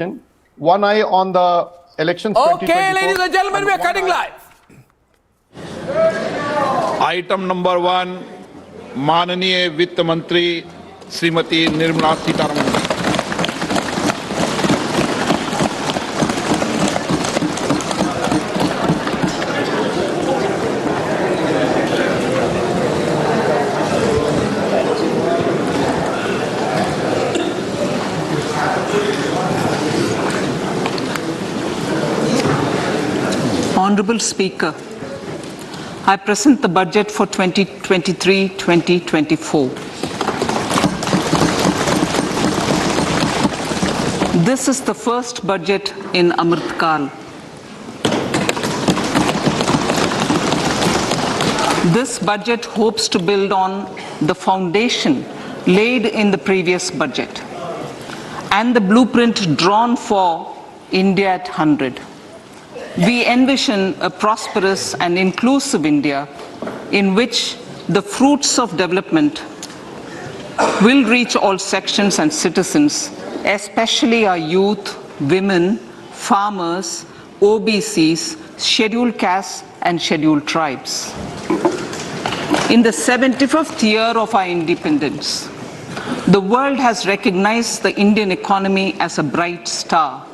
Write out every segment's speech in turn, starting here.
One eye on the elections. Okay, ladies and gentlemen, we are cutting live. Item number 1 माननीय वित्त मंत्री Shrimati Nirmala Sitharaman ji. Honorable Speaker, I present the budget for 2023-2024. This is the first budget in Amrit Kal. This budget hopes to build on the foundation laid in the previous budget and the blueprint drawn for India at 100. We envision a prosperous and inclusive India in which the fruits of development will reach all sections and citizens, especially our youth, women, farmers, OBCs, scheduled castes and scheduled tribes. In the 75th year of our independence, the world has recognized the Indian economy as a bright star.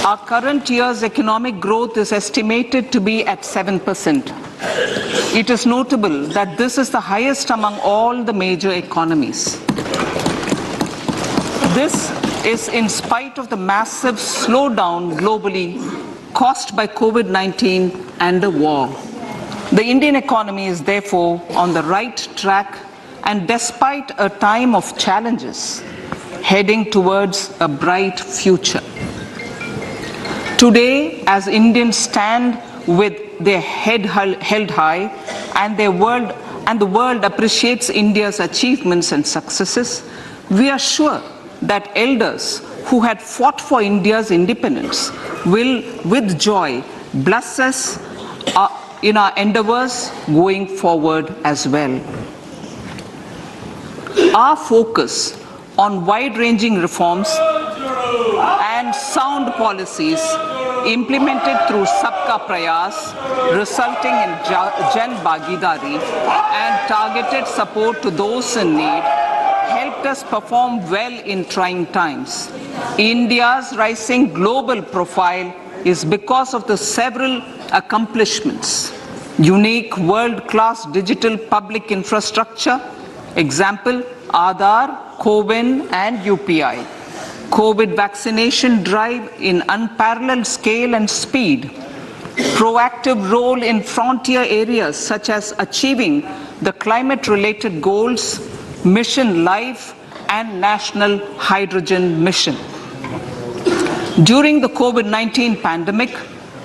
Our current year's economic growth is estimated to be at 7%. It is notable that this is the highest among all the major economies. This is in spite of the massive slowdown globally caused by COVID-19 and the war. The Indian economy is therefore on the right track and despite a time of challenges, heading towards a bright future. Today, as Indians stand with their head held high and the world appreciates India's achievements and successes, we are sure that elders who had fought for India's independence will, with joy, bless us in our endeavors going forward as well. Our focus on wide-ranging reforms and sound policies implemented through Sabka Prayas, resulting in Jan Bhagidari and targeted support to those in need, helped us perform well in trying times. India's rising global profile is because of the several accomplishments. Unique world-class digital public infrastructure, example, Aadhaar, CoWIN and UPI. COVID vaccination drive in unparalleled scale and speed. Proactive role in frontier areas such as achieving the climate-related goals, Mission Life and National Hydrogen Mission. During the COVID-19 pandemic,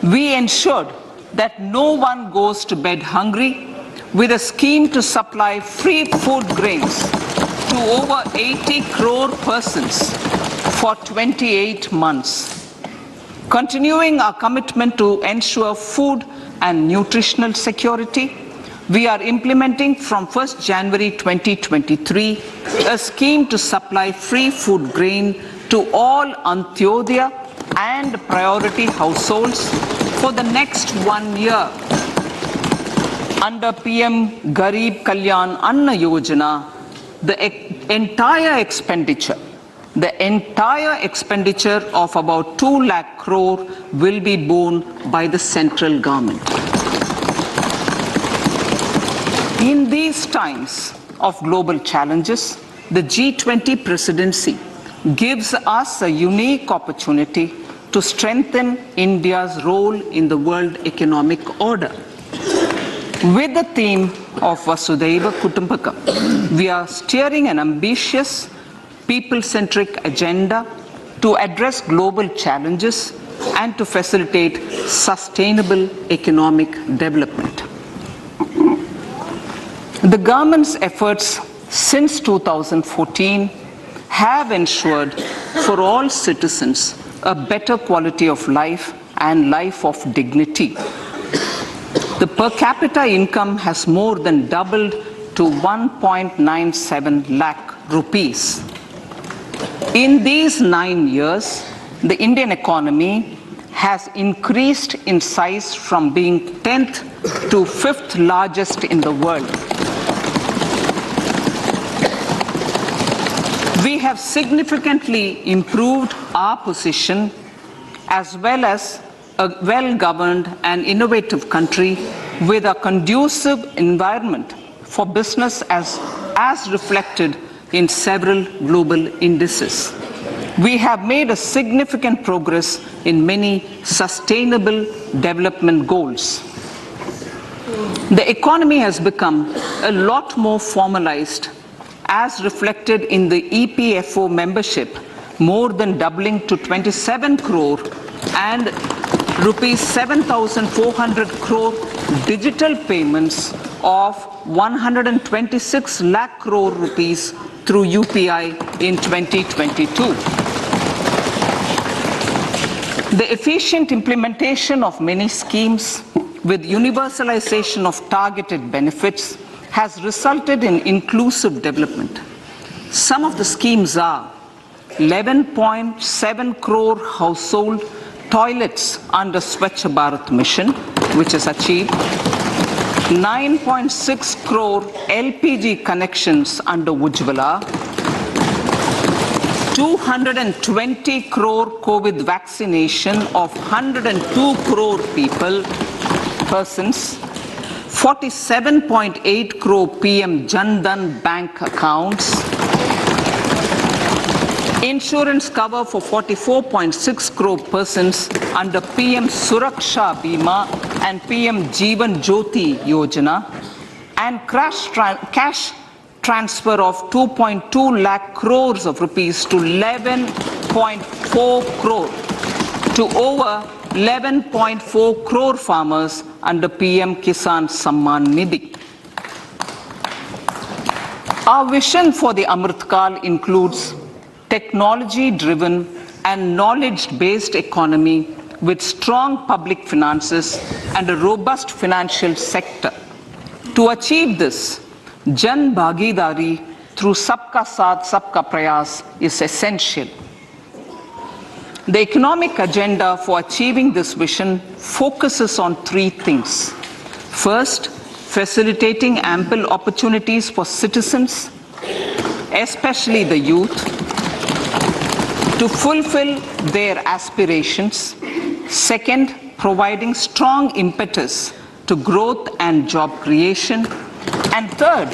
we ensured that no one goes to bed hungry with a scheme to supply free food grains to over 80 crore persons for 28 months. Continuing our commitment to ensure food and nutritional security, we are implementing from 1st January 2023 a scheme to supply free food grain to all Antyodaya and priority households for the next 1 year. Under PM Garib Kalyan Anna Yojana, the entire expenditure of about 2 lakh crore will be borne by the central government. In these times of global challenges, the G20 presidency gives us a unique opportunity to strengthen India's role in the world economic order. With the theme of Vasudhaiva Kutumbakam, we are steering an ambitious, people-centric agenda to address global challenges and to facilitate sustainable economic development. The government's efforts since 2014 have ensured for all citizens a better quality of life and life of dignity. The per capita income has more than doubled to 1.97 lakh rupees. In these 9 years, the Indian economy has increased in size from being 10th to 5th largest in the world. We have significantly improved our position as well as a well-governed and innovative country with a conducive environment for business as reflected in several global indices. We have made a significant progress in many sustainable development goals. The economy has become a lot more formalized as reflected in the EPFO membership, more than doubling to 27 crore and rupees 7,400 crore digital payments of 126 lakh crore rupees through UPI in 2022. The efficient implementation of many schemes with universalization of targeted benefits has resulted in inclusive development. Some of the schemes are 11.7 crore household toilets under Swachh Bharat mission, which is achieved, 9.6 crore LPG connections under Ujjwala, 220 crore COVID vaccination of 102 crore persons, 47.8 crore PM Jan Dhan bank accounts, insurance cover for 44.6 crore persons under PM Suraksha Bima and PM Jeevan Jyoti Yojana, and cash transfer of 2.2 lakh crores of rupees to 11.4 crore to over 11.4 crore farmers under PM Kisan Samman Nidhi. Our vision for the Amrit Kal includes technology-driven and knowledge-based economy with strong public finances and a robust financial sector. To achieve this, Jan Bhagidari through Sabka Saath, Sabka Prayas is essential. The economic agenda for achieving this vision focuses on 3 things. First, facilitating ample opportunities for citizens, especially the youth, to fulfill their aspirations. Second, providing strong impetus to growth and job creation. And third,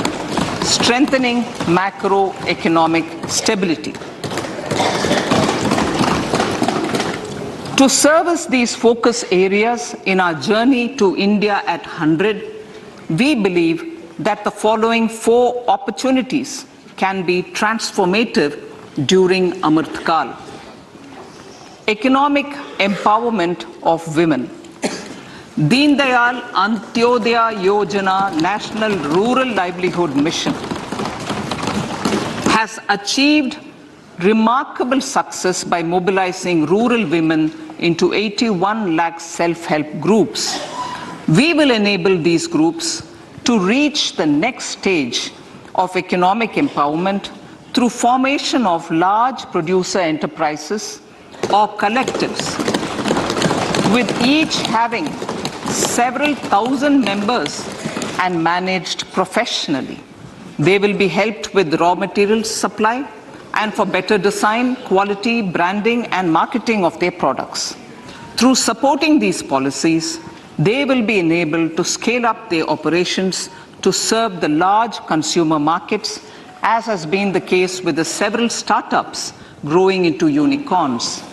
strengthening macroeconomic stability. To service these focus areas in our journey to India at 100, we believe that the following 4 opportunities can be transformative during Amrit Kal. Economic empowerment of women. Deen Dayal Antyodaya Yojana National Rural Livelihood Mission has achieved remarkable success by mobilizing rural women into 81 lakh self-help groups. We will enable these groups to reach the next stage of economic empowerment through formation of large producer enterprises or collectives, with each having several thousand members and managed professionally. They will be helped with raw materials supply and for better design, quality, branding, and marketing of their products. Through supporting these policies, they will be enabled to scale up their operations to serve the large consumer markets, as has been the case with the several startups growing into unicorns.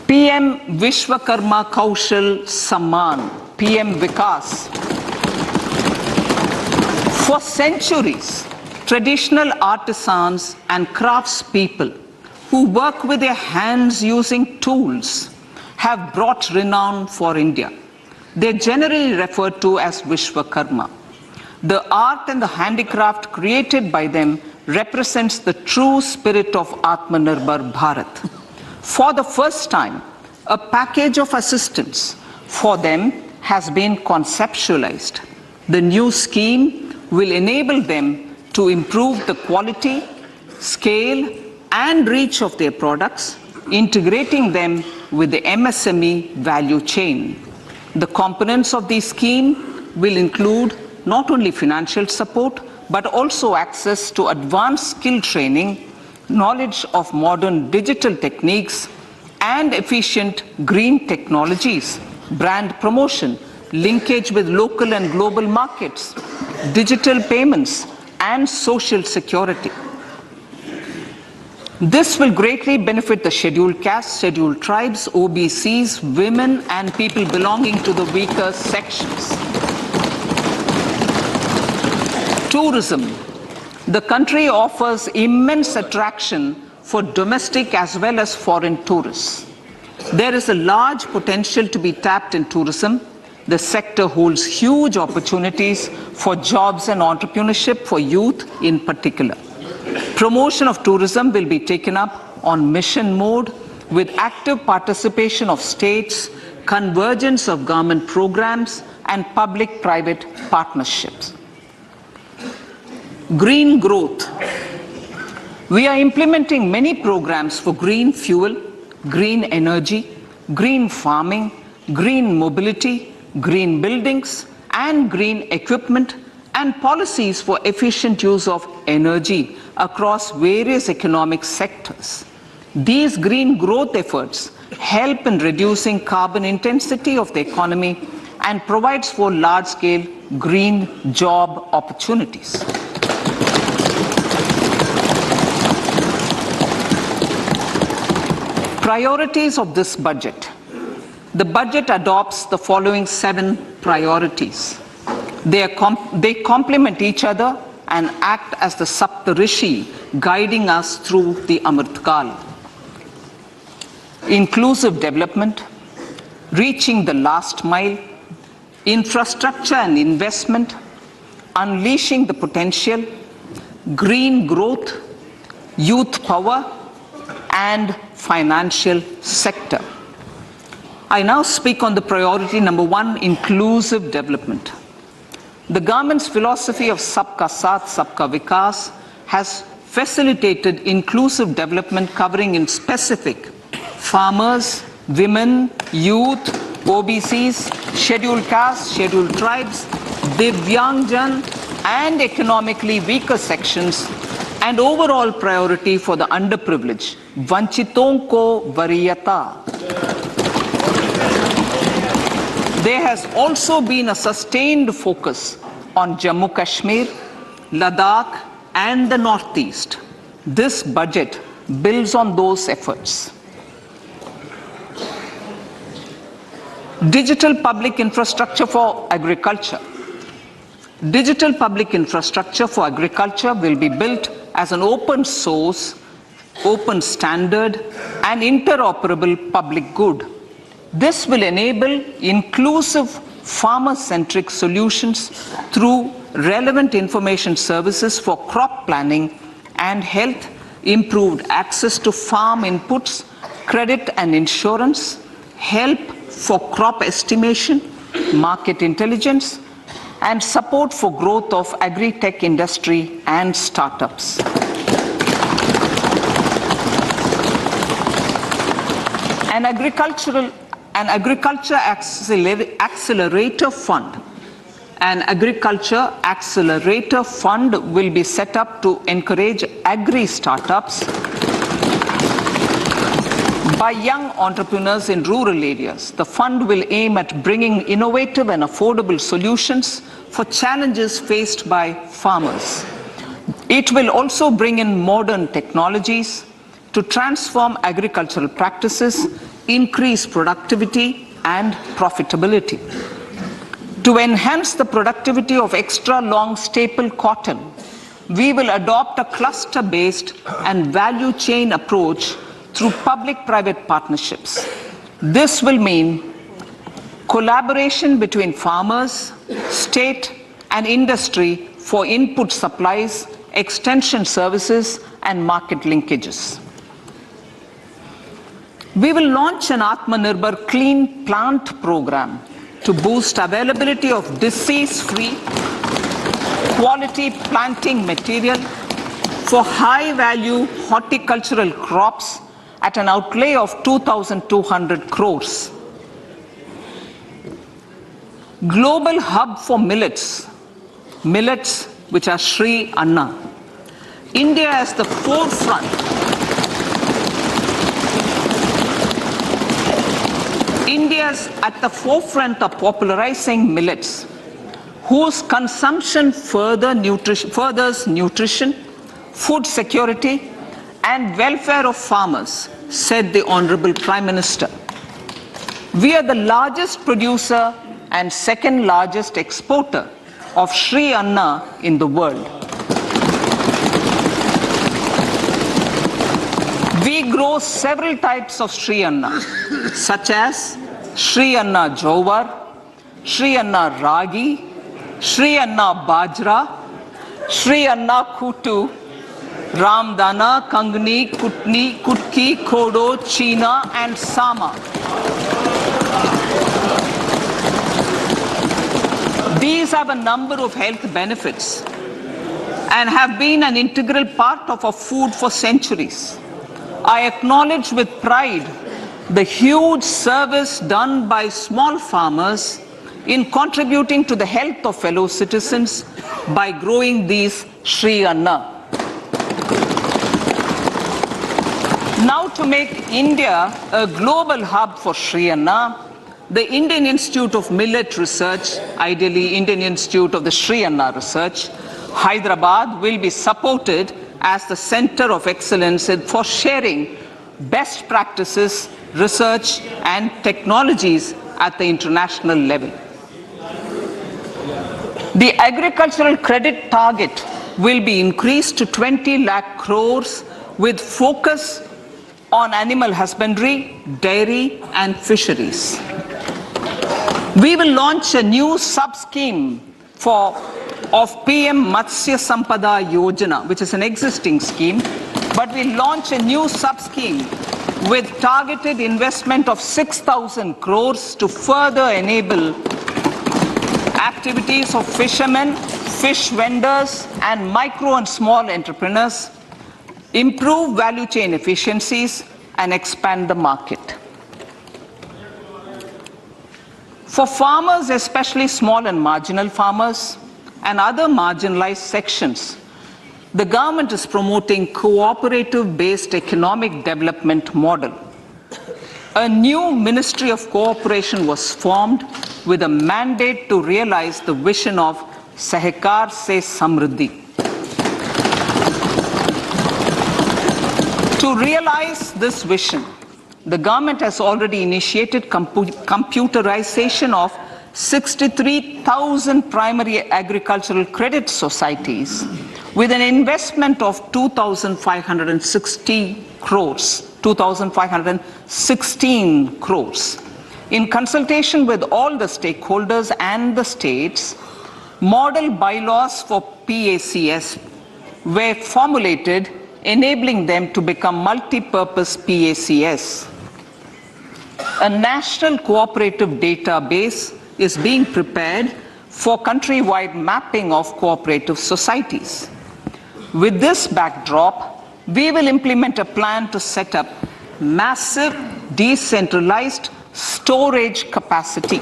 PM Vishwakarma Kaushal Samman, PM Vikas. For centuries, traditional artisans and craftspeople who work with their hands using tools have brought renown for India. They're generally referred to as Vishwakarma. The art and the handicraft created by them represents the true spirit of Atmanirbhar Bharat. For the first time, a package of assistance for them has been conceptualized. The new scheme will enable them to improve the quality, scale, and reach of their products, integrating them with the MSME value chain. The components of the scheme will include not only financial support, but also access to advanced skill training, knowledge of modern digital techniques, and efficient green technologies, brand promotion, linkage with local and global markets, digital payments, and social security. This will greatly benefit the scheduled castes, scheduled tribes, OBCs, women, and people belonging to the weaker sections. Tourism. The country offers immense attraction for domestic as well as foreign tourists. There is a large potential to be tapped in tourism. The sector holds huge opportunities for jobs and entrepreneurship for youth in particular. Promotion of tourism will be taken up on mission mode with active participation of states, convergence of government programs, and public-private partnerships. Green growth. We are implementing many programs for green fuel, green energy, green farming, green mobility, green buildings, and green equipment, and policies for efficient use of energy across various economic sectors. These green growth efforts help in reducing carbon intensity of the economy and provides for large-scale green job opportunities. Priorities of this budget. The budget adopts the following 7 priorities. They complement each other and act as the Saptarishi guiding us through the Amritkal. Inclusive development, reaching the last mile, infrastructure and investment, unleashing the potential, green growth, youth power, and financial sector. I now speak on the priority number 1, inclusive development. The government's philosophy of Sabka Saath, Sabka Vikas has facilitated inclusive development covering in specific farmers, women, youth, OBCs, scheduled castes, scheduled tribes, Divyangjan, and economically weaker sections, and overall priority for the underprivileged, Vanchiton ko Variyata. There has also been a sustained focus on Jammu Kashmir, Ladakh, and the Northeast. This budget builds on those efforts. Digital public infrastructure for agriculture. Digital public infrastructure for agriculture will be built as an open source, open standard, and interoperable public good. This will enable inclusive farmer-centric solutions through relevant information services for crop planning and health, improved access to farm inputs, credit and insurance, help for crop estimation, market intelligence, and support for growth of agri-tech industry and startups. An agriculture accelerator fund. An agriculture accelerator fund will be set up to encourage agri-startups by young entrepreneurs in rural areas. The fund will aim at bringing innovative and affordable solutions for challenges faced by farmers. It will also bring in modern technologies to transform agricultural practices, increase productivity and profitability. To enhance the productivity of extra long staple cotton, we will adopt a cluster-based and value chain approach through public-private partnerships. This will mean collaboration between farmers, state, and industry for input supplies, extension services, and market linkages. We will launch an Atmanirbhar Clean Plant program to boost availability of disease-free, quality planting material, for high-value horticultural crops at an outlay of 2,200 crores. Global hub for millets, which are Sri Anna. India is the forefront. India's at the forefront of popularizing millets, whose consumption furthers nutrition, food security, and welfare of farmers, said the Honorable Prime Minister. We are the largest producer and second largest exporter of Sri Anna in the world. We grow several types of Sri Anna, such as Sri Anna Jowar, Sri Anna Ragi, Sri Anna Bajra, Sri Anna Kutu, Ramdana, Kangni, Kutki, Kodo, China, and Sama. These have a number of health benefits and have been an integral part of our food for centuries. I acknowledge with pride the huge service done by small farmers in contributing to the health of fellow citizens by growing these Sri Anna. Now, to make India a global hub for Sri Anna, the Indian Institute of Millet Research, ideally Indian Institute of the Sri Anna Research, Hyderabad, will be supported as the center of excellence for sharing best practices, research, and technologies at the international level. The agricultural credit target will be increased to 20 lakh crores with focus on animal husbandry, dairy, and fisheries. We will launch a new sub-scheme of PM Matsya Sampada Yojana, which is an existing scheme, but we launch a new sub-scheme with targeted investment of 6,000 crores to further enable activities of fishermen, fish vendors, and micro and small entrepreneurs, improve value chain efficiencies, and expand the market. For farmers, especially small and marginal farmers and other marginalized sections, the government is promoting cooperative-based economic development model. A new Ministry of Cooperation was formed with a mandate to realize the vision of Sahakar Se Samriddhi. To realize this vision, the government has already initiated computerization of 63,000 primary agricultural credit societies with an investment of 2,516 crores. In consultation with all the stakeholders and the states, model bylaws for PACS were formulated, enabling them to become multi-purpose PACS. A national cooperative database is being prepared for countrywide mapping of cooperative societies. With this backdrop, we will implement a plan to set up massive decentralized storage capacity.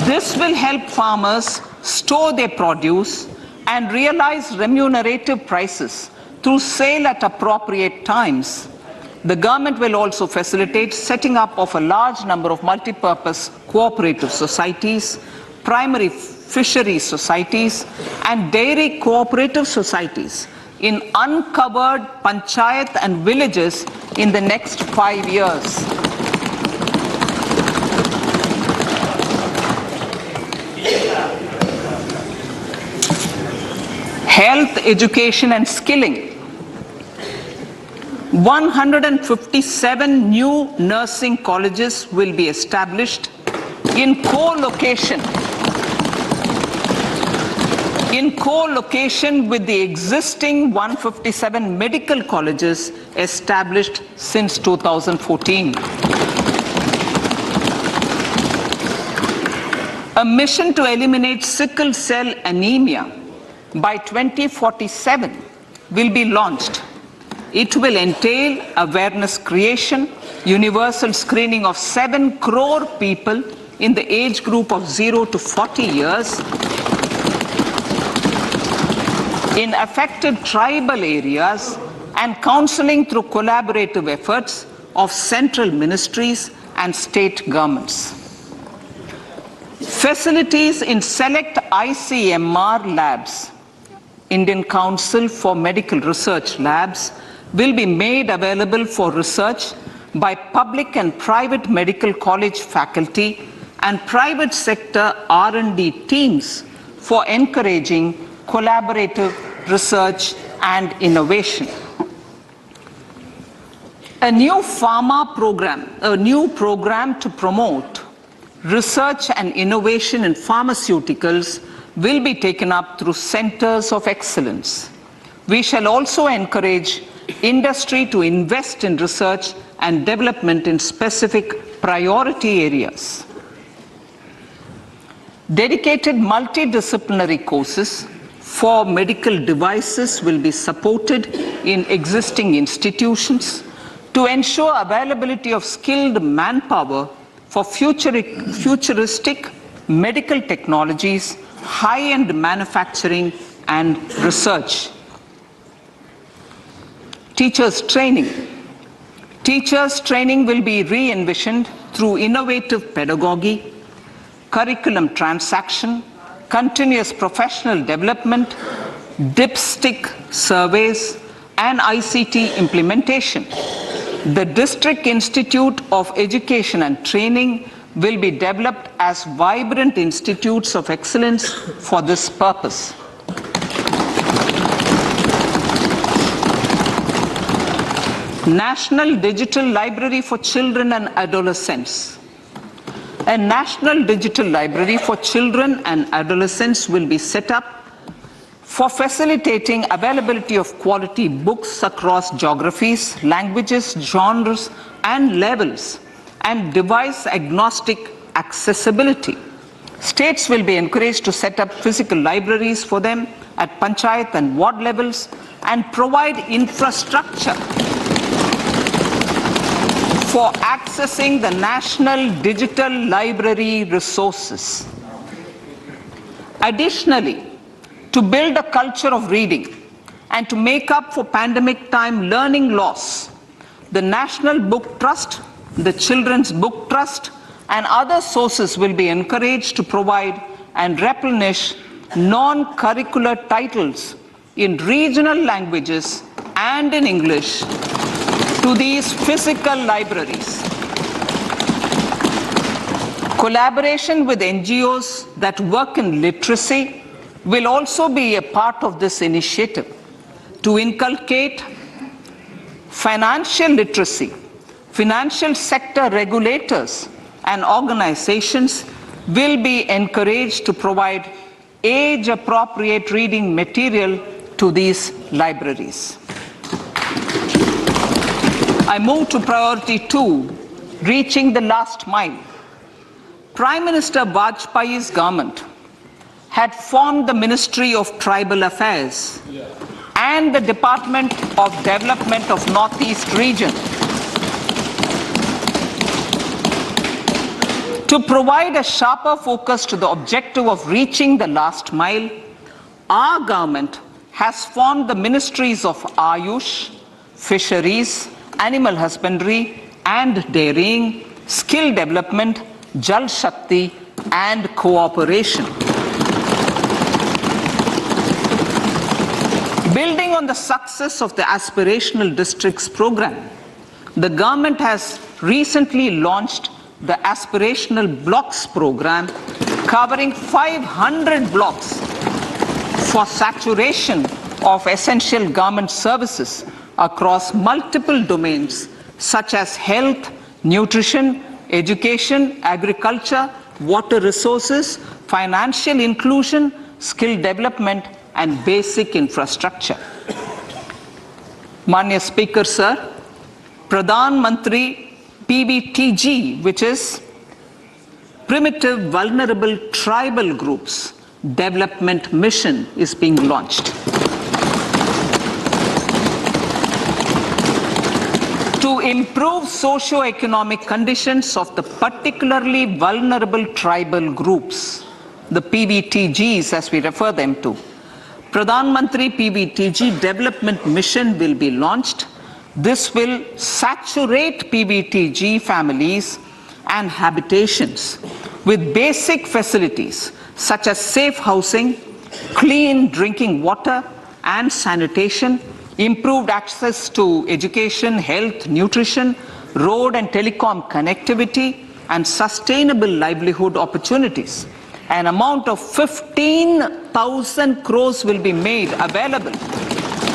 This will help farmers store their produce and realize remunerative prices through sale at appropriate times. The government will also facilitate setting up of a large number of multi-purpose cooperative societies, primary fisheries societies, and dairy cooperative societies in uncovered panchayat and villages in the next 5 years. Health, education, and skilling. 157 new nursing colleges will be established in co-location with the existing 157 medical colleges established since 2014. A mission to eliminate sickle cell anemia by 2047 will be launched. It will entail awareness creation, universal screening of 7 crore people in the age group of 0 to 40 years in affected tribal areas, and counseling through collaborative efforts of central ministries and state governments. Facilities in select ICMR labs, Indian Council for Medical Research labs, will be made available for research by public and private medical college faculty and private sector R&D teams for encouraging collaborative research and innovation. A new program to promote research and innovation in pharmaceuticals will be taken up through centers of excellence. We shall also encourage industry to invest in research and development in specific priority areas. Dedicated multidisciplinary courses for medical devices will be supported in existing institutions to ensure availability of skilled manpower for futuristic medical technologies, high-end manufacturing, and research. Teachers' training. Teachers' training will be re-envisioned through innovative pedagogy, curriculum transaction, continuous professional development, dipstick surveys, and ICT implementation. The District Institute of Education and Training will be developed as vibrant institutes of excellence for this purpose. National Digital Library for Children and Adolescents. A National Digital Library for Children and Adolescents will be set up for facilitating availability of quality books across geographies, languages, genres, and levels, and device-agnostic accessibility. States will be encouraged to set up physical libraries for them at panchayat and ward levels and provide infrastructure for accessing the national digital library resources. Additionally, to build a culture of reading and to make up for pandemic time learning loss, the National Book Trust, the Children's Book Trust, and other sources will be encouraged to provide and replenish non-curricular titles in regional languages and in English to these physical libraries. Collaboration with NGOs that work in literacy will also be a part of this initiative to inculcate financial literacy. Financial sector regulators and organizations will be encouraged to provide age-appropriate reading material to these libraries. I move to priority 2, reaching the last mile. Prime Minister Vajpayee's government had formed the Ministry of Tribal Affairs and the Department of Development of Northeast Region to provide a sharper focus to the objective of reaching the last mile. Our government has formed the Ministries of Ayush, Fisheries, Animal Husbandry and Dairying, Skill Development, Jal Shakti and Cooperation. Building on the success of the Aspirational Districts program, the government has recently launched the Aspirational Blocks program, covering 500 blocks for saturation of essential government services across multiple domains such as health, nutrition, education, agriculture, water resources, financial inclusion, skill development, and basic infrastructure. Manya Speaker, sir, Pradhan Mantri PBTG, which is primitive, vulnerable tribal groups development mission is being launched. To improve socio-economic conditions of the particularly vulnerable tribal groups, the PVTGs as we refer them to, Pradhan Mantri PVTG Development Mission will be launched. This will saturate PVTG families and habitations with basic facilities such as safe housing, clean drinking water and sanitation, improved access to education, health, nutrition, road and telecom connectivity, and sustainable livelihood opportunities. An amount of 15,000 crores will be made available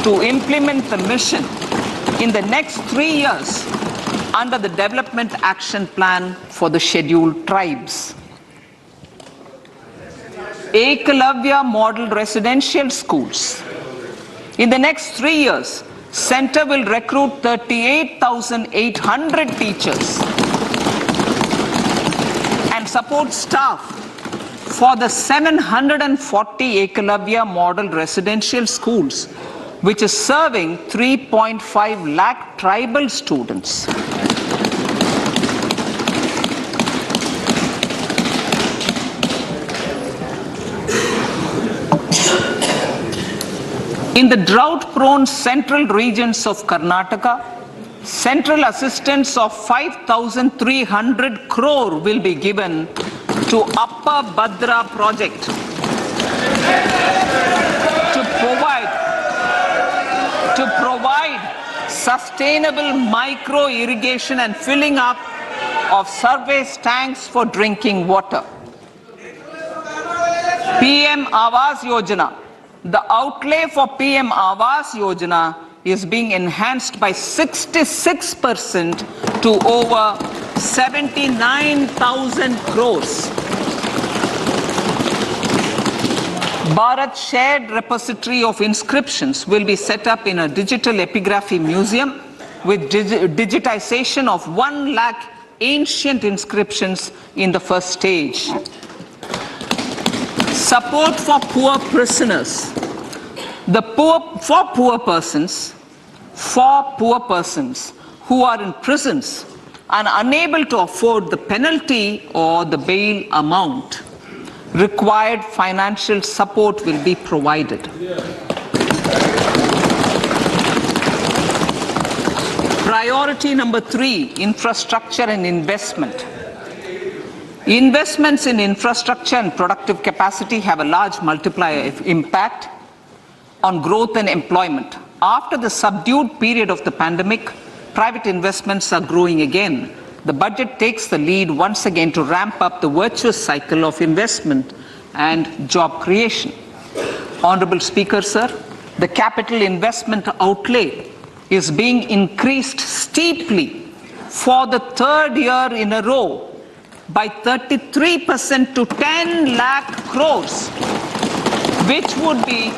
to implement the mission in the next 3 years under the Development Action Plan for the Scheduled Tribes. Ekalavya Model Residential Schools. In the next 3 years, Center will recruit 38,800 teachers and support staff for the 740 Ekalavya Model Residential Schools, which is serving 3.5 lakh tribal students. In the drought-prone central regions of Karnataka, central assistance of 5,300 crore will be given to Upper Bhadra project to provide sustainable micro irrigation and filling up of surface tanks for drinking water. PM Awas Yojana. The outlay for PM Awas Yojana is being enhanced by 66% to over 79,000 crores. Bharat Shared Repository of Inscriptions will be set up in a digital epigraphy museum with digitization of 1 lakh ancient inscriptions in the first stage. Support for poor prisoners. For poor persons who are in prisons and unable to afford the penalty or the bail amount, required financial support will be provided. Priority number 3, infrastructure and investment. Investments in infrastructure and productive capacity have a large multiplier impact on growth and employment. After the subdued period of the pandemic, private investments are growing again. The budget takes the lead once again to ramp up the virtuous cycle of investment and job creation. Honorable Speaker, sir, the capital investment outlay is being increased steeply for the 3rd year in a row by 33% to 10 lakh crores, which would be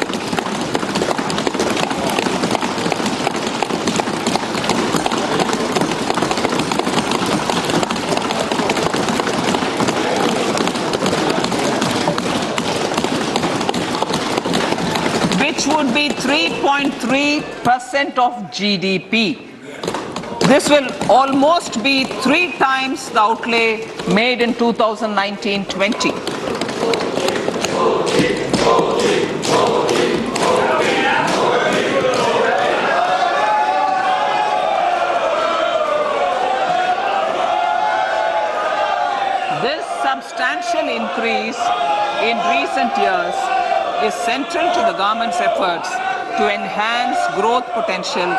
would be 3.3% of GDP. This will almost be 3 times the outlay made in 2019-20. This substantial increase in recent years is central to the government's efforts to enhance growth potential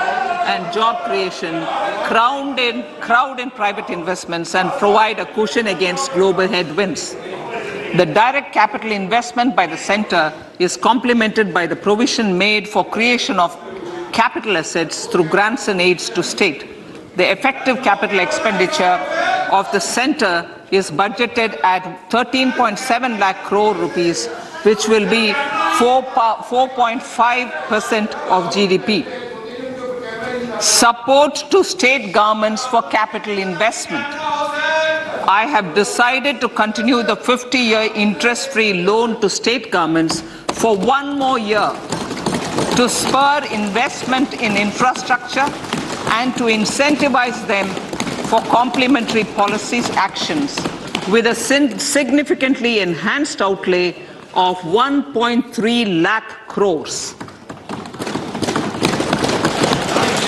and job creation, crowd in private investments, and provide a cushion against global headwinds. The direct capital investment by the center is complemented by the provision made for creation of capital assets through grants and aids to state. The effective capital expenditure of the center is budgeted at 13.7 lakh crore rupees, which will be 4.5% of GDP. Support to state governments for capital investment. I have decided to continue the 50-year interest-free loan to state governments for one more year to spur investment in infrastructure and to incentivize them for complementary policies actions with a significantly enhanced outlay of 1.3 lakh crores.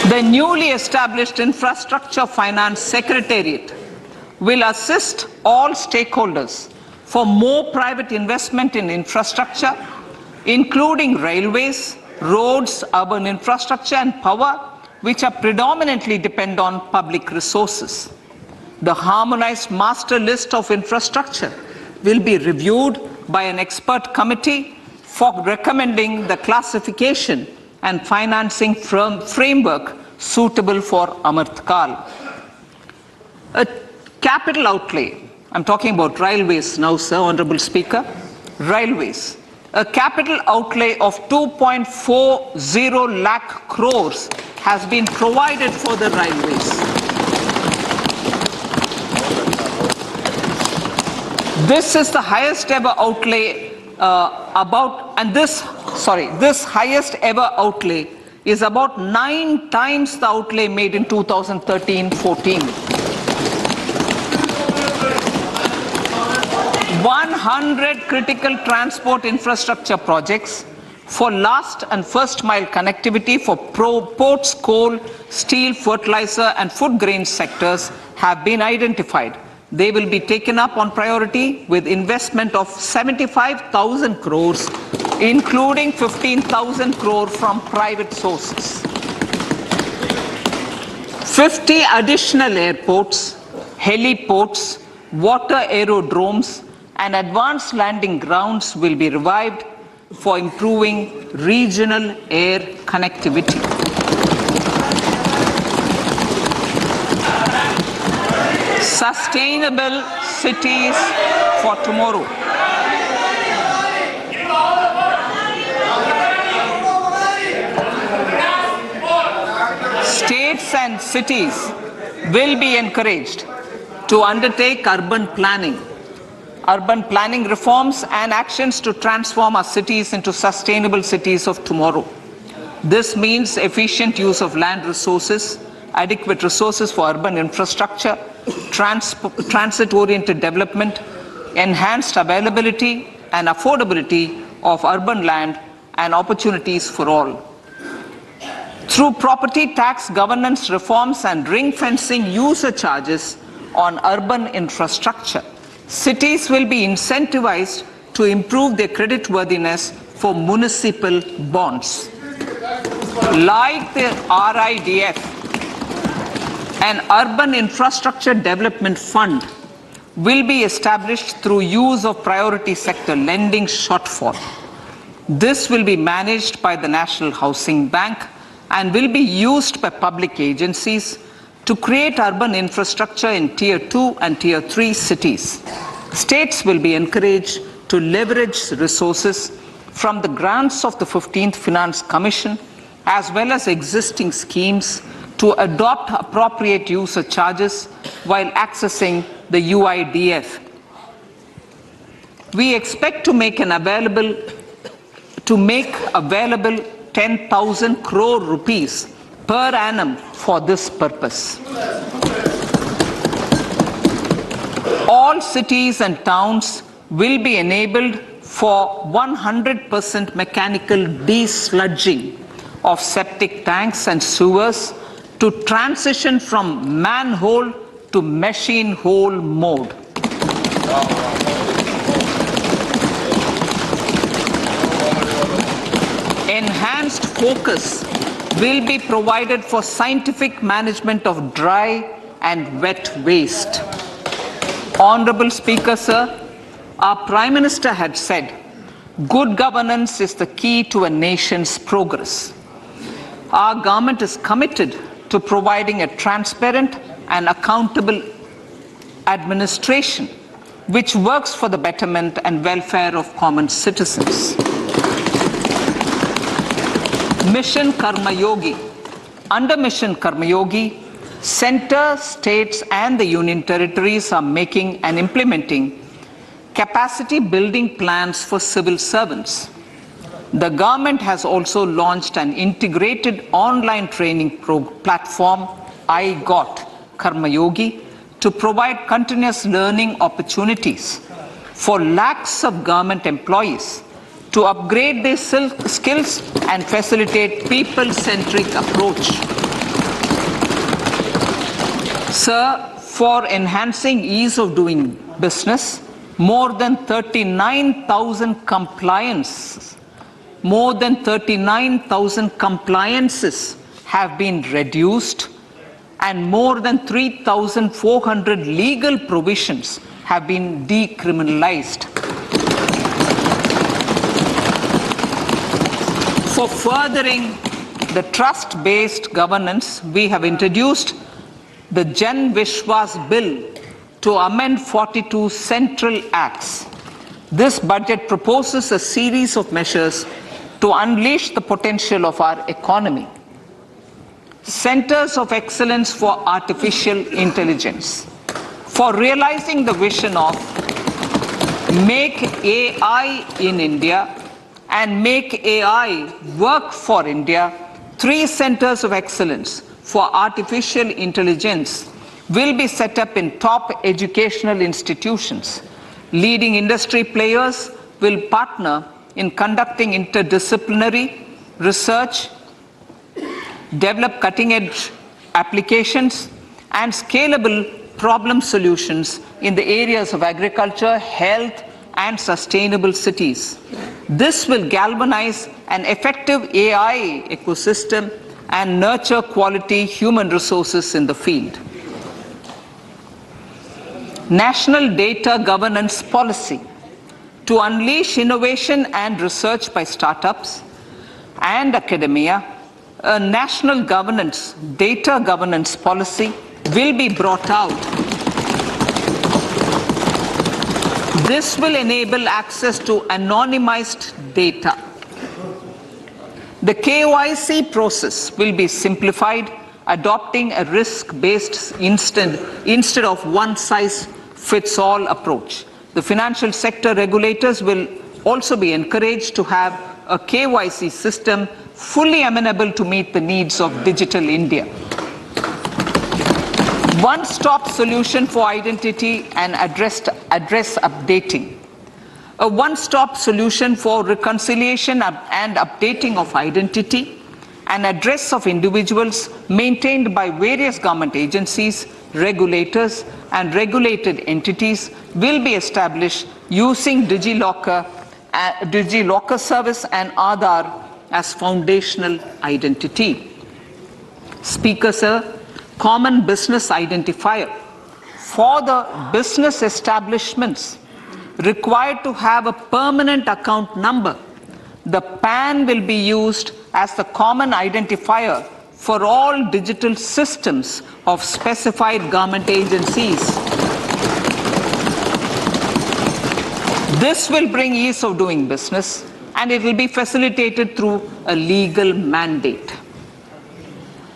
The newly established Infrastructure Finance Secretariat will assist all stakeholders for more private investment in infrastructure, including railways, roads, urban infrastructure and power, which are predominantly depend on public resources. The harmonized master list of infrastructure will be reviewed by an expert committee for recommending the classification and financing framework suitable for Amartkal. A capital outlay, I'm talking about railways now, sir, Honorable Speaker, railways. A capital outlay of 2.40 lakh crores has been provided for the railways. This is the highest ever outlay this highest ever outlay is about 9 times the outlay made in 2013-14. 100 critical transport infrastructure projects for last and first mile connectivity for ports, coal, steel, fertilizer and food grain sectors have been identified. They will be taken up on priority with investment of 75,000 crores, including 15,000 crore from private sources. 50 additional airports, heliports, water aerodromes, and advanced landing grounds will be revived for improving regional air connectivity. Sustainable cities for tomorrow. States and cities will be encouraged to undertake urban planning reforms and actions to transform our cities into sustainable cities of tomorrow. This means efficient use of land resources, adequate resources for urban infrastructure, transit-oriented development, enhanced availability and affordability of urban land and opportunities for all. Through property tax governance reforms and ring-fencing user charges on urban infrastructure, cities will be incentivized to improve their creditworthiness for municipal bonds. Like the RIDF, an Urban Infrastructure Development Fund will be established through use of priority sector lending shortfall. This will be managed by the National Housing Bank and will be used by public agencies to create urban infrastructure in Tier 2 and Tier 3 cities. States will be encouraged to leverage resources from the grants of the 15th Finance Commission as well as existing schemes to adopt appropriate user charges while accessing the UIDF. We expect to make available 10,000 crore rupees per annum for this purpose. All cities and towns will be enabled for 100% mechanical desludging of septic tanks and sewers to transition from manhole to machine hole mode. Enhanced focus will be provided for scientific management of dry and wet waste. Honorable Speaker, sir, our Prime Minister had said, good governance is the key to a nation's progress. Our government is committed to providing a transparent and accountable administration which works for the betterment and welfare of common citizens. Mission Karma Yogi. Under Mission Karma Yogi, Center, states and the union territories are making and implementing capacity building plans for civil servants. The government has also launched an integrated online training platform, I Got Karma Yogi, to provide continuous learning opportunities for lakhs of government employees to upgrade their skills and facilitate people-centric approach. Sir, for enhancing ease of doing business, more than 39,000 compliances have been reduced and more than 3,400 legal provisions have been decriminalized. For furthering the trust-based governance, we have introduced the Jan Vishwas Bill to amend 42 central acts. This budget proposes a series of measures to unleash the potential of our economy. Centers of Excellence for Artificial Intelligence. For realizing the vision of Make AI in India and Make AI Work for India, 3 centers of excellence for artificial intelligence will be set up in top educational institutions. Leading industry players will partner in conducting interdisciplinary research, develop cutting-edge applications, and scalable problem solutions in the areas of agriculture, health, and sustainable cities. This will galvanize an effective AI ecosystem and nurture quality human resources in the field. National Data Governance Policy. To unleash innovation and research by startups and academia, a national data governance policy will be brought out. This will enable access to anonymized data. The KYC process will be simplified, adopting a risk-based instead of one-size-fits-all approach. The financial sector regulators will also be encouraged to have a KYC system fully amenable to meet the needs of digital India. One-stop solution for identity and address updating. A one-stop solution for reconciliation and updating of identity and address of individuals maintained by various government agencies, regulators, and regulated entities will be established using DigiLocker service and Aadhaar as foundational identity. Speaker, sir, common business identifier. For the business establishments required to have a permanent account number, the PAN will be used as the common identifier for all digital systems of specified government agencies. This will bring ease of doing business, and it will be facilitated through a legal mandate.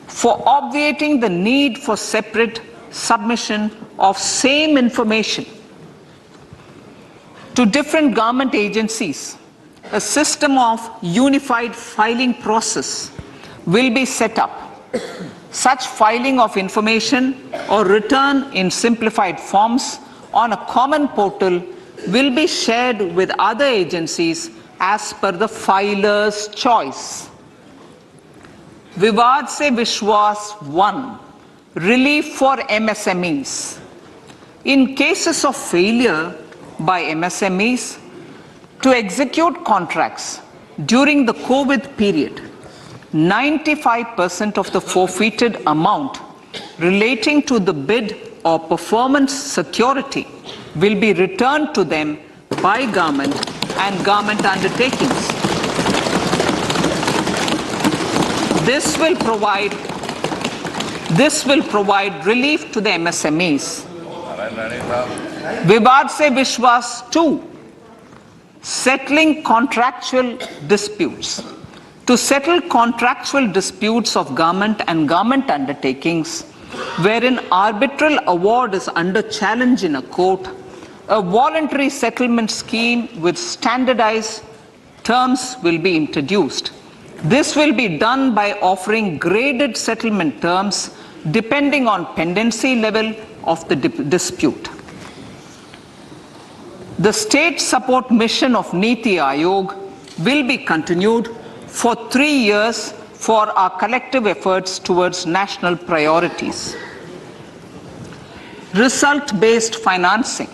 For obviating the need for separate submission of same information to different government agencies, a system of unified filing process will be set up. Such filing of information or return in simplified forms on a common portal will be shared with other agencies as per the filer's choice. Vivad Se Vishwas 1. Relief for MSMEs. In cases of failure by MSMEs to execute contracts during the COVID period, 95% of the forfeited amount relating to the bid or performance security will be returned to them by government and government undertakings. This will provide relief to the MSMEs. Vivad Se Vishwas 2. Settling contractual disputes. To settle contractual disputes of government and government undertakings, wherein arbitral award is under challenge in a court, a voluntary settlement scheme with standardized terms will be introduced. This will be done by offering graded settlement terms depending on pendency level of the dispute. The state support mission of Niti Aayog will be continued for 3 years for our collective efforts towards national priorities. Result-based financing.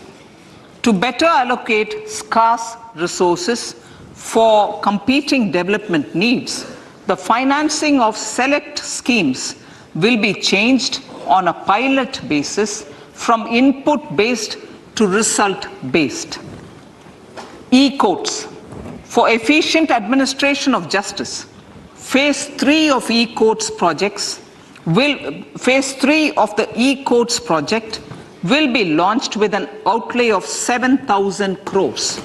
To better allocate scarce resources for competing development needs, the financing of select schemes will be changed on a pilot basis from input-based to result-based. E-courts. For efficient administration of justice, Phase 3 of e-courts projects Phase 3 of the e-courts project will be launched with an outlay of 7,000 crores.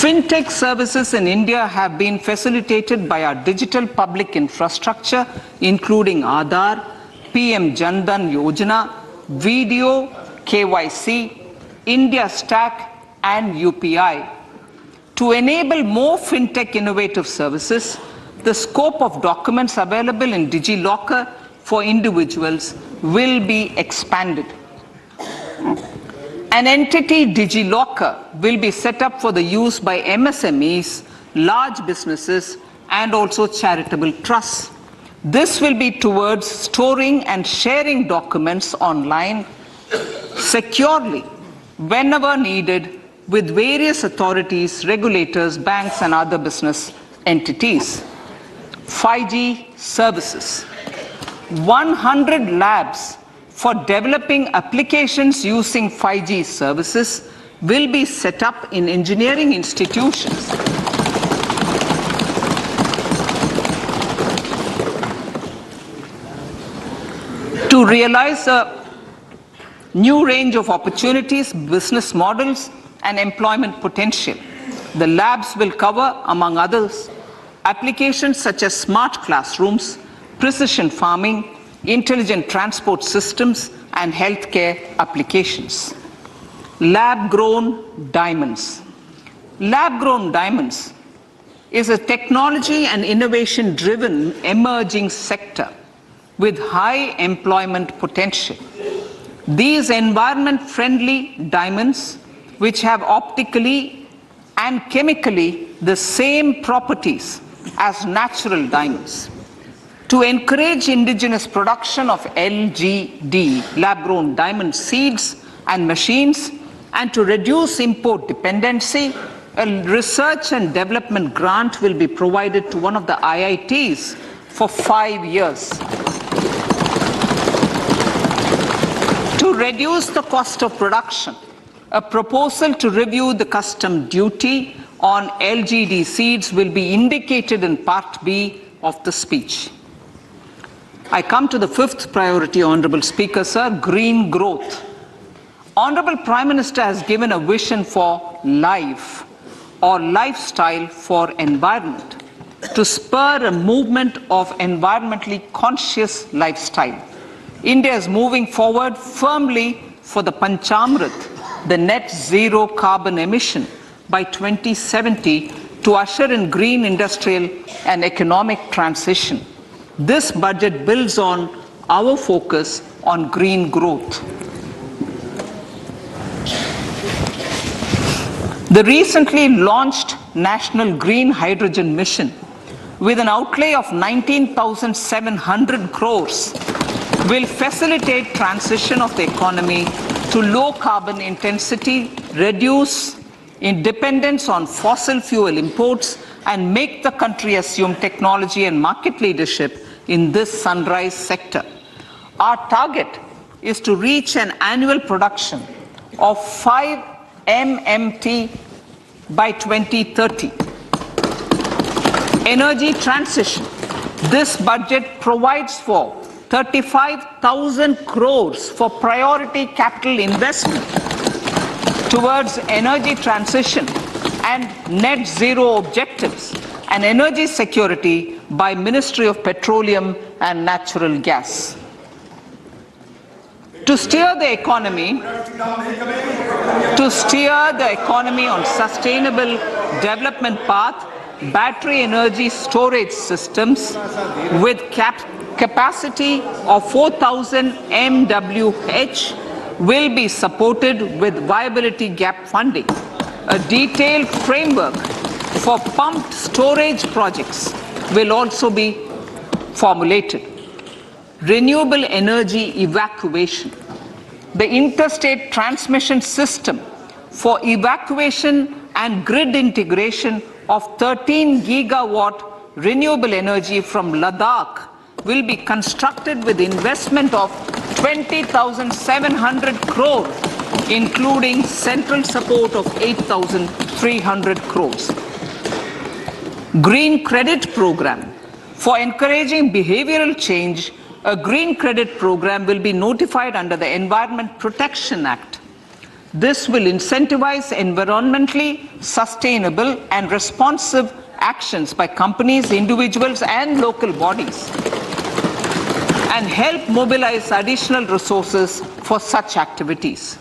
Fintech services in India have been facilitated by our digital public infrastructure, including Aadhaar, PM Jan Dhan Yojana, Video, KYC, India Stack, and UPI. To enable more fintech innovative services, the scope of documents available in DigiLocker for individuals will be expanded. An entity DigiLocker will be set up for the use by MSMEs, large businesses, and also charitable trusts. This will be towards storing and sharing documents online securely whenever needed with various authorities, regulators, banks, and other business entities. 5G services. 100 labs for developing applications using 5G services will be set up in engineering institutions. To realize a new range of opportunities, business models, and employment potential, the labs will cover, among others, applications such as smart classrooms, precision farming, intelligent transport systems, and healthcare applications. Lab-grown diamonds. Lab-grown diamonds is a technology and innovation-driven emerging sector with high employment potential. These environment-friendly diamonds, which have optically and chemically the same properties as natural diamonds. To encourage indigenous production of LGD, lab-grown diamond seeds and machines, and to reduce import dependency, a research and development grant will be provided to one of the IITs for 5 years. To reduce the cost of production, a proposal to review the custom duty on LGD seeds will be indicated in Part B of the speech. I come to the fifth priority, Honorable Speaker, sir, green growth. Honorable Prime Minister has given a vision for life or lifestyle for environment to spur a movement of environmentally conscious lifestyle. India is moving forward firmly for the Panchamrit, the net zero carbon emission by 2070 to usher in green industrial and economic transition. This budget builds on our focus on green growth. The recently launched National Green Hydrogen Mission, with an outlay of 19,700 crores, will facilitate transition of the economy to low carbon intensity, reduce dependence on fossil fuel imports, and make the country assume technology and market leadership in this sunrise sector. Our target is to reach an annual production of 5 MMT by 2030. Energy transition. This budget provides for 35,000 crores for priority capital investment towards energy transition and net zero objectives and energy security by Ministry of Petroleum and Natural Gas. To steer the economy on sustainable development path, battery energy storage systems with capacity of 4,000 MWH will be supported with viability gap funding. A detailed framework for pumped storage projects will also be formulated. Renewable energy evacuation. The interstate transmission system for evacuation and grid integration of 13 gigawatt renewable energy from Ladakh will be constructed with investment of 20,700 crore, including central support of 8,300 crores. Green credit program. For encouraging behavioral change, a green credit program will be notified under the Environment Protection Act. This will incentivize environmentally sustainable and responsive actions by companies, individuals, and local bodies, and help mobilize additional resources for such activities.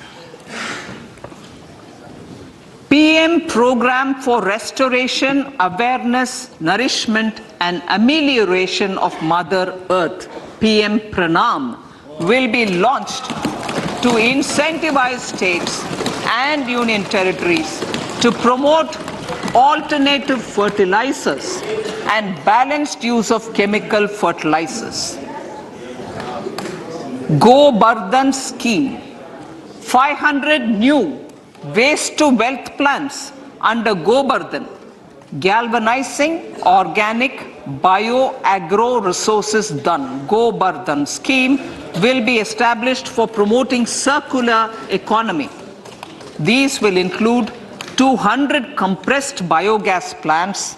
PM Program for Restoration, Awareness, Nourishment, and Amelioration of Mother Earth, PM Pranam, will be launched to incentivize states and union territories to promote alternative fertilizers and balanced use of chemical fertilizers. Go Bardhan Scheme. 500 new waste to wealth plants under Go Bardhan, galvanizing organic bio-agro resources done. Go Bardhan scheme will be established for promoting circular economy. These will include 200 compressed biogas plants,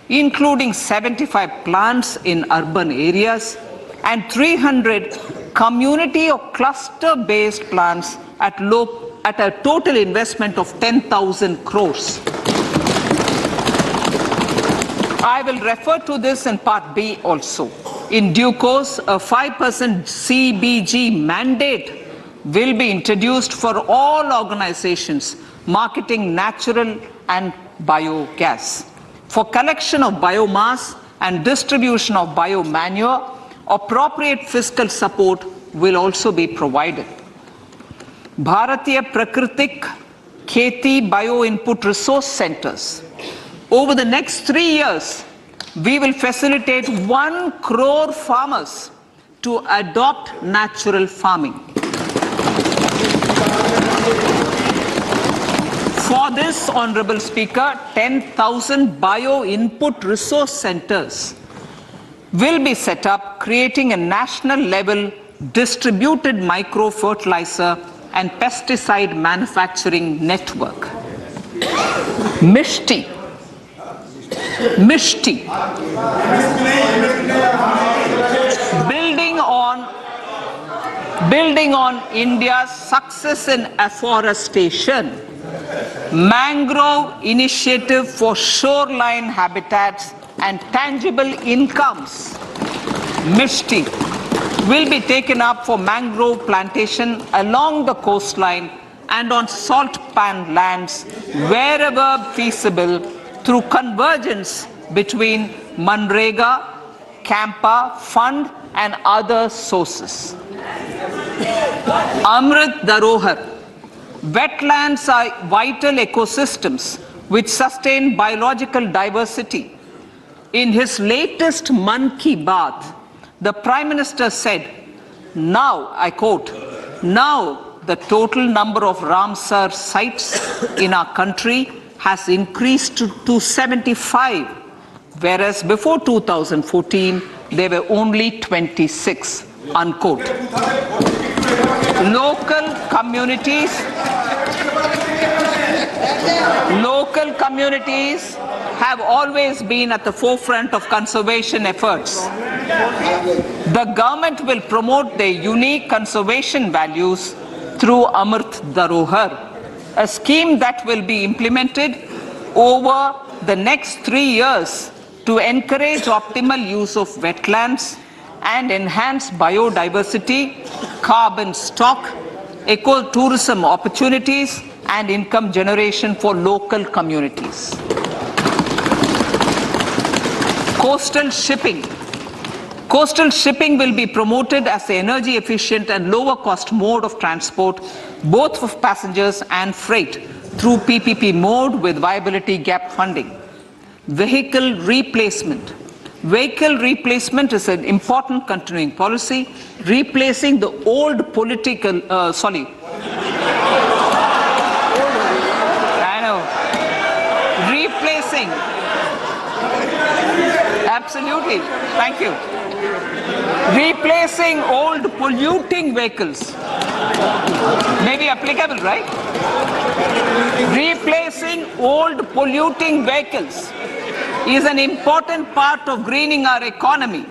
including 75 plants in urban areas, and 300 community or cluster-based plants at a total investment of 10,000 crores. I will refer to this in Part B also. In due course, a 5% CBG mandate will be introduced for all organizations marketing natural and biogas. For collection of biomass and distribution of biomanure, appropriate fiscal support will also be provided. Bharatiya Prakritik Kheti Bio Input Resource Centers. Over the next 3 years, we will facilitate 1 crore farmers to adopt natural farming. For this, Honorable Speaker, 10,000 bio input resource centers will be set up, creating a national level distributed micro fertilizer and pesticide manufacturing network. Mishti. Building on India's success in afforestation, mangrove initiative for shoreline habitats and tangible incomes. Mishti will be taken up for mangrove plantation along the coastline and on salt pan lands wherever feasible through convergence between Manrega, Campa Fund and other sources. Amrit Dharohar. Wetlands are vital ecosystems which sustain biological diversity. In his latest Mann Ki Baat, the Prime Minister said, now, I quote, now the total number of Ramsar sites in our country has increased to 75, whereas before 2014, there were only 26, unquote. Local communities have always been at the forefront of conservation efforts. The government will promote their unique conservation values through Amrit Dharohar, a scheme that will be implemented over the next 3 years to encourage optimal use of wetlands and enhance biodiversity, carbon stock, ecotourism opportunities, and income generation for local communities. Coastal shipping. Coastal shipping will be promoted as the energy efficient and lower cost mode of transport, both for passengers and freight, through PPP mode with viability gap funding. Vehicle replacement. Vehicle replacement is an important continuing policy, replacing the old political, replacing, absolutely, thank you. Replacing old polluting vehicles. Maybe applicable, right? Replacing old polluting vehicles is an important part of greening our economy.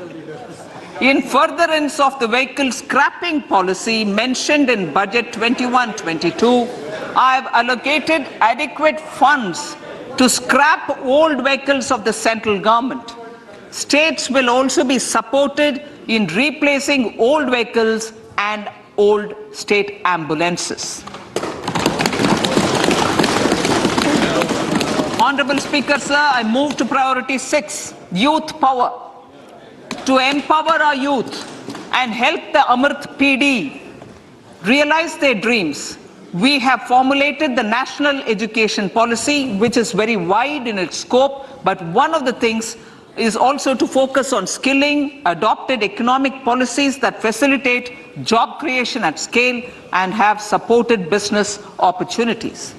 In furtherance of the vehicle scrapping policy mentioned in Budget 21-22, I have allocated adequate funds to scrap old vehicles of the central government. States will also be supported in replacing old vehicles and old state ambulances. Honorable Speaker, sir, I move to priority 6, youth power. To empower our youth and help the Amrit PD realize their dreams, we have formulated the National Education Policy, which is very wide in its scope, but one of the things is also to focus on skilling, adopted economic policies that facilitate job creation at scale and have supported business opportunities.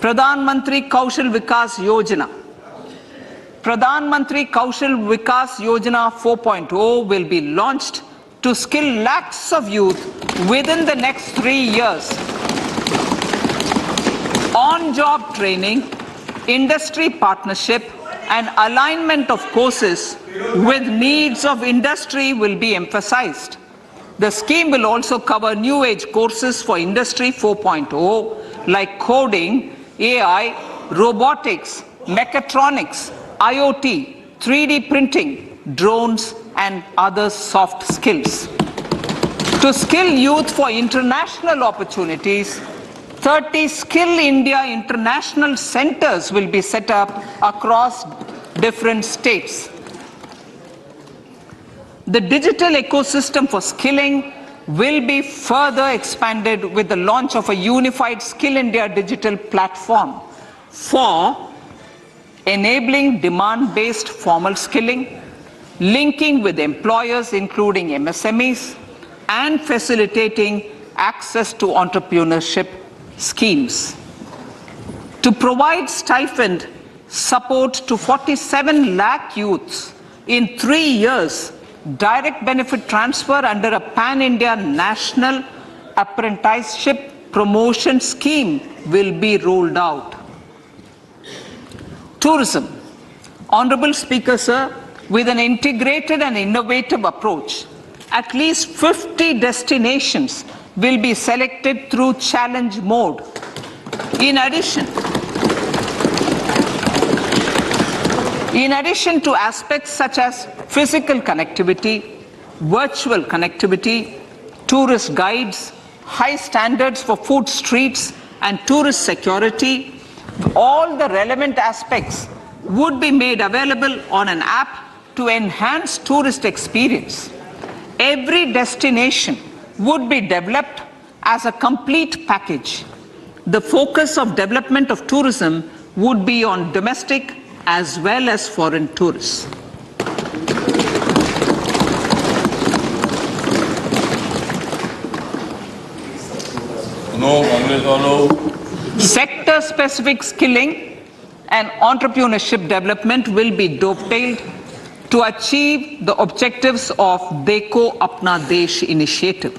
Pradhan Mantri Kaushal Vikas Yojana. Pradhan Mantri Kaushal Vikas Yojana 4.0 will be launched to skill lakhs of youth within the next 3 years. On-job training, industry partnership, and alignment of courses with needs of industry will be emphasized. The scheme will also cover new age courses for Industry 4.0 like coding, AI, robotics, mechatronics, IoT, 3D printing, drones, and other soft skills. To skill youth for international opportunities, 30 Skill India International Centers will be set up across different states. The digital ecosystem for skilling will be further expanded with the launch of a unified Skill India digital platform for enabling demand-based formal skilling, linking with employers including MSMEs, and facilitating access to entrepreneurship schemes. To provide stipend support to 47 lakh youths in 3 years, direct benefit transfer under a pan-India national apprenticeship promotion scheme will be rolled out. Tourism. Honorable Speaker, sir, with an integrated and innovative approach, at least 50 destinations will be selected through challenge mode. In addition to aspects such as physical connectivity, virtual connectivity, tourist guides, high standards for food streets, and tourist security, all the relevant aspects would be made available on an app to enhance tourist experience. Every destination would be developed as a complete package. The focus of development of tourism would be on domestic as well as foreign tourists. Sector-specific skilling and entrepreneurship development will be dovetailed to achieve the objectives of Dekho Apna Desh initiative.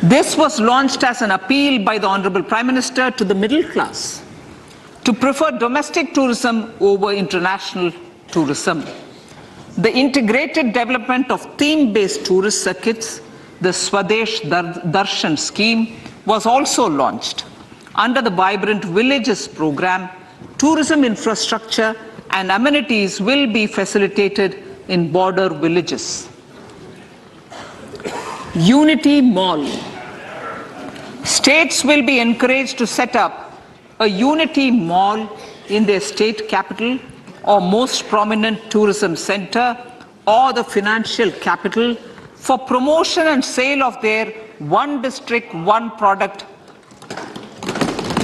This was launched as an appeal by the Honorable Prime Minister to the middle class to prefer domestic tourism over international tourism. The integrated development of theme-based tourist circuits, the Swadesh Darshan scheme, was also launched. Under the Vibrant Villages program, tourism infrastructure and amenities will be facilitated in border villages. Unity Mall. States will be encouraged to set up a Unity Mall in their state capital or most prominent tourism center or the financial capital for promotion and sale of their one district, one product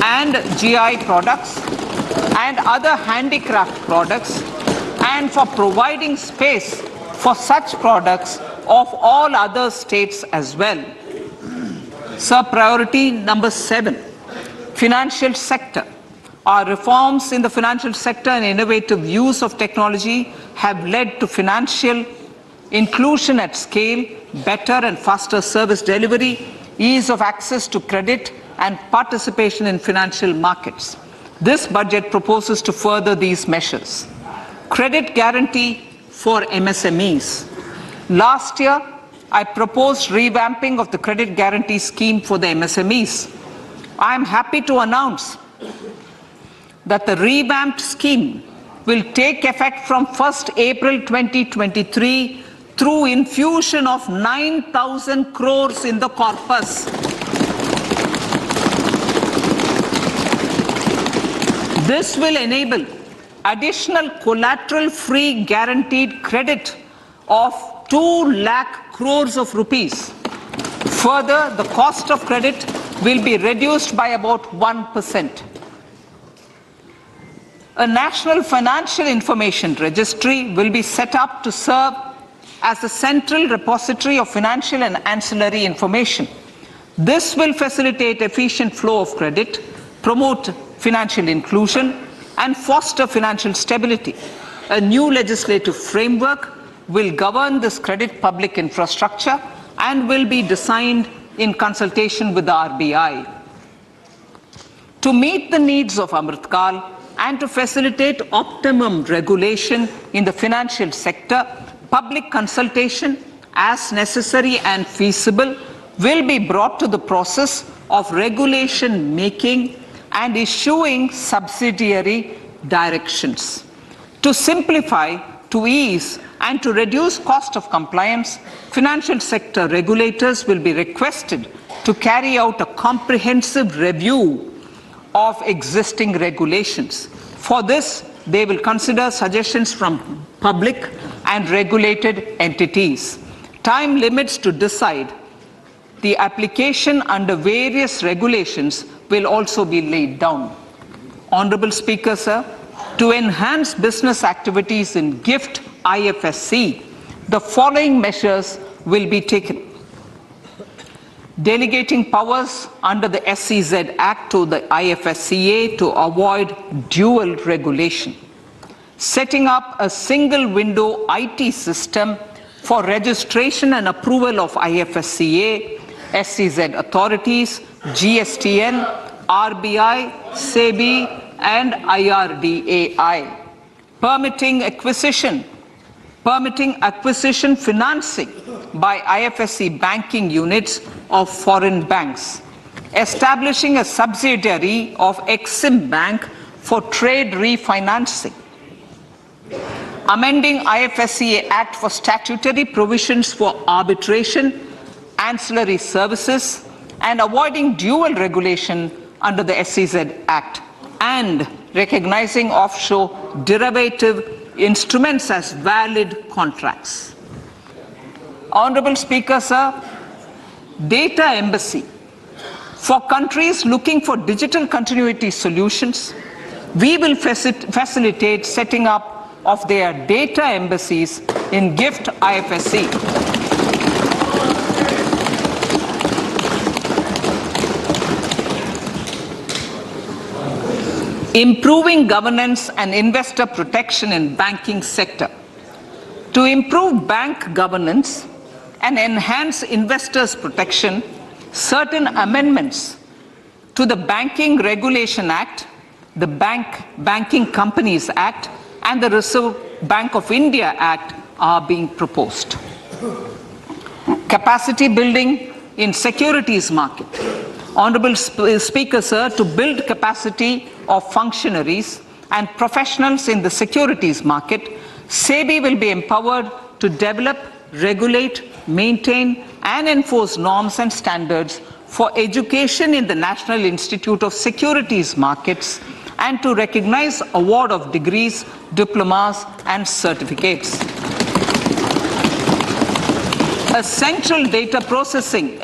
and GI products and other handicraft products, and for providing space for such products of all other states as well. Sir, priority number 7, financial sector. Our reforms in the financial sector and innovative use of technology have led to financial inclusion at scale, better and faster service delivery, ease of access to credit, and participation in financial markets. This budget proposes to further these measures. Credit guarantee for MSMEs. Last year, I proposed revamping of the credit guarantee scheme for the MSMEs. I am happy to announce that the revamped scheme will take effect from 1st April 2023 through infusion of 9,000 crores in the corpus. This will enable additional collateral-free guaranteed credit of 2 lakh crores of rupees. Further, the cost of credit will be reduced by about 1%. A national financial information registry will be set up to serve as a central repository of financial and ancillary information. This will facilitate efficient flow of credit, promote financial inclusion, and foster financial stability. A new legislative framework will govern this credit public infrastructure and will be designed in consultation with the RBI. To meet the needs of Amritkal and to facilitate optimum regulation in the financial sector, public consultation, as necessary and feasible, will be brought to the process of regulation making and issuing subsidiary directions. To simplify, to ease, and to reduce cost of compliance, financial sector regulators will be requested to carry out a comprehensive review of existing regulations. For this, they will consider suggestions from public and regulated entities. Time limits to decide the application under various regulations will also be laid down. Honorable Speaker, sir, to enhance business activities in GIFT IFSC, the following measures will be taken. Delegating powers under the SEZ Act to the IFSCA to avoid dual regulation. Setting up a single window IT system for registration and approval of IFSCA, SEZ authorities, GSTN, RBI, SEBI, and IRDAI. Permitting acquisition financing by IFSC banking units of foreign banks. Establishing a subsidiary of Exim Bank for trade refinancing. Amending IFSCA Act for statutory provisions for arbitration, ancillary services, and avoiding dual regulation under the SEZ Act, and recognizing offshore derivative instruments as valid contracts. Honorable Speaker, sir, data embassy. For countries looking for digital continuity solutions, we will facilitate setting up of their data embassies in GIFT IFSC. Improving governance and investor protection in banking sector. To improve bank governance and enhance investors' protection, certain amendments to the Banking Regulation Act, the Banking Companies Act, and the Reserve Bank of India Act are being proposed. Capacity building in securities market. Honorable Speaker, sir, to build capacity of functionaries and professionals in the securities market, SEBI will be empowered to develop, regulate, maintain, and enforce norms and standards for education in the National Institute of Securities Markets and to recognize award of degrees, diplomas, and certificates. A central processing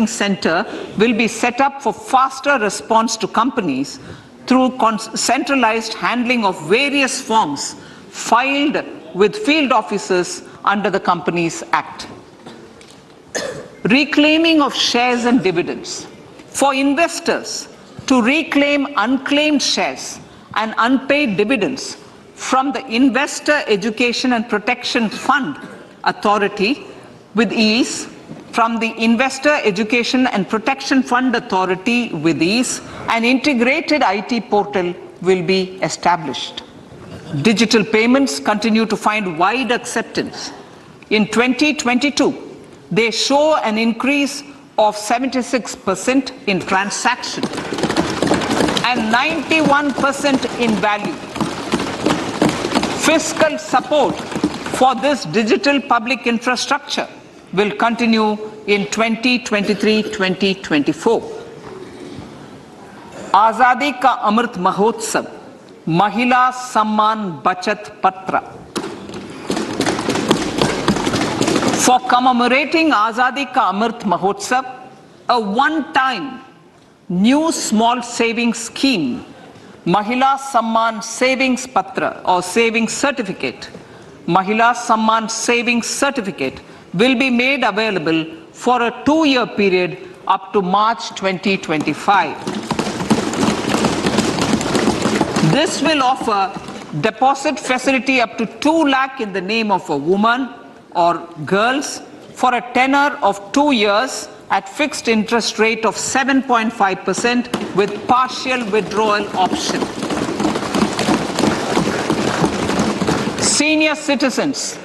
center will be set up for faster response to companies through centralized handling of various forms filed with field officers under the Companies Act. Reclaiming of shares and dividends. For investors to reclaim unclaimed shares and unpaid dividends from the Investor Education and Protection Fund Authority with ease, an integrated IT portal will be established. Digital payments continue to find wide acceptance. In 2022, they show an increase of 76% in transaction and 91% in value. Fiscal support for this digital public infrastructure will continue in 2023-2024. Azadi Ka Amrit Mahotsav, Mahila Samman Bachat Patra. For commemorating Azadi Ka Amrit Mahotsav, a one-time new small savings scheme, Mahila Samman Savings Patra or Savings Certificate, Mahila Samman Savings Certificate will be made available for a 2-year period up to March 2025. This will offer deposit facility up to 2 lakh in the name of a woman or girls for a tenor of 2 years at fixed interest rate of 7.5% with partial withdrawal option. Senior citizens.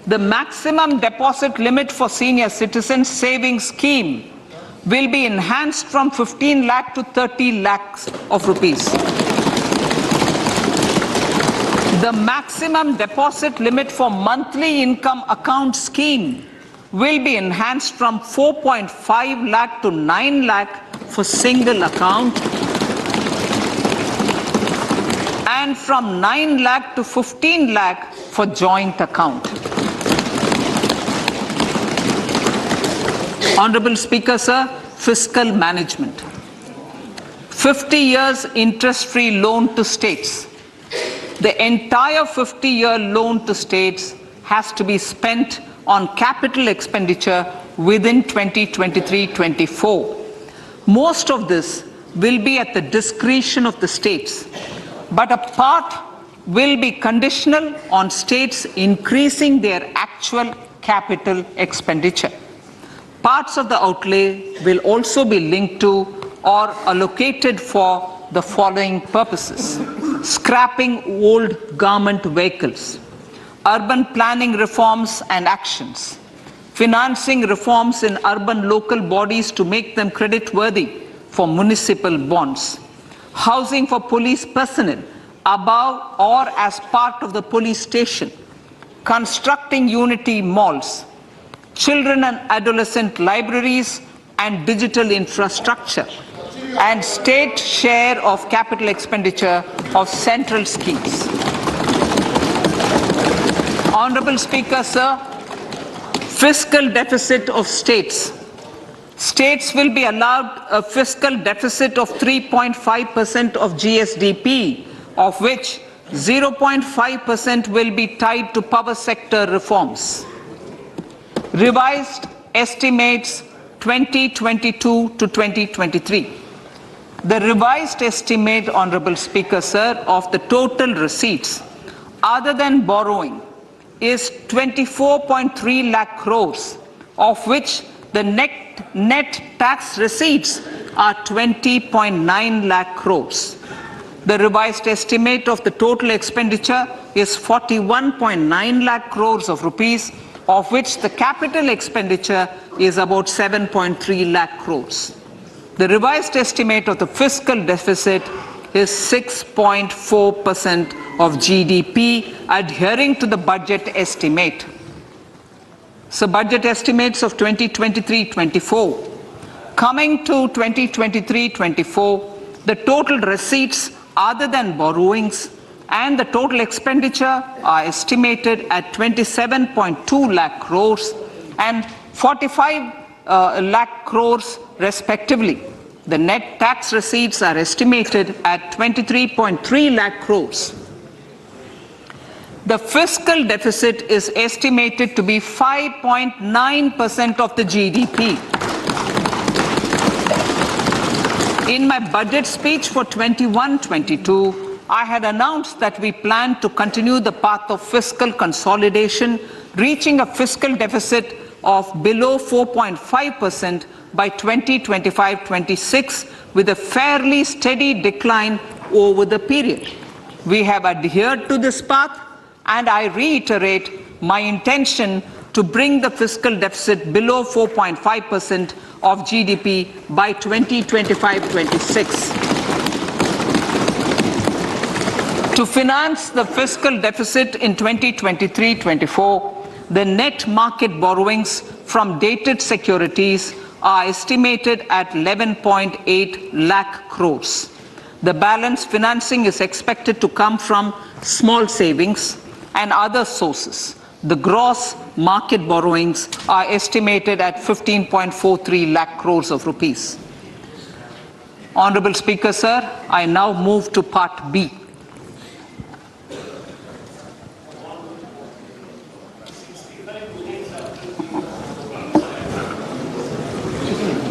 The maximum deposit limit for senior citizens savings scheme will be enhanced from 15 lakh to 30 lakhs of rupees. The maximum deposit limit for monthly income account scheme will be enhanced from 4.5 lakh to 9 lakh for single account and from 9 lakh to 15 lakh for joint account. Honorable Speaker, sir, fiscal management. 50 years interest-free loan to states. The entire 50-year loan to states has to be spent on capital expenditure within 2023-24. Most of this will be at the discretion of the states, but a part will be conditional on states increasing their actual capital expenditure. Parts of the outlay will also be linked to or allocated for the following purposes: scrapping old government vehicles, urban planning reforms and actions, financing reforms in urban local bodies to make them creditworthy for municipal bonds, housing for police personnel above or as part of the police station, constructing unity malls, children and adolescent libraries and digital infrastructure, and state share of capital expenditure of central schemes. Honorable Speaker, sir, fiscal deficit of states. States will be allowed a fiscal deficit of 3.5% of GSDP, of which 0.5% will be tied to power sector reforms. Revised estimates 2022 to 2023. The revised estimate, Honorable Speaker, sir, of the total receipts other than borrowing is 24.3 lakh crores, of which the net tax receipts are 20.9 lakh crores. The revised estimate of the total expenditure is 41.9 lakh crores of rupees, of which the capital expenditure is about 7.3 lakh crores. The revised estimate of the fiscal deficit is 6.4% of GDP, adhering to the budget estimate. So budget estimates of 2023-24. Coming to 2023-24, the total receipts other than borrowings and the total expenditure are estimated at 27.2 lakh crores and 45 lakh crores respectively. The net tax receipts are estimated at 23.3 lakh crores. The fiscal deficit is estimated to be 5.9% of the GDP. In my budget speech for 21-22, I had announced that we plan to continue the path of fiscal consolidation, reaching a fiscal deficit of below 4.5% by 2025-26, with a fairly steady decline over the period. We have adhered to this path, and I reiterate my intention to bring the fiscal deficit below 4.5% of GDP by 2025-26. To finance the fiscal deficit in 2023-24, the net market borrowings from dated securities are estimated at 11.8 lakh crores. The balance financing is expected to come from small savings and other sources. The gross market borrowings are estimated at 15.43 lakh crores of rupees. Honorable Speaker, sir, I now move to Part B.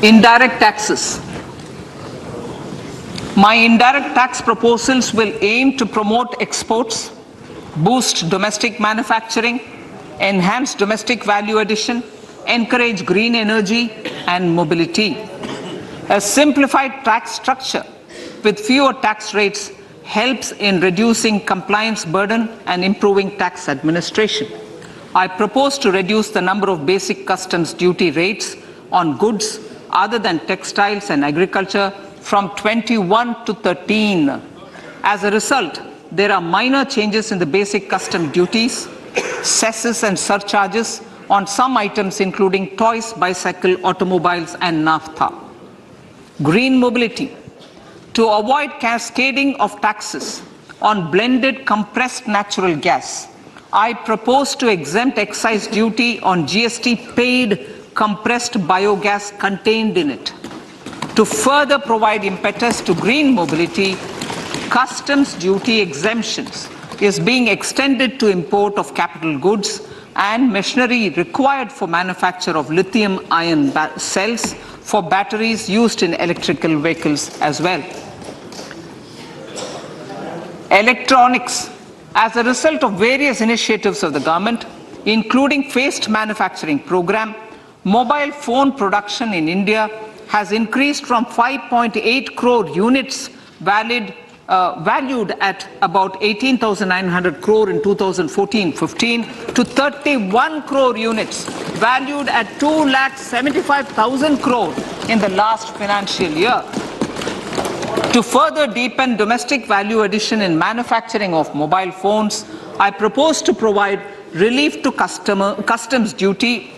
Indirect taxes. My indirect tax proposals will aim to promote exports, boost domestic manufacturing, enhance domestic value addition, encourage green energy and mobility. A simplified tax structure with fewer tax rates helps in reducing compliance burden and improving tax administration. I propose to reduce the number of basic customs duty rates on goods other than textiles and agriculture from 21 to 13. As a result, there are minor changes in the basic custom duties, cesses and surcharges on some items including toys, bicycle, automobiles and naphtha. Green mobility. To avoid cascading of taxes on blended compressed natural gas, I propose to exempt excise duty on GST paid compressed biogas contained in it. To further provide impetus to green mobility, customs duty exemptions is being extended to import of capital goods and machinery required for manufacture of lithium-ion cells for batteries used in electrical vehicles as well. Electronics. As a result of various initiatives of the government, including phased manufacturing program, mobile phone production in India has increased from 5.8 crore units valued at about 18,900 crore in 2014-15 to 31 crore units valued at 2,75,000 crore in the last financial year. To further deepen domestic value addition in manufacturing of mobile phones, I propose to provide relief to customs duty.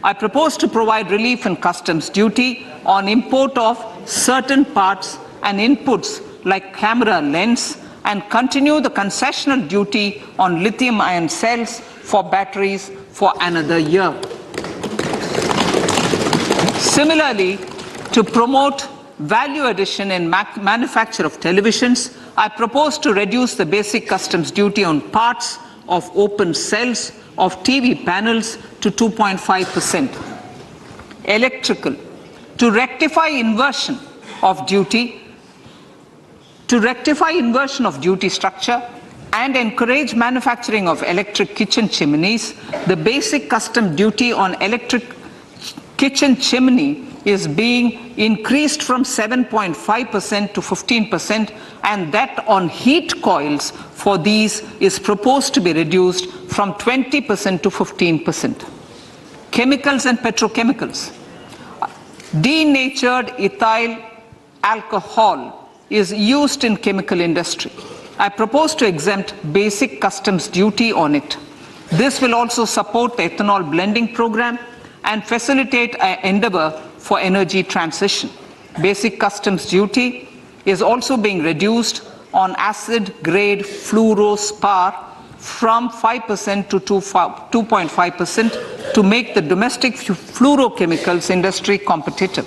I propose to provide relief in customs duty on import of certain parts and inputs like camera lens and continue the concessional duty on lithium-ion cells for batteries for another year. Similarly, to promote value addition in manufacture of televisions, I propose to reduce the basic customs duty on parts of open cells of TV panels to 2.5%. Electrical. To rectify inversion of duty structure and encourage manufacturing of electric kitchen chimneys, the basic custom duty on electric kitchen chimney is being increased from 7.5% to 15%, and that on heat coils for these is proposed to be reduced from 20% to 15%. Chemicals and petrochemicals. Denatured ethyl alcohol is used in chemical industry. I propose to exempt basic customs duty on it. This will also support the ethanol blending program and facilitate an endeavor for energy transition. Basic customs duty is also being reduced on acid-grade fluorospar from 5% to 2.5% to make the domestic fluorochemicals industry competitive.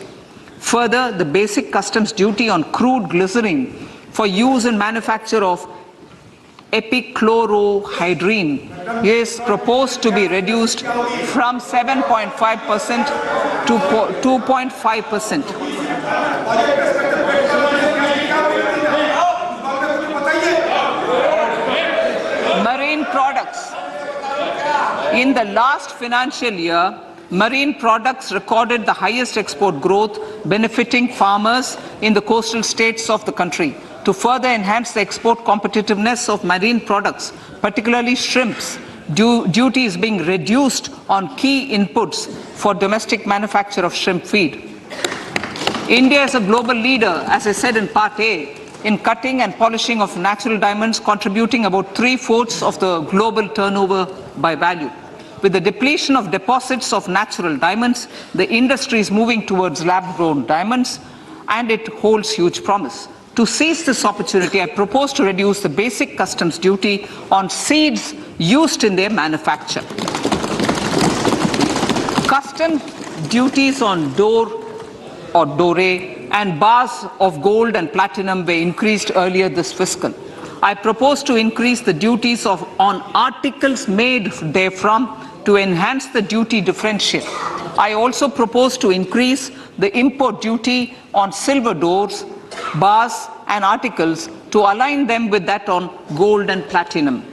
Further, the basic customs duty on crude glycerin for use in manufacture of epichlorohydrin is proposed to be reduced from 7.5% to 2.5%. Marine products. In the last financial year, marine products recorded the highest export growth, benefiting farmers in the coastal states of the country. To further enhance the export competitiveness of marine products, particularly shrimps, duty is being reduced on key inputs for domestic manufacture of shrimp feed. India is a global leader, as I said in Part A, in cutting and polishing of natural diamonds, contributing about 3/4 of the global turnover by value. With the depletion of deposits of natural diamonds, the industry is moving towards lab-grown diamonds, and it holds huge promise. To seize this opportunity, I propose to reduce the basic customs duty on seeds used in their manufacture. Customs duties on doré and bars of gold and platinum were increased earlier this fiscal. I propose to increase the duties on articles made therefrom to enhance the duty differential. I also propose to increase the import duty on silver doors, bars and articles to align them with that on gold and platinum.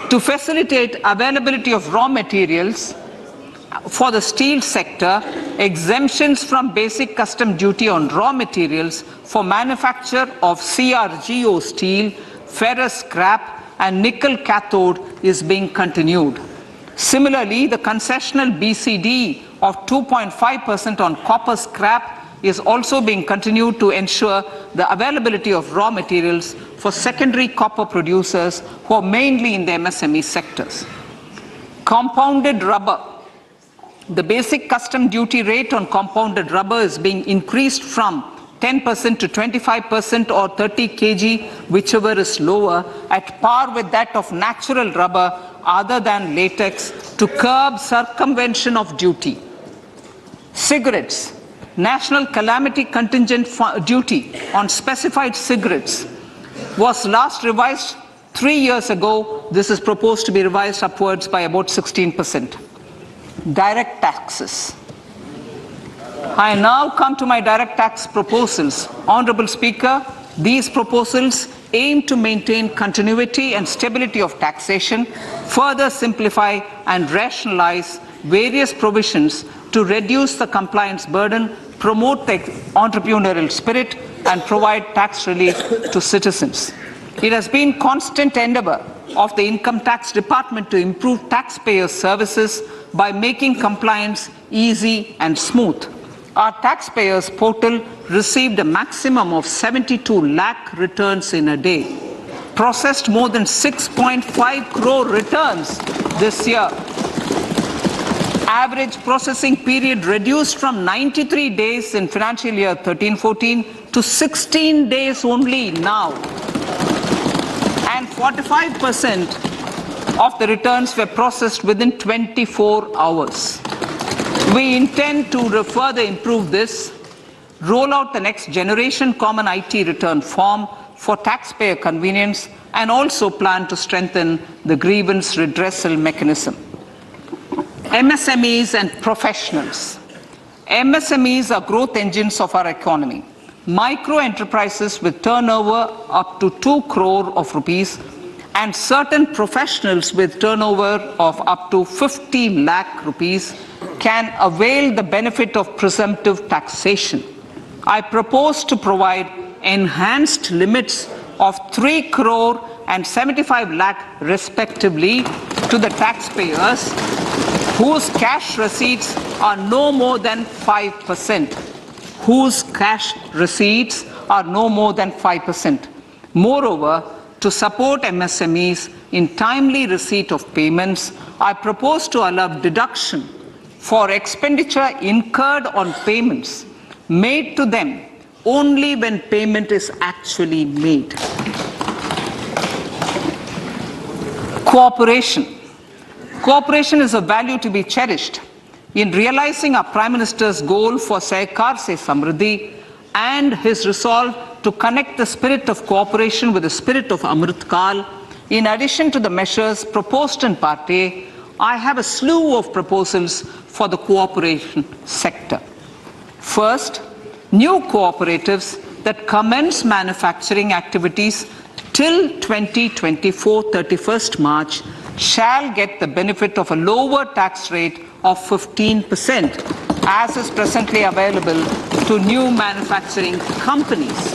To facilitate availability of raw materials for the steel sector, exemptions from basic custom duty on raw materials for manufacture of CRGO steel, ferrous scrap and nickel cathode is being continued. Similarly, the concessional BCD of 2.5% on copper scrap is also being continued to ensure the availability of raw materials for secondary copper producers who are mainly in the MSME sectors. Compounded rubber. The basic custom duty rate on compounded rubber is being increased from 10% to 25% or 30 kg, whichever is lower, at par with that of natural rubber other than latex, to curb circumvention of duty. Cigarettes. National calamity contingent duty on specified cigarettes was last revised 3 years ago. This is proposed to be revised upwards by about 16%. Direct taxes. I now come to my direct tax proposals. Honorable Speaker, these proposals aim to maintain continuity and stability of taxation, further simplify and rationalize various provisions to reduce the compliance burden, promote the entrepreneurial spirit, and provide tax relief to citizens. It has been constant endeavor of the Income Tax Department to improve taxpayer services by making compliance easy and smooth. Our taxpayers portal received a maximum of 72 lakh returns in a day, processed more than 6.5 crore returns this year. Average processing period reduced from 93 days in financial year 13-14 to 16 days only now. And 45% of the returns were processed within 24 hours. We intend to further improve this, roll out the next generation common IT return form for taxpayer convenience, and also plan to strengthen the grievance redressal mechanism. MSMEs and professionals. MSMEs are growth engines of our economy. Micro enterprises with turnover up to 2 crore of rupees and certain professionals with turnover of up to 50 lakh rupees can avail the benefit of presumptive taxation. I propose to provide enhanced limits of 3 crore and 75 lakh respectively to the taxpayers whose cash receipts are no more than 5%. Whose cash receipts are no more than 5%. Moreover, to support MSMEs in timely receipt of payments, I propose to allow deduction for expenditure incurred on payments made to them only when payment is actually made. Cooperation. Cooperation is a value to be cherished. In realizing our Prime Minister's goal for Sehkar Se Samriddhi and his resolve to connect the spirit of cooperation with the spirit of Amrit Kal, in addition to the measures proposed in Part A, I have a slew of proposals for the cooperation sector. First, new cooperatives that commence manufacturing activities till 2024, 31st March, shall get the benefit of a lower tax rate of 15%, as is presently available to new manufacturing companies.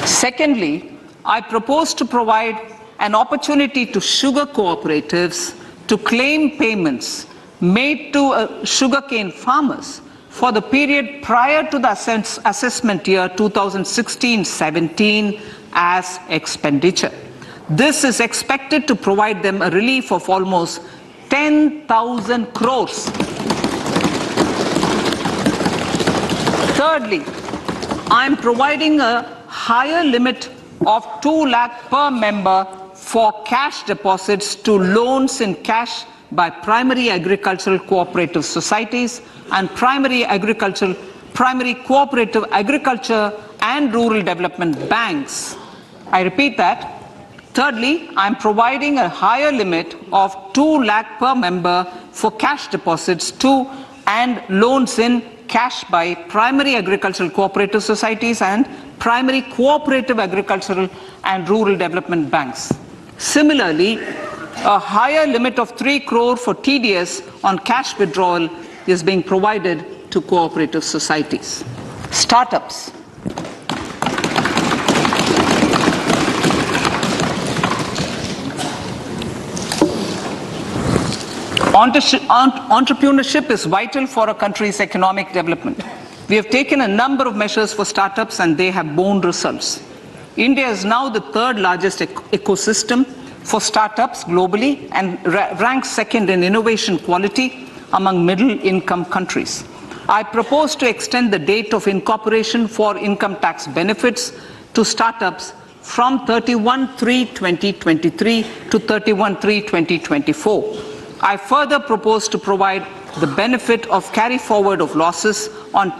Secondly, I propose to provide an opportunity to sugar cooperatives to claim payments made to sugarcane farmers for the period prior to the assessment year 2016-17 as expenditure. This is expected to provide them a relief of almost 10,000 crores. Thirdly, I am providing a higher limit of 2 lakh per member for cash deposits to loans in cash by primary agricultural cooperative societies and primary cooperative agriculture and rural development banks. I repeat that. Thirdly, I am providing a higher limit of 2 lakh per member for cash deposits to and loans in cash by primary agricultural cooperative societies and primary cooperative agricultural and rural development banks. Similarly, a higher limit of 3 crore for TDS on cash withdrawal is being provided to cooperative societies. Startups. Entrepreneurship is vital for a country's economic development. We have taken a number of measures for startups and they have borne results. India is now the third largest ecosystem for startups globally and ranks second in innovation quality among middle-income countries. I propose to extend the date of incorporation for income tax benefits to startups from 31/3/2023 to 31/3/2024. I further propose to provide the benefit of carry forward of losses on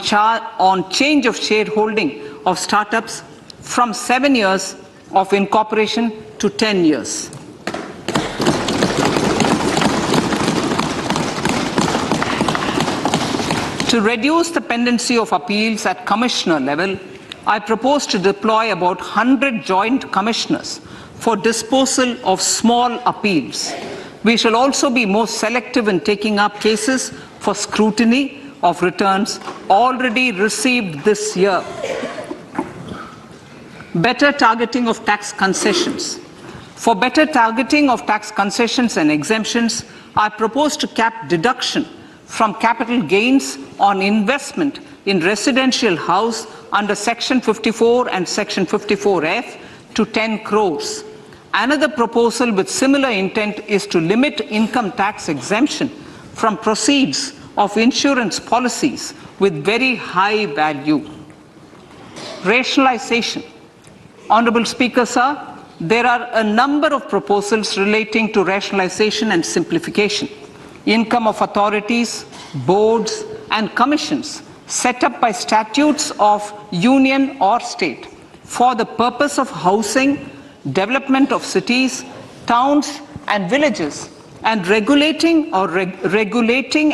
change of shareholding of startups from 7 years of incorporation to 10 years. To reduce the pendency of appeals at commissioner level, I propose to deploy about 100 joint commissioners for disposal of small appeals. We shall also be more selective in taking up cases for scrutiny of returns already received this year. Better targeting of tax concessions. For better targeting of tax concessions and exemptions, I propose to cap deduction from capital gains on investment in residential house under Section 54 and Section 54F to 10 crores. Another proposal with similar intent is to limit income tax exemption from proceeds of insurance policies with very high value. Rationalization. Honorable Speaker, sir, there are a number of proposals relating to rationalization and simplification. Income of authorities, boards, and commissions set up by statutes of union or state for the purpose of housing, development of cities, towns, and villages, and regulating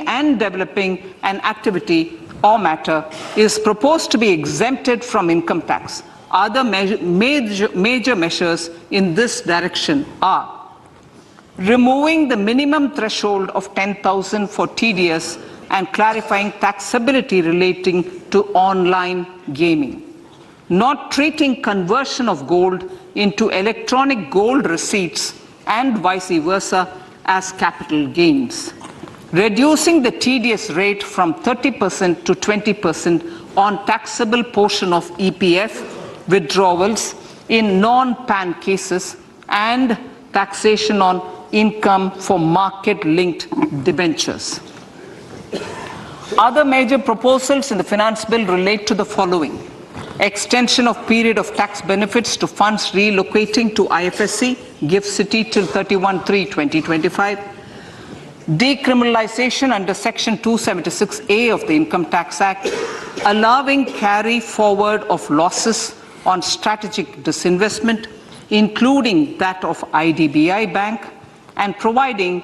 and developing an activity or matter is proposed to be exempted from income tax. Other major measures in this direction are removing the minimum threshold of 10,000 for TDS and clarifying taxability relating to online gaming. Not treating conversion of gold into electronic gold receipts and vice versa as capital gains, reducing the TDS rate from 30% to 20% on taxable portion of EPF withdrawals in non-PAN cases, and taxation on income for market-linked debentures. Other major proposals in the finance bill relate to the following: extension of period of tax benefits to funds relocating to IFSC, GIFT City till 31/3/2025, decriminalization under Section 276A of the Income Tax Act, allowing carry forward of losses on strategic disinvestment, including that of IDBI Bank, and providing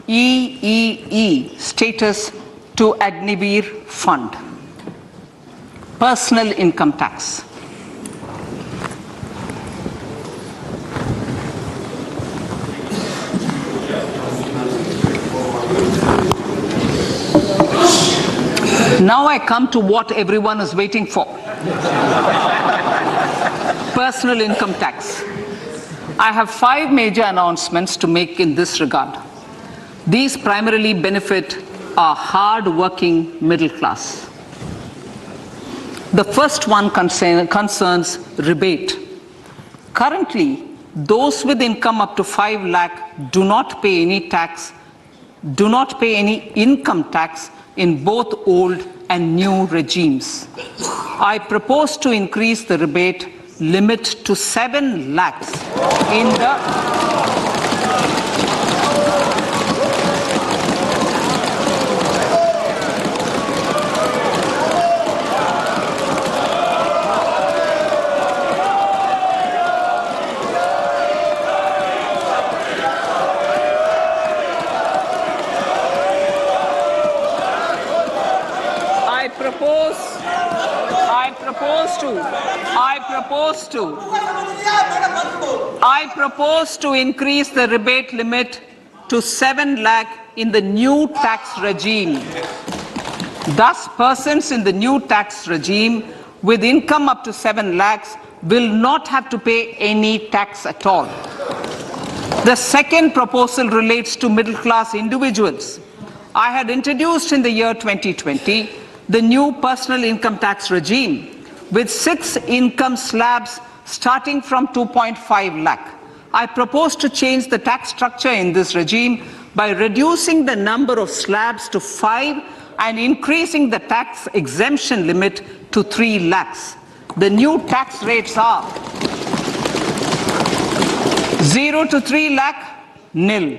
EEE status to Agnivir Fund. Personal income tax. Now I come to what everyone is waiting for. Personal income tax. I have 5 major announcements to make in this regard. These primarily benefit our hard-working middle class. The first one concerns rebate. Currently, those with income up to 5 lakh do not pay any income tax in both old and new regimes. I propose to increase the rebate limit to 7 lakhs in the I propose to increase the rebate limit to 7 lakh in the new tax regime. Thus, persons in the new tax regime with income up to 7 lakhs will not have to pay any tax at all. The second proposal relates to middle class individuals. I had introduced in the year 2020 the new personal income tax regime with 6 income slabs starting from 2.5 lakh. I propose to change the tax structure in this regime by reducing the number of slabs to 5 and increasing the tax exemption limit to 3 lakhs. The new tax rates are 0 to 3 lakh, nil.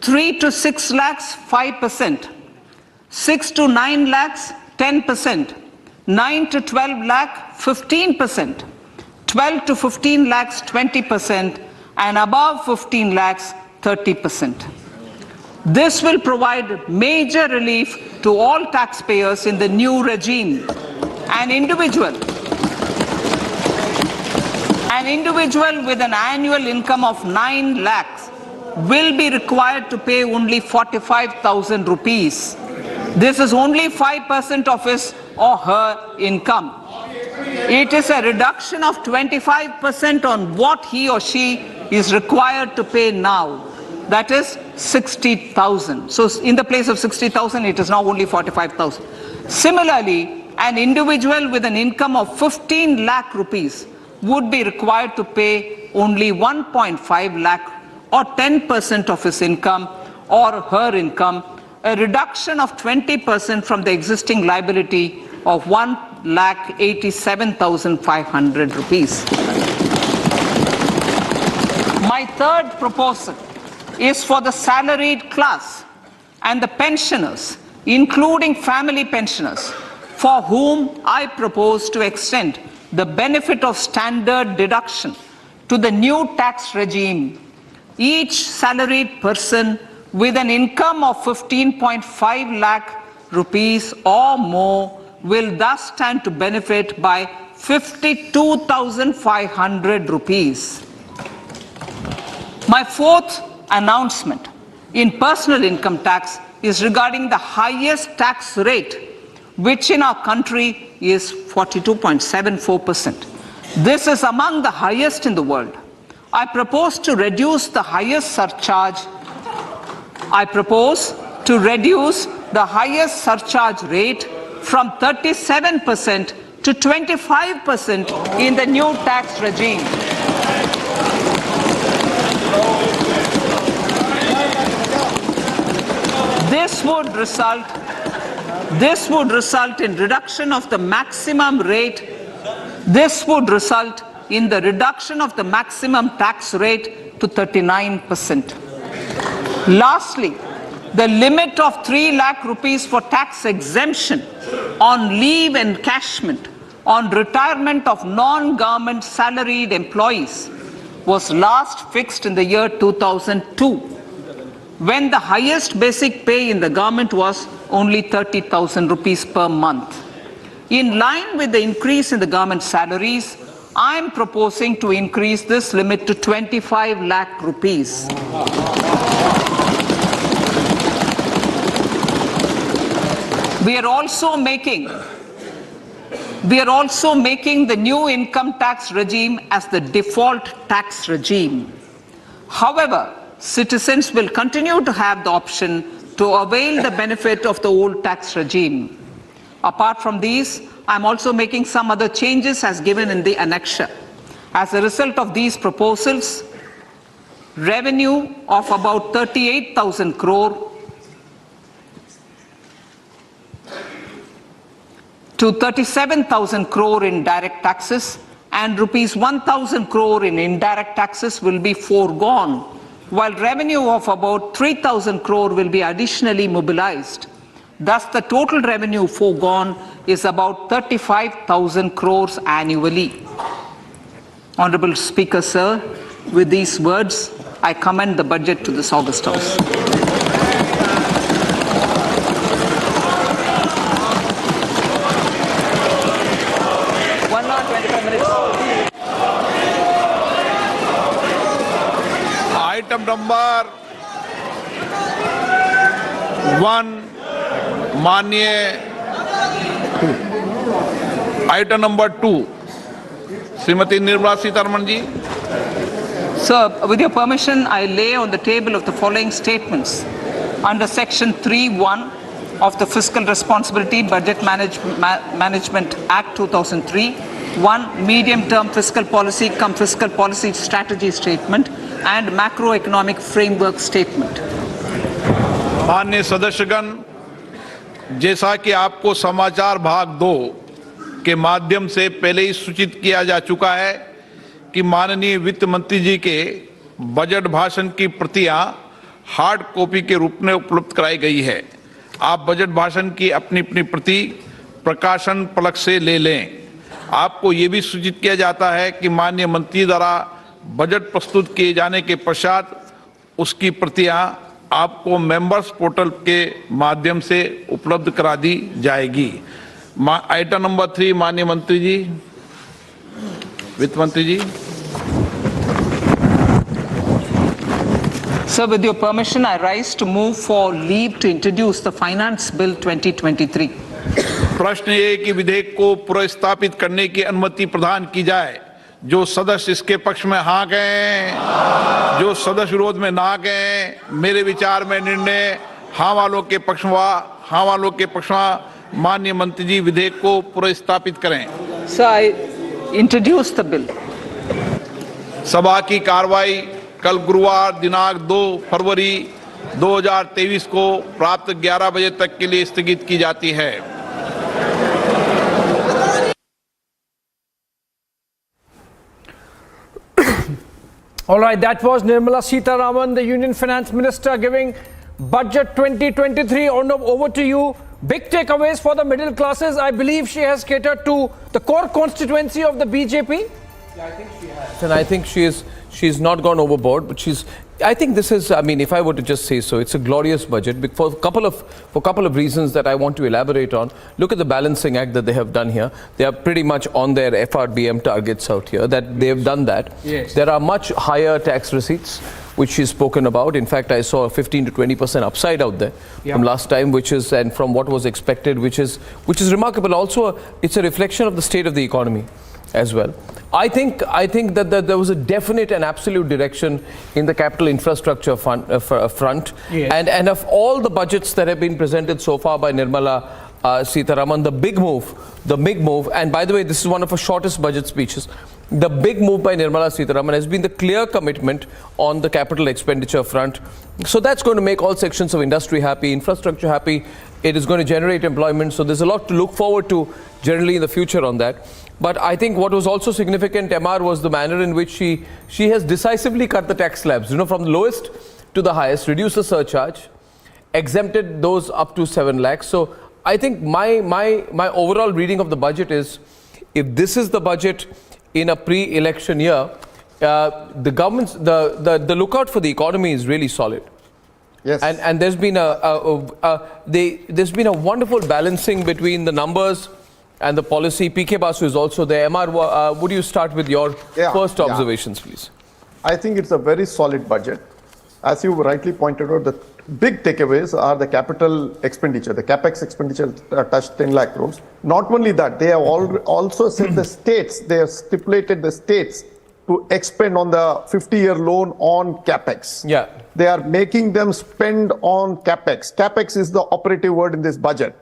3 to 6 lakhs, 5%. 6 to 9 lakhs, 10%. 9 to 12 lakh, 15%. 12 to 15 lakhs, 20%. And above 15 lakhs, 30%. This will provide major relief to all taxpayers in the new regime. An individual with an annual income of 9 lakhs will be required to pay only 45,000 rupees. This is only 5% of his or her income. It is a reduction of 25% on what he or she is required to pay now. That is 60,000. So in the place of 60,000, it is now only 45,000. Similarly, an individual with an income of 15 lakh rupees would be required to pay only 1.5 lakh or 10% of his income or her income, a reduction of 20% from the existing liability of 1,87,500 rupees. My third proposal is for the salaried class and the pensioners, including family pensioners, for whom I propose to extend the benefit of standard deduction to the new tax regime. Each salaried person with an income of 15.5 lakh rupees or more will thus stand to benefit by 52,500 rupees. My fourth announcement in personal income tax is regarding the highest tax rate, which in our country is 42.74%. This is among the highest in the world. I propose to reduce the highest surcharge I propose to reduce the highest surcharge rate from 37% to 25% in the new tax regime. This would result in reduction of the maximum rate. This would result in the reduction of the maximum tax rate to 39%. Lastly, the limit of 3 lakh rupees for tax exemption on leave encashment on retirement of non-government salaried employees was last fixed in the year 2002, when the highest basic pay in the government was only 30,000 rupees per month. In line with the increase in the government salaries, I am proposing to increase this limit to 25 lakh rupees. We are also making the new income tax regime as the default tax regime. However, citizens will continue to have the option to avail the benefit of the old tax regime. Apart from these, I am also making some other changes as given in the annexure. As a result of these proposals, revenue of about 38,000 crore to 37,000 crore in direct taxes and rupees 1,000 crore in indirect taxes will be foregone, while revenue of about 3,000 crore will be additionally mobilized. Thus, the total revenue foregone is about 35,000 crores annually. Honorable Speaker, sir, with these words, I commend the budget to this August House. Item number 1, Item number 2, Srimati Nirmala Sitharaman ji. Sir, with your permission, I lay on the table of the following statements. Under Section 3(1) of the Fiscal Responsibility Budget Management Act 2003, 1. Medium-term fiscal policy cum fiscal policy strategy statement and macroeconomic framework statement. माननीय सदस्यगण, जैसा कि आपको समाचार भाग 2 के माध्यम से पहले ही सूचित किया जा चुका है कि माननीय वित्त मंत्री जी के बजट भाषण की प्रतियां हार्ड कॉपी के रूप में उपलब्ध कराई गई है। आप बजट भाषण की अपनी अपनी प्रति प्रकाशन पलक से ले लें। आपको ये भी सूचित किया जाता है कि माननीय मंत्री द्वारा बजट प्रस्तुत किए जाने के पश्चात उसकी प्रतियां आपको मेंबर्स पोर्टल के माध्यम से उपलब्ध करा दी जाएगी। आइटम नंबर 3, माननीय मंत्री जी, वित्त मंत्री जी। Sir, with your permission, I rise to move for leave to introduce the Finance Bill 2023. प्रश्न ये कि विधेयक को पुनर्स्थापित करने की अनुमति प्रदान की जाए। जो सदस्य इसके पक्ष में हाँ कहें, जो सदस्य विरोध में ना कहें। मेरे विचार में निर्णय हाँ वालों के पक्ष में माननीय मंत्री जी विधेयक को पुनर्स्थापित करें। Sir, I introduce the bill. सभा की कार्रवाई कल गुरुवार दिनांक 2 फरवरी 2023 को प्राप्त 11 बजे तक के लिए स्थगित की जाती है। All right, that was Nirmala Sitharaman, the Union Finance Minister, giving Budget 2023. Over to you. Big takeaways for the middle classes. I believe she has catered to the core constituency of the BJP. Yeah, I think she has. And I think she's not gone overboard, but I think this is, I mean, if I were to just say so, it's a glorious budget for a couple of reasons that I want to elaborate on. Look at the balancing act that they have done here. They are pretty much on their FRBM targets out here, that they have done that. Yes. There are much higher tax receipts, which she's spoken about. In fact, I saw a 15 to 20% upside out there from last time, and from what was expected, which is remarkable. Also, it's a reflection of the state of the economy. as well. I think that there was a definite and absolute direction in the capital infrastructure front. Yes. And of all the budgets that have been presented so far by Nirmala Sitharaman, the big move, and by the way, this is one of her shortest budget speeches. The big move by Nirmala Sitharaman has been the clear commitment on the capital expenditure front. So that's going to make all sections of industry happy, infrastructure happy. It is going to generate employment. So there's a lot to look forward to generally in the future on that. But I think what was also significant, MR, was the manner in which she has decisively cut the tax slabs, from the lowest to the highest, reduced the surcharge, exempted those up to 7 lakhs. So I think my overall reading of the budget is, if this is the budget in a pre-election year, the government's the lookout for the economy is really solid. Yes. And there's been there's been a wonderful balancing between the numbers and the policy. PK Basu is also there. MR, would you start with your first observations, please? I think it's a very solid budget. As you rightly pointed out, the big takeaways are the capital expenditure. The capex expenditure touched 10 lakh crores. Not only that, they have also said the states, they have stipulated the states to expend on the 50-year loan on capex. Yeah. They are making them spend on capex. Capex is the operative word in this budget.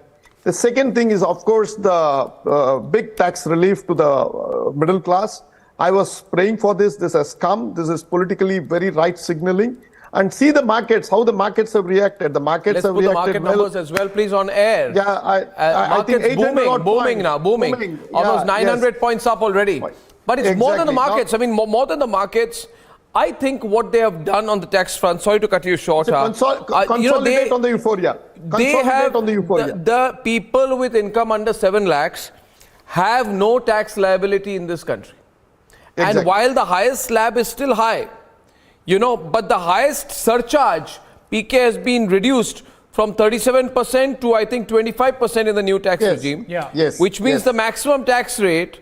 The second thing is, of course, the big tax relief to the middle class. I was praying for this. This has come. This is politically very right signaling. And see the markets, how the markets have reacted. The markets have reacted well. Let's put the market numbers as well, please, on air. Yeah, I think markets booming now. Almost 900 points up already. But it's more than the markets. I mean, more than the markets. I think what they have done on the tax front, sorry to cut you short. Consolidate on the euphoria. The people with income under 7 lakhs have no tax liability in this country. Exactly. And while the highest slab is still high, but the highest surcharge, PK, has been reduced from 37% to, I think, 25% in the new tax regime. Yeah. Yes. Which means the maximum tax rate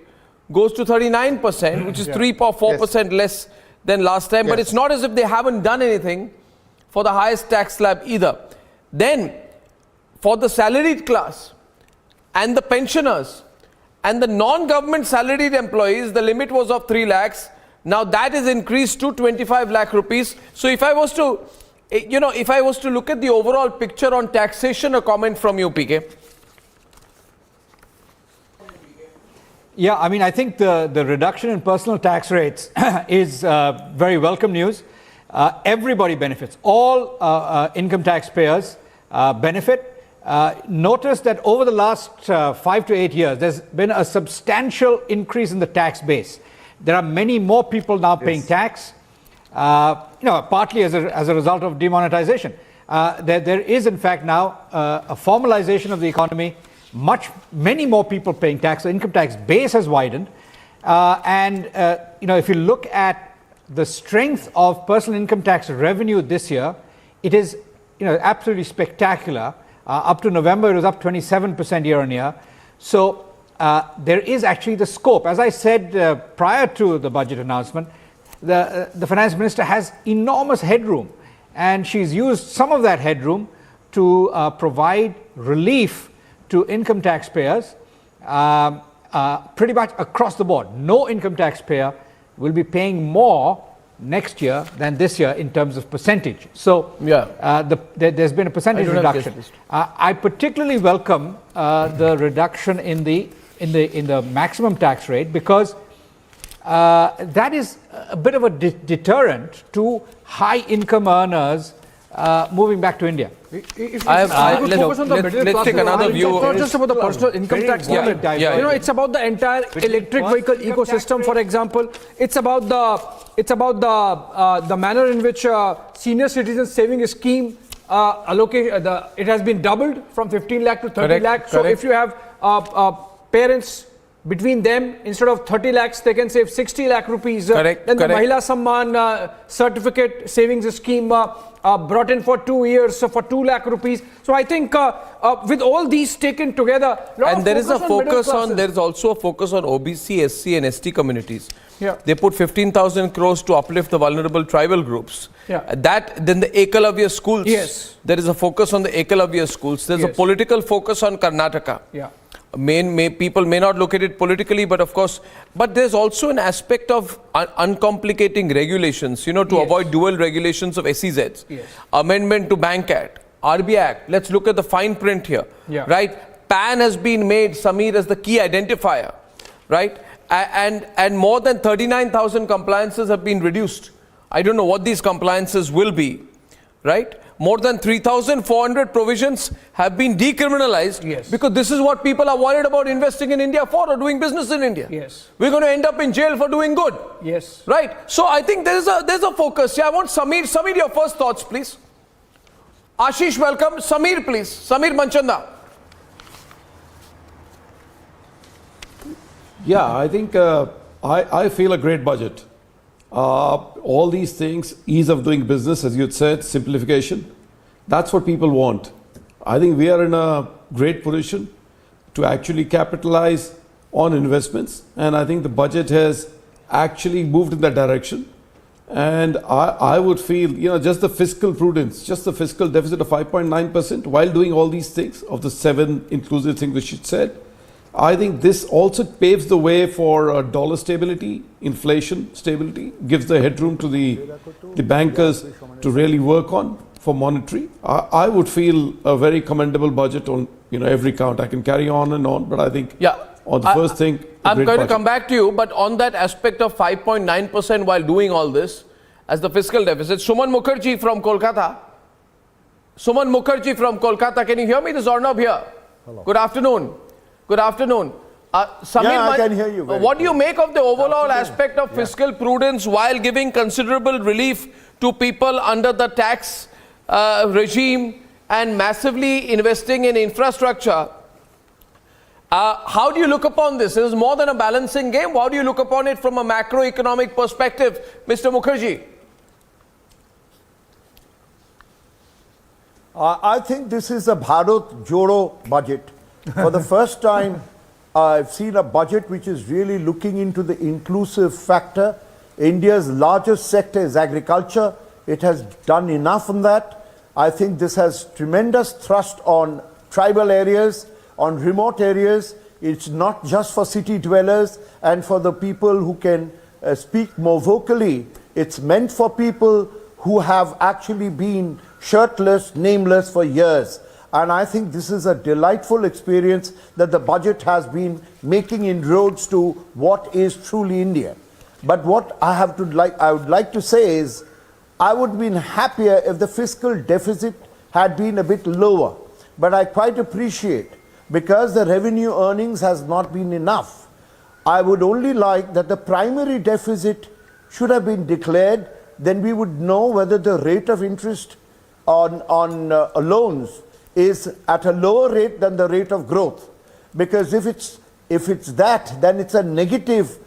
goes to 39%, which is 3 or 4% less than last time. But it's not as if they haven't done anything for the highest tax slab either. Then, for the salaried class and the pensioners and the non-government salaried employees, the limit was of 3 lakhs. Now that is increased to 25 lakh rupees. So if I was to, look at the overall picture on taxation, a comment from you, PK. Yeah, I mean, I think the reduction in personal tax rates is very welcome news. Everybody benefits. All income taxpayers benefit. Notice that over the last 5 to 8 years, there's been a substantial increase in the tax base. There are many more people now paying tax, partly as a result of demonetization. There is, in fact, now a formalization of the economy. Many more people paying tax. The income tax base has widened, if you look at the strength of personal income tax revenue this year, it is absolutely spectacular. Up to November, it was up 27% year on year. So there is actually the scope. As I said prior to the budget announcement, the finance minister has enormous headroom, and she's used some of that headroom to provide relief to income taxpayers pretty much across the board. No income taxpayer will be paying more next year than this year in terms of percentage. So there's been a percentage reduction. I particularly welcome the reduction in the maximum tax rate, because that is a bit of a deterrent to high income earners moving back to India. Let's take another view. It's not just about the personal income tax limit. It's about the entire electric vehicle ecosystem, for example. It's about the manner in which senior citizen saving scheme it has been doubled from 15 lakh to 30 lakh. So if you have parents, between them, instead of 30 lakhs, they can save 60 lakh rupees. Then the Mahila Samman certificate savings scheme brought in for 2 years, so for 2 lakh rupees. So I think with all these taken together, and there is a focus on, there is also a focus on OBC, SC and ST communities. Yeah. They put 15,000 crores to uplift the vulnerable tribal groups. Yeah. Then the Ekalavya schools. Yes. There is a focus on the Ekalavya schools. There's a political focus on Karnataka. Yeah. People may not look at it politically, but of course, but there's also an aspect of uncomplicating regulations, to avoid dual regulations of SEZs. Yes. Amendment to Bank Act, RBI Act. Let's look at the fine print here, right? PAN has been made, Sameer, as the key identifier, right? And more than 39,000 compliances have been reduced. I don't know what these compliances will be, right? More than 3,400 provisions have been decriminalized because this is what people are worried about investing in India for, or doing business in India. Yes. We're going to end up in jail for doing good. Yes. Right? So I think there's a focus. Yeah, I want Sameer. Sameer, your first thoughts, please. Ashish, welcome. Sameer, please. Sameer Manchanda. Yeah, I think I feel a great budget. All these things, ease of doing business, as you had said, simplification, that's what people want. I think we are in a great position to actually capitalize on investments, and I think the budget has actually moved in that direction. And I would feel, just the fiscal prudence, just the fiscal deficit of 5.9% while doing all these things, of the 7 inclusive things which you said, I think this also paves the way for dollar stability, inflation stability, gives the headroom to the bankers to really work on for monetary. I would feel a very commendable budget on every count. I can carry on and on, but I think on the first thing, I'm going to come back to you, but on that aspect of 5.9% while doing all this as the fiscal deficit, Suman Mukherjee from Kolkata. Suman Mukherjee from Kolkata, can you hear me? This is Arnab here. Hello. Good afternoon. Good afternoon. Sameer, I can hear you. What do you make of the overall aspect of fiscal prudence while giving considerable relief to people under the tax regime and massively investing in infrastructure? How do you look upon this? It is more than a balancing game. How do you look upon it from a macroeconomic perspective, Mr. Mukherjee? I think this is a Bharat Jodo budget. For the first time, I've seen a budget which is really looking into the inclusive factor. India's largest sector is agriculture. It has done enough on that. I think this has tremendous thrust on tribal areas, on remote areas. It's not just for city dwellers and for the people who can speak more vocally. It's meant for people who have actually been shirtless, nameless for years. And I think this is a delightful experience that the budget has been making inroads to what is truly India. But what I would like to say is, I would have been happier if the fiscal deficit had been a bit lower. But I quite appreciate, because the revenue earnings has not been enough, I would only like that the primary deficit should have been declared. Then we would know whether the rate of interest on loans is at a lower rate than the rate of growth. Because if it's that, then it's a negative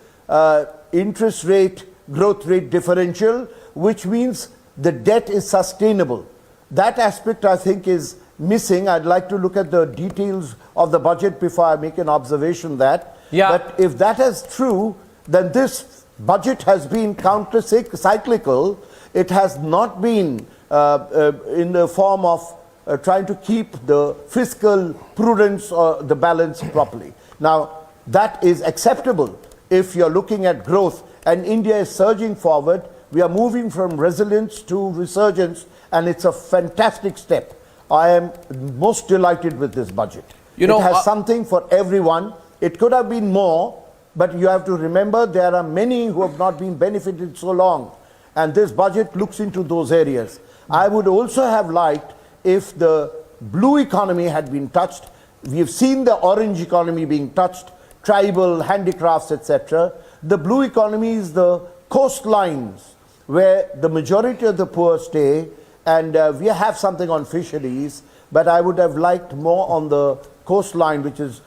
interest rate, growth rate differential, which means the debt is sustainable. That aspect, I think, is missing. I'd like to look at the details of the budget before I make an observation that. But if that is true, then this budget has been counter-cyclical. It has not been in the form of trying to keep the fiscal prudence or the balance properly. Now, that is acceptable if you're looking at growth, and India is surging forward. We are moving from resilience to resurgence, and it's a fantastic step. I am most delighted with this budget. It has something for everyone. It could have been more, but you have to remember there are many who have not been benefited so long, and this budget looks into those areas. I would also have liked if the blue economy had been touched. We have seen the orange economy being touched, tribal, handicrafts, etc. The blue economy is the coastlines where the majority of the poor stay, and we have something on fisheries, but I would have liked more on the coastline, which is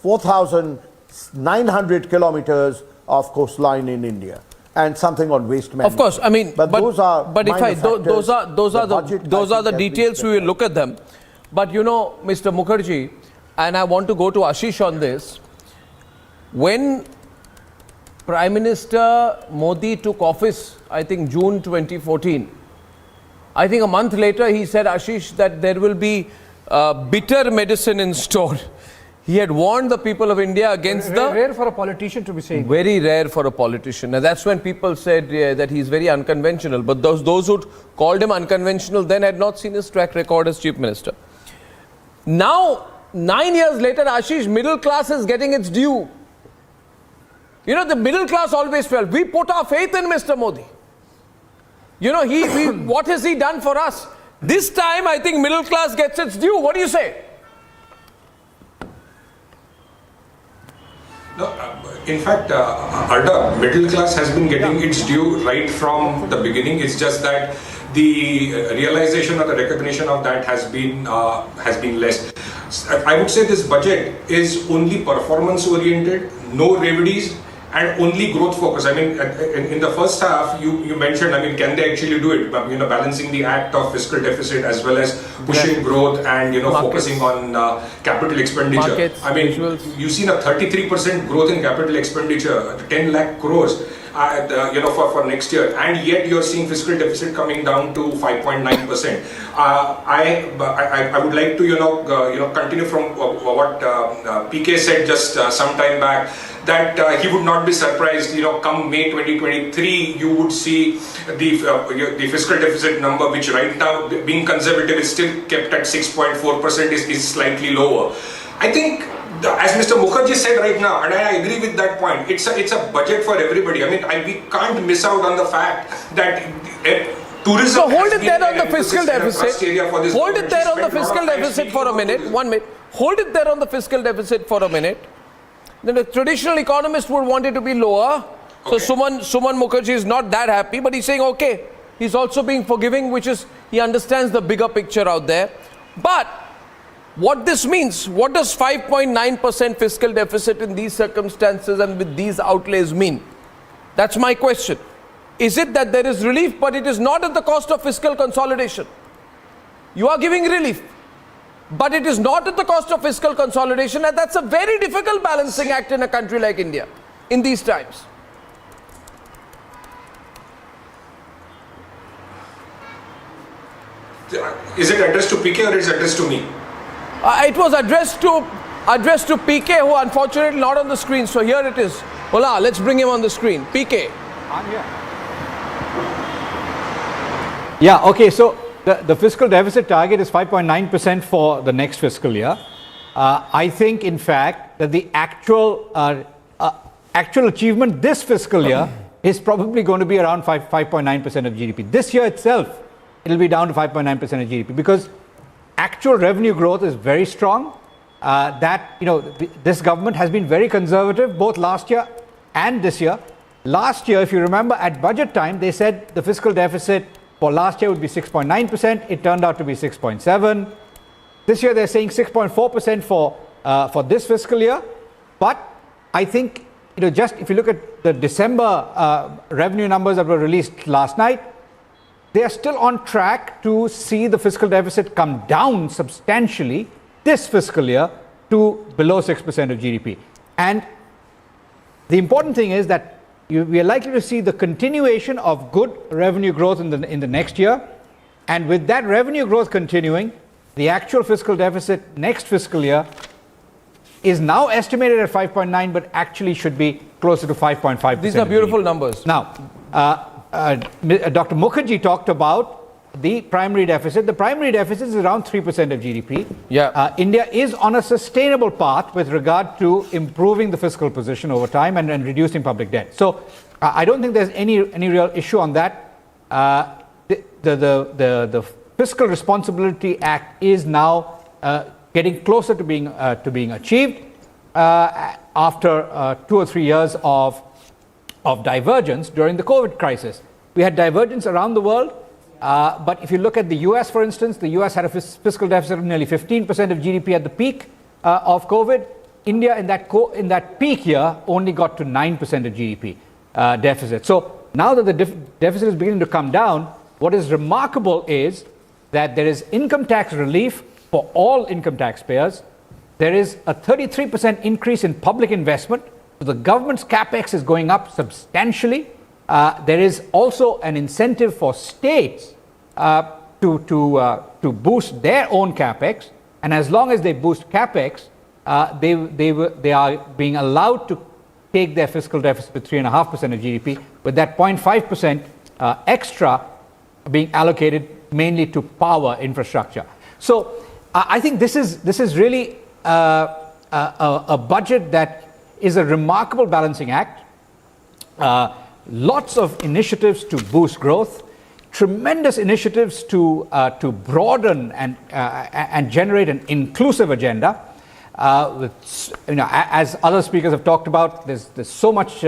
4,900 kilometers of coastline in India, and something on waste management. Of course, I mean, but those are the details. We will look at them. But Mr. Mukherjee, and I want to go to Ashish on this. When Prime Minister Modi took office, I think June 2014, I think a month later he said, Ashish, that there will be bitter medicine in store He had warned the people of India against Rare for a politician to be saying. Very rare for a politician. And that's when people said that he's very unconventional. But those who called him unconventional then had not seen his track record as chief minister. Now, 9 years later, Ashish, middle class is getting its due. You know, the middle class always felt, we put our faith in Mr. Modi. You know, what has he done for us? This time, I think middle class gets its due. What do you say? No, in fact, Arda, middle class has been getting its due right from the beginning. It's just that the realization or the recognition of that has been less. I would say this budget is only performance oriented, no remedies, and only growth focus. I mean, in the first half, you mentioned, I mean, can they actually do it? You know, balancing the act of fiscal deficit as well as pushing growth and, you know, focusing on capital expenditure. I mean, you've seen a 33% growth in capital expenditure, 10 lakh crores. You know, for next year, and yet you're seeing fiscal deficit coming down to 5.9%. I would like to you know continue from what PK said just some time back, that he would not be surprised, you know, come May 2023 you would see the fiscal deficit number, which right now being conservative is still kept at 6.4%, is slightly lower. I think, as Mr. Mukherjee said right now, and I agree with that point, it's a budget for everybody. I mean, we can't miss out on the fact that tourism. So hold it there on the fiscal deficit. Hold it there on the fiscal deficit for a minute. 1 minute. Hold it there on the fiscal deficit for a minute. Then the traditional economist would want it to be lower. Okay. So Suman Mukherjee is not that happy, but he's saying, okay, he's also being forgiving, which is, he understands the bigger picture out there. But what this means, what does 5.9% fiscal deficit in these circumstances and with these outlays mean? That's my question. Is it that there is relief, but it is not at the cost of fiscal consolidation? You are giving relief, but it is not at the cost of fiscal consolidation, and that's a very difficult balancing act in a country like India in these times. Is it addressed to PK or is it addressed to me? It was addressed to PK, who unfortunately not on the screen. So here it is. Hola, let's bring him on the screen. PK. I'm here. Yeah, okay, so the fiscal deficit target is 5.9% for the next fiscal year. I think, in fact, that the actual achievement this fiscal year is probably going to be around 5.9% of GDP. This year itself, it'll be down to 5.9% of GDP, because actual revenue growth is very strong. This government has been very conservative both last year and this year. Last year, if you remember, at budget time, they said the fiscal deficit for last year would be 6.9%. It turned out to be 6.7%. This year, they're saying 6.4% for this fiscal year. But I think, just if you look at the December revenue numbers that were released last night, they are still on track to see the fiscal deficit come down substantially this fiscal year to below 6% of GDP. And the important thing is that we are likely to see the continuation of good revenue growth in the next year. And with that revenue growth continuing, the actual fiscal deficit next fiscal year is now estimated at 5.9, but actually should be closer to 5.5%. These are beautiful numbers. Now, Dr. Mukherjee talked about the primary deficit. The primary deficit is around 3% of GDP. Yeah. India is on a sustainable path with regard to improving the fiscal position over time and reducing public debt. So I don't think there's any real issue on that. The Fiscal Responsibility Act is now getting closer to being achieved after 2 or 3 years of divergence during the COVID crisis. We had divergence around the world, but if you look at the US, for instance, the US had a fiscal deficit of nearly 15% of GDP at the peak of COVID. India, in that peak year, only got to 9% of GDP deficit. So now that the deficit is beginning to come down, what is remarkable is that there is income tax relief for all income taxpayers. There is a 33% increase in public investment. So the government's capex is going up substantially. There is also an incentive for states to boost their own capex, and as long as they boost capex, they are being allowed to take their fiscal deficit to 3.5% of GDP, with that 0.5% extra being allocated mainly to power infrastructure. So I think this is really a budget that is a remarkable balancing act. Lots of initiatives to boost growth, tremendous initiatives to broaden and generate an inclusive agenda. As other speakers have talked about, there's so much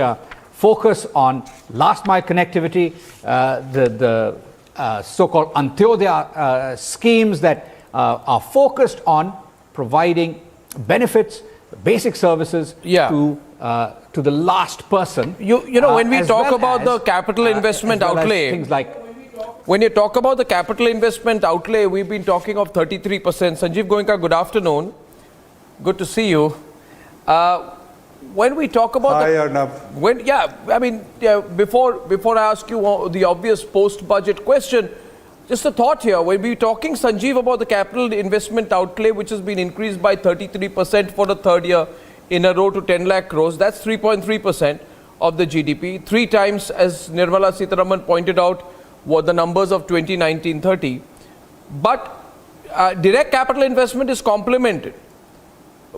focus on last mile connectivity, the so-called Antyodaya schemes that are focused on providing benefits, basic services to the last person. When we talk about the capital investment outlay, things like when you talk about the capital investment outlay, we've been talking of 33%. Sanjeev Goenka, good afternoon. Good to see you. When we talk about before I ask you the obvious post-budget question, just a thought here. When we're talking, Sanjeev, about the capital investment outlay, which has been increased by 33% for the third year in a row to 10 lakh crores, that's 3.3% of the GDP. 3 times, as Nirmala Sitharaman pointed out, were the numbers of 2019-30. But direct capital investment is complemented,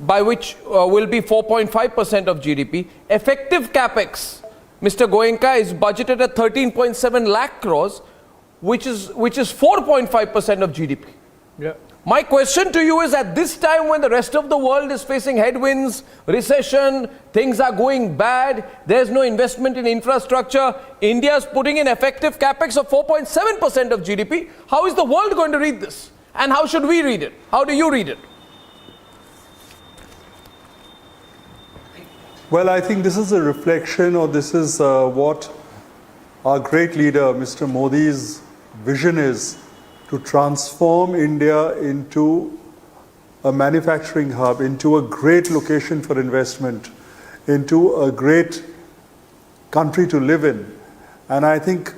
by which will be 4.5% of GDP. Effective capex, Mr. Goenka, is budgeted at 13.7 lakh crores, which is 4.5% of GDP. Yeah. My question to you is, at this time when the rest of the world is facing headwinds, recession, things are going bad, there's no investment in infrastructure, India is putting in effective capex of 4.7% of GDP. How is the world going to read this? And how should we read it? How do you read it? Well, I think this is a reflection, or this is what our great leader, Mr. Modi's vision is, to transform India into a manufacturing hub, into a great location for investment, into a great country to live in. And I think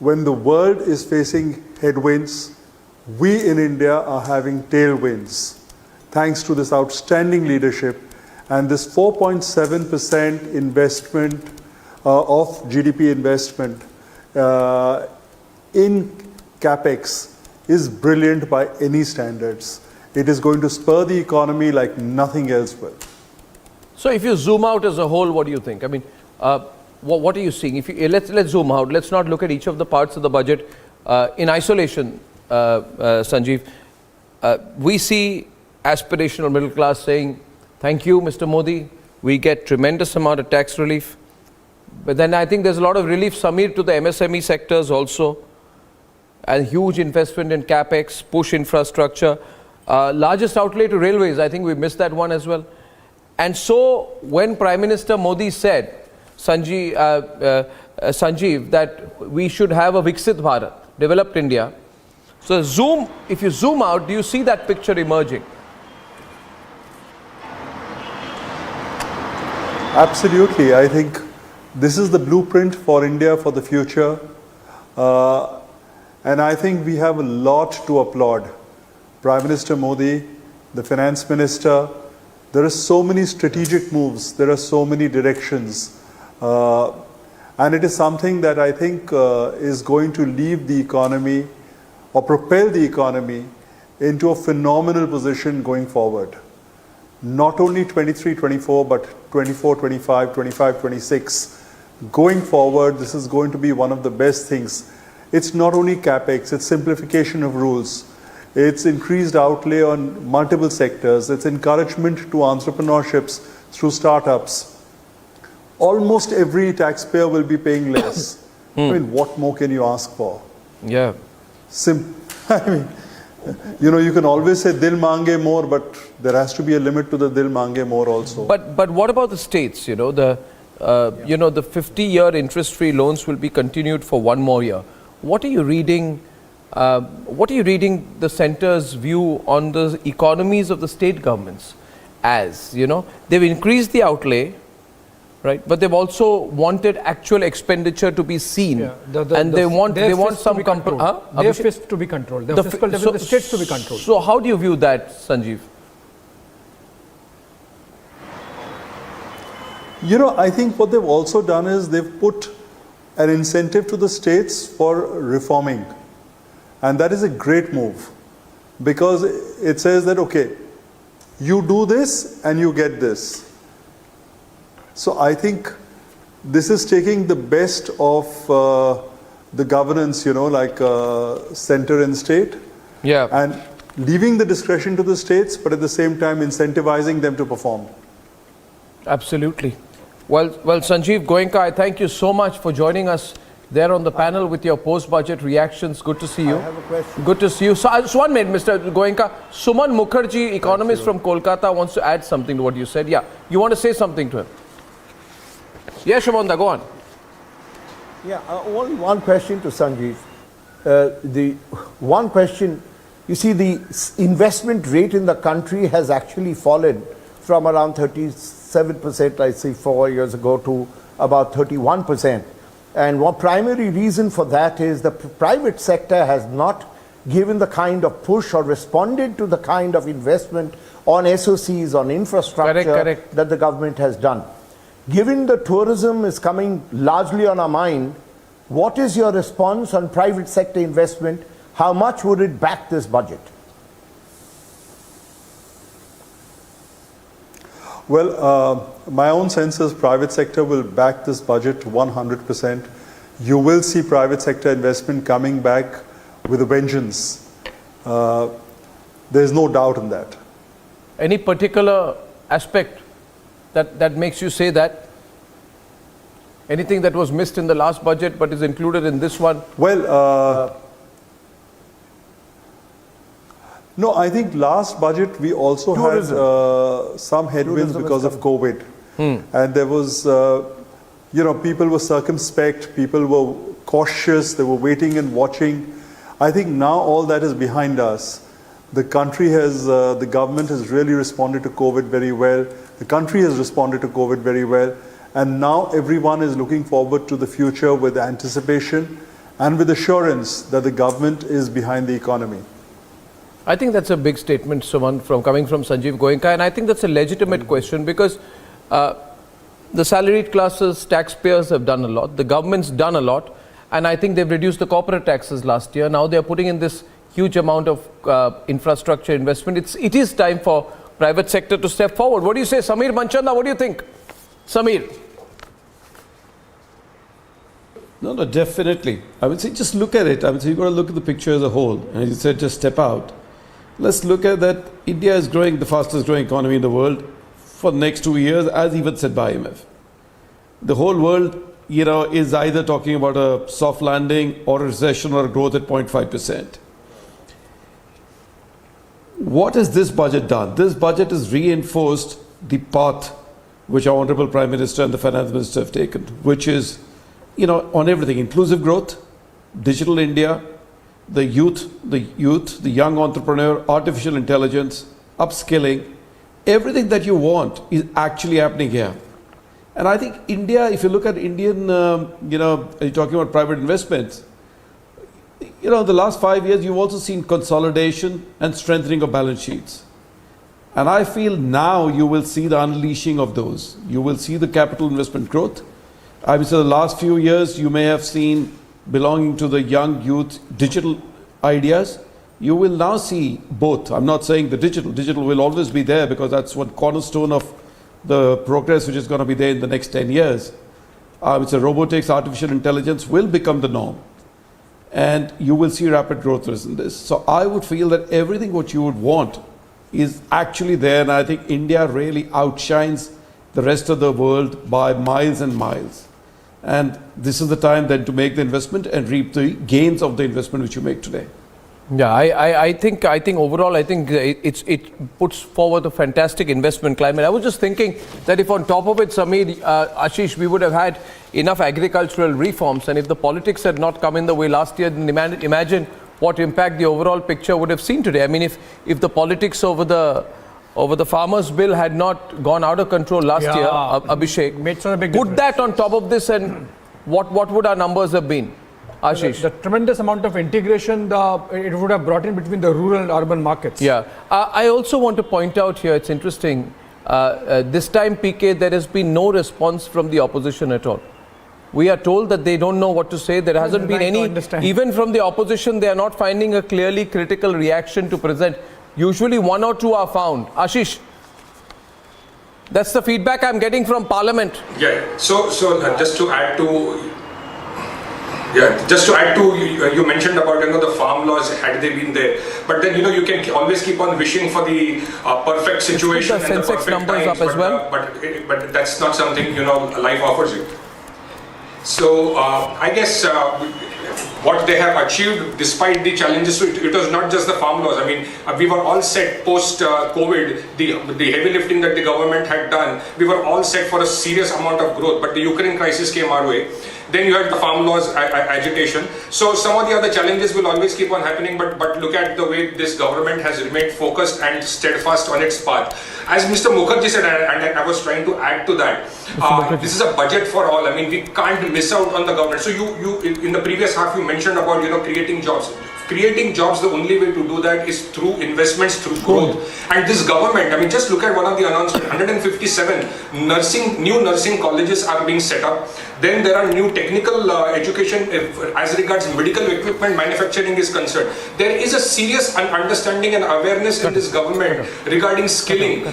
when the world is facing headwinds, we in India are having tailwinds, thanks to this outstanding leadership. And this 4.7% investment of GDP investment in capex is brilliant by any standards. It is going to spur the economy like nothing else will. So if you zoom out as a whole, what do you think? I mean, what are you seeing? If you, let's zoom out. Let's not look at each of the parts of the budget in isolation, Sanjeev. We see aspirational middle class saying, thank you, Mr. Modi. We get tremendous amount of tax relief. But then I think there's a lot of relief, Samir, to the MSME sectors also. And huge investment in capex, push infrastructure. Largest outlay to railways. I think we missed that one as well. And so when Prime Minister Modi said, Sanjeev, that we should have a Viksit Bharat, developed India. So if you zoom out, do you see that picture emerging? Absolutely. I think this is the blueprint for India for the future. And I think we have a lot to applaud. Prime Minister Modi, the Finance Minister, there are so many strategic moves, there are so many directions. And it is something that I think is going to leave the economy or propel the economy into a phenomenal position going forward. Not only 23-24, but 24-25, 25-26. Going forward, this is going to be one of the best things. It's not only capex, it's simplification of rules. It's increased outlay on multiple sectors. It's encouragement to entrepreneurships through startups. Almost every taxpayer will be paying less. I mean, what more can you ask for? Yeah. I mean, you can always say dil mange more, but there has to be a limit to the dil mange more also. But what about the states? The 50-year interest-free loans will be continued for one more year. What are you reading? What are you reading the centre's view on the economies of the state governments as? They've increased the outlay, right? But they've also wanted actual expenditure to be seen, Yeah, and they want some Their fist to be controlled. The fiscal deficit, the states to be controlled. So how do you view that, Sanjeev? You know, I think what they've also done is they've put an incentive to the states for reforming. And that is a great move because it says that, okay, you do this and you get this. So I think this is taking the best of the governance, you know, like center and state. Yeah. And leaving the discretion to the states, but at the same time incentivizing them to perform. Absolutely. Well, Sanjeev Goenka, I thank you so much for joining us there on the panel with your post-budget reactions. Good to see you. I have a question. Good to see you. So, one minute, Mr. Goenka. Suman Mukherjee, economist from Kolkata, wants to add something to what you said. Yeah, you want to say something to him? Yes, Shumanda, go on. Yeah, only one question to Sanjeev. The one question, you see, the investment rate in the country has actually fallen from around 37%, I say 4 years ago, to about 31%. And one primary reason for that is the private sector has not given the kind of push or responded to the kind of investment on SOCs, on infrastructure Correct. that the government has done. Given the tourism is coming largely on our mind, what is your response on private sector investment? How much would it back this budget? Well, my own sense is private sector will back this budget 100%. You will see private sector investment coming back with a vengeance. There's no doubt in that. Any particular aspect that makes you say that? Anything that was missed in the last budget but is included in this one? Well, no, I think last budget we also had some headwinds because of COVID. And there was, you know, people were circumspect, people were cautious, they were waiting and watching. I think now all that is behind us. The country has, the government has really responded to COVID very well. The country has responded to COVID very well. And now everyone is looking forward to the future with anticipation and with assurance that the government is behind the economy. I think that's a big statement, Suman, coming from Sanjeev Goenka, and I think that's a legitimate question because the salaried classes, taxpayers have done a lot, the government's done a lot, and I think they've reduced the corporate taxes last year. Now they're putting in this huge amount of infrastructure investment. It is time for private sector to step forward. What do you say, Samir Manchanda? What do you think? Samir? No, definitely. I would say just look at it. I would say you've got to look at the picture as a whole. And as you said, just step out. Let's look at that. India is growing, the fastest growing economy in the world for the next 2 years, as even said by IMF. The whole world, you know, is either talking about a soft landing or a recession or a growth at 0.5%. What has this budget done? This budget has reinforced the path which our Honorable Prime Minister and the Finance Minister have taken, which is, you know, on everything, inclusive growth, digital India, the youth, the young entrepreneur, artificial intelligence, upskilling, everything that you want is actually happening here. And I think India, if you look at Indian, you know, you're talking about private investments, you know, the last 5 years, you've also seen consolidation and strengthening of balance sheets. And I feel now you will see the unleashing of those. You will see the capital investment growth. I would say the last few years, you may have seen belonging to the young youth digital ideas. You will now see both. I'm not saying the digital will always be there because that's one cornerstone of the progress which is going to be there in the next 10 years. It's a robotics, artificial intelligence will become the norm. And you will see rapid growth in this. So I would feel that everything what you would want is actually there. And I think India really outshines the rest of the world by miles and miles. And this is the time then to make the investment and reap the gains of the investment which you make today. Yeah, I think overall, I think it puts forward a fantastic investment climate. I was just thinking that if on top of it, Samir, Ashish, we would have had enough agricultural reforms, and if the politics had not come in the way last year, then imagine what impact the overall picture would have seen today. I mean, if the politics over the farmers' bill had not gone out of control last year, Abhishek, put that on top of this, and what would our numbers have been? Ashish. The tremendous amount of integration it would have brought in between the rural and urban markets. Yeah. I also want to point out here, it's interesting, This time, PK, there has been no response from the opposition at all. We are told that they don't know what to say. There hasn't been any, even from the opposition, they are not finding a clearly critical reaction to present. Usually one or two are found. Ashish, that's the feedback I'm getting from Parliament. Yeah, so just to add to you mentioned about the farm laws, had they been there, but then you can always keep on wishing for the perfect situation and the perfect numbers times, up as well. But that's not something life offers you. So I guess what they have achieved despite the challenges, so it was not just the farm laws. I mean, we were all set post-COVID, the heavy lifting that the government had done, we were all set for a serious amount of growth, but the Ukraine crisis came our way. Then you had the farm laws agitation. So some of the other challenges will always keep on happening, but look at the way this government has remained focused and steadfast on its path. As Mr. Mukherjee said, and I was trying to add to that, this is a budget for all. I mean, we can't miss out on the government. So you in the previous half, you mentioned about creating jobs. Creating jobs, the only way to do that is through investments, through growth. And this government, I mean, just look at one of the announcements, 157 new nursing colleges are being set up. Then there are new technical education as regards medical equipment manufacturing is concerned. There is a serious understanding and awareness in this government regarding skilling.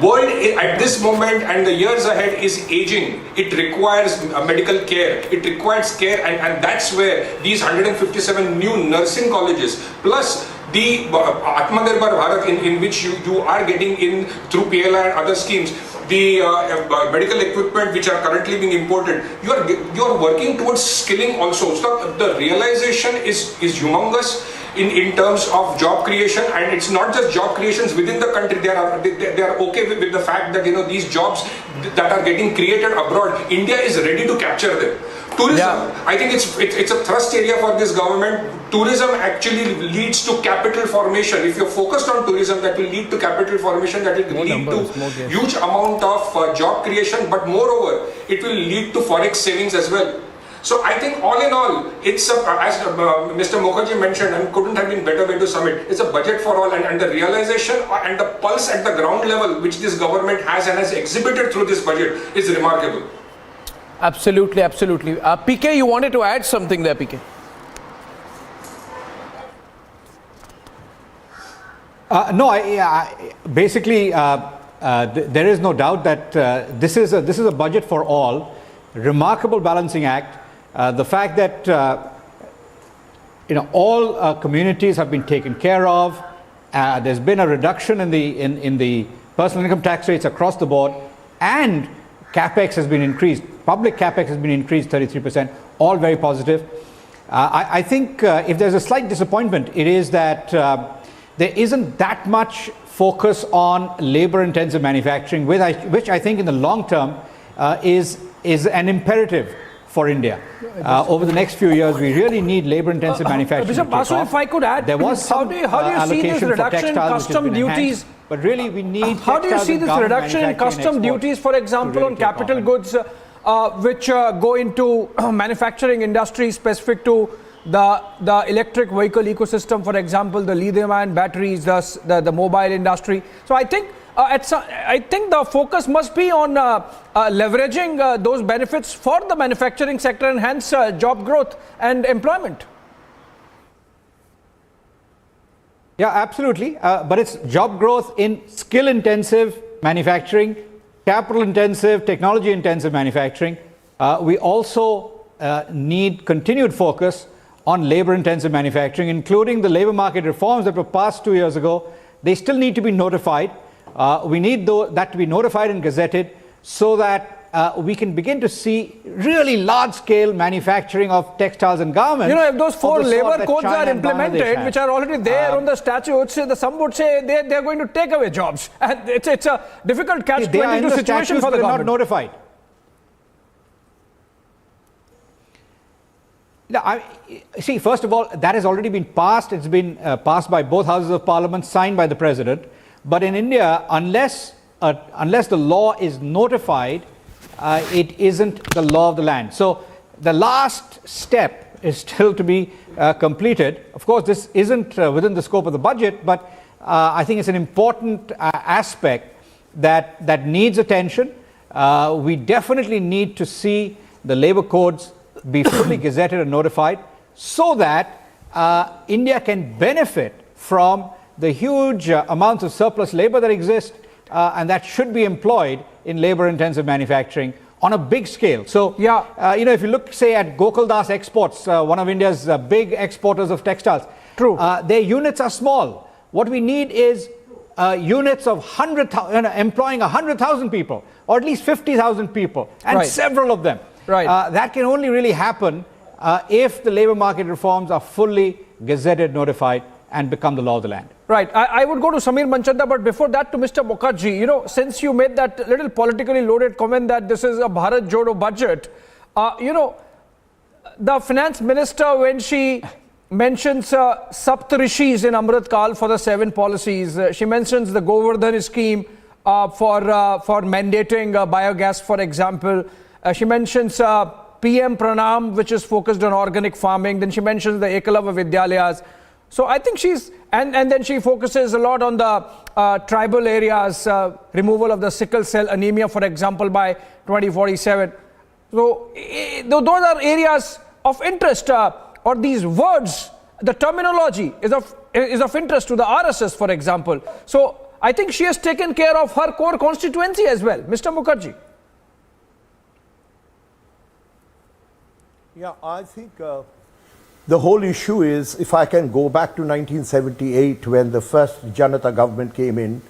World at this moment and the years ahead is aging. It requires medical care. It requires care, and that's where these 157 new nursing colleges plus the Atmanirbhar Bharat in which you are getting in through PLI and other schemes, the medical equipment which are currently being imported, you are working towards skilling also. So the realization is humongous in terms of job creation, and it's not just job creations within the country. They are okay with the fact that these jobs that are getting created abroad, India is ready to capture them. Tourism, I think it's a thrust area for this government. Tourism actually leads to capital formation. If you're focused on tourism, that will lead to capital formation, that will lead to huge amount of job creation, but moreover, it will lead to forex savings as well. So I think all in all, it's as Mr. Mukherjee mentioned, and couldn't have been better way to sum it. It's a budget for all, and the realization and the pulse at the ground level which this government has and has exhibited through this budget is remarkable. Absolutely, absolutely. PK, you wanted to add something there, PK? No, basically, there is no doubt that this is a budget for all. Remarkable balancing act. The fact that all communities have been taken care of. There's been a reduction in the personal income tax rates across the board, and capex has been increased. Public capex has been increased 33%. All very positive. I think if there's a slight disappointment, it is that there isn't that much focus on labor-intensive manufacturing, which I think in the long term is an imperative for India. Over the next few years, we really need labor-intensive manufacturing. Bishop Basu, if I could add, there was how do you see this reduction in custom duties? But really, we need. How do you see this reduction in custom duties, for example, on capital goods, which go into manufacturing industry specific to the electric vehicle ecosystem, for example, the lithium-ion batteries, the mobile industry? So I think the focus must be on leveraging those benefits for the manufacturing sector and hence job growth and employment. Yeah, absolutely. But it's job growth in skill-intensive manufacturing, capital-intensive, technology-intensive manufacturing. We also need continued focus on labor-intensive manufacturing, including the labor market reforms that were passed 2 years ago. They still need to be notified. We need that to be notified and gazetted so that we can begin to see really large-scale manufacturing of textiles and garments. If those 4 labor codes are implemented, which are already there on the statutes, some would say they're going to take away jobs. And it's a difficult catch-22 situation for the government. Not notified. See, first of all, that has already been passed. It's been passed by both houses of parliament, signed by the president. But in India, unless the law is notified, it isn't the law of the land. So the last step is still to be completed. Of course, this isn't within the scope of the budget, but I think it's an important aspect that needs attention. We definitely need to see the labor codes be fully gazetted and notified so that India can benefit from the huge amounts of surplus labor that exist and that should be employed in labor-intensive manufacturing on a big scale. So, if you look, say, at Gokuldas Exports, one of India's big exporters of textiles, True. Their units are small. What we need is units of employing 100,000 people, or at least 50,000 people, and Right. several of them. Right. That can only really happen if the labor market reforms are fully gazetted, notified, and become the law of the land. Right. I would go to Samir Manchanda, but before that to Mr. Mukherjee. Since you made that little politically loaded comment that this is a Bharat Jodo budget, the finance minister, when she mentions Saptarishis in Amrit Kal for the 7 policies, she mentions the Govardhan scheme for mandating biogas, for example. She mentions PM Pranam, which is focused on organic farming. Then she mentions the Ekalava Vidyalayas. So I think and then she focuses a lot on the tribal areas, removal of the sickle cell anemia, for example, by 2047. So those are areas of interest, or these words, the terminology is of interest to the RSS, for example. So I think she has taken care of her core constituency as well. Mr. Mukherjee. Yeah, I think the whole issue is, if I can go back to 1978 when the first Janata government came in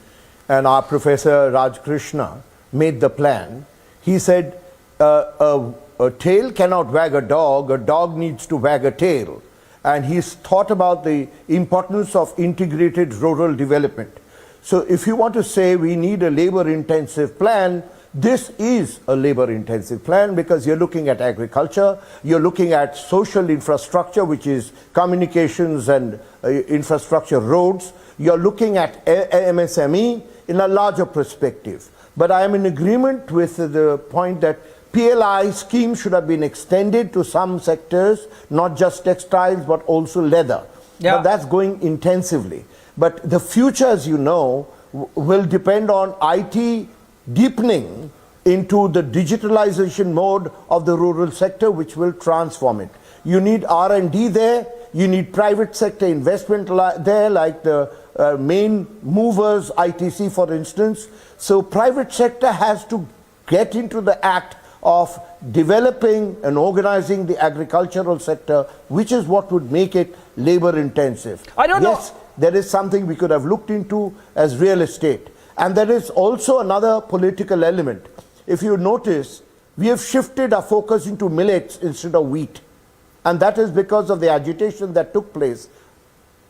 and our Professor Raj Krishna made the plan, he said a tail cannot wag a dog needs to wag a tail. And he's thought about the importance of integrated rural development. So if you want to say we need a labor-intensive plan, this is a labor-intensive plan because you're looking at agriculture, you're looking at social infrastructure, which is communications and infrastructure, roads, you're looking at MSME in a larger perspective. But I am in agreement with the point that PLI scheme should have been extended to some sectors, not just textiles, but also leather. Yeah. But that's going intensively. But the future, as you know, will depend on IT deepening into the digitalization mode of the rural sector, which will transform it. You need R&D there, you need private sector investment there, like the main movers, ITC for instance. So private sector has to get into the act of developing and organizing the agricultural sector, which is what would make it labor intensive. I don't know. Yes, there is something we could have looked into as real estate. And there is also another political element. If you notice, we have shifted our focus into millets instead of wheat. And that is because of the agitation that took place.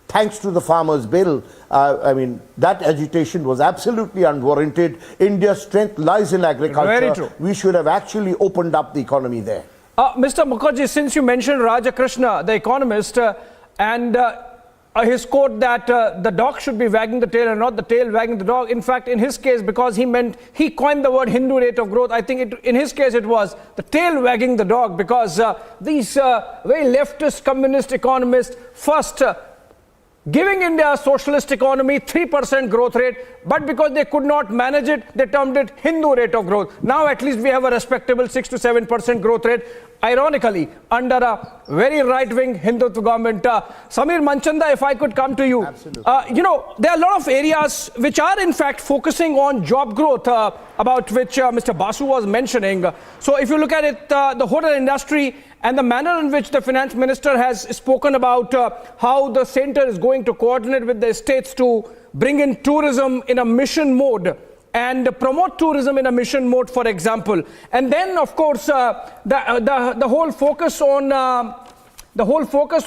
Thanks to the farmers' bill, that agitation was absolutely unwarranted. India's strength lies in agriculture. Very true. We should have actually opened up the economy there. Mr. Mukherjee, since you mentioned Raja Krishna, the economist, and his quote that the dog should be wagging the tail and not the tail wagging the dog. In fact, in his case, because he coined the word Hindu rate of growth, I think in his case it was the tail wagging the dog, because these very leftist communist economists first giving India a socialist economy, 3% growth rate, but because they could not manage it, they termed it Hindu rate of growth. Now at least we have a respectable 6 to 7% growth rate, ironically, under a very right-wing Hindutva government. Samir Manchanda, if I could come to you. Absolutely. There are a lot of areas which are in fact focusing on job growth, about which Mr. Basu was mentioning. So if you look at it, the hotel industry and the manner in which the finance minister has spoken about how the center is going to coordinate with the states to bring in tourism in a mission mode and promote tourism in a mission mode, for example. And then, of course, the whole focus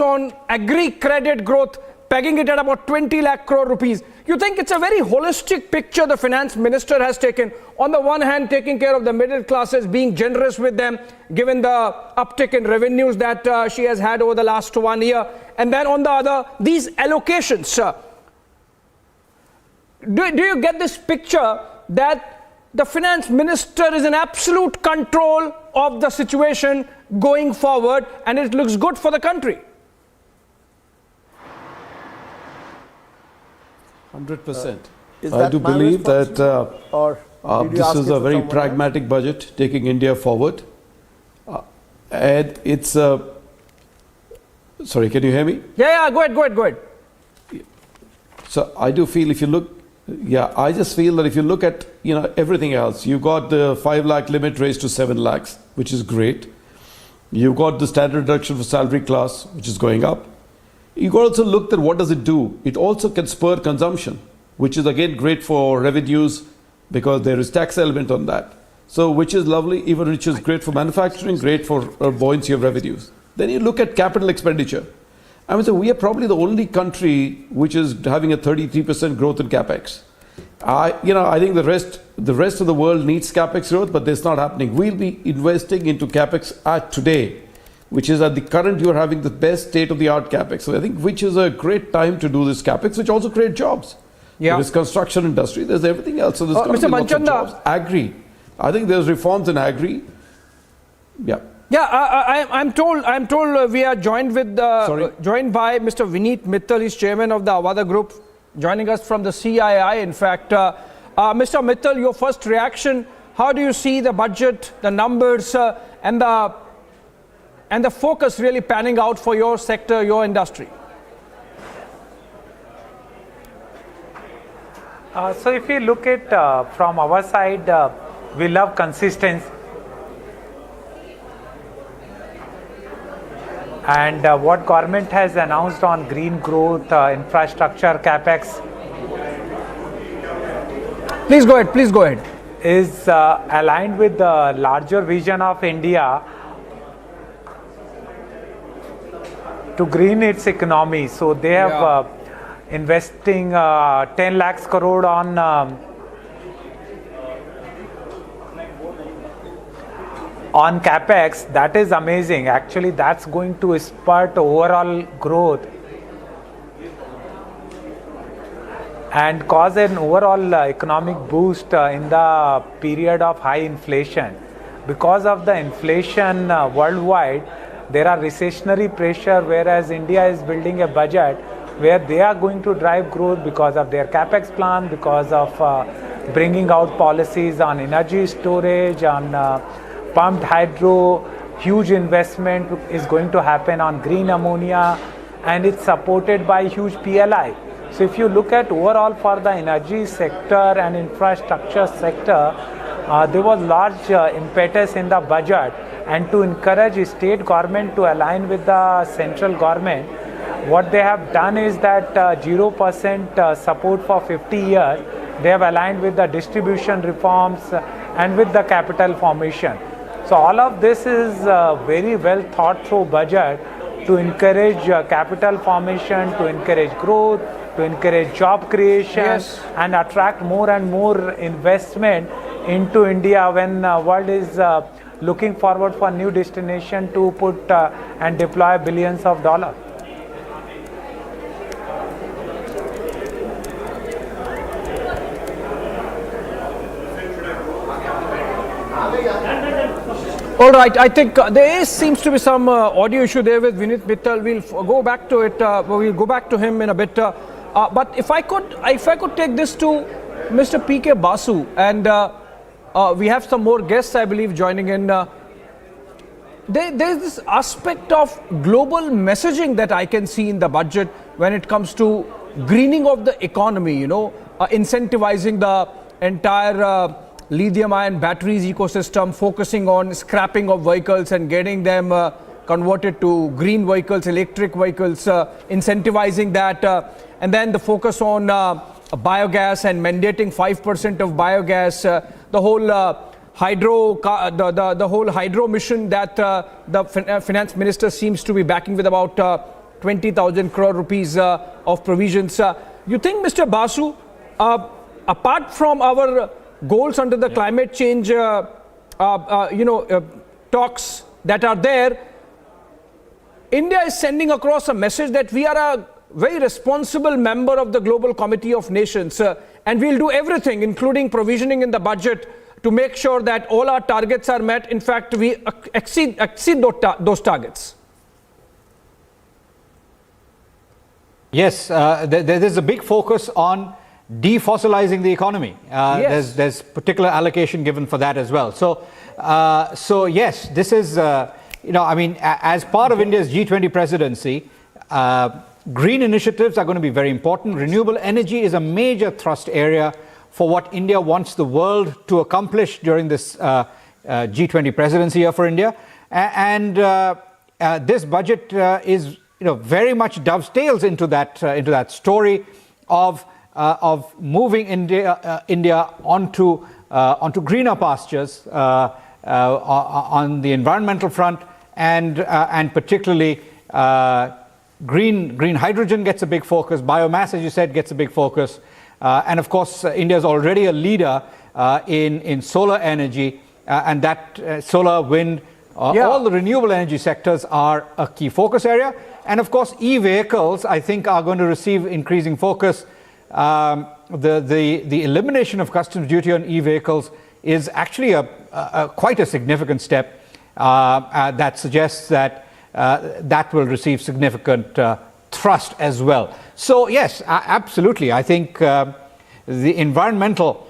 on agri credit growth, pegging it at about 20 lakh crore rupees. You think it's a very holistic picture the finance minister has taken? On the one hand, taking care of the middle classes, being generous with them, given the uptick in revenues that she has had over the last 1 year. And then on the other, these allocations. Do you get this picture that the finance minister is in absolute control of the situation going forward and it looks good for the country? 100%. Is I that do my believe that or did you this ask is it a for very someone else? pragmatic budget taking India forward. And it's sorry, can you hear me? Yeah, go ahead. So I do feel if you look, I just feel that if you look at everything else, you've got the 5 lakh limit raised to 7 lakhs, which is great. You've got the standard deduction for salary class, which is going up. You got to also look at what does it do. It also can spur consumption, which is again great for revenues because there is tax element on that. So which is lovely, even which is great for manufacturing, great for buoyancy of revenues. Then you look at capital expenditure. I mean, so we are probably the only country which is having a 33% growth in capex. I think the rest of the world needs capex growth, but that's not happening. We'll be investing into capex at today, which is at the current you're having the best state-of-the-art capex. So I think which is a great time to do this capex, which also create jobs. Yeah. There's construction industry, there's everything else. So there's going to Mr. be lots of Manchanda. jobs. Agri. I think there's reforms in agri. Yeah. Yeah, I'm told we are joined by Mr. Vineet Mittal. He's chairman of the Avada Group, joining us from the CII. In fact, Mr. Mittal, your first reaction: how do you see the budget, the numbers, and the focus really panning out for your sector, your industry? So if you look at from our side, we love consistency. And what government has announced on green growth, infrastructure, capex. Please go ahead. Is aligned with the larger vision of India to green its economy. So they have investing 10 lakhs crore on capex. That is amazing. Actually, that's going to spurt overall growth and cause an overall economic boost in the period of high inflation. Because of the inflation worldwide, there are recessionary pressure, whereas India is building a budget where they are going to drive growth because of their capex plan, because of bringing out policies on energy storage, on pumped hydro. Huge investment is going to happen on green ammonia, and it's supported by huge PLI. So if you look at overall for the energy sector and infrastructure sector, there was large impetus in the budget, and to encourage state government to align with the central government, what they have done is that 0% support for 50 years, they have aligned with the distribution reforms and with the capital formation. So all of this is a very well thought through budget to encourage capital formation, to encourage growth, to encourage job creation, and attract more and more investment into India when world is looking forward for new destination to put and deploy billions of dollars. All right, I think seems to be some audio issue there with Vineet Mittal. We'll go back to it. We'll go back to him in a bit. But if I could take this to Mr. P.K. Basu, and we have some more guests, I believe, joining in. There's this aspect of global messaging that I can see in the budget when it comes to greening of the economy, incentivizing the entire lithium-ion batteries ecosystem, focusing on scrapping of vehicles and getting them converted to green vehicles, electric vehicles, incentivizing that, and then the focus on biogas and mandating 5% of biogas, the whole the whole hydro mission that the finance minister seems to be backing with about 20,000 crore rupees of provisions. You think, Mr. Basu, apart from our goals under the climate change talks that are there, India is sending across a message that we are a very responsible member of the Global Committee of Nations, and we'll do everything, including provisioning in the budget, to make sure that all our targets are met. In fact, we exceed those targets. Yes, there is a big focus on defossilizing the economy. There's particular allocation given for that as well. So yes, this is, as part of India's G20 presidency, green initiatives are going to be very important. Renewable energy is a major thrust area for what India wants the world to accomplish during this G20 presidency year for India. And this budget is very much dovetails into that story of moving India onto greener pastures on the environmental front, and particularly green hydrogen gets a big focus. Biomass, as you said, gets a big focus, and of course, India is already a leader in solar energy, and that solar, wind. All the renewable energy sectors are a key focus area. And of course, e-vehicles, I think, are going to receive increasing focus. The elimination of customs duty on e-vehicles is actually quite a significant step that suggests that that will receive significant thrust as well. So yes, absolutely. I think the environmental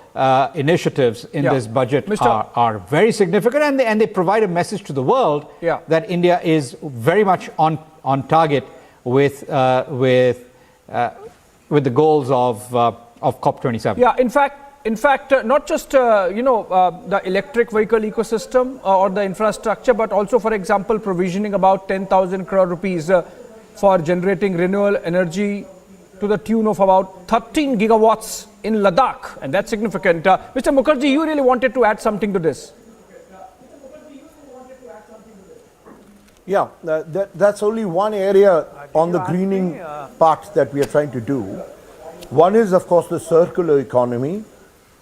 initiatives in this budget are very significant, and they provide a message to the world that India is very much on target with the goals of COP27. Yeah, in fact, not just the electric vehicle ecosystem or the infrastructure, but also, for example, provisioning about 10,000 crore rupees for generating renewable energy to the tune of about 13 gigawatts in Ladakh, and that's significant. Mr. Mukherjee, you really wanted to add something to this. Yeah, that's only one area on the greening part that we are trying to do. One is, of course, the circular economy,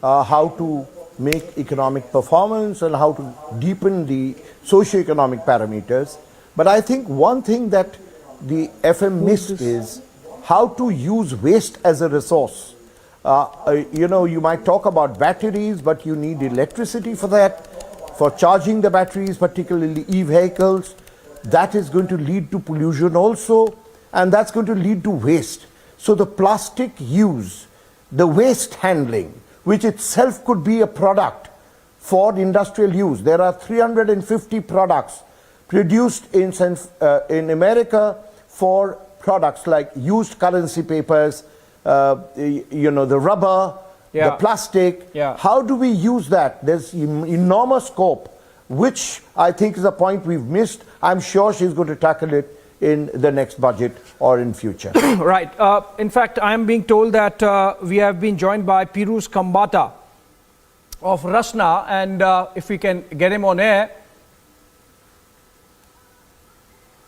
how to make economic performance and how to deepen the socio-economic parameters. But I think one thing that the FM missed is how to use waste as a resource. You might talk about batteries, but you need electricity for that, for charging the batteries, particularly e-vehicles. That is going to lead to pollution also, and that's going to lead to waste. So the plastic use, the waste handling, which itself could be a product for industrial use. There are 350 products produced in America for products like used currency papers, the rubber, the plastic. How do we use that? There's enormous scope, which I think is a point we've missed. I'm sure she's going to tackle it in the next budget or in future. Right. In fact, I am being told that we have been joined by Piruz Kambata of Rasna, and if we can get him on air.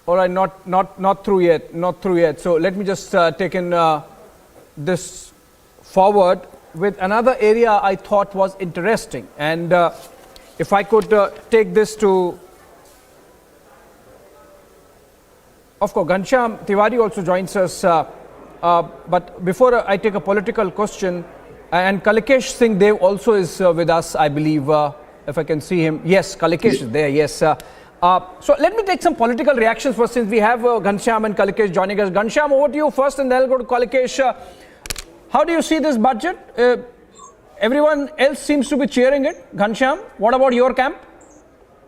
All right, not through yet. So let me just take in this forward with another area I thought was interesting, and if I could take this to, of course, Ghanshyam Tiwari also joins us, but before I take a political question, and Kalikesh Singh Dev also is with us, I believe, if I can see him. Yes, Kalikesh is there, yes. So let me take some political reactions first, since we have Ghanshyam and Kalikesh joining us. Ghanshyam, over to you first, and then I'll go to Kalikesh. How do you see this budget? Everyone else seems to be cheering it. Ghanshyam, what about your camp?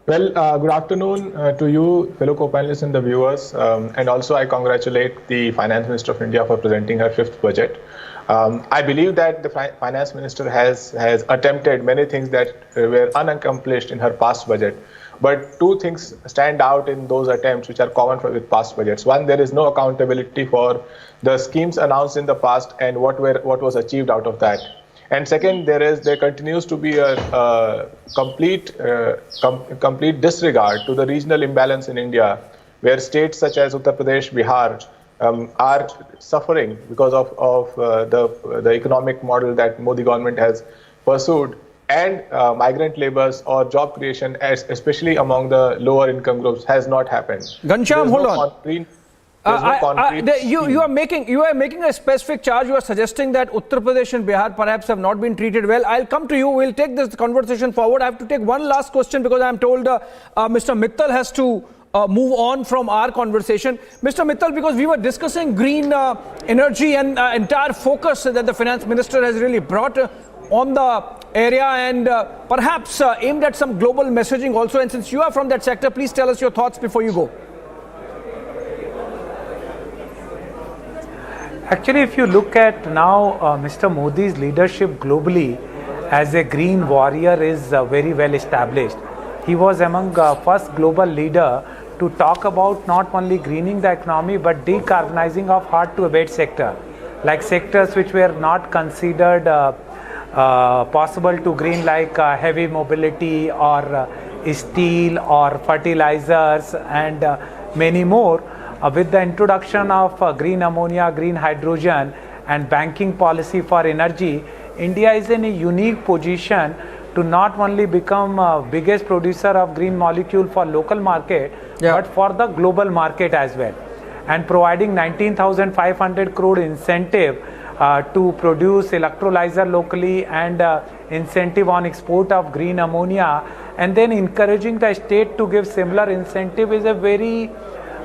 Well, good afternoon to you, fellow co-panelists and the viewers. And also I congratulate the Finance Minister of India for presenting her fifth budget. I believe that the Finance Minister has attempted many things that were unaccomplished in her past budget. But two things stand out in those attempts which are common with past budgets. One, there is no accountability for the schemes announced in the past and what was achieved out of that. And second, there continues to be a complete disregard to the regional imbalance in India, where states such as Uttar Pradesh, Bihar are suffering because of the economic model that Modi government has pursued, and migrant labours or job creation, especially among the lower income groups, has not happened. Ghanshyam, hold on. You are making a specific charge. You are suggesting that Uttar Pradesh and Bihar perhaps have not been treated well. I'll come to you. We'll take this conversation forward. I have to take one last question because I am told Mr. Mittal has to move on from our conversation. Mr. Mittal, because we were discussing green energy and entire focus that the finance minister has really brought on the area and perhaps aimed at some global messaging also. And since you are from that sector, please tell us your thoughts before you go. Actually, if you look at now Mr. Modi's leadership globally as a green warrior is very well established. He was among first global leader to talk about not only greening the economy but decarbonizing of hard to abate sector, like sectors which were not considered possible to green, like heavy mobility or steel or fertilizers and many more. With the introduction of green ammonia, green hydrogen and banking policy for energy, India is in a unique position to not only become biggest producer of green molecule for local market, but for the global market as well. And providing 19,500 crore incentive to produce electrolyzer locally and incentive on export of green ammonia, and then encouraging the state to give similar incentive is a very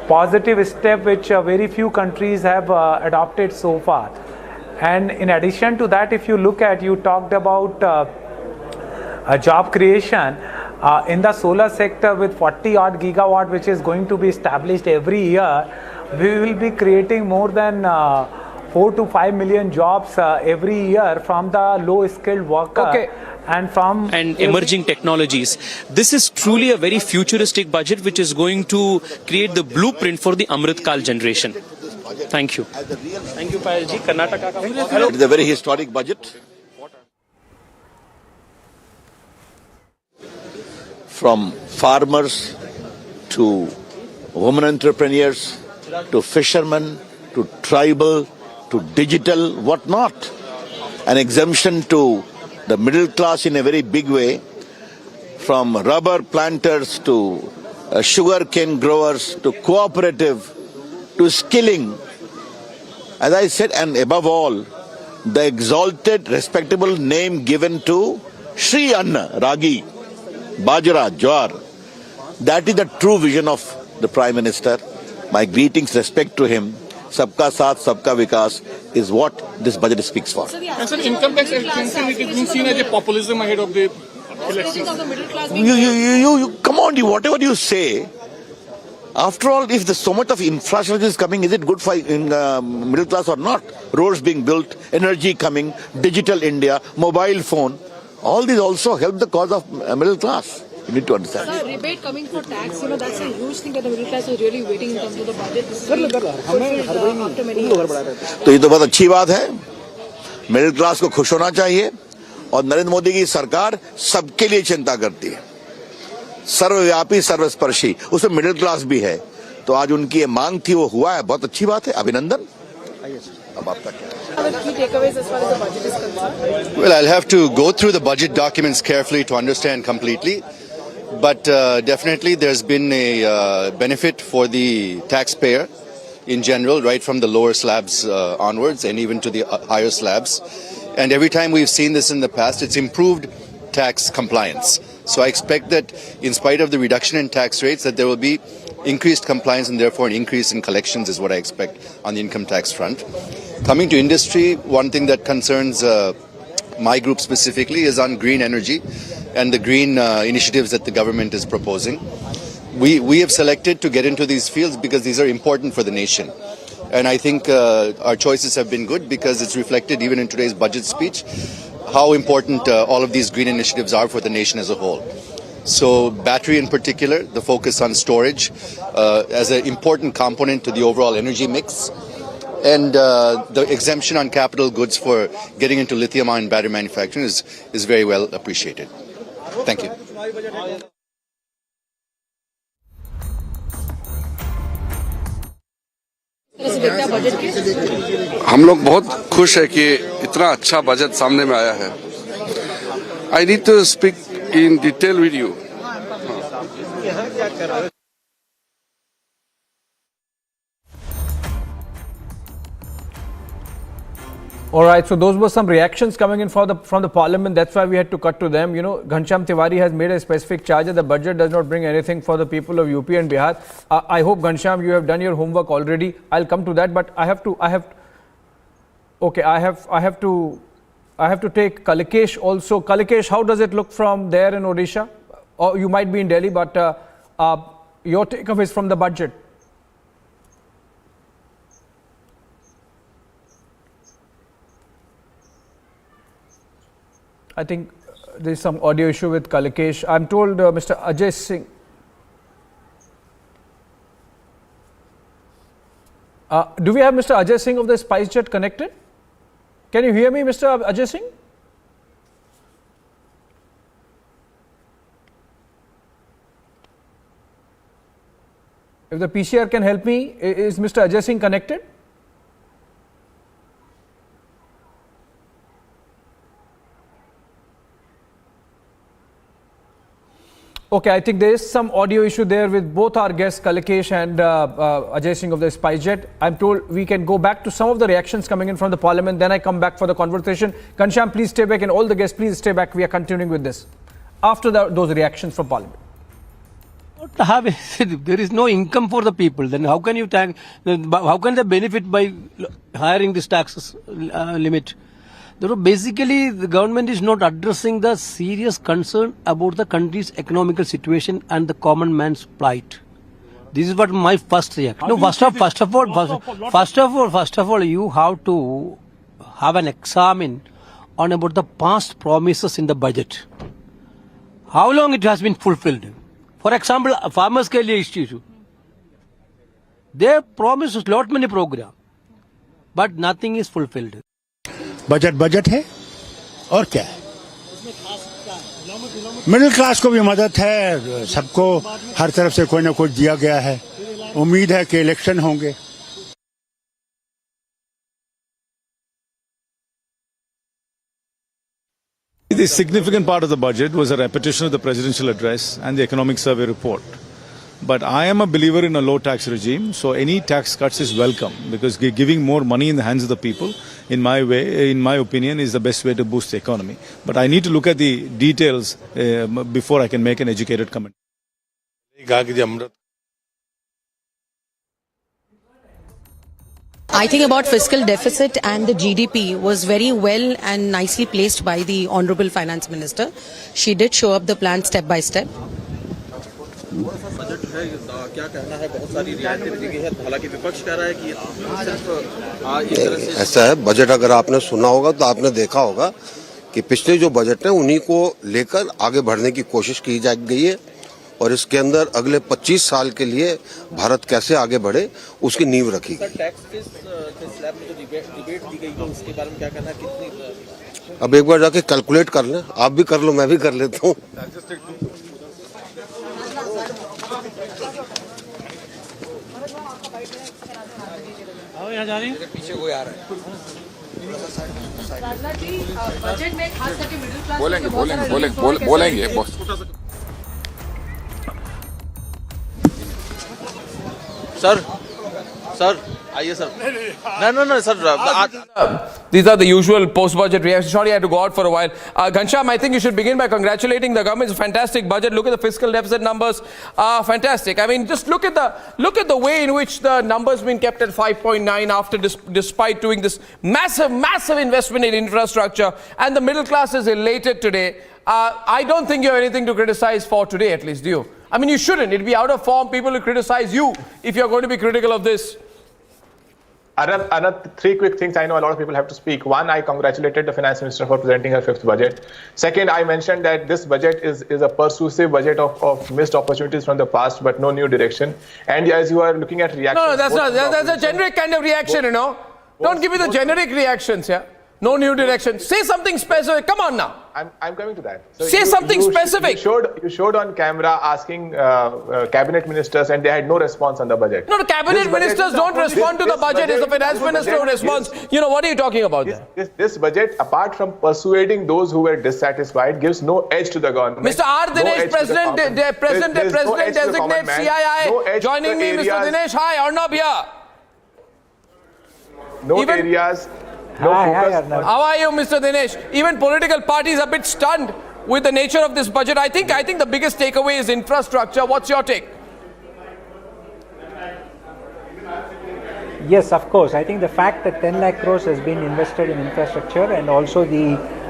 positive step which very few countries have adopted so far. And in addition to that, if you look at, you talked about job creation in the solar sector with 40 odd gigawatt which is going to be established every year. We will be creating more than 4 to 5 million jobs every year from the low skilled worker and from emerging technologies. This is truly a very futuristic budget which is going to create the blueprint for the Amrit Kal generation. Thank you. Thank you, Payalji. Karnataka. It is a very historic budget. From farmers to women entrepreneurs to fishermen to tribal to digital, whatnot. An exemption to the middle class in a very big way, from rubber planters to sugarcane growers to cooperative to skilling. As I said, and above all, the exalted, respectable name given to Shri Anna, Ragi, Bajra, Jawar. That is the true vision of the Prime Minister. My greetings, respect to him. Sabka Saath, Sabka Vikas is what this budget speaks for. And sir, income tax exemption, it is being seen as a populism ahead of the elections. Come on, whatever you say. After all, if there's so much of infrastructure is coming, is it good for middle class or not? Roads being built, energy coming, digital India, mobile phone, all these also help the cause of middle class. You need to understand. Sir, rebate coming for tax, that's a huge thing that the middle class is really waiting in terms of the budget. तो ये तो बहुत अच्छी बात है. Middle class को खुश होना चाहिए और नरेंद्र मोदी की सरकार सबके लिए चिंता करती है. सर्वव्यापी, सर्वस्पर्शी, उसमें मिडिल क्लास भी है. तो आज उनकी ये मांग थी, वो हुआ है, बहुत अच्छी बात है. अभिनंदन. अब आपका क्या? Key takeaways as far as the budget is concerned? Well, I'll have to go through the budget documents carefully to understand completely. But definitely there's been a benefit for the taxpayer in general, right from the lower slabs onwards and even to the higher slabs. And every time we've seen this in the past, it's improved tax compliance. So I expect that in spite of the reduction in tax rates, that there will be increased compliance and therefore an increase in collections is what I expect on the income tax front. Coming to industry, one thing that concerns my group specifically is on green energy and the green initiatives that the government is proposing. We have selected to get into these fields because these are important for the nation. And I think our choices have been good because it's reflected even in today's budget speech how important all of these green initiatives are for the nation as a whole. So battery in particular, the focus on storage as an important component to the overall energy mix, and the exemption on capital goods for getting into lithium-ion battery manufacturing is very well appreciated. Thank you. हम लोग बहुत खुश है कि इतना अच्छा budget सामने में आया है. I need to speak in detail with you. All right, so those were some reactions coming in from the parliament. That's why we had to cut to them. You know, Ghanshyam Tiwari has made a specific charge that the budget does not bring anything for the people of UP and Bihar. I hope, Ghanshyam, you have done your homework already. I'll come to that, but I have to take Kalikesh also. Kalikesh, how does it look from there in Odisha? Or you might be in Delhi, but your takeaways from the budget. I think there is some audio issue with Kalikesh. I'm told Mr. Ajay Singh. Do we have Mr. Ajay Singh of the SpiceJet connected? Can you hear me, Mr. Ajay Singh? If the PCR can help me, is Mr. Ajay Singh connected? Okay, I think there is some audio issue there with both our guests, Kalikesh and Ajay Singh of the SpiceJet. I'm told we can go back to some of the reactions coming in from the parliament, then I come back for the conversation. Ghanshyam, please stay back, and all the guests, please stay back. We are continuing with this after those reactions from parliament. There is no income for the people. Then how can you how can they benefit by hiring this tax limit? Basically, the government is not addressing the serious concern about the country's economical situation and the common man's plight. This is what my first reaction. No, first of all, you have to have an examine on about the past promises in the budget. How long it has been fulfilled? For example, farmers ke liye issue. They promised a lot many program, but nothing is fulfilled. Budget है और क्या है, middle class को भी मदद है, सबको हर तरफ से कोई ना कोई दिया गया है, उम्मीद है कि इलेक्शन होंगे. The significant part of the budget was a repetition of the presidential address and the economic survey report. But I am a believer in a low tax regime, so any tax cuts is welcome, because giving more money in the hands of the people, in my opinion, is the best way to boost the economy. But I need to look at the details before I can make an educated comment. I think about fiscal deficit and the GDP was very well and nicely placed by the Honorable Finance Minister. She did show up the plan step by step. Budget है, क्या कहना है, बहुत सारी रियायतें दी गई है, हालांकि विपक्ष कह रहा है कि सिर्फ इस तरह से ऐसा है. बजट अगर आपने सुना होगा तो आपने देखा होगा कि पिछले जो बजट है उन्हीं को लेकर आगे बढ़ने की कोशिश की जा गई है, और इसके अंदर अगले 25 साल के लिए भारत कैसे आगे बढ़े उसकी नींव रखी गई. अब एक बार जाके कैलकुलेट कर लें, आप भी कर लो, मैं भी कर लेता हूँ. यहाँ जा रही है, पीछे कोई आ रहा है. बजट में खास करके मिडिल क्लास बोलेंगे बॉस. सर आइए sir. No, sir. These are the usual post-budget reactions. Sorry, I had to go out for a while. Ghanshyam, I think you should begin by congratulating the government. It's a fantastic budget. Look at the fiscal deficit numbers. Fantastic. I mean, just look at the way in which the numbers been kept at 5.9 after despite doing this massive investment in infrastructure, and the middle class is elated today. I don't think you have anything to criticize for today, at least, do you? I mean, you shouldn't. It'd be out of form people to criticize you if you're going to be critical of this. Another three quick things. I know a lot of people have to speak. One, I congratulated the finance minister for presenting her fifth budget. Second, I mentioned that this budget is a persuasive budget of missed opportunities from the past, but no new direction. And as you are looking at reactions... No, that's a generic kind of reaction, you know. Don't give me the generic reactions, yeah. No new direction. Say something specific. Come on now. I'm coming to that. So say something specific. You showed on camera asking cabinet ministers, and they had no response on the budget. No, the cabinet ministers don't respond to the budget. It's the finance minister who responds. You know, what are you talking about there? This budget, apart from persuading those who were dissatisfied, gives no edge to the government. Mr. R. Dinesh, President designate CII. Joining me, Mr. Dinesh. Hi, Arnab here. No areas. How are you, Mr. Dinesh? Even political parties are a bit stunned with the nature of this budget. I think the biggest takeaway is infrastructure. What's your take? Yes, of course. I think the fact that 10 lakh crores has been invested in infrastructure and also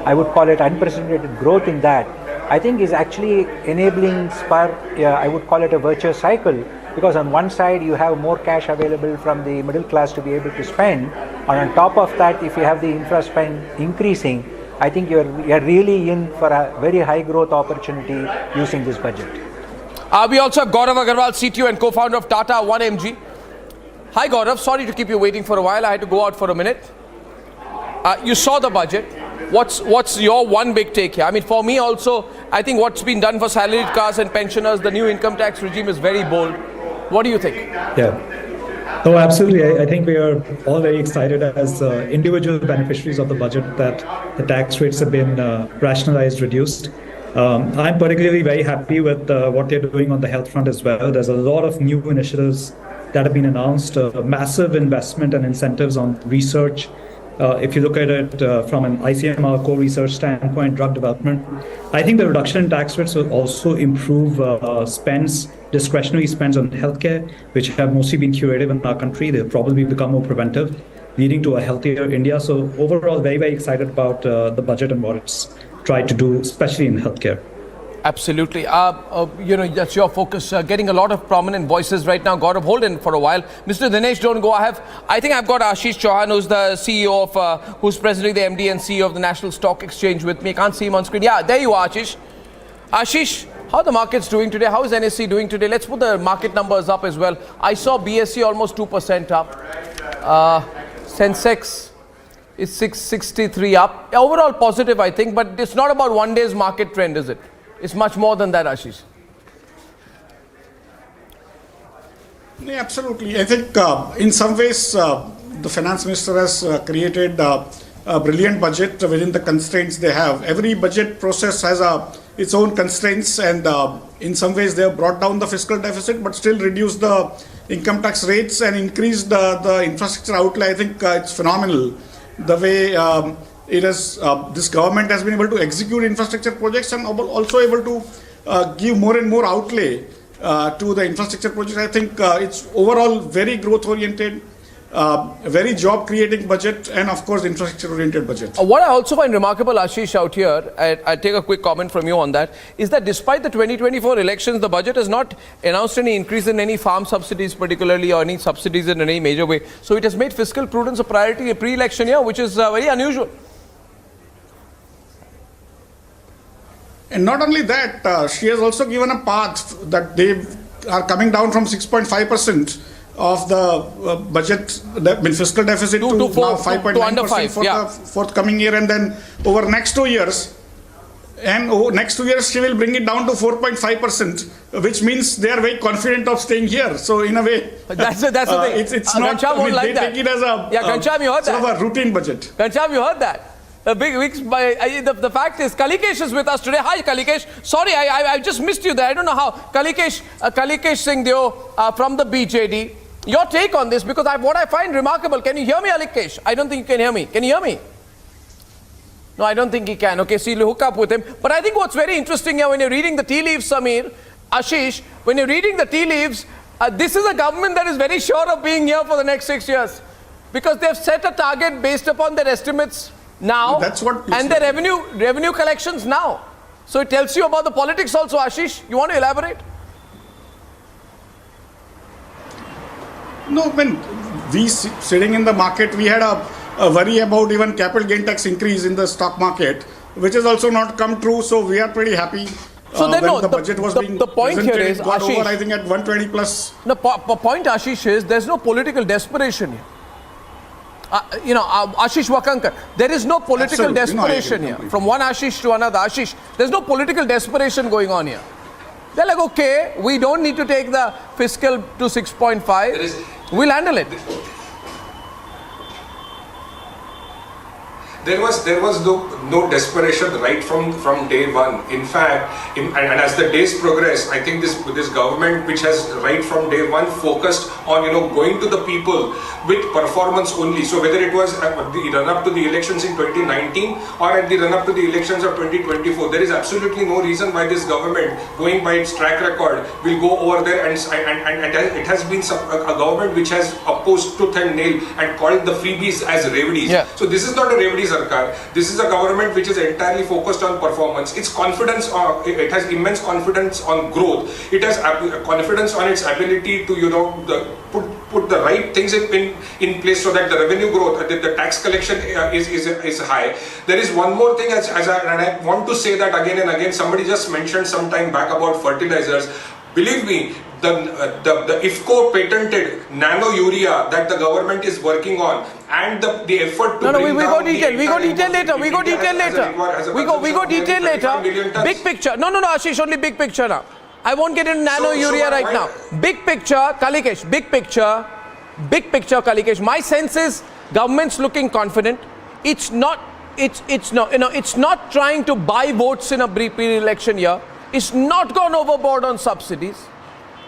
I would call it unprecedented growth in that, I think is actually enabling I would call it a virtuous cycle, because on one side you have more cash available from the middle class to be able to spend, and on top of that, if you have the infra spend increasing, I think you're really in for a very high growth opportunity using this budget. We also have Gaurav Agarwal, CTO and co-founder of Tata 1MG. Hi Gaurav, sorry to keep you waiting for a while. I had to go out for a minute. You saw the budget. What's your one big take here? I mean, for me also, I think what's been done for salaried class and pensioners, the new income tax regime is very bold. What do you think? Yeah. Oh, absolutely. I think we are all very excited as individual beneficiaries of the budget that the tax rates have been rationalized, reduced. I'm particularly very happy with what they're doing on the health front as well. There's a lot of new initiatives that have been announced, massive investment and incentives on research. If you look at it from an ICMR core research standpoint, drug development, I think the reduction in tax rates will also improve discretionary spends on healthcare, which have mostly been curative in our country. They'll probably become more preventive, leading to a healthier India. So overall, very, very excited about the budget and what it's tried to do, especially in healthcare. Absolutely. That's your focus. Getting a lot of prominent voices right now. Gaurav, hold in for a while. Mr. Dinesh, don't go. I think I've got Ashish Chauhan, who's the CEO of, who's presently the MD and CEO of the National Stock Exchange with me. I can't see him on screen. Yeah, there you are, Ashish. Ashish, how are the markets doing today? How is NSE doing today? Let's put the market numbers up as well. I saw BSE almost 2% up. Sensex is 663 up. Overall positive, I think, but it's not about one day's market trend, is it? It's much more than that, Ashish. Yeah, absolutely. I think in some ways the finance minister has created a brilliant budget within the constraints they have. Every budget process has its own constraints, and in some ways they have brought down the fiscal deficit but still reduced the income tax rates and increased the infrastructure outlay. I think it's phenomenal the way this government has been able to execute infrastructure projects and also able to give more and more outlay to the infrastructure projects. I think it's overall very growth oriented, very job creating budget, and of course infrastructure oriented budget. What I also find remarkable, Ashish, out here, I'll take a quick comment from you on that, is that despite the 2024 elections, the budget has not announced any increase in any farm subsidies particularly, or any subsidies in any major way. So it has made fiscal prudence a priority a pre-election year, which is very unusual. And not only that, she has also given a path that they are coming down from 6.5% of the budget, fiscal deficit to now 5.9% for the forthcoming year, and then over next 2 years. And next 2 years, she will bring it down to 4.5%, which means they are very confident of staying here. So in a way, that's the thing. It's not. They take it as a routine budget. Kancham, you heard that. The fact is, Kalikesh is with us today. Hi, Kalikesh. Sorry, I just missed you there. I don't know how. Kalikesh Singh Deo from the BJD. Your take on this, because what I find remarkable. Can you hear me, Kalikesh? I don't think you can hear me. Can you hear me? No, I don't think he can. Okay, so you'll hook up with him. But I think what's very interesting here, when you're reading the tea leaves, Samir, Ashish, when you're reading the tea leaves, this is a government that is very sure of being here for the next 6 years, because they've set a target based upon their estimates now, and the revenue collections now. So it tells you about the politics also. Ashish, you want to elaborate? No, when we sitting in the market, we had a worry about even capital gain tax increase in the stock market, which has also not come true. So we are pretty happy. So then the budget was being the point presented, here is, it got Ashish, over, I think, at 120 plus. The point, Ashish, is there's no political desperation here. Ashish Wakankar, there is no political desperation here. From one Ashish to another Ashish, there's no political desperation going on here. They're like, okay, we don't need to take the fiscal to 6.5. We'll handle it. there was no desperation right from day one. In fact, and as the days progress, I think this government, which has right from day one focused on going to the people with performance only. So whether it was at the run up to the elections in 2019 or at the run up to the elections of 2024, there is absolutely no reason why this government, going by its track record, will go over there and it has been a government which has opposed tooth and nail and called the freebies as revenues. Yeah. So this is not a revenue sarkar. This is a government which is entirely focused on performance. Its confidence, it has immense confidence on growth. It has confidence on its ability to put the right things in place so that the revenue growth, the tax collection is high. There is one more thing, and I want to say that again and again. Somebody just mentioned some time back about fertilizers. Believe me, the IFCO patented nano urea that the government is working on, and the effort to we go detail later. We go detail later. Big picture. No, Ashish, only big picture now. I won't get into nano urea right now. Big picture, Kalikesh. Big picture, Kalikesh. My sense is government's looking confident. It's not trying to buy votes in a pre-election year. It's not gone overboard on subsidies.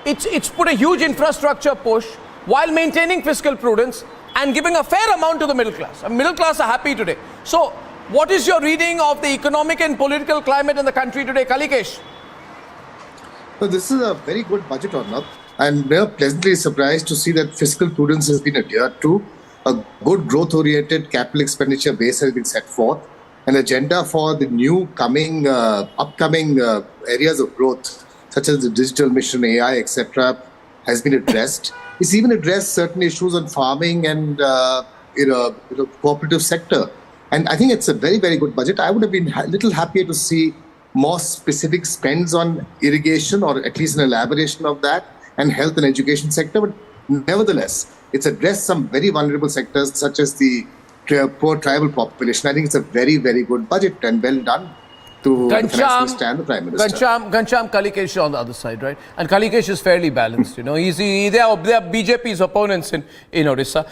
It's put a huge infrastructure push while maintaining fiscal prudence and giving a fair amount to the middle class. Middle class are happy today. So, what is your reading of the economic and political climate in the country today, Kalikesh? So this is a very good budget, Arnab. And we are pleasantly surprised to see that fiscal prudence has been adhered to. A good growth-oriented capital expenditure base has been set forth. An agenda for the new upcoming areas of growth, such as the digital mission, AI, etc., has been addressed. It's even addressed certain issues on farming and cooperative sector. And I think it's a very, very good budget. I would have been a little happier to see more specific spends on irrigation, or at least an elaboration of that, and health and education sector. But nevertheless, it's addressed some very vulnerable sectors, such as the poor tribal population. I think it's a very, very good budget and well done to the Finance Minister and the Prime Minister. Ghanshyam Kalikesh on the other side, right? And Kalikesh is fairly balanced, They are BJP's opponents in Odisha.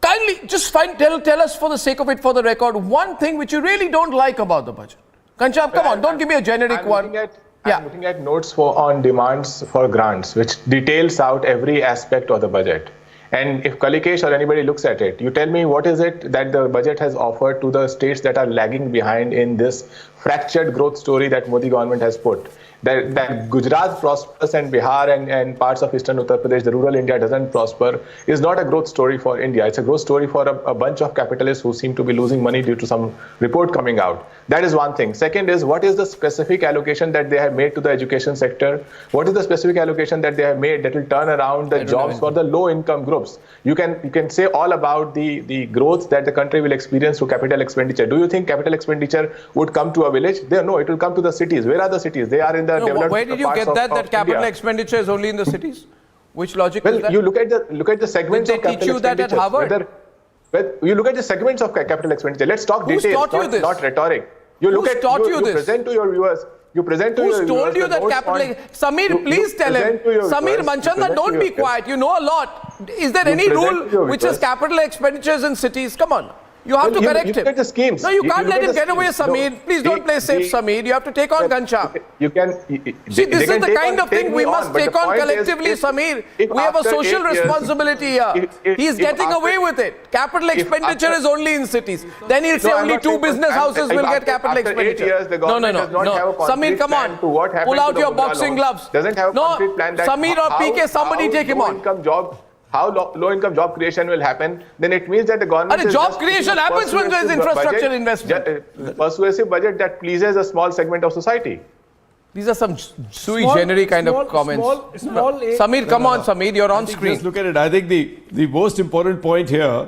Kindly, just tell us for the sake of it, for the record, one thing which you really don't like about the budget. Ghanshyam, come on, don't give me a generic one. I'm looking at notes on demands for grants, which details out every aspect of the budget. And if Kalikesh or anybody looks at it, you tell me what is it that the budget has offered to the states that are lagging behind in this fractured growth story that Modi government has put. That Gujarat prospers and Bihar and parts of eastern Uttar Pradesh, the rural India doesn't prosper, is not a growth story for India. It's a growth story for a bunch of capitalists who seem to be losing money due to some report coming out. That is one thing. Second is, what is the specific allocation that they have made to the education sector? What is the specific allocation that they have made that will turn around the jobs for the low-income groups? You can say all about the growth that the country will experience through capital expenditure. Do you think capital expenditure would come to a village? No, it will come to the cities. Where are the cities? They are in the developed where did you get that capital expenditure is only in the cities? Which logic is that? You look at the segments of capital expenditure. Did they teach you that at Harvard? You look at the segments of capital expenditure. Let's talk details, not rhetoric. You present to your viewers. Who's told you that capital? Samir, please tell him. Samir Manchanda, don't be quiet. You know a lot. Is there any rule which says capital expenditures in cities? Come on. You have to correct him. Look at the schemes. No, you can't let him get away, Samir. Please don't play safe, Samir. You have to take on Ghanshyam. See, this is the kind of thing we must take on collectively, Samir. We have a social responsibility here. He's getting away with it. Capital expenditure is only in cities. Then he'll say only 2 business houses will get capital expenditure. No. Samir, come on. Pull out your boxing gloves. No, Samir or PK, somebody take him on. How low-income job creation will happen, then it means that the government... job creation happens when there is infrastructure investment. Persuasive budget that pleases a small segment of society. These are some sui generis kind of comments. Samir, come on, Samir, you're on screen. Just look at it. I think the most important point here,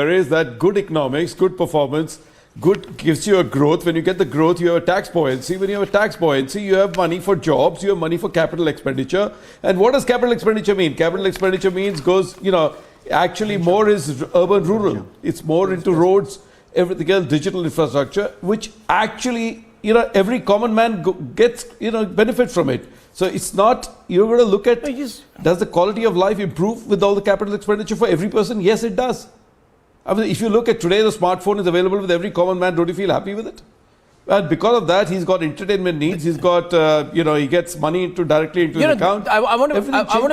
is that good economics, good performance, good gives you a growth. When you get the growth, you have a tax buoyancy. When you have a tax buoyancy, you have money for jobs, you have money for capital expenditure. And what does capital expenditure mean? Capital expenditure means actually more is urban rural. It's more into roads, everything else, digital infrastructure, which actually, every common man gets, benefit from it. So it's not, you're going to look at, does the quality of life improve with all the capital expenditure for every person? Yes, it does. I mean, if you look at today, the smartphone is available with every common man. Don't you feel happy with it? And because of that, he's got entertainment needs. He's got, he gets money directly into his account. I want to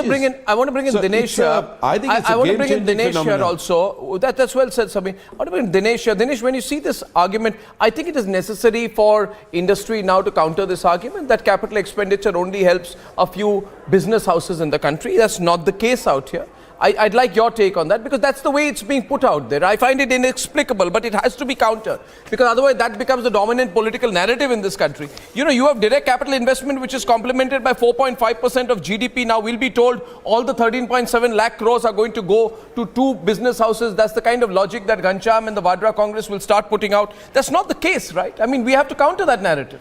bring in Dinesh. I think it's I a want to bring in game-changing Dinesh here phenomenon. also. That's well said, Sami. I want to bring in Dinesh here. Dinesh, when you see this argument, I think it is necessary for industry now to counter this argument that capital expenditure only helps a few business houses in the country. That's not the case out here. I'd like your take on that, because that's the way it's being put out there. I find it inexplicable, but it has to be countered, because otherwise that becomes the dominant political narrative in this country. You have direct capital investment, which is complemented by 4.5% of GDP. Now we'll be told all the 13.7 lakh crores are going to go to 2 business houses. That's the kind of logic that Ghanshyam and the Vadra Congress will start putting out. That's not the case, right? I mean, we have to counter that narrative.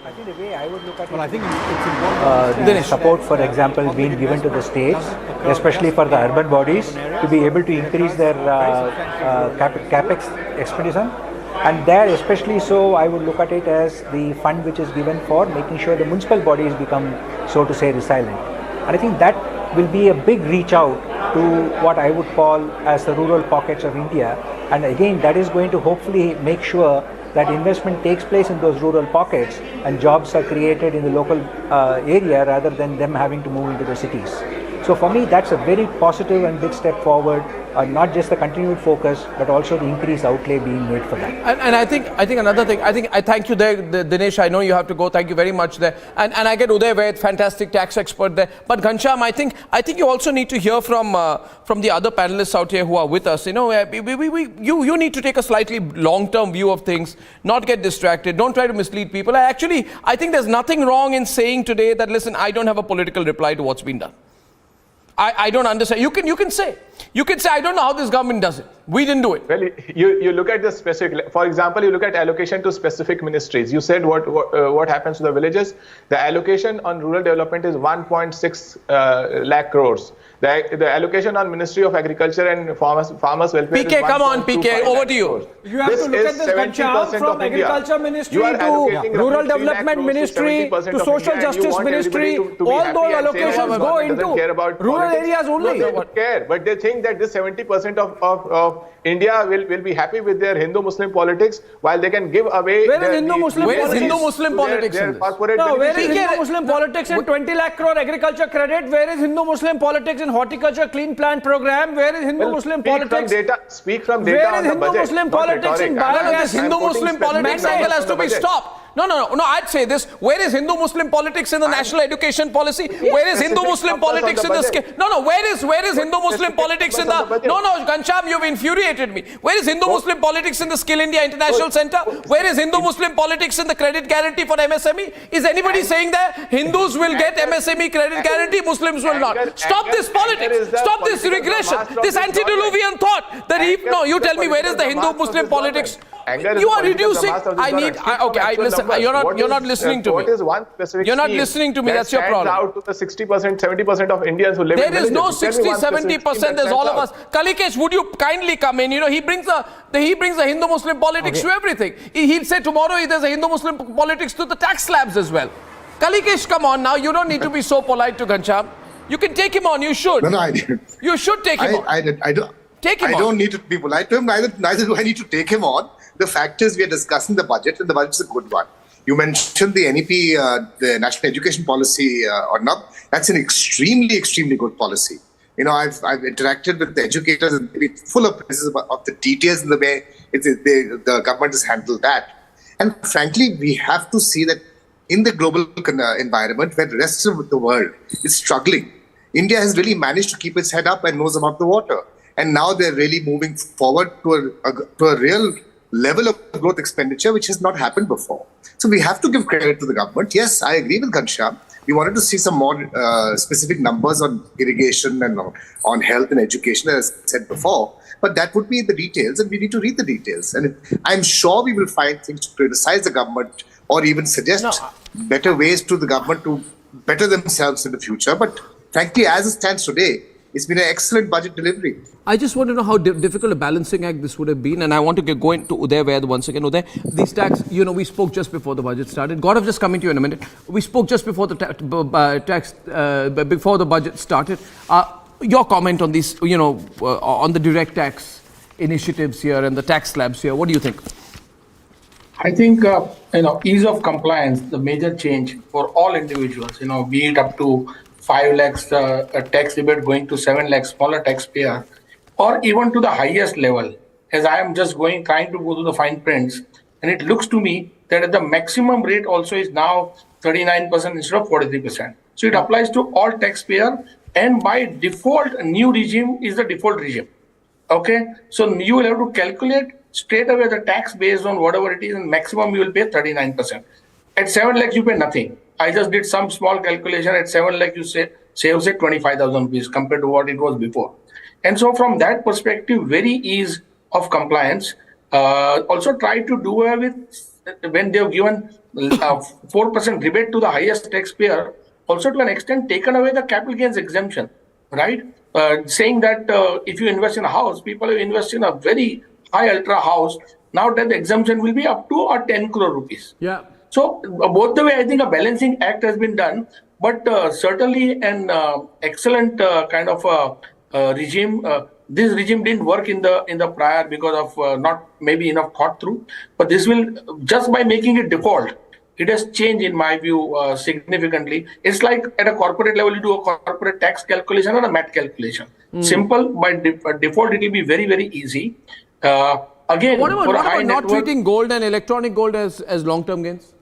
I think the way I would look at it, I think it's important support, for example, being given to the states, especially for the urban bodies, to be able to increase their capex expenditure. And there, especially so, I would look at it as the fund which is given for making sure the municipal bodies become, so to say, resilient. And I think that will be a big reach out to what I would call as the rural pockets of India. And again, that is going to hopefully make sure that investment takes place in those rural pockets and jobs are created in the local area rather than them having to move into the cities. So for me, that's a very positive and big step forward, not just the continued focus, but also the increased outlay being made for that. And I think another thing, I thank you there, Dinesh. I know you have to go. Thank you very much there. And I get Uday Vaid, fantastic tax expert there. But Ghanshyam, I think you also need to hear from the other panelists out here who are with us. You need to take a slightly long-term view of things, not get distracted. Don't try to mislead people. I think there's nothing wrong in saying today that, listen, I don't have a political reply to what's been done. I don't understand. You can say, I don't know how this government does it. We didn't do it. Well, you look at the specific, for example, you look at allocation to specific ministries. You said what happens to the villages. The allocation on rural development is 1.6 lakh crores. The allocation on Ministry of Agriculture and Farmers Welfare PK, is come on, PK, over to you. Crores. You have to look at this, Ghanshyam, from Agriculture Ministry to Rural Development Ministry to Social Justice Ministry. All those allocations go into rural areas only. No, they don't care, but they think that this 70% of India will be happy with their Hindu-Muslim politics, while they can give away. Where is Hindu-Muslim politics? Where is Hindu-Muslim politics in this? No, where is Hindu-Muslim politics in 20 lakh crore agriculture credit? Where is Hindu-Muslim politics in horticulture clean plant program? Where is Hindu-Muslim politics? Speak from data Where on is the budget. Hindu-Muslim politics in biogas? Hindu-Muslim politics angle has to be stopped. No, I'd say this. Where is Hindu-Muslim politics in the national education policy? Where is Hindu-Muslim politics in the skill? No, where is Hindu-Muslim politics in the... No, Ghanshyam, you've infuriated me. Where is Hindu-Muslim politics in the Skill India International Center? Where is Hindu-Muslim politics in the credit guarantee for MSME? Is anybody saying that Hindus will get MSME credit guarantee, Muslims will not? Stop this politics. Stop this regression. This antediluvian thought. No, you tell me, where is the Hindu-Muslim politics? You are reducing. Listen. You're not listening to me. You're not listening to me. That's your problem. Out to the 60%, 70% of Indians who live in villages. There is no 60, 70%. There's all of us. Kalikesh, would you kindly come in? He brings a Hindu-Muslim politics to everything. He'll say tomorrow there's a Hindu-Muslim politics to the tax slabs as well. Kalikesh, come on now. You don't need to be so polite to Ghanshyam. You can take him on. You should. No, I didn't. You should take him on. I don't. Take him on. I don't need to be polite to him. Neither do I need to take him on. The fact is, we are discussing the budget, and the budget is a good one. You mentioned the NEP, the National Education Policy or not. That's an extremely, extremely good policy. I've interacted with the educators and they're full of praises of the details in the way the government has handled that. And frankly, we have to see that in the global environment where the rest of the world is struggling, India has really managed to keep its head up and nose above the water. And now they're really moving forward to a real level of growth expenditure, which has not happened before. So we have to give credit to the government. Yes, I agree with Ghanshyam. We wanted to see some more specific numbers on irrigation and on health and education, as I said before. But that would be in the details, and we need to read the details. And I'm sure we will find things to criticize the government or even suggest better ways to the government to better themselves in the future. But frankly, as it stands today, it's been an excellent budget delivery. I just want to know how difficult a balancing act this would have been, and I want to go into Uday Vaid once again. Uday, these tax, we spoke just before the budget started. Gaurav, just coming to you in a minute. We spoke just before the before the budget started. Your comment on these, on the direct tax initiatives here and the tax slabs here. What do you think? I think ease of compliance, the major change for all individuals. Be it up to 5 lakhs a tax rebate going to 7 lakhs smaller taxpayer, or even to the highest level. As I am just trying to go to the fine prints, and it looks to me that the maximum rate also is now 39% instead of 43%. So it applies to all taxpayer, and by default, new regime is the default regime. Okay, so you will have to calculate straight away the tax based on whatever it is, and maximum you will pay 39%. At 7 lakhs, you pay nothing. I just did some small calculation. At 7 lakhs, you save 25,000 rupees compared to what it was before. And so from that perspective, very ease of compliance. Also try to do away with when they have given 4% rebate to the highest taxpayer, also to an extent taken away the capital gains exemption, right? Saying that if you invest in a house, people have invested in a very high ultra house, now that the exemption will be up to 10 crore rupees. Yeah. So both the way, I think a balancing act has been done, but certainly an excellent kind of regime. This regime didn't work in the prior because of not maybe enough thought through, but this will, just by making it default, it has changed in my view significantly. It's like at a corporate level, you do a corporate tax calculation or a MAT calculation. Simple, by default, it will be very, very easy. Again, what about not network, treating gold and electronic gold as long-term gains?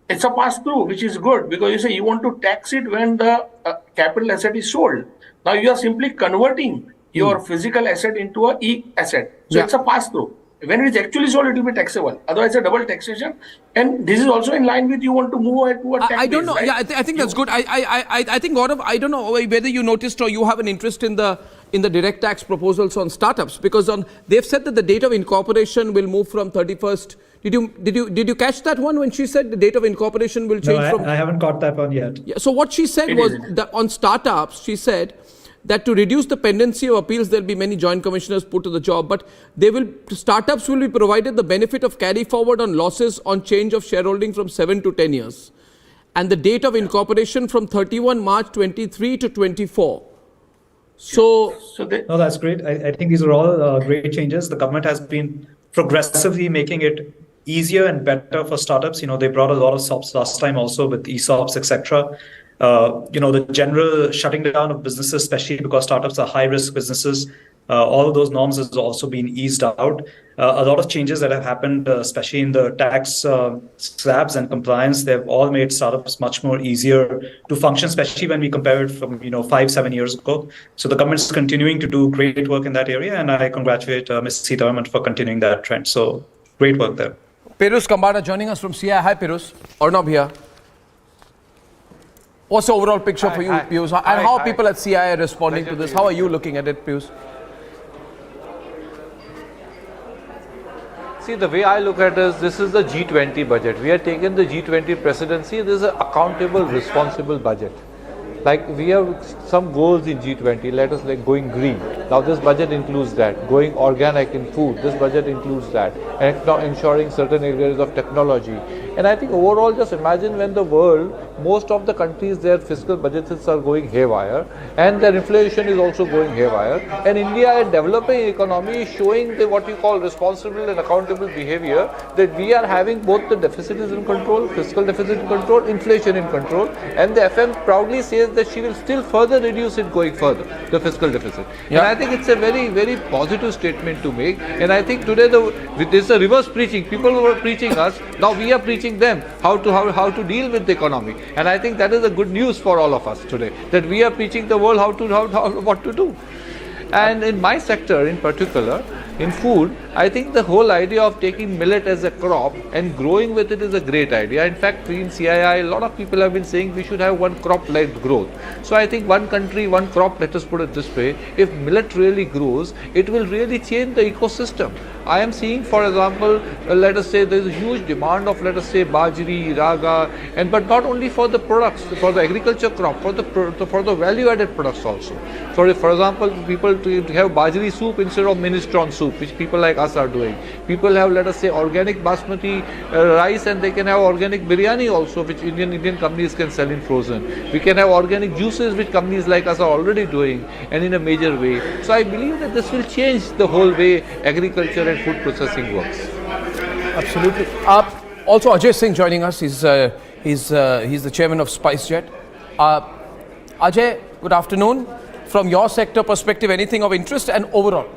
It's a pass-through, which is good, because you say you want to tax it when the capital asset is sold. Now you are simply converting your physical asset into a e-asset. So it's a pass-through. When it is actually sold, it will be taxable. Otherwise, a double taxation. And this is also in line with you want to move ahead to a tax I don't base, know. right? Yeah, I think that's good. I think, Gaurav, I don't know whether you noticed or you have an interest in the direct tax proposals on startups, because they've said that the date of incorporation will move from 31st. Did you catch that one when she said the date of incorporation will change from? I haven't caught that one yet. Yeah, so what she said was that on startups, she said that to reduce the pendency of appeals, there'll be many joint commissioners put to the job, but startups will be provided the benefit of carry forward on losses on change of shareholding from 7 to 10 years. And the date of incorporation from 31 March 23 to 24. So no, that's great. I think these are all great changes. The government has been progressively making it easier and better for startups. They brought a lot of SOPs last time also with ESOPs, etc. The general shutting down of businesses, especially because startups are high-risk businesses, all of those norms has also been eased out. A lot of changes that have happened, especially in the tax slabs and compliance, they've all made startups much more easier to function, especially when we compare it from 5-7 years ago. So the government's continuing to do great work in that area, and I congratulate Ms. Sitharaman for continuing that trend. So great work there. Pirus Kambada joining us from CI. Hi, Pirus. Arnab here. What's the overall picture for you, Piyush? And how are people at CI are responding to this? How are you looking at it, Piyush? See, the way I look at it is, this is the G20 budget. We have taken the G20 presidency. This is an accountable, responsible budget. Like, we have some goals in G20, let us like going green. Now this budget includes that. Going organic in food, this budget includes that. And now ensuring certain areas of technology. And I think overall, just imagine when the world, most of the countries, their fiscal budgets are going haywire and their inflation is also going haywire. And India, a developing economy, is showing what you call responsible and accountable behavior, that we are having both the deficit is in control, fiscal deficit in control, inflation in control. And the FM proudly says that she will still further reduce it going further, the fiscal deficit. Yeah. And I think it's a very, very positive statement to make. And I think today this is a reverse preaching. People who were preaching us, now we are preaching them how to deal with the economy. And I think that is a good news for all of us today, that we are preaching the world what to do. And in my sector in particular, in food, I think the whole idea of taking millet as a crop and growing with it is a great idea. In fact, in CII, a lot of people have been saying we should have one crop-led growth. So I think one country, one crop, let us put it this way, if millet really grows, it will really change the ecosystem. I am seeing, for example, let us say there is a huge demand of, let us say, bajri, raga, but not only for the products, for the agriculture crop, for the value-added products also. So, for example, people to have bajri soup instead of minestrone soup, which people like us are doing. People have, let us say, organic basmati rice, and they can have organic biryani also, which Indian companies can sell in frozen. We can have organic juices, which companies like us are already doing, and in a major way. So I believe that this will change the whole way agriculture and food processing works. Absolutely. Also, Ajay Singh joining us. He's the chairman of SpiceJet. Ajay, good afternoon. From your sector perspective, anything of interest and overall?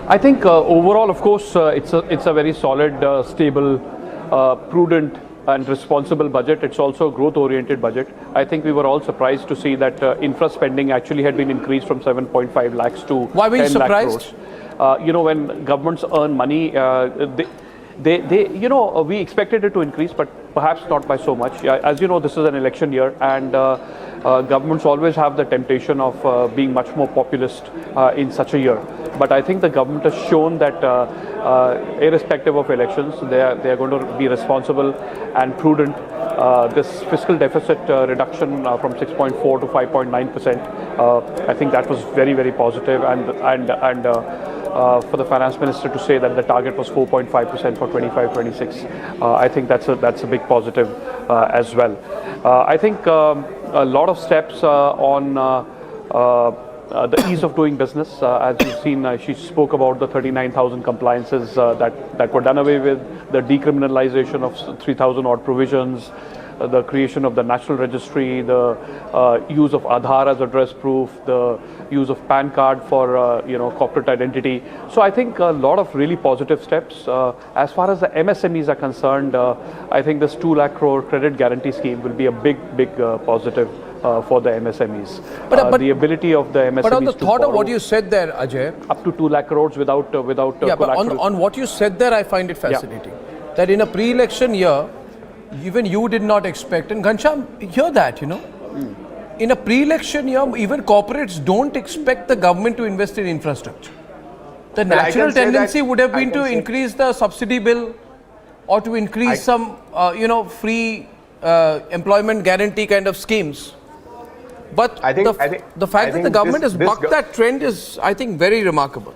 I think overall, of course, it's a very solid, stable, prudent and responsible budget. It's also a growth-oriented budget. I think we were all surprised to see that infra spending actually had been increased from 7.5 lakhs to 10 lakh crores. Why were you surprised? When governments earn money, we expected it to increase, but perhaps not by so much. As you know, this is an election year, and governments always have the temptation of being much more populist in such a year. But I think the government has shown that irrespective of elections, they are going to be responsible and prudent. This fiscal deficit reduction from 6.4 to 5.9%, I think that was very, very positive, and for the finance minister to say that the target was 4.5% for 25-26, I think that's a big positive as well. I think a lot of steps on the ease of doing business. As you've seen, she spoke about the 39,000 compliances that were done away with, the decriminalization of 3,000 odd provisions, the creation of the national registry, the use of Aadhaar as address proof, the use of PAN card for corporate identity. So I think a lot of really positive steps. As far as the MSMEs are concerned, I think this 2 lakh crore credit guarantee scheme will be a big positive for the MSMEs. But the ability of the MSMEs but on the to thought of borrow what you said there, Ajay, up to 2 lakh crores without yeah, but on what you said there, I find it fascinating. Yeah. That in a pre-election year, even you did not expect, and Ghanshyam, hear that, in a pre-election year, even corporates don't expect the government to invest in infrastructure. The natural tendency would have been to increase the subsidy bill or to increase some, free employment guarantee kind of schemes. But the fact that the government has bucked that trend is, I think, very remarkable.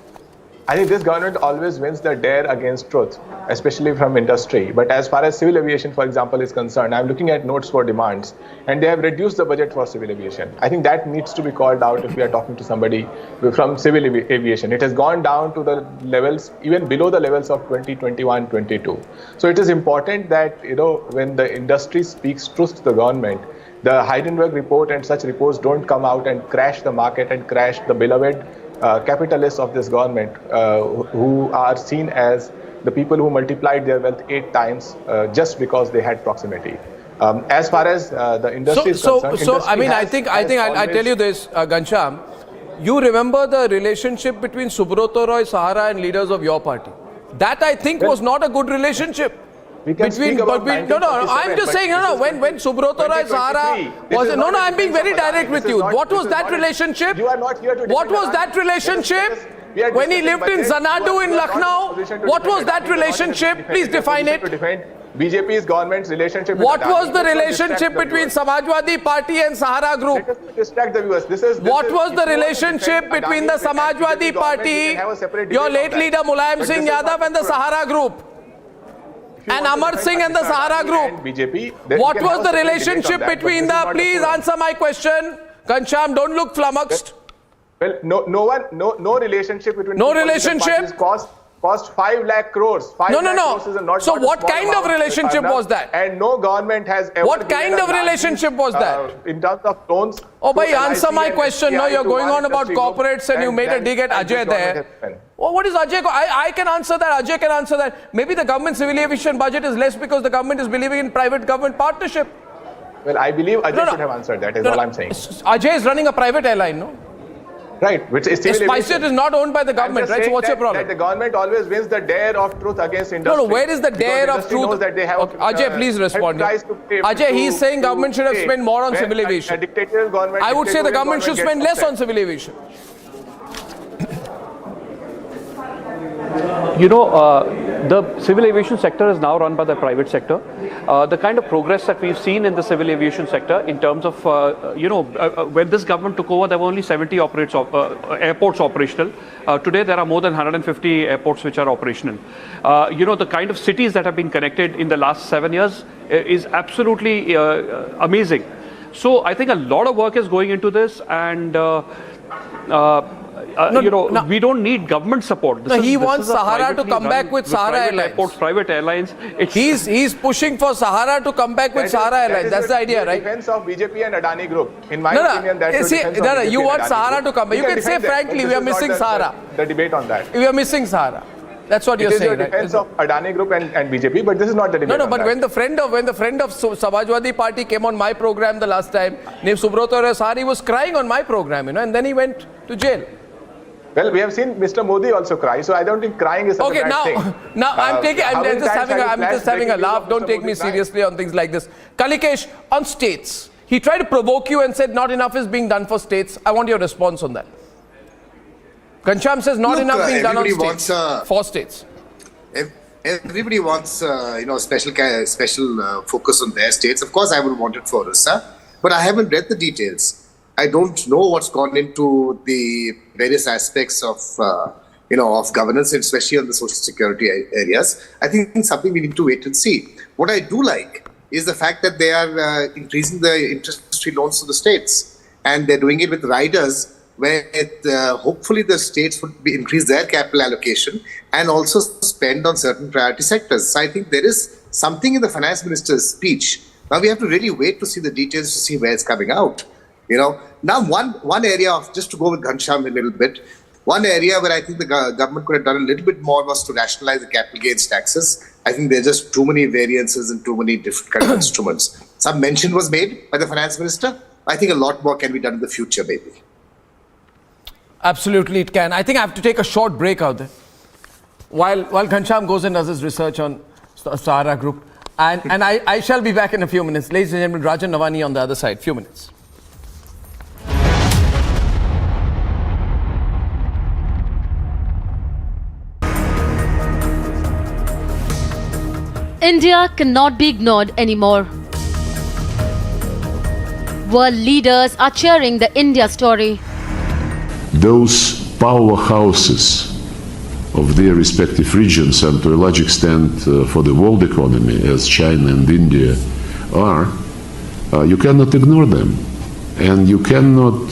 I think this government always wins the dare against truth, especially from industry. But as far as civil aviation, for example, is concerned, I'm looking at notes for demands, and they have reduced the budget for civil aviation. I think that needs to be called out if we are talking to somebody from civil aviation. It has gone down to the levels, even below the levels of 2021-22. So it is important that, when the industry speaks truth to the government, the Heidenberg report and such reports don't come out and crash the market and crash the beloved capitalists of this government, who are seen as the people who multiplied their wealth 8 times just because they had proximity. As far as the industry is concerned, I think I'll tell you this, Ghanshyam. You remember the relationship between Subroto Roy, Sahara, and leaders of your party? That I think was not a good relationship. I'm just saying, when Subroto Roy Sahara was, I'm being very direct with you. What was that relationship? What was that relationship? When he lived in Xanadu in Lucknow, what was that relationship? Please define it. BJP's government's relationship. What was the relationship between Samajwadi Party and Sahara Group? What was the relationship between the Samajwadi Party, your late leader Mulayam Singh Yadav, and the Sahara Group? And Amar Singh and the Sahara Group. What was the relationship between the... Please answer my question. Ghanshyam, don't look flummoxed. Well, no relationship between... No relationship? Cost 5 lakh crores. 5 lakh crores is not So what kind of relationship was that? And no government has ever... What kind of relationship was that? In terms of loans... Oh, bhai, answer my question. No, you're going on about corporates and you made a dig at Ajay there. Oh, what is Ajay? I can answer that. Ajay can answer that. Maybe the government civil aviation budget is less because the government is believing in private-government partnership. Well, I believe Ajay should have answered that, is all I'm saying. Ajay is running a private airline, no? Right, which is SpiceJet is not owned by the government, right? So what's your problem? That the government always wins the dare of truth against industry. No, where is the dare of truth? Ajay, please respond. Ajay, he's saying government should have spent more on civil aviation. I would say the government should spend less on civil aviation. The civil aviation sector is now run by the private sector. The kind of progress that we've seen in the civil aviation sector in terms of, when this government took over, there were only 70 airports operational. Today, there are more than 150 airports which are operational. The kind of cities that have been connected in the last 7 years is absolutely amazing. So I think a lot of work is going into this, and we don't need government support. He wants Sahara to come back with Sahara Airlines. Airports, private airlines. He's pushing for Sahara to come back with Sahara Airlines. That's the idea, right? Defense of BJP and Adani Group. In my opinion, that's the defense of BJP you want and Sahara Adani to come back. You can say frankly, we are missing Sahara. The debate on that. We are missing Sahara. That's what you're saying, right? It is the defense of Adani Group and BJP, but this is not the debate. No, but when the friend of Samajwadi Party came on my program the last time, named Subrata Rasari, was crying on my program, and then he went to jail. Well, we have seen Mr. Modi also cry, so I don't think crying is such a bad thing. Now I'm just having a laugh. Don't take me seriously on things like this. Kalikesh, on states, he tried to provoke you and said not enough is being done for states. I want your response on that. Ghanshyam says not enough being done on states, for states. Everybody wants, special focus on their states. Of course, I would want it for Orissa, but I haven't read the details. I don't know what's gone into the various aspects of, of governance, especially on the social security areas. I think it's something we need to wait and see. What I do like is the fact that they are increasing the interest-free loans to the states, and they're doing it with riders where hopefully the states would increase their capital allocation and also spend on certain priority sectors. So I think there is something in the finance minister's speech. Now we have to really wait to see the details to see where it's coming out. Now one area of, just to go with Ghanshyam a little bit, one area where I think the government could have done a little bit more was to rationalize the capital gains taxes. I think there are just too many variances and too many different kind of instruments. Some mention was made by the finance minister. I think a lot more can be done in the future, maybe. Absolutely, it can. I think I have to take a short break out there. While Ghanshyam goes and does his research on Sahara Group. And I shall be back in a few minutes. Ladies and gentlemen, Rajan Navani on the other side. Few minutes. India cannot be ignored anymore. World leaders are cheering the India story. Those powerhouses of their respective regions, and to a large extent for the world economy, as China and India are, you cannot ignore them. And you cannot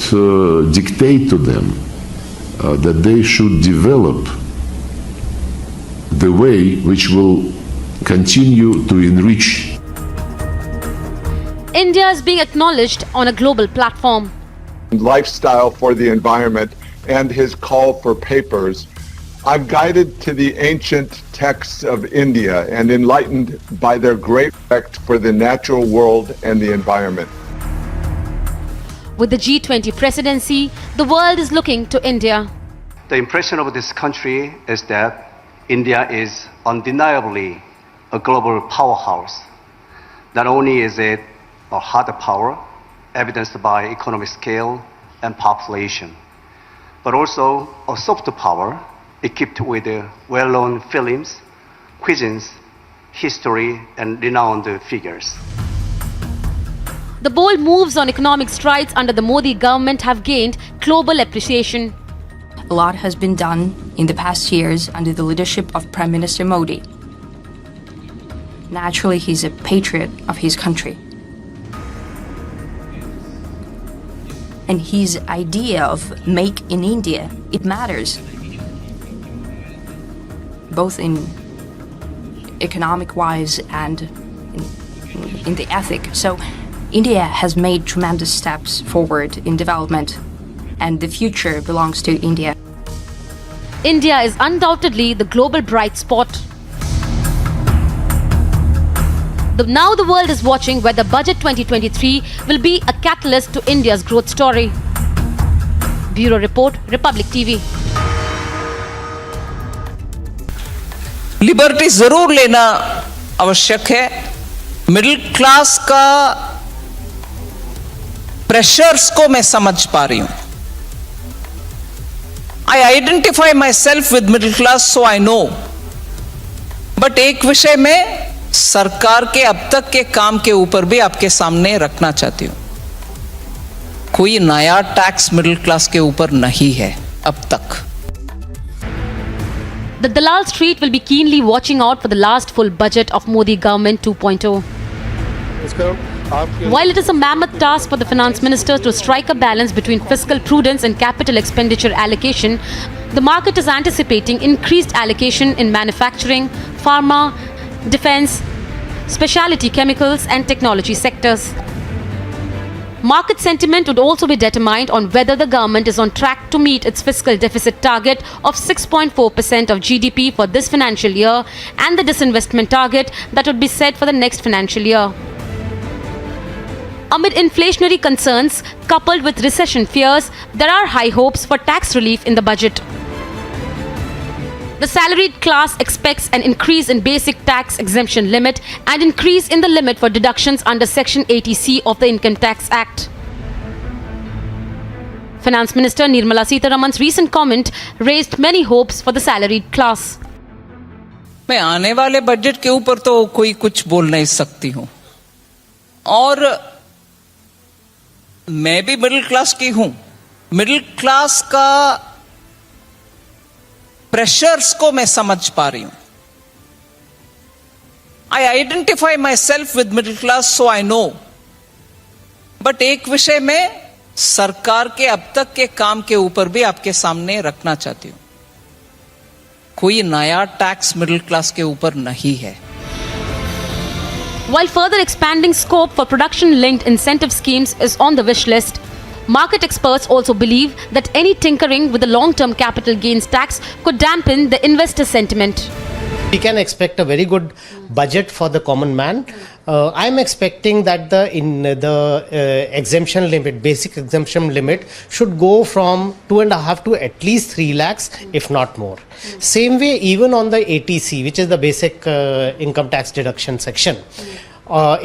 dictate to them that they should develop the way which will continue to enrich. India is being acknowledged on a global platform. Lifestyle for the environment and his call for papers, I'm guided to the ancient texts of India and enlightened by their great respect for the natural world and the environment. With the G20 presidency, the world is looking to India. The impression of this country is that India is undeniably a global powerhouse. Not only is it a hard power, evidenced by economic scale and population, but also a soft power equipped with well-known films, cuisines, history, and renowned figures. The bold moves on economic strides under the Modi government have gained global appreciation. A lot has been done in the past years under the leadership of Prime Minister Modi. Naturally, he's a patriot of his country. And his idea of make in India, it matters. Both in economic-wise and in the ethic. So India has made tremendous steps forward in development, and the future belongs to India. India is undoubtedly the global bright spot. Now the world is watching whether Budget 2023 will be a catalyst to India's growth story. Bureau Report, Republic TV. Liberty जरूर लेना आवश्यक है. Middle class का pressures को मैं समझ पा रही हूं. I identify myself with middle class, so I know. But एक विषय में सरकार के अब तक के काम के ऊपर भी आपके सामने रखना चाहती हूं. कोई नया टैक्स मिडिल क्लास के ऊपर नहीं है अब तक. The Dalal Street will be keenly watching out for the last full budget of Modi government 2.0. While it is a mammoth task for the finance minister to strike a balance between fiscal prudence and capital expenditure allocation, the market is anticipating increased allocation in manufacturing, pharma, defense, specialty chemicals and technology sectors. Market sentiment would also be determined on whether the government is on track to meet its fiscal deficit target of 6.4% of GDP for this financial year and the disinvestment target that would be set for the next financial year. Amid inflationary concerns coupled with recession fears, there are high hopes for tax relief in the budget. The salaried class expects an increase in basic tax exemption limit and increase in the limit for deductions under Section 80C of the Income Tax Act. Finance Minister Nirmala Sitharaman's recent comment raised many hopes for the salaried class. मैं आने वाले budget के ऊपर तो कोई कुछ बोल नहीं सकती हूं. और मैं भी मिडिल क्लास की हूं. मिडिल क्लास का प्रेशर्स को मैं समझ पा रही हूं. आई identify my self with middle class, so I know. But एक विषय में सरकार के अब तक के काम के ऊपर भी आपके सामने रखना चाहती हूं. कोई नया टैक्स मिडिल क्लास के ऊपर नहीं है. While further expanding scope for production-linked incentive schemes is on the wish list, market experts also believe that any tinkering with the long-term capital gains tax could dampen the investor sentiment. We can expect a very good budget for the common man. I'm expecting that the exemption limit, basic exemption limit, should go from 2.5 to at least 3 lakhs, if not more. Same way, even on the ATC, which is the basic income tax deduction section.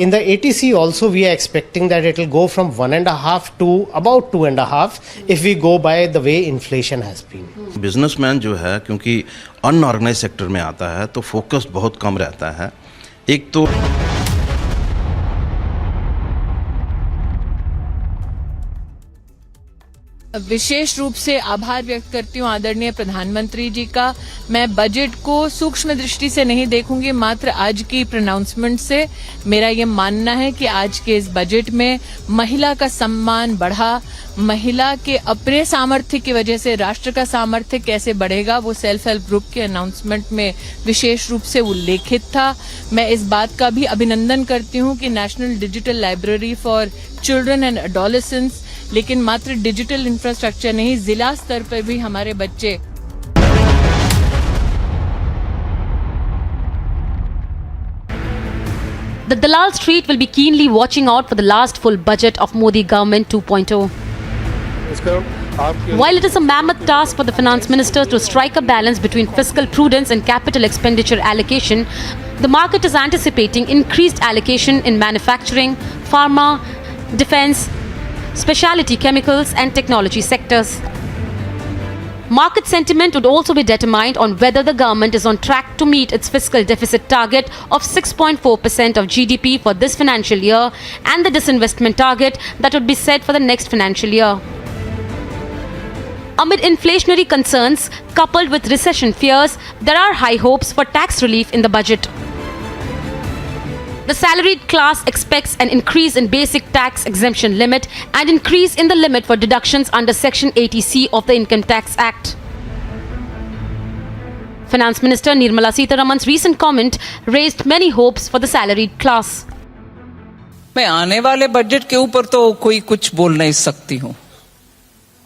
In the ATC also, we are expecting that it will go from 1.5 to about 2.5 if we go by the way inflation has been. Businessman जो है, क्योंकि unorganised sector में आता है तो focus बहुत कम रहता है. एक तो विशेष रूप से आभार व्यक्त करती हूँ आदरणीय प्रधानमंत्री जी का. मैं बजट को सूक्ष्म दृष्टि से नहीं देखूंगी, मात्र आज की प्रोनाउंसमेंट से मेरा ये मानना है कि आज के इस बजट में महिला का सम्मान बढ़ा. महिला के अपने सामर्थ्य की वजह से राष्ट्र का सामर्थ्य कैसे बढ़ेगा, वो सेल्फ हेल्प ग्रुप के अनाउंसमेंट में विशेष रूप से उल्लेखित था. मैं इस बात का भी अभिनंदन करती हूँ कि national digital library for children and adolescents, लेकिन मात्र डिजिटल इंफ्रास्ट्रक्चर नहीं, जिला स्तर पर भी हमारे बच्चे The Dalal Street will be keenly watching out for the last full budget of Modi government 2.0. While it is a mammoth task for the finance minister to strike a balance between fiscal prudence and capital expenditure allocation, the market is anticipating increased allocation in manufacturing, pharma, defense, specialty chemicals and technology sectors. Market sentiment would also be determined on whether the government is on track to meet its fiscal deficit target of 6.4% of GDP for this financial year and the disinvestment target that would be set for the next financial year. Amid inflationary concerns coupled with recession fears, there are high hopes for tax relief in the budget. The salaried class expects an increase in basic tax exemption limit and increase in the limit for deductions under Section 80C of the Income Tax Act. Finance Minister Nirmala Sitharaman's recent comment raised many hopes for the salaried class. मैं आने वाले budget के ऊपर तो कोई कुछ बोल नहीं सकती हूं.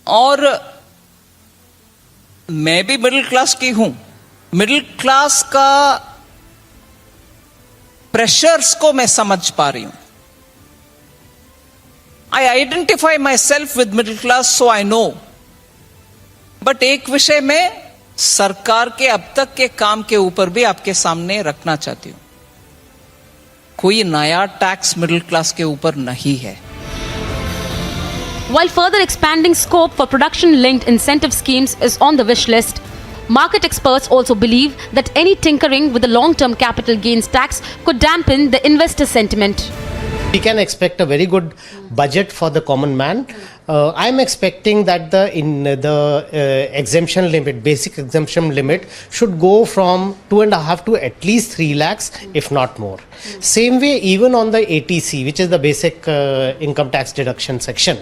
और मैं भी मिडिल क्लास की हूं. मिडिल क्लास का प्रेशर्स को मैं समझ पा रही हूं. आई identify my self with middle class, so I know. But एक विषय में सरकार के अब तक के काम के ऊपर भी आपके सामने रखना चाहती हूं. कोई नया टैक्स मिडिल क्लास के ऊपर नहीं है. While further expanding scope for production-linked incentive schemes is on the wish list, market experts also believe that any tinkering with the long-term capital gains tax could dampen the investor sentiment. We can expect a very good budget for the common man. I'm expecting that the exemption limit, basic exemption limit, should go from 2.5 to at least 3 lakhs, if not more. Same way, even on the ATC, which is the basic income tax deduction section.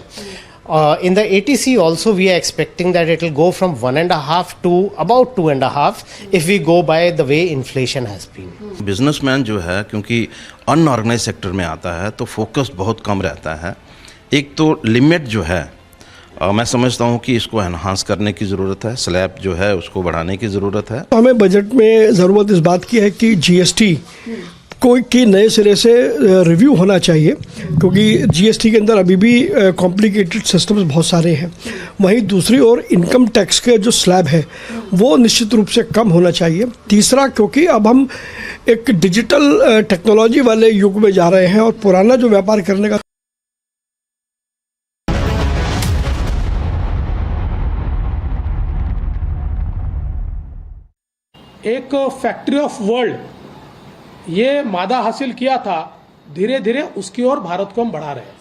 In the ATC also, we are expecting that it will go from 1.5 to about 2.5 if we go by the way inflation has been. Businessman जो है क्योंकि unorganised sector में आता है तो focus बहुत कम रहता है. एक तो लिमिट जो है मैं समझता हूँ कि इसको एनहांस करने की ज़रूरत है, स्लैब जो है उसको बढ़ाने की ज़रूरत है. हमें बजट में ज़रूरत इस बात की है कि जीएसटी कोई की नए सिरे से रिव्यू होना चाहिए, क्योंकि जीएसटी के अंदर अभी भी कॉम्प्लिकेटेड सिस्टम्स बहुत सारे हैं. वहीं दूसरी ओर इनकम टैक्स का जो स्लैब है वो निश्चित रूप से कम होना चाहिए. तीसरा, क्योंकि अब हम एक डिजिटल टेक्नोलॉजी वाले युग में जा रहे हैं और पुराना जो व्यापार करने का एक फैक्ट्री ऑफ वर्ल्ड ये मादा हासिल किया था, धीरे धीरे उसकी ओर भारत को हम बढ़ा रहे हैं.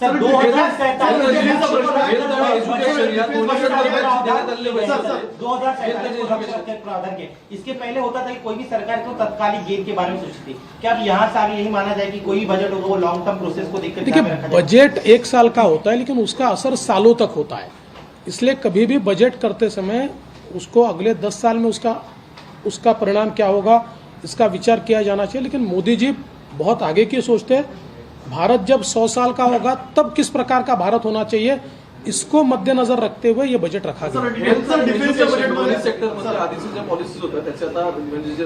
इसके पहले होता था कि कोई भी सरकार तो तत्कालिक गेन के बारे में सोचती थी. क्या अब यहाँ से आगे यही माना जाए कि कोई भी बजट होगा वो लॉन्ग टर्म प्रोसेस को देखकर? देखिए, बजट 1 साल का होता है लेकिन उसका असर सालों तक होता है. इसलिए कभी भी बजट करते समय उसको अगले 10 साल में उसका परिणाम क्या होगा इसका विचार किया जाना चाहिए. लेकिन मोदी जी बहुत आगे की सोचते हैं. भारत जब 100 साल का होगा तब किस प्रकार का भारत होना चाहिए, इसको मद्देनजर रखते हुए ये बजट रखा गया.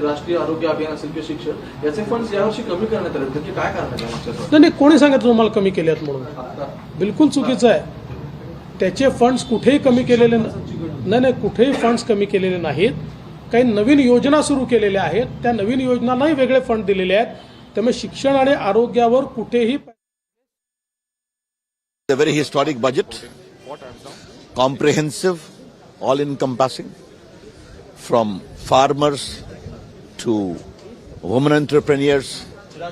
राष्ट्रीय आरोग्य अभियान असेल किंवा शिक्षण याचे फंड्स यावर्षी कमी करण्यात आले, त्याची काय कारण आहे? नाही, कोणी सांगितलं तुम्हाला कमी केलेत म्हणून? बिलकुल चुकीचं आहे. त्याचे फंड्स कुठेही कमी केलेले नाही, कुठेही फंड्स कमी केलेले नाहीत. काही नवीन योजना सुरू केलेल्या आहेत, त्या नवीन योजनांनाही वेगळे फंड दिलेले आहेत. त्यामुळे शिक्षण आणि आरोग्यावर कुठेही. A very historic budget, comprehensive, all-encompassing, from farmers to women entrepreneurs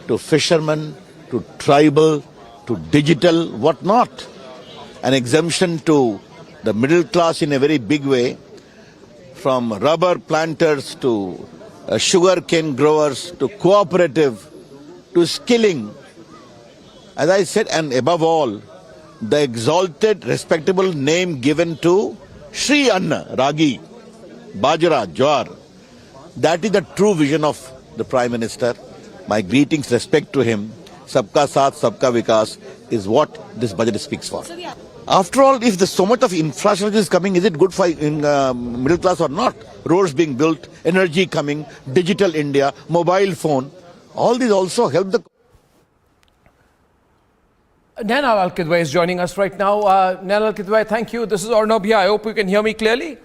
to fishermen to tribal to digital, what not? An exemption to the middle class in a very big way, from rubber planters to sugar cane growers to cooperative to skilling. As I said, and above all, the exalted, respectable name given to Shri Anna, Ragi, Bajra, Jawar. That is the true vision of the Prime Minister. My greetings, respect to him. Sabka Saath, Sabka Vikas is what this budget speaks for. After all, if there's so much of infrastructure is coming, is it good for middle class or not? Roads being built, energy coming, digital India, mobile phone, all these also help the... Nirmala Kidwai is joining us right now. Nirmala Kidwai, thank you. This is Arnab here. I hope you can hear me clearly.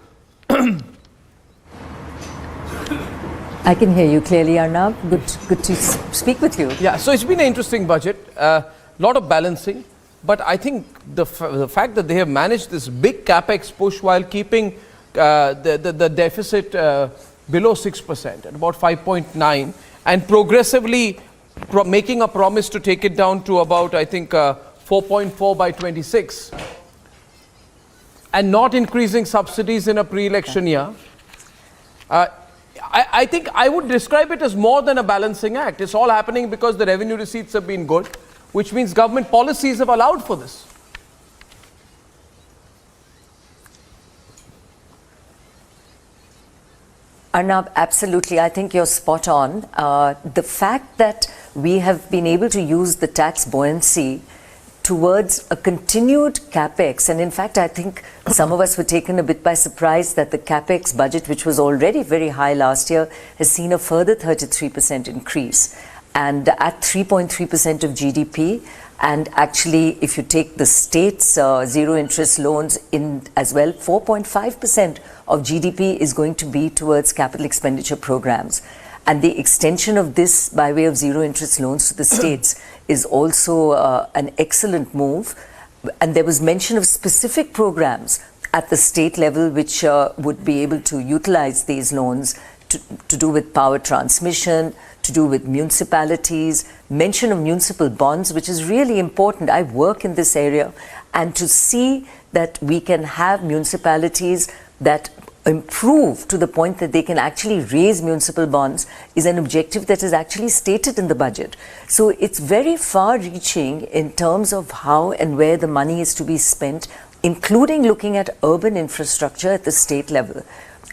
I can hear you clearly, Arnab. Good to speak with you. Yeah, so it's been an interesting budget. Lot of balancing. But I think the fact that they have managed this big capex push while keeping the deficit below 6% at about 5.9 and progressively making a promise to take it down to about, I think, 4.4 by 26 and not increasing subsidies in a pre-election year. I think I would describe it as more than a balancing act. It's all happening because the revenue receipts have been good, which means government policies have allowed for this. Arnab, absolutely. I think you're spot on. The fact that we have been able to use the tax buoyancy towards a continued capex, and in fact, I think some of us were taken a bit by surprise that the capex budget, which was already very high last year, has seen a further 33% increase. And at 3.3% of GDP, and actually, if you take the states' zero interest loans in as well, 4.5% of GDP is going to be towards capital expenditure programs. And the extension of this by way of zero interest loans to the states is also an excellent move. and there was mention of specific programs at the state level which would be able to utilize these loans to do with power transmission, to do with municipalities, mention of municipal bonds, which is really important. I work in this area, and to see that we can have municipalities that improve to the point that they can actually raise municipal bonds is an objective that is actually stated in the budget. So it's very far-reaching in terms of how and where the money is to be spent, including looking at urban infrastructure at the state level.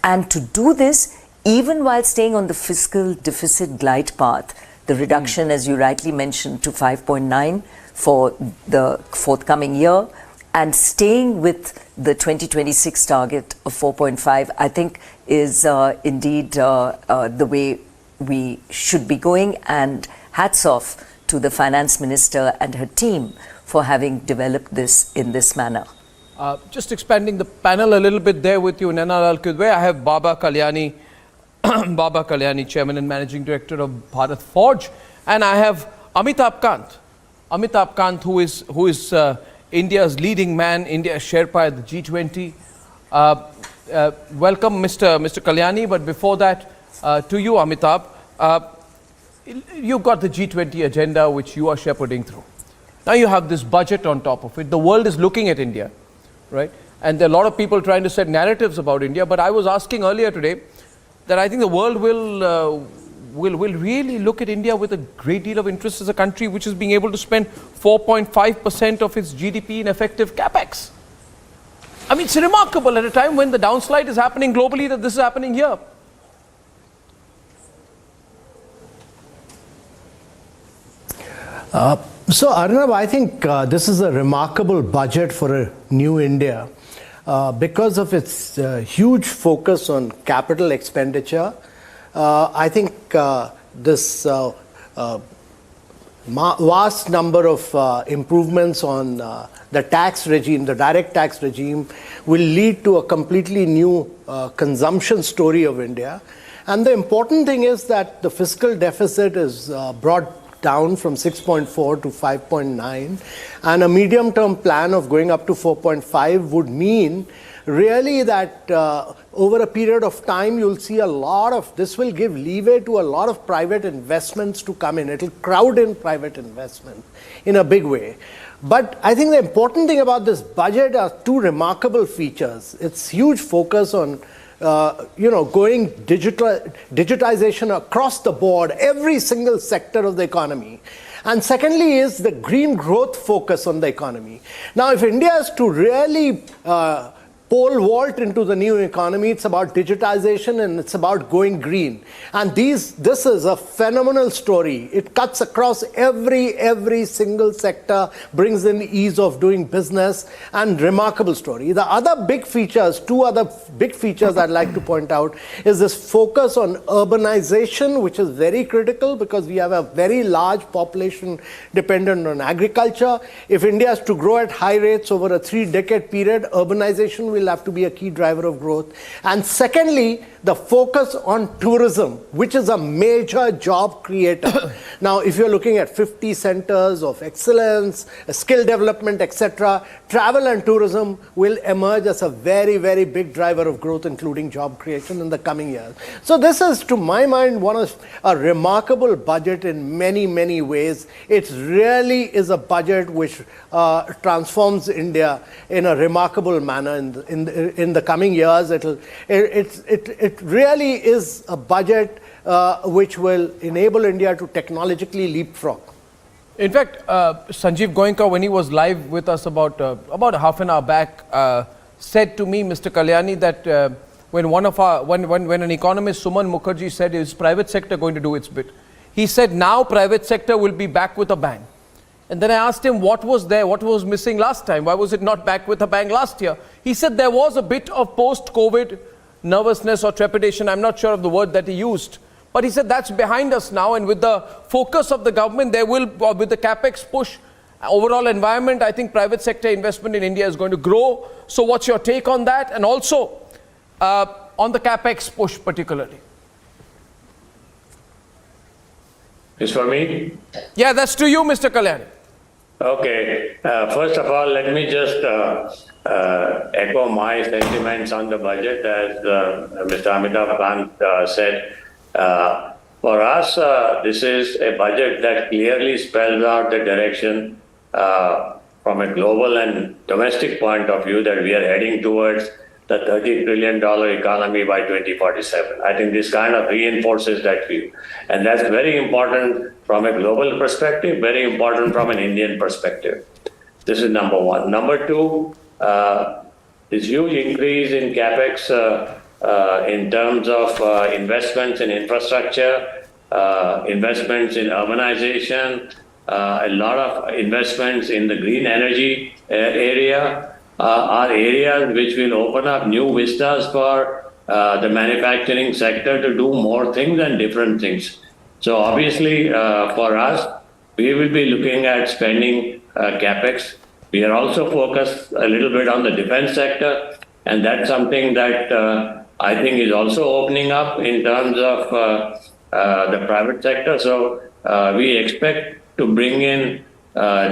And to do this, even while staying on the fiscal deficit glide path, the reduction, as you rightly mentioned, to 5.9 for the forthcoming year, and staying with the 2026 target of 4.5, I think is indeed the way we should be going. And hats off to the finance minister and her team for having developed this in this manner. Just expanding the panel a little bit there with you, Nirmala Kudwe, I have Baba Kalyani, Baba Kalyani, Chairman and Managing Director of Bharat Forge, and I have Amitabh Kant, who is India's leading man, India's Sherpa at the G20. Welcome, Mr. Kalyani, but before that, to you, Amitabh, you've got the G20 agenda which you are shepherding through. Now you have this budget on top of it. The world is looking at India, right? And there are a lot of people trying to set narratives about India, but I was asking earlier today that I think the world will really look at India with a great deal of interest as a country which is being able to spend 4.5% of its GDP in effective capex. I mean, it's remarkable at a time when the downslide is happening globally that this is happening here. So Arnab, I think this is a remarkable budget for a new India because of its huge focus on capital expenditure. I think this vast number of improvements on the tax regime, the direct tax regime, will lead to a completely new consumption story of India. And the important thing is that the fiscal deficit is brought down from 6.4 to 5.9, and a medium-term plan of going up to 4.5 would mean really that over a period of time you'll see a lot of, this will give leeway to a lot of private investments to come in. It'll crowd in private investment in a big way. But I think the important thing about this budget are two remarkable features. Its huge focus on going digitization across the board, every single sector of the economy. And secondly is the green growth focus on the economy. Now, if India is to really pole vault into the new economy, it's about digitization and it's about going green. And this is a phenomenal story. It cuts across every single sector, brings in ease of doing business, and remarkable story. The other big features, two other big features I'd like to point out is this focus on urbanization, which is very critical because we have a very large population dependent on agriculture. If India is to grow at high rates over a 3-decade period, urbanization will have to be a key driver of growth. And secondly, the focus on tourism, which is a major job creator. Now, if you're looking at 50 centers of excellence, skill development, etc., travel and tourism will emerge as a very, very big driver of growth, including job creation in the coming years. So this is, to my mind, one of a remarkable budget in many, many ways. It really is a budget which transforms India in a remarkable manner in the coming years. It really is a budget which will enable India to technologically leapfrog. In fact, Sanjeev Goenka, when he was live with us about half an hour back, said to me, Mr. Kalyani, that when an economist, Suman Mukherjee, said, is private sector going to do its bit? He said, now private sector will be back with a bang. And then I asked him what was there, what was missing last time? Why was it not back with a bang last year? He said there was a bit of post-COVID nervousness or trepidation. I'm not sure of the word that he used. But he said that's behind us now, and with the focus of the government, there will, with the capex push, overall environment, I think private sector investment in India is going to grow. So what's your take on that? And also on the capex push particularly? It's for me? Yeah, that's to you, Mr. Kalyani. Okay. First of all, let me just echo my sentiments on the budget. As Mr. Amitabh Kant said, for us, this is a budget that clearly spells out the direction from a global and domestic point of view that we are heading towards the $30 trillion economy by 2047. I think this kind of reinforces that view. And that's very important from a global perspective, very important from an Indian perspective. This is number one. Number two, this huge increase in capex in terms of investments in infrastructure, investments in urbanization, a lot of investments in the green energy area, are areas which will open up new vistas for the manufacturing sector to do more things and different things. So obviously, for us, we will be looking at spending capex. We are also focused a little bit on the defense sector, and that's something that I think is also opening up in terms of the private sector. So we expect to bring in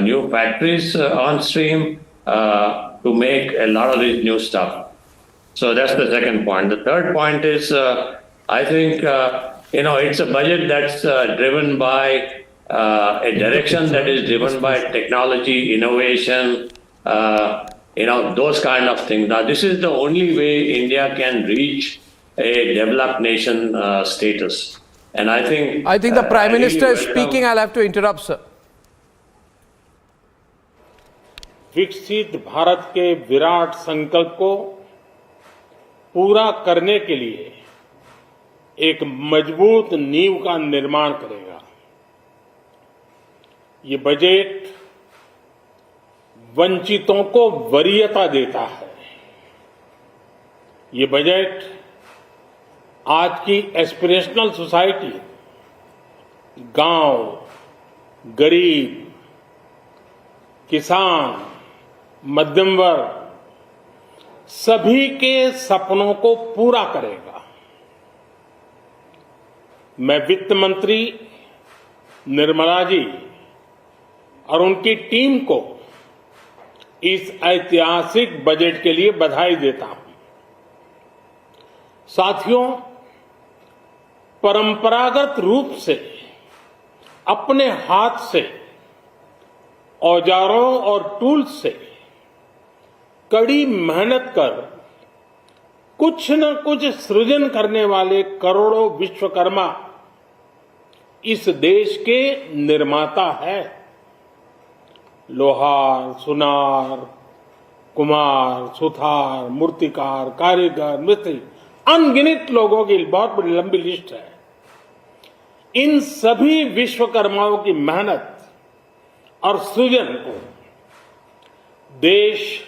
new factories on stream to make a lot of this new stuff. So that's the second point. The third point is, I think, it's a budget that's driven by a direction that is driven by technology, innovation, those kind of things. Now, this is the only way India can reach a developed nation status. And I think the Prime Minister is speaking. I'll have to interrupt, sir. विकसित भारत के विराट संकल्प को पूरा करने के लिए एक मजबूत नींव का निर्माण करेगा। ये बजट वंचितों को वरीयता देता है। ये बजट आज की एस्पिरेशनल सोसाइटी, गांव, गरीब, किसान, मध्यम वर्ग, सभी के सपनों को पूरा करेगा। मैं वित्त मंत्री निर्मला जी और उनकी टीम को इस ऐतिहासिक बजट के लिए बधाई देता हूं। साथियों, परंपरागत रूप से अपने हाथ से औजारों और टूल्स से कड़ी मेहनत कर कुछ न कुछ सृजन करने वाले करोड़ों विश्वकर्मा इस देश के निर्माता है। लोहार, सुनार, कुम्हार, सुथार, मूर्तिकार, कारीगर, मिस्त्री, अनगिनत लोगों की बहुत बड़ी लंबी लिस्ट है। इन सभी विश्वकर्माओं की मेहनत और सृजन को देश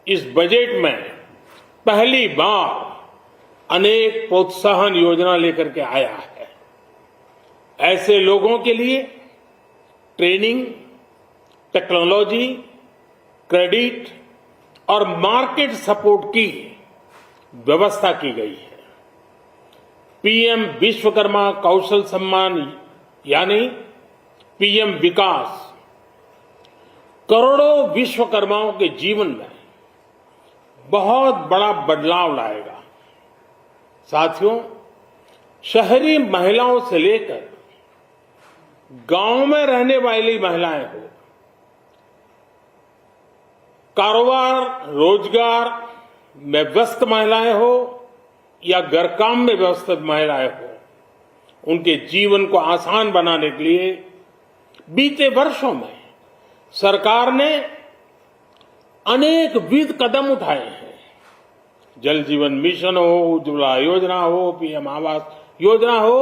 इस बजट में पहली बार अनेक प्रोत्साहन योजना लेकर के आया है। ऐसे लोगों के लिए ट्रेनिंग, टेक्नोलॉजी, क्रेडिट और मार्केट सपोर्ट की व्यवस्था की गई है। पीएम विश्वकर्मा कौशल सम्मान यानी पीएम विकास करोड़ों विश्वकर्माओं के जीवन में बहुत बड़ा बदलाव लाएगा। साथियों, शहरी महिलाओं से लेकर गांव में रहने वाली महिलाएं हो, कारोबार रोजगार में व्यस्त महिलाएं हो या घर काम में व्यस्त महिलाएं हो, उनके जीवन को आसान बनाने के लिए बीते वर्षों में सरकार ने अनेकविध कदम उठाए हैं। जल जीवन मिशन हो, उज्ज्वला योजना हो, पीएम आवास योजना हो,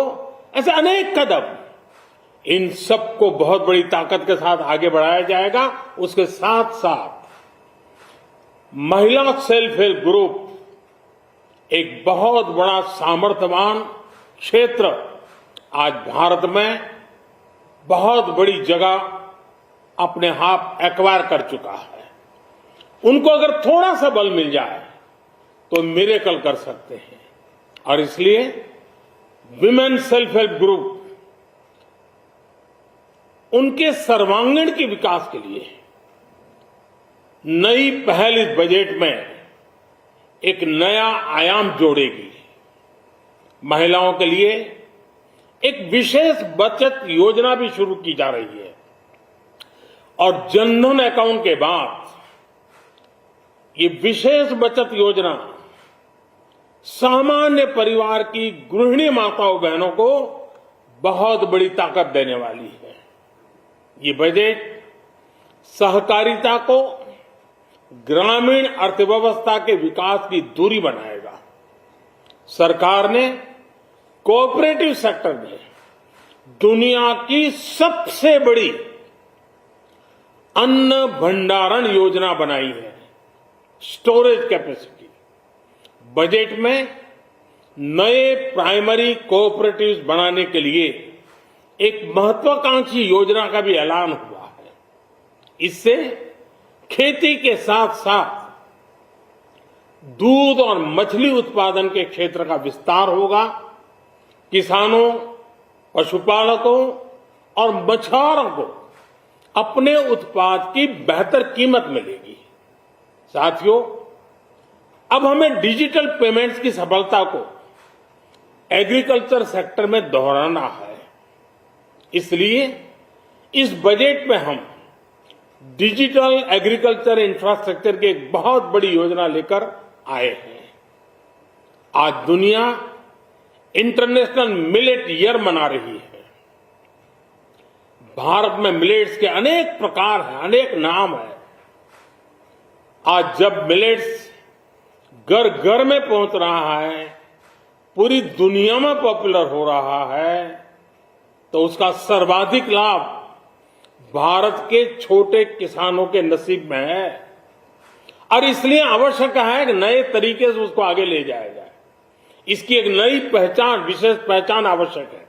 ऐसे अनेक कदम, इन सबको बहुत बड़ी ताकत के साथ आगे बढ़ाया जाएगा। उसके साथ साथ महिला सेल्फ हेल्प ग्रुप एक बहुत बड़ा सामर्थ्यवान क्षेत्र आज भारत में बहुत बड़ी जगह अपने हाथ एक्वायर कर चुका है। उनको अगर थोड़ा सा बल मिल जाए तो मिरेकल कर सकते हैं। और इसलिए विमेन सेल्फ हेल्प ग्रुप उनके सर्वांगीण के विकास के लिए नई पहल इस बजट में एक नया आयाम जोड़ेगी। महिलाओं के लिए एक विशेष बचत योजना भी शुरू की जा रही है और जनधन अकाउंट के बाद ये विशेष बचत योजना सामान्य परिवार की गृहिणी माताओं बहनों को बहुत बड़ी ताकत देने वाली है। ये बजट सहकारिता को ग्रामीण अर्थव्यवस्था के विकास की धुरी बनाएगा। सरकार ने कोऑपरेटिव सेक्टर में दुनिया की सबसे बड़ी अन्न भंडारण योजना बनाई है, स्टोरेज कैपेसिटी। बजट में नए प्राइमरी कोऑपरेटिव्स बनाने के लिए एक महत्वाकांक्षी योजना का भी ऐलान हुआ है। इससे खेती के साथ साथ दूध और मछली उत्पादन के क्षेत्र का विस्तार होगा। किसानों, पशुपालकों और मछुआरों को अपने उत्पाद की बेहतर कीमत मिलेगी। साथियों, अब हमें डिजिटल पेमेंट्स की सफलता को एग्रीकल्चर सेक्टर में दोहराना है। इसलिए इस बजट में हम डिजिटल एग्रीकल्चर इंफ्रास्ट्रक्चर की एक बहुत बड़ी योजना लेकर आए हैं। आज दुनिया इंटरनेशनल मिलेट ईयर मना रही है। भारत में मिलेट्स के अनेक प्रकार हैं, अनेक नाम हैं। आज जब मिलेट्स घर घर में पहुंच रहा है, पूरी दुनिया में पॉपुलर हो रहा है, तो उसका सर्वाधिक लाभ भारत के छोटे किसानों के नसीब में है और इसलिए आवश्यक है कि नए तरीके से उसको आगे ले जाया जाए। इसकी एक नई पहचान, विशेष पहचान आवश्यक है।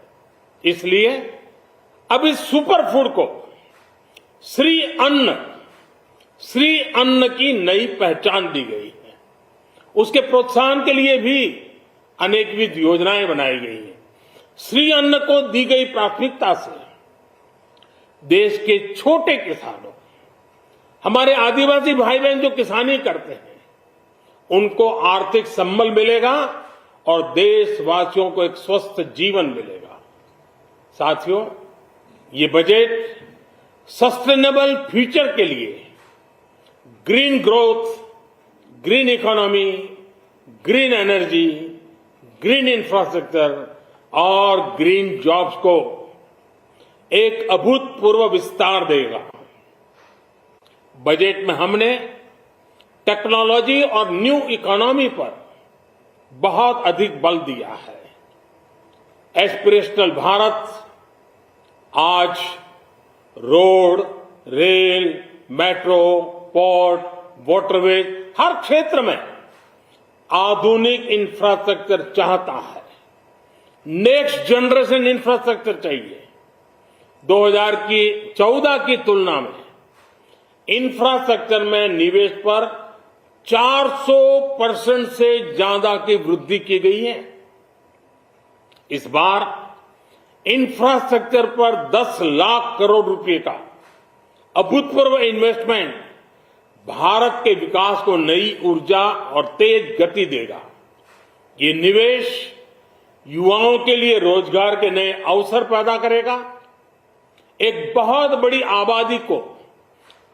इसलिए अब इस सुपर फूड को श्री अन्न की नई पहचान दी गई है। उसके प्रोत्साहन के लिए भी अनेकविध योजनाएं बनाई गई हैं। श्री अन्न को दी गई प्राथमिकता से देश के छोटे किसानों, हमारे आदिवासी भाई बहन जो किसानी करते हैं, उनको आर्थिक संबल मिलेगा और देशवासियों को एक स्वस्थ जीवन मिलेगा। साथियों, ये बजट सस्टेनेबल फ्यूचर के लिए green growth, green economy, green energy, green infrastructure और ग्रीन जॉब्स को एक अभूतपूर्व विस्तार देगा। बजट में हमने टेक्नोलॉजी और न्यू इकोनॉमी पर बहुत अधिक बल दिया है। एस्पिरेशनल भारत आज road, rail, metro, port, waterways, हर क्षेत्र में आधुनिक इंफ्रास्ट्रक्चर चाहता है। नेक्स्ट जनरेशन इंफ्रास्ट्रक्चर चाहिए। 2014 की तुलना में इंफ्रास्ट्रक्चर में निवेश पर 400% से ज्यादा की वृद्धि की गई है। इस बार इंफ्रास्ट्रक्चर पर 10 लाख करोड़ रुपए का अभूतपूर्व इन्वेस्टमेंट भारत के विकास को नई ऊर्जा और तेज गति देगा। ये निवेश युवाओं के लिए रोजगार के नए अवसर पैदा करेगा, एक बहुत बड़ी आबादी को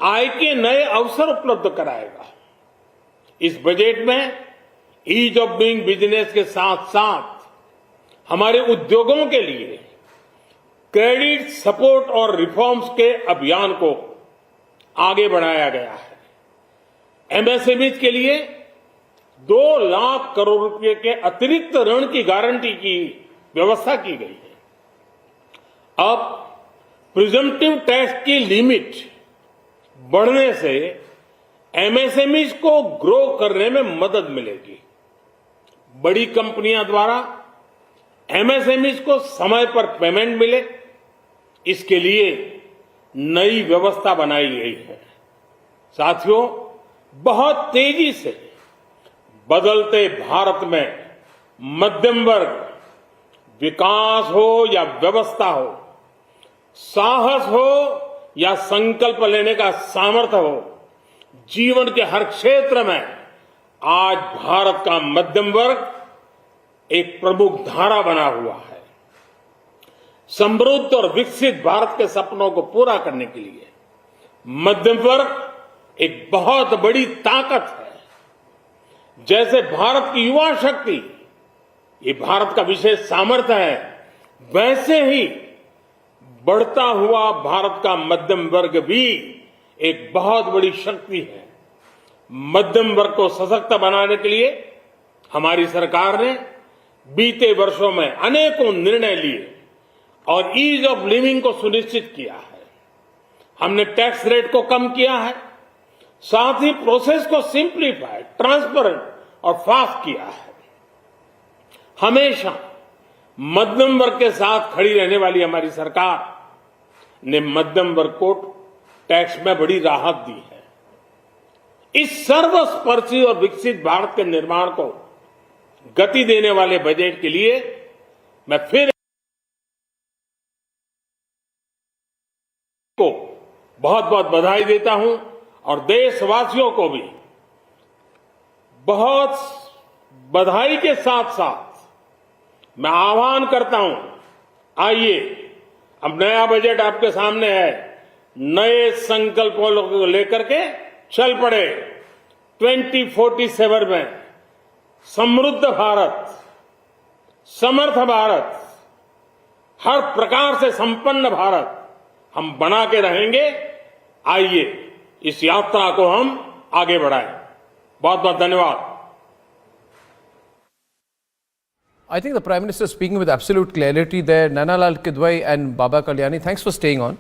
आय के नए अवसर उपलब्ध कराएगा। इस बजट में ईज ऑफ डूइंग बिजनेस के साथ साथ हमारे उद्योगों के लिए क्रेडिट सपोर्ट और रिफॉर्म्स के अभियान को आगे बढ़ाया गया है। एमएसएमईज के लिए 2 लाख करोड़ रुपए के अतिरिक्त ऋण की गारंटी की व्यवस्था की गई है। अब प्रिजम्पटिव टैक्स की लिमिट बढ़ने से एमएसएमईज को ग्रो करने में मदद मिलेगी। बड़ी कंपनियां द्वारा एमएसएमईज को समय पर पेमेंट मिले, इसके लिए नई व्यवस्था बनाई गई है। साथियों, बहुत तेजी से बदलते भारत में मध्यम वर्ग, विकास हो या व्यवस्था हो, साहस हो या संकल्प लेने का सामर्थ्य हो, जीवन के हर क्षेत्र में आज भारत का मध्यम वर्ग एक प्रमुख धारा बना हुआ है। समृद्ध और विकसित भारत के सपनों को पूरा करने के लिए मध्यम वर्ग एक बहुत बड़ी ताकत है। जैसे भारत की युवा शक्ति ये भारत का विशेष सामर्थ्य है, वैसे ही बढ़ता हुआ भारत का मध्यम वर्ग भी एक बहुत बड़ी शक्ति है। मध्यम वर्ग को सशक्त बनाने के लिए हमारी सरकार ने बीते वर्षों में अनेकों निर्णय लिए और ईज ऑफ लिविंग को सुनिश्चित किया है। हमने टैक्स रेट को कम किया है, साथ ही प्रोसेस को सिंप्लीफाई, ट्रांसपेरेंट और फास्ट किया है। हमेशा मध्यम वर्ग के साथ खड़ी रहने वाली हमारी सरकार ने मध्यम वर्ग को टैक्स में बड़ी राहत दी है। इस सर्वस्पर्शी और विकसित भारत के निर्माण को गति देने वाले बजट के लिए मैं फिर को बहुत बहुत बधाई देता हूं और देशवासियों को भी बहुत बधाई के साथ साथ मैं आह्वान करता हूं, आइए अब नया बजट आपके सामने है, नए संकल्पों को लेकर के चल पड़े। 2047 में समृद्ध भारत, समर्थ भारत, हर प्रकार से संपन्न भारत हम बना के रहेंगे। आइए इस यात्रा को हम आगे बढ़ाएं। बहुत बहुत धन्यवाद। I think the Prime Minister is speaking with absolute clarity there. Nirmala Kidwai and Baba Kalyani, thanks for staying on.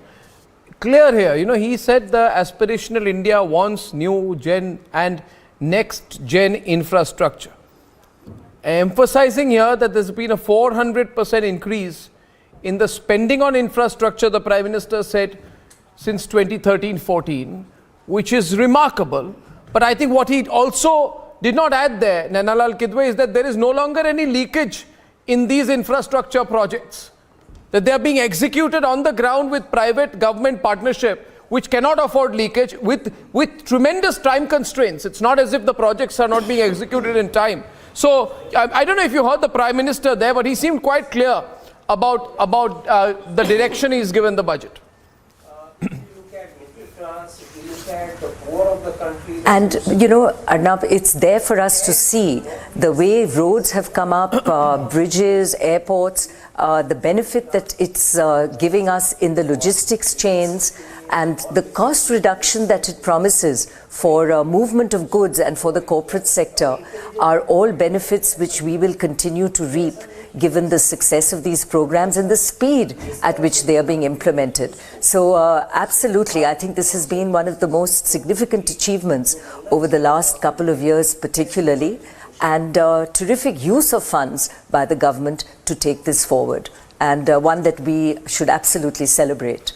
Clear here, you know, he said the aspirational India wants new gen and next gen infrastructure. Emphasizing here that there's been a 400% increase in the spending on infrastructure, the Prime Minister said, since 2013-14, which is remarkable. But I think what he also did not add there, Nirmala Kidwai, is that there is no longer any leakage in these infrastructure projects. That they are being executed on the ground with private government partnership, which cannot afford leakage, with tremendous time constraints. It's not as if the projects are not being executed in time. So I don't know if you heard the Prime Minister there, but he seemed quite clear about the direction he's given the budget. And, you know, Arnab, it's there for us to see the way roads have come up, bridges, airports, the benefit that it's giving us in the logistics chains, and the cost reduction that it promises for movement of goods and for the corporate sector are all benefits which we will continue to reap given the success of these programs and the speed at which they are being implemented. So absolutely, I think this has been one of the most significant achievements over the last couple of years particularly, and terrific use of funds by the government to take this forward, and one that we should absolutely celebrate.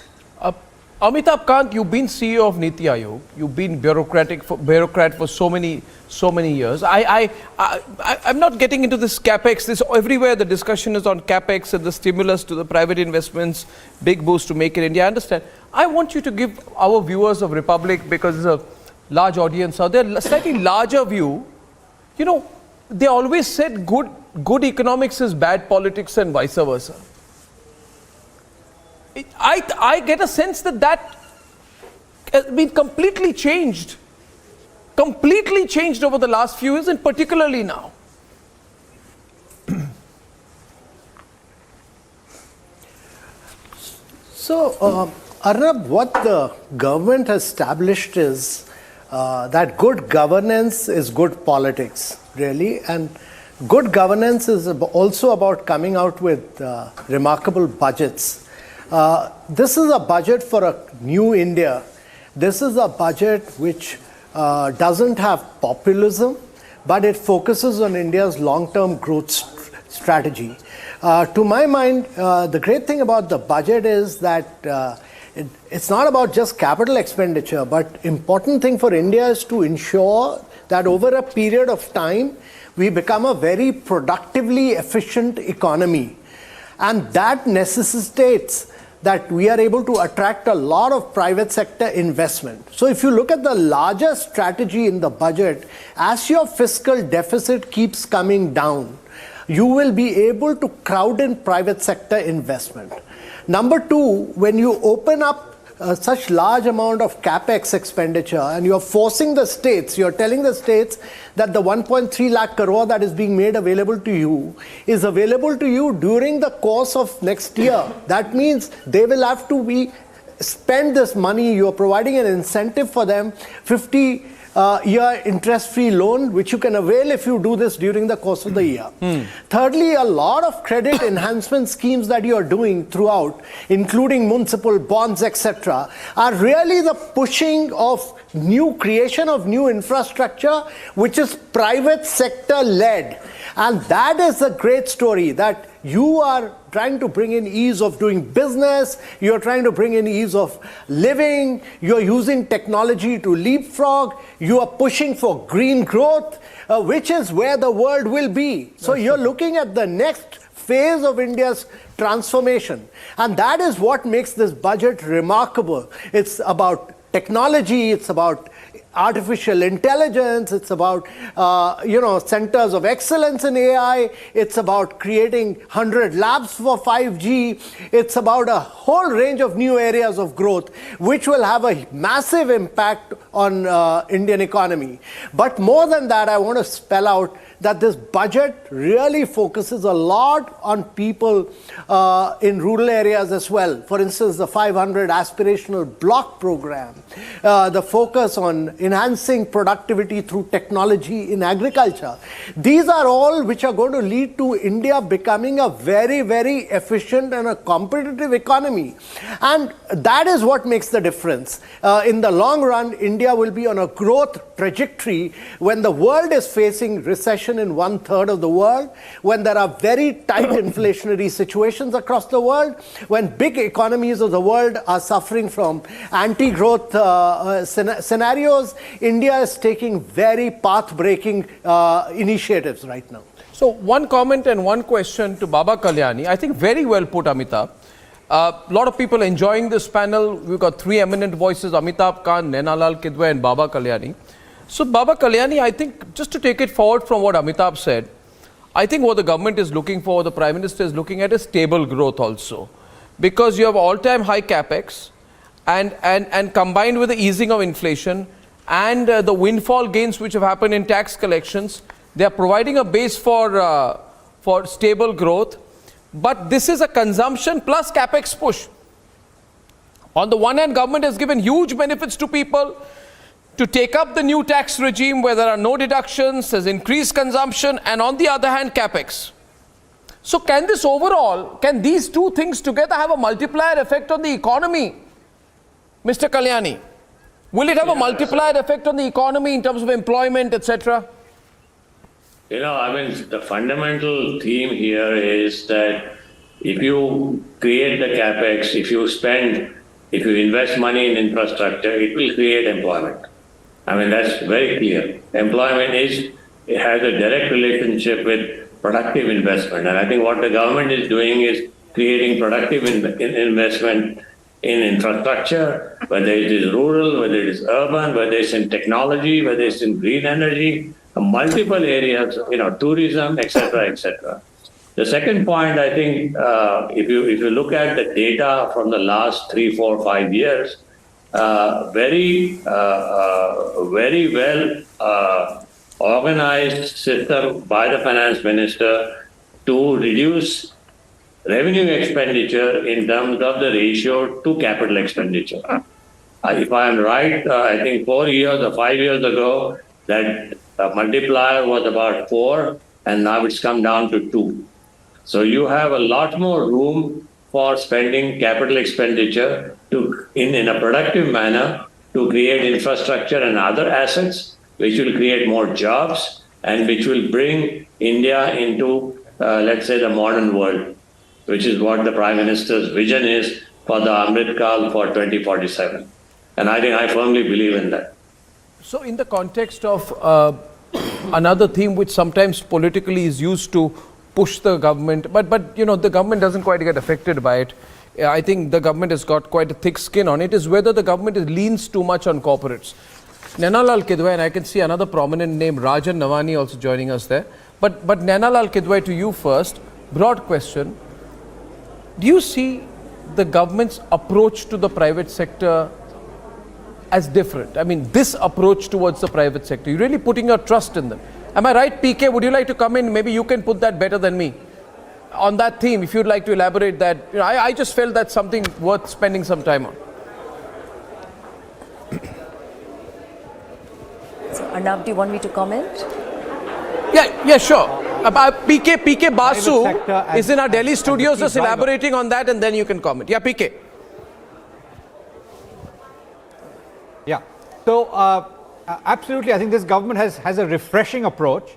Amitabh Kant, you've been CEO of Niti Aayog. You've been bureaucrat for so many years. I'm not getting into this capex. Everywhere the discussion is on capex and the stimulus to the private investments, big boost to Make in India. I understand. I want you to give our viewers of Republic, because there's a large audience out there, a slightly larger view. You know, they always said good economics is bad politics and vice versa. I get a sense that has been completely changed over the last few years, and particularly now. So, Arnab, what the government has established is that good governance is good politics, really, and good governance is also about coming out with remarkable budgets. This is a budget for a new India. This is a budget which doesn't have populism, but it focuses on India's long-term growth strategy. To my mind, the great thing about the budget is that it's not about just capital expenditure, but important thing for India is to ensure that over a period of time, we become a very productively efficient economy. And that necessitates that we are able to attract a lot of private sector investment. So if you look at the larger strategy in the budget, as your fiscal deficit keeps coming down, you will be able to crowd in private sector investment. Number two, when you open up such large amount of capex expenditure and you're forcing the states, you're telling the states that the 1.3 lakh crore that is being made available to you is available to you during the course of next year. That means they will have to spend this money. You're providing an incentive for them, 50-year interest-free loan, which you can avail if you do this during the course of the year. Thirdly, a lot of credit enhancement schemes that you are doing throughout, including municipal bonds, etc., are really the pushing of creation of new infrastructure, which is private sector led. And that is the great story, that you are trying to bring in ease of doing business, you're trying to bring in ease of living, you're using technology to leapfrog, you are pushing for green growth, which is where the world will be. So you're looking at the next phase of India's transformation. And that is what makes this budget remarkable. It's about technology, it's about artificial intelligence, it's about centers of excellence in AI, it's about creating 100 labs for 5G, it's about a whole range of new areas of growth which will have a massive impact on Indian economy. But more than that, I want to spell out that this budget really focuses a lot on people in rural areas as well. For instance, the 500 aspirational block program, the focus on enhancing productivity through technology in agriculture. These are all which are going to lead to India becoming a very, very efficient and a competitive economy. And that is what makes the difference. In the long run, India will be on a growth trajectory when the world is facing recession in 1/3 of the world, when there are very tight inflationary situations across the world, when big economies of the world are suffering from anti-growth scenarios. India is taking very path-breaking initiatives right now. So one comment and one question to Baba Kalyani. I think very well put, Amitabh. A lot of people enjoying this panel. We've got three eminent voices, Amitabh Kant, Nainalal Kidwai and Baba Kalyani. So Baba Kalyani, I think just to take it forward from what Amitabh said, I think what the government is looking for, the Prime Minister is looking at is stable growth also. Because you have all-time high capex and combined with the easing of inflation and the windfall gains which have happened in tax collections, they are providing a base for stable growth. But this is a consumption plus capex push. On the one hand, government has given huge benefits to people to take up the new tax regime where there are no deductions, there's increased consumption, and on the other hand, capex. So can these two things together have a multiplier effect on the economy? Mr. Kalyani, will it have a multiplier effect on the economy in terms of employment, etc.? The fundamental theme here is that if you create the capex, if you invest money in infrastructure, it will create employment. That's very clear. Employment has a direct relationship with productive investment. And I think what the government is doing is creating productive investment in infrastructure, whether it is rural, whether it is urban, whether it's in technology, whether it's in green energy, multiple areas, tourism, etc., etc. The second point, I think, if you look at the data from the last 3, 4, 5 years, very well organized system by the finance minister to reduce revenue expenditure in terms of the ratio to capital expenditure. If I am right, I think 4 years or 5 years ago, that multiplier was about 4, and now it's come down to 2. So you have a lot more room for spending capital expenditure in a productive manner to create infrastructure and other assets, which will create more jobs and which will bring India into, let's say, the modern world, which is what the Prime Minister's vision is for the Amrit Kal for 2047. And I think I firmly believe in that. So in the context of another theme which sometimes politically is used to push the government, but the government doesn't quite get affected by it, I think the government has got quite a thick skin on it is whether the government leans too much on corporates. Nainalal Kidwai, and I can see another prominent name, Rajan Navani, also joining us there. But Nainalal Kidwai, to you first, broad question. Do you see the government's approach to the private sector as different? I mean, this approach towards the private sector, you're really putting your trust in them. Am I right, PK? Would you like to come in? Maybe you can put that better than me. On that theme, if you'd like to elaborate that. You know, I just felt that's something worth spending some time on. So, Arnab, do you want me to comment? Yeah, sure. PK Basu is in our Delhi studios just elaborating on that, and then you can comment. Yeah, PK. Yeah. So, absolutely, I think this government has a refreshing approach.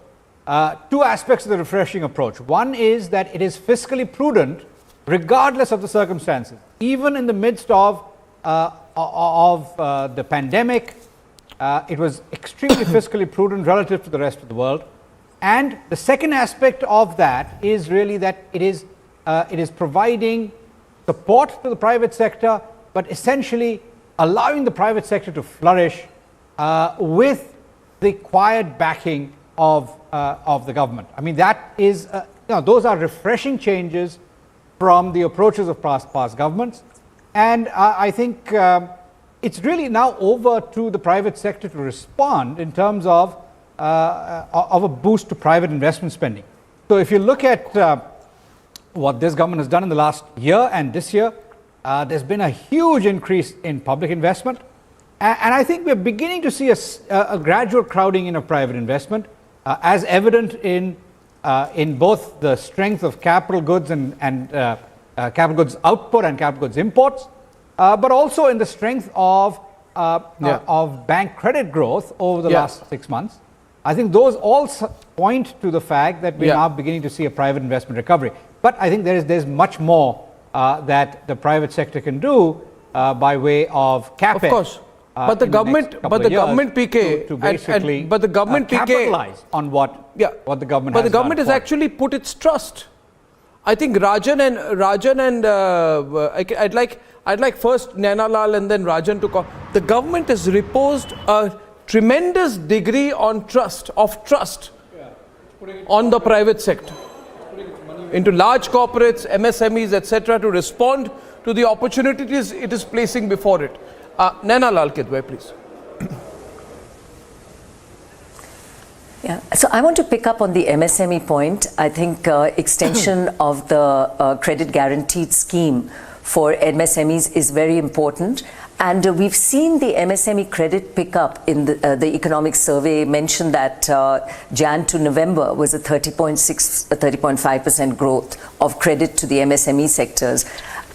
Two aspects of the refreshing approach. One is that it is fiscally prudent regardless of the circumstances. Even in the midst of the pandemic, it was extremely fiscally prudent relative to the rest of the world. And the second aspect of that is really that it is providing support to the private sector, but essentially allowing the private sector to flourish with the quiet backing of the government. I mean, that is, those are refreshing changes from the approaches of past governments. And I think it's really now over to the private sector to respond in terms of a boost to private investment spending. So if you look at what this government has done in the last year and this year, there's been a huge increase in public investment. And I think we're beginning to see a gradual crowding in of private investment, as evident in both the strength of capital goods and capital goods output and capital goods imports, but also in the strength of bank credit growth over the last 6 months. I think those all point to the fact that we're now beginning to see a private investment recovery. But I think there's much more that the private sector can do by way of CapEx. Of course. But the government, PK, to basically capitalize on what the government. But the government has actually put its trust. I think Rajan and I'd like first Nainalal and then Rajan to call. The government has reposed a tremendous degree on trust on the private sector, into large corporates, MSMEs, etc., to respond to the opportunities it is placing before it. Nainalal Kidwai, please. Yeah, so I want to pick up on the MSME point. I think extension of the credit guaranteed scheme for MSMEs is very important. And we've seen the MSME credit pick up in the economic survey mentioned that Jan to November was a 30.5% growth of credit to the MSME sectors.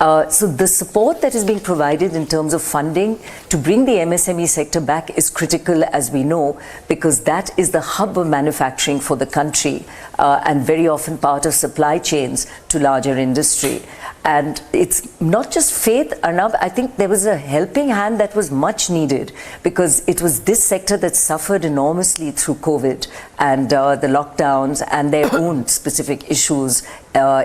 So the support that is being provided in terms of funding to bring the MSME sector back is critical, as we know, because that is the hub of manufacturing for the country and very often part of supply chains to larger industry. And it's not just faith, Arnab. I think there was a helping hand that was much needed because it was this sector that suffered enormously through COVID and the lockdowns and their own specific issues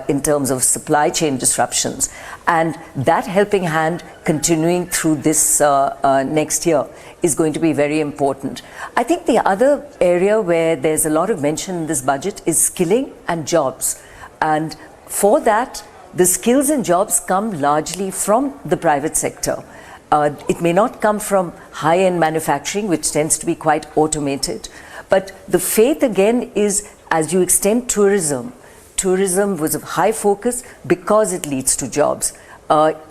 in terms of supply chain disruptions. And that helping hand continuing through this next year is going to be very important. I think the other area where there's a lot of mention in this budget is skilling and jobs. And for that, the skills and jobs come largely from the private sector. It may not come from high-end manufacturing, which tends to be quite automated. But the faith again is as you extend tourism, tourism was of high focus because it leads to jobs.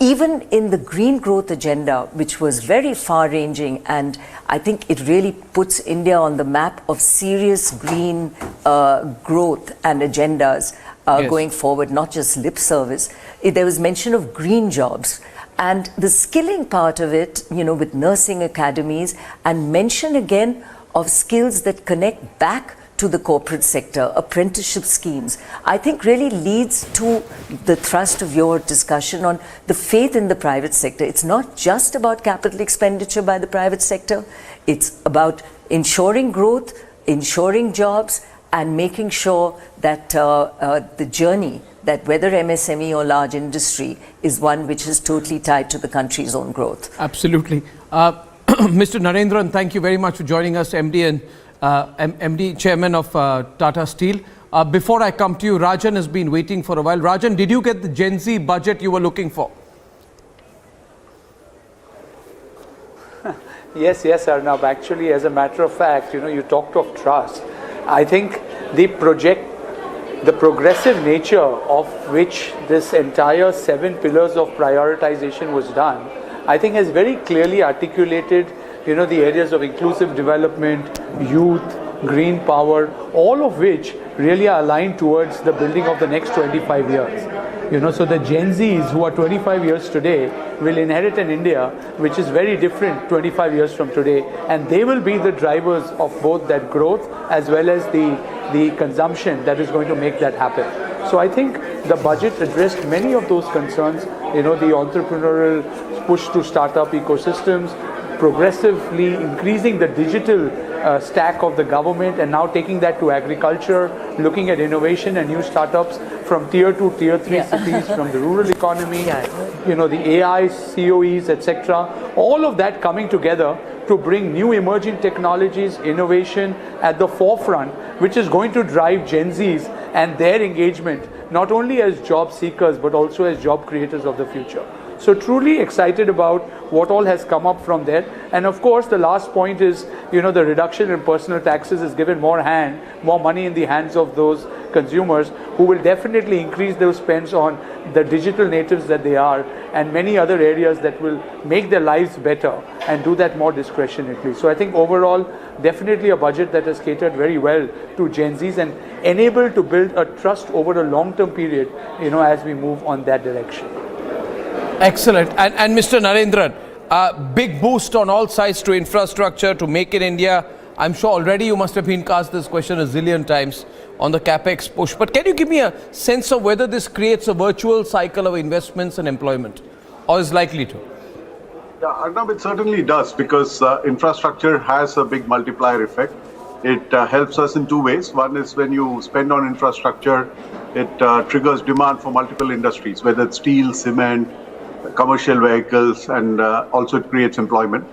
Even in the green growth agenda, which was very far-ranging, and I think it really puts India on the map of serious green growth and agendas going forward, not just lip service. There was mention of green jobs. And the skilling part of it, with nursing academies, and mention again of skills that connect back to the corporate sector, apprenticeship schemes, I think really leads to the thrust of your discussion on the faith in the private sector. It's not just about capital expenditure by the private sector. It's about ensuring growth, ensuring jobs, and making sure that the journey, that whether MSME or large industry, is one which is totally tied to the country's own growth. Absolutely. Mr. Narendran, thank you very much for joining us, MD and MD, Chairman of Tata Steel. Before I come to you, Rajan has been waiting for a while. Rajan, did you get the Gen Z budget you were looking for? Yes, Arnab. Actually, as a matter of fact, you talked of trust. I think the progressive nature of which this entire 7 pillars of prioritization was done, I think has very clearly articulated, the areas of inclusive development, youth, green power, all of which really are aligned towards the building of the next 25 years. So the Gen Zs who are 25 years today will inherit an India which is very different 25 years from today, and they will be the drivers of both that growth as well as the consumption that is going to make that happen. So I think the budget addressed many of those concerns, the entrepreneurial push to startup ecosystems, progressively increasing the digital stack of the government, and now taking that to agriculture, looking at innovation and new startups from tier 2, tier 3 cities, from the rural economy, the AI, COEs, etc. All of that coming together to bring new emerging technologies, innovation at the forefront, which is going to drive Gen Zs and their engagement, not only as job seekers, but also as job creators of the future. So truly excited about what all has come up from there. And of course, the last point is, the reduction in personal taxes has given more money in the hands of those consumers who will definitely increase those spends on the digital natives that they are, and many other areas that will make their lives better and do that more discretionarily. So I think overall, definitely a budget that has catered very well to Gen Zs and enabled to build a trust over a long-term period, as we move on that direction. Excellent. And Mr. Narendran, big boost on all sides to infrastructure, to make in India. I'm sure already you must have been asked this question a zillion times on the capex push. But can you give me a sense of whether this creates a virtual cycle of investments and employment, or is likely to? Yeah, Arnab, it certainly does, because infrastructure has a big multiplier effect. It helps us in 2 ways. One is when you spend on infrastructure, it triggers demand for multiple industries, whether it's steel, cement, commercial vehicles, and also it creates employment.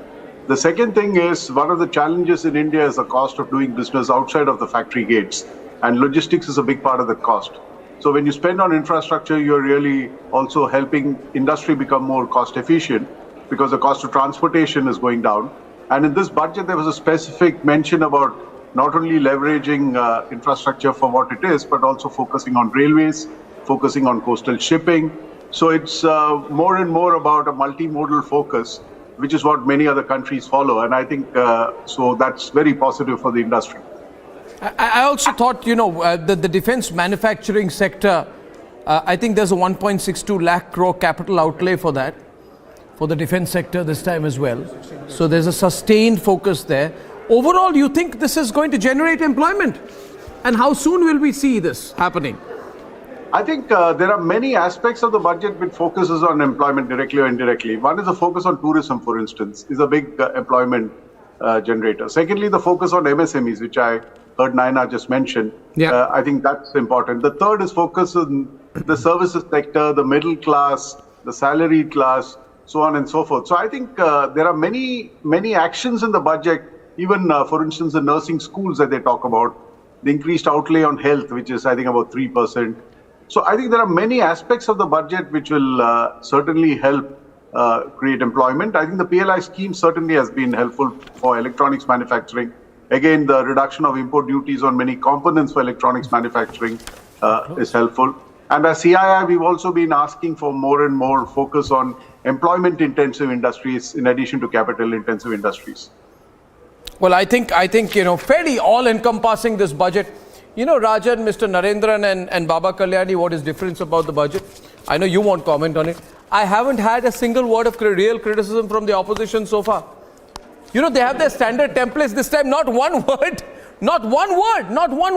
The second thing is, one of the challenges in India is the cost of doing business outside of the factory gates, and logistics is a big part of the cost. So when you spend on infrastructure, you're really also helping industry become more cost efficient, because the cost of transportation is going down. And in this budget, there was a specific mention about not only leveraging infrastructure for what it is, but also focusing on railways, focusing on coastal shipping. So it's more and more about a multimodal focus, which is what many other countries follow. And I think so that's very positive for the industry. I also thought, the defense manufacturing sector, I think there's a 1.62 lakh crore capital outlay for that, for the defense sector this time as well. So there's a sustained focus there. Overall, do you think this is going to generate employment? And how soon will we see this happening? I think there are many aspects of the budget which focuses on employment directly or indirectly. One is the focus on tourism, for instance, is a big employment generator. Secondly, the focus on MSMEs, which I heard Naina just mention. Yeah. I think that's important. The third is focus on the services sector, the middle class, the salaried class, so on and so forth. So I think there are many actions in the budget, even for instance, the nursing schools that they talk about, the increased outlay on health, which is I think about 3%. So I think there are many aspects of the budget which will certainly help create employment. I think the PLI scheme certainly has been helpful for electronics manufacturing. Again, the reduction of import duties on many components for electronics manufacturing is helpful. And as CII, we've also been asking for more and more focus on employment-intensive industries in addition to capital-intensive industries. Well, I think fairly all-encompassing this budget. Rajan, Mr. Narendran and Baba Kalyani, what is different about the budget? I know you won't comment on it. I haven't had a single word of real criticism from the opposition so far. They have their standard templates. This time, not one word Not one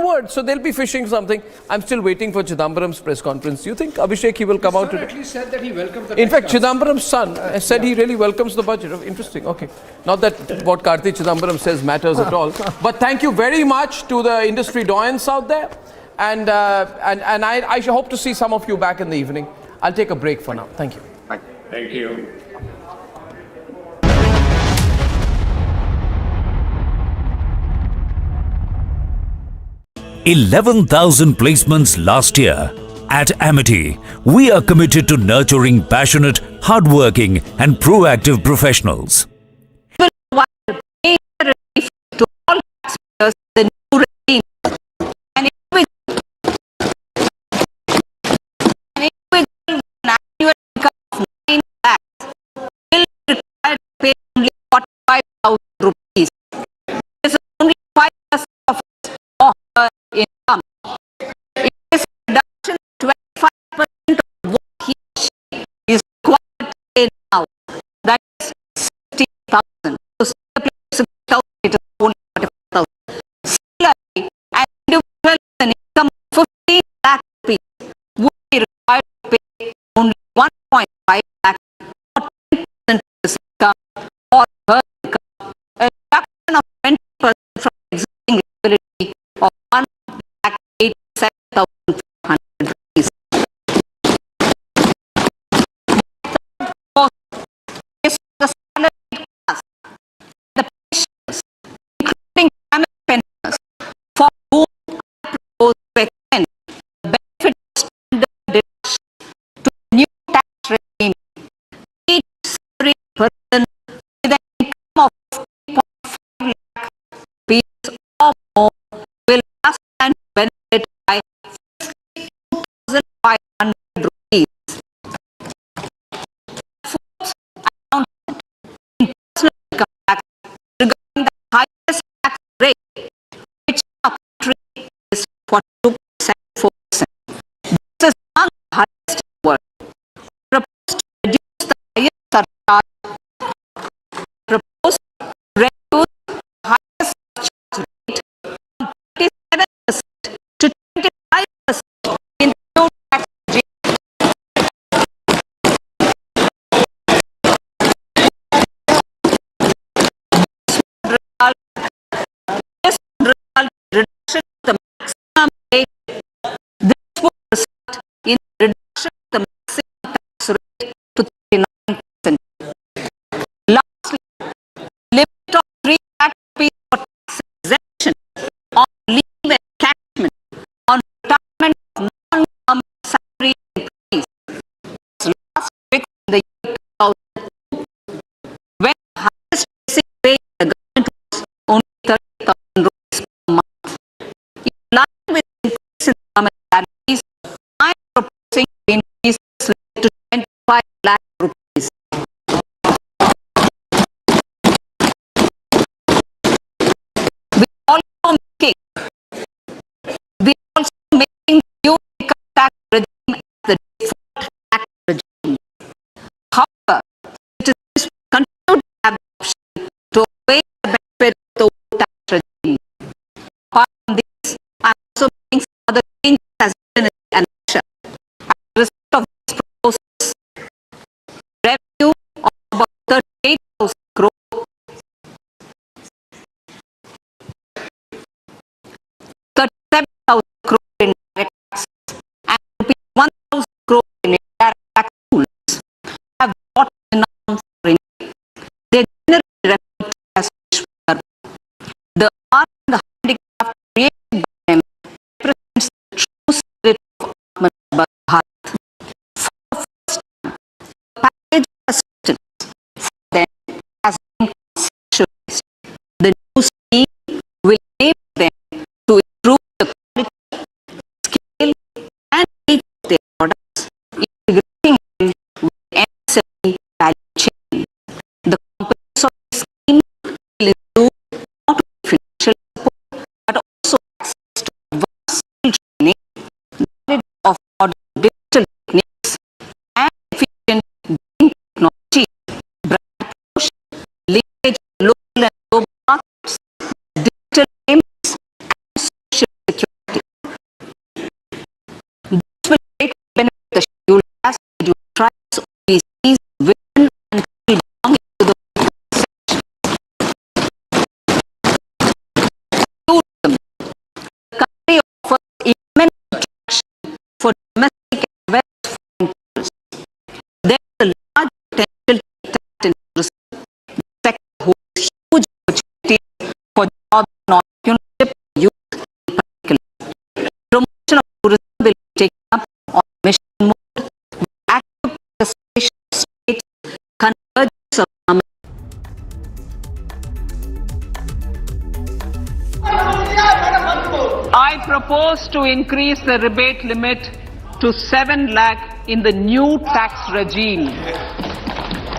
word. So they'll be fishing something. I'm still waiting for Chidambaram's press conference. Do you think, Abhishek, he will come out today? At least said that he welcomes the In fact, tax cuts. Chidambaram's son said he really welcomes the budget. Oh, interesting. Okay. Not that what Karthi Chidambaram says matters at all. But thank you very much to the industry doyens out there. And I hope to see some of you back in the evening. I'll take a break for now. Thank you. Thank you. 11,000 placements last year. At Amity, we are committed to nurturing passionate, hardworking and proactive professionals. To all taxpayers, the new regime, and individual with an annual income of 9 lakhs will be required to pay only 45,000 rupees. This is only 5% of her income. It is a reduction of 25% of what he or she is required to pay now. That is 60 I propose to increase the rebate limit to 7 lakh in the new tax regime.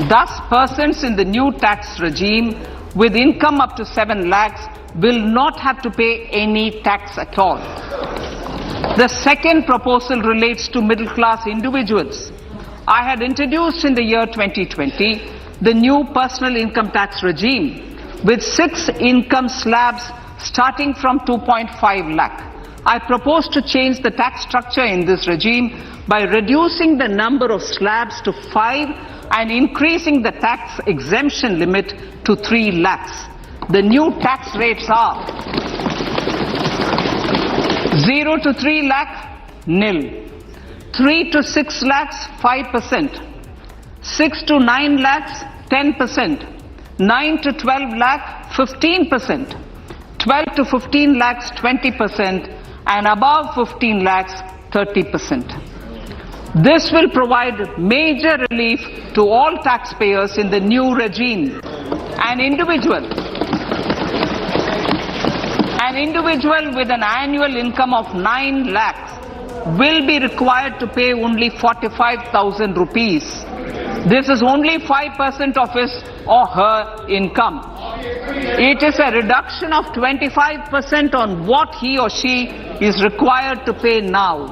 Thus, persons in the new tax regime with income up to 7 lakhs will not have to pay any tax at all. The second proposal relates to middle-class individuals. I had introduced in the year 2020 the new personal income tax regime with 6 income slabs starting from 2.5 lakh. I propose to change the tax structure in this regime by reducing the number of slabs to 5 and increasing the tax exemption limit to 3 lakhs. The new tax rates are 0 to 3 lakh, nil. 3 to 6 lakhs, 5%. 6 to 9 lakhs, 10%. 9 to 12 lakh, 15%. 12 to 15 lakhs, 20%. And above 15 lakhs, 30%. This will provide major relief to all taxpayers in the new regime. An individual with an annual income of 9 lakhs will be required to pay only 45,000 rupees. This is only 5% of his or her income. It is a reduction of 25% on what he or she is required to pay now.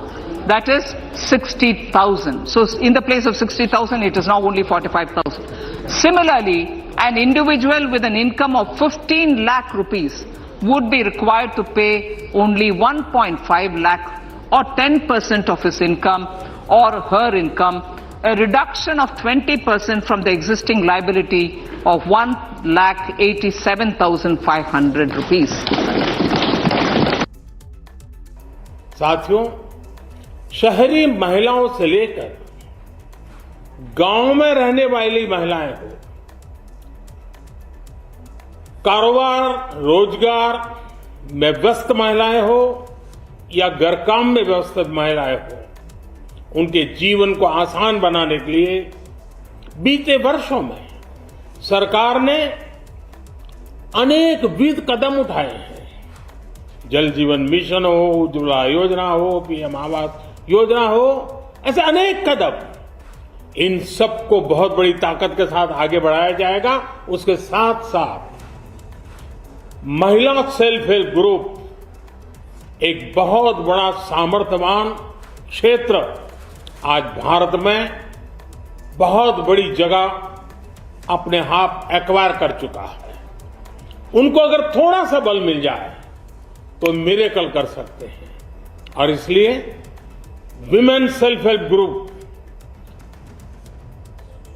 That is 60,000. So in the place of 60,000, it is now only 45,000. Similarly, an individual with an income of 15 lakh rupees would be required to pay only 1.5 lakh or 10% of his income or her income, a reduction of 20% from the existing liability of 1,87,500 rupees. साथियों, शहरी महिलाओं से लेकर गांव में रहने वाली महिलाएं हो, कारोबार रोजगार में व्यस्त महिलाएं हो या घर काम में व्यस्त महिलाएं हो, उनके जीवन को आसान बनाने के लिए बीते वर्षों में सरकार ने अनेक विध कदम उठाए हैं। जल जीवन मिशन हो, उज्ज्वला योजना हो, पीएम आवास योजना हो, ऐसे अनेक कदम। इन सबको बहुत बड़ी ताकत के साथ आगे बढ़ाया जाएगा। उसके साथ साथ महिला सेल्फ हेल्प ग्रुप एक बहुत बड़ा सामर्थ्यवान क्षेत्र आज भारत में बहुत बड़ी जगह अपने हाथ एक्वायर कर चुका है। उनको अगर थोड़ा सा बल मिल जाए तो मिरेकल कर सकते हैं। और इसलिए विमेन सेल्फ हेल्प ग्रुप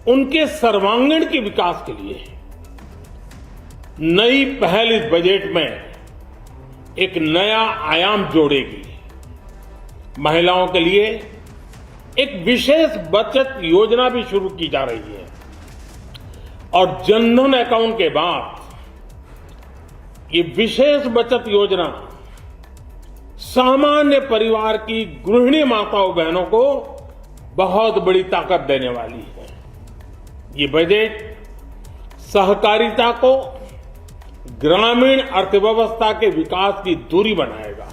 उनके सर्वांगीण के विकास के लिए नई पहल इस बजट में एक नया आयाम जोड़ेगी। महिलाओं के लिए एक विशेष बचत योजना भी शुरू की जा रही है और जनधन अकाउंट के बाद ये विशेष बचत योजना सामान्य परिवार की गृहिणी माताओं बहनों को बहुत बड़ी ताकत देने वाली है। ये बजट सहकारिता को ग्रामीण अर्थव्यवस्था के विकास की धुरी बनाएगा।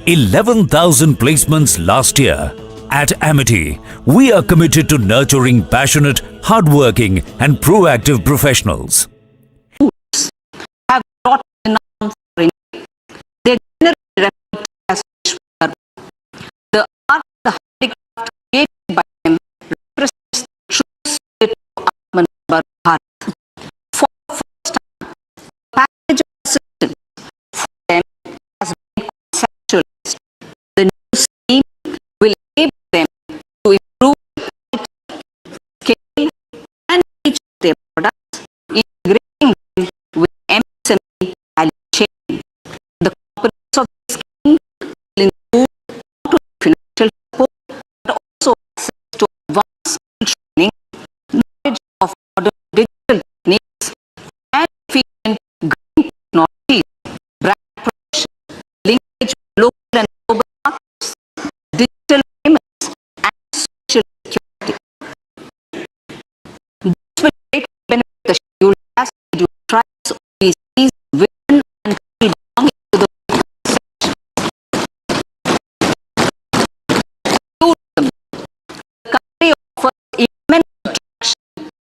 11,000 placements last year. At Amity, we are committed to nurturing passionate, hardworking and proactive professionals. Have brought renown for India. They generally refer to as the art and the handicraft created by them represents the true spirit of Atmanirbhar Bharat. For the first time, a package of assistance for them has been conceptualized. The new scheme will enable them to improve the quality, scale and reach of their products in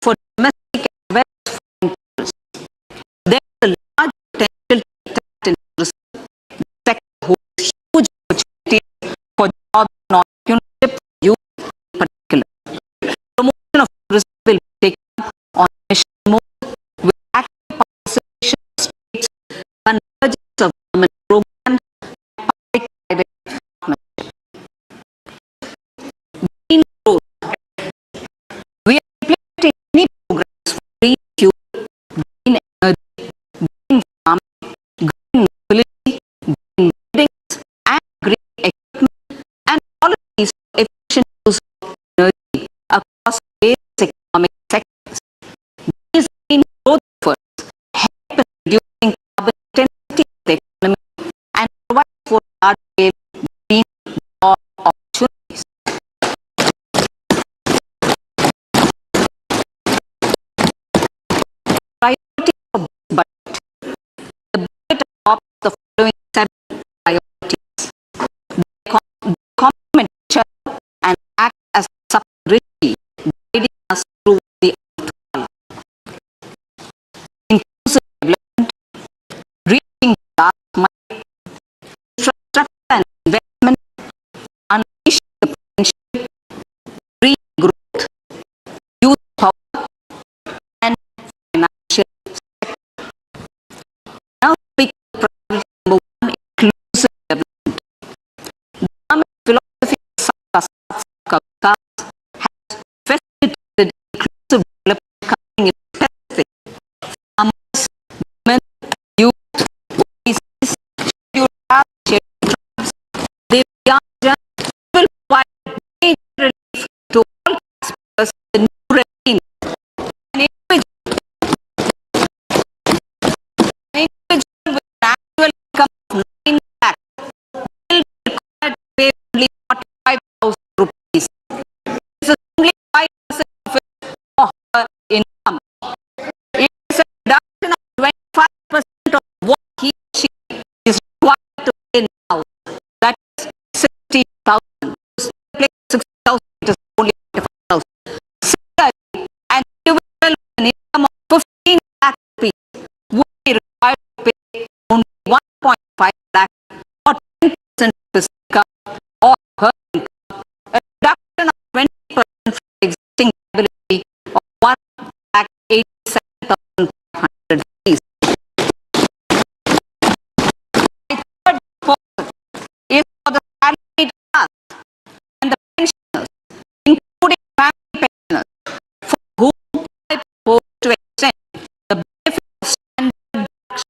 for domestic as well as foreign tourists. There is a large potential to attract in tourism. The sector holds huge opportunities for jobs and entrepreneurship for youth in particular. Promotion of tourism will be taken up on mission mode with active participation of states, convergence of government programs, and public-private partnership. Green growth. We are implementing many programs for green fuel, green energy, green farming, green mobility, green buildings, and green equipment, and policies for efficient use of energy across various economic sectors. These green growth efforts help in reducing carbon intensity of the economy and provide for large-scale green job opportunities. Priority for budget. The budget adopts the following 7 priorities. They complement each other and act as a subsidiary, guiding us through the outcome. Inclusive development, reaching the last mile, infrastructure and investment, unleashing the potential, green growth, youth power, and financial sector. Now speak of priority number 1, inclusive development. The Islamic philosophy of Sabka Saath Sabka Vikas has facilitated inclusive development covering in specific farmers, women, youth, OBCs, scheduled castes, scheduled tribes, Divyangjan, will provide major relief to all taxpayers in the new regime. An individual with an annual income of 9 lakh will be required to pay only 45,000 rupees. This is only 5% of his or her income. It is a reduction of 25% of what he or she is required to pay now. That is 60,000. So, 60,000, it is only 45,000. Similarly, an individual with an income of 15 lakh rupees would be required to pay only 1.5 lakh or 10% of his income or her income, a reduction of 20% from the existing liability of 1,87,500 rupees. My third proposal is for the salaried class and the pensioners, including family pensioners, for whom I propose to extend the benefit of standard deduction.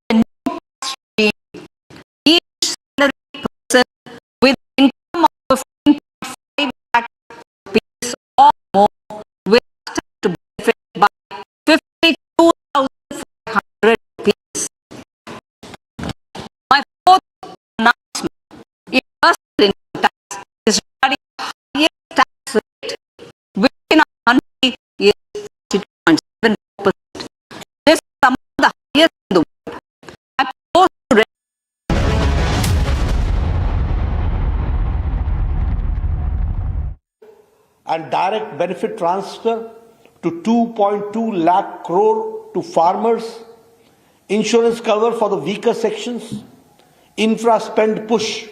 The new tax regime, each salaried person with income of 15.5 lakh rupees or more will stand to benefit by 52,500 rupees. My fourth announcement in personal income tax is regarding the highest tax rate within a country is 32.74%. This is among the highest in the world. I propose to and direct benefit transfer to 2.2 lakh crore to farmers, insurance cover for the weaker sections, infra spend push,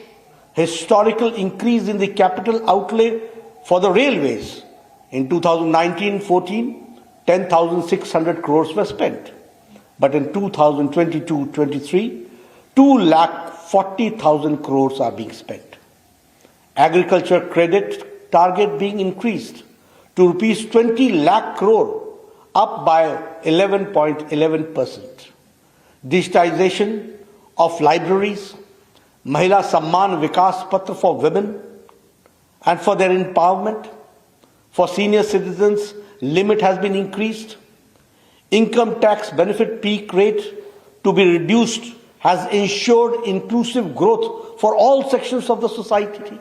historical increase in the capital outlay for the railways. In 2019-14, 10,600 crores were spent. But in 2022-23, 2,40,000 crores are being spent. Agriculture credit target being increased to rupees 20 lakh crore, up by 11.11%. Digitization of libraries, Mahila Samman Vikas Patra for women and for their empowerment. For senior citizens, limit has been increased. Income tax benefit peak rate to be reduced has ensured inclusive growth for all sections of the society.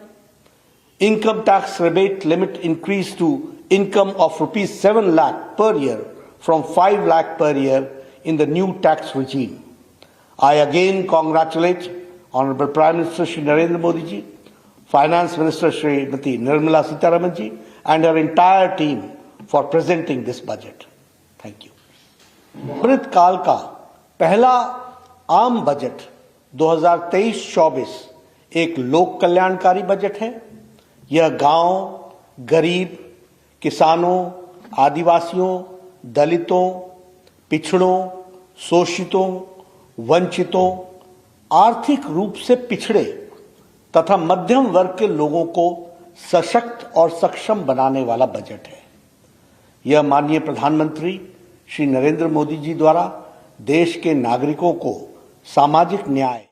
Income tax rebate limit increased to income of rupees 7 lakh per year from 5 lakh per year in the new tax regime. I again congratulate Honorable Prime Minister Shri Narendra Modi ji, Finance Minister Srimati Nirmala Sitharaman ji and her entire team for presenting this budget. Thank you. अमृत काल का पहला आम budget 2023-24 एक लोक कल्याणकारी budget है। यह गांव, गरीब, किसानों, आदिवासियों, दलितों, पिछड़ों, शोषितों, वंचितों, आर्थिक रूप से पिछड़े तथा मध्यम वर्ग के लोगों को सशक्त और सक्षम बनाने वाला बजट है। यह माननीय प्रधानमंत्री श्री नरेंद्र मोदी जी द्वारा देश के नागरिकों को सामाजिक न्याय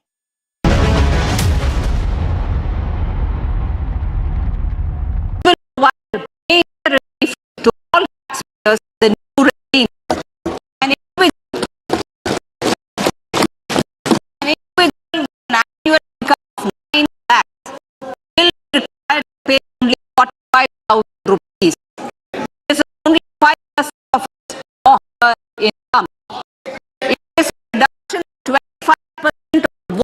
to all taxpayers the new regime and individual with an annual income of 9 lakhs will be required to pay only 45,000 rupees. This is only 5% of her income. It is a reduction of 25% of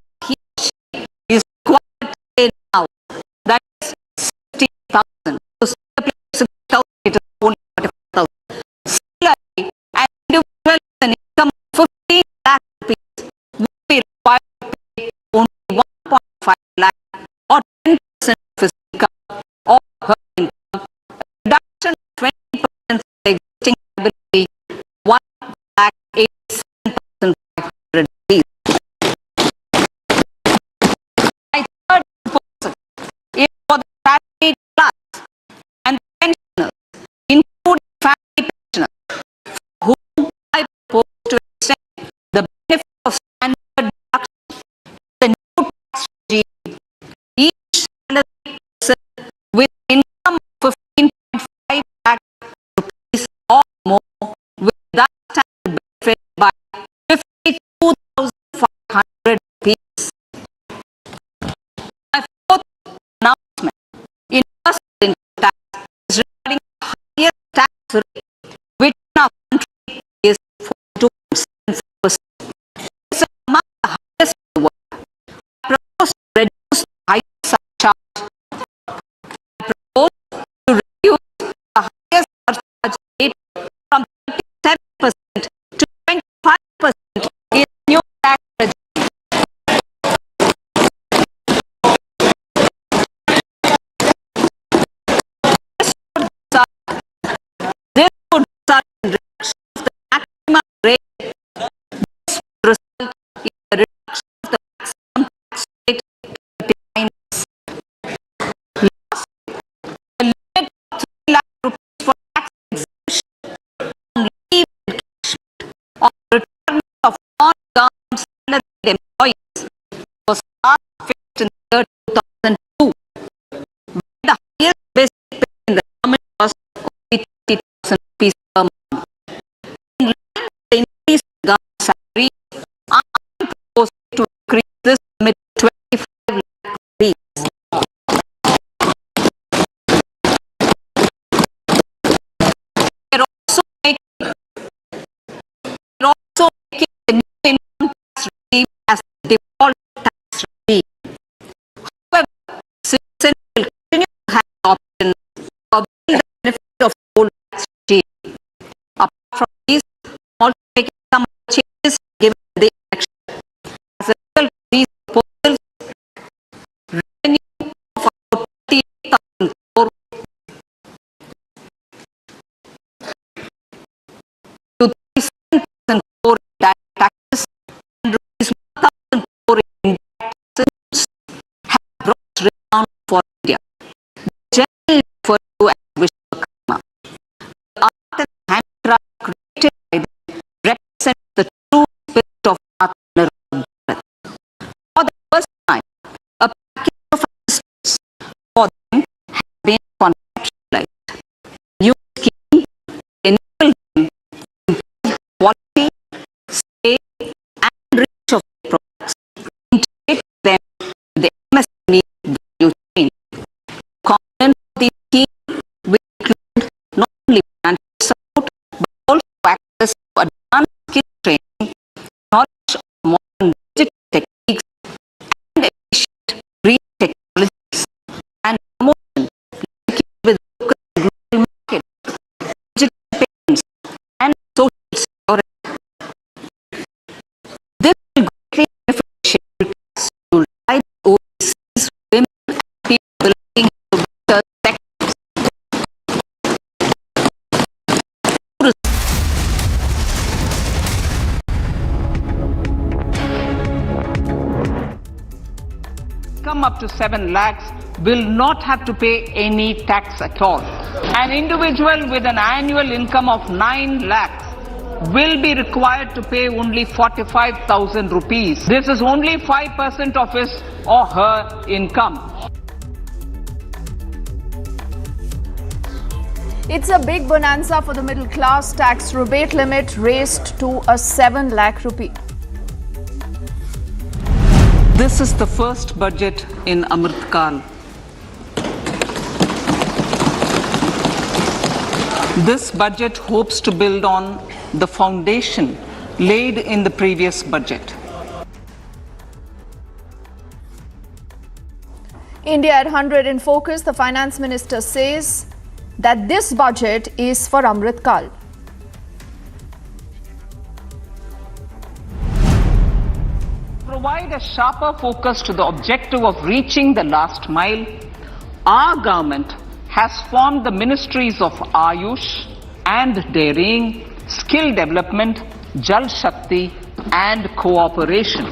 income up to 7 lakhs will not have to pay any tax at all. An individual with an annual income of 9 lakhs will be required to pay only 45,000 rupees. This is only 5% of his or her income. It's a big bonanza for the middle class. Tax rebate limit raised to a 7 lakh rupee. This is the first budget in Amrit Kal. This budget hopes to build on the foundation laid in the previous budget. India at 100 in focus. The finance minister says that this budget is for Amrit Kal. Provide a sharper focus to the objective of reaching the last mile, our government has formed the ministries of Ayush and Dairying, Skill Development, Jal Shakti and Cooperation.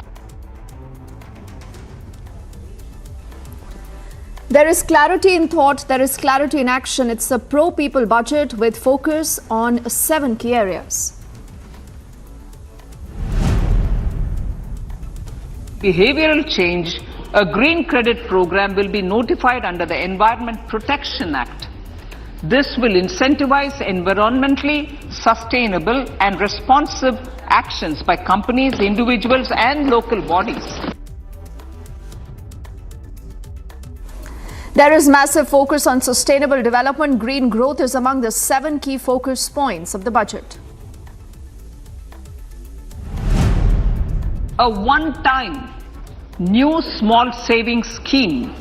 There is clarity in thought, there is clarity in action. It's a pro-people budget with focus on 7 key areas. Behavioral change, a green credit program will be notified under the Environment Protection Act. This will incentivize environmentally sustainable and responsive actions by companies, individuals and local bodies. There is massive focus on sustainable development. Green growth is among the 7 key focus points of the budget. A one-time new small savings scheme,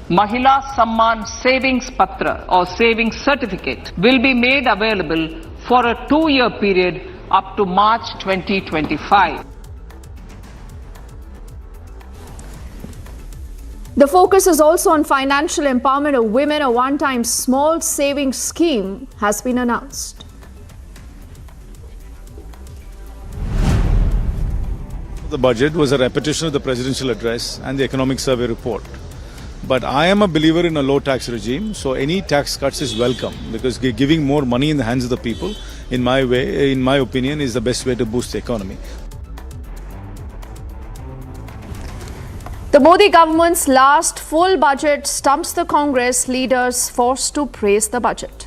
Mahila Samman Savings Patra or Savings Certificate, will be made available for a 2-year period up to March 2025. The focus is also on financial empowerment of women. A one-time small savings scheme has been announced. The budget was a repetition of the presidential address and the economic survey report. But I am a believer in a low tax regime, so any tax cuts is welcome because giving more money in the hands of the people, in my opinion, is the best way to boost the economy. The Modi government's last full budget stumps the Congress leaders forced to praise the budget.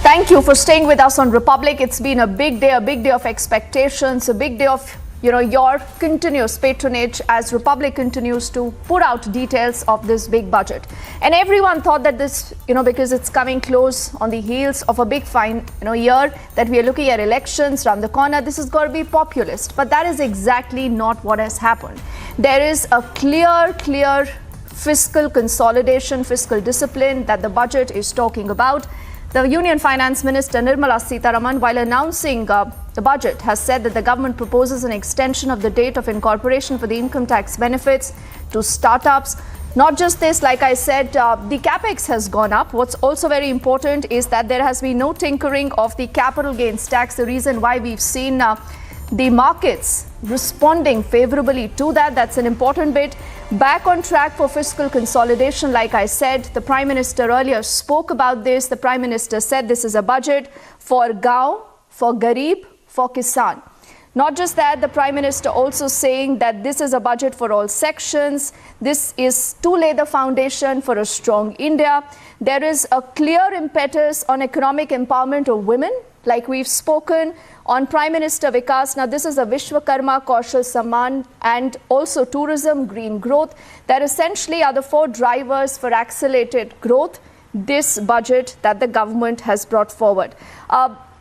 Thank you for staying with us on Republic. It's been a big day of expectations, a big day of your continuous patronage as Republic continues to put out details of this big budget. And everyone thought that this, because it's coming close on the heels of a big year, that we are looking at elections around the corner, this is going to be populist. But that is exactly not what has happened. There is a clear fiscal consolidation, fiscal discipline that the budget is talking about. The Union Finance Minister Nirmala Sitharaman, while announcing the budget, has said that the government proposes an extension of the date of incorporation for the income tax benefits to startups. Not just this, like I said, the capex has gone up. What's also very important is that there has been no tinkering of the capital gains tax. The reason why we've seen the markets responding favorably to that, that's an important bit. Back on track for fiscal consolidation, like I said, the Prime Minister earlier spoke about this. The Prime Minister said this is a budget for Gaon, for Garib, for Kisan. Not just that, the Prime Minister also saying that this is a budget for all sections. This is to lay the foundation for a strong India. There is a clear impetus on economic empowerment of women, like we've spoken, on Prime Minister Vikas. Now, this is a Vishwakarma Kaushal Samman and also tourism, green growth. That essentially are the 4 drivers for accelerated growth, this budget that the government has brought forward.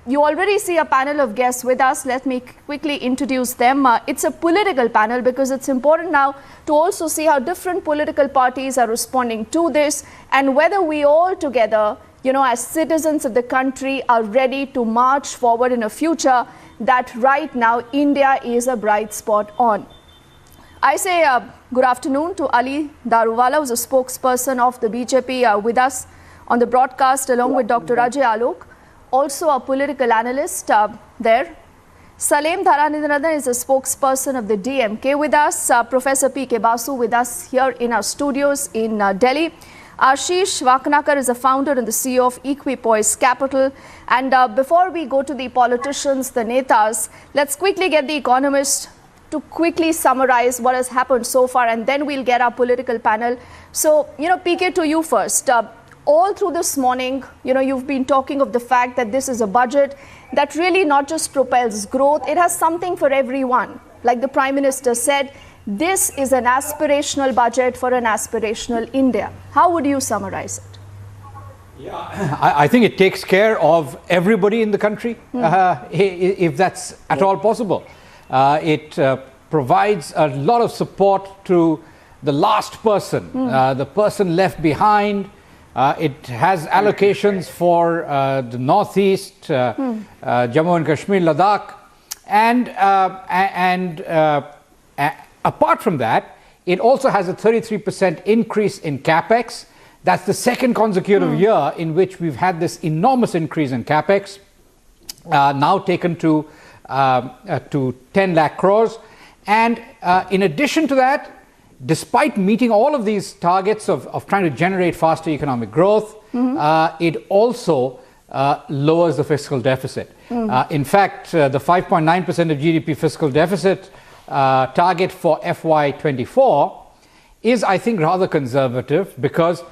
You already see a panel of guests with us. Let me quickly introduce them. It's a political panel because it's important now to also see how different political parties are responding to this and whether we all together, as citizens of the country are ready to march forward in a future that right now India is a bright spot on. I say good afternoon to Ali Daruwala, who's a spokesperson of the BJP with us on the broadcast, along with Dr. Ajay Alok, also a political analyst there. Salem Dharanindranathan is a spokesperson of the DMK with us. Professor P.K. Basu with us here in our studios in Delhi. Ashish Vaknakar is a founder and the CEO of Equipoise Capital. And before we go to the politicians, the netas, let's quickly get the economists to quickly summarize what has happened so far, and then we'll get our political panel. So, PK, to you first. All through this morning, you've been talking of the fact that this is a budget that really not just propels growth, it has something for everyone. Like the Prime Minister said, this is an aspirational budget for an aspirational India. How would you summarize it? Yeah, I think it takes care of everybody in the country, if that's at all possible. It provides a lot of support to the last person, the person left behind. It has allocations for the Northeast, Jammu and Kashmir, Ladakh, and apart from that, it also has a 33% increase in capex. That's the second consecutive year in which we've had this enormous increase in capex, now taken to 10 lakh crores. And in addition to that, despite meeting all of these targets of trying to generate faster economic growth, it also lowers the fiscal deficit. In fact, the 5.9% of GDP fiscal deficit target for FY24 is, I think, rather conservative, because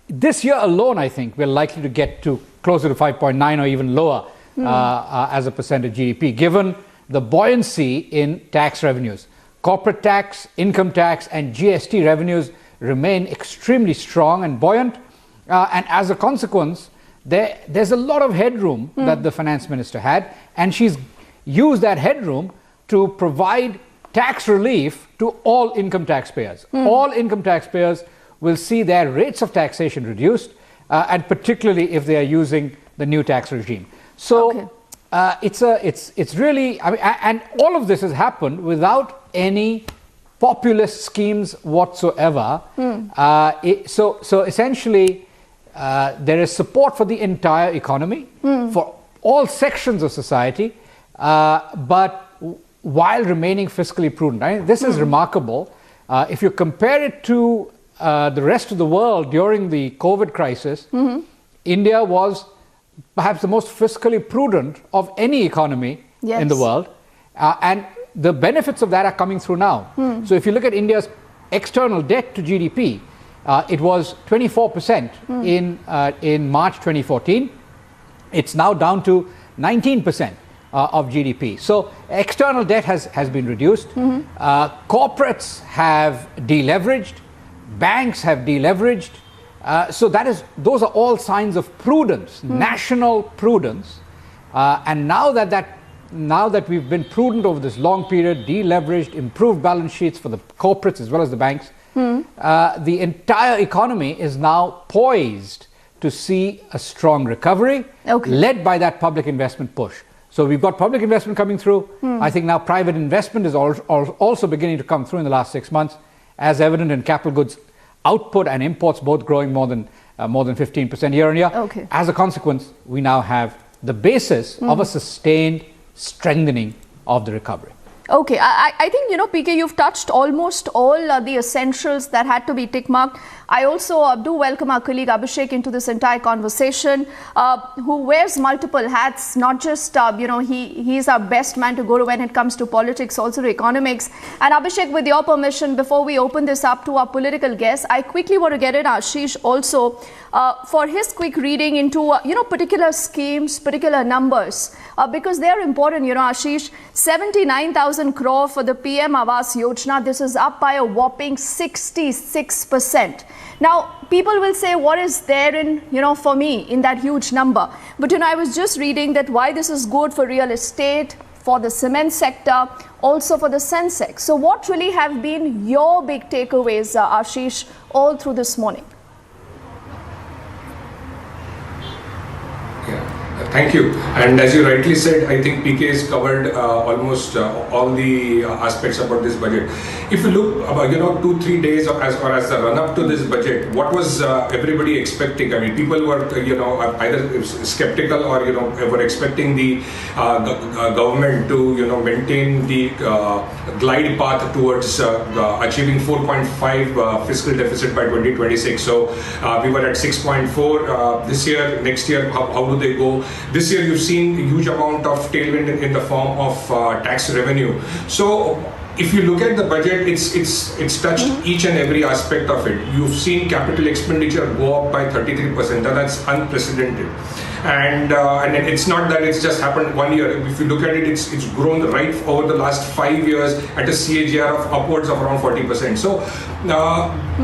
this year alone, I think, we're likely to get to closer to 5.9 or even lower as a percent of GDP, given the buoyancy in tax revenues. Corporate tax, income tax, and GST revenues remain extremely strong and buoyant. And as a consequence, there's a lot of headroom that the finance minister had, and she's used that headroom to provide tax relief to all income taxpayers. All income taxpayers will see their rates of taxation reduced, and particularly if they are using the new tax regime. So it's really, I mean, and all of this has happened without any populist schemes whatsoever. So essentially, there is support for the entire economy, for all sections of society, but while remaining fiscally prudent. I mean, this is remarkable. If you compare it to the rest of the world during the COVID crisis, India was perhaps the most fiscally prudent of any economy in the world. And the benefits of that are coming through now. So if you look at India's external debt to GDP, it was 24% in March 2014. It's now down to 19% of GDP. So external debt has been reduced. Corporates have deleveraged. Banks have deleveraged. So those are all signs of prudence, national prudence. And now that we've been prudent over this long period, deleveraged, improved balance sheets for the corporates as well as the banks, the entire economy is now poised to see a strong recovery, led by that public investment push. So we've got public investment coming through. I think now private investment is also beginning to come through in the last 6 months, as evident in capital goods output and imports both growing more than 15% year on year. As a consequence, we now have the basis of a sustained strengthening of the recovery. Okay, I think, PK, you've touched almost all the essentials that had to be tick-marked. I also do welcome our colleague Abhishek into this entire conversation, who wears multiple hats, not just, he's our best man to go to when it comes to politics, also to economics. And Abhishek, with your permission, before we open this up to our political guests, I quickly want to get in Ashish also for his quick reading into, particular schemes, particular numbers, because they're important. Ashish, 79,000 crore for the PM Awas Yojana. This is up by a whopping 66%. Now, people will say, what is there in, for me in that huge number? But, I was just reading that why this is good for real estate, for the cement sector, also for the Sensex. So what really have been your big takeaways, Ashish, all through this morning? Thank you. And as you rightly said, I think PK has covered almost all the aspects about this budget. If you look about 2-3 days as the run up to this budget, what was everybody expecting? I mean, people were either skeptical or were expecting the government to maintain the glide path towards achieving 4.5 fiscal deficit by 2026. So we were at 6.4 this year. Next year, how do they go? This year, you've seen a huge amount of tailwind in the form of tax revenue. So if you look at the budget, it's touched each and every aspect of it. You've seen capital expenditure go up by 33%. That's unprecedented. And it's not that it's just happened 1 year. If you look at it, it's grown right over the last 5 years at a CAGR of upwards of around 40%. So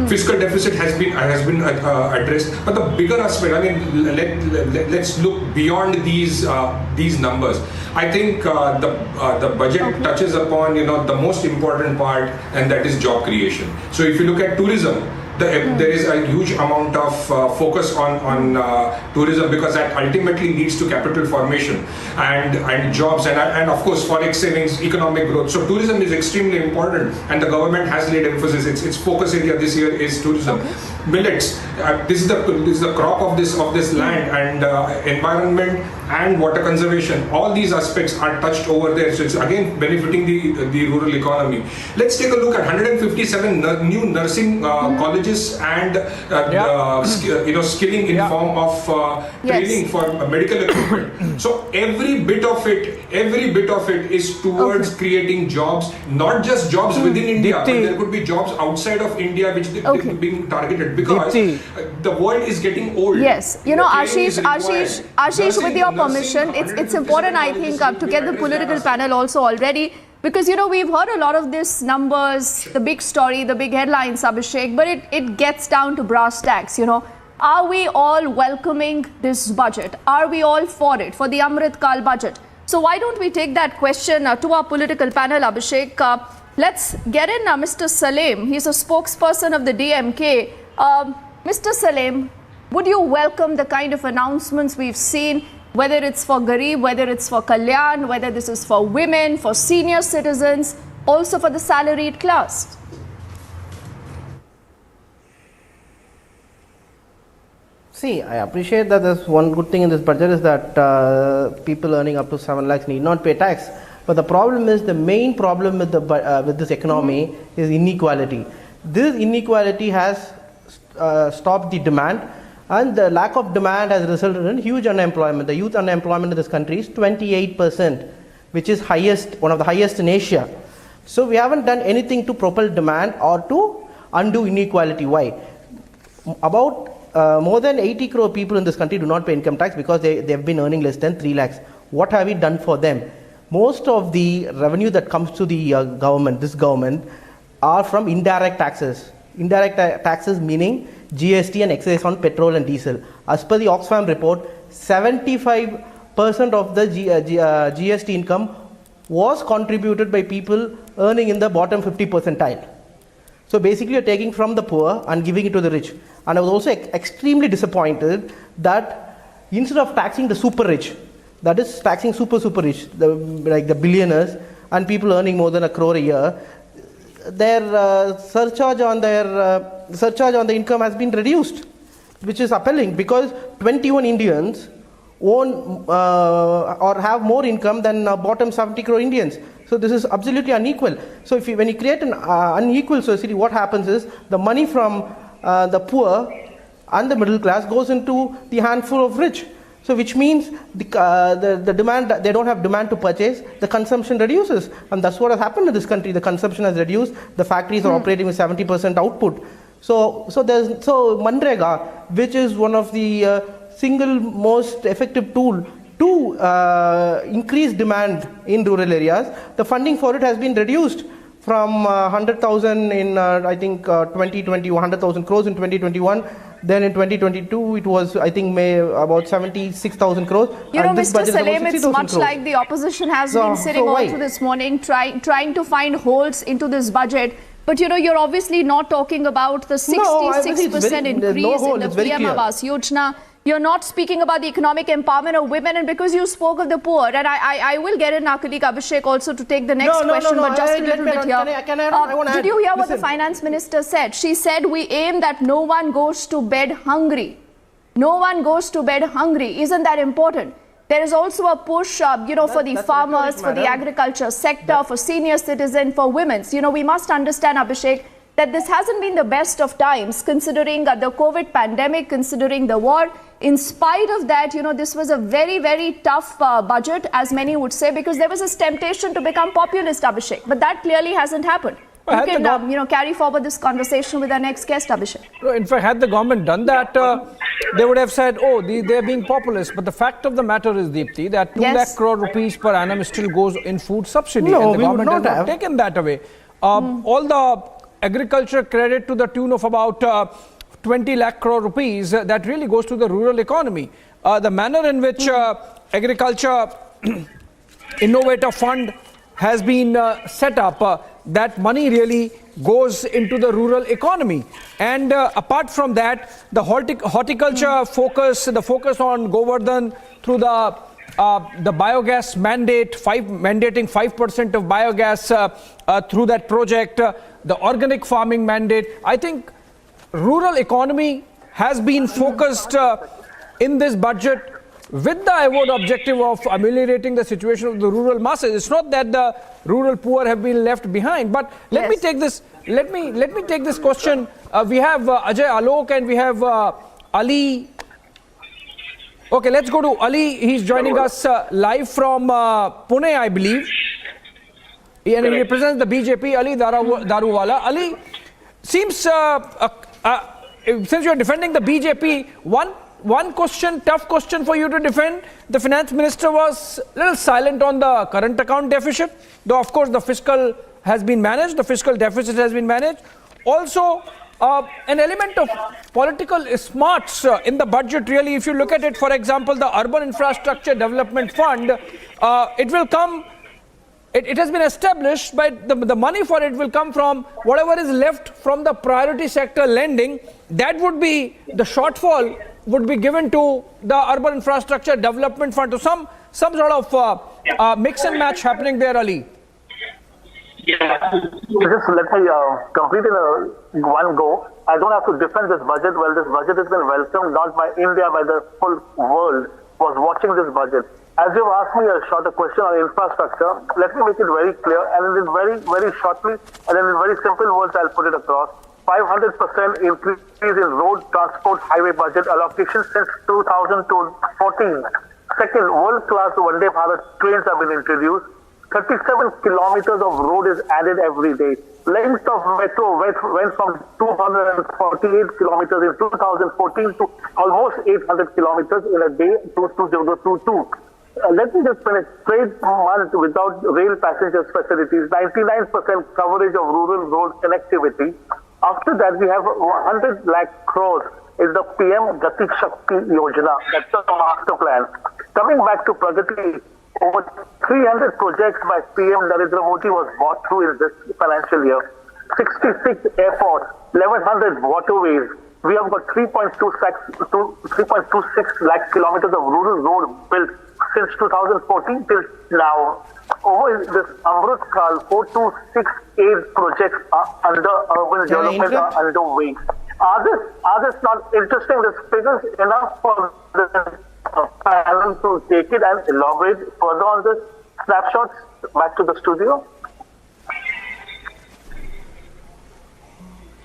fiscal deficit has been addressed. But the bigger aspect, I mean, let's look beyond these numbers. I think the budget touches upon the most important part, and that is job creation. So if you look at tourism, there is a huge amount of focus on tourism, because that ultimately leads to capital formation and jobs and of course forex savings, economic growth. So tourism is extremely important, and the government has laid emphasis. Its focus area this year is tourism. Millets. This is the crop of this land, and environment and water conservation. All these aspects are touched over there. So it's again benefiting the rural economy. Let's take a look at 157 new nursing colleges and skilling in form of training for medical equipment. So every bit of it is towards creating jobs, not just jobs within India, but there could be jobs outside of India which are being targeted, because the world is getting old. Yes, Ashish, with your permission, it's important, I think, to get the political panel also already. Because, we've heard a lot of these numbers, the big story, the big headlines, Abhishek, but it gets down to brass tacks, Are we all welcoming this budget? Are we all for it, for the Amrit Kal budget? So why don't we take that question to our political panel, Abhishek? Let's get in Mr. Saleem. He's a spokesperson of the DMK. Mr. Saleem, would you welcome the kind of announcements we've seen, whether it's for Garib, whether it's for Kalyan, whether this is for women, for senior citizens, also for the salaried class? See, I appreciate that there's one good thing in this budget is that people earning up to 7 lakhs need not pay tax. But the problem is, the main problem with this economy is inequality. This inequality has stopped the demand, and the lack of demand has resulted in huge unemployment. The youth unemployment in this country is 28%, which is one of the highest in Asia. So we haven't done anything to propel demand or to undo inequality. Why? About more than 80 crore people in this country do not pay income tax because they have been earning less than 3 lakhs. What have we done for them? Most of the revenue that comes to the this government, are from indirect taxes. Indirect taxes meaning GST and excise on petrol and diesel. As per the Oxfam report, 75% of the GST income was contributed by people earning in the bottom 50 percentile. So basically you're taking from the poor and giving it to the rich. And I was also extremely disappointed that instead of taxing the super rich, that is taxing super rich, like the billionaires and people earning more than 1 crore a year, their surcharge on the income has been reduced, which is appalling, because 21 Indians own or have more income than bottom 70 crore Indians. So this is absolutely unequal. So when you create an unequal society, what happens is the money from the poor and the middle class goes into the handful of rich. So which means the demand, they don't have demand to purchase, the consumption reduces. And that's what has happened in this country. The consumption has reduced, the factories are operating with 70% output. So Manrega, which is one of the single most effective tool to increase demand in rural areas, the funding for it has been reduced from 100,000 in I think 2020, 100,000 crores in 2021. Then in 2022, it was, I think, about 76,000 crores. Mr. Saleem, it's much like the opposition has been sitting all through this morning, trying to find holes into this budget. But you're obviously not talking about the 66% increase in the PM Awas Yojana. you're not speaking about the economic empowerment of women, and because you spoke of the poor, and I will get in our colleague Abhishek also to take the next question, but just a little bit here. Did you hear what the finance minister said? She said, we aim that no one goes to bed hungry. No one goes to bed hungry. Isn't that important? There is also a push, for the farmers, for the agriculture sector, for senior citizens, for women. We must understand, Abhishek, that this hasn't been the best of times, considering the COVID pandemic, considering the war. In spite of that, this was a very, very tough budget, as many would say, because there was this temptation to become populist, Abhishek. But that clearly hasn't happened. You can, carry forward this conversation with our next guest, Abhishek. In fact, had the government done that, they would have said, they're being populist. But the fact of the matter is, Deepthi, that 2 lakh crore rupees per annum still goes in food subsidy. No, and the government has not taken that away. All the agriculture credit to the tune of about 20 lakh crore rupees, that really goes to the rural economy. The manner in which agriculture innovator fund has been set up, that money really goes into the rural economy. And apart from that, the horticulture focus, the focus on Govardhan through the biogas mandate, mandating 5% of biogas through that project, the organic farming mandate. I think rural economy has been focused in this budget with the avowed objective of ameliorating the situation of the rural masses. It's not that the rural poor have been left behind. But let me take this. Let me take this question. We have Ajay Alok and we have Ali. Okay, let's go to Ali. He's joining us live from Pune, I believe. And he represents the BJP, Ali Daruwala. Ali, seems since you're defending the BJP, one question, tough question for you to defend. The finance minister was a little silent on the current account deficit, though of course the fiscal has been managed, the fiscal deficit has been managed. Also, an element of political smarts in the budget, really. If you look at it, for example, the Urban Infrastructure Development Fund, it will come. It has been established, but the money for it will come from whatever is left from the priority sector lending. That would be the shortfall, would be given to the Urban Infrastructure Development Fund. So some sort of mix and match happening there, Ali. Yeah. Just let me complete in one go. I don't have to defend this budget. Well, this budget has been welcomed not by India, by the full world was watching this budget. As you've asked me a shorter question on infrastructure, let me make it very clear, and in very, very shortly, and in very simple words, I'll put it across. 500% increase in road transport highway budget allocation since 2014. Second, world-class Vande Bharat trains have been introduced. 37 kilometers of road is added every day. Length of metro went from 248 kilometers in 2014 to almost 800 kilometers in a day to 2022. Let me just finish. Trade month without rail passengers facilities, 99% coverage of rural road connectivity. After that, we have 100 lakh crores in the PM Gati Shakti Yojana. That's the master plan. Coming back to Pragati, over 300 projects by PM Narendra Modi was brought through in this financial year. 66 airports, 1,100 waterways. We have got 3.26 lakh kilometers of rural road built since 2014 till now. Over this Amrit Kal, 4268 projects are under urban development are underway. Are this not interesting? This figures enough for the panel to take it and elaborate further on this snapshots? Back to the studio.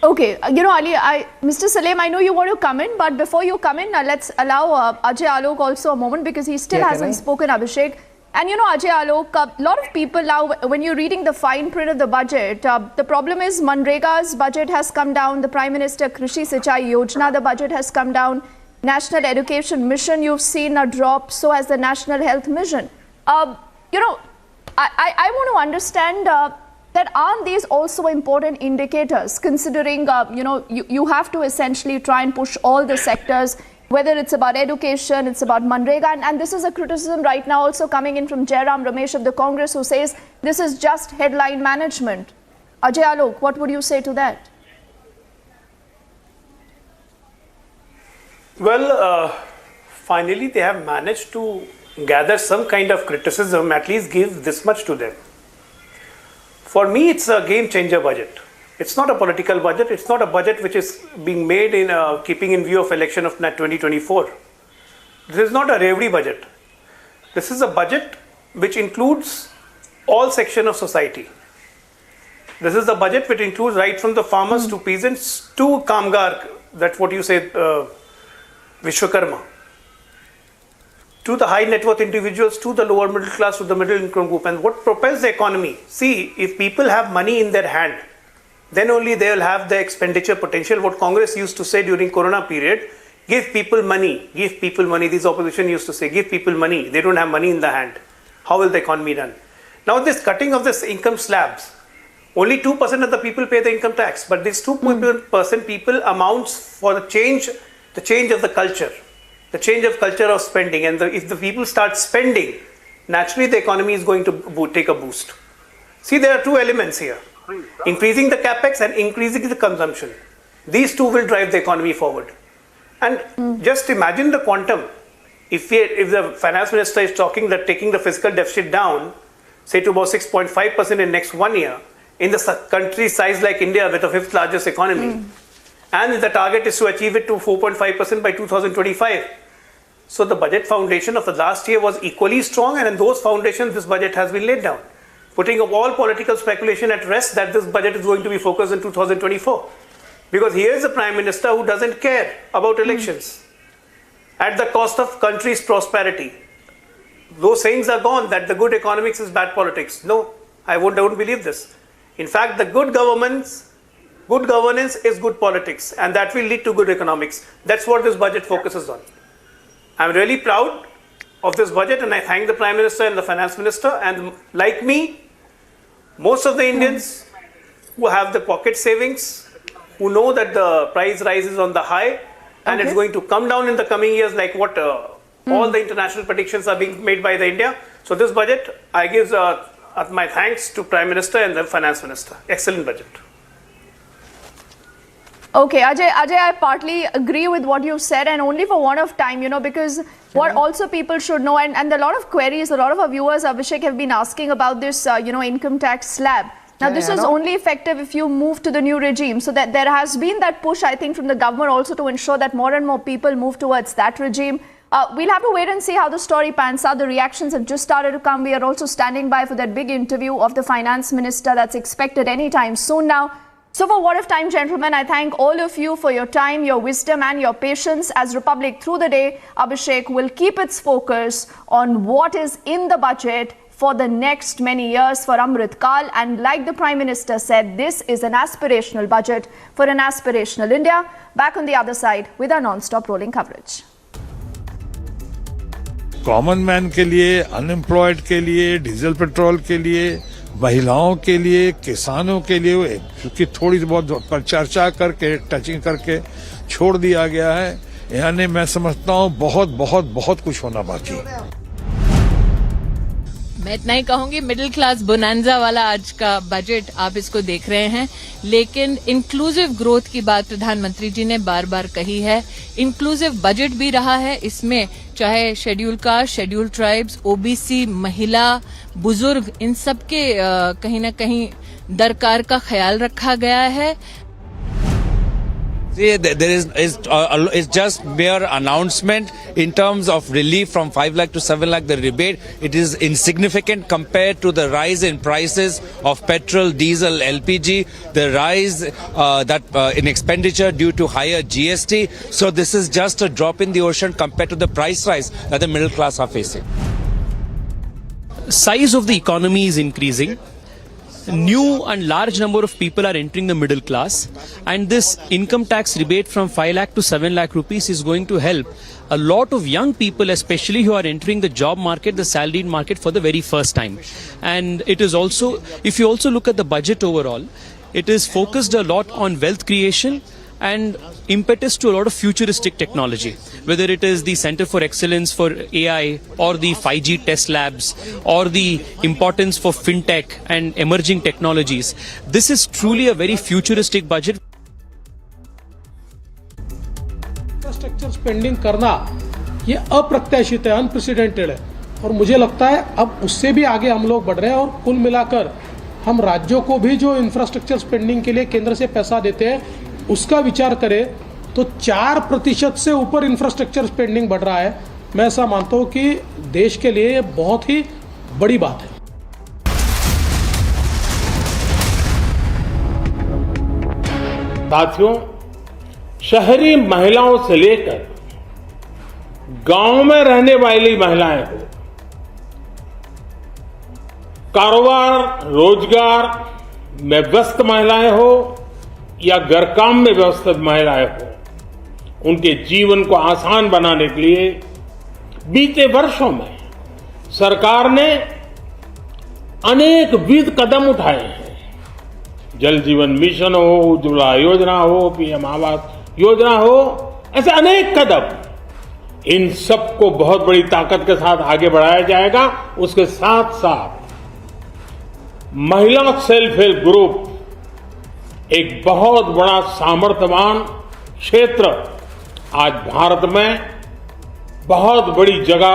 Okay, Ali, Mr. Saleem, I know you want to come in, but before you come in, let's allow Ajay Alok also a moment, because he still hasn't spoken, Abhishek. And Ajay Alok, a lot of people now, when you're reading the fine print of the budget, the problem is Manrega's budget has come down, the Prime Minister Krishi Sinchai Yojana, the budget has come down, National Education Mission, you've seen a drop, so has the National Health Mission. I want to understand that aren't these also important indicators, considering, you have to essentially try and push all the sectors, whether it's about education, it's about Manrega, and this is a criticism right now also coming in from Jairam Ramesh of the Congress, who says this is just headline management. Ajay Alok, what would you say to that? Well, finally they have managed to gather some kind of criticism, at least give this much to them. For me, it's a game changer budget. It's not a political budget. It's not a budget which is being made in keeping in view of election of 2024. This is not a reverie budget. This is a budget which includes all sections of society. This is the budget which includes right from the farmers to peasants to Kamgar, that's what you say, Vishwakarma, to the high net worth individuals, to the lower middle class, to the middle income group. And what propels the economy? See, if people have money in their hand, then only they will have the expenditure potential. What Congress used to say during Corona period, give people money, give people money. This opposition used to say, give people money. They don't have money in the hand. How will the economy run? Now this cutting of this income slabs, only 2% of the people pay the income tax, but this 2% people amounts for the change of the culture, the change of culture of spending. And if the people start spending, naturally the economy is going to take a boost. See, there are two elements here. Increasing the capex and increasing the consumption. These two will drive the economy forward. And just imagine the quantum. If the finance minister is talking that taking the fiscal deficit down, say to about 6.5% in next 1 year, in the country size like India with the 5th largest economy, and the target is to achieve it to 4.5% by 2025. So the budget foundation of the last year was equally strong, and in those foundations this budget has been laid down, putting up all political speculation at rest that this budget is going to be focused in 2024. Because here is a Prime Minister who doesn't care about elections at the cost of country's prosperity. Those sayings are gone that the good economics is bad politics. No, I don't believe this. In fact, the good governance is good politics, and that will lead to good economics. That's what this budget focuses on. I'm really proud of this budget, and I thank the Prime Minister and the Finance Minister. And like me, most of the Indians who have the pocket savings, who know that the price rise is on the high and it's going to come down in the coming years, like what all the international predictions are being made by the India. So this budget, I give my thanks to Prime Minister and the Finance Minister. Excellent budget. Okay, Ajay, I partly agree with what you've said, and only for want of time, because what also people should know, and a lot of queries, a lot of our viewers, Abhishek, have been asking about this, income tax slab. Now, this is only effective if you move to the new regime. So that there has been that push, I think, from the government also to ensure that more and more people move towards that regime. We'll have to wait and see how the story pans out. The reactions have just started to come. We are also standing by for that big interview of the finance minister that's expected anytime soon now. So for what of time, gentlemen, I thank all of you for your time, your wisdom and your patience. As Republic through the day, Abhishek will keep its focus on what is in the budget for the next many years for Amrit Kal. And like the Prime Minister said, this is an aspirational budget for an aspirational India. Back on the other side with our non-stop rolling coverage. Common man के लिए, unemployed के लिए, diesel petrol के लिए, महिलाओं के लिए, किसानों के लिए, क्योंकि थोड़ी बहुत चर्चा करके, टचिंग करके छोड़ दिया गया है, यानी मैं समझता हूँ बहुत कुछ होना बाकी है। मैं इतना ही कहूंगी, मिडिल क्लास बोनांजा वाला आज का बजट आप इसको देख रहे हैं, लेकिन इंक्लूसिव ग्रोथ की बात प्रधानमंत्री जी ने बार बार कही है। इंक्लूसिव बजट भी रहा है, इसमें चाहे schedule caste, schedule tribes, OBC, महिला, बुजुर्ग, इन सब के कहीं ना कहीं दरकार का ख्याल रखा गया है। See, there is just mere announcement in terms of relief from 5 lakh to 7 lakh, the rebate. It is insignificant compared to the rise in prices of petrol, diesel, LPG, the rise in expenditure due to higher GST. So this is just a drop in the ocean compared to the price rise that the middle class are facing. Size of the economy is increasing. New and large number of people are entering the middle class, and this income tax rebate from 5 lakh to 7 lakh rupees is going to help a lot of young people, especially who are entering the job market, the salaried market for the very first time. And it is also, if you also look at the budget overall, it is focused a lot on wealth creation and impetus to a lot of futuristic technology, whether it is the Center for Excellence for AI or the 5G test labs or the importance for fintech and emerging technologies. This is truly a very futuristic budget. Infrastructure spending करना ये अप्रत्याशित है, unprecedented है और मुझे लगता है अब उससे भी आगे हम लोग बढ़ रहे हैं और कुल मिलाकर हम राज्यों को भी जो इंफ्रास्ट्रक्चर स्पेंडिंग के लिए केंद्र से पैसा देते हैं उसका विचार करें तो 4% से ऊपर इंफ्रास्ट्रक्चर स्पेंडिंग बढ़ रहा है। मैं ऐसा मानता हूँ कि देश के लिए ये बहुत ही बड़ी बात है। साथियों, शहरी महिलाओं से लेकर गांव में रहने वाली महिलाएं हो, कारोबार रोजगार में व्यस्त महिलाएं हो या घर काम में व्यस्त महिलाएं हो, उनके जीवन को आसान बनाने के लिए बीते वर्षों में सरकार ने अनेक विविध कदम उठाए हैं। जल जीवन मिशन हो, उज्ज्वला योजना हो, पीएम आवास योजना हो, ऐसे अनेक कदम, इन सबको बहुत बड़ी ताकत के साथ आगे बढ़ाया जाएगा। उसके साथ साथ महिला सेल्फ हेल्प ग्रुप एक बहुत बड़ा सामर्थ्यवान क्षेत्र आज भारत में बहुत बड़ी जगह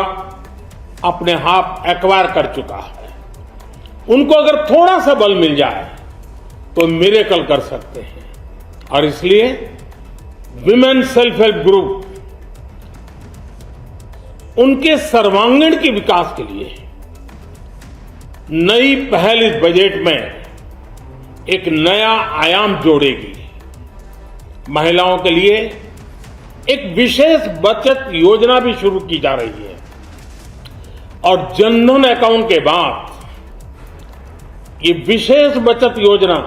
अपने आप एक्वायर कर चुका है। उनको अगर थोड़ा सा बल मिल जाए तो मिरेकल कर सकते हैं और इसलिए विमेन सेल्फ हेल्प ग्रुप उनके सर्वांगीण के विकास के लिए नई पहल इस बजट में एक नया आयाम जोड़ेगी। महिलाओं के लिए एक विशेष बचत योजना भी शुरू की जा रही है और जनधन अकाउंट के बाद ये विशेष बचत योजना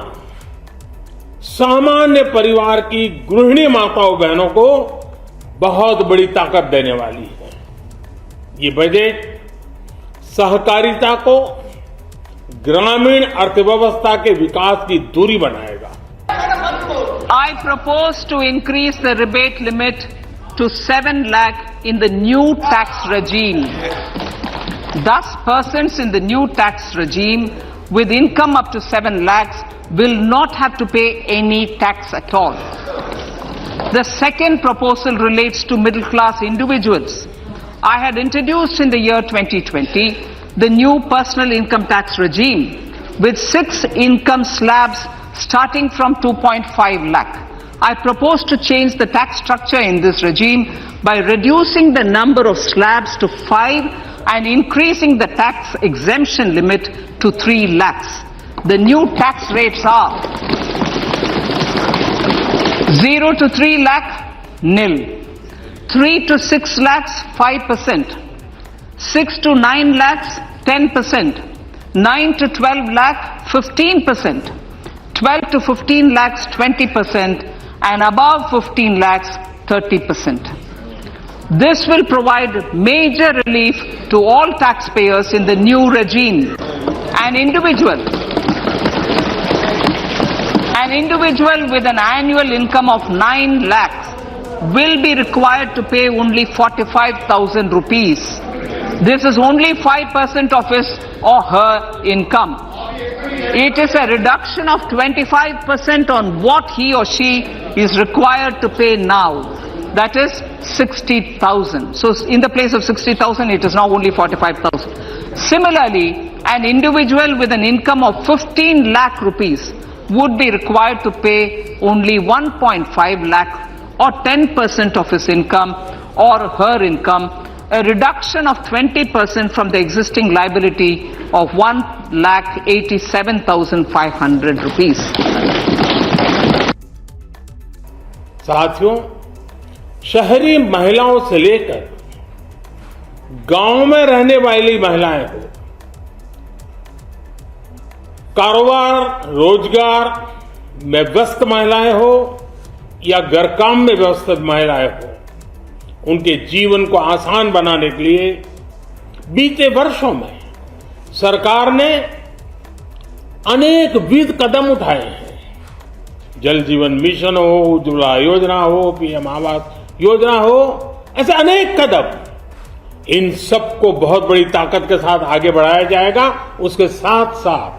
सामान्य परिवार की गृहिणी माताओं बहनों को बहुत बड़ी ताकत देने वाली है। ये बजट सहकारिता को ग्रामीण अर्थव्यवस्था के विकास की धुरी बनाएगा। I propose to increase the rebate limit to 7 lakh in the new tax regime. Thus, persons in the new tax regime with income up to 7 lakhs will not have to pay any tax at all. The second proposal relates to middle class individuals. I had introduced in the year 2020 the new personal income tax regime with 6 income slabs starting from 2.5 lakh. I propose to change the tax structure in this regime by reducing the number of slabs to 5 and increasing the tax exemption limit to 3 lakhs. The new tax rates are 0 to 3 lakh, nil. 3 to 6 lakhs, 5%. 6 to 9 lakhs, 10%. 9 to 12 lakh, 15%. 12 to 15 lakhs, 20%. And above 15 lakhs, 30%. This will provide major relief to all taxpayers in the new regime. An individual with an annual income of 9 lakhs will be required to pay only 45,000 rupees. This is only 5% of his or her income. It is a reduction of 25% on what he or she is required to pay now. That is 60,000. So in the place of 60,000, it is now only 45,000. Similarly, an individual with an income of 15 lakh rupees would be required to pay only 1.5 lakh or 10% of his income or her income, a reduction of 20% from the existing liability of 1,87,500 rupees. साथियों, शहरी महिलाओं से लेकर गांव में रहने वाली महिलाएं हो, कारोबार रोजगार में व्यस्त महिलाएं हो या घर काम में व्यस्त महिलाएं हो, उनके जीवन को आसान बनाने के लिए बीते वर्षों में सरकार ने अनेक विविध कदम उठाए हैं। जल जीवन मिशन हो, उज्ज्वला योजना हो, पीएम आवास योजना हो, ऐसे अनेक कदम, इन सबको बहुत बड़ी ताकत के साथ आगे बढ़ाया जाएगा। उसके साथ साथ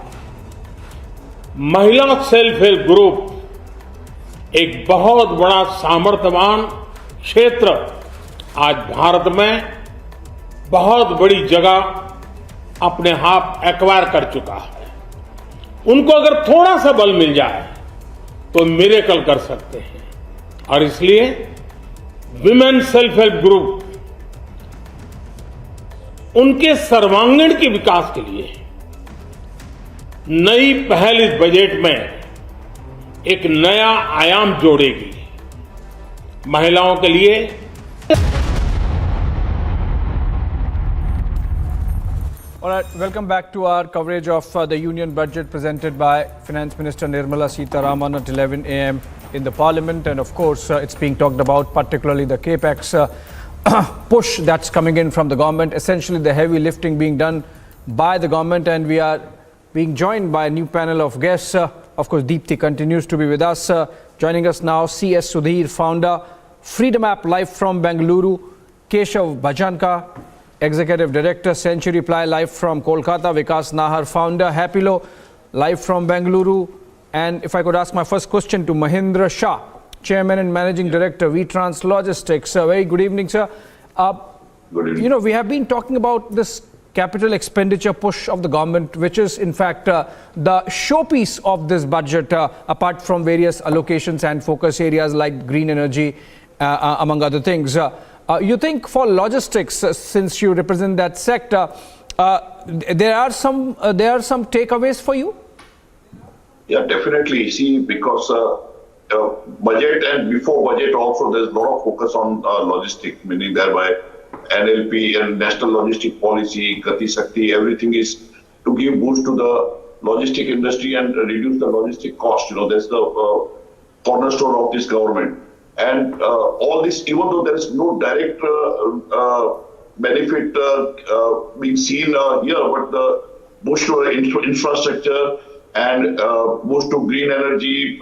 महिला सेल्फ हेल्प ग्रुप एक बहुत बड़ा सामर्थ्यवान क्षेत्र आज भारत में बहुत बड़ी जगह अपने आप एक्वायर कर चुका है। उनको अगर थोड़ा सा बल मिल जाए तो मिरेकल कर सकते हैं। और इसलिए विमेन सेल्फ हेल्प ग्रुप उनके सर्वांगीण के विकास के लिए नई पहल इस बजट में एक नया आयाम जोड़ेगी। महिलाओं के लिए All right, welcome back to our coverage of the Union Budget presented by Finance Minister Nirmala Sitharaman at 11 a.m. in the Parliament. And of course, it's being talked about, particularly the capex push that's coming in from the government, essentially the heavy lifting being done by the government. And we are being joined by a new panel of guests. Of course, Deepthi continues to be with us. Joining us now, C.S. Sudhir, founder, Freedom App, live from Bengaluru, Keshav Bhajanka, Executive Director, Century Ply, live from Kolkata, Vikas Nahar, founder, Happilo, live from Bengaluru. And if I could ask my first question to Mahindra Shah, Chairman and Managing Director, VTrans Logistics. Very good evening, sir. Good evening. You know, we have been talking about this capital expenditure push of the government, which is in fact the showpiece of this budget, apart from various allocations and focus areas like green energy, among other things. You think for logistics, since you represent that sector, there are some takeaways for you? Yeah, definitely. See, because budget and before budget also, there's a lot of focus on logistics, meaning thereby NLP and National Logistic Policy, Gati Shakti, everything is to give boost to the logistic industry and reduce the logistic cost. You know, that's the cornerstone of this government. And all this, even though there is no direct benefit being seen here, but the boost to infrastructure and boost to green energy,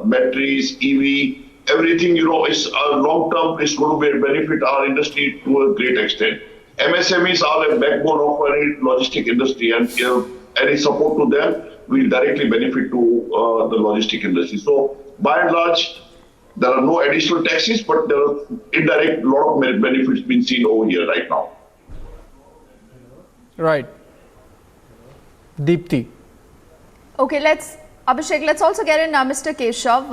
batteries, EV, everything, you know, is long term is going to benefit our industry to a great extent. MSMEs are a backbone of any logistic industry, and any support to them will directly benefit to the logistic industry. So, by and large, there are no additional taxes, but there are indirect lot of benefits being seen over here right now. Right. Deepthi. Okay, Abhishek, let's also get in Mr. Keshav.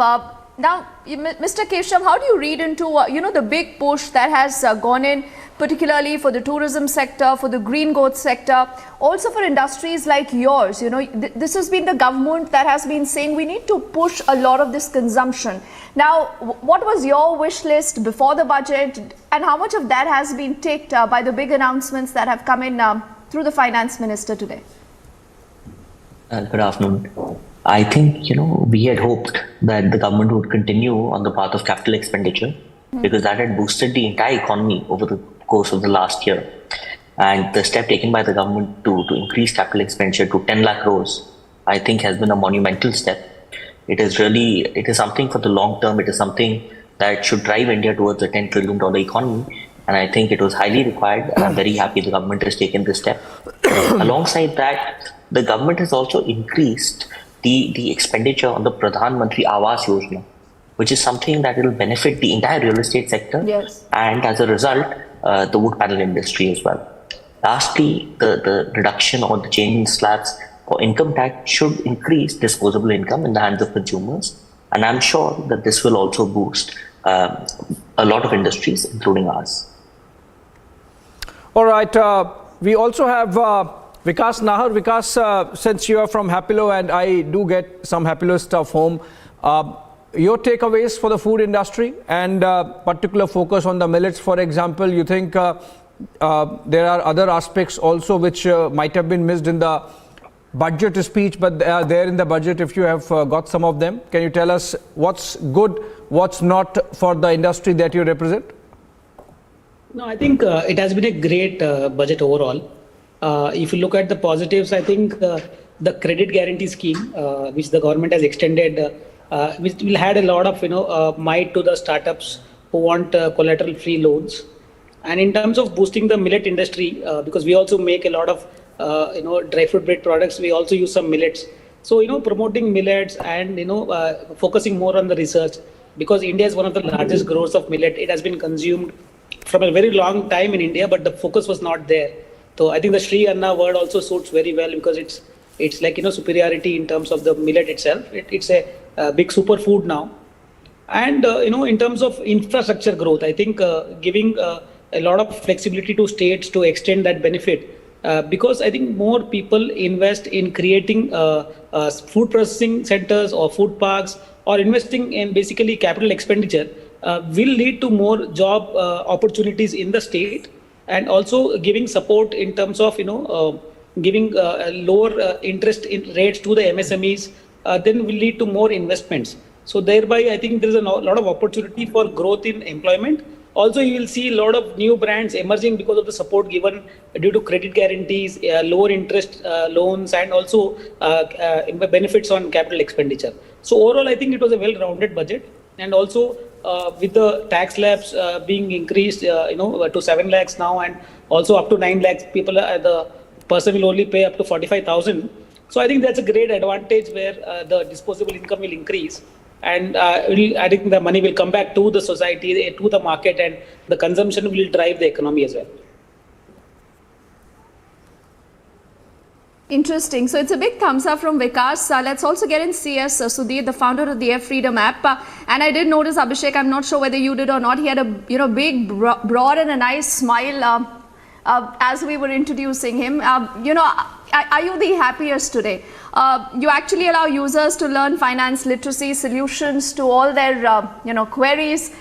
Now, Mr. Keshav, how do you read into, the big push that has gone in, particularly for the tourism sector, for the green growth sector, also for industries like yours? You know, this has been the government that has been saying we need to push a lot of this consumption. Now, what was your wish list before the budget, and how much of that has been ticked by the big announcements that have come in through the finance minister today? Good afternoon. I think, we had hoped that the government would continue on the path of capital expenditure because that had boosted the entire economy over the course of the last year. And the step taken by the government to increase capital expenditure to 10 lakh crores, I think has been a monumental step. It is something for the long term. It is something that should drive India towards a $10 trillion economy. And I think it was highly required. And I'm very happy the government has taken this step. Alongside that, the government has also increased the expenditure on the Pradhan Mantri Awas Yojana, which is something that will benefit the entire real estate sector. Yes. And as a result, the wood panel industry as well. Lastly, the reduction or the change in slabs for income tax should increase disposable income in the hands of consumers. And I'm sure that this will also boost a lot of industries, including ours. All right. We also have Vikas Nahar. Vikas, since you are from Happilo and I do get some Happilo stuff home, your takeaways for the food industry and particular focus on the millets, for example, you think there are other aspects also which might have been missed in the budget speech, but they are there in the budget if you have got some of them. Can you tell us what's good, what's not for the industry that you represent? No, I think it has been a great budget overall. If you look at the positives, I think the credit guarantee scheme, which the government has extended, which will add a lot of might to the startups who want collateral-free loans. And in terms of boosting the millet industry, because we also make a lot of dry fruit bread products, we also use some millets. So promoting millets and focusing more on the research, because India is one of the largest growers of millet. It has been consumed from a very long time in India, but the focus was not there. So I think the Sri Anna word also suits very well because it's like, superiority in terms of the millet itself. It's a big superfood now. And, in terms of infrastructure growth, I think giving a lot of flexibility to states to extend that benefit, because I think more people invest in creating food processing centers or food parks or investing in basically capital expenditure will lead to more job opportunities in the state, and also giving support in terms of, giving lower interest in rates to the MSMEs, then will lead to more investments. So thereby, I think there is a lot of opportunity for growth in employment. Also, you will see a lot of new brands emerging because of the support given due to credit guarantees, lower interest loans, and also benefits on capital expenditure. So overall, I think it was a well-rounded budget. And also with the tax slabs being increased, to 7 lakhs now, and also up to 9 lakhs, the person will only pay up to 45,000. So I think that's a great advantage where the disposable income will increase. And I think the money will come back to the society, to the market, and the consumption will drive the economy as well. Interesting. So it's a big thumbs up from Vikas. Let's also get in CS Sudhir, the founder of the Freedom app. And I did notice, Abhishek, I'm not sure whether you did or not, he had a big, broad and a nice smile as we were introducing him. Are you the happiest today? You actually allow users to learn finance literacy solutions to all their queries.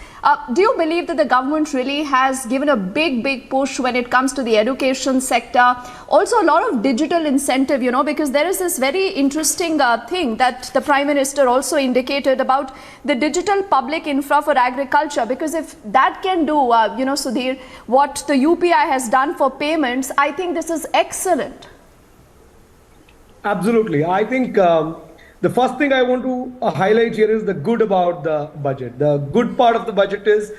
Do you believe that the government really has given a big push when it comes to the education sector? Also a lot of digital incentive, because there is this very interesting thing that the Prime Minister also indicated about the digital public infra for agriculture. Because if that can do, Sudhir, what the UPI has done for payments, I think this is excellent. Absolutely. I think the first thing I want to highlight here is the good about the budget. The good part of the budget is,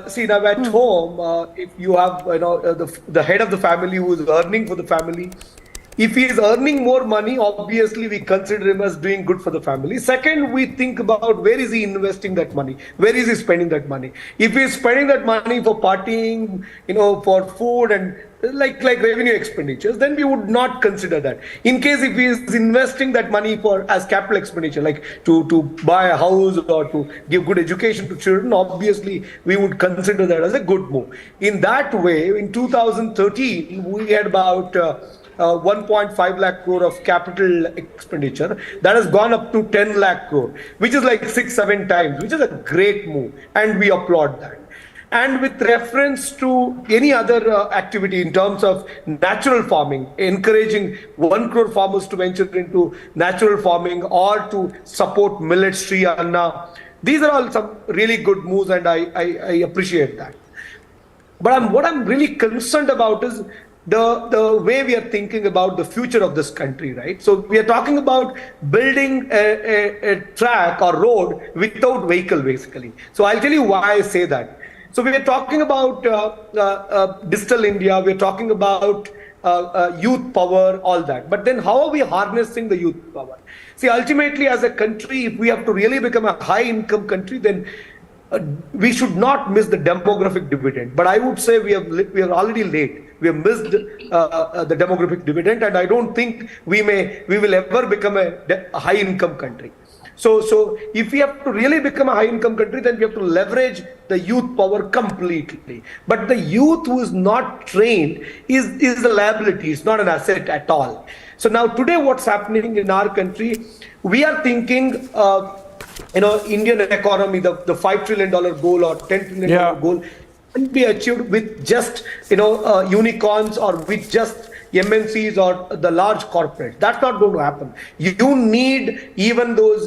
see, now at home, if you have the head of the family who is earning for the family, if he is earning more money, obviously we consider him as doing good for the family. Second, we think about where is he investing that money? Where is he spending that money? If he is spending that money for partying, for food and like revenue expenditures, then we would not consider that. In case if he is investing that money as capital expenditure, like to buy a house or to give good education to children, obviously we would consider that as a good move. In that way, in 2013, we had about 1.5 lakh crore of capital expenditure. That has gone up to 10 lakh crore, which is like 6-7 times, which is a great move, and we applaud that. And with reference to any other activity in terms of natural farming, encouraging 1 crore farmers to venture into natural farming or to support millet, Sri Anna, these are all some really good moves, and I appreciate that. But what I'm really concerned about is the way we are thinking about the future of this country, right? So we are talking about building a track or road without vehicle, basically. So I'll tell you why I say that. So we are talking about digital India, we are talking about youth power, all that. But then how are we harnessing the youth power? See, ultimately as a country, if we have to really become a high income country, then we should not miss the demographic dividend. But I would say we are already late. We have missed the demographic dividend, and I don't think we will ever become a high income country. So if we have to really become a high income country, then we have to leverage the youth power completely. But the youth who is not trained is a liability, it's not an asset at all. So now today what's happening in our country, we are thinking Indian economy, the $5 trillion goal or $10 trillion goal can be achieved with just unicorns or with just MNCs or the large corporates. That's not going to happen. You need even those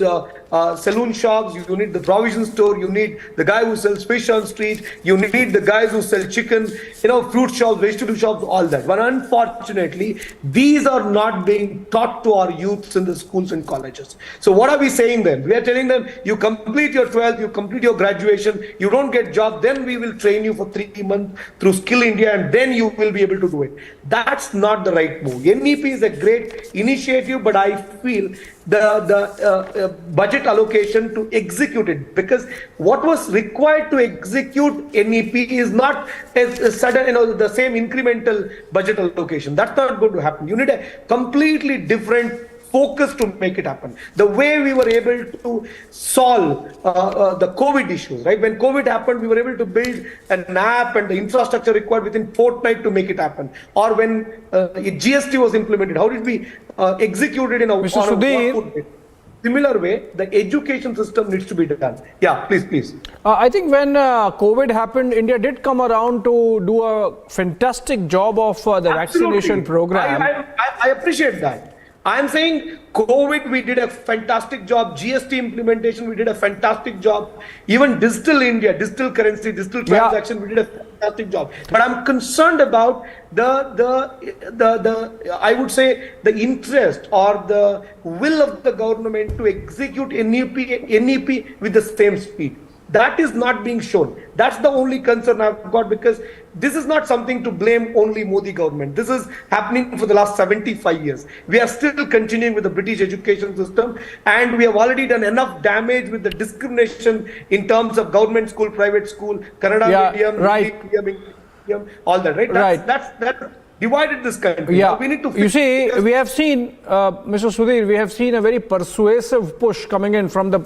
saloon shops, you need the provision store, you need the guy who sells fish on street, you need the guys who sell chicken, fruit shops, vegetable shops, all that. But unfortunately, these are not being taught to our youths in the schools and colleges. So what are we saying then? We are telling them, you complete your 12th, you complete your graduation, you don't get job, then we will train you for 3 months through Skill India, and then you will be able to do it. That's not the right move. NEP is a great initiative, but I feel the budget allocation to execute it, because what was required to execute NEP is not a sudden, the same incremental budget allocation. That's not going to happen. You need a completely different focus to make it happen. The way we were able to solve the COVID issues, right? When COVID happened, we were able to build an app and the infrastructure required within fortnight to make it happen. Or when GST was implemented, how did we execute it in a Mr. Sudhir, similar way? The education system needs to be done. Yeah, please. I think when COVID happened, India did come around to do a fantastic job of the vaccination program. I appreciate that. I'm saying COVID, we did a fantastic job. GST implementation, we did a fantastic job. Even digital India, digital currency, digital transaction, we did a fantastic job. But I'm concerned about I would say the interest or the will of the government to execute NEP with the same speed. That is not being shown. That's the only concern I've got, because this is not something to blame only Modi government. This is happening for the last 75 years. We are still continuing with the British education system, and we have already done enough damage with the discrimination in terms of government school, private school, Kannada medium, medium, all that, right? That's divided this country. Yeah. So we need to you see, we have seen, Mr. Sudhir, we have seen a very persuasive push coming in from the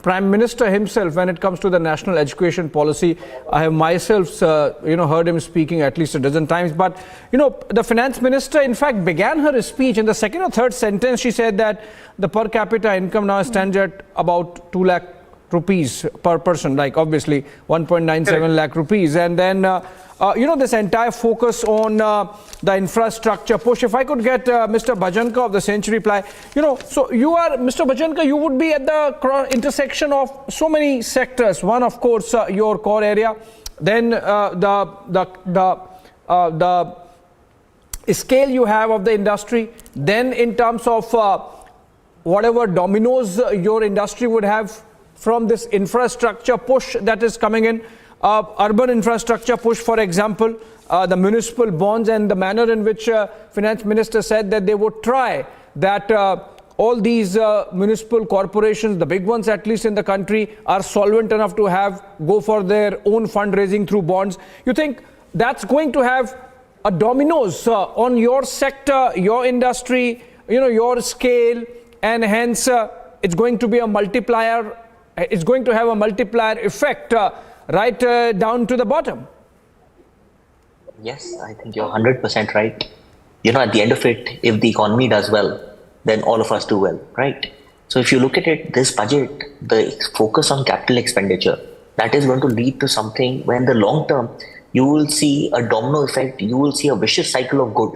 Prime Minister himself when it comes to the national education policy. I have myself, heard him speaking at least a dozen times. But, the finance minister, in fact, began her speech in the second or third sentence. She said that the per capita income now stands at about 2 lakh rupees per person, like obviously 1.97 lakh rupees. And then, this entire focus on the infrastructure push. If I could get Mr. Bhajanka of the Century Ply, so you are, Mr. Bhajanka, you would be at the intersection of so many sectors. One, of course, your core area. Then the scale you have of the industry. Then in terms of whatever dominoes your industry would have from this infrastructure push that is coming in. Urban infrastructure push, for example, the municipal bonds, and the manner in which finance minister said that they would try that all these municipal corporations, the big ones at least in the country, are solvent enough to go for their own fundraising through bonds. You think that's going to have a dominoes on your sector, your industry, your scale, and hence it's going to be a multiplier. It's going to have a multiplier effect right down to the bottom. Yes, I think you're 100% right. At the end of it, if the economy does well, then all of us do well, right? So if you look at it, this budget, the focus on capital expenditure, that is going to lead to something where in the long term, you will see a domino effect, you will see a vicious cycle of good.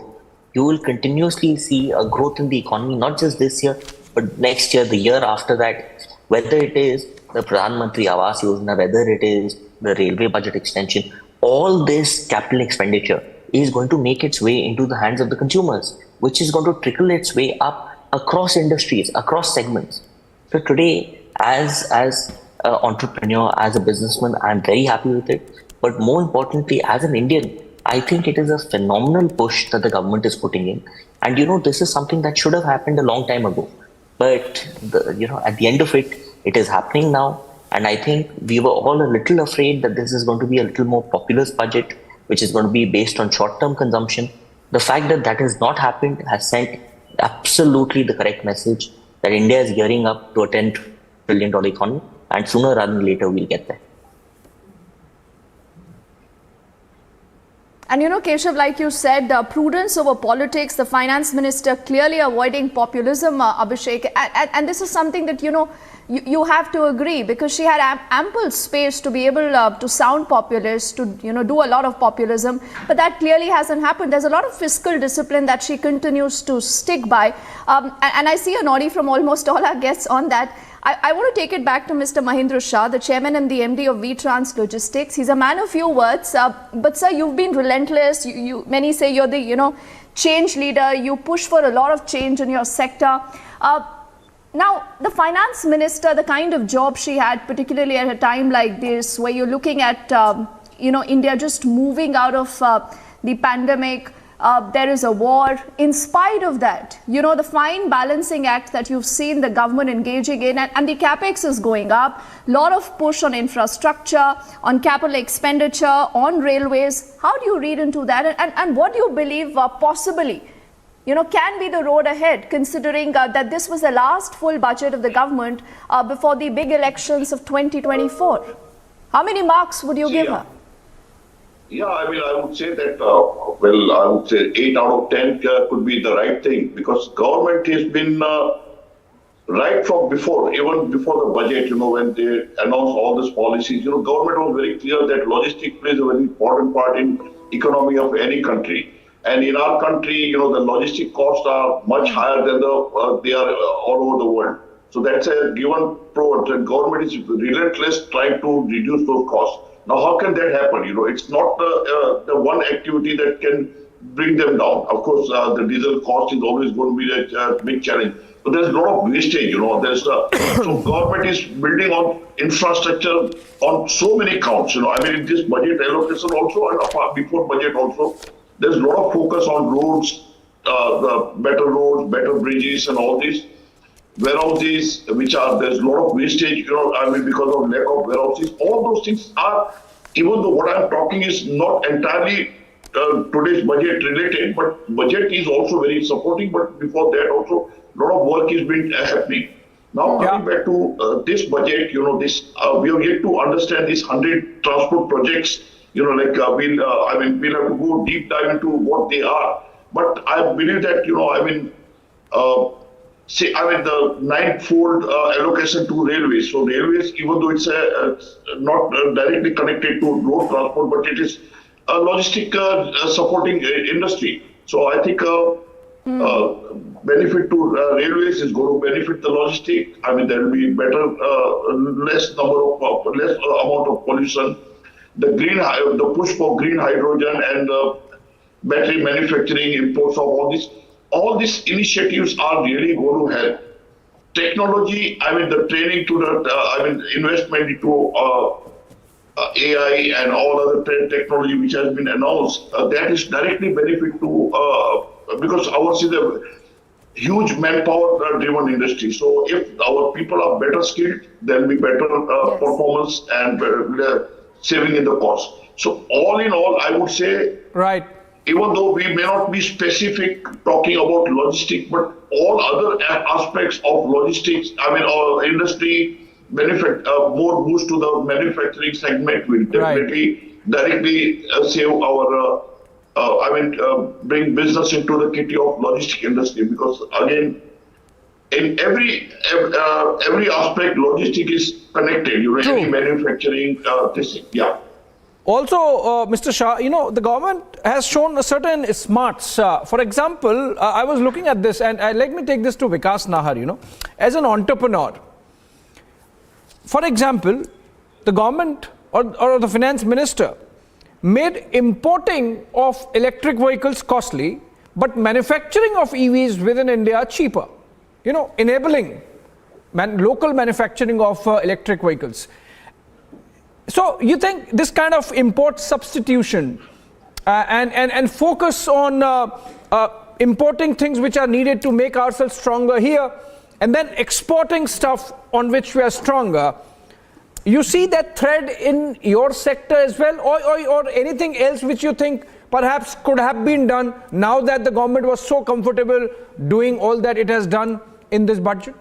You will continuously see a growth in the economy, not just this year, but next year, the year after that, whether it is the Pradhan Mantri Awas Yojana, whether it is the railway budget extension, all this capital expenditure is going to make its way into the hands of the consumers, which is going to trickle its way up across industries, across segments. So today, as an entrepreneur, as a businessman, I'm very happy with it. But more importantly, as an Indian, I think it is a phenomenal push that the government is putting in. And this is something that should have happened a long time ago. But at the end of it, it is happening now. And I think we were all a little afraid that this is going to be a little more populist budget, which is going to be based on short-term consumption. The fact that that has not happened has sent absolutely the correct message that India is gearing up to a $10 trillion economy, and sooner rather than later we'll get there. And Keshav, like you said, prudence over politics, the finance minister clearly avoiding populism, Abhishek. And this is something that, you have to agree, because she had ample space to be able to sound populist, to, do a lot of populism. But that clearly hasn't happened. There's a lot of fiscal discipline that she continues to stick by. And I see a noddy from almost all our guests on that. I want to take it back to Mr. Mahindra Shah, the chairman and the MD of V-Trans Logistics. He's a man of few words, but sir, you've been relentless. Many say you're the, change leader. You push for a lot of change in your sector. Now, the finance minister, the kind of job she had, particularly at a time like this, where you're looking at, India just moving out of the pandemic, there is a war. In spite of that, you know, the fine balancing act that you've seen the government engaging in, and the capex is going up, lot of push on infrastructure, on capital expenditure, on railways. How do you read into that, and what do you believe possibly, you know, can be the road ahead, considering that this was the last full budget of the government before the big elections of 2024? How many marks would you give her? Yeah, I mean, I would say that, well, I would say 8 out of 10 could be the right thing, because government has been right from before, even before the budget, you know, when they announced all these policies, you know, government was very clear that logistics plays a very important part in economy of any country. And in our country, you know, the logistic costs are much higher than they are all over the world. So that's a given pro. The government is relentless trying to reduce those costs. Now, how can that happen? You know, it's not the one activity that can bring them down. Of course, the diesel cost is always going to be a big challenge. But there's a lot of wastage, you know. So government is building on infrastructure on so many counts, you know. I mean, in this budget allocation also, and before budget also, there's a lot of focus on roads, roads, better bridges and all this. Warehouses, there's a lot of wastage, you know, I mean, because of lack of warehouses. All those things are, even though what I'm talking is not entirely today's budget related, but budget is also very supporting, but before that also, a lot of work is been happening. Now, coming back to this budget, you know, we have yet to understand these 100 transport projects, you know, like we'll have to go deep dive into what they are. But I believe that, you know, the nine-fold allocation to railways. So railways, even though it's not directly connected to road transport, but it is a logistic supporting industry. So I think benefit to railways is going to benefit the logistic. I mean, there will be less amount of pollution. The push for green hydrogen and battery manufacturing, imports of all these initiatives are really going to help. Technology, I mean, the training to investment into AI and all other technology which has been announced, that is directly benefit to, because ours is a huge manpower driven industry. So if our people are better skilled, there will be better performance and saving in the cost. So all in all, I would say, right, even though we may not be specific talking about logistics, but all other aspects of logistics, I mean, our industry benefit, more boost to the manufacturing segment will definitely directly save our, bring business into the kitty of logistic industry, because again, in every aspect, logistic is connected. You know, any manufacturing, Also, Mr. Shah, you know, the government has shown a certain smarts. For example, I was looking at this, and let me take this to Vikas Nahar, you know, as an entrepreneur. For example, the government or the finance minister made importing of electric vehicles costly, but manufacturing of EVs within India cheaper, you know, enabling local manufacturing of electric vehicles. So you think this kind of import substitution and focus on importing things which are needed to make ourselves stronger here, and then exporting stuff on which we are stronger, you see that thread in your sector as well, or anything else which you think perhaps could have been done now that the government was so comfortable doing all that it has done in this budget?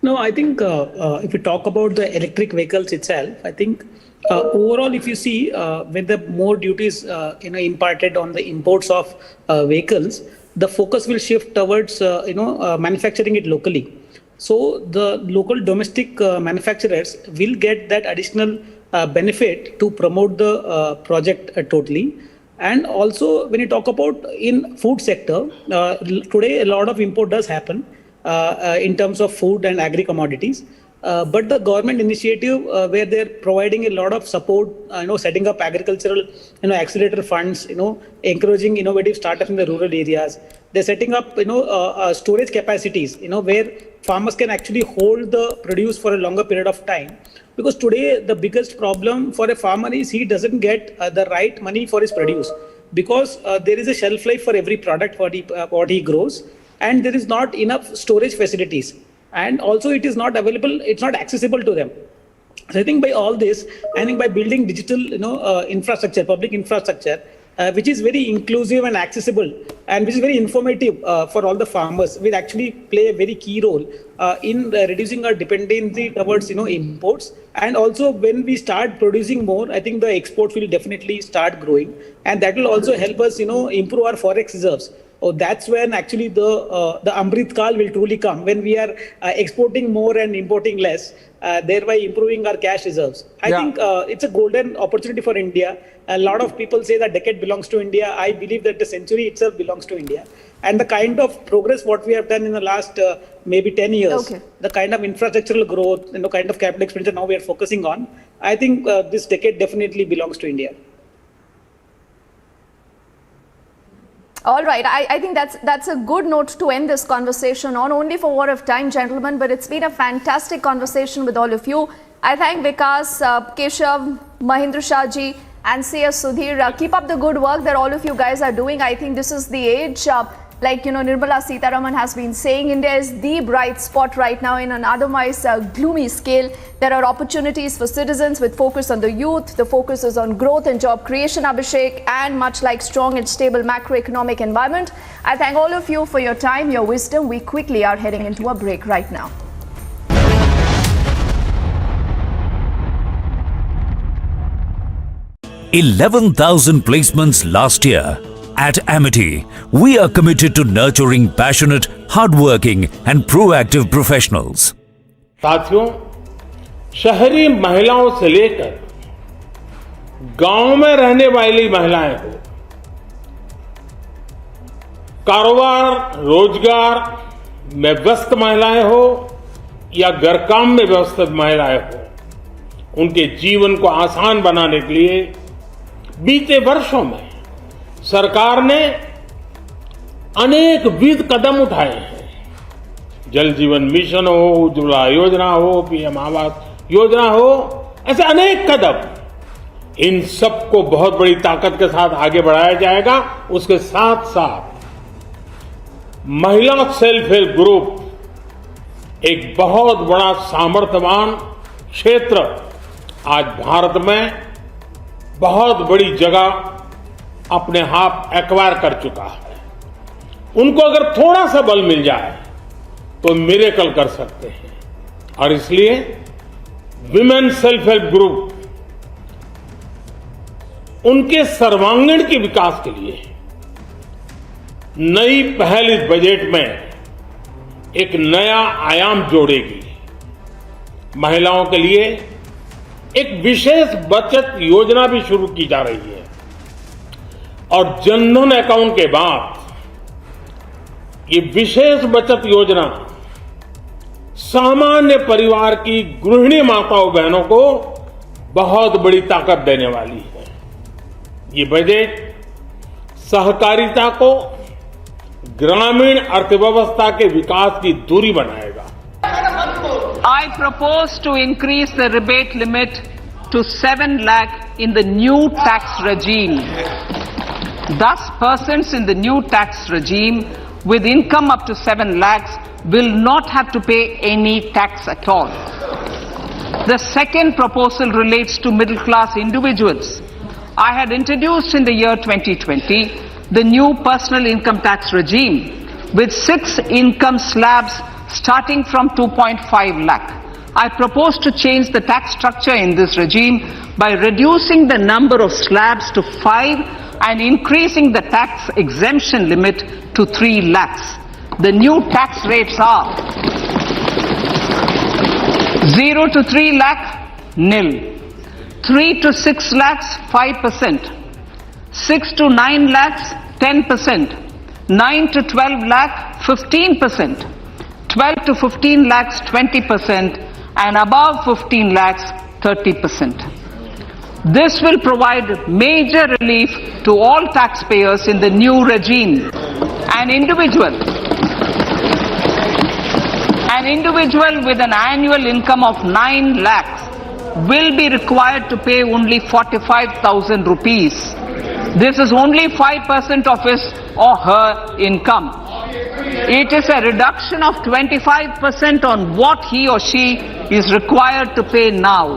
No, I think if we talk about the electric vehicles itself, I think overall, if you see with the more duties imparted on the imports of vehicles, the focus will shift towards manufacturing it locally. So the local domestic manufacturers will get that additional benefit to promote the project totally. And also, when you talk about in food sector, today a lot of import does happen in terms of food and agri commodities. But the government initiative where they're providing a lot of support, setting up agricultural, accelerator funds, encouraging innovative startups in the rural areas. They're setting up, storage capacities, where farmers can actually hold the produce for a longer period of time. Because today the biggest problem for a farmer is he doesn't get the right money for his produce. because there is a shelf life for every product what he grows, and there is not enough storage facilities, and also it is not available, it's not accessible to them. So I think by all this, I think by building digital, infrastructure, public infrastructure, which is very inclusive and accessible, and which is very informative for all the farmers, will actually play a very key role in reducing our dependency towards, imports. And also, when we start producing more, I think the exports will definitely start growing, and that will also help us, improve our forex reserves. Oh, that's when actually the Amrit Kal will truly come, when we are exporting more and importing less, thereby improving our cash reserves. I think it's a golden opportunity for India. A lot of people say that decade belongs to India. I believe that the century itself belongs to India. And the kind of progress what we have done in the last maybe 10 years, the kind of infrastructural growth, kind of capital expenditure now we are focusing on, I think this decade definitely belongs to India. All right, I think that's a good note to end this conversation on, only for war of time, gentlemen, but it's been a fantastic conversation with all of you. I thank Vikas, Keshav, Mahindra Shah ji and CS Sudhir. Keep up the good work that all of you guys are doing. I think this is the age, like Nirmala Sitharaman has been saying, India is the bright spot right now in an otherwise gloomy scale. There are opportunities for citizens with focus on the youth. The focus is on growth and job creation, Abhishek, and much like strong and stable macroeconomic environment. I thank all of you for your time, your wisdom. We quickly are heading into a break right now. $11,000 placements last year. At Amity, we are committed to nurturing passionate, hardworking and proactive professionals. साथियों, शहरी महिलाओं से लेकर गांव में रहने वाली महिलाएं हो, कारोबार रोजगार में व्यस्त महिलाएं हो या घर काम में व्यस्त महिलाएं हो, उनके जीवन को आसान बनाने के लिए बीते वर्षों में सरकार ने अनेक विविध कदम उठाए हैं। जल जीवन मिशन हो, उज्ज्वला योजना हो, पीएम आवास योजना हो, ऐसे अनेक कदम, इन सबको बहुत बड़ी ताकत के साथ आगे बढ़ाया जाएगा। उसके साथ साथ महिला सेल्फ हेल्प ग्रुप एक बहुत बड़ा सामर्थ्यवान क्षेत्र आज भारत में बहुत बड़ी जगह अपने हाथ एक्वायर कर चुका है। उनको अगर थोड़ा सा बल मिल जाए तो मिरेकल कर सकते हैं, और इसलिए विमेन सेल्फ हेल्प ग्रुप उनके सर्वांगीण के विकास के लिए नई पहल इस बजट में एक नया आयाम जोड़ेगी। महिलाओं के लिए एक विशेष बचत योजना भी शुरू की जा रही है, और जनधन अकाउंट के बाद ये विशेष बचत योजना सामान्य परिवार की गृहिणी माताओं बहनों को बहुत बड़ी ताकत देने वाली है। ये बजट सहकारिता को ग्रामीण अर्थव्यवस्था के विकास की धुरी बनाएगा। I propose to increase the rebate limit to 7 lakh in the new tax regime. Thus, persons in the new tax regime with income up to 7 lakhs will not have to pay any tax at all. The second proposal relates to middle class individuals. I had introduced in the year 2020 the new personal income tax regime with 6 income slabs starting from 2.5 lakh. I propose to change the tax structure in this regime by reducing the number of slabs to 5 and increasing the tax exemption limit to 3 lakhs. The new tax rates are 0 to 3 lakh, nil. 3 to 6 lakhs, 5%. 6 to 9 lakhs, 10%. 9 to 12 lakh, 15%. 12 to 15 lakhs, 20%. And above 15 lakhs, 30%. This will provide major relief to all taxpayers in the new regime. An individual with an annual income of 9 lakhs will be required to pay only 45,000 rupees. This is only 5% of his or her income. It is a reduction of 25% on what he or she is required to pay now.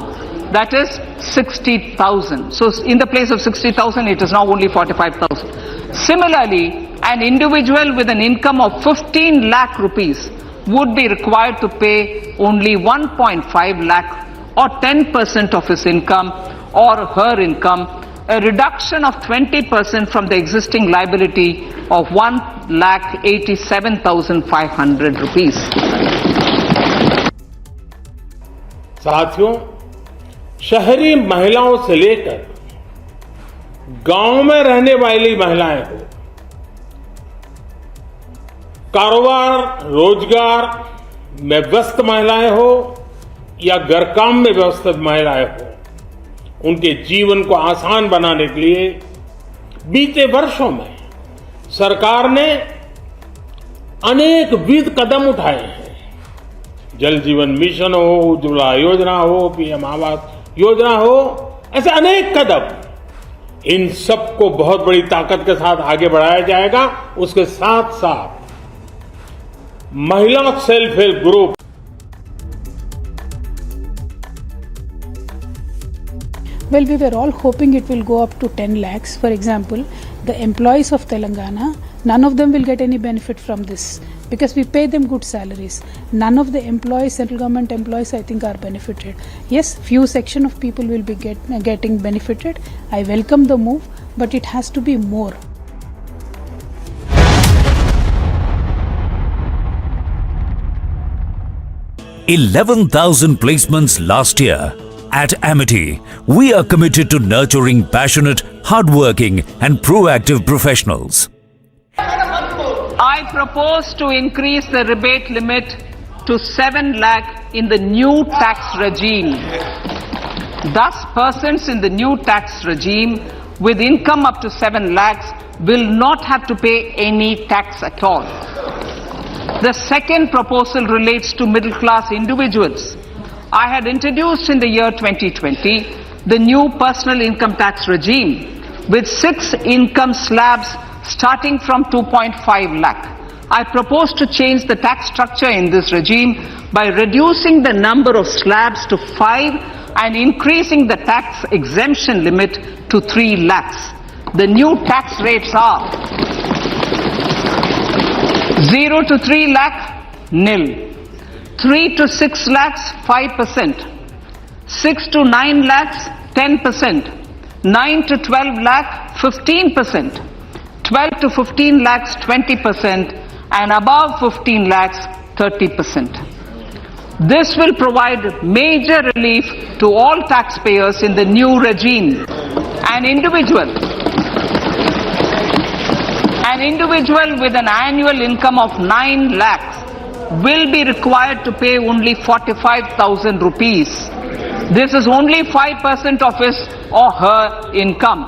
That is 60,000. So in the place of 60,000, it is now only 45,000. Similarly, an individual with an income of 15 lakh rupees would be required to pay only 1.5 lakh or 10% of his income or her income, a reduction of 20% from the existing liability of 1,87,500 rupees. साथियों, शहरी महिलाओं से लेकर गांव में रहने वाली महिलाएं हो, कारोबार रोजगार में व्यस्त महिलाएं हो या घर काम में व्यस्त महिलाएं हो, उनके जीवन को आसान बनाने के लिए बीते वर्षों में सरकार ने अनेकविध कदम उठाए हैं। जल जीवन मिशन हो, उज्ज्वला योजना हो, पीएम आवास योजना हो, ऐसे अनेक कदम, इन सबको बहुत बड़ी ताकत के साथ आगे बढ़ाया जाएगा। उसके साथ साथ महिला self help group, well, we were all hoping it will go up to 10 lakhs. For example, the employees of Telangana, none of them will get any benefit from this because we pay them good salaries. None of the employees, central government employees, I think are benefited. Yes, few section of people will be getting benefited. I welcome the move, but it has to be more. $11,000 placements last year. At Amity, we are committed to nurturing passionate, hardworking and proactive professionals. I propose to increase the rebate limit to 7 lakh in the new tax regime. Thus, persons in the new tax regime with income up to 7 lakhs will not have to pay any tax at all. The second proposal relates to middle class individuals. I had introduced in the year 2020 the new personal income tax regime with 6 income slabs starting from 2.5 lakh. I propose to change the tax structure in this regime by reducing the number of slabs to 5 and increasing the tax exemption limit to 3 lakhs. The new tax rates are 0 to 3 lakh, nil. 3 to 6 lakhs, 5%. 6 to 9 lakhs, 10%. 9 to 12 lakh, 15%. 12 to 15 lakhs, 20%. And above 15 lakhs, 30%. This will provide major relief to all taxpayers in the new regime. An individual with an annual income of 9 lakhs will be required to pay only 45,000 rupees. This is only 5% of his or her income.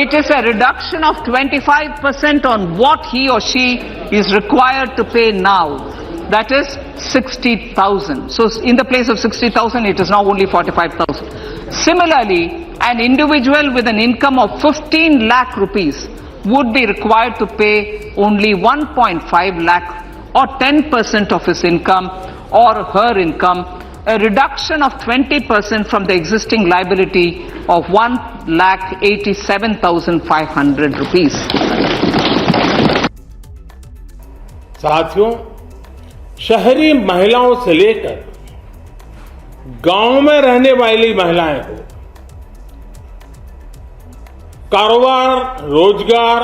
It is a reduction of 25% on what he or she is required to pay now. That is 60,000. So in the place of 60,000, it is now only 45,000. Similarly, an individual with an income of 15 lakh rupees would be required to pay only 1.5 lakh or 10% of his income or her income, a reduction of 20% from the existing liability of 1,87,500 rupees. साथियों, शहरी महिलाओं से लेकर गांव में रहने वाली महिलाएं हो, कारोबार रोजगार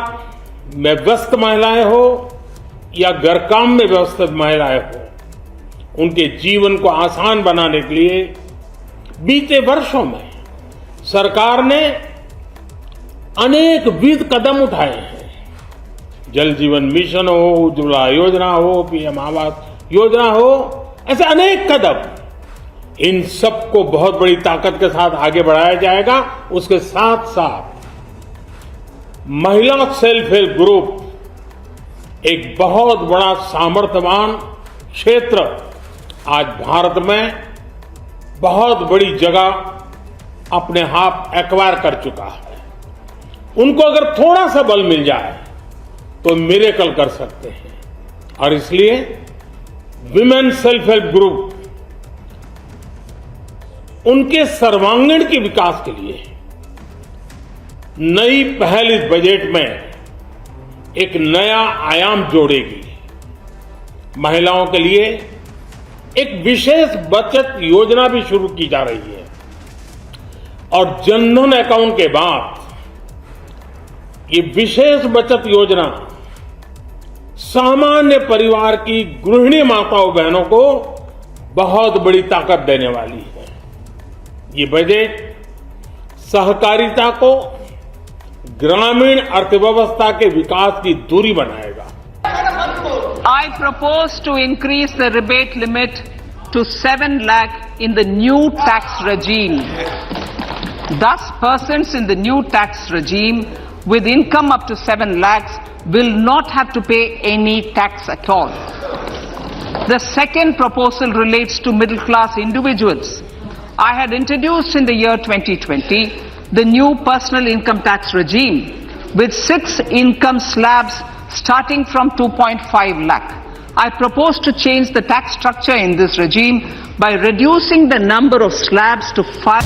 में व्यस्त महिलाएं हो या घर काम में व्यस्त महिलाएं हो, उनके जीवन को आसान बनाने के लिए बीते वर्षों में सरकार ने अनेकविध कदम उठाए हैं। जल जीवन मिशन हो, उज्ज्वला योजना हो, पीएम आवास योजना हो, ऐसे अनेक कदम, इन सबको बहुत बड़ी ताकत के साथ आगे बढ़ाया जाएगा। उसके साथ साथ महिला सेल्फ हेल्प ग्रुप एक बहुत बड़ा सामर्थ्यवान क्षेत्र आज भारत में बहुत बड़ी जगह अपने आप एक्वायर कर चुका है। उनको अगर थोड़ा सा बल मिल जाए तो मिरेकल कर सकते हैं। और इसलिए विमेन सेल्फ हेल्प ग्रुप उनके सर्वांगीण के विकास के लिए नई पहल इस बजट में एक नया आयाम जोड़ेगी। महिलाओं के लिए एक विशेष बचत योजना भी शुरू की जा रही है और जनधन अकाउंट के बाद ये विशेष बचत योजना सामान्य परिवार की गृहिणी माताओं बहनों को बहुत बड़ी ताकत देने वाली है। ये बजट सहकारिता को ग्रामीण अर्थव्यवस्था के विकास की दूरी बनाएगा। I propose to increase the rebate limit to 7 lakh in the new tax regime. Thus, persons in the new tax regime with income up to 7 lakhs will not have to pay any tax at all. The second proposal relates to middle class individuals. I had introduced in the year 2020 the new personal income tax regime with 6 income slabs starting from 2.5 lakh. I propose to change the tax structure in this regime by reducing the number of slabs to 5.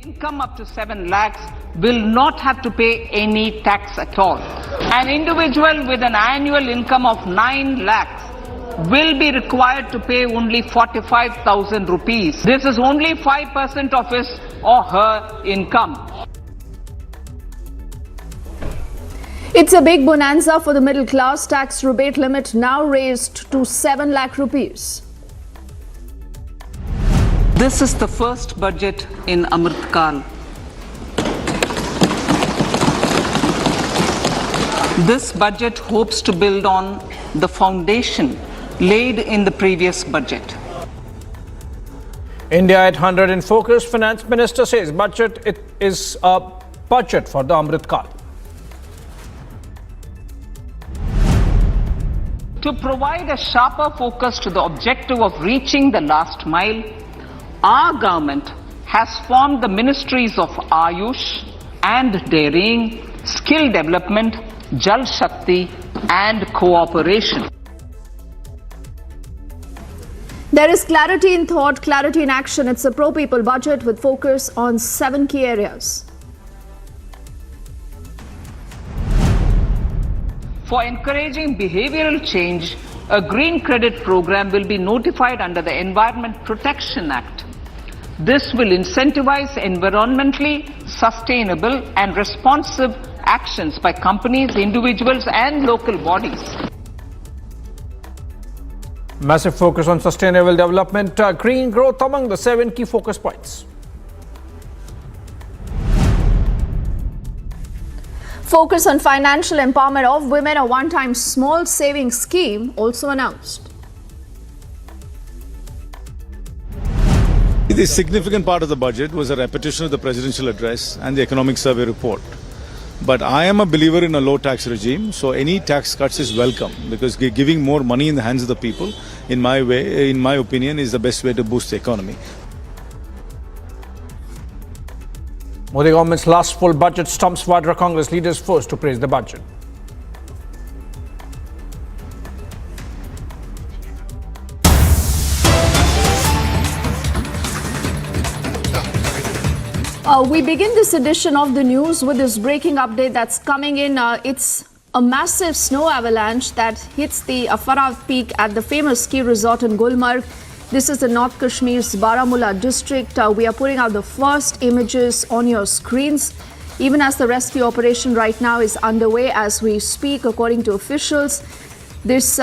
Income up to 7 lakhs will not have to pay any tax at all. An individual with an annual income of 9 lakhs will be required to pay only 45,000 rupees. This is only 5% of his or her income. It's a big bonanza for the middle class. Tax rebate limit now raised to 7 lakh rupees. This is the first budget in Amrit Kal. This budget hopes to build on the foundation laid in the previous budget. India at 100 in focus. Finance Minister says it is a budget for the Amrit Kal. To provide a sharper focus to the objective of reaching the last mile, our government has formed the ministries of Ayush and Dairying, Skill Development, Jal Shakti and Cooperation. There is clarity in thought, clarity in action. It's a pro-people budget with focus on 7 key areas. For encouraging behavioral change, a green credit program will be notified under the Environment Protection Act. This will incentivize environmentally sustainable and responsive actions by companies, individuals and local bodies. Massive focus on sustainable development, green growth among the 7 key focus points. Focus on financial empowerment of women, a one-time small savings scheme also announced. The significant part of the budget was a repetition of the presidential address and the economic survey report. But I am a believer in a low tax regime, so any tax cuts is welcome because giving more money in the hands of the people, in my opinion, is the best way to boost the economy. Modi government's last full budget stumps Vadra Congress leaders forced to praise the budget. We begin this edition of the news with this breaking update that's coming in. It's a massive snow avalanche that hits the Afarav Peak at the famous ski resort in Gulmarg. This is the North Kashmir's Baramulla district. We are putting out the first images on your screens, even as the rescue operation right now is underway as we speak, according to officials. This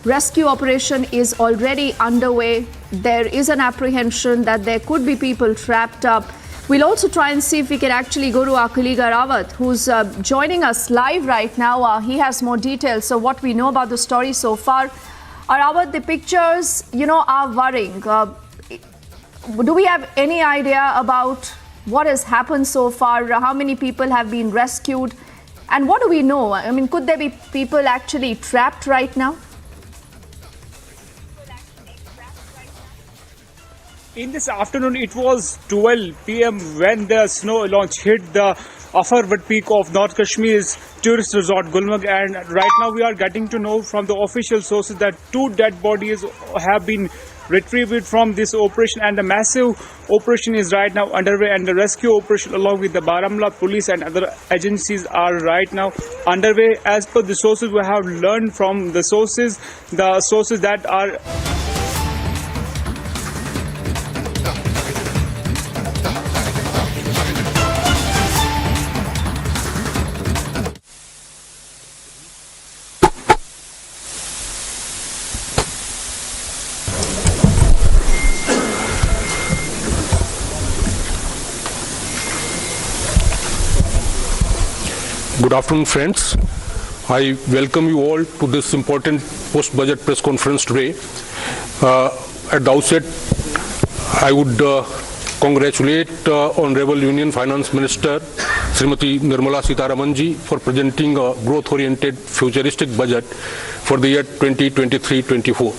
rescue operation is already underway. There is an apprehension that there could be people trapped up. We'll also try and see if we can actually go to our colleague Arawat, who's joining us live right now. He has more details. So what we know about the story so far. Arawat, the pictures, are worrying. Do we have any idea about what has happened so far? How many people have been rescued? And what do we know? I mean, could there be people actually trapped right now? In this afternoon, it was 12 p.m. when the snow launch hit the upper peak of North Kashmir's tourist resort Gulmarg, and right now we are getting to know from the official sources that 2 dead bodies have been retrieved from this operation, and the massive operation is right now underway, and the rescue operation along with the Baramulla police and other agencies are right now underway. As per the sources we have learned from the sources that are Good afternoon, friends. I welcome you all to this important post-budget press conference today. At the outset, I would congratulate Honorable Union Finance Minister Srimati Nirmala Sitharaman ji for presenting a growth-oriented futuristic budget for the year 2023-24.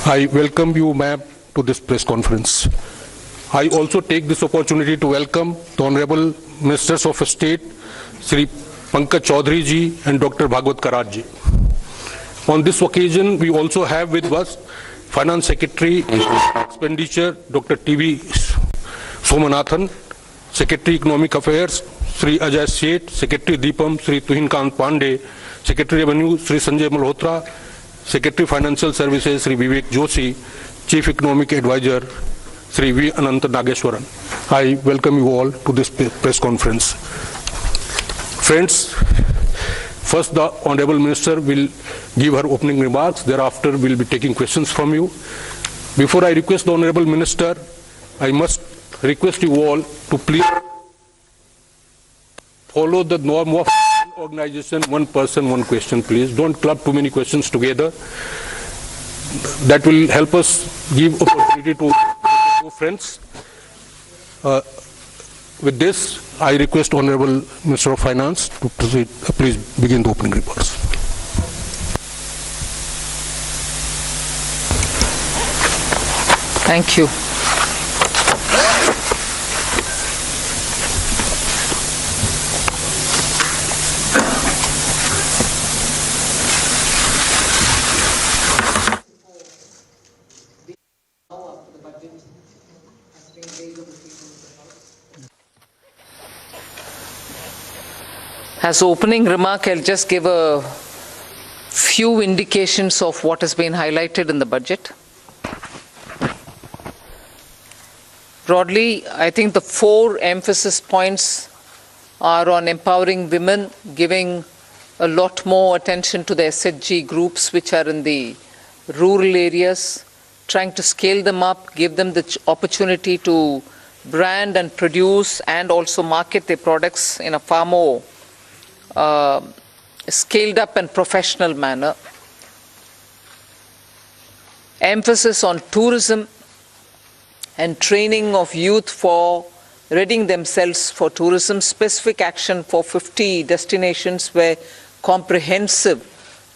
I welcome you, ma'am, to this press conference. I also take this opportunity to welcome the Honorable Ministers of State, Sri Pankaj Chaudhary ji and Dr. Bhagwat Karaj ji. On this occasion, we also have with us Finance Secretary Expenditure Dr. T.V. Somanathan, Secretary Economic Affairs Sri Ajay Seth, Secretary Deepam Sri Tuhinkant Pandey, Secretary Revenue Sri Sanjay Malhotra, Secretary Financial Services Sri Vivek Joshi, Chief Economic Advisor Sri V. Anant Nageshwaran. I welcome you all to this press conference. Friends, first the Honorable Minister will give her opening remarks. Thereafter, we will be taking questions from you. Before I request the Honorable Minister, I must request you all to please follow the norm of organization, one person, one question, please. Don't club too many questions together. That will help us give opportunity to friends. With this, I request Honorable Minister of Finance to proceed. Please begin the opening remarks. Thank you. As opening remark, I'll just give a few indications of what has been highlighted in the budget. Broadly, I think the 4 emphasis points are on empowering women, giving a lot more attention to the SHG groups which are in the rural areas, trying to scale them up, give them the opportunity to brand and produce and also market their products in a far more scaled up and professional manner. Emphasis on tourism and training of youth for readying themselves for tourism, specific action for 50 destinations where comprehensive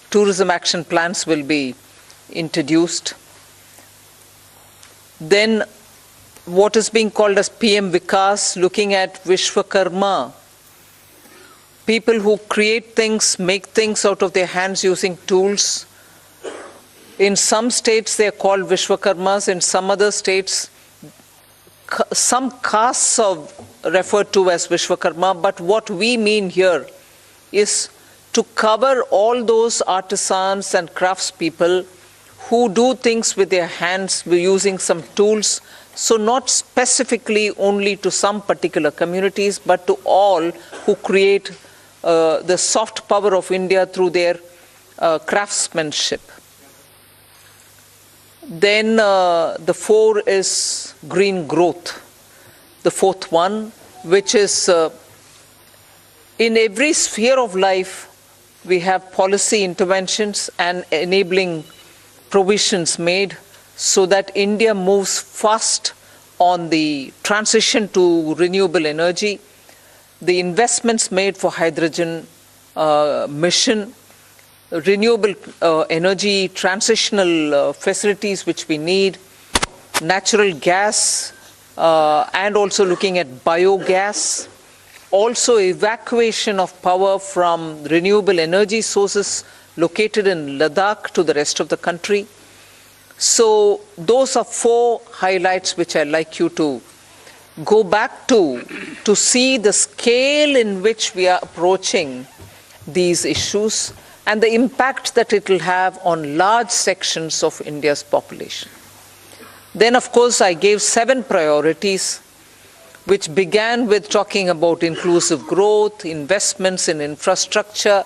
tourism action plans will be introduced. Then what is being called as PM Vikas, looking at Vishwakarma, people who create things, make things out of their hands using tools. In some states they are called Vishwakarmas, in some other states some castes are referred to as Vishwakarma, but what we mean here is to cover all those artisans and craftspeople who do things with their hands using some tools, so not specifically only to some particular communities, but to all who create the soft power of India through their craftsmanship. Then the 4 is green growth, the 4th one, which is in every sphere of life we have policy interventions and enabling provisions made so that India moves fast on the transition to renewable energy. The investments made for hydrogen mission, renewable energy transitional facilities which we need, natural gas, and also looking at biogas, also evacuation of power from renewable energy sources located in Ladakh to the rest of the country. So those are 4 highlights which I'd like you to go back to see the scale in which we are approaching these issues and the impact that it will have on large sections of India's population. Then, of course, I gave 7 priorities, which began with talking about inclusive growth, investments in infrastructure,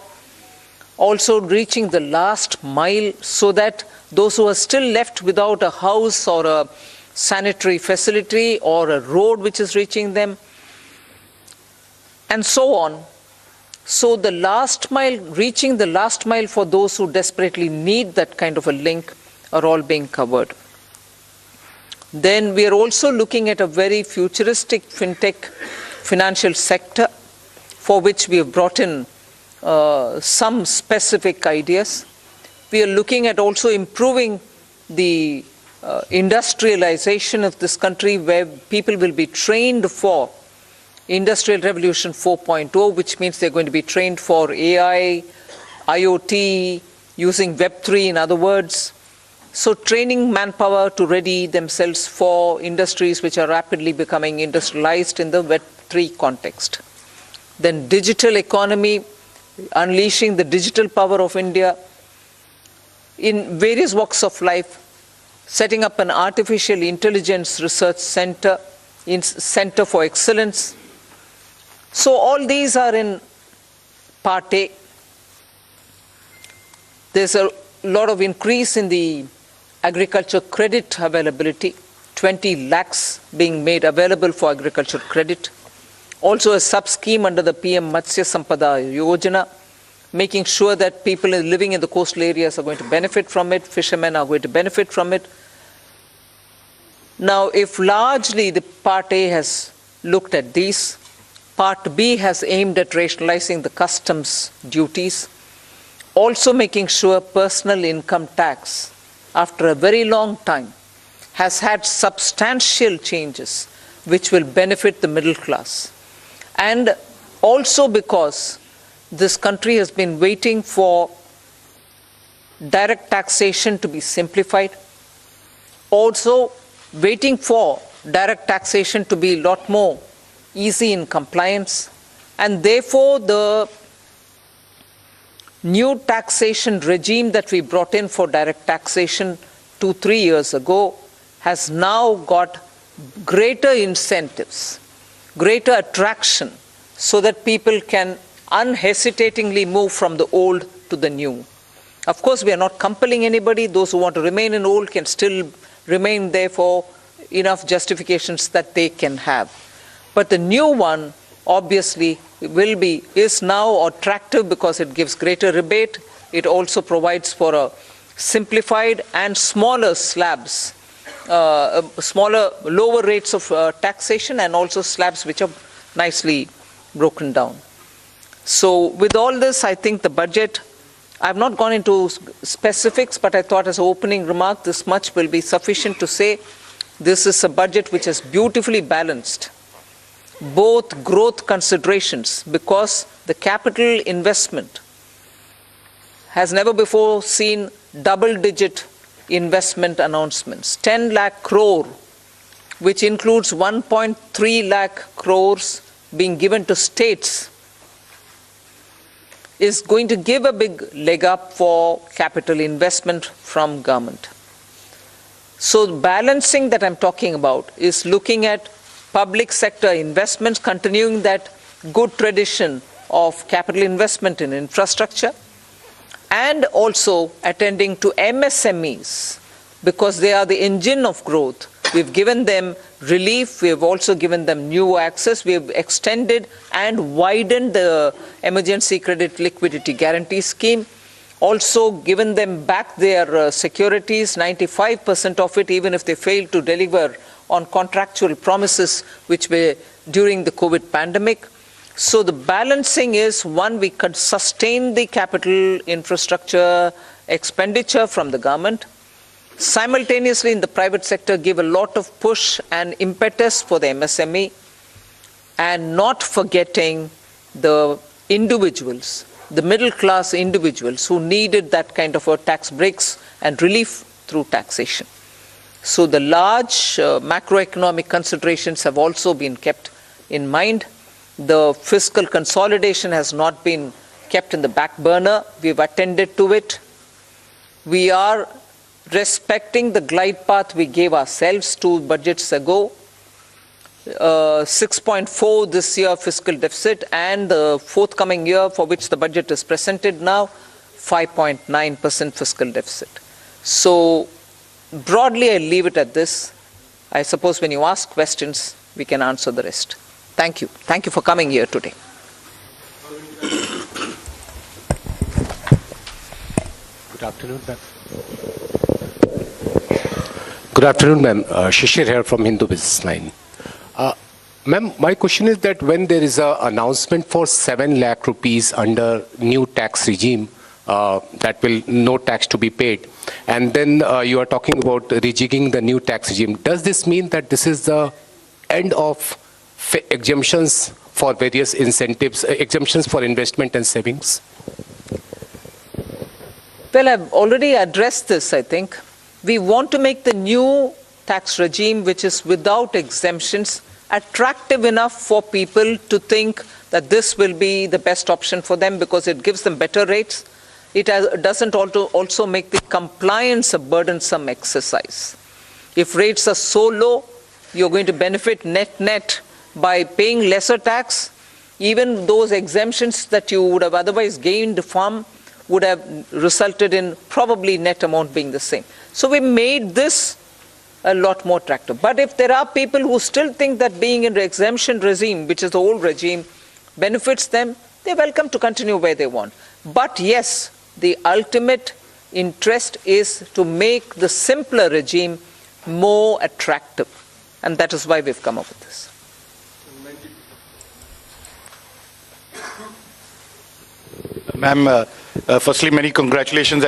also reaching the last mile so that those who are still left without a house or a sanitary facility or a road which is reaching them, and so on. So the last mile, reaching the last mile for those who desperately need that kind of a link are all being covered. Then we are also looking at a very futuristic fintech financial sector for which we have brought in some specific ideas. We are looking at also improving the industrialization of this country, where people will be trained for Industrial Revolution 4.0, which means they're going to be trained for AI, IoT, using Web3 in other words. So training manpower to ready themselves for industries which are rapidly becoming industrialized in the Web3 context. Then digital economy, unleashing the digital power of India in various walks of life, setting up an artificial intelligence research center, center for excellence. So all these are in part A. There's a lot of increase in the agriculture credit availability, 20 lakhs being made available for agriculture credit. Also a sub-scheme under the PM Matsya Sampada Yojana, making sure that people living in the coastal areas are going to benefit from it, fishermen are going to benefit from it. Now, if largely the Part A has looked at these, Part B has aimed at rationalizing the customs duties, also making sure personal income tax, after a very long time, has had substantial changes which will benefit the middle class. And also because this country has been waiting for direct taxation to be simplified, also waiting for direct taxation to be a lot more easy in compliance, and therefore the new taxation regime that we brought in for direct taxation 2-3 years ago has now got greater incentives, greater attraction, so that people can unhesitatingly move from the old to the new. Of course, we are not compelling anybody. Those who want to remain in old can still remain there for enough justifications that they can have. But the new one obviously is now attractive because it gives greater rebate. It also provides for a simplified and smaller slabs, lower rates of taxation, and also slabs which are nicely broken down. So with all this, I think the budget, I've not gone into specifics, but I thought as an opening remark, this much will be sufficient to say this is a budget which is beautifully balanced. Both growth considerations, because the capital investment has never before seen double-digit investment announcements. 10 lakh crore, which includes 1.3 lakh crores being given to states, is going to give a big leg up for capital investment from government. So balancing that I'm talking about is looking at public sector investments, continuing that good tradition of capital investment in infrastructure, and also attending to MSMEs, because they are the engine of growth. We've given them relief, we've also given them new access, we've extended and widened the emergency credit liquidity guarantee scheme, also given them back their securities, 95% of it, even if they fail to deliver on contractual promises which were during the COVID pandemic. So the balancing is, one, we can sustain the capital infrastructure expenditure from the government, Simultaneously, in the private sector, give a lot of push and impetus for the MSME, and not forgetting the individuals, the middle class individuals who needed that kind of a tax breaks and relief through taxation. So the large macroeconomic considerations have also been kept in mind. The fiscal consolidation has not been kept in the back burner. We've attended to it. We are respecting the glide path we gave ourselves 2 budgets ago. 6.4 this year fiscal deficit, and the forthcoming year for which the budget is presented now, 5.9% fiscal deficit. So broadly, I leave it at this. I suppose when you ask questions, we can answer the rest. Thank you. Thank you for coming here today. Good afternoon, ma'am. Good afternoon, ma'am. Shishir here from Hindu Business Line. Ma'am, my question is that when there is an announcement for 7 lakh rupees under new tax regime, that will no tax to be paid, and then you are talking about rejigging the new tax regime, does this mean that this is the end of exemptions for various incentives, exemptions for investment and savings? Well, I've already addressed this, I think. We want to make the new tax regime, which is without exemptions, attractive enough for people to think that this will be the best option for them because it gives them better rates. It doesn't also make the compliance a burdensome exercise. If rates are so low, you're going to benefit net by paying lesser tax. Even those exemptions that you would have otherwise gained from would have resulted in probably net amount being the same. So we made this a lot more attractive. But if there are people who still think that being in the exemption regime, which is the old regime, benefits them, they're welcome to continue where they want. But yes, the ultimate interest is to make the simpler regime more attractive. And that is why we've come up with this. Ma'am, firstly, many congratulations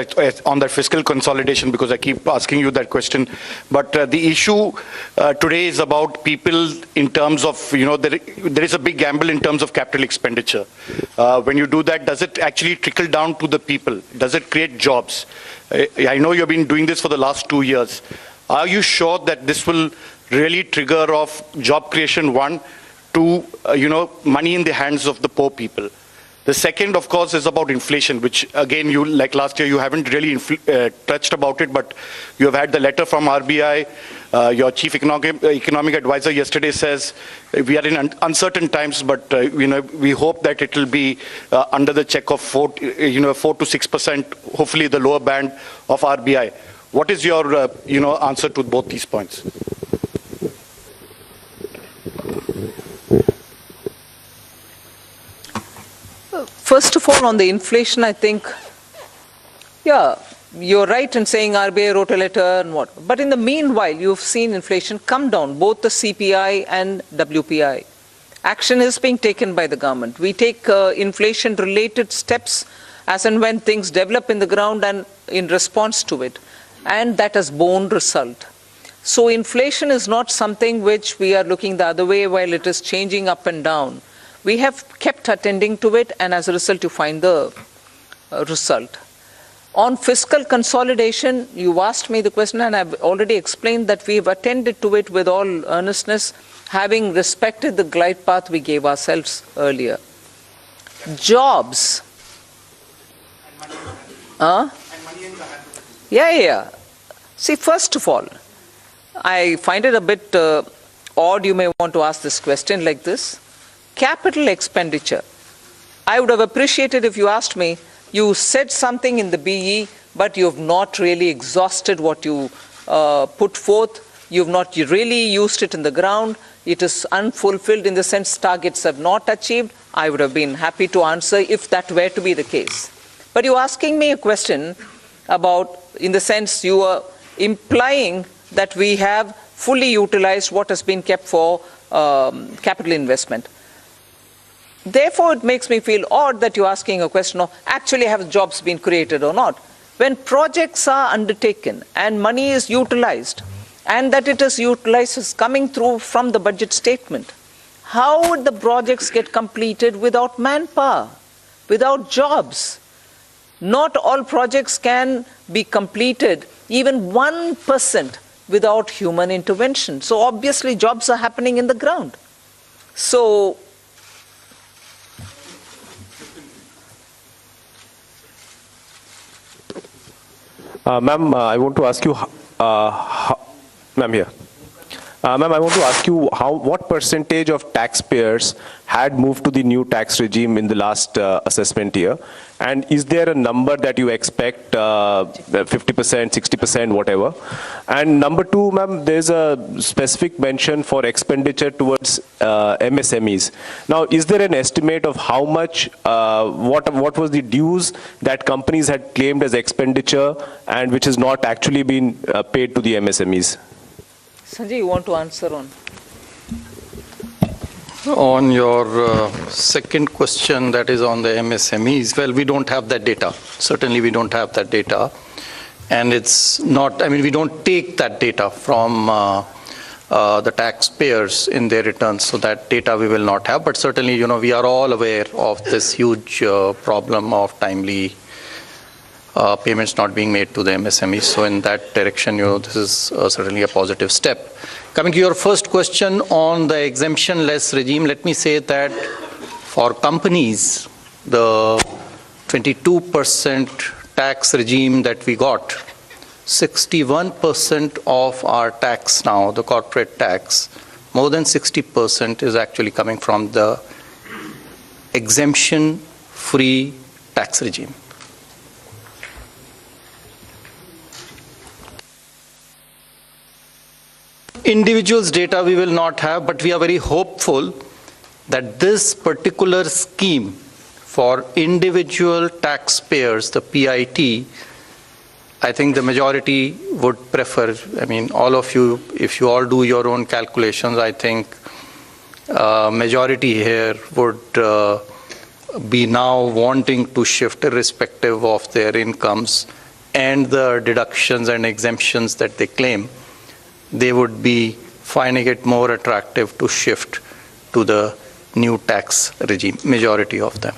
on that fiscal consolidation, because I keep asking you that question. But the issue today is about people in terms of, there is a big gamble in terms of capital expenditure. When you do that, does it actually trickle down to the people? Does it create jobs? I know you've been doing this for the last 2 years. Are you sure that this will really trigger off job creation, one, to, money in the hands of the poor people? The second, of course, is about inflation, which again, you, like last year, you haven't really touched about it, but you have had the letter from RBI. Your chief economic advisor yesterday says we are in uncertain times, but we hope that it will be under the check of 4 to 6%, hopefully the lower band of RBI. What is your answer to both these points? First of all, on the inflation, I think, yeah, you're right in saying RBI wrote a letter and what. But in the meanwhile, you've seen inflation come down, both the CPI and WPI. Action is being taken by the government. We take inflation-related steps as and when things develop in the ground and in response to it. And that has borne result. So inflation is not something which we are looking the other way while it is changing up and down. We have kept attending to it, and as a result, you find the result. On fiscal consolidation, you asked me the question, and I've already explained that we've attended to it with all earnestness, having respected the glide path we gave ourselves earlier. Jobs. Yeah. See, first of all, I find it a bit odd you may want to ask this question like this. Capital expenditure. I would have appreciated if you asked me, you said something in the BE, but you have not really exhausted what you put forth. You have not really used it in the ground. It is unfulfilled in the sense targets have not achieved. I would have been happy to answer if that were to be the case. But you're asking me a question about, in the sense you are implying that we have fully utilized what has been kept for capital investment. Therefore, it makes me feel odd that you're asking a question of actually have jobs been created or not. when projects are undertaken and money is utilized, and that it is utilized is coming through from the budget statement, how would the projects get completed without manpower, without jobs? Not all projects can be completed, even 1%, without human intervention. So obviously jobs are happening in the ground. So ma'am, I want to ask you, ma'am here. Ma'am, I want to ask you what percentage of taxpayers had moved to the new tax regime in the last assessment year? And is there a number that you expect, 50%, 60%, whatever? And number two, ma'am, there's a specific mention for expenditure towards MSMEs. Now, is there an estimate of how much, what was the dues that companies had claimed as expenditure and which has not actually been paid to the MSMEs? Sanjay, you want to answer on? On your second question, that is on the MSMEs, well, we don't have that data. Certainly we don't have that data. And it's not, I mean, we don't take that data from the taxpayers in their returns. So that data we will not have. But certainly, you know, we are all aware of this huge problem of timely payments not being made to the MSMEs. So in that direction, you know, this is certainly a positive step. Coming to your first question on the exemption-less regime, let me say that for companies, the 22% tax regime that we got, 61% of our tax now, the corporate tax, more than 60% is actually coming from the exemption-free tax regime. Individuals' data we will not have, but we are very hopeful that this particular scheme for individual taxpayers, the PIT, I think the majority would prefer, I mean, all of you, if you all do your own calculations, I think majority here would be now wanting to shift irrespective of their incomes and the deductions and exemptions that they claim. They would be finding it more attractive to shift to the new tax regime, majority of them.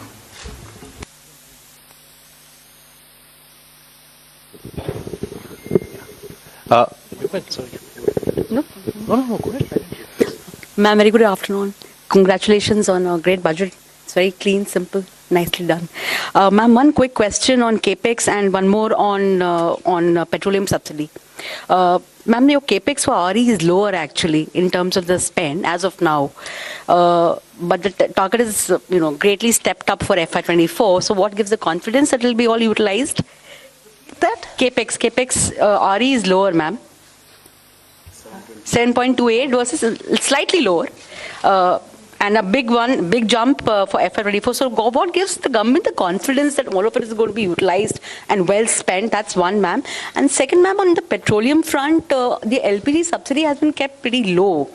No, go ahead. Ma'am, very good afternoon. Congratulations on a great budget. It's very clean, simple, nicely done. Ma'am, one quick question on capex and one more on petroleum subsidy. Ma'am, your capex for RE is lower actually in terms of the spend as of now, but the target is greatly stepped up for FY24. So what gives the confidence that it will be all utilized? That capex RE is lower, ma'am. 7.28 versus slightly lower. And a big jump for FY24. So what gives the government the confidence that all of it is going to be utilized and well spent? That's one, ma'am. And second, ma'am, on the petroleum front, the LPG subsidy has been kept pretty low.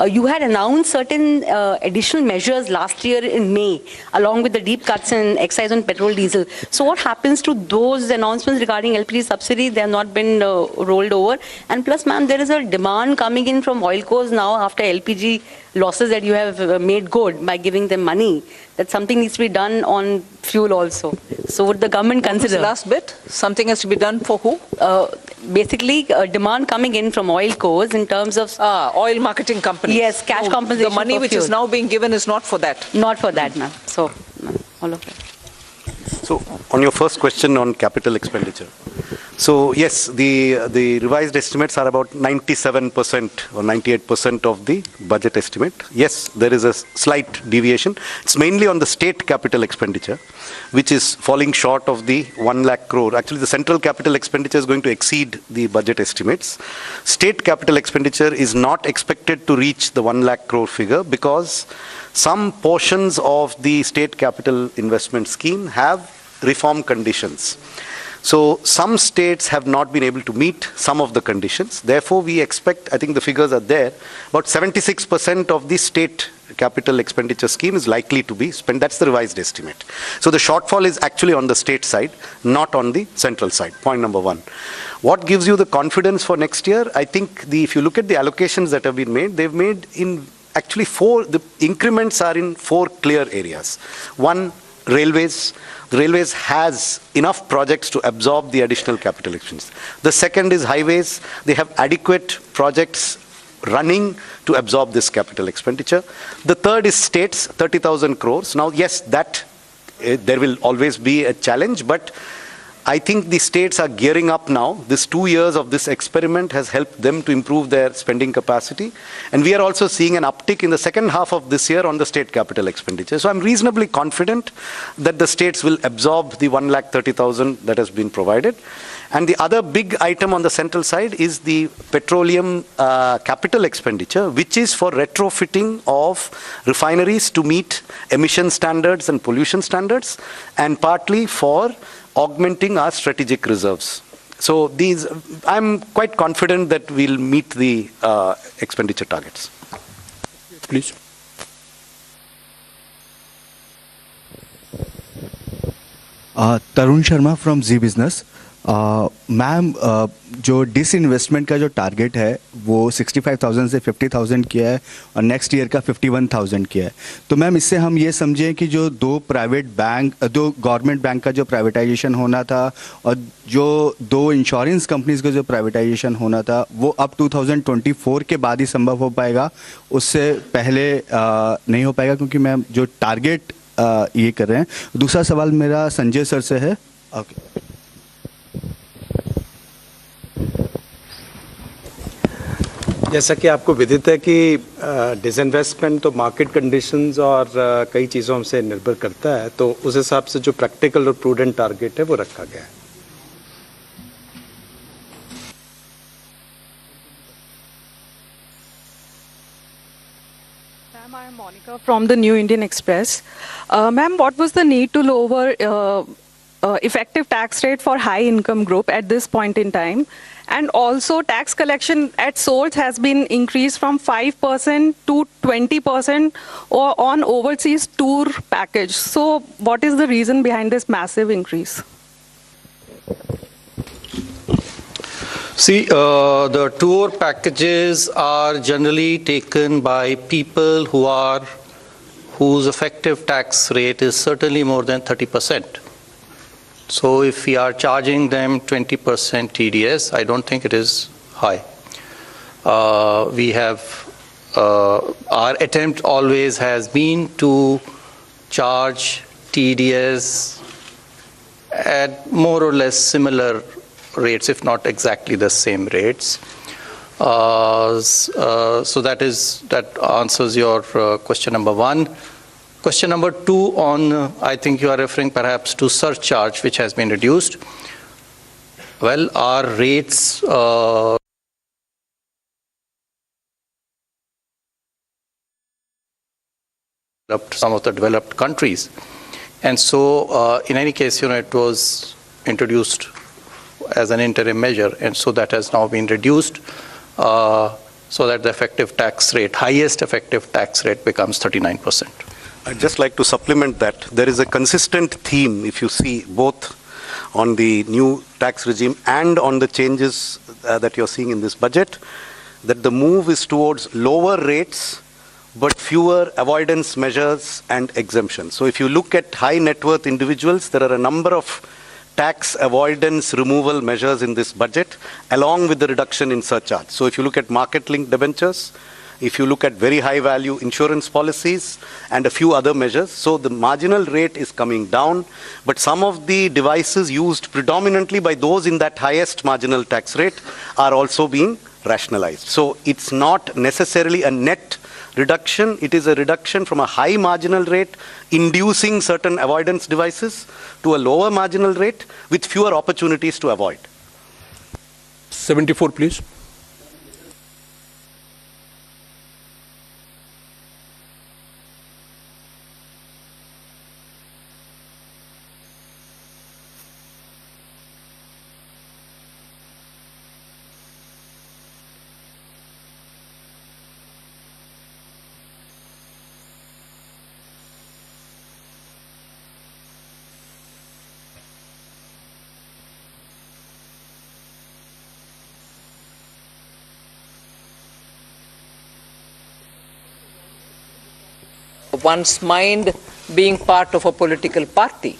You had announced certain additional measures last year in May, along with the deep cuts in excise on petrol, diesel. So what happens to those announcements regarding LPG subsidy? They have not been rolled over. And plus, ma'am, there is a demand coming in from oil cores now after LPG losses that you have made good by giving them money, that something needs to be done on fuel also. So would the government consider? The last bit, something has to be done for who? Basically, demand coming in from oil cores in terms of oil marketing companies. Yes, cash compensation. The money which is now being given is not for that. Not for that, ma'am. So, all of it. So, on your first question on capital expenditure. So, yes, the revised estimates are about 97% or 98% of the budget estimate. Yes, there is a slight deviation. It's mainly on the state capital expenditure, which is falling short of the 1 lakh crore. Actually, the central capital expenditure is going to exceed the budget estimates. State capital expenditure is not expected to reach the 1 lakh crore figure because some portions of the state capital investment scheme have reform conditions. So some states have not been able to meet some of the conditions. Therefore, we expect, I think the figures are there, about 76% of the state capital expenditure scheme is likely to be spent. That's the revised estimate. So the shortfall is actually on the state side, not on the central side. Point number one. What gives you the confidence for next year? I think if you look at the allocations that have been made, they've made in actually the increments are in 4 clear areas. One, railways. The railways has enough projects to absorb the additional capital expenditure. The second is highways. They have adequate projects running to absorb this capital expenditure. The third is states, 30,000 crores. Now, yes, there will always be a challenge, but I think the states are gearing up now. This 2 years of this experiment has helped them to improve their spending capacity. And we are also seeing an uptick in the second half of this year on the state capital expenditure. So I'm reasonably confident that the states will absorb the 1,30,000 that has been provided. And the other big item on the central side is the petroleum capital expenditure, which is for retrofitting of refineries to meet emission standards and pollution standards, and partly for augmenting our strategic reserves. So I'm quite confident that we'll meet the expenditure targets. Please. Tarun Sharma from Z Business. Ma'am जो disinvestment का जो target है वो 65,000 से 50,000 किया है और next year का 51,000 किया है. तो मैम इससे हम ये समझें कि जो दो गवर्नमेंट बैंक का जो प्राइवेटाइजेशन होना था और जो 2 इंश्योरेंस कंपनीज का जो प्राइवेटाइजेशन होना था वो अब 2024 के बाद ही संभव हो पाएगा, उससे पहले नहीं हो पाएगा, क्योंकि मैम जो टारगेट ये कर रहे हैं. दूसरा सवाल मेरा संजय सर से है. ओके. जैसा कि आपको विदित है कि डिसइन्वेस्टमेंट तो मार्केट कंडीशंस और कई चीज़ों से निर्भर करता है, तो उस हिसाब से जो प्रैक्टिकल और प्रूडेंट टारगेट है वो रखा गया है. Ma'am, I am Monica from the New Indian Express. Ma'am, what was the need to lower effective tax rate for high income group at this point in time? And also tax collection at source has been increased from 5% to 20% on overseas tour package. So what is the reason behind this massive increase? See, the tour packages are generally taken by people whose effective tax rate is certainly more than 30%. So if we are charging them 20% TDS, I don't think it is high. Our attempt always has been to charge TDS at more or less similar rates, if not exactly the same rates. So that answers your question number 1. Question number 2 on, I think you are referring perhaps to surcharge, which has been reduced. Well, our rates some of the developed countries. And so in any case, it was introduced as an interim measure, and so that has now been reduced so that the effective tax rate, highest effective tax rate becomes 39%. I'd just like to supplement that. There is a consistent theme, if you see, both on the new tax regime and on the changes that you're seeing in this budget, that the move is towards lower rates but fewer avoidance measures and exemptions. So if you look at high net worth individuals, there are a number of tax avoidance removal measures in this budget, along with the reduction in surcharge. So if you look at market-linked debentures, if you look at very high value insurance policies and a few other measures, so the marginal rate is coming down, but some of the devices used predominantly by those in that highest marginal tax rate are also being rationalized. So it's not necessarily a net reduction, it is a reduction from a high marginal rate inducing certain avoidance devices to a lower marginal rate with fewer opportunities to avoid. 74, please. one's mind being part of a political party.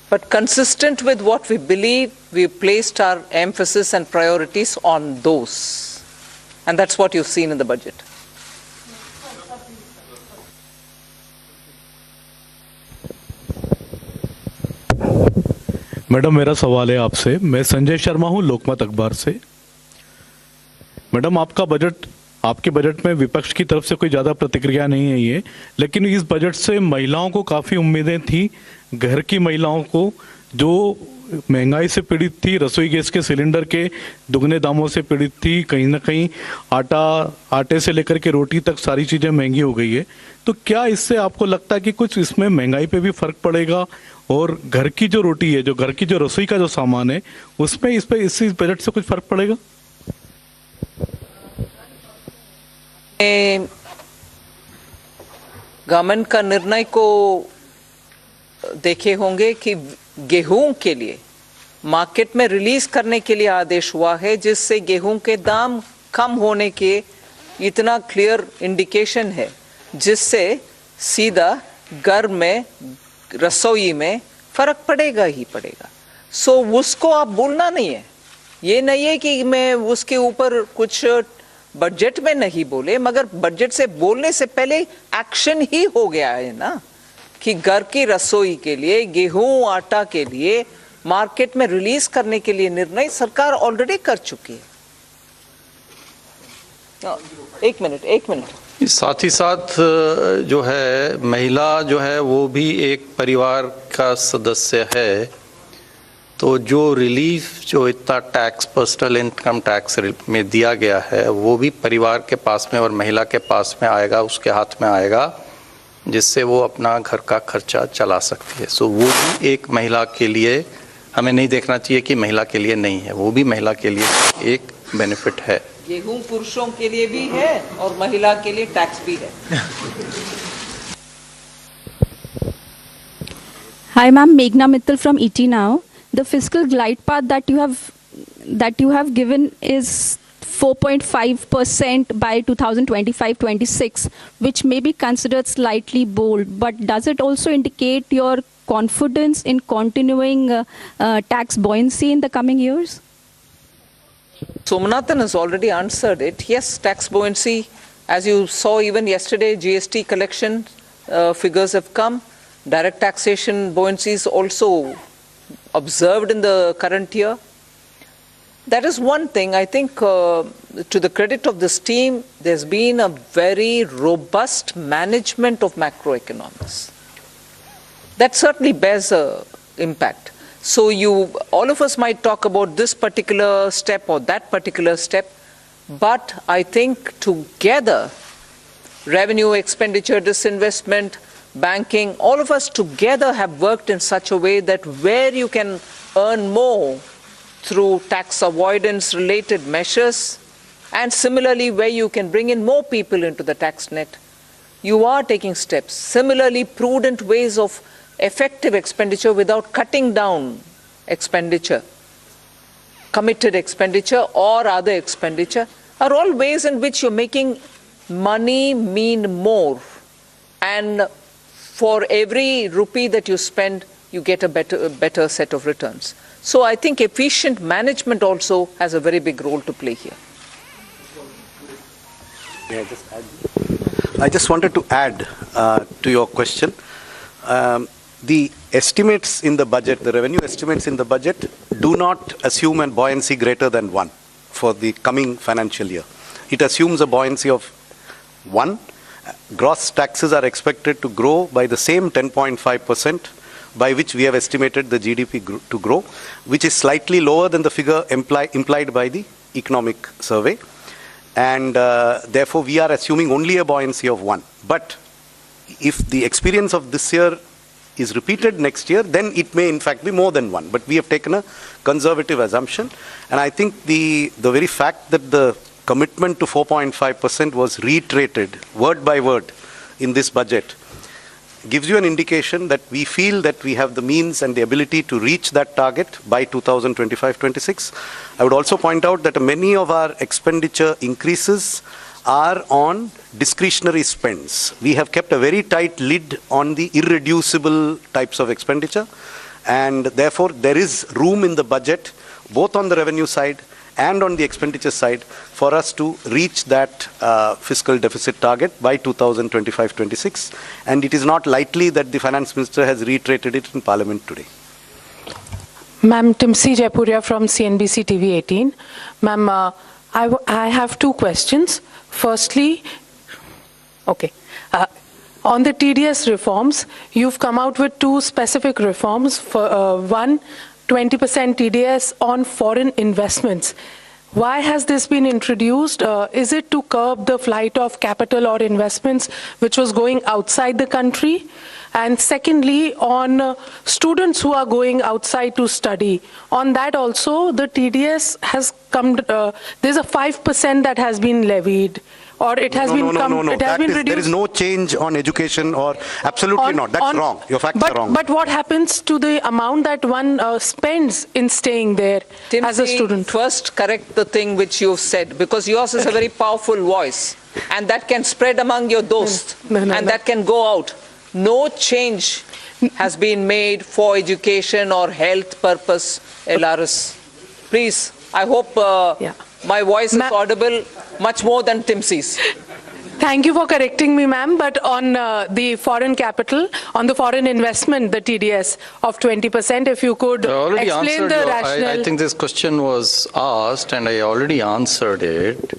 But consistent with what we believe, we placed our emphasis and priorities on those. And that's what you've seen in the budget. Madam मेरा सवाल है आपसे। मैं संजय शर्मा हूं लोकमत अखबार से। Madam आपके budget में विपक्ष की तरफ से कोई ज़्यादा प्रतिक्रिया नहीं है ये, लेकिन इस बजट से महिलाओं को काफ़ी उम्मीदें थी। घर की महिलाओं को जो महंगाई से पीड़ित थी, रसोई गैस के सिलेंडर के दुगने दामों से पीड़ित थी, कहीं ना कहीं आटे से लेकर के रोटी तक सारी चीज़ें महंगी हो गई है। तो क्या इससे आपको लगता है कि कुछ इसमें महंगाई पे भी फर्क पड़ेगा और घर की जो रोटी है, जो घर की जो रसोई का जो सामान है, उसमें इस बजट से कुछ फर्क पड़ेगा? गवर्नमेंट का निर्णय को देखे होंगे कि गेहूं के लिए मार्केट में रिलीज करने के लिए आदेश हुआ है, जिससे गेहूं के दाम कम होने के इतना क्लियर इंडिकेशन है, जिससे सीधा घर में रसोई में फर्क पड़ेगा ही पड़ेगा। सो उसको आप बोलना नहीं है। ये नहीं है कि मैं उसके ऊपर कुछ बजट में नहीं बोले, मगर बजट से बोलने से पहले एक्शन ही हो गया है ना, कि घर की रसोई के लिए गेहूं आटा के लिए मार्केट में रिलीज करने के लिए निर्णय सरकार ऑलरेडी कर चुकी है। एक मिनट। साथ ही साथ जो है महिला जो है वो भी एक परिवार का सदस्य है, तो जो रिलीफ जो इतना टैक्स पर्सनल इनकम टैक्स में दिया गया है वो भी परिवार के पास में और महिला के पास में आएगा, उसके हाथ में आएगा, जिससे वो अपना घर का खर्चा चला सकती है। सो वो भी एक महिला के लिए हमें नहीं देखना चाहिए कि महिला के लिए नहीं है, वो भी महिला के लिए एक बेनिफिट है। गेहूं पुरुषों के लिए भी है और महिला के लिए टैक्स भी है। Hi ma'am, Meghna Mittal from ET Now. The fiscal glide path that you have given is 4.5% by 2025-26, which may be considered slightly bold, but does it also indicate your confidence in continuing tax buoyancy in the coming years? Somanathan has already answered it. Yes, tax buoyancy, as you saw even yesterday, GST collection figures have come. Direct taxation buoyancy is also observed in the current year. That is one thing. I think to the credit of this team, there's been a very robust management of macroeconomics. That certainly bears an impact. So all of us might talk about this particular step or that particular step, but I think together, revenue, expenditure, disinvestment, banking, all of us together have worked in such a way that where you can earn more through tax avoidance related measures, and similarly where you can bring in more people into the tax net, you are taking steps. Similarly, prudent ways of effective expenditure without cutting down expenditure, committed expenditure or other expenditure, are all ways in which you're making money mean more. And for every rupee that you spend, you get a better set of returns. So I think efficient management also has a very big role to play here. May I just add? I just wanted to add to your question. The estimates in the budget, the revenue estimates in the budget, do not assume a buoyancy greater than 1 for the coming financial year. It assumes a buoyancy of 1. Gross taxes are expected to grow by the same 10.5% by which we have estimated the GDP to grow, which is slightly lower than the figure implied by the economic survey. And therefore, we are assuming only a buoyancy of 1. But if the experience of this year is repeated next year, then it may in fact be more than 1. But we have taken a conservative assumption. And I think the very fact that the commitment to 4.5% was reiterated word by word in this budget gives you an indication that we feel that we have the means and the ability to reach that target by 2025-26. I would also point out that many of our expenditure increases are on discretionary spends. We have kept a very tight lid on the irreducible types of expenditure, and therefore there is room in the budget, both on the revenue side and on the expenditure side, for us to reach that fiscal deficit target by 2025-26. And it is not lightly that the Finance Minister has reiterated it in Parliament today. Ma'am, Timsi Jaipuria from CNBC TV 18. Ma'am, I have two questions. Firstly, on the TDS reforms, you've come out with two specific reforms. For one, 20% TDS on foreign investments. Why has this been introduced? Is it to curb the flight of capital or investments which was going outside the country? And secondly, on students who are going outside to study, on that also the TDS has come, there's a 5% that has been levied. Or it has been reduced. There is no change on education, or absolutely not. That's wrong. Your facts are wrong. But what happens to the amount that one spends in staying there as a student? First, correct the thing which you've said, because yours is a very powerful voice, and that can spread among your dosts, that can go out. No change has been made for education or health purpose, LRS. Please, I hope my voice is audible much more than Timsi's. Thank you for correcting me, ma'am. But on the foreign capital, on the foreign investment, the TDS of 20%, if you could explain the rationale. I think this question was asked, and I already answered it,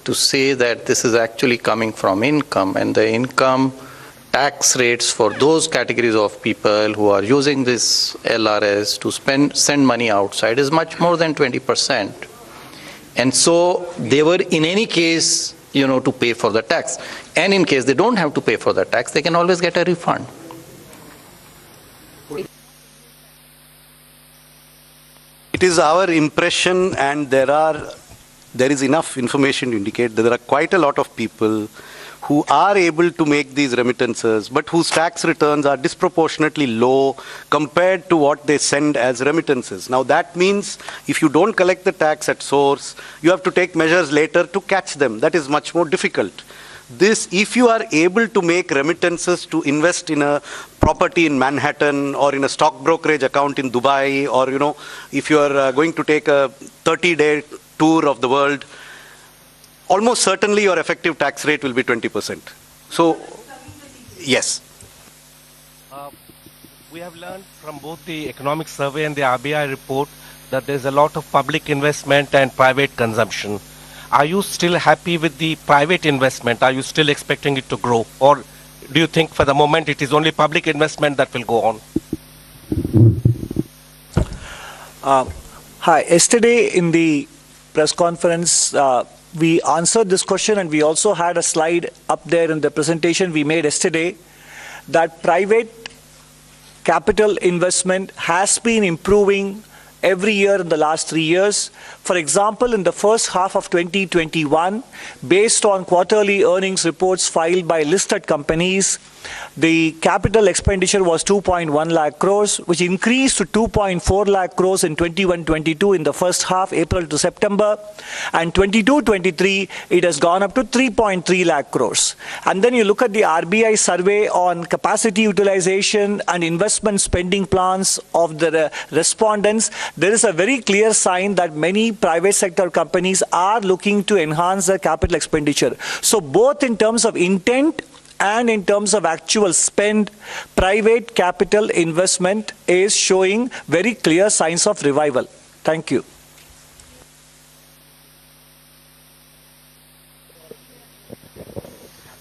to say that this is actually coming from income, and the income tax rates for those categories of people who are using this LRS to send money outside is much more than 20%. And so they were in any case, to pay for the tax. And in case they don't have to pay for the tax, they can always get a refund. It is our impression, and there is enough information to indicate that there are quite a lot of people who are able to make these remittances, but whose tax returns are disproportionately low compared to what they send as remittances. Now that means if you don't collect the tax at source, you have to take measures later to catch them. That is much more difficult. If you are able to make remittances to invest in a property in Manhattan, or in a stock brokerage account in Dubai, or if you are going to take a 30-day tour of the world, almost certainly your effective tax rate will be 20%. So, yes. We have learned from both the economic survey and the RBI report that there's a lot of public investment and private consumption. Are you still happy with the private investment? Are you still expecting it to grow? Or do you think for the moment it is only public investment that will go on? Hi. Yesterday in the press conference, we answered this question, and we also had a slide up there in the presentation we made yesterday, that private capital investment has been improving every year in the last 3 years. For example, in the first half of 2021, based on quarterly earnings reports filed by listed companies, the capital expenditure was 2.1 lakh crores, which increased to 2.4 lakh crores in 21-22 in the first half, April to September, and 22-23 it has gone up to 3.3 lakh crores. And then you look at the RBI survey on capacity utilization and investment spending plans of the respondents. There is a very clear sign that many private sector companies are looking to enhance their capital expenditure. So both in terms of intent and in terms of actual spend, private capital investment is showing very clear signs of revival. Thank you.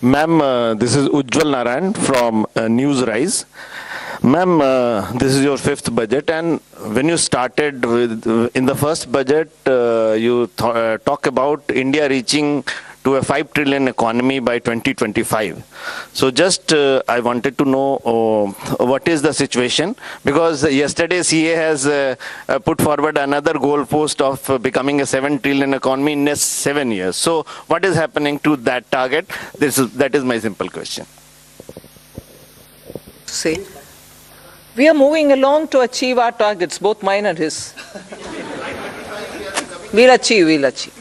Ma'am, this is Ujjwal Narayan from Newsrise. Ma'am, this is your fifth budget, and when you started in the first budget, you talk about India reaching to a 5 trillion economy by 2025. So just I wanted to know what is the situation, because yesterday CA has put forward another goal post of becoming a 7 trillion economy in next 7 years. So what is happening to that target? That is my simple question. See, we are moving along to achieve our targets, both mine and his. We'll achieve.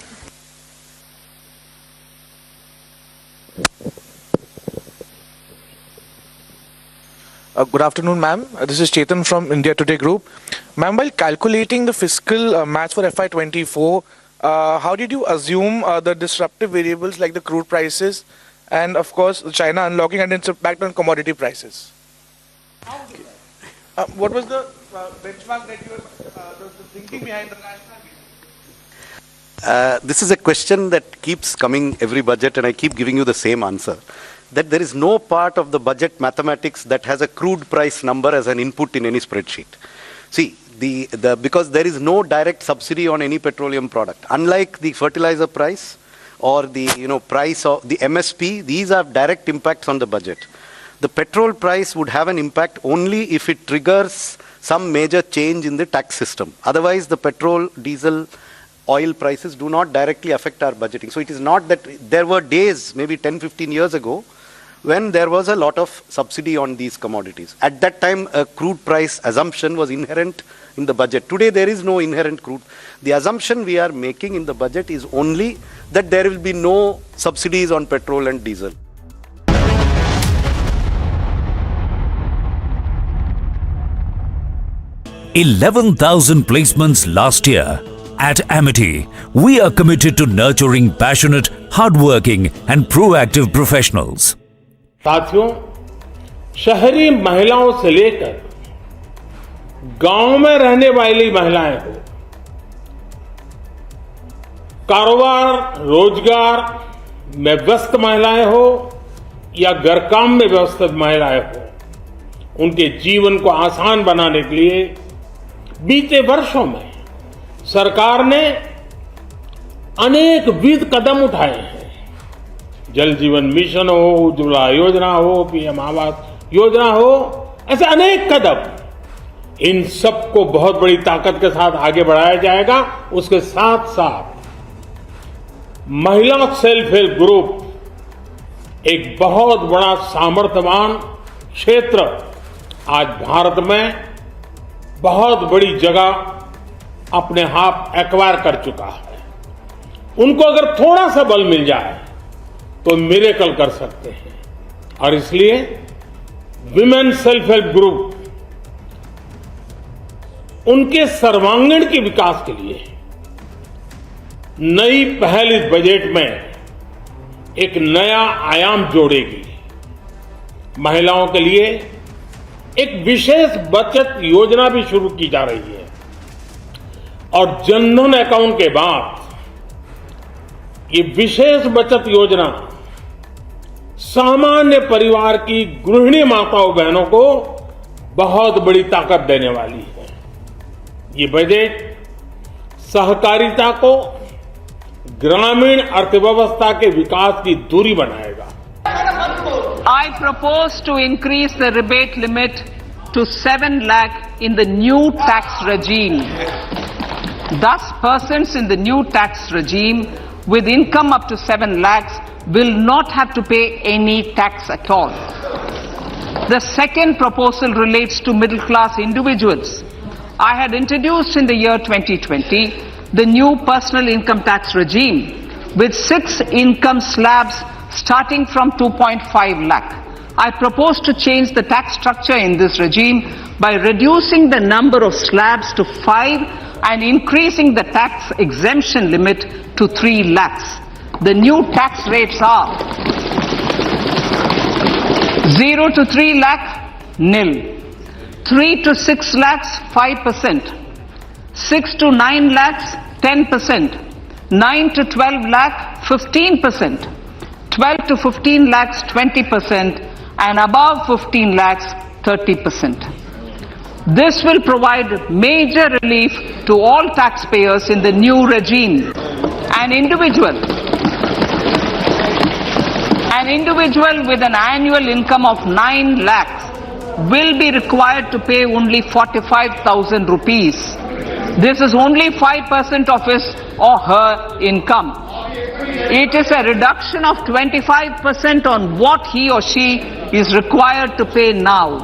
Good afternoon, ma'am. This is Chetan from India Today Group. Ma'am, while calculating the fiscal match for FY24, how did you assume the disruptive variables like the crude prices and, of course, China unlocking and its impact on commodity prices? What was the benchmark that you were the thinking behind the national? This is a question that keeps coming every budget, and I keep giving you the same answer. That there is no part of the budget mathematics that has a crude price number as an input in any spreadsheet. See, because there is no direct subsidy on any petroleum product. Unlike the fertilizer price or the price of the MSP, these have direct impacts on the budget. The petrol price would have an impact only if it triggers some major change in the tax system. Otherwise, the petrol, diesel, oil prices do not directly affect our budgeting. So it is not that there were days, maybe 10-15 years ago, when there was a lot of subsidy on these commodities. At that time, a crude price assumption was inherent in the budget. Today, there is no inherent crude. The assumption we are making in the budget is only that there will be no subsidies on petrol and diesel. 11,000 placements last year. At Amity, we are committed to nurturing passionate, hardworking and proactive professionals. साथियों, शहरी महिलाओं से लेकर गांव में रहने वाली महिलाएं हो, कारोबार, रोजगार में व्यस्त महिलाएं हो या घर काम में व्यस्त महिलाएं हो, उनके जीवन को आसान बनाने के लिए बीते वर्षों में सरकार ने अनेक विध कदम उठाए हैं। जल जीवन मिशन हो, उज्ज्वला योजना हो, पीएम आवास योजना हो, ऐसे अनेक कदम, इन सबको बहुत बड़ी ताकत के साथ आगे बढ़ाया जाएगा। उसके साथ साथ महिला सेल्फ हेल्प ग्रुप एक बहुत बड़ा सामर्थ्यवान क्षेत्र आज भारत में बहुत बड़ी जगह अपने आप एक्वायर कर चुका है। उनको अगर थोड़ा सा बल मिल जाए तो मिरेकल कर सकते हैं। और इसलिए विमेन सेल्फ हेल्प ग्रुप उनके सर्वांगीण के विकास के लिए नई पहल इस बजट में एक नया आयाम जोड़ेगी। महिलाओं के लिए एक विशेष बचत योजना भी शुरू की जा रही है और जनधन अकाउंट के बाद ये विशेष बचत योजना सामान्य परिवार की गृहिणी माताओं बहनों को बहुत बड़ी ताकत देने वाली है। ये बजट सहकारिता को ग्रामीण अर्थव्यवस्था के विकास की धुरी बनाएगा। I propose to increase the rebate limit to 7 lakh in the new tax regime. Thus, persons in the new tax regime with income up to 7 lakhs will not have to pay any tax at all. The second proposal relates to middle class individuals. I had introduced in the year 2020 the new personal income tax regime with 6 income slabs starting from 2.5 lakh. I propose to change the tax structure in this regime by reducing the number of slabs to 5 and increasing the tax exemption limit to 3 lakhs. The new tax rates are 0 to 3 lakh, nil. 3 to 6 lakhs, 5%. 6 to 9 lakhs, 10%. 9 to 12 lakh, 15%. 12 to 15 lakhs, 20%. And above 15 lakhs, 30%. This will provide major relief to all taxpayers in the new regime. An individual with an annual income of 9 lakhs will be required to pay only 45,000 rupees. This is only 5% of his or her income. It is a reduction of 25% on what he or she is required to pay now.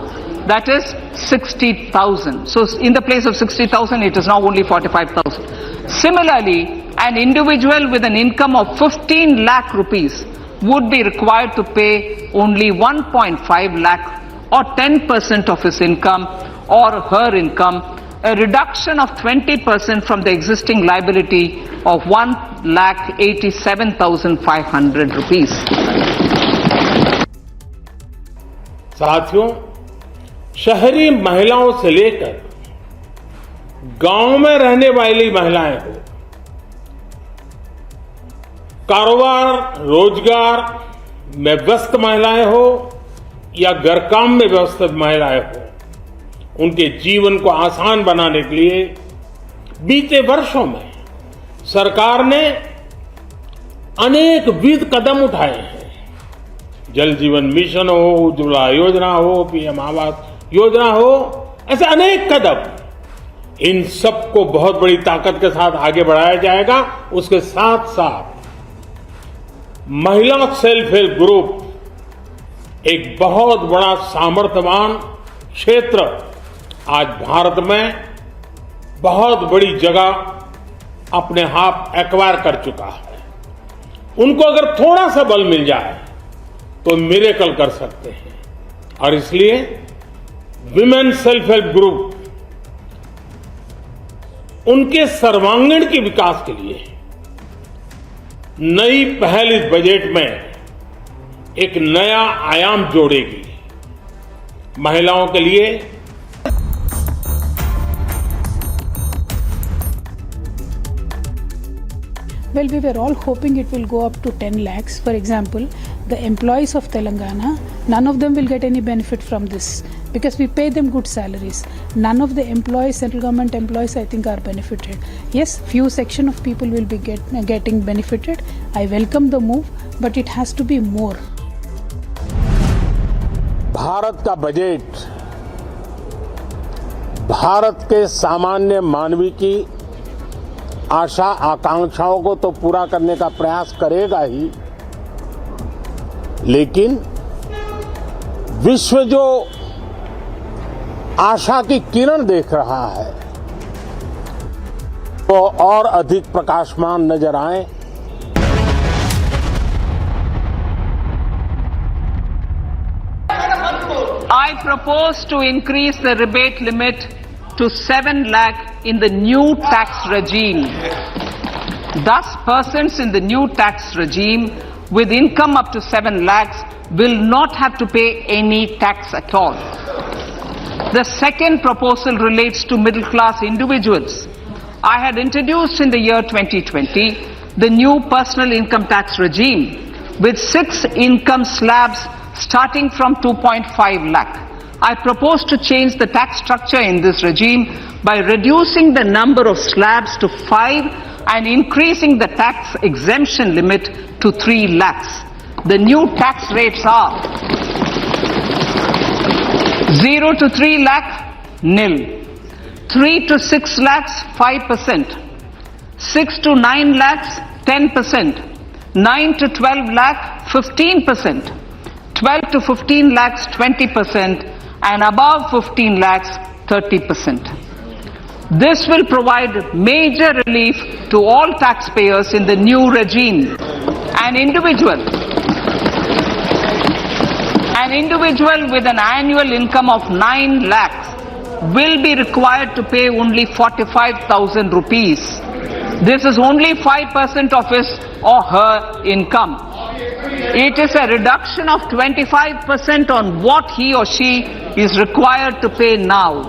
That is 60,000. So in the place of 60,000, it is now only 45,000. Similarly, an individual with an income of 15 lakh rupees would be required to pay only 1.5 lakh or 10% of his income or her income, a reduction of 20% from the existing liability of 1,87,500 rupees. साथियों, शहरी महिलाओं से लेकर गांव में रहने वाली महिलाएं हो, कारोबार रोजगार में व्यस्त महिलाएं हो या घर काम में व्यस्त महिलाएं हो, उनके जीवन को आसान बनाने के लिए बीते वर्षों में सरकार ने अनेकविध कदम उठाए हैं। जल जीवन मिशन हो, उज्ज्वला योजना हो, पीएम आवास योजना हो, ऐसे अनेक कदम, इन सबको बहुत बड़ी ताकत के साथ आगे बढ़ाया जाएगा। उसके साथ साथ महिला सेल्फ हेल्प ग्रुप एक बहुत बड़ा सामर्थ्यवान क्षेत्र आज भारत में बहुत बड़ी जगह अपने आप एक्वायर कर चुका है। उनको अगर थोड़ा सा बल मिल जाए तो मिरेकल कर सकते हैं, और इसलिए विमेन सेल्फ हेल्प ग्रुप उनके सर्वांगीण के विकास के लिए नई पहल इस बजट में एक नया आयाम जोड़ेगी। महिलाओं के लिए Well, we were all hoping it will go up to 10 lakhs. For example, the employees of Telangana, none of them will get any benefit from this because we pay them good salaries. None of the employees, central government employees, I think are benefited. Yes, few section of people will be getting benefited. I welcome the move, but it has to be more. Bharat का budget Bharat के सामान्य मानवी की आशा आकांक्षाओं को तो पूरा करने का प्रयास करेगा ही, लेकिन विश्व जो आशा की किरण देख रहा है वो और अधिक प्रकाशमान नजर आए। I propose to increase the rebate limit to 7 lakh in the new tax regime. Thus, persons in the new tax regime with income up to 7 lakhs will not have to pay any tax at all. The second proposal relates to middle class individuals. I had introduced in the year 2020 the new personal income tax regime with 6 income slabs starting from 2.5 lakh. I propose to change the tax structure in this regime by reducing the number of slabs to 5 and increasing the tax exemption limit to 3 lakhs. The new tax rates are 0 to 3 lakh, nil. 3 to 6 lakhs, 5%. 6 to 9 lakhs, 10%. 9 to 12 lakh, 15%. 12 to 15 lakhs, 20%. And above 15 lakhs, 30%. This will provide major relief to all taxpayers in the new regime. An individual with an annual income of 9 lakhs will be required to pay only 45,000 rupees. This is only 5% of his or her income. It is a reduction of 25% on what he or she is required to pay now.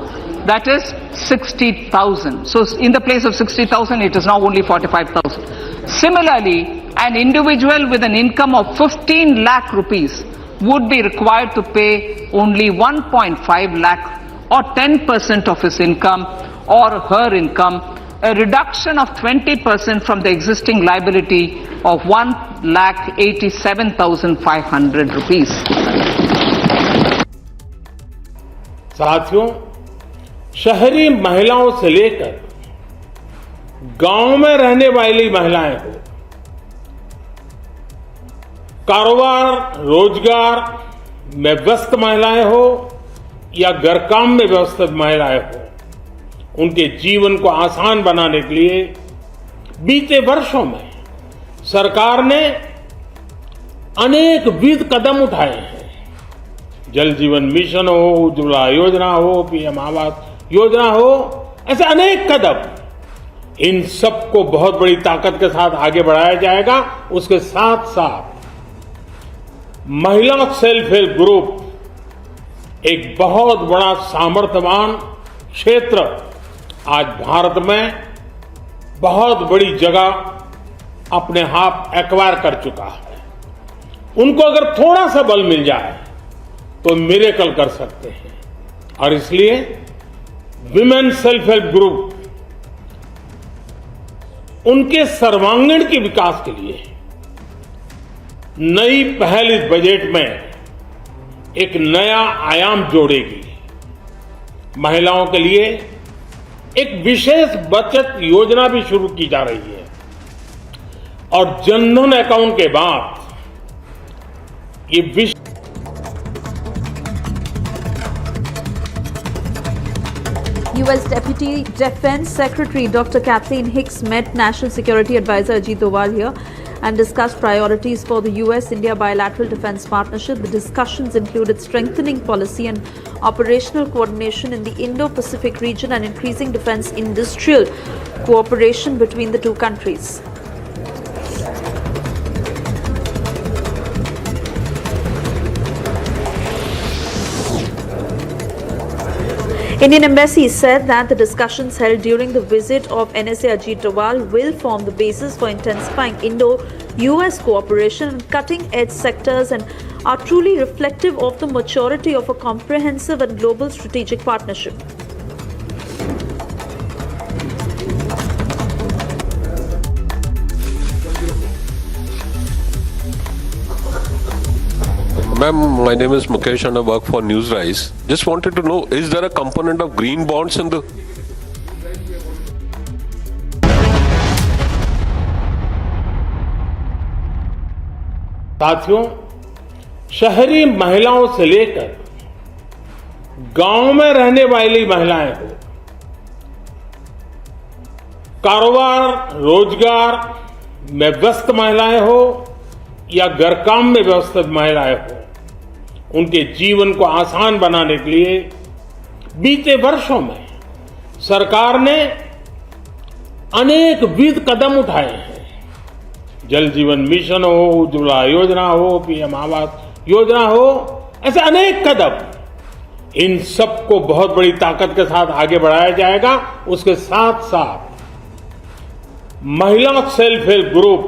That is 60,000. So in the place of 60,000, it is now only 45,000. Similarly, an individual with an income of 15 lakh rupees would be required to pay only 1.5 lakh or 10% of his income or her income, a reduction of 20% from the existing liability of 1,87,500 rupees. साथियों, शहरी महिलाओं से लेकर गांव में रहने वाली महिलाएं हो, कारोबार रोजगार में व्यस्त महिलाएं हो या घर काम में व्यस्त महिलाएं हो, उनके जीवन को आसान बनाने के लिए बीते वर्षों में सरकार ने अनेकविध कदम उठाए हैं। जल जीवन मिशन हो, उज्ज्वला योजना हो, पीएम आवास योजना हो, ऐसे अनेक कदम, इन सबको बहुत बड़ी ताकत के साथ आगे बढ़ाया जाएगा। उसके साथ साथ महिला सेल्फ हेल्प ग्रुप एक बहुत बड़ा सामर्थ्यवान क्षेत्र आज भारत में बहुत बड़ी जगह अपने हाथ एक्वायर कर चुका है। उनको अगर थोड़ा सा बल मिल जाए तो मिरेकल कर सकते हैं। और इसलिए विमेन सेल्फ हेल्प ग्रुप उनके सर्वांगीण के विकास के लिए नई पहल इस बजट में एक नया आयाम जोड़ेगी। महिलाओं के लिए एक विशेष बचत योजना भी शुरू की जा रही है और जनधन अकाउंट के बाद ये US Deputy Defense Secretary Dr. Kathleen Hicks met National Security Advisor Ajit Doval here and discussed priorities for the US-India bilateral defense partnership. The discussions included strengthening policy and operational coordination in the Indo-Pacific region and increasing defense industrial cooperation between the two countries. Indian Embassy said that the discussions held during the visit of NSA Ajit Doval will form the basis for intensifying Indo-US cooperation in cutting-edge sectors and are truly reflective of the maturity of a comprehensive and global strategic partnership. Ma'am, my name is Mukesh and I work for Newsrise. Just wanted to know, is there a component of green bonds in the... साथियों, शहरी महिलाओं से लेकर गांव में रहने वाली महिलाएं हो, कारोबार रोजगार में व्यस्त महिलाएं हो या घर काम में व्यस्त महिलाएं हो, उनके जीवन को आसान बनाने के लिए बीते वर्षों में सरकार ने अनेक विविध कदम उठाए हैं। जल जीवन मिशन हो, उज्ज्वला योजना हो, पीएम आवास योजना हो, ऐसे अनेक कदम, इन सबको बहुत बड़ी ताकत के साथ आगे बढ़ाया जाएगा। उसके साथ साथ महिला सेल्फ हेल्प ग्रुप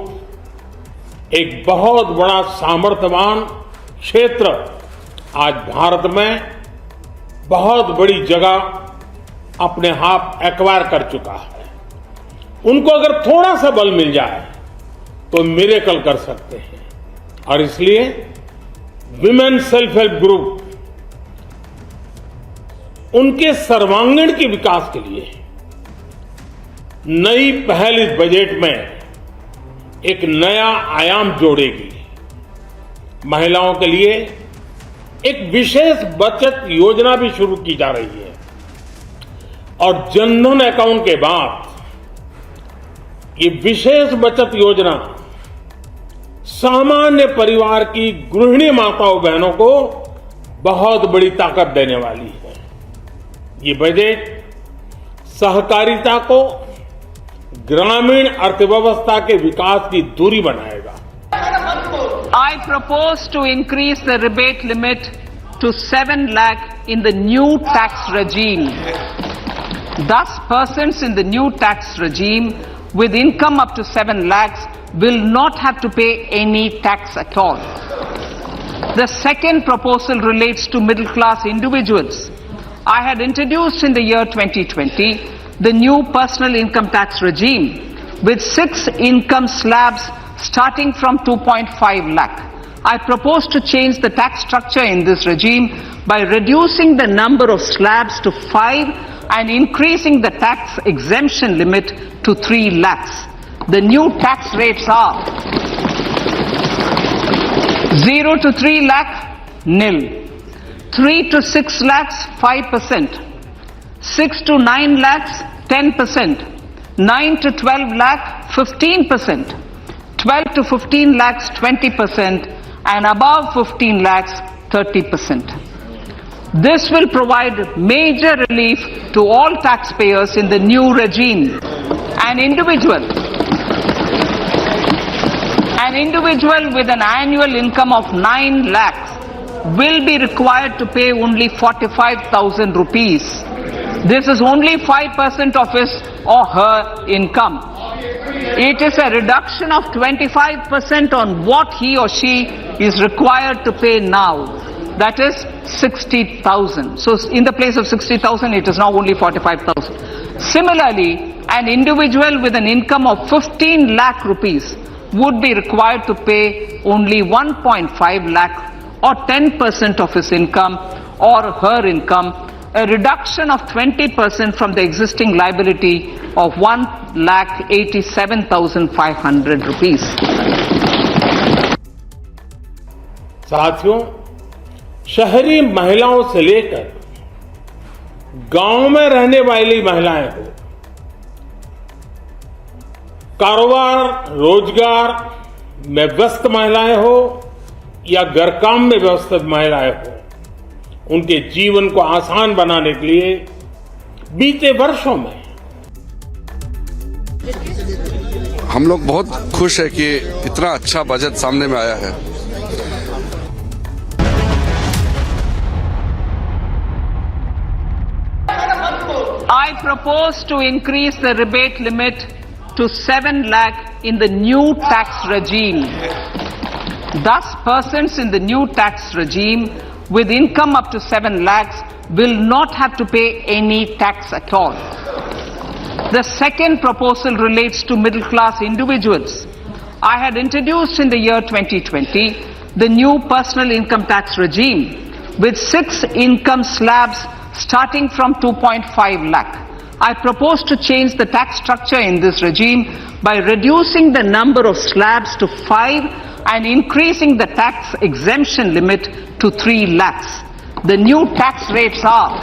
एक बहुत बड़ा सामर्थ्यवान क्षेत्र आज भारत में बहुत बड़ी जगह अपने हाथ एक्वायर कर चुका है। उनको अगर थोड़ा सा बल मिल जाए तो मिरेकल कर सकते हैं। और इसलिए विमेन सेल्फ हेल्प ग्रुप उनके सर्वांगीण के विकास के लिए नई पहल इस बजट में एक नया आयाम जोड़ेगी। महिलाओं के लिए एक विशेष बचत योजना भी शुरू की जा रही है और जनधन अकाउंट के बाद ये विशेष बचत योजना सामान्य परिवार की गृहिणी माताओं बहनों को बहुत बड़ी ताकत देने वाली है। ये बजट सहकारिता को ग्रामीण अर्थव्यवस्था के विकास की दूरी बनाएगा। I propose to increase the rebate limit to 7 lakh in the new tax regime. Thus, persons in the new tax regime with income up to 7 lakhs will not have to pay any tax at all. The second proposal relates to middle-class individuals. I had introduced in the year 2020 the new personal income tax regime with 6 income slabs starting from 2.5 lakh. I propose to change the tax structure in this regime by reducing the number of slabs to 5 and increasing the tax exemption limit to 3 lakhs. The new tax rates are 0 to 3 lakh, nil. 3 to 6 lakhs, 5%. 6 to 9 lakhs, 10%. 9 to 12 lakh, 15%. 12 to 15 lakhs, 20%. And above 15 lakhs, 30%. This will provide major relief to all taxpayers in the new regime. An individual with an annual income of 9 lakhs will be required to pay only 45,000 rupees. This is only 5% of his or her income. It is a reduction of 25% on what he or she is required to pay now. That is 60,000. So in the place of 60,000, it is now only 45,000. Similarly, an individual with an income of 15 lakh rupees would be required to pay only 1.5 lakh or 10% of his income or her income, a reduction of 20% from the existing liability of 1,87,500 rupees. साथियों, शहरी महिलाओं से लेकर गांव में रहने वाली महिलाएं हो, कारोबार रोजगार में व्यस्त महिलाएं हो या घर काम में व्यस्त महिलाएं हो, उनके जीवन को आसान बनाने के लिए बीते वर्षों में हम लोग बहुत खुश है कि इतना अच्छा बजट सामने में आया है। I propose to increase the rebate limit to 7 lakh in the new tax regime. Thus, persons in the new tax regime with income up to 7 lakhs will not have to pay any tax at all. The second proposal relates to middle-class individuals. I had introduced in the year 2020 the new personal income tax regime with 6 income slabs starting from 2.5 lakh. I propose to change the tax structure in this regime by reducing the number of slabs to 5 and increasing the tax exemption limit to 3 lakhs. The new tax rates are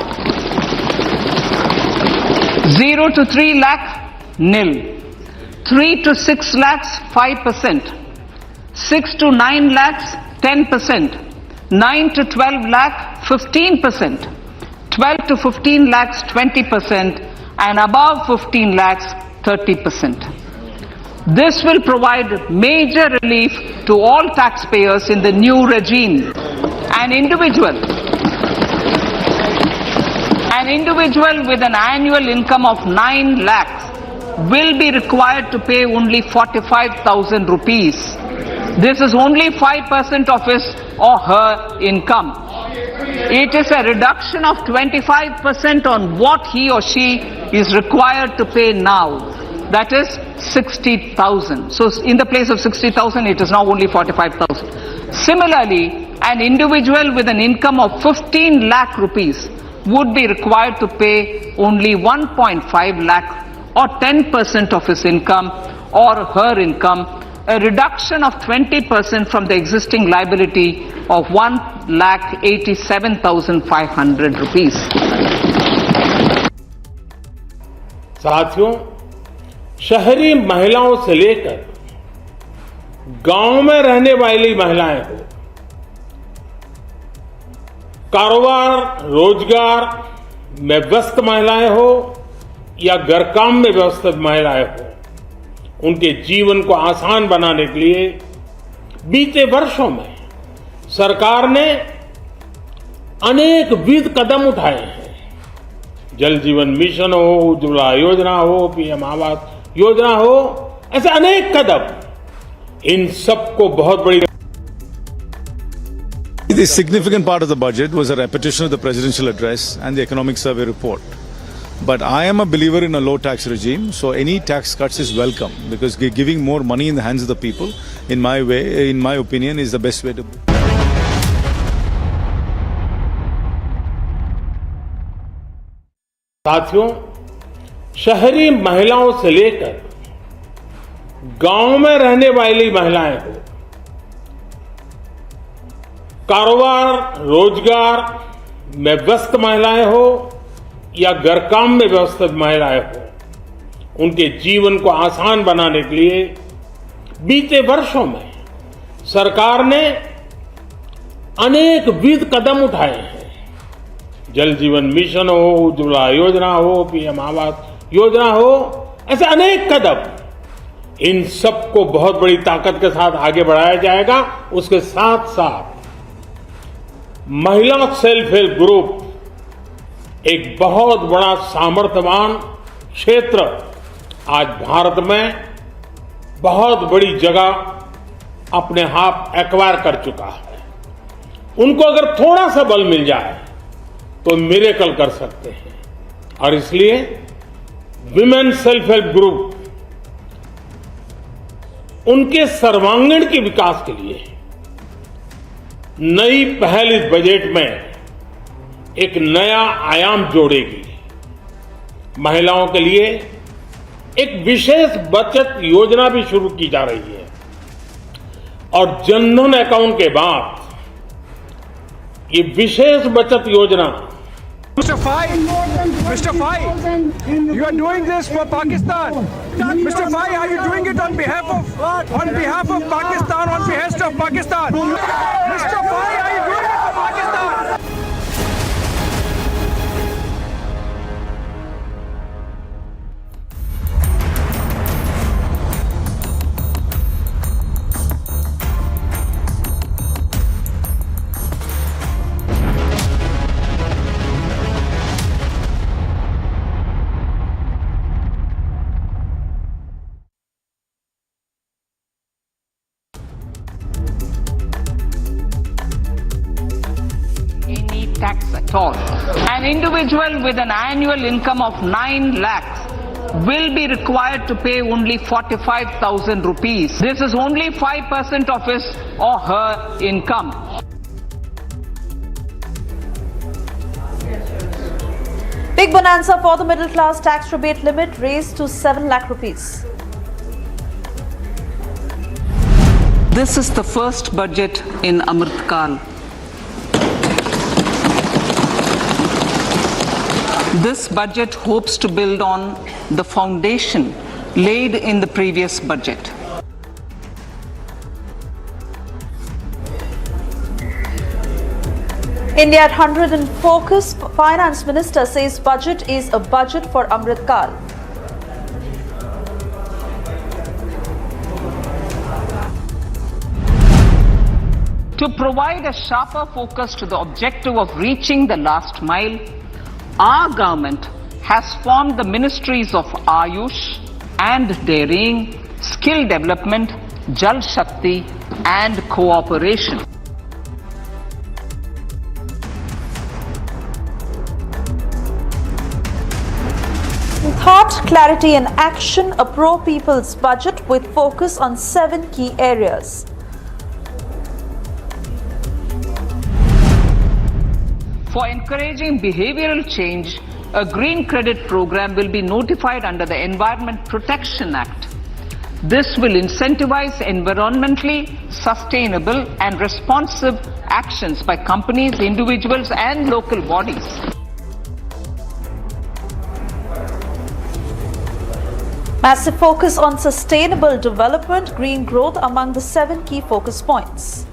0 to 3 lakh, nil. 3 to 6 lakhs, 5%. 6 to 9 lakhs, 10%. 9 to 12 lakh, 15%. 12 to 15 lakhs, 20%. And above 15 lakhs, 30%. This will provide major relief to all taxpayers in the new regime. An individual with an annual income of 9 lakhs will be required to pay only 45,000 rupees. This is only 5% of his or her income. It is a reduction of 25% on what he or she is required to pay now. That is 60,000. So in the place of 60,000, it is now only 45,000. Similarly, an individual with an income of 15 lakh rupees would be required to pay only 1.5 lakh or 10% of his income or her income, a reduction of 20% from the existing liability of 1,87,500 rupees. साथियों, शहरी महिलाओं से लेकर गांव में रहने वाली महिलाएं हो, कारोबार रोजगार में व्यस्त महिलाएं हो या घर काम में व्यस्त महिलाएं हो, उनके जीवन को आसान बनाने के लिए बीते वर्षों में सरकार ने अनेक विविध कदम उठाए हैं। जल जीवन मिशन हो, उज्ज्वला योजना हो, पीएम आवास योजना हो, ऐसे अनेक कदम, इन सबको बहुत बड़ी The significant part of the budget was a repetition of the presidential address and the economic survey report. But I am a believer in a low tax regime, so any tax cuts is welcome because giving more money in the hands of the people, in my opinion, is the best way to. साथियों, शहरी महिलाओं से लेकर गांव में रहने वाली महिलाएं हो, कारोबार रोजगार में व्यस्त महिलाएं हो या घर काम में व्यस्त महिलाएं हो, उनके जीवन को आसान बनाने के लिए बीते वर्षों में सरकार ने अनेक विविध कदम उठाए हैं। जल जीवन मिशन हो, उज्ज्वला योजना हो, पीएम आवास योजना हो, ऐसे अनेक कदम, इन सबको बहुत बड़ी ताकत के साथ आगे बढ़ाया जाएगा। उसके साथ साथ महिला सेल्फ हेल्प ग्रुप एक बहुत बड़ा सामर्थ्यवान क्षेत्र आज भारत में बहुत बड़ी जगह अपने आप एक्वायर कर चुका है। उनको अगर थोड़ा सा बल मिल जाए तो मिरेकल कर सकते हैं। और इसलिए विमेन सेल्फ हेल्प ग्रुप उनके सर्वांगीण के विकास के लिए नई पहल इस बजट में एक नया आयाम जोड़ेगी। महिलाओं के लिए एक विशेष बचत योजना भी शुरू की जा रही है और जनधन अकाउंट के बाद ये विशेष बचत योजना Mr. Fai, you are doing this for Pakistan. Mr. Fai, are you doing it on behalf of Pakistan, on behest of Pakistan? Mr. Fai, are you doing it for Pakistan? Tax at all. An individual with an annual income of 9 lakhs will be required to pay only 45,000 rupees. This is only 5% of his or her income. Big bonanza for the middle class. Tax rebate limit raised to 7 lakh rupees. This is the first budget in Amrit Kal. This budget hopes to build on the foundation laid in the previous budget. India at 100 in focus. Finance Minister says budget is a budget for Amrit Kal. To provide a sharper focus to the objective of reaching the last mile, our government has formed the ministries of Ayush and Dairying, Skill Development, Jal Shakti and Cooperation. Thought, clarity and action, a pro-people's budget with focus on 7 key areas. For encouraging behavioral change, a green credit program will be notified under the Environment Protection Act. This will incentivize environmentally sustainable and responsive actions by companies, individuals and local bodies. Massive focus on sustainable development, green growth among the 7 key focus points.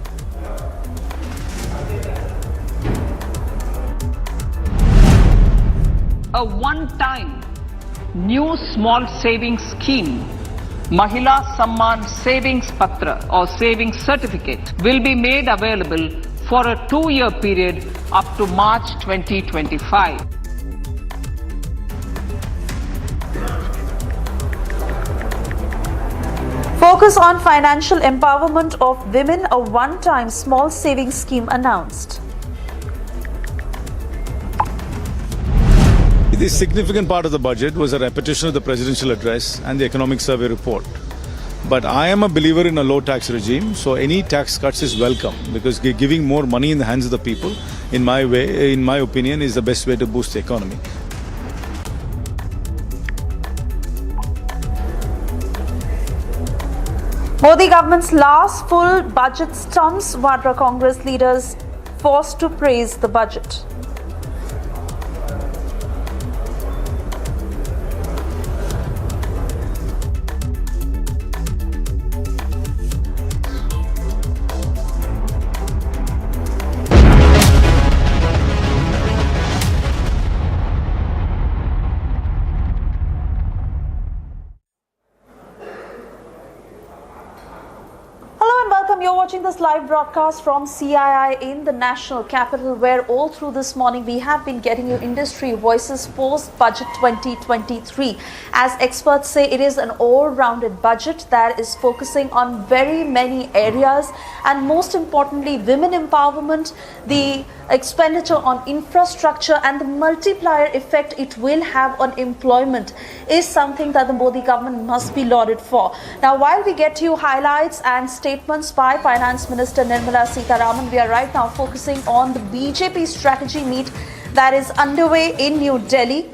A one-time new small savings scheme, Mahila Samman Savings Patra or Savings Certificate, will be made available for a 2-year period up to March 2025. Focus on financial empowerment of women, a one-time small savings scheme announced. The significant part of the budget was a repetition of the presidential address and the economic survey report. But I am a believer in a low tax regime, so any tax cuts is welcome because giving more money in the hands of the people, in my opinion, is the best way to boost the economy. Modi government's last full budget stumps Vadra Congress leaders forced to praise the budget. you're watching this live broadcast from CII in the national capital, where all through this morning we have been getting you industry voices post-budget 2023. As experts say, it is an all-rounded budget that is focusing on very many areas, and most importantly, women empowerment, the expenditure on infrastructure and the multiplier effect it will have on employment is something that the Modi government must be lauded for. Now, while we get to you highlights and statements by Finance Minister Nirmala Sitharaman, we are right now focusing on the BJP strategy meet that is underway in New Delhi.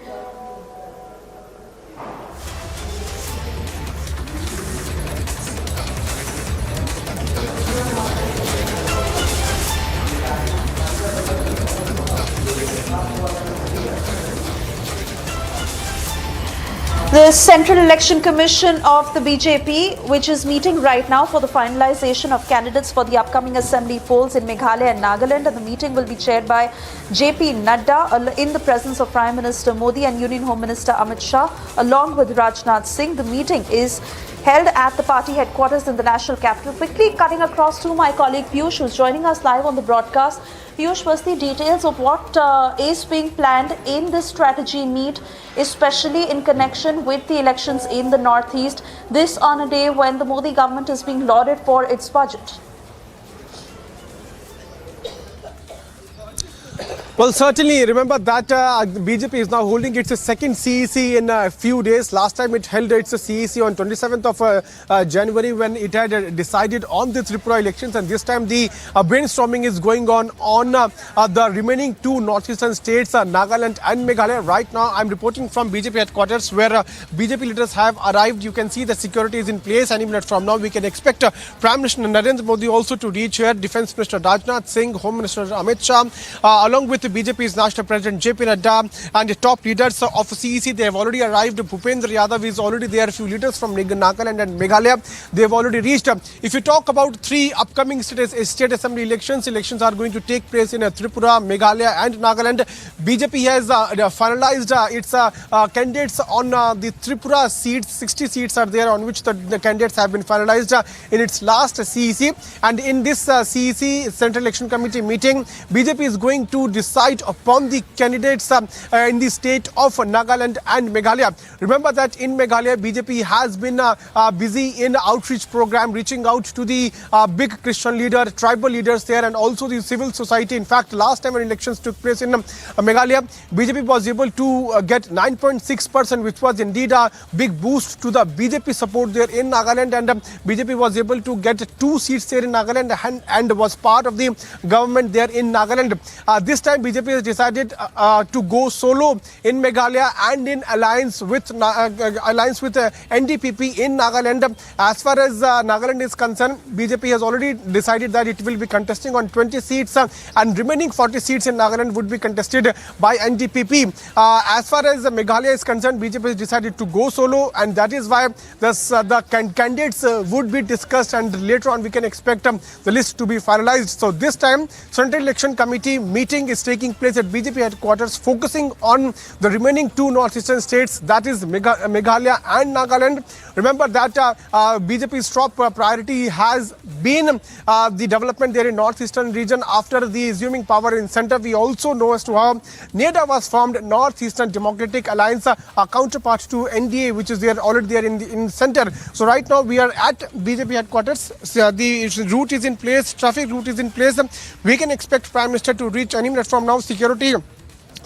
The Central Election Commission of the BJP, which is meeting right now for the finalization of candidates for the upcoming assembly polls in Meghalaya and Nagaland, and the meeting will be chaired by JP Nadda in the presence of Prime Minister Modi and Union Home Minister Amit Shah, along with Rajnath Singh. The meeting is held at the party headquarters in the national capital. Quickly cutting across to my colleague Piyush, who's joining us live on the broadcast. Piyush, what's the details of what is being planned in this strategy meet, especially in connection with the elections in the Northeast, this on a day when the Modi government is being lauded for its budget? Well, certainly remember that BJP is now holding its second CEC in a few days. Last time it held its CEC on 27th of January when it had decided on the Tripura elections, and this time the brainstorming is going on the remaining two northeastern states, Nagaland and Meghalaya. Right now I'm reporting from BJP headquarters where BJP leaders have arrived. You can see the security is in place. Any minute from now we can expect Prime Minister Narendra Modi also to reach here, Defence Minister Rajnath Singh, Home Minister Amit Shah, along with BJP's National President JP Nadda and the top leaders of CEC. They have already arrived. Bhupendra Yadav is already there. A few leaders from Nagaland and Meghalaya, they have already reached. If you talk about three upcoming state assembly elections are going to take place in Tripura, Meghalaya and Nagaland. BJP has finalized its candidates on the Tripura seats. 60 seats are there on which the candidates have been finalized in its last CEC. And in this CEC, Central Election Committee meeting, BJP is going to decide upon the candidates in the state of Nagaland and Meghalaya. Remember that in Meghalaya, BJP has been busy in outreach program, reaching out to the big Christian leader, tribal leaders there, and also the civil society. In fact, last time when elections took place in Meghalaya, BJP was able to get 9.6%, which was indeed a big boost to the BJP support there in Nagaland, and BJP was able to get 2 seats there in Nagaland and was part of the government there in Nagaland. This time BJP has decided to go solo in Meghalaya and in alliance with NDPP in Nagaland. As far as Nagaland is concerned, BJP has already decided that it will be contesting on 20 seats and remaining 40 seats in Nagaland would be contested by NDPP. As far as Meghalaya is concerned, BJP has decided to go solo, and that is why the candidates would be discussed, and later on we can expect the list to be finalized. So this time, Central Election Committee meeting is taking place at BJP headquarters, focusing on the remaining two northeastern states, that is Meghalaya and Nagaland. Remember that BJP's top priority has been the development there in northeastern region after the assuming power in center. We also know as to how NEDA was formed, Northeastern Democratic Alliance, a counterpart to NDA, which is there already there in center. So right now we are at BJP headquarters. The route is in place, traffic route is in place. We can expect Prime Minister to reach any minute from now. Security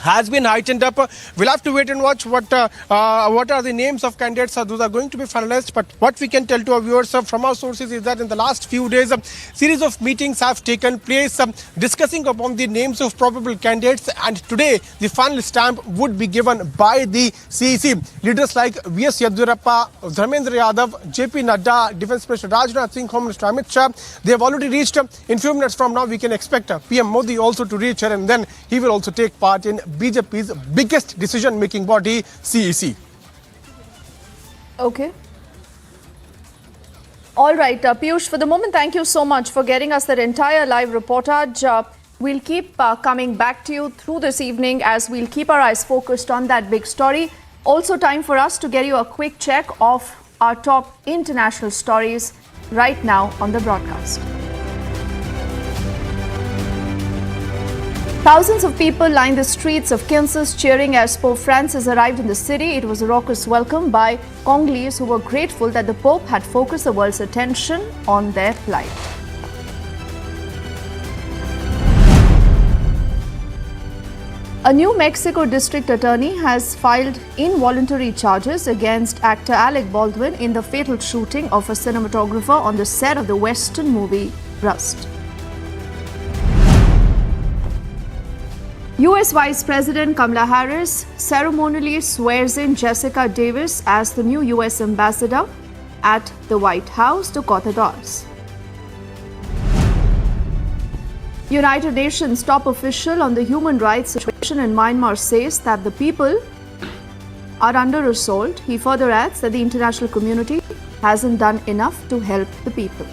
has been heightened up. We'll have to wait and watch what are the names of candidates. Those are going to be finalized. But what we can tell to our viewers from our sources is that in the last few days, a series of meetings have taken place discussing upon the names of probable candidates. And today, the final stamp would be given by the CEC. Leaders like V.S. Yadurappa, Dharmendra Yadav, JP Nadda, Defence Minister Rajnath Singh, Home Minister Amit Shah, they have already reached. In few minutes from now, we can expect PM Modi also to reach here, and then he will also take part in BJP's biggest decision-making body, CEC. Okay. All right, Piyush, for the moment, thank you so much for getting us that entire live reportage. We'll keep coming back to you through this evening as we'll keep our eyes focused on that big story. Also time for us to get you a quick check of our top international stories right now on the broadcast. Thousands of people lined the streets of Kansas cheering as Pope Francis arrived in the city. It was a raucous welcome by Congolese who were grateful that the Pope had focused the world's attention on their plight. A New Mexico district attorney has filed involuntary charges against actor Alec Baldwin in the fatal shooting of a cinematographer on the set of the Western movie Rust. US Vice President Kamala Harris ceremonially swears in Jessica Davis as the new US ambassador at the White House to Qatar. United Nations top official on the human rights situation in Myanmar says that the people are under assault. He further adds that the international community hasn't done enough to help the people.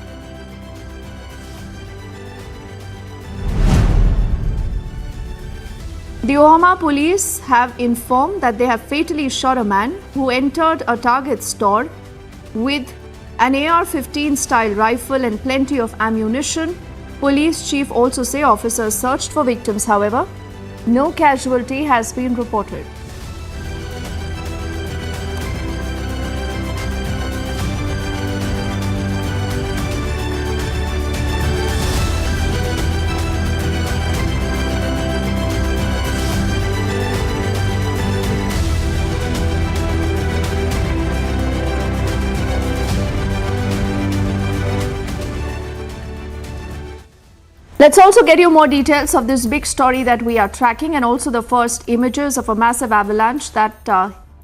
The Omaha police have informed that they have fatally shot a man who entered a Target store with an AR-15 style rifle and plenty of ammunition. Police chief also say officers searched for victims. However, no casualty has been reported. Let's also get you more details of this big story that we are tracking and also the first images of a massive avalanche that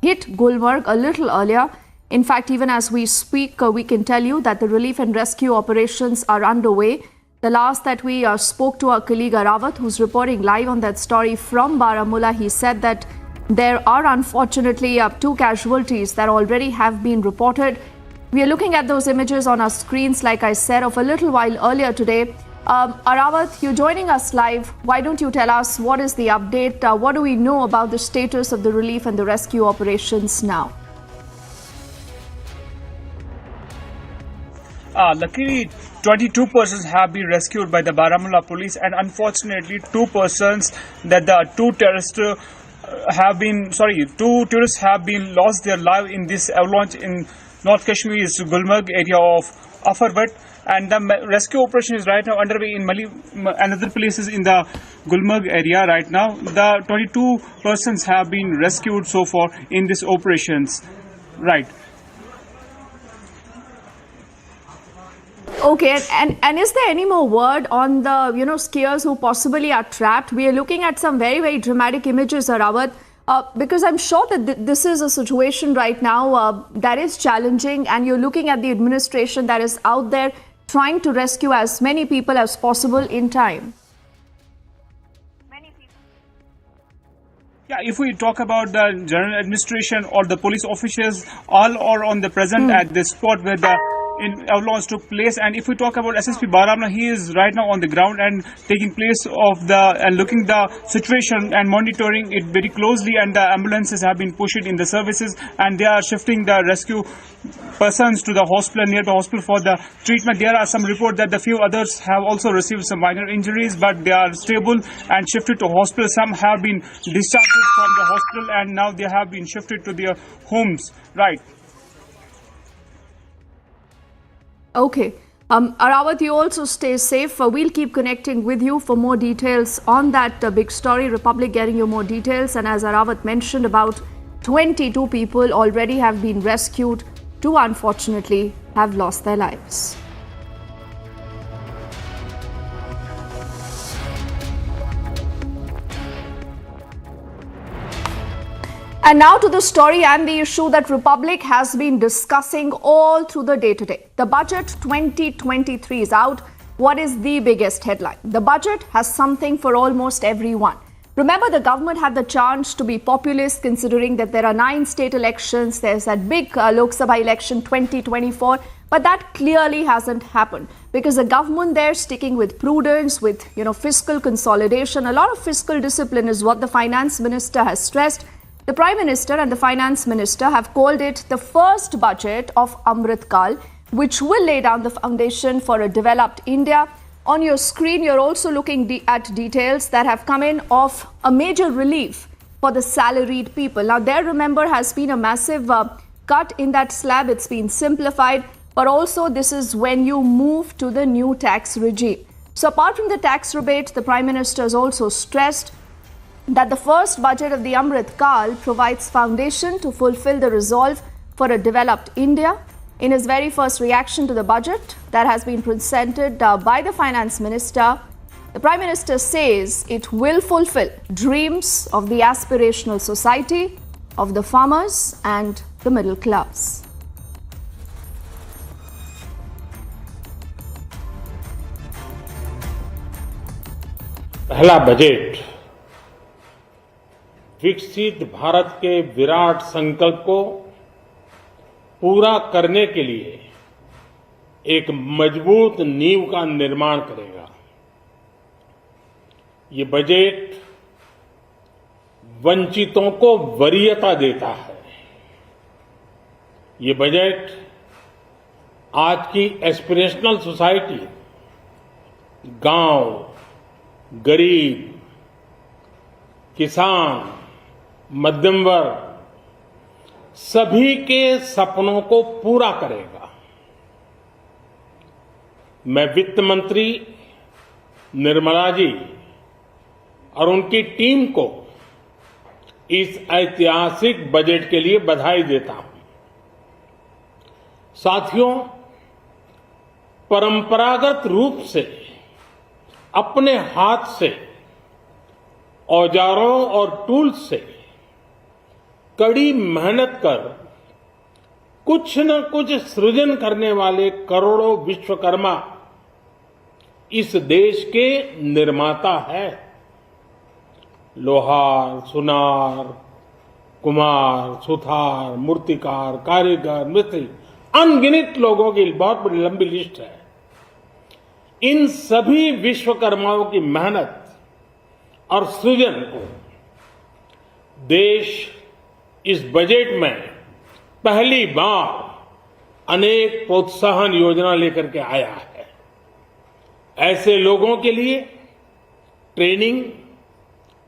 hit Gulmarg a little earlier. In fact, even as we speak, we can tell you that the relief and rescue operations are underway. The last that we spoke to our colleague Arawat, who's reporting live on that story from Baramulla, he said that there are unfortunately 2 casualties that already have been reported. We are looking at those images on our screens, like I said, of a little while earlier today. Arawat, you're joining us live. Why don't you tell us what is the update? What do we know about the status of the relief and the rescue operations now? Luckily, 22 persons have been rescued by the Baramulla police, and unfortunately, 2 persons that the 2 tourists have been lost their life in this avalanche in North Kashmir's Gulmarg area of Afarvat. And the rescue operation is right now underway in Mali and other places in the Gulmarg area right now. The 22 persons have been rescued so far in these operations. Right. Okay, and is there any more word on the skiers who possibly are trapped? We are looking at some very, very dramatic images, Arawat, because I'm sure that this is a situation right now that is challenging, and you're looking at the administration that is out there trying to rescue as many people as possible in time. Yeah, if we talk about the general administration or the police officials, all are on the present at the spot where the avalanche took place. And if we talk about SSP Baramulla, he is right now on the ground and taking place of and looking the situation and monitoring it very closely. And the ambulances have been pushed in the services, and they are shifting the rescue persons to the hospital, nearby hospital, for the treatment. There are some reports that the few others have also received some minor injuries, but they are stable and shifted to hospital. Some have been discharged from the hospital, and now they have been shifted to their homes. Right. Okay. Arawat, you also stay safe. We'll keep connecting with you for more details on that big story. Republic getting you more details. And as Arawat mentioned, about 22 people already have been rescued. 2 unfortunately have lost their lives. And now to the story and the issue that Republic has been discussing all through the day today. The budget 2023 is out. What is the biggest headline? The budget has something for almost everyone. Remember, the government had the chance to be populist, considering that there are 9 state elections. There's that big Lok Sabha election 2024. But that clearly hasn't happened because the government there sticking with prudence, with fiscal consolidation. A lot of fiscal discipline is what the finance minister has stressed. The Prime Minister and the Finance Minister have called it the first budget of Amrit Kal, which will lay down the foundation for a developed India. On your screen, you're also looking at details that have come in of a major relief for the salaried people. Now, there, remember, has been a massive cut in that slab. It's been simplified, but also this is when you move to the new tax regime. So apart from the tax rebate, the Prime Minister has also stressed that the first budget of the Amrit Kal provides foundation to fulfill the resolve for a developed India. In his very first reaction to the budget that has been presented by the Finance Minister, the Prime Minister says it will fulfill dreams of the aspirational society, of the farmers and the middle class. पहला budget विकसित भारत के विराट संकल्प को पूरा करने के लिए एक मजबूत नींव का निर्माण करेगा। ये बजट वंचितों को वरीयता देता है। ये बजट आज की एस्पिरेशनल सोसाइटी, गांव, गरीब, किसान, मध्यम वर्ग, सभी के सपनों को पूरा करेगा। मैं वित्त मंत्री निर्मला जी और उनकी टीम को इस ऐतिहासिक बजट के लिए बधाई देता हूं। साथियों, परंपरागत रूप से अपने हाथ से औजारों और टूल्स से कड़ी मेहनत कर कुछ न कुछ सृजन करने वाले करोड़ों विश्वकर्मा इस देश के निर्माता है। लोहार, सुनार, कुम्हार, सुथार, मूर्तिकार, कारीगर, मिस्त्री, अनगिनत लोगों की बहुत बड़ी लंबी लिस्ट है। इन सभी विश्वकर्माओं की मेहनत और सृजन को देश इस बजट में पहली बार अनेक प्रोत्साहन योजना लेकर के आया है। ऐसे लोगों के लिए ट्रेनिंग,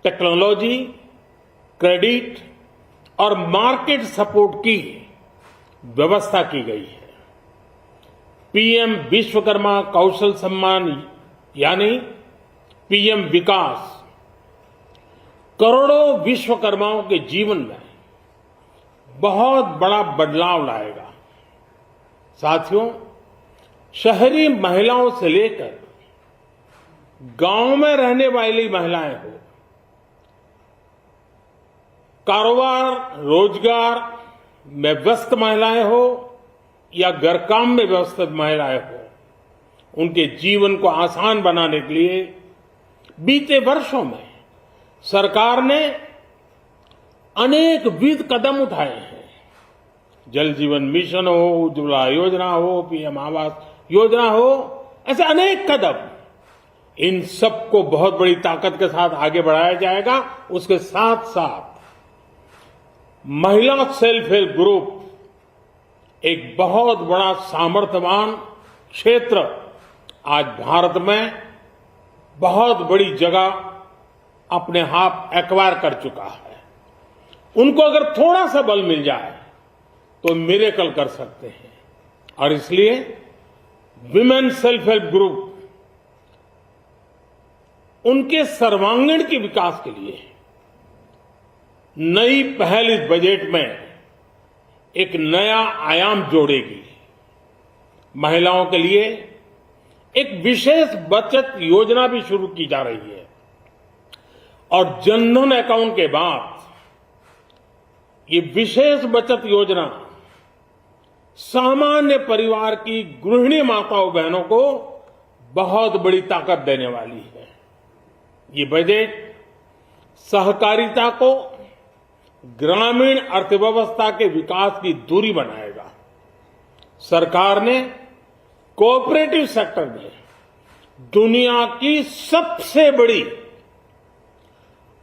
टेक्नोलॉजी, क्रेडिट और मार्केट सपोर्ट की व्यवस्था की गई है। पीएम विश्वकर्मा कौशल सम्मान यानी पीएम विकास करोड़ों विश्वकर्माओं के जीवन में बहुत बड़ा बदलाव लाएगा। साथियों, शहरी महिलाओं से लेकर गांव में रहने वाली महिलाएं हो, कारोबार रोजगार में व्यस्त महिलाएं हो या घर काम में व्यस्त महिलाएं हो, उनके जीवन को आसान बनाने के लिए बीते वर्षों में सरकार ने अनेक विध कदम उठाए हैं। जल जीवन मिशन हो, उज्ज्वला योजना हो, पीएम आवास योजना हो, ऐसे अनेक कदम, इन सबको बहुत बड़ी ताकत के साथ आगे बढ़ाया जाएगा। उसके साथ साथ महिला सेल्फ हेल्प ग्रुप एक बहुत बड़ा सामर्थ्यवान क्षेत्र आज भारत में बहुत बड़ी जगह अपने हाथ एक्वायर कर चुका है। उनको अगर थोड़ा सा बल मिल जाए तो मिरेकल कर सकते हैं। और इसलिए विमेन सेल्फ हेल्प ग्रुप उनके सर्वांगीण के विकास के लिए नई पहल इस बजट में एक नया आयाम जोड़ेगी। महिलाओं के लिए एक विशेष बचत योजना भी शुरू की जा रही है और जनधन अकाउंट के बाद ये विशेष बचत योजना सामान्य परिवार की गृहिणी माताओं बहनों को बहुत बड़ी ताकत देने वाली है। ये बजट सहकारिता को ग्रामीण अर्थव्यवस्था के विकास की धुरी बनाएगा। सरकार ने कोऑपरेटिव सेक्टर में दुनिया की सबसे बड़ी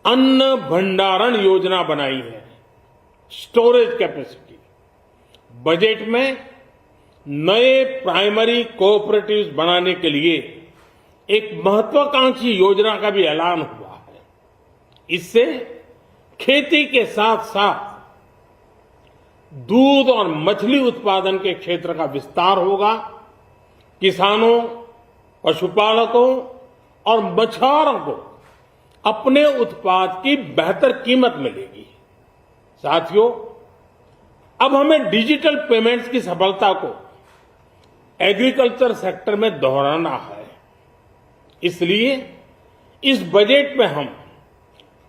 अन्न भंडारण योजना बनाई है, स्टोरेज कैपेसिटी। बजट में नए प्राइमरी कोऑपरेटिव्स बनाने के लिए एक महत्वाकांक्षी योजना का भी ऐलान हुआ है। इससे खेती के साथ साथ दूध और मछली उत्पादन के क्षेत्र का विस्तार होगा। किसानों, पशुपालकों और मछुआरों को अपने उत्पाद की बेहतर कीमत मिलेगी। साथियों, अब हमें डिजिटल पेमेंट्स की सफलता को एग्रीकल्चर सेक्टर में दोहराना है। इसलिए इस बजट में हम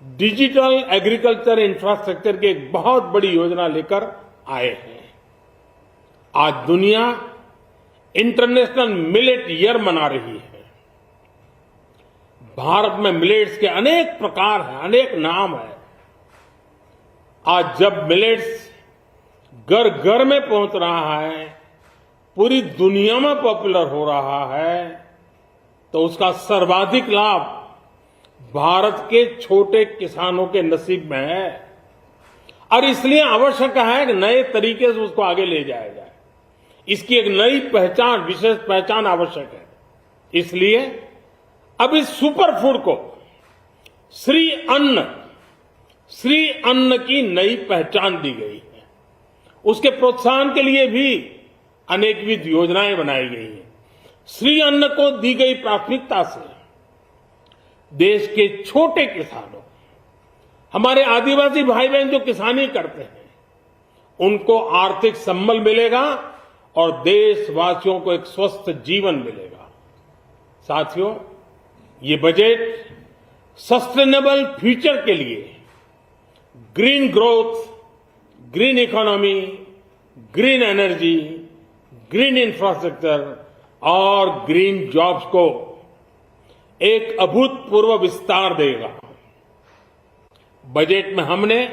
डिजिटल एग्रीकल्चर इंफ्रास्ट्रक्चर की एक बहुत बड़ी योजना लेकर आए हैं। आज दुनिया इंटरनेशनल मिलेट ईयर मना रही है। भारत में मिलेट्स के अनेक प्रकार हैं, अनेक नाम है। आज जब मिलेट्स घर घर में पहुंच रहा है, पूरी दुनिया में पॉपुलर हो रहा है, तो उसका सर्वाधिक लाभ भारत के छोटे किसानों के नसीब में है। और इसलिए आवश्यक है कि नए तरीके से उसको आगे ले जाया जाए। इसकी एक नई पहचान, विशेष पहचान आवश्यक है। इसलिए अब इस सुपर फूड को श्री अन्न की नई पहचान दी गई है। उसके प्रोत्साहन के लिए भी अनेकविध योजनाएं बनाई गई हैं। श्री अन्न को दी गई प्राथमिकता से देश के छोटे किसानों, हमारे आदिवासी भाई बहन जो किसानी करते हैं, उनको आर्थिक संबल मिलेगा और देशवासियों को एक स्वस्थ जीवन मिलेगा। साथियों, ये बजट सस्टेनेबल फ्यूचर के लिए green growth, green economy, green energy, green infrastructure और ग्रीन जॉब्स को एक अभूतपूर्व विस्तार देगा। बजट में हमने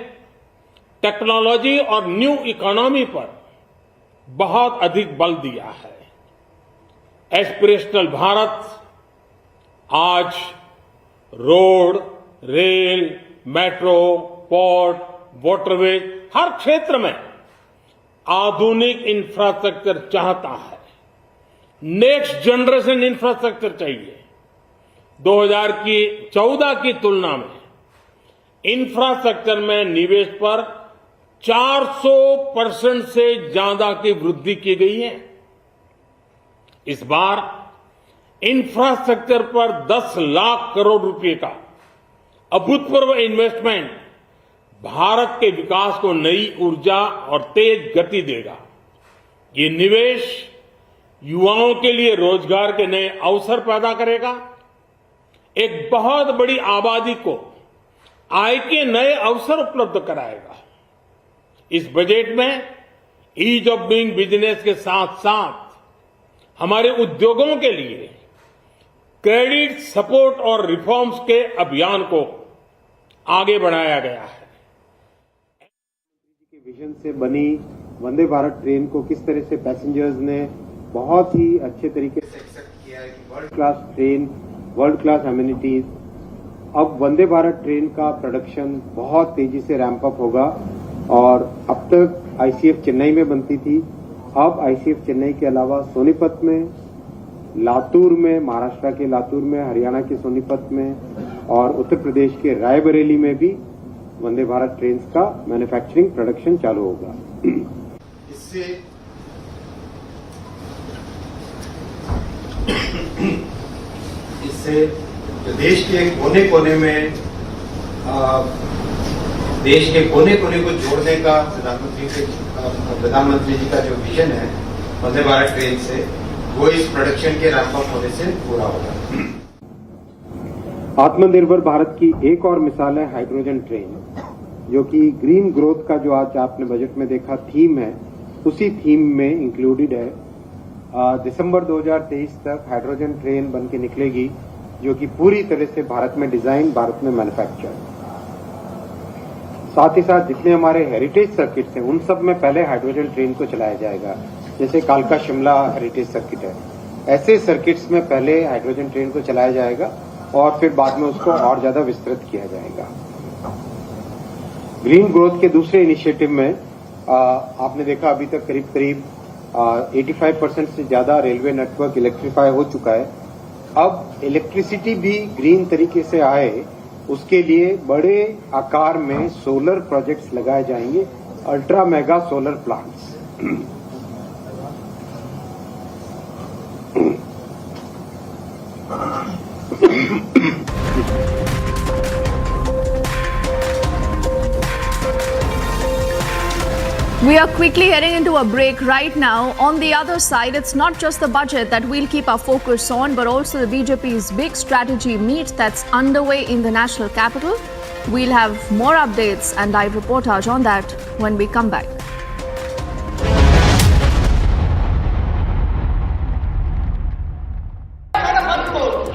टेक्नोलॉजी और न्यू इकोनॉमी पर बहुत अधिक बल दिया है। एस्पिरेशनल भारत आज road, rail, metro, port, waterways, हर क्षेत्र में आधुनिक इंफ्रास्ट्रक्चर चाहता है। नेक्स्ट जनरेशन इंफ्रास्ट्रक्चर चाहिए। 2014 की तुलना में इंफ्रास्ट्रक्चर में निवेश पर 400% से ज्यादा की वृद्धि की गई है। इस बार इंफ्रास्ट्रक्चर पर 10 लाख करोड़ रुपए का अभूतपूर्व इन्वेस्टमेंट भारत के विकास को नई ऊर्जा और तेज गति देगा। ये निवेश युवाओं के लिए रोजगार के नए अवसर पैदा करेगा। एक बहुत बड़ी आबादी को आय के नए अवसर उपलब्ध कराएगा। इस बजट में ईज ऑफ डूइंग बिजनेस के साथ साथ हमारे उद्योगों के लिए क्रेडिट सपोर्ट और रिफॉर्म्स के अभियान को आगे बढ़ाया गया है। विजन से बनी वंदे भारत ट्रेन को किस तरह से पैसेंजर्स ने बहुत ही अच्छे तरीके से एक्सेप्ट किया है कि world class train, world class amenities. अब वंदे भारत ट्रेन का प्रोडक्शन बहुत तेजी से रैंप अप होगा और अब तक आईसीएफ चेन्नई में बनती थी, अब आईसीएफ चेन्नई के अलावा सोनीपत में, लातूर में, महाराष्ट्र के लातूर में, हरियाणा के सोनीपत में और उत्तर प्रदेश के रायबरेली में भी वंदे भारत ट्रेन का मैन्युफैक्चरिंग प्रोडक्शन चालू होगा। इससे देश के कोने कोने में देश के कोने कोने को जोड़ने का प्रधानमंत्री जी का जो विजन है वंदे भारत ट्रेन से, वो इस प्रोडक्शन के रैंप अप होने से पूरा होगा। आत्मनिर्भर भारत की एक और मिसाल है हाइड्रोजन ट्रेन, जो कि ग्रीन ग्रोथ का जो आज आपने बजट में देखा थीम है, उसी थीम में इंक्लूडेड है। दिसंबर 2023 तक हाइड्रोजन ट्रेन बन के निकलेगी, जो कि पूरी तरह से भारत में डिजाइन, भारत में मैन्युफैक्चर। साथ ही साथ जितने हमारे हेरिटेज सर्किट्स हैं, उन सब में पहले हाइड्रोजन ट्रेन को चलाया जाएगा। जैसे कालका शिमला हेरिटेज सर्किट है, ऐसे सर्किट्स में पहले हाइड्रोजन ट्रेन को चलाया जाएगा और फिर बाद में उसको और ज्यादा विस्तृत किया जाएगा। ग्रीन ग्रोथ के दूसरे इनिशिएटिव में आपने देखा अभी तक करीब 85% से ज्यादा रेलवे नेटवर्क इलेक्ट्रीफाई हो चुका है। अब इलेक्ट्रिसिटी भी ग्रीन तरीके से आए, उसके लिए बड़े आकार में सोलर प्रोजेक्ट्स लगाए जाएंगे, ultra mega solar plants. We are quickly heading into a break right now. On the other side, it's not just the budget that we'll keep our focus on, but also the BJP's big strategy meet that's underway in the national capital. We'll have more updates and live reportage on that when we come back.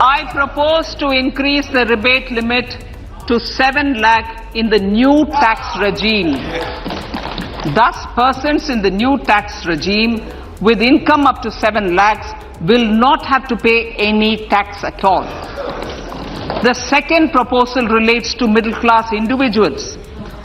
I propose to increase the rebate limit to 7 lakh in the new tax regime. Thus, persons in the new tax regime with income up to 7 lakhs will not have to pay any tax at all. The second proposal relates to middle class individuals.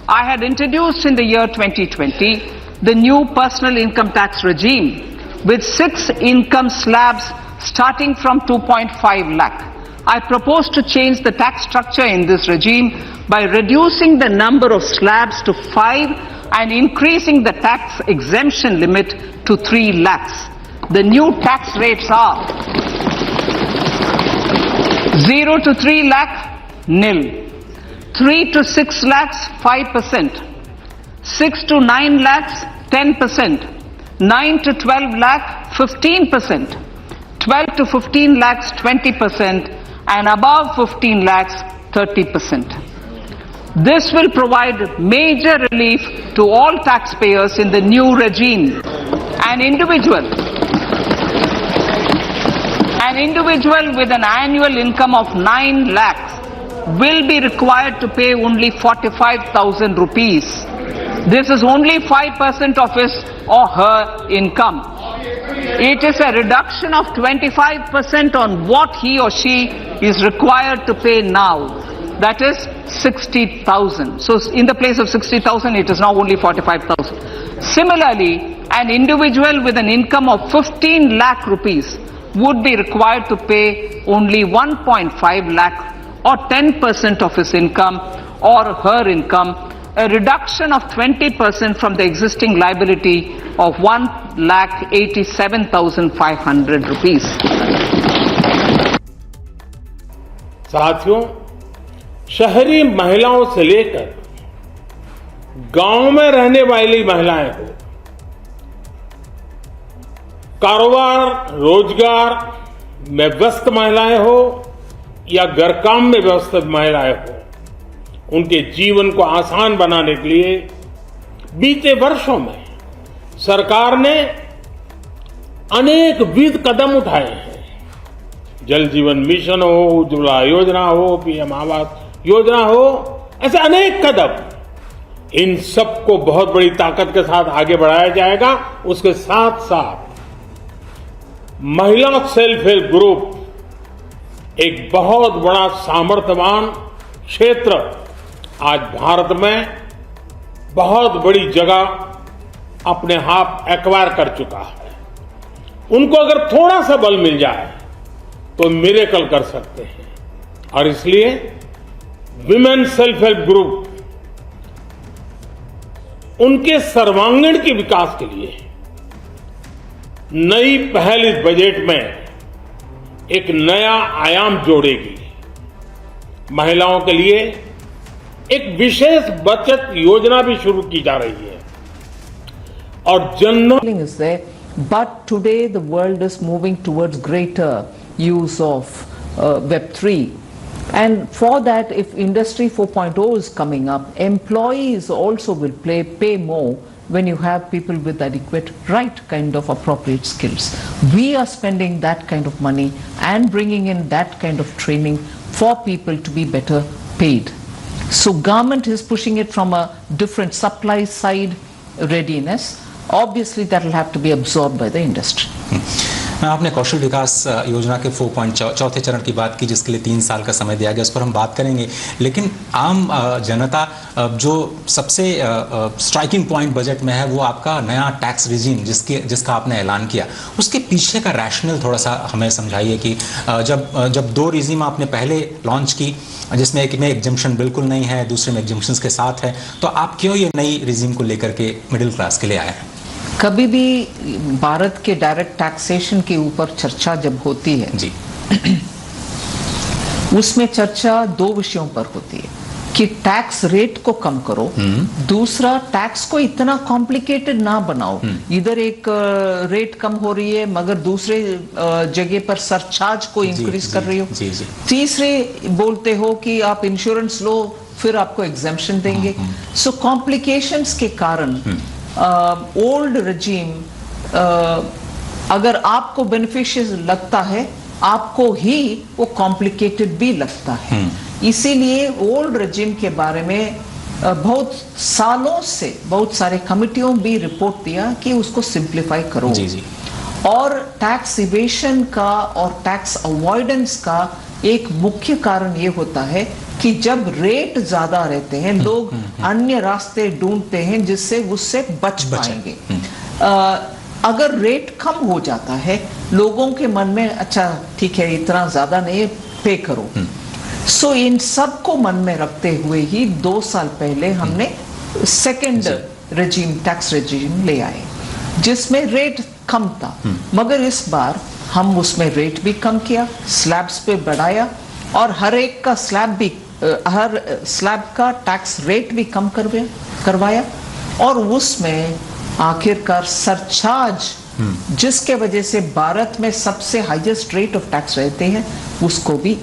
I had introduced in the year 2020 the new personal income tax regime with 6 income slabs starting from 2.5 lakh. I propose to change the tax structure in this regime by reducing the number of slabs to 5 and increasing the tax exemption limit to 3 lakhs. The new tax rates are 0 to 3 lakh, nil. 3 to 6 lakhs, 5%. 6 to 9 lakhs, 10%. 9 to 12 lakh, 15%. 12 to 15 lakhs, 20%. And above 15 lakhs, 30%. This will provide major relief to all taxpayers in the new regime. An individual with an annual income of 9 lakhs will be required to pay only 45,000 rupees. This is only 5% of his or her income. It is a reduction of 25% on what he or she is required to pay now. That is 60,000. So in the place of 60,000, it is now only 45,000. Similarly, an individual with an income of 15 lakh rupees would be required to pay only 1.5 lakh or 10% of his income or her income, a reduction of 20% from the existing liability of 1,87,500 rupees. साथियों, शहरी महिलाओं से लेकर गांव में रहने वाली महिलाएं हो, कारोबार रोजगार में व्यस्त महिलाएं हो या घर काम में व्यस्त महिलाएं हो, उनके जीवन को आसान बनाने के लिए बीते वर्षों में सरकार ने अनेक विध कदम उठाए हैं। जल जीवन मिशन हो, उज्ज्वला योजना हो, पीएम आवास योजना हो, ऐसे अनेक कदम, इन सबको बहुत बड़ी ताकत के साथ आगे बढ़ाया जाएगा। उसके साथ साथ महिला सेल्फ हेल्प ग्रुप एक बहुत बड़ा सामर्थ्यवान क्षेत्र आज भारत में बहुत बड़ी जगह अपने आप एक्वायर कर चुका है। उनको अगर थोड़ा सा बल मिल जाए तो मिरेकल कर सकते हैं। और इसलिए विमेन सेल्फ हेल्प ग्रुप उनके सर्वांगीण के विकास के लिए नई पहल इस बजट में एक नया आयाम जोड़ेगी। महिलाओं के लिए एक विशेष बचत योजना भी शुरू की जा रही है और Jan Dhan is there, but today the world is moving towards greater use of Web3. And for that, if Industry 4.0 is coming up, employees also will pay more when you have people with adequate right kind of appropriate skills. We are spending that kind of money and bringing in that kind of training for people to be better paid. So government is pushing it from a different supply side readiness. Obviously that will have to be absorbed by the industry. मैं आपने कौशल विकास योजना के 4 चौथे चरण की बात की, जिसके लिए 3 साल का समय दिया गया, उस पर हम बात करेंगे। लेकिन आम जनता जो सबसे स्ट्राइकिंग पॉइंट बजट में है वो आपका नया टैक्स रिजीम जिसका आपने ऐलान किया, उसके पीछे का रैशनल थोड़ा सा हमें समझाइए कि जब 2 रिजीम आपने पहले लॉन्च की, जिसमें एक में एग्जम्पशन बिल्कुल नहीं है, दूसरे में एग्जम्पशंस के साथ है, तो आप क्यों ये नई रिजीम को लेकर के मिडिल क्लास के लिए आए हैं? कभी भी भारत के डायरेक्ट टैक्सेशन के ऊपर चर्चा जब होती है जी उसमें चर्चा 2 विषयों पर होती है कि टैक्स रेट को कम करो, दूसरा टैक्स को इतना कॉम्प्लिकेटेड ना बनाओ। इधर एक रेट कम हो रही है मगर दूसरे जगह पर सरचार्ज को इंक्रीज कर रही हो। तीसरे बोलते हो कि आप इंश्योरेंस लो फिर आपको एग्जेम्पशन देंगे। सो कॉम्प्लिकेशंस के कारण ओल्ड रेजिम अगर आपको बेनिफिशियल लगता है, आपको ही वो कॉम्प्लिकेटेड भी लगता है। इसीलिए ओल्ड रेजिम के बारे में बहुत सालों से बहुत सारे कमिटियों भी रिपोर्ट दिया कि उसको सिंप्लीफाई करो। और टैक्स इवेशन का और टैक्स अवॉइडेंस का एक मुख्य कारण ये होता है कि जब रेट ज्यादा रहते हैं लोग अन्य रास्ते ढूंढते हैं जिससे उससे बच पाएंगे। अगर रेट कम हो जाता है लोगों के मन में अच्छा ठीक है इतना ज्यादा नहीं पे करो। सो इन सब को मन में रखते हुए ही 2 साल पहले हमने सेकंड रेजिम टैक्स रेजिम ले आए जिसमें रेट कम था, मगर इस बार हम उसमें रेट भी कम किया, स्लैब्स पे बढ़ाया और हर एक का हर स्लैब का टैक्स रेट भी कम करवाया और उसमें आखिरकार सरचार्ज जिसके वजह से भारत में सबसे हाईएस्ट रेट ऑफ टैक्स रहते हैं उसको भी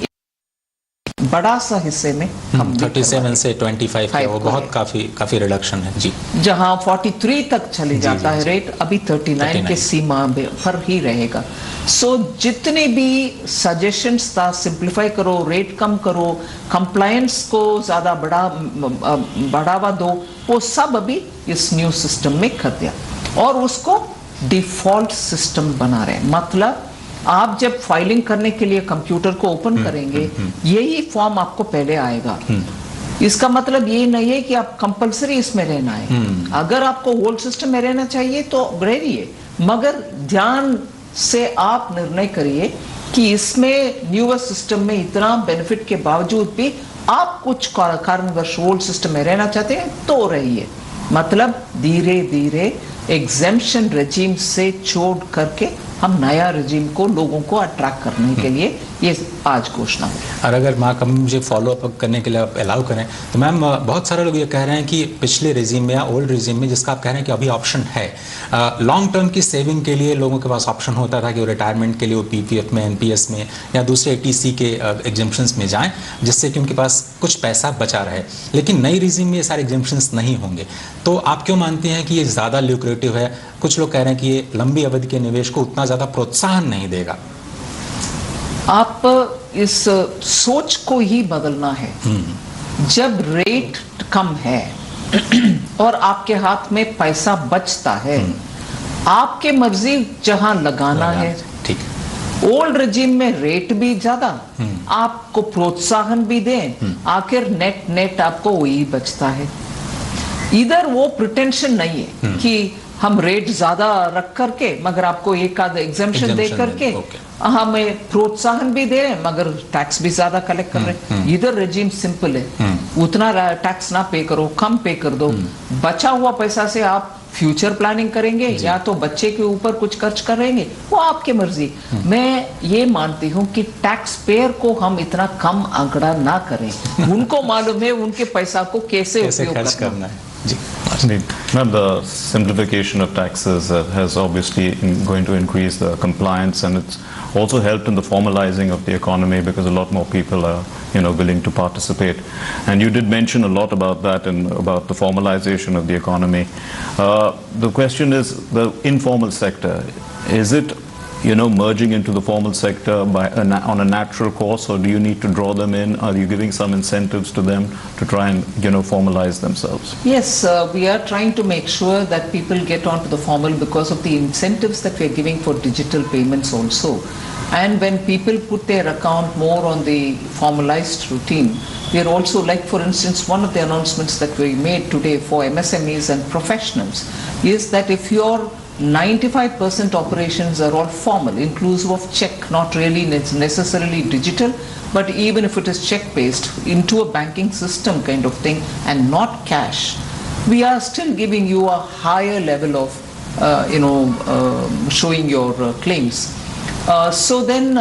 बड़ा सा हिस्से में 37 से 25 का वो बहुत काफी रिडक्शन है जी। जहां 43 तक चले जाता है रेट, अभी 39 के सीमा पर ही रहेगा। सो जितने भी सजेशंस था सिंप्लीफाई करो, रेट कम करो, कंप्लायंस को ज्यादा बढ़ावा दो, वो सब अभी इस न्यू सिस्टम में कर दिया और उसको डिफॉल्ट सिस्टम बना रहे हैं। मतलब आप जब फाइलिंग करने के लिए कंप्यूटर को ओपन करेंगे यही फॉर्म आपको पहले आएगा। इसका मतलब ये नहीं है कि आप कंपलसरी इसमें रहना है। अगर आपको ओल्ड सिस्टम में रहना चाहिए तो रहिए, मगर ध्यान से आप निर्णय करिए कि इसमें न्यूअर सिस्टम में इतना बेनिफिट के बावजूद भी आप कुछ कारणवश ओल्ड सिस्टम में रहना चाहते हैं तो रहिए। मतलब धीरे धीरे एग्जेम्पशन रेजिम से छोड़ करके हम नया रेजिम को लोगों को अट्रैक्ट करने के लिए ये आज घोषणा हुई। और अगर मैम मुझे फॉलो अप करने के लिए अलाउ करें तो मैम बहुत सारे लोग ये कह रहे हैं कि पिछले रेजिम में या ओल्ड रेजिम में जिसका आप कह रहे हैं कि अभी ऑप्शन है लॉन्ग टर्म की सेविंग के लिए लोगों के पास ऑप्शन होता था कि वो रिटायरमेंट के लिए वो पीपीएफ में, एनपीएस में या दूसरे एटीसी के एग्जेम्पशंस में जाएं जिससे कि उनके पास कुछ पैसा बचा रहे। लेकिन नई रेजिम में ये सारे एग्जेम्पशंस नहीं होंगे, तो आप क्यों मानते हैं कि ये ज़्यादा ल्यूक्रेटिव है? कुछ लोग कह रहे हैं कि ये लंबी अवधि के निवेश को उतना ज़्यादा प्रोत्साहन नहीं देगा। आप इस सोच को ही बदलना है। जब रेट कम है और आपके हाथ में पैसा बचता है, आपके मर्जी जहां लगाना है। ठीक। ओल्ड रेजिम में रेट भी ज्यादा, आपको प्रोत्साहन भी दें, आखिर नेट आपको वही बचता है। इधर वो प्रिटेंशन नहीं है कि हम रेट ज्यादा रख करके मगर आपको एक आध एग्जेम्पशन दे करके हमें प्रोत्साहन भी दे रहे मगर टैक्स भी ज्यादा कलेक्ट कर रहे हैं। इधर रेजिम सिंपल है, उतना टैक्स ना पे करो, कम पे कर दो, बचा हुआ पैसा से आप फ्यूचर प्लानिंग करेंगे या तो बच्चे के ऊपर कुछ खर्च करेंगे, वो आपकी मर्जी। मैं ये मानती हूँ कि टैक्स पेयर को हम इतना कम आंकड़ा ना करें। उनको मालूम है उनके पैसा को कैसे उपयोग करना है। Ma'am, the simplification of taxes has obviously going to increase the compliance, and it's also helped in the formalizing of the economy because a lot more people are, willing to participate. And you did mention a lot about that and about the formalization of the economy. The question is the informal sector. Is it merging into the formal sector on a natural course, or do you need to draw them in? Are you giving some incentives to them to try and formalize themselves? Yes, we are trying to make sure that people get onto the formal because of the incentives that we are giving for digital payments also. And when people put their account more on the formalized routine, we are also, like for instance, one of the announcements that we made today for MSMEs and professionals is that if your 95% operations are all formal, inclusive of check, not really necessarily digital, but even if it is check-based into a banking system kind of thing and not cash, we are still giving you a higher level of, showing your claims. So then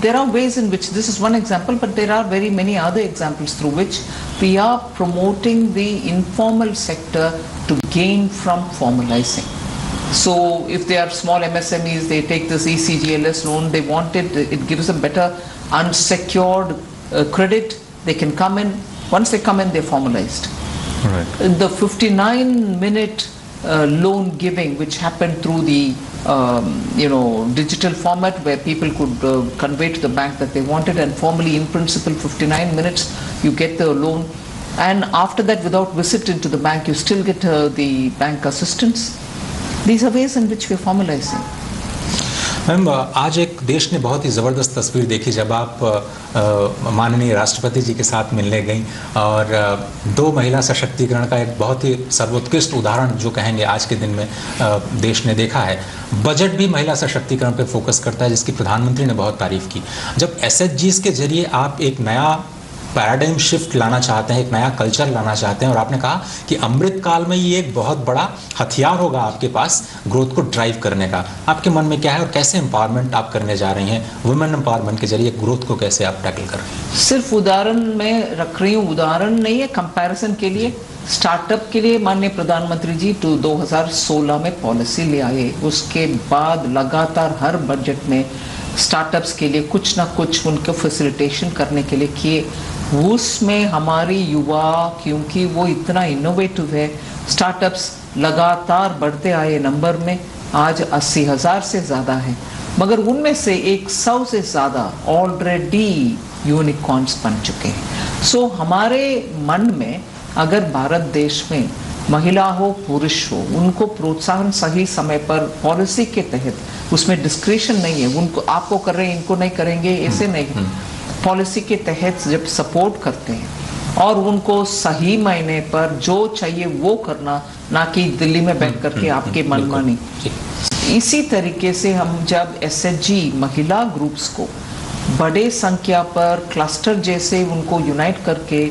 there are ways in which, this is one example, but there are very many other examples through which we are promoting the informal sector to gain from formalizing. So if they are small MSMEs, they take this ECGLS loan, they want it gives them better unsecured credit, they can come in, once they come in, they're formalized. Right. The 59-minute loan giving, which happened through the digital format where people could convey to the bank that they wanted, and formally in principle 59 minutes you get the loan, and after that without visit into the bank you still get the bank assistance. These are ways in which we are formalizing. Ma'am, आज एक देश ने बहुत ही ज़बरदस्त तस्वीर देखी जब आप माननीय राष्ट्रपति जी के साथ मिलने गई, और दो महिला सशक्तिकरण का एक बहुत ही सर्वोत्कृष्ट उदाहरण जो कहेंगे आज के दिन में देश ने देखा है। बजट भी महिला सशक्तिकरण पे फोकस करता है, जिसकी प्रधानमंत्री ने बहुत तारीफ की। जब एसएचजीज के जरिए आप एक नया पैराडाइम शिफ्ट लाना चाहते हैं, एक नया कल्चर लाना चाहते हैं, और आपने कहा कि अमृत काल में ये एक बहुत बड़ा हथियार होगा आपके पास ग्रोथ को ड्राइव करने का, आपके मन में क्या है और कैसे एम्पावरमेंट आप करने जा रही हैं? वुमेन एम्पावरमेंट के जरिए ग्रोथ को कैसे आप टैकल कर रहे हैं? सिर्फ उदाहरण में रख रही हूँ, उदाहरण नहीं है, कंपैरिजन के लिए। स्टार्टअप के लिए माननीय प्रधानमंत्री जी 2016 में पॉलिसी ले आए, उसके बाद लगातार हर बजट में स्टार्टअप्स के लिए कुछ ना कुछ उनको फैसिलिटेशन करने के लिए किए। उसमें हमारी युवा, क्योंकि वो इतना इनोवेटिव है, स्टार्टअप्स लगातार बढ़ते आए नंबर में, आज 80,000 से ज़्यादा है, मगर उनमें से 100 से ज़्यादा ऑलरेडी यूनिकॉर्न्स बन चुके हैं। सो हमारे मन में अगर भारत देश में महिला हो पुरुष हो, उनको प्रोत्साहन सही समय पर पॉलिसी के तहत, उसमें डिस्क्रिशन नहीं है, उनको आपको कर रहे हैं इनको नहीं करेंगे ऐसे नहीं, पॉलिसी के तहत जब सपोर्ट करते हैं और उनको सही महीने पर जो चाहिए वो करना, ना कि दिल्ली में बैठ करके आपके मनमानी। इसी तरीके से हम जब एसएचजी महिला ग्रुप्स को बड़े संख्या पर क्लस्टर जैसे उनको यूनाइट करके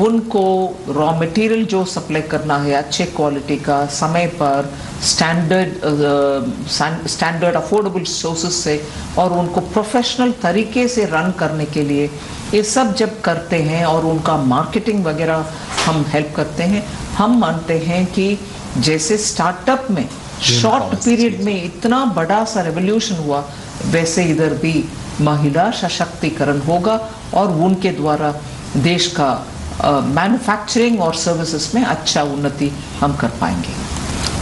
उनको रॉ मटेरियल जो सप्लाई करना है अच्छे क्वालिटी का, समय पर, स्टैंडर्ड अफोर्डेबल सोर्सेज से, और उनको प्रोफेशनल तरीके से रन करने के लिए ये सब जब करते हैं और उनका मार्केटिंग वगैरह हम हेल्प करते हैं, हम मानते हैं कि जैसे स्टार्टअप में शॉर्ट पीरियड में इतना बड़ा सा रेवोल्यूशन हुआ, वैसे इधर भी महिला सशक्तिकरण होगा और उनके द्वारा देश का मैन्युफैक्चरिंग और सर्विसेज में अच्छा उन्नति हम कर पाएंगे।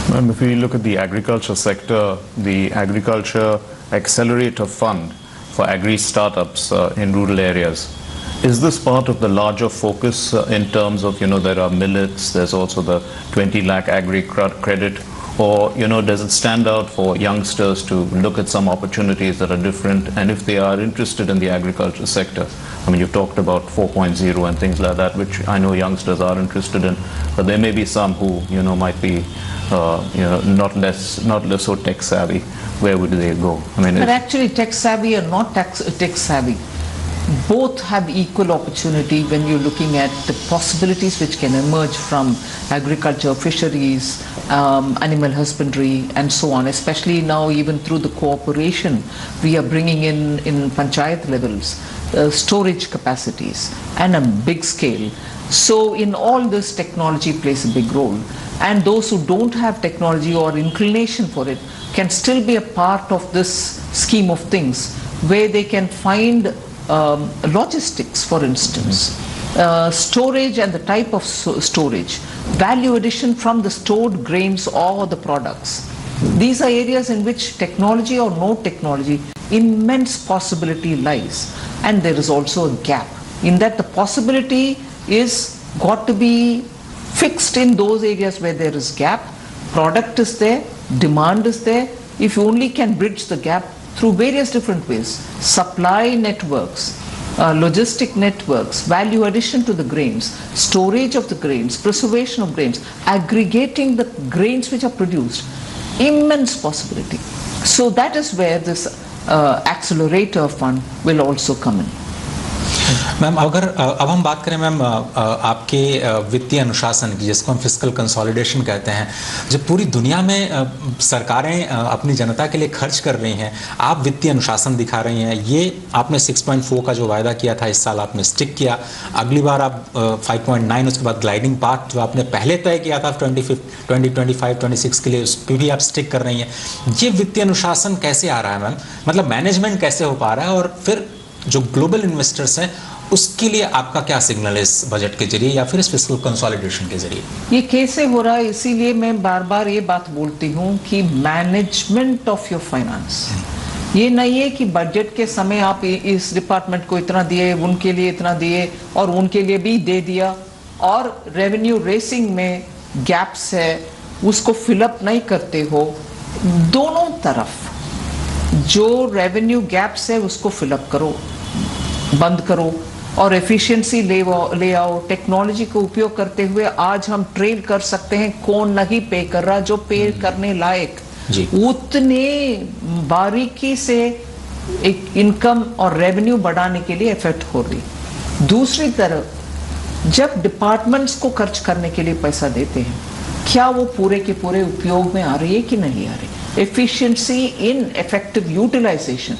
Ma'am, if we look at the agriculture sector, the Agriculture Accelerator Fund for agri startups in rural areas, is this part of the larger focus in terms of, there are millets, there's also the 20 lakh agri credit, or, does it stand out for youngsters to look at some opportunities that are different, and if they are interested in the agriculture sector? I mean, you've talked about 4.0 and things like that, which I know youngsters are interested in, but there may be some who, might be, not less so tech savvy. Where would they go? I mean, but actually tech savvy or not tech savvy, both have equal opportunity when you're looking at the possibilities which can emerge from agriculture, fisheries, animal husbandry and so on, especially now even through the cooperation we are bringing in panchayat levels, storage capacities and a big scale. So in all this, technology plays a big role, and those who don't have technology or inclination for it can still be a part of this scheme of things, where they can find logistics, for instance, storage and the type of storage, value addition from the stored grains or the products, These are areas in which technology or no technology, immense possibility lies. And there is also a gap in that the possibility is got to be fixed in those areas where there is gap. Product is there, demand is there. If you only can bridge the gap through various different ways, supply networks, logistic networks, value addition to the grains, storage of the grains, preservation of grains, aggregating the grains which are produced, immense possibility. So that is where this accelerator fund will also come in. Ma'am अगर अब हम बात करें ma'am आपके वित्तीय अनुशासन की, जिसको हम फिस्कल कंसोलिडेशन कहते हैं, जब पूरी दुनिया में सरकारें अपनी जनता के लिए खर्च कर रही हैं, आप वित्तीय अनुशासन दिखा रही हैं। ये आपने 6.4 का जो वायदा किया था इस साल आपने स्टिक किया, अगली बार आप 5.9, उसके बाद ग्लाइडिंग पाथ जो आपने पहले तय किया था 2025-26 के लिए, उस पर भी आप स्टिक कर रही हैं। ये वित्तीय अनुशासन कैसे आ रहा है मैम, मतलब मैनेजमेंट कैसे हो पा रहा है, और फिर जो ग्लोबल इन्वेस्टर्स हैं उसके लिए आपका क्या सिग्नल है इस बजट के जरिए या फिर इस फिस्कल कंसोलिडेशन के जरिए? ये कैसे हो रहा है, इसीलिए मैं बार बार ये बात बोलती हूँ कि मैनेजमेंट ऑफ योर फाइनेंस, ये नहीं है कि बजट के समय आप इस डिपार्टमेंट को इतना दिए, उनके लिए इतना दिए और उनके लिए भी दे दिया, और रेवेन्यू रेसिंग में गैप्स है उसको फिलअप नहीं करते हो। दोनों तरफ जो रेवेन्यू गैप्स है उसको फिलअप करो, बंद करो, और एफिशिएंसी ले आओ। टेक्नोलॉजी को उपयोग करते हुए आज हम ट्रेल कर सकते हैं कौन नहीं पे कर रहा, जो पे करने लायक उतने बारीकी से एक इनकम और रेवेन्यू बढ़ाने के लिए एफर्ट हो रही। दूसरी तरफ जब डिपार्टमेंट्स को खर्च करने के लिए पैसा देते हैं, क्या वो पूरे के पूरे उपयोग में आ रही है कि नहीं आ रही? एफिशिएंसी इन इफेक्टिव यूटिलाइजेशन,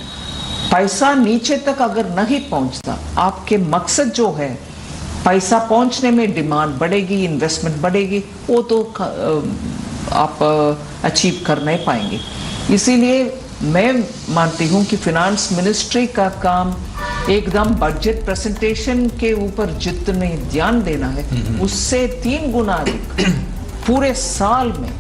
पैसा नीचे तक अगर नहीं पहुंचता, आपके मकसद जो है पैसा पहुंचने में डिमांड बढ़ेगी, इन्वेस्टमेंट बढ़ेगी, वो तो आप अचीव कर नहीं पाएंगे। इसीलिए मैं मानती हूं कि फिनांस मिनिस्ट्री का काम एकदम बजट प्रेजेंटेशन के ऊपर जितने ध्यान देना है उससे 3 गुना अधिक पूरे साल में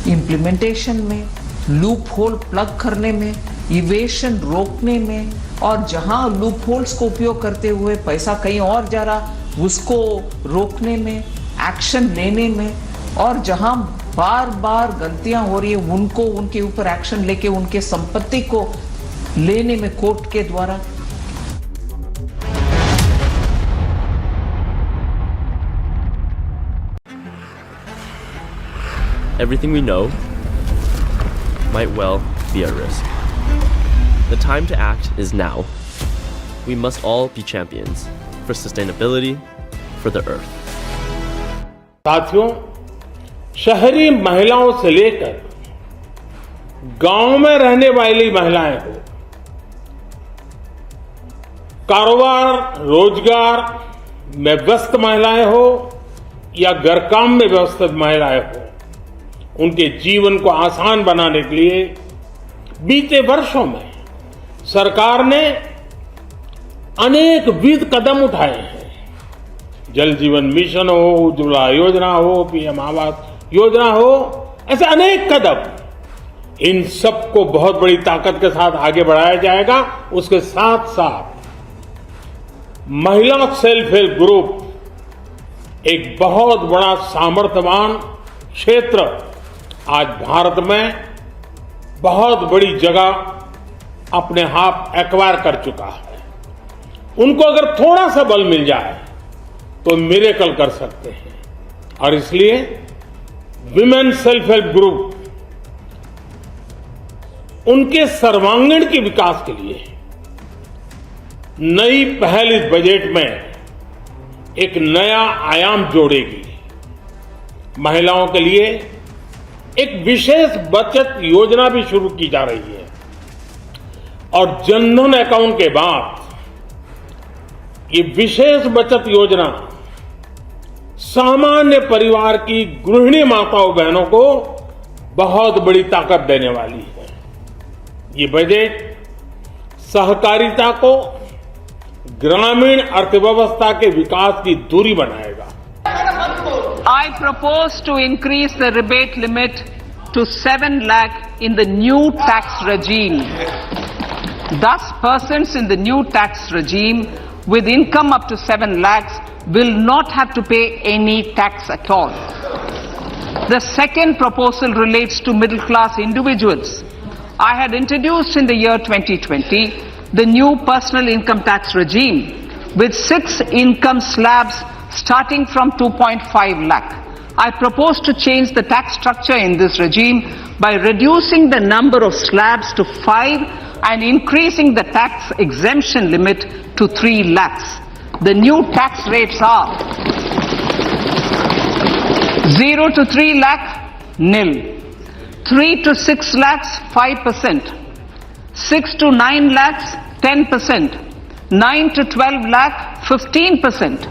इम्प्लीमेंटेशन में, लूप होल प्लग करने में, इवेशन रोकने में, और जहां लूप होल्स को उपयोग करते हुए पैसा कहीं और जा रहा उसको रोकने में, एक्शन लेने में, और जहां बार बार गलतियां हो रही है उनको उनके ऊपर एक्शन लेके उनके संपत्ति को लेने में कोर्ट के द्वारा। Everything we know might well be at risk. The time to act is now. We must all be champions for sustainability, for the earth. साथियों, शहरी महिलाओं से लेकर गांव में रहने वाली महिलाएं हो, कारोबार रोजगार में व्यस्त महिलाएं हो या घर काम में व्यस्त महिलाएं हो, उनके जीवन को आसान बनाने के लिए बीते वर्षों में सरकार ने अनेकविध कदम उठाए हैं। जल जीवन मिशन हो, उज्ज्वला योजना हो, पीएम आवास योजना हो, ऐसे अनेक कदम, इन सबको बहुत बड़ी ताकत के साथ आगे बढ़ाया जाएगा। उसके साथ साथ महिला सेल्फ हेल्प ग्रुप एक बहुत बड़ा सामर्थ्यवान क्षेत्र आज भारत में बहुत बड़ी जगह अपने आप एक्वायर कर चुका है। उनको अगर थोड़ा सा बल मिल जाए तो मिरेकल कर सकते हैं, और इसलिए विमेन सेल्फ हेल्प ग्रुप उनके सर्वांगीण के विकास के लिए नई पहल इस बजट में एक नया आयाम जोड़ेगी। महिलाओं के लिए एक विशेष बचत योजना भी शुरू की जा रही है, और जनधन अकाउंट के बाद ये विशेष बचत योजना सामान्य परिवार की गृहिणी माताओं बहनों को बहुत बड़ी ताकत देने वाली है। ये बजट सहकारिता को ग्रामीण अर्थव्यवस्था के विकास की धुरी बनाएगा। I propose to increase the rebate limit to 7 lakh in the new tax regime. Thus, persons in the new tax regime with income up to 7 lakhs will not have to pay any tax at all. The second proposal relates to middle-class individuals. I had introduced in the year 2020 the new personal income tax regime with 6 income slabs starting from 2.5 lakh. I propose to change the tax structure in this regime by reducing the number of slabs to 5 and increasing the tax exemption limit to 3 lakhs. The new tax rates are 0 to 3 lakh, nil. 3 to 6 lakhs, 5%. 6 to 9 lakhs, 10%. 9 to 12 lakh, 15%.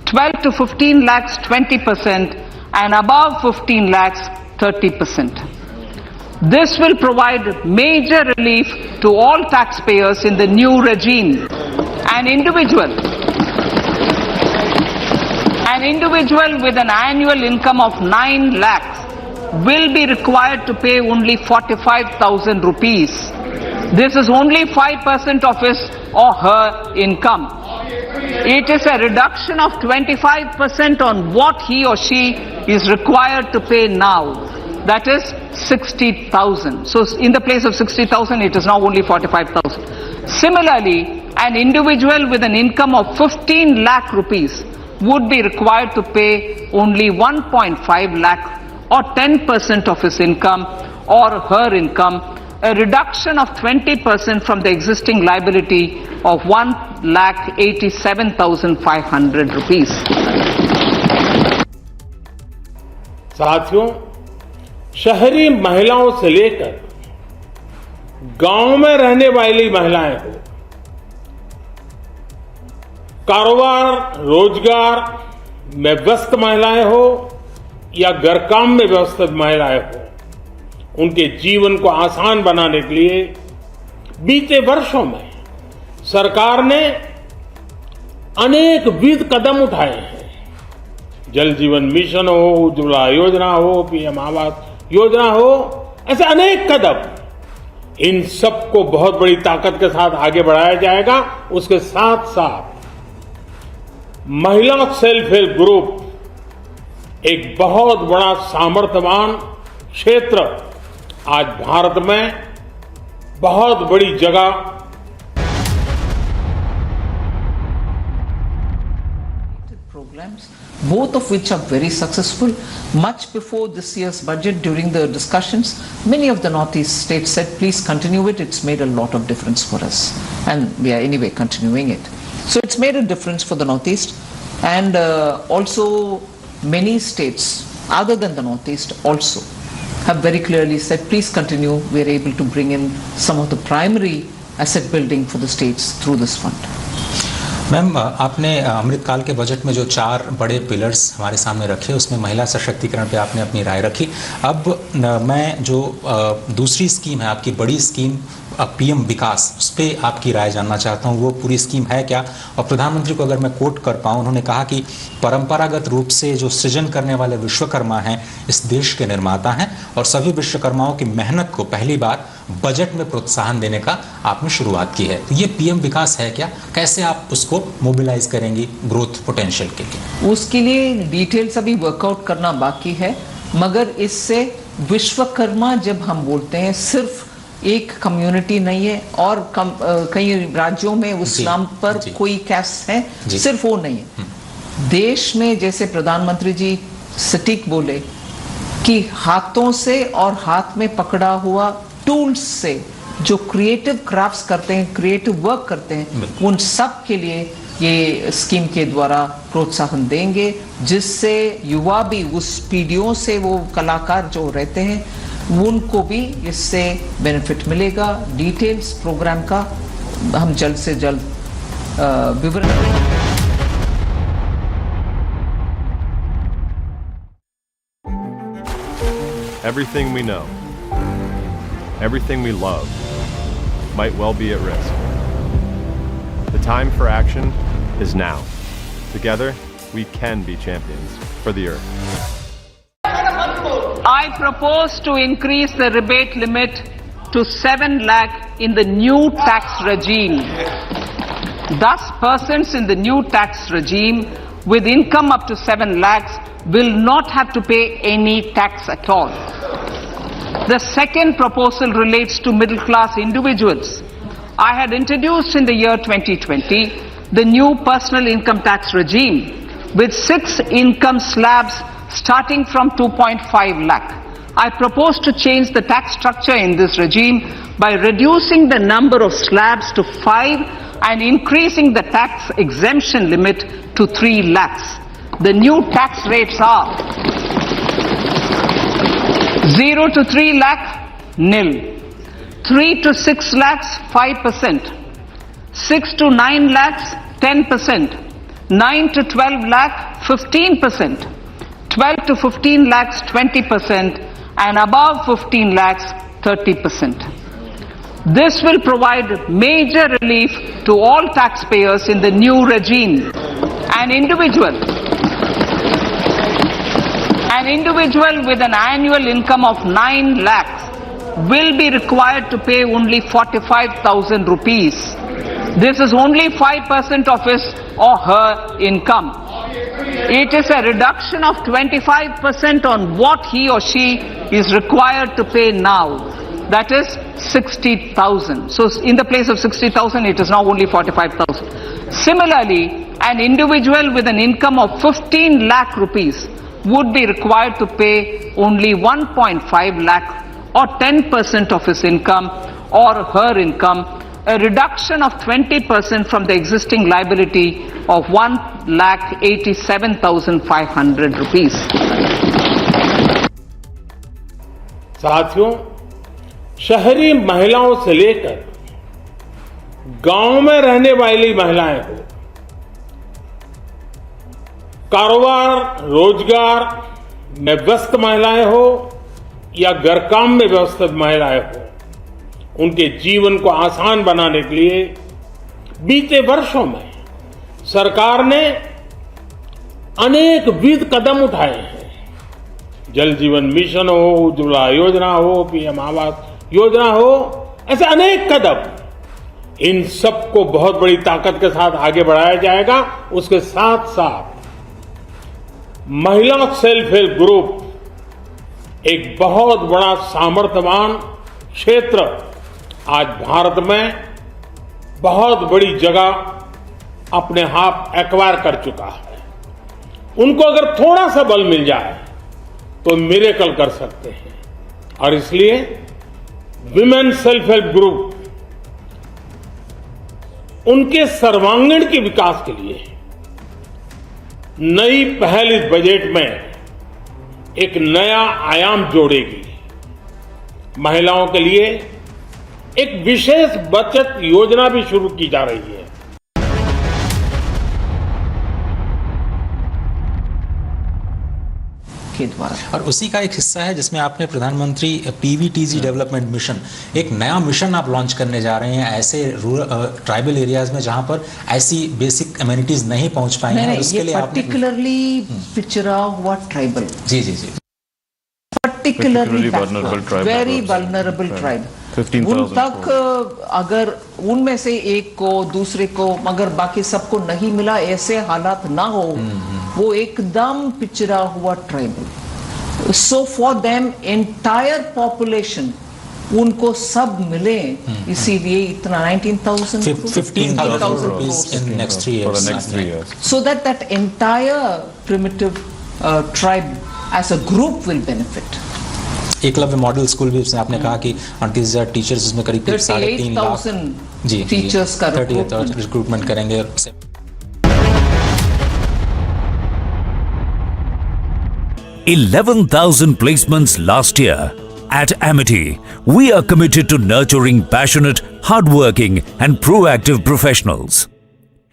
12 to 15 lakhs, 20%. And above 15 lakhs, 30%. This will provide major relief to all taxpayers in the new regime. An individual with an annual income of 9 lakhs will be required to pay only 45,000 rupees. This is only 5% of his or her income. It is a reduction of 25% on what he or she is required to pay now. That is 60,000. So in the place of 60,000, it is now only 45,000. Similarly, an individual with an income of 15 lakh rupees would be required to pay only 1.5 lakh or 10% of his income or her income, a reduction of 20% from the existing liability of 1,87,500 rupees. साथियों, शहरी महिलाओं से लेकर गांव में रहने वाली महिलाएं हो, कारोबार रोजगार में व्यस्त महिलाएं हो या घर काम में व्यस्त महिलाएं हो, उनके जीवन को आसान बनाने के लिए बीते वर्षों में सरकार ने अनेक विविध कदम उठाए हैं। जल जीवन मिशन हो, उज्ज्वला योजना हो, पीएम आवास योजना हो, ऐसे अनेक कदम, इन सबको बहुत बड़ी ताकत के साथ आगे बढ़ाया जाएगा। उसके साथ साथ महिला सेल्फ हेल्प ग्रुप एक बहुत बड़ा सामर्थ्यवान क्षेत्र आज भारत में बहुत बड़ी जगह programs, both of which are very successful. Much before this year's budget, during the discussions, many of the Northeast states said, please continue it. It's made a lot of difference for us. And we are anyway continuing it. So it's made a difference for the Northeast. And also many states other than the Northeast also have very clearly said, please continue. We are able to bring in some of the primary asset building for the states through this fund. Ma'am, आपने अमृतकाल के budget में जो 4 बड़े pillars हमारे सामने रखे, उसमें महिला सशक्तिकरण पे आपने अपनी राय रखी। अब मैं जो दूसरी स्कीम है, आपकी बड़ी स्कीम पीएम विकास, उस पर आपकी राय जानना चाहता हूँ। वो पूरी स्कीम है क्या? और प्रधानमंत्री को अगर मैं कोट कर पाऊँ, उन्होंने कहा कि परंपरागत रूप से जो सृजन करने वाले विश्वकर्मा हैं इस देश के निर्माता हैं, और सभी विश्वकर्माओं की मेहनत को पहली बार बजट में प्रोत्साहन देने का आपने शुरुआत की है। तो ये पीएम विकास है क्या? कैसे आप उसको मोबिलाइज करेंगी ग्रोथ पोटेंशियल के लिए? उसके लिए डिटेल्स अभी वर्कआउट करना बाकी है, मगर इससे विश्वकर्मा जब हम बोलते हैं सिर्फ एक कम्युनिटी नहीं है, और कई राज्यों में उस नाम पर कोई कैस्ट है, सिर्फ वो नहीं है। देश में जैसे प्रधानमंत्री जी सटीक बोले कि हाथों से और हाथ में पकड़ा हुआ टूल्स से जो क्रिएटिव क्राफ्ट्स करते हैं, क्रिएटिव वर्क करते हैं, उन सब के लिए ये स्कीम के द्वारा प्रोत्साहन देंगे, जिससे युवा भी उस पीढ़ियों से वो कलाकार जो रहते हैं उनको भी इससे बेनिफिट मिलेगा। डिटेल्स प्रोग्राम का हम जल्द से जल्द विवरण Everything we know, everything we love might well be at risk. The time for action is now. Together, we can be champions for the Earth. I propose to increase the rebate limit to 7 lakh in the new tax regime. Thus, persons in the new tax regime with income up to 7 lakhs will not have to pay any tax at all. The second proposal relates to middle-class individuals. I had introduced in the year 2020 the new personal income tax regime with 6 income slabs starting from 2.5 lakh. I propose to change the tax structure in this regime by reducing the number of slabs to 5 and increasing the tax exemption limit to 3 lakhs. The new tax rates are 0 to 3 lakh, nil. 3 to 6 lakhs, 5%. 6 to 9 lakhs, 10%. 9 to 12 lakh, 15%. 12 to 15 lakhs, 20%. And above 15 lakhs, 30%. This will provide major relief to all taxpayers in the new regime. An individual with an annual income of 9 lakhs will be required to pay only 45,000 rupees. This is only 5% of his or her income. It is a reduction of 25% on what he or she is required to pay now. That is 60,000. So in the place of 60,000, it is now only 45,000. Similarly, an individual with an income of 15 lakh rupees would be required to pay only 1.5 lakh or 10% of his income or her income, a reduction of 20% from the existing liability of 1,87,500 rupees. साथियों, शहरी महिलाओं से लेकर गांव में रहने वाली महिलाएं हो, कारोबार रोजगार में व्यस्त महिलाएं हो या घर काम में व्यस्त महिलाएं हो, उनके जीवन को आसान बनाने के लिए बीते वर्षों में सरकार ने अनेक विविध कदम उठाए हैं। जल जीवन मिशन हो, उज्ज्वला योजना हो, पीएम आवास योजना हो, ऐसे अनेक कदम, इन सबको बहुत बड़ी ताकत के साथ आगे बढ़ाया जाएगा। उसके साथ साथ महिला सेल्फ हेल्प ग्रुप एक बहुत बड़ा सामर्थ्यवान क्षेत्र आज भारत में बहुत बड़ी जगह अपने हाथ एक्वायर कर चुका है। उनको अगर थोड़ा सा बल मिल जाए तो मिरेकल कर सकते हैं। और इसलिए विमेन सेल्फ हेल्प ग्रुप उनके सर्वांगीण के विकास के लिए नई पहल इस बजट में एक नया आयाम जोड़ेगी। महिलाओं के लिए एक विशेष बचत योजना भी शुरू की जा रही है। और उसी का एक हिस्सा है जिसमें आपने प्रधानमंत्री पीवीटीजी डेवलपमेंट मिशन, एक नया मिशन आप लॉन्च करने जा रहे हैं ऐसे ट्राइबल एरियाज में जहां पर ऐसी बेसिक अमेनिटीज नहीं पहुंच पाई हैं। और उसके लिए पर्टिकुलरली पिछड़ा हुआ ट्राइबल, जी जी जी, पर्टिकुलरली वेरी वल्नरेबल ट्राइब, उन तक अगर उनमें से एक को दूसरे को मगर बाकी सबको नहीं मिला, ऐसे हालात ना हो, वो एकदम पिछड़ा हुआ tribal. So for them entire population उनको सब मिले, इसीलिए इतना 15,000 rupees in next 3 years. So that entire primitive tribe as a group will benefit. Eklavya model school भी उसने आपने कहा कि 38,000 टीचर्स उसमें करीब 3.5 लाख जी टीचर्स का रिक्रूटमेंट करेंगे। 11,000 placements last year. At Amity, we are committed to nurturing passionate, hardworking and proactive professionals.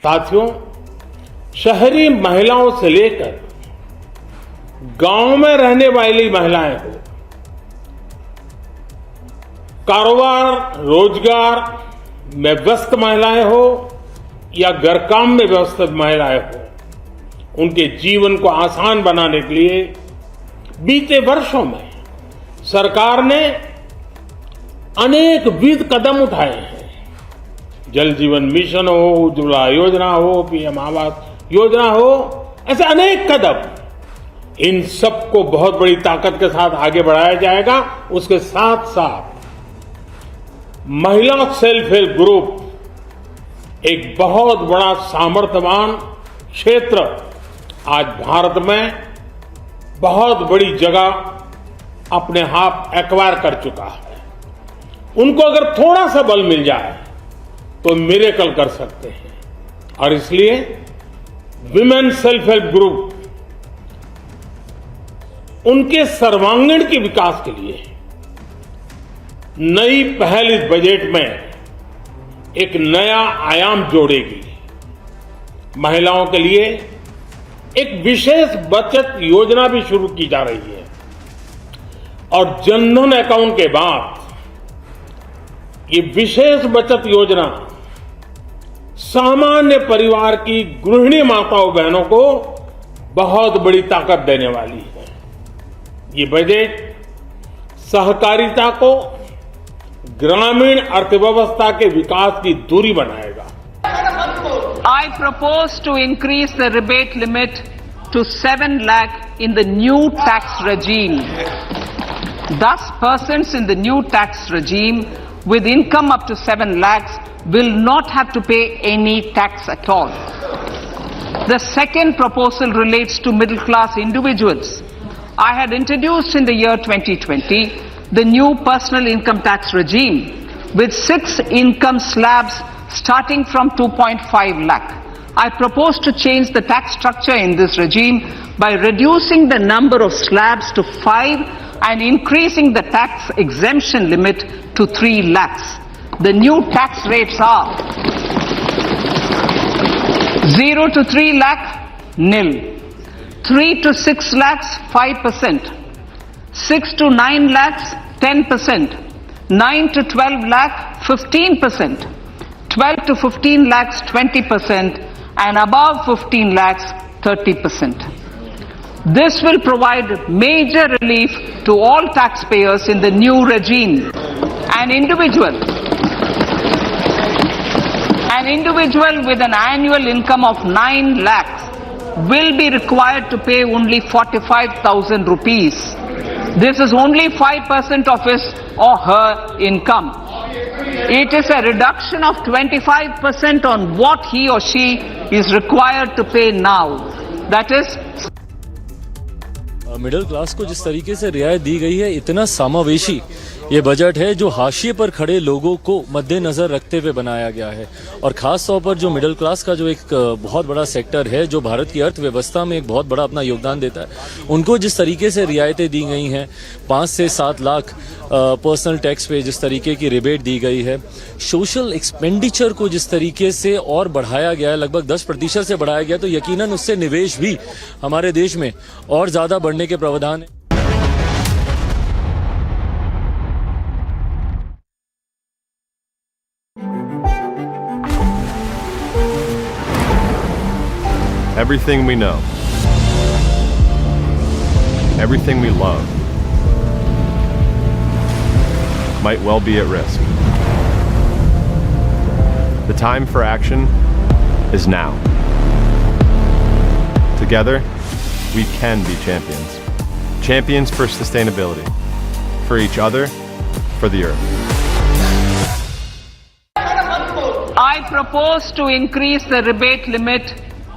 साथियों, शहरी महिलाओं से लेकर गांव में रहने वाली महिलाएं हो, कारोबार रोजगार में व्यस्त महिलाएं हो या घर काम में व्यस्त महिलाएं हो, उनके जीवन को आसान बनाने के लिए बीते वर्षों में सरकार ने अनेक विध कदम उठाए हैं। जल जीवन मिशन हो, उज्ज्वला योजना हो, पीएम आवास योजना हो, ऐसे अनेक कदम, इन सबको बहुत बड़ी ताकत के साथ आगे बढ़ाया जाएगा। उसके साथ साथ महिला सेल्फ हेल्प ग्रुप एक बहुत बड़ा सामर्थ्यवान क्षेत्र आज भारत में बहुत बड़ी जगह अपने हाथ एक्वायर कर चुका है। उनको अगर थोड़ा सा बल मिल जाए तो मिरेकल कर सकते हैं। और इसलिए विमेन सेल्फ हेल्प ग्रुप उनके सर्वांगीण के विकास के लिए नई पहल इस बजट में एक नया आयाम जोड़ेगी। महिलाओं के लिए एक विशेष बचत योजना भी शुरू की जा रही है और जनधन अकाउंट के बाद ये विशेष बचत योजना सामान्य परिवार की गृहिणी माताओं बहनों को बहुत बड़ी ताकत देने वाली है। ये बजट सहकारिता को ग्रामीण अर्थव्यवस्था के विकास की दूरी बनाएगा। I propose to increase the rebate limit to 7 lakh in the new tax regime. Thus, persons in the new tax regime with income up to 7 lakhs will not have to pay any tax at all. The second proposal relates to middle class individuals. I had introduced in the year 2020 the new personal income tax regime with 6 income slabs starting from 2.5 lakh. I propose to change the tax structure in this regime by reducing the number of slabs to 5 and increasing the tax exemption limit to 3 lakhs. The new tax rates are 0 to 3 lakh, nil. 3 to 6 lakhs, 5%. 6 to 9 lakhs, 10%. 9 to 12 lakh, 15%. 12 to 15 lakhs, 20%. And above 15 lakhs, 30%. This will provide major relief to all taxpayers in the new regime. An individual with an annual income of 9 lakhs will be required to pay only 45,000 rupees. This is only 5% of his or her income. It is a reduction of 25% on what he or she is required to pay now. That is, middle class को जिस तरीके से रियायत दी गई है, इतना समावेशी ये बजट है जो हाशिए पर खड़े लोगों को मद्देनजर रखते हुए बनाया गया है। और खास तौर पर जो मिडिल क्लास का जो एक बहुत बड़ा सेक्टर है, जो भारत की अर्थव्यवस्था में एक बहुत बड़ा अपना योगदान देता है, उनको जिस तरीके से रियायतें दी गई हैं, 5 से 7 लाख पर्सनल टैक्स पे जिस तरीके की रिबेट दी गई है, सोशल एक्सपेंडिचर को जिस तरीके से और बढ़ाया गया है, लगभग 10% से बढ़ाया गया, तो यकीनन उससे निवेश भी हमारे देश में और ज़्यादा बढ़ने के प्रावधान है। Everything we know, everything we love, might well be at risk. The time for action is now. Together, we can be champions. Champions for sustainability, for each other, for the earth. I propose to increase the rebate limit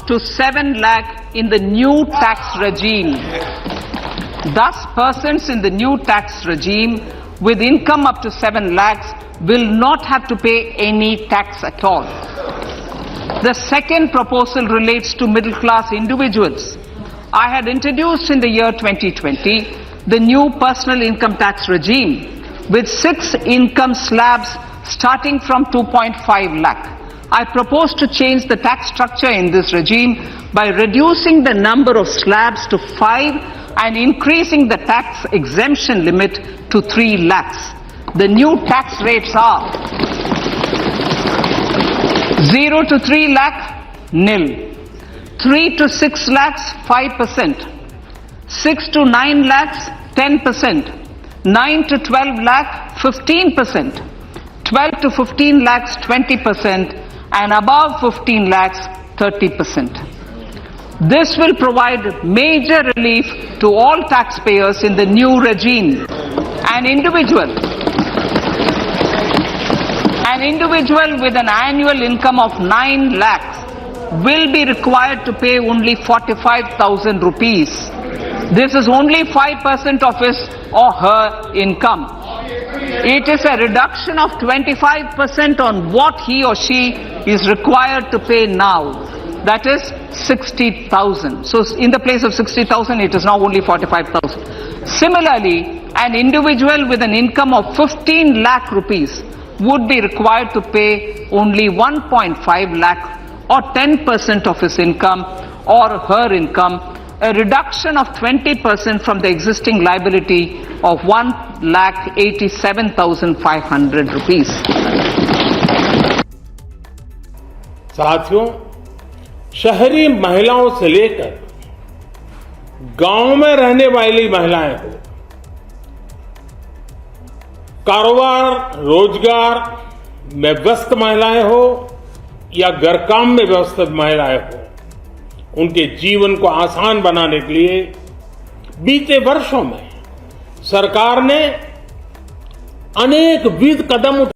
to 7 lakh in the new tax regime. Thus, persons in the new tax regime with income up to 7 lakhs will not have to pay any tax at all. The second proposal relates to middle class individuals. I had introduced in the year 2020 the new personal income tax regime with 6 income slabs starting from 2.5 lakh. I propose to change the tax structure in this regime by reducing the number of slabs to 5 and increasing the tax exemption limit to 3 lakhs. The new tax rates are 0 to 3 lakh, nil. 3 to 6 lakhs, 5%. 6 to 9 lakhs, 10%. 9 to 12 lakh 15%, 12 to 15 lakhs 20%, and above 15 lakhs 30%. This will provide major relief to all taxpayers in the new regime. An individual with an annual income of 9 lakhs will be required to pay only 45,000 rupees. This is only 5% of his or her income. It is a reduction of 25% on what he or she is required to pay now. That is 60,000. So in the place of 60,000, it is now only 45,000. Similarly, an individual with an income of 15 lakh rupees would be required to pay only 1.5 lakh or 10% of his income or her income, a reduction of 20% from the existing liability of 1,87,500 rupees. साथियों, शहरी महिलाओं से लेकर गांव में रहने वाली महिलाएं हो, कारोबार रोजगार में व्यस्त महिलाएं हो या घर काम में व्यस्त महिलाएं हो, उनके जीवन को आसान बनाने के लिए बीते वर्षों में सरकार ने अनेक विविध कदम उठाए।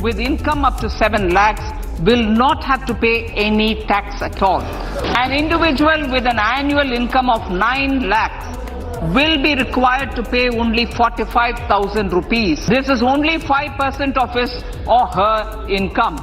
With income up to 7 lakhs will not have to pay any tax at all. An individual with an annual income of 9 lakhs will be required to pay only 45,000 rupees. This is only 5% of his or her income.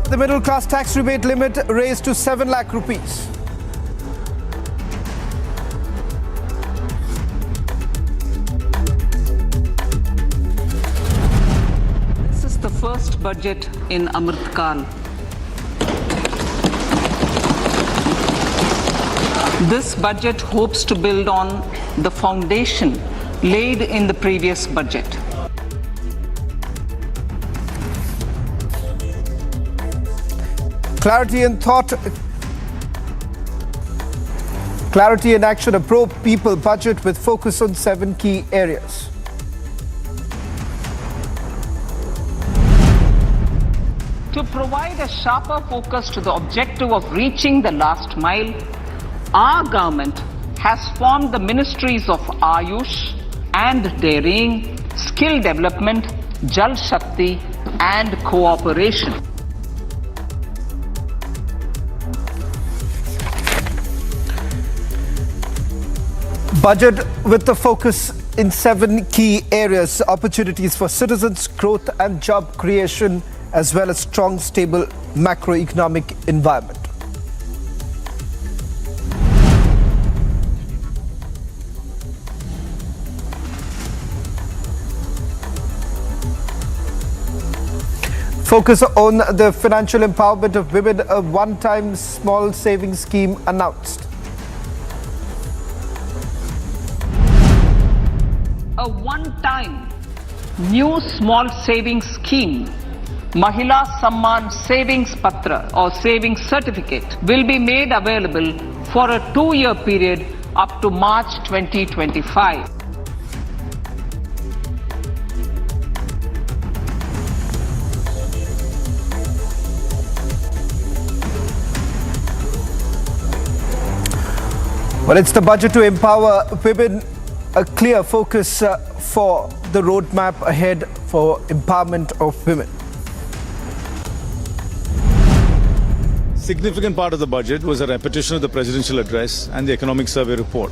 The middle class tax rebate limit raised to 7 lakh rupees. This is the first budget in Amrit Kal. This budget hopes to build on the foundation laid in the previous budget. Clarity and thought, clarity and action, a pro-people budget with focus on 7 key areas. To provide a sharper focus to the objective of reaching the last mile, our government has formed the ministries of Ayush and Dairying, Skill Development, Jal Shakti and Cooperation. Budget with the focus in 7 key areas: opportunities for citizens, growth and job creation, as well as strong, stable macroeconomic environment. Focus on the financial empowerment of women, a one-time small savings scheme announced. A one-time new small savings scheme, Mahila Samman Savings Patra or Savings Certificate, will be made available for a 2-year period up to March 2025. Well, it's the budget to empower women, a clear focus for the roadmap ahead for empowerment of women. Significant part of the budget was a repetition of the presidential address and the economic survey report.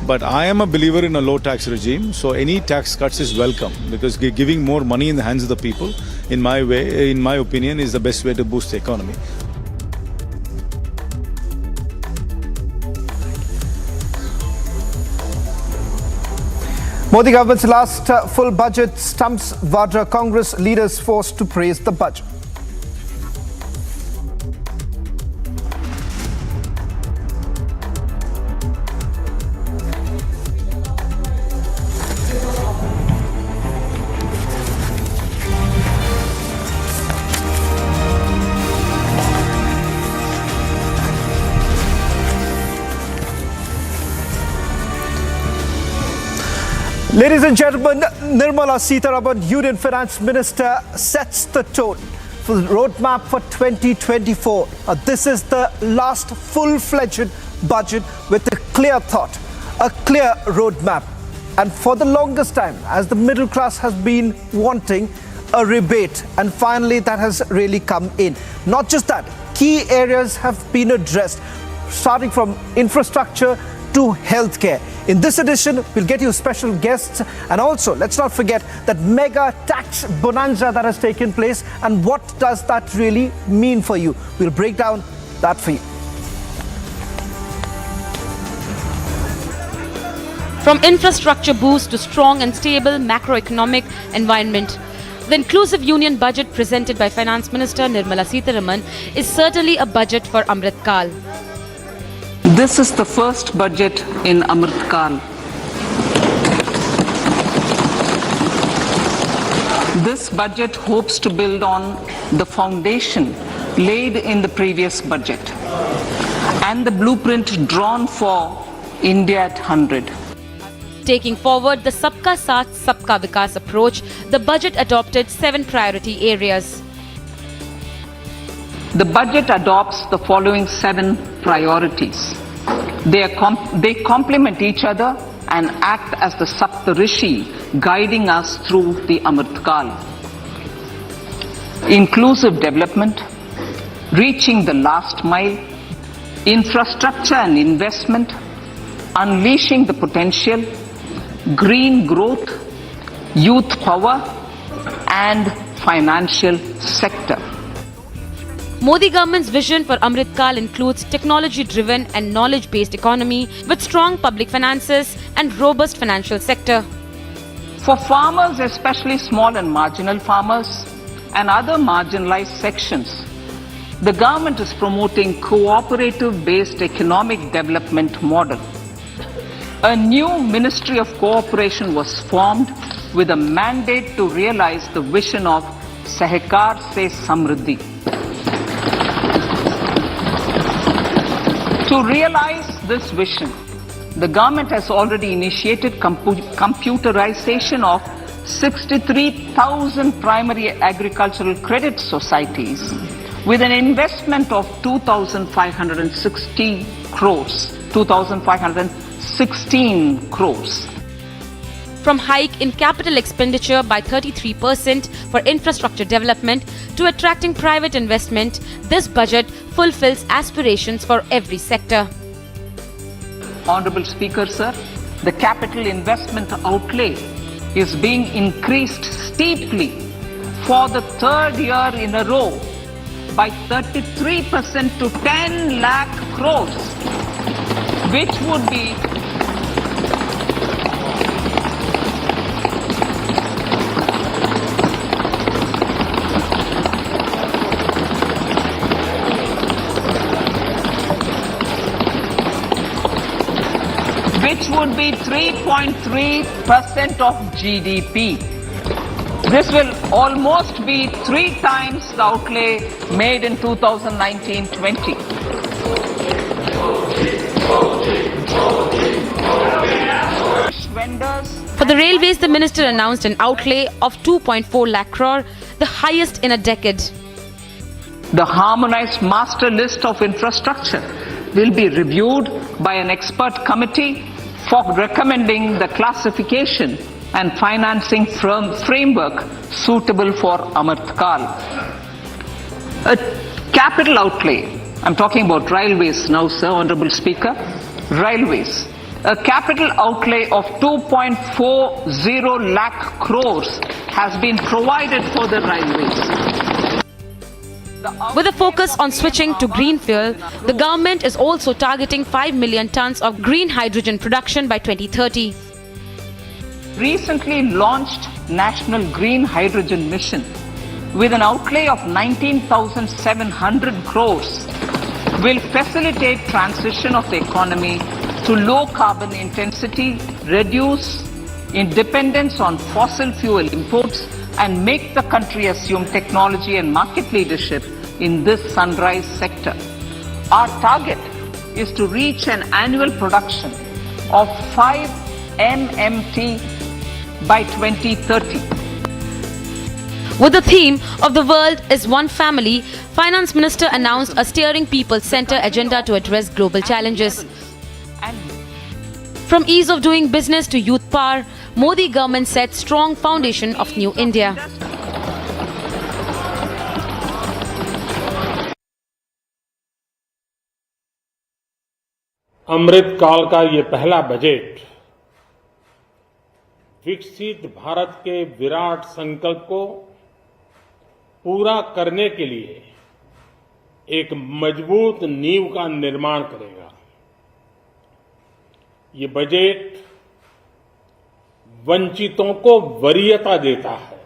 But I am a believer in a low tax regime, so any tax cuts is welcome because giving more money in the hands of the people, in my opinion, is the best way to boost the economy. Modi government's last full budget stumps Vadra. Congress leaders forced to praise the budget. Ladies and gentlemen, Nirmala Sitharaman, Union Finance Minister, sets the tone for the roadmap for 2024. This is the last full-fledged budget with a clear thought, a clear roadmap. And for the longest time, as the middle class has been wanting a rebate, and finally that has really come in. Not just that, key areas have been addressed, starting from infrastructure to healthcare. In this edition, we'll get you special guests, and also let's not forget that mega tax bonanza that has taken place, and what does that really mean for you? We'll break down that for you. From infrastructure boost to strong and stable macroeconomic environment, the inclusive union budget presented by Finance Minister Nirmala Sitharaman is certainly a budget for Amrit Kal. This is the first budget in Amrit Kal. This budget hopes to build on the foundation laid in the previous budget and the blueprint drawn for India at 100. Taking forward the Sabka Saath, Sabka Vikas approach, the budget adopted 7 priority areas. The budget adopts the following 7 priorities. They complement each other and act as the Saptarishi guiding us through the Amrit Kal. Inclusive development, reaching the last mile, infrastructure and investment, unleashing the potential, green growth, youth power, and financial sector. Modi government's vision for Amrit Kal includes technology-driven and knowledge-based economy with strong public finances and robust financial sector. For farmers, especially small and marginal farmers and other marginalized sections, the government is promoting cooperative-based economic development model. A new Ministry of Cooperation was formed with a mandate to realize the vision of Sahkar se Samriddhi. To realize this vision, the government has already initiated computerization of 63,000 primary agricultural credit societies with an investment of 2,516 crores. From hike in capital expenditure by 33% for infrastructure development to attracting private investment, this budget fulfills aspirations for every sector. Honorable Speaker, sir, the capital investment outlay is being increased steeply for the 3rd year in a row by 33% to 10 lakh crores, which would be which would be 3.3% of GDP. This will almost be 3 times the outlay made in 2019-20. For the railways, the minister announced an outlay of 2.4 lakh crore, the highest in a decade. The harmonized master list of infrastructure will be reviewed by an expert committee for recommending the classification and financing framework suitable for Amrit Kal. A capital outlay, I'm talking about railways now, sir, Honorable Speaker, railways. A capital outlay of 2.40 lakh crores has been provided for the railways. With a focus on switching to green fuel, the government is also targeting 5 million tons of green hydrogen production by 2030. Recently launched National Green Hydrogen Mission with an outlay of 19,700 crores will facilitate transition of the economy to low carbon intensity, reduce dependence on fossil fuel imports, and make the country assume technology and market leadership in this sunrise sector. Our target is to reach an annual production of 5 MMT by 2030. With the theme of the world is one family, Finance Minister announced a steering people center agenda to address global challenges. From ease of doing business to youth power, Modi government set strong foundation of New India. अमृत काल का ये पहला budget विकसित भारत के विराट संकल्प को पूरा करने के लिए एक मजबूत नींव का निर्माण करेगा। ये बजट वंचितों को वरीयता देता है।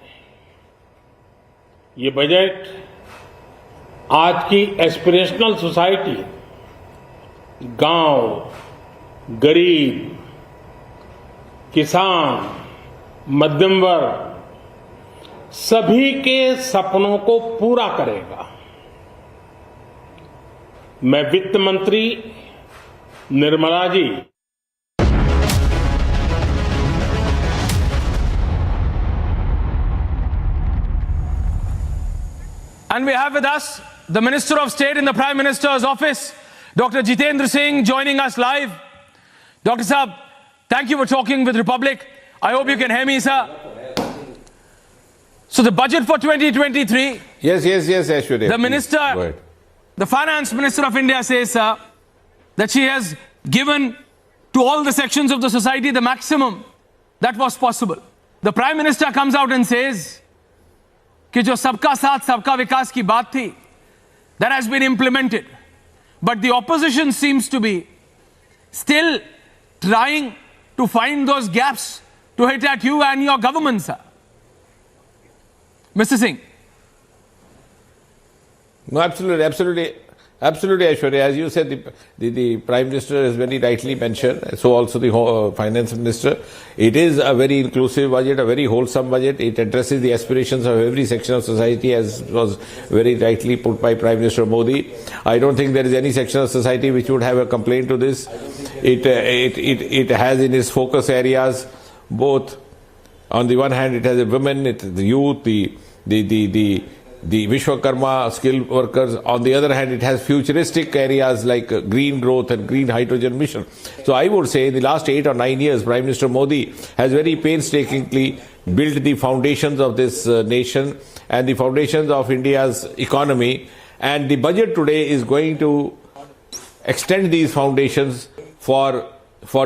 ये बजट आज की एस्पिरेशनल सोसाइटी, गांव, गरीब, किसान, मध्यम वर्ग सभी के सपनों को पूरा करेगा। मैं वित्त मंत्री Nirmala ji And we have with us the Minister of State in the Prime Minister's office, Dr. Jitendra Singh, joining us live. Dr. Saab, thank you for talking with Republic. I hope you can hear me, sir. So the budget for 2023. Yes, Ashwarya. The Minister, the Finance Minister of India says, sir, that she has given to all the sections of the society the maximum that was possible. The Prime Minister comes out and says, कि जो सबका साथ सबका विकास की बात थी, that has been implemented, but the opposition seems to be still trying to find those gaps to hit at you and your government, sir. Mr. Singh. No, absolutely, Ashwarya. As you said, the Prime Minister has very rightly mentioned, so also the Finance Minister. It is a very inclusive budget, a very wholesome budget. It addresses the aspirations of every section of society, as was very rightly put by Prime Minister Modi. I don't think there is any section of society which would have a complaint to this. It has in its focus areas both, on the one hand, it has the women, the youth, the Vishwakarma skilled workers. On the other hand, it has futuristic areas like green growth and green hydrogen mission. So I would say in the last 8 or 9 years, Prime Minister Modi has very painstakingly built the foundations of this nation and the foundations of India's economy. And the budget today is going to extend these foundations for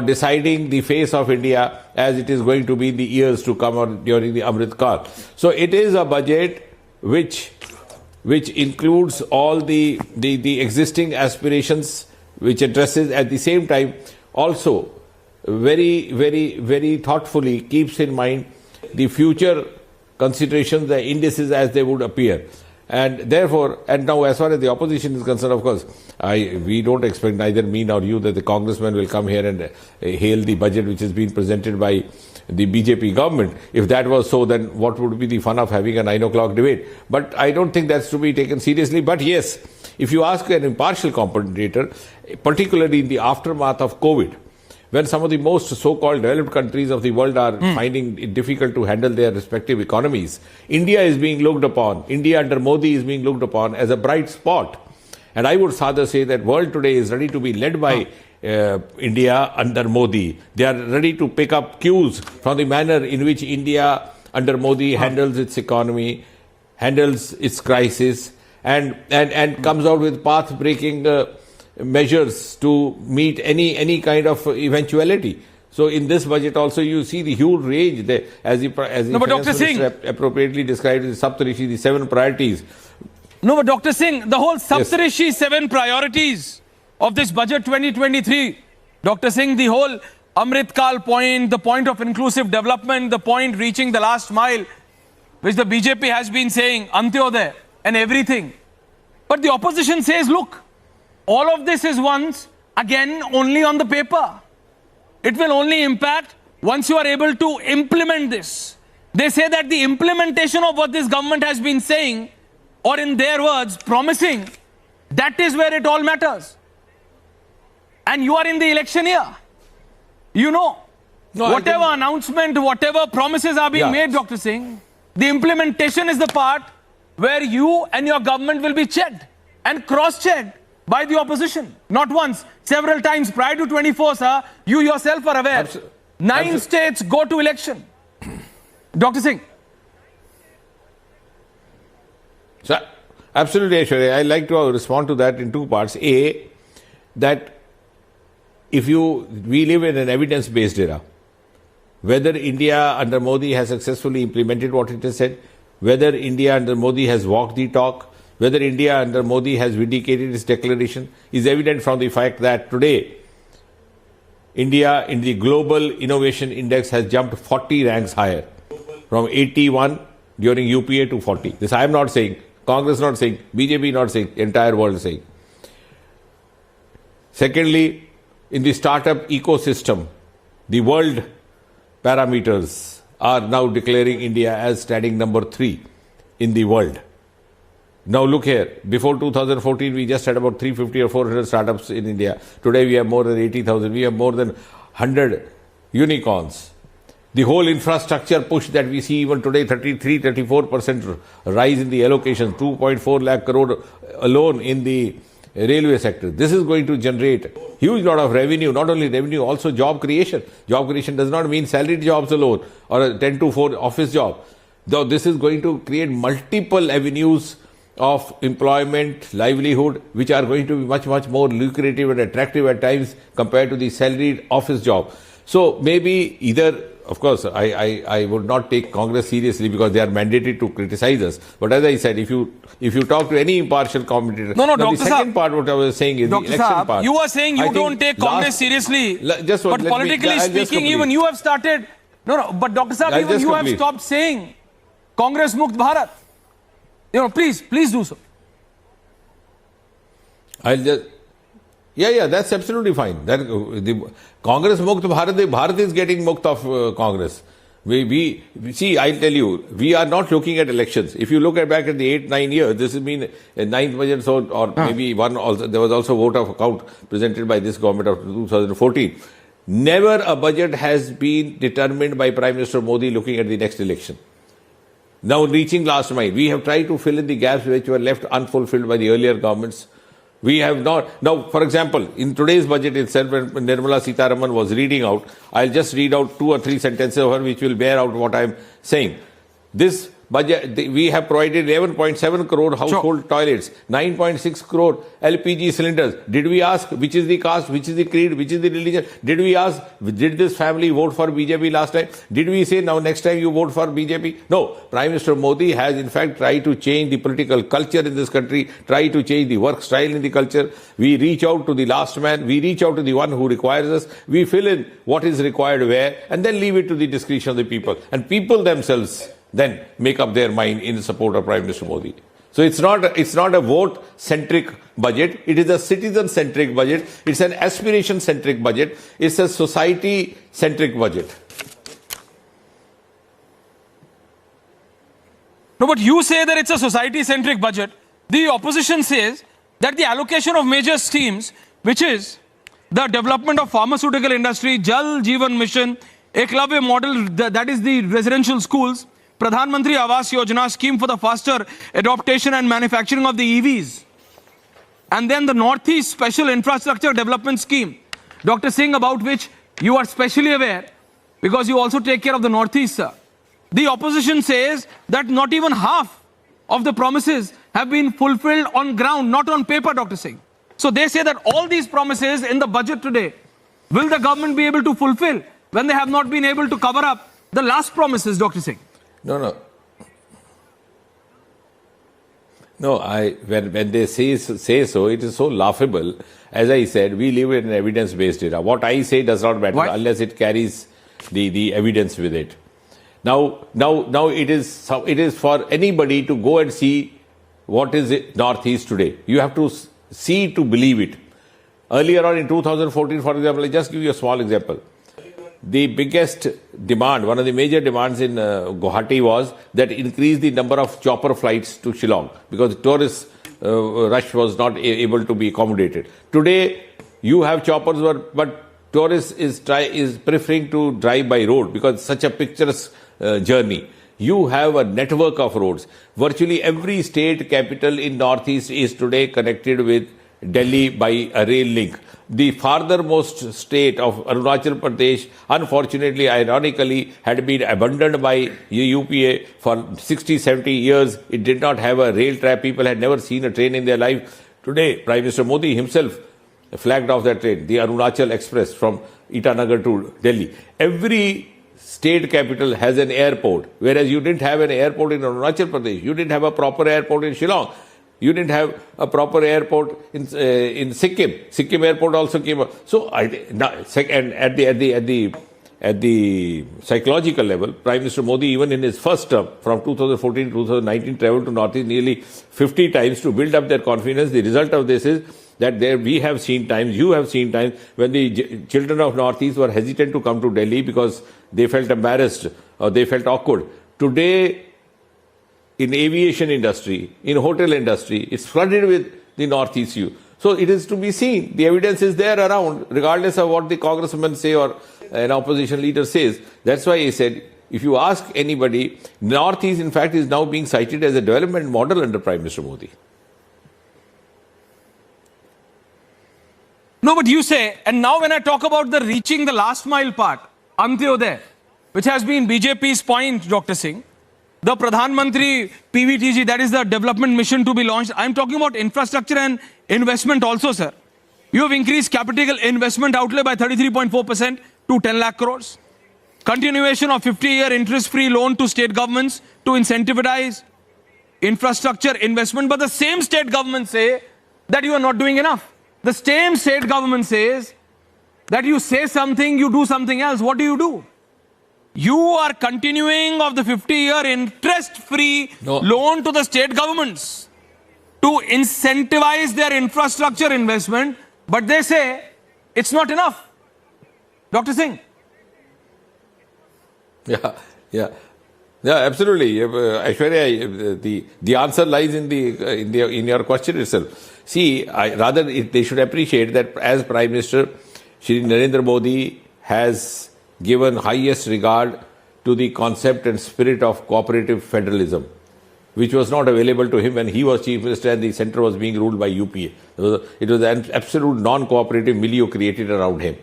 deciding the face of India as it is going to be in the years to come or during the Amrit Kal. So it is a budget which includes all the existing aspirations, which addresses at the same time also very thoughtfully keeps in mind the future considerations, the indices as they would appear. And therefore, and now as far as the opposition is concerned, of course, we don't expect, neither me nor you, that the congressmen will come here and hail the budget which has been presented by the BJP government. If that was so, then what would be the fun of having a 9 o'clock debate? But I don't think that's to be taken seriously. But yes, if you ask an impartial commentator, particularly in the aftermath of COVID, when some of the most so-called developed countries of the world are finding it difficult to handle their respective economies, India is being looked upon, India under Modi is being looked upon as a bright spot. And I would rather say that world today is ready to be led by India under Modi. They are ready to pick up cues from the manner in which India under Modi handles its economy, handles its crisis, and comes out with path-breaking measures to meet any kind of eventuality. So in this budget also you see the huge range there, as the Finance Minister appropriately described the Saptarishi, the 7 priorities. No, but Dr. Singh, the whole Saptarishi 7 priorities of this budget 2023, Dr. Singh, the whole Amrit Kal point, the point of inclusive development, the point reaching the last mile, which the BJP has been saying, Antyodaya and everything. But the opposition says, look, all of this is once again only on the paper. It will only impact once you are able to implement this. They say that the implementation of what this government has been saying, or in their words, promising, that is where it all matters. And you are in the election year. You know, whatever announcement, whatever promises are being made, Dr. Singh, the implementation is the part where you and your government will be checked and cross-checked by the opposition. Not once, several times prior to 24, sir. You yourself are aware. 9 states go to election. Dr. Singh. Sir, absolutely, Aishwarya. I'd like to respond to that in 2 parts. A, that we live in an evidence-based era. Whether India under Modi has successfully implemented what it has said, whether India under Modi has walked the talk, whether India under Modi has vindicated its declaration, is evident from the fact that today, India in the Global Innovation Index has jumped 40 ranks higher, from 81 during UPA to 40. This I am not saying, Congress not saying, BJP not saying, entire world saying. Secondly, in the startup ecosystem, the world parameters are now declaring India as standing number 3 in the world. Now look here, before 2014 we just had about 350 or 400 startups in India. Today we have more than 80,000, we have more than 100 unicorns. The whole infrastructure push that we see even today, 33-34% rise in the allocations, 2.4 lakh crore alone in the railway sector. This is going to generate huge lot of revenue, not only revenue, also job creation. Job creation does not mean salaried jobs alone or a 10 to 4 office job. Though this is going to create multiple avenues of employment, livelihood, which are going to be much more lucrative and attractive at times compared to the salaried office job. So maybe either, of course, I would not take Congress seriously because they are mandated to criticize us. But as I said, if you talk to any impartial commentator, Dr. the second part what I was saying is Dr. the election part. You are saying you don't take Congress seriously, but politically speaking, even you have started. But Dr. Saab, even you have stopped saying Congress Mukt Bharat. Please do so. I'll just... Yeah, that's absolutely fine. That the Congress Mukt Bharat is getting Mukt of Congress. We see, I'll tell you, we are not looking at elections. If you look back at the 8-9 years, this has been a 9th budget, or maybe one also. There was also vote of account presented by this government of 2014. Never a budget has been determined by Prime Minister Modi looking at the next election. Now reaching last mile, we have tried to fill in the gaps which were left unfulfilled by the earlier governments. We have not. Now, for example, in today's budget itself, when Nirmala Sitharaman was reading out, I'll just read out 2 or 3 sentences of her which will bear out what I'm saying. This budget, we have provided 11.7 crore household toilets, 9.6 crore LPG cylinders. Did we ask which is the caste, which is the creed, which is the religion? Did we ask, did this family vote for BJP last time? Did we say, now next time you vote for BJP? No. Prime Minister Modi has in fact tried to change the political culture in this country, tried to change the work style in the culture. We reach out to the last man, we reach out to the one who requires us, we fill in what is required where, and then leave it to the discretion of the people. And people themselves then make up their mind in support of Prime Minister Modi. So it's not a vote-centric budget. It is a citizen-centric budget. It's an aspiration-centric budget. It's a society-centric budget. No, but you say that it's a society-centric budget. The opposition says that the allocation of major schemes, which is the development of pharmaceutical industry, Jal Jeevan Mission, Eklavya model, that is the residential schools, Pradhan Mantri Awas Yojana scheme for the faster adoption and manufacturing of the EVs. And then the Northeast Special Infrastructure Development Scheme, Dr. Singh, about which you are specially aware because you also take care of the Northeast, sir. The opposition says that not even half of the promises have been fulfilled on ground, not on paper, Dr. Singh. So they say that all these promises in the budget today, will the government be able to fulfill when they have not been able to cover up the last promises, Dr. Singh? No. No, when they say so, it is so laughable. As I said, we live in evidence-based era. What I say does not matter unless it carries the evidence with it. Now it is for anybody to go and see what is it Northeast today. You have to see to believe it. Earlier on in 2014, for example, I'll just give you a small example. The biggest demand, one of the major demands in Guwahati was that increase the number of chopper flights to Shillong because tourist rush was not able to be accommodated. Today, you have choppers, but tourists is preferring to drive by road because it's such a picturesque journey. You have a network of roads. Virtually every state capital in Northeast is today connected with Delhi by a rail link. The farthermost state of Arunachal Pradesh, unfortunately, ironically, had been abandoned by UPA for 60, 70 years. It did not have a rail track. People had never seen a train in their life. Today, Prime Minister Modi himself flagged off that train, the Arunachal Express from Itanagar to Delhi. Every state capital has an airport, whereas you didn't have an airport in Arunachal Pradesh. You didn't have a proper airport in Shillong. You didn't have a proper airport in Sikkim. Sikkim airport also came up. So, and at the psychological level, Prime Minister Modi, even in his first term, from 2014 to 2019, traveled to Northeast nearly 50 times to build up their confidence. The result of this is that we have seen times, you have seen times, when the children of Northeast were hesitant to come to Delhi because they felt embarrassed or they felt awkward. Today, in aviation industry, in hotel industry, it's flooded with the Northeast youth. So it is to be seen. The evidence is there around, regardless of what the congressman say or an opposition leader says. That's why I said, if you ask anybody, Northeast, in fact, is now being cited as a development model under Prime Minister Modi. No, but you say, and now when I talk about the reaching the last mile part, Antyodaya, which has been BJP's point, Dr. Singh, the Pradhan Mantri PVTG, that is the development mission to be launched. I'm talking about infrastructure and investment also, sir. You have increased capital investment outlay by 33.4% to 10 lakh crores. Continuation of 50-year interest-free loan to state governments to incentivize infrastructure investment. But the same state government say that you are not doing enough. The same state government says that you say something, you do something else. What do? You are continuing of the 50-year interest-free loan to the state governments to incentivize their infrastructure investment, but they say it's not enough. Dr. Singh. Yeah, absolutely. Aishwarya, the answer lies in your question itself. See, they should appreciate that as Prime Minister, Shri Narendra Modi has given highest regard to the concept and spirit of cooperative federalism, which was not available to him when he was Chief Minister and the centre was being ruled by UPA. It was an absolute non-cooperative milieu created around him.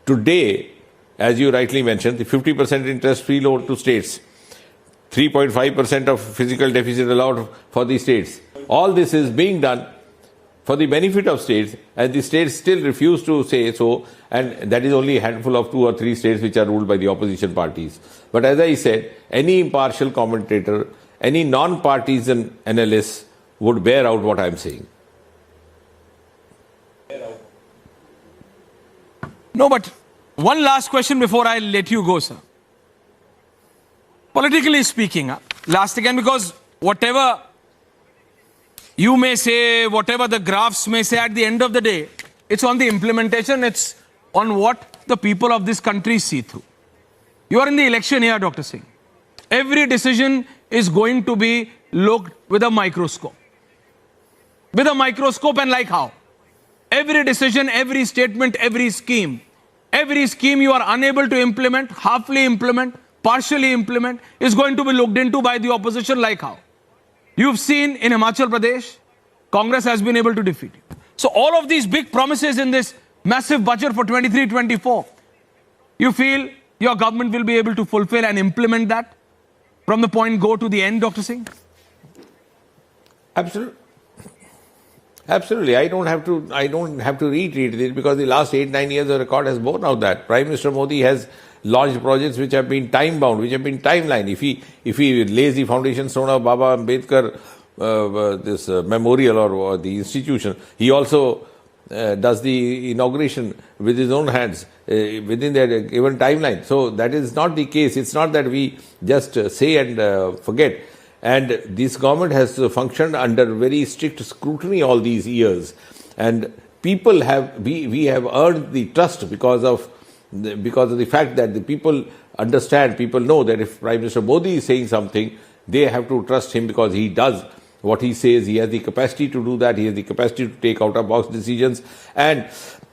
Today, as you rightly mentioned, the 50% interest-free loan to states, 3.5% of physical deficit allowed for the states. All this is being done for the benefit of states, and the states still refuse to say so, and that is only a handful of 2 or 3 states which are ruled by the opposition parties. But as I said, any impartial commentator, any non-partisan analyst would bear out what I am saying. No, but one last question before I let you go, sir. Politically speaking, last again, because whatever you may say, whatever the graphs may say, at the end of the day, it's on the implementation, it's on what the people of this country see through. You are in the election here, Dr. Singh. Every decision is going to be looked with a microscope. With a microscope, and like how? Every decision, every statement, every scheme you are unable to implement, halfly implement, partially implement, is going to be looked into by the opposition, like how? You've seen in Himachal Pradesh, Congress has been able to defeat you. So all of these big promises in this massive budget for 23-24, you feel your government will be able to fulfill and implement that from the point go to the end, Dr. Singh? Absolutely. I don't have to retreat it because the last 8-9 years the record has borne out that Prime Minister Modi has launched projects which have been time bound, which have been timeline. If he lays the foundation stone of Baba Ambedkar, this memorial or the institution, he also does the inauguration with his own hands within the given timeline. So that is not the case. It's not that we just say and forget. And this government has functioned under very strict scrutiny all these years. And people have, we have earned the trust because of the fact that the people understand, people know that if Prime Minister Modi is saying something, they have to trust him because he does what he says. He has the capacity to do that. He has the capacity to take out-of-box decisions. And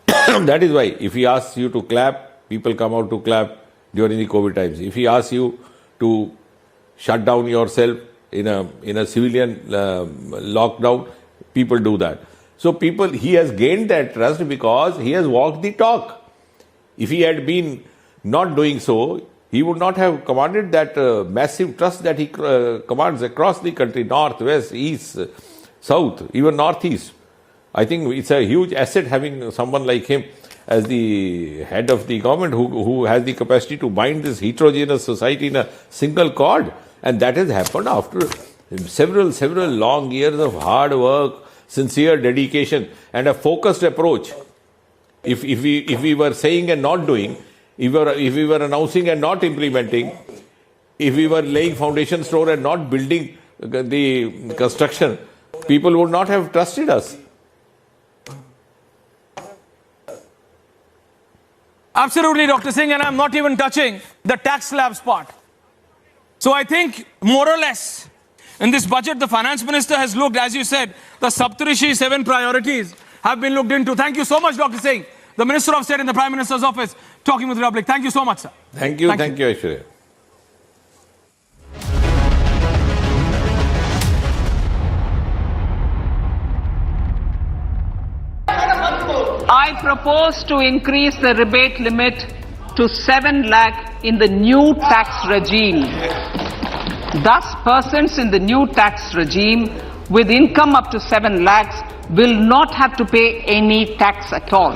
that is why if he asks you to clap, people come out to clap during the COVID times. If he asks you to shut down yourself in a civilian lockdown, people do that. So he has gained that trust because he has walked the talk. If he had been not doing so, he would not have commanded that massive trust that he commands across the country, north, west, east, south, even northeast. I think it's a huge asset having someone like him as the head of the government who has the capacity to bind this heterogeneous society in a single cord. And that has happened after several long years of hard work, sincere dedication, and a focused approach. If we were saying and not doing, if we were announcing and not implementing, if we were laying foundation stone and not building the construction, people would not have trusted us. Absolutely, Dr. Singh, and I'm not even touching the tax slabs part. So I think, more or less, in this budget, the finance minister has looked, as you said, the Saptarishi 7 priorities have been looked into. Thank you so much, Dr. Singh, the Minister of State in the Prime Minister's office, talking with the Republic. Thank you so much, sir. Thank you, Aishwarya. I propose to increase the rebate limit to 7 lakh in the new tax regime. Thus, persons in the new tax regime with income up to 7 lakhs will not have to pay any tax at all.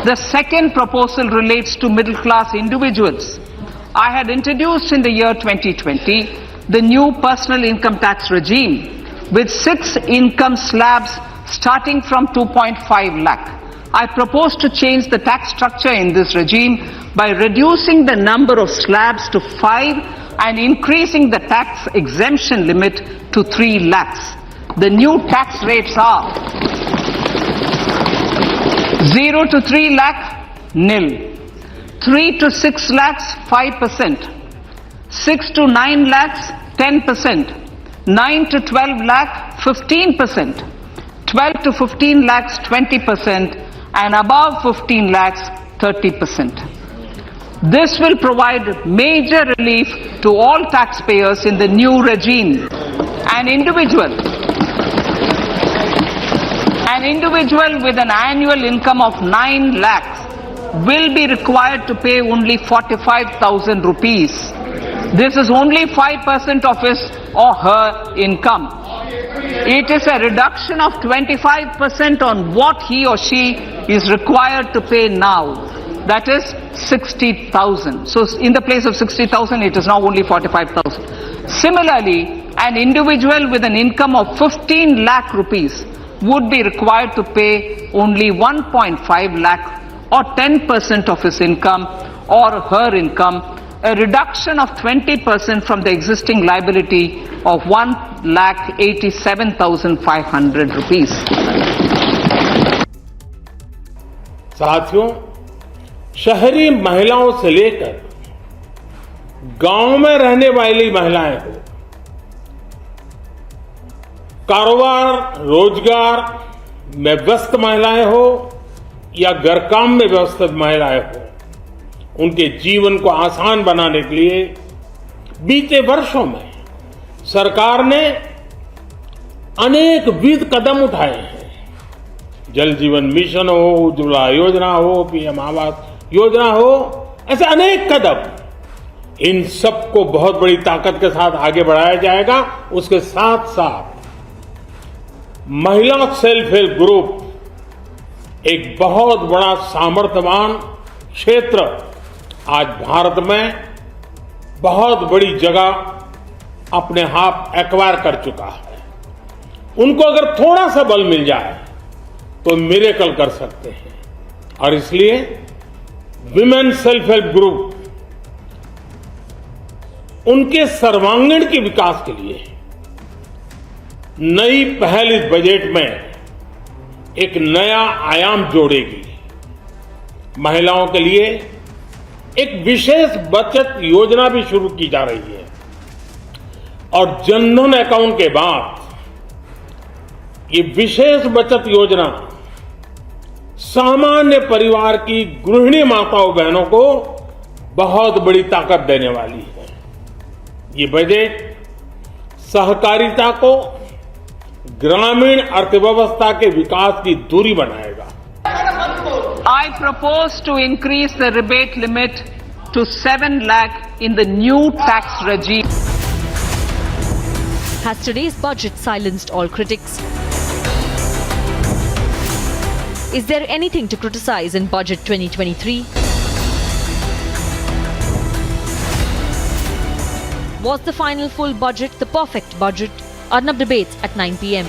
The second proposal relates to middle-class individuals. I had introduced in the year 2020 the new personal income tax regime with 6 income slabs starting from 2.5 lakh. I propose to change the tax structure in this regime by reducing the number of slabs to 5 and increasing the tax exemption limit to 3 lakhs. The new tax rates are 0 to 3 lakh, nil. 3 to 6 lakhs, 5%. 6 to 9 lakhs, 10%. 9 to 12 lakh, 15%. 12 to 15 lakhs, 20%. And above 15 lakhs, 30%. This will provide major relief to all taxpayers in the new regime. An individual with an annual income of 9 lakhs will be required to pay only 45,000 rupees. This is only 5% of his or her income. It is a reduction of 25% on what he or she is required to pay now. That is 60,000. So in the place of 60,000, it is now only 45,000. Similarly, an individual with an income of 15 lakh rupees would be required to pay only 1.5 lakh or 10% of his income or her income, a reduction of 20% from the existing liability of 1,87,500 rupees. साथियों, शहरी महिलाओं से लेकर गांव में रहने वाली महिलाएं हो, कारोबार रोजगार में व्यस्त महिलाएं हो या घर काम में व्यस्त महिलाएं हो, उनके जीवन को आसान बनाने के लिए बीते वर्षों में सरकार ने अनेक विध कदम उठाए हैं। जल जीवन मिशन हो, उज्ज्वला योजना हो, पीएम आवास योजना हो, ऐसे अनेक कदम, इन सबको बहुत बड़ी ताकत के साथ आगे बढ़ाया जाएगा। उसके साथ साथ महिला सेल्फ हेल्प ग्रुप एक बहुत बड़ा सामर्थ्यवान क्षेत्र आज भारत में बहुत बड़ी जगह अपने हाथ एक्वायर कर चुका है। उनको अगर थोड़ा सा बल मिल जाए तो मिरेकल कर सकते हैं और इसलिए विमेन सेल्फ हेल्प ग्रुप उनके सर्वांगीण के विकास के लिए नई पहल इस बजट में एक नया आयाम जोड़ेगी। महिलाओं के लिए एक विशेष बचत योजना भी शुरू की जा रही है और जनधन अकाउंट के बाद ये विशेष बचत योजना सामान्य परिवार की गृहिणी माताओं बहनों को बहुत बड़ी ताकत देने वाली है। ये बजट सहकारिता को ग्रामीण अर्थव्यवस्था के विकास की दूरी बनाएगा। I propose to increase the rebate limit to 7 lakh in the new tax regime. Has today's budget silenced all critics? Is there anything to criticize in Budget 2023? Was the final full budget the perfect budget? Arnab debates at 9 p.m.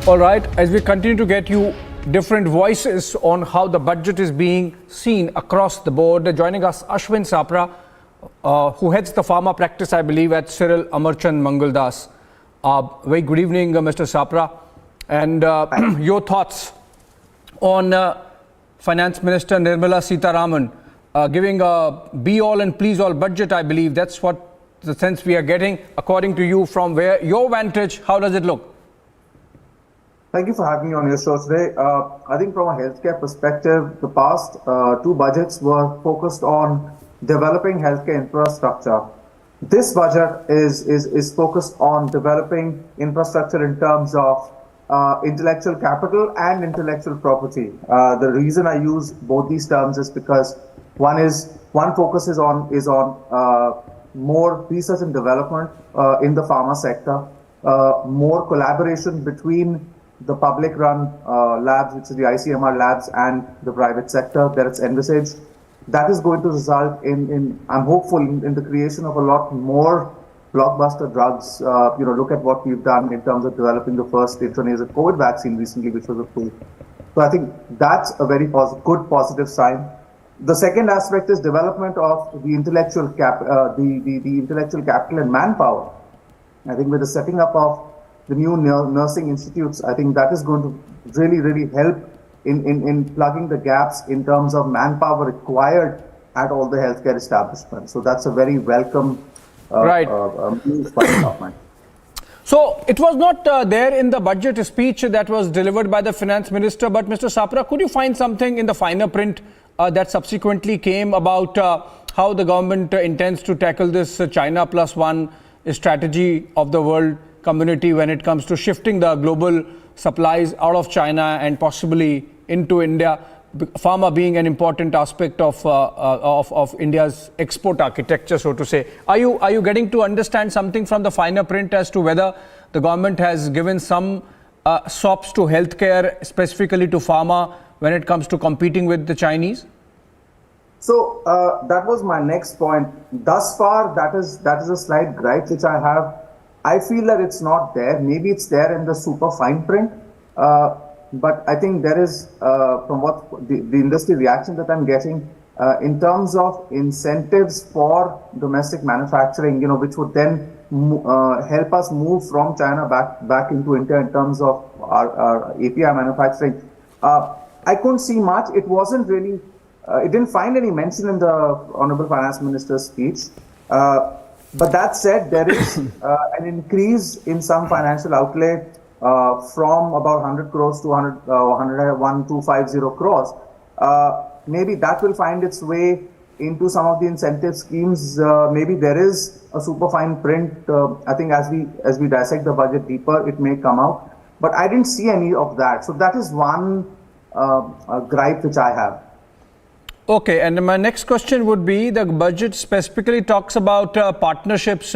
All right, as we continue to get you different voices on how the budget is being seen across the board, joining us Ashwin Sapra, who heads the pharma practice, I believe, at Cyril Amarchand Mangaldas. Very good evening, Mr. Sapra. And your thoughts on Finance Minister Nirmala Sitharaman giving a be-all and please-all budget, I believe. That's what the sense we are getting. According to you, from where your vantage, how does it look? Thank you for having me on your show today. I think from a healthcare perspective, the past two budgets were focused on developing healthcare infrastructure. This budget is focused on developing infrastructure in terms of intellectual capital and intellectual property. The reason I use both these terms is because one focuses on more research and development in the pharma sector, more collaboration between the public-run labs, which is the ICMR labs, and the private sector that it's envisaged. That is going to result in I'm hopeful, in the creation of a lot more blockbuster drugs. Look at what we've done in terms of developing the first intranasal COVID vaccine recently, which was approved. So I think that's a very good positive sign. The second aspect is development of the intellectual the intellectual capital and manpower. I think with the setting up of the new nursing institutes, I think that is going to really help in plugging the gaps in terms of manpower required at all the healthcare establishments. So that's a very welcome move by the government. So it was not there in the budget speech that was delivered by the finance minister, but Mr. Sapra, could you find something in the finer print that subsequently came about how the government intends to tackle this China plus one strategy of the world community when it comes to shifting the global supplies out of China and possibly into India, pharma being an important aspect of India's export architecture, so to say. Are you getting to understand something from the finer print as to whether the government has given some SOPs to healthcare, specifically to pharma, when it comes to competing with the Chinese? So that was my next point. Thus far, that is a slight gripe which I have. I feel that it's not there. Maybe it's there in the super fine print, but I think there is, from what the industry reaction that I'm getting, in terms of incentives for domestic manufacturing, which would then help us move from China back into India in terms of our API manufacturing. I couldn't see much. It wasn't really. It didn't find any mention in the Honorable Finance Minister's speech. But that said, there is an increase in some financial outlay from about 100 crores to 10250 crores. Maybe that will find its way into some of the incentive schemes, maybe there is a super fine print. I think as we dissect the budget deeper, it may come out. But I didn't see any of that. So that is one gripe which I have. Okay, and my next question would be, the budget specifically talks about partnerships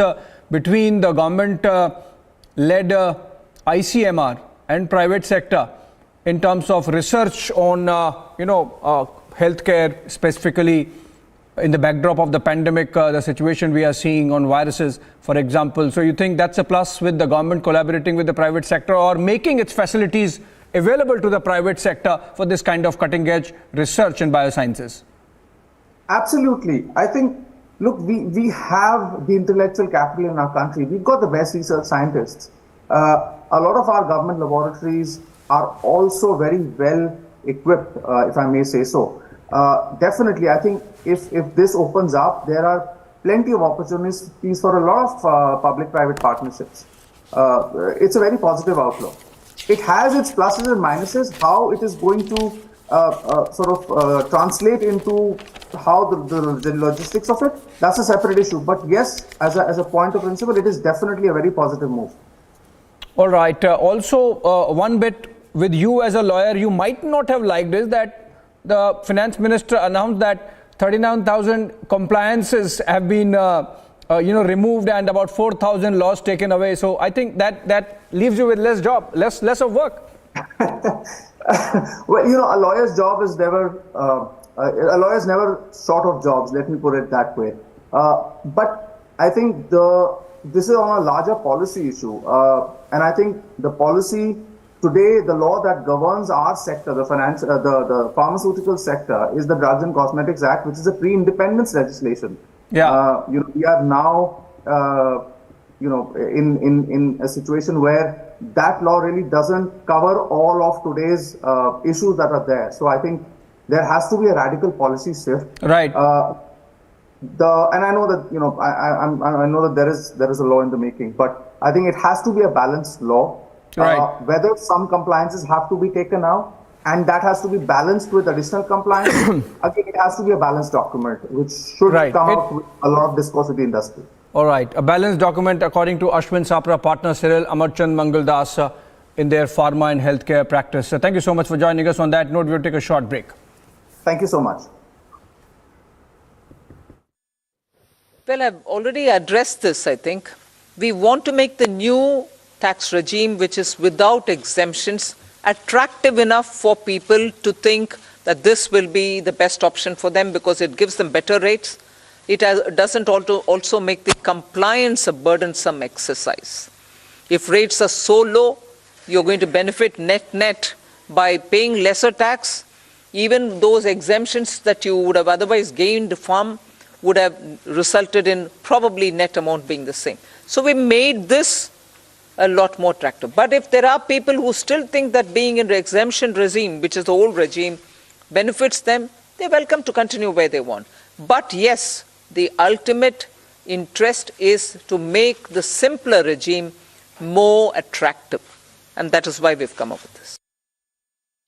between the government-led ICMR and private sector in terms of research on, healthcare, specifically in the backdrop of the pandemic, the situation we are seeing on viruses, for example. So you think that's a plus with the government collaborating with the private sector or making its facilities available to the private sector for this kind of cutting-edge research in biosciences? Absolutely. I think, look, we have the intellectual capital in our country. We've got the best research scientists. A lot of our government laboratories are also very well equipped, if I may say so. Definitely, I think if this opens up, there are plenty of opportunities for a lot of public-private partnerships. It's a very positive outlook. It has its pluses and minuses. How it is going to translate into how the logistics of it, that's a separate issue. But yes, as a point of principle, it is definitely a very positive move. All right. Also, one bit with you as a lawyer, you might not have liked is that the finance minister announced that 39,000 compliances have been removed and about 4,000 laws taken away. So I think that leaves you with less of work. Well, a lawyer's job is never, a lawyer's never short of jobs, let me put it that way. But I think this is on a larger policy issue. And I think the policy today, the law that governs our sector, the pharmaceutical sector, is the Drugs and Cosmetics Act, which is a pre-independence legislation. Yeah. We are now, in a situation where that law really doesn't cover all of today's issues that are there. So I think there has to be a radical policy shift. Right. And I know that I know that there is a law in the making, but I think it has to be a balanced law. Right. Whether some compliances have to be taken out, and that has to be balanced with additional compliance. Again, it has to be a balanced document, which should come out with a lot of discourse with the industry. All right. A balanced document, according to Ashwin Sapra partner Cyril Amarchand Mangaldas in their pharma and healthcare practice. Thank you so much for joining us. On that note, we'll take a short break. Thank you so much. Well, I've already addressed this, I think. We want to make the new tax regime, which is without exemptions, attractive enough for people to think that this will be the best option for them because it gives them better rates. It doesn't also make the compliance a burdensome exercise. If rates are so low, you're going to benefit net by paying lesser tax. Even those exemptions that you would have otherwise gained from would have resulted in probably net amount being the same. So we made this a lot more attractive. But if there are people who still think that being in the exemption regime, which is the old regime, benefits them, they're welcome to continue where they want. But yes, the ultimate interest is to make the simpler regime more attractive. And that is why we've come up with this.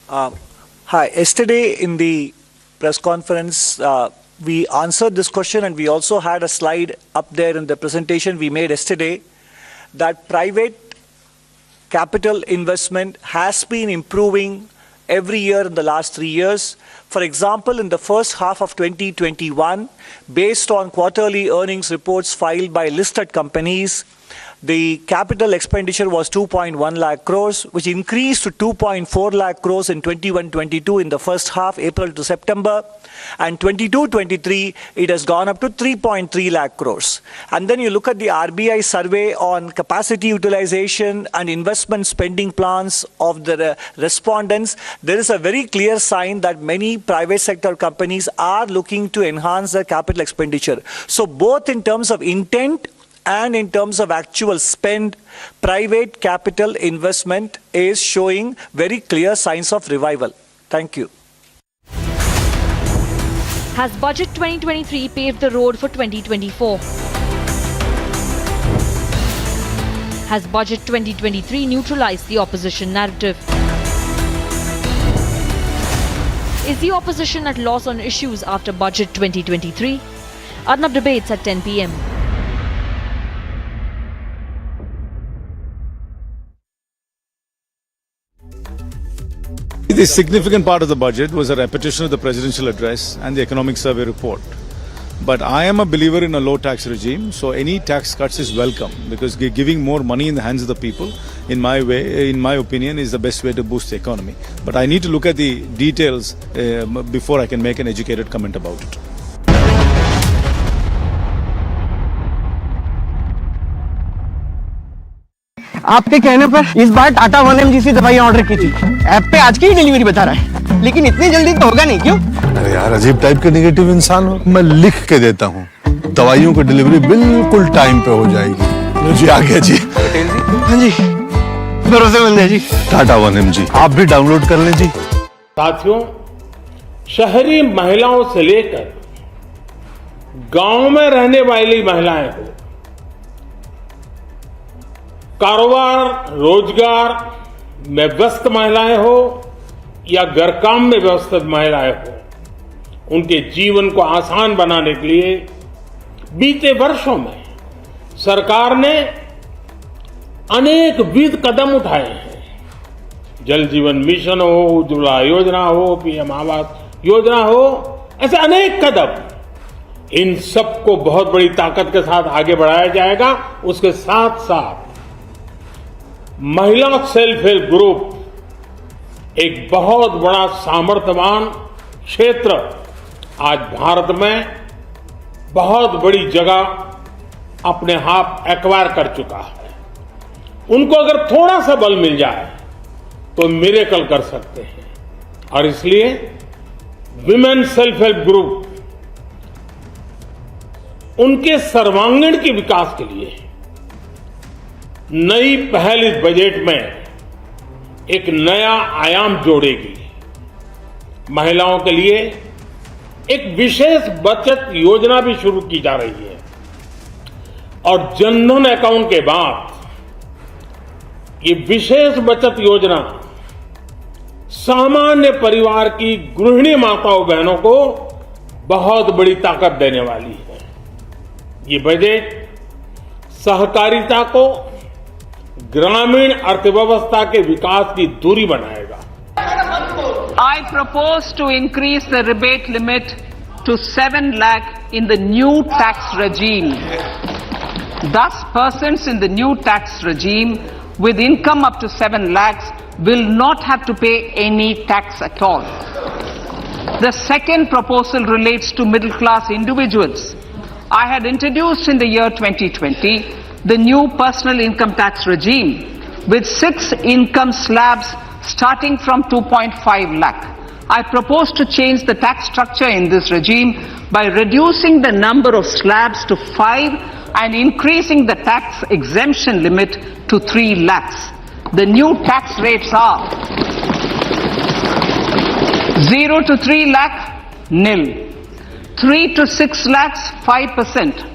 Hi. Yesterday in the press conference, we answered this question, and we also had a slide up there in the presentation we made yesterday that private capital investment has been improving every year in the last 3 years. For example, in the first half of 2021, based on quarterly earnings reports filed by listed companies, the capital expenditure was 2.1 lakh crores, which increased to 2.4 lakh crores in 21-22 in the first half, April to September. And 22-23, it has gone up to 3.3 lakh crores. And then you look at the RBI survey on capacity utilization and investment spending plans of the respondents. There is a very clear sign that many private sector companies are looking to enhance their capital expenditure. So both in terms of intent and in terms of actual spend, private capital investment is showing very clear signs of revival. Thank you. Has Budget 2023 paved the road for 2024? Has Budget 2023 neutralized the opposition narrative? Is the opposition at loss on issues after Budget 2023? Arnab debates at 10 p.m. The significant part of the budget was a repetition of the presidential address and the economic survey report. But I am a believer in a low tax regime, so any tax cuts is welcome because giving more money in the hands of the people, in my opinion, is the best way to boost the economy. But I need to look at the details before I can make an educated comment about it. आपके कहने पर इस बार Tata 1mg से दवाई order की थी। App पे आज की ही डिलीवरी बता रहा है, लेकिन इतनी जल्दी तो होगा नहीं, क्यों? अरे यार, अजीब टाइप के नेगेटिव इंसान हो। मैं लिख के देता हूँ, दवाइयों की डिलीवरी बिल्कुल टाइम पे हो जाएगी। जी आ गया जी। पटेल जी। हाँ जी, भरोसेमंद है जी। टाटा 1mg आप भी डाउनलोड कर लें जी। साथियों, शहरी महिलाओं से लेकर गांव में रहने वाली महिलाएं हो, कारोबार रोजगार में व्यस्त महिलाएं हो या घर काम में व्यस्त महिलाएं हो, उनके जीवन को आसान बनाने के लिए बीते वर्षों में सरकार ने अनेक विविध कदम उठाए हैं। जल जीवन मिशन हो, उज्ज्वला योजना हो, पीएम आवास योजना हो, ऐसे अनेक कदम। इन सबको बहुत बड़ी ताकत के साथ आगे बढ़ाया जाएगा। उसके साथ साथ महिला सेल्फ हेल्प ग्रुप एक बहुत बड़ा सामर्थ्यवान क्षेत्र आज भारत में बहुत बड़ी जगह अपने हाथ एक्वायर कर चुका है। उनको अगर थोड़ा सा बल मिल जाए तो मिरेकल कर सकते हैं। और इसलिए विमेन सेल्फ हेल्प ग्रुप उनके सर्वांगीण के विकास के लिए नई पहल इस बजट में एक नया आयाम जोड़ेगी। महिलाओं के लिए एक विशेष बचत योजना भी शुरू की जा रही है और जनधन अकाउंट के बाद ये विशेष बचत योजना सामान्य परिवार की गृहिणी माताओं बहनों को बहुत बड़ी ताकत देने वाली है। ये बजट सहकारिता को ग्रामीण अर्थव्यवस्था के विकास की दूरी बनाएगा। I propose to increase the rebate limit to 7 lakh in the new tax regime. Thus, persons in the new tax regime with income up to 7 lakhs will not have to pay any tax at all. The second proposal relates to middle class individuals. I had introduced in the year 2020 the new personal income tax regime with 6 income slabs starting from 2.5 lakh. I propose to change the tax structure in this regime by reducing the number of slabs to 5 and increasing the tax exemption limit to 3 lakhs. The new tax rates are 0 to 3 lakh, nil. 3 to 6 lakhs, 5%.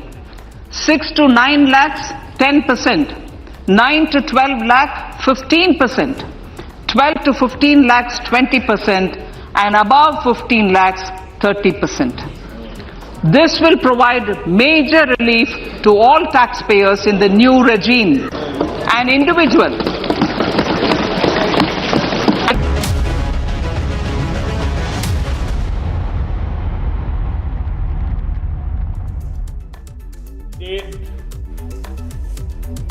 6 to 9 lakhs, 10%. 9 to 12 lakh, 15%. 12 to 15 lakhs, 20%. And above 15 lakhs, 30%. This will provide major relief to all taxpayers in the new regime. An individual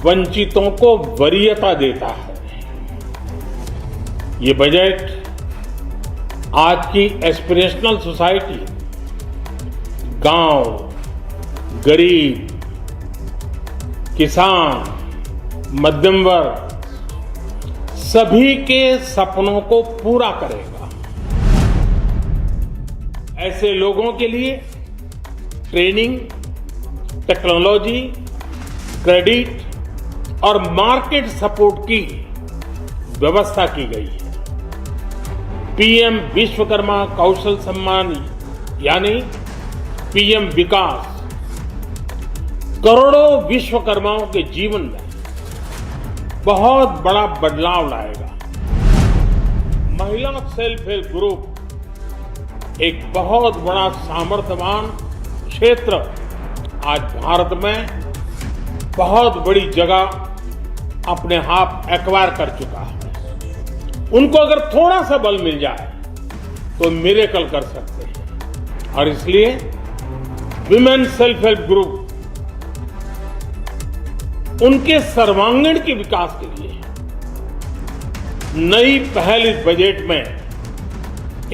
वंचितों को वरीयता देता है। ये budget आज की aspirational society, गांव, गरीब, किसान, मध्यम वर्ग, सभी के सपनों को पूरा करेगा। ऐसे लोगों के लिए ट्रेनिंग, टेक्नोलॉजी, क्रेडिट और मार्केट सपोर्ट की व्यवस्था की गई है। पीएम विश्वकर्मा कौशल सम्मान यानी पीएम विकास करोड़ों विश्वकर्माओं के जीवन में बहुत बड़ा बदलाव लाएगा। महिला सेल्फ हेल्प ग्रुप एक बहुत बड़ा सामर्थ्यवान क्षेत्र आज भारत में बहुत बड़ी जगह अपने आप एक्वायर कर चुका है। उनको अगर थोड़ा सा बल मिल जाए तो मिरेकल कर सकते हैं। और इसलिए विमेन सेल्फ हेल्प ग्रुप उनके सर्वांगीण के विकास के लिए नई पहल इस बजट में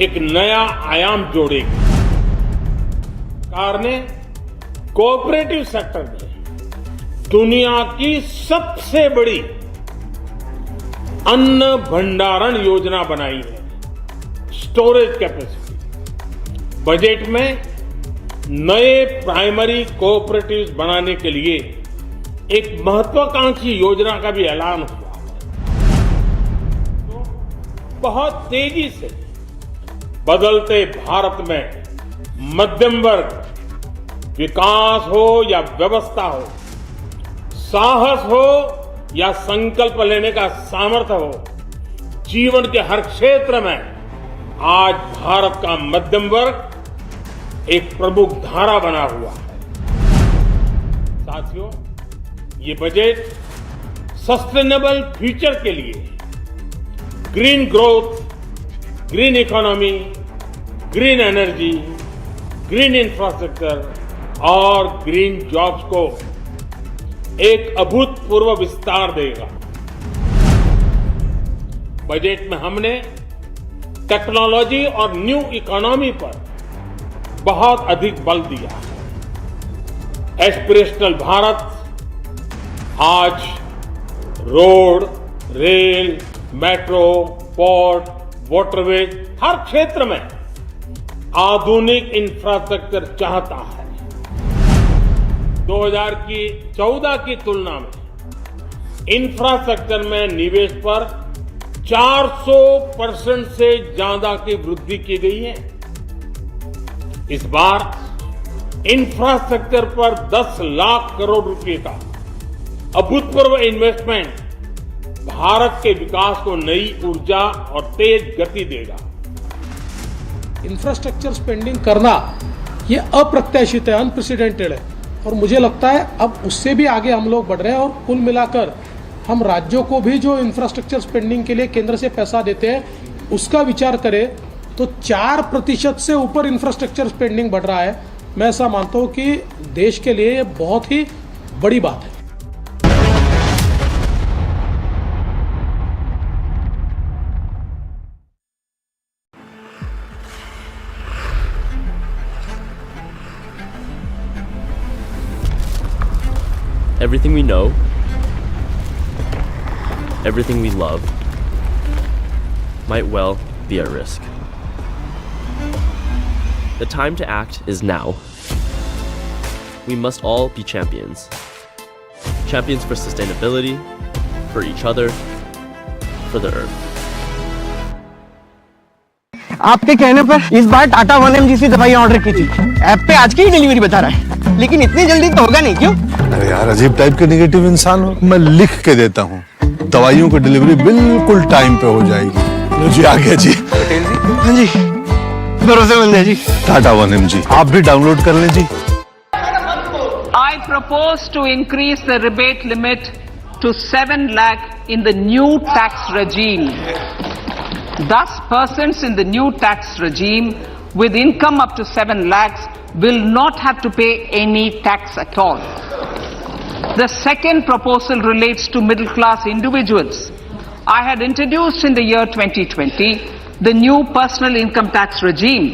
एक नया आयाम जोड़ेगी। सरकार ने कोऑपरेटिव सेक्टर में दुनिया की सबसे बड़ी अन्न भंडारण योजना बनाई है, स्टोरेज कैपेसिटी। बजट में नए प्राइमरी कोऑपरेटिव्स बनाने के लिए एक महत्वाकांक्षी योजना का भी ऐलान हुआ है। तो बहुत तेजी से बदलते भारत में मध्यम वर्ग, विकास हो या व्यवस्था हो, साहस हो या संकल्प लेने का सामर्थ्य हो, जीवन के हर क्षेत्र में आज भारत का मध्यम वर्ग एक प्रमुख धारा बना हुआ है। साथियों, ये बजट सस्टेनेबल फ्यूचर के लिए green growth, green economy, green energy, green infrastructure और ग्रीन जॉब्स को एक अभूतपूर्व विस्तार देगा। बजट में हमने टेक्नोलॉजी और न्यू इकोनॉमी पर बहुत अधिक बल दिया है। एस्पिरेशनल भारत आज road, rail, metro, port, waterways हर क्षेत्र में आधुनिक इंफ्रास्ट्रक्चर चाहता है। 2014 की तुलना में इंफ्रास्ट्रक्चर में निवेश पर 400% से ज्यादा की वृद्धि की गई है। इस बार इंफ्रास्ट्रक्चर पर 10 लाख करोड़ रुपए का अभूतपूर्व इन्वेस्टमेंट भारत के विकास को नई ऊर्जा और तेज गति देगा। इंफ्रास्ट्रक्चर स्पेंडिंग करना ये अप्रत्याशित है, अनप्रेसिडेंटेड है और मुझे लगता है अब उससे भी आगे हम लोग बढ़ रहे हैं। और कुल मिलाकर हम राज्यों को भी जो इंफ्रास्ट्रक्चर स्पेंडिंग के लिए केंद्र से पैसा देते हैं उसका विचार करें तो 4% से ऊपर इंफ्रास्ट्रक्चर स्पेंडिंग बढ़ रहा है। मैं ऐसा मानता हूं कि देश के लिए ये बहुत ही बड़ी बात है। Everything we know, everything we love, might well be at risk. The time to act is now. We must all be champions. Champions for sustainability, for each other, for the earth. आपके कहने पर इस बार Tata 1mg दवाई order की थी। App पे आज की ही डिलीवरी बता रहा है, लेकिन इतनी जल्दी तो होगा नहीं, क्यों? अरे यार, अजीब टाइप के नेगेटिव इंसान हो। मैं लिख के देता हूँ, दवाइयों की डिलीवरी बिल्कुल टाइम पे हो जाएगी। जी आ गया जी। हाँ जी, भरोसेमंद है जी। टाटा 1mg आप भी डाउनलोड कर लें जी। I propose to increase the rebate limit to 7 lakh in the new tax regime. Thus, persons in the new tax regime with income up to 7 lakhs will not have to pay any tax at all. The second proposal relates to middle class individuals. I had introduced in the year 2020 the new personal income tax regime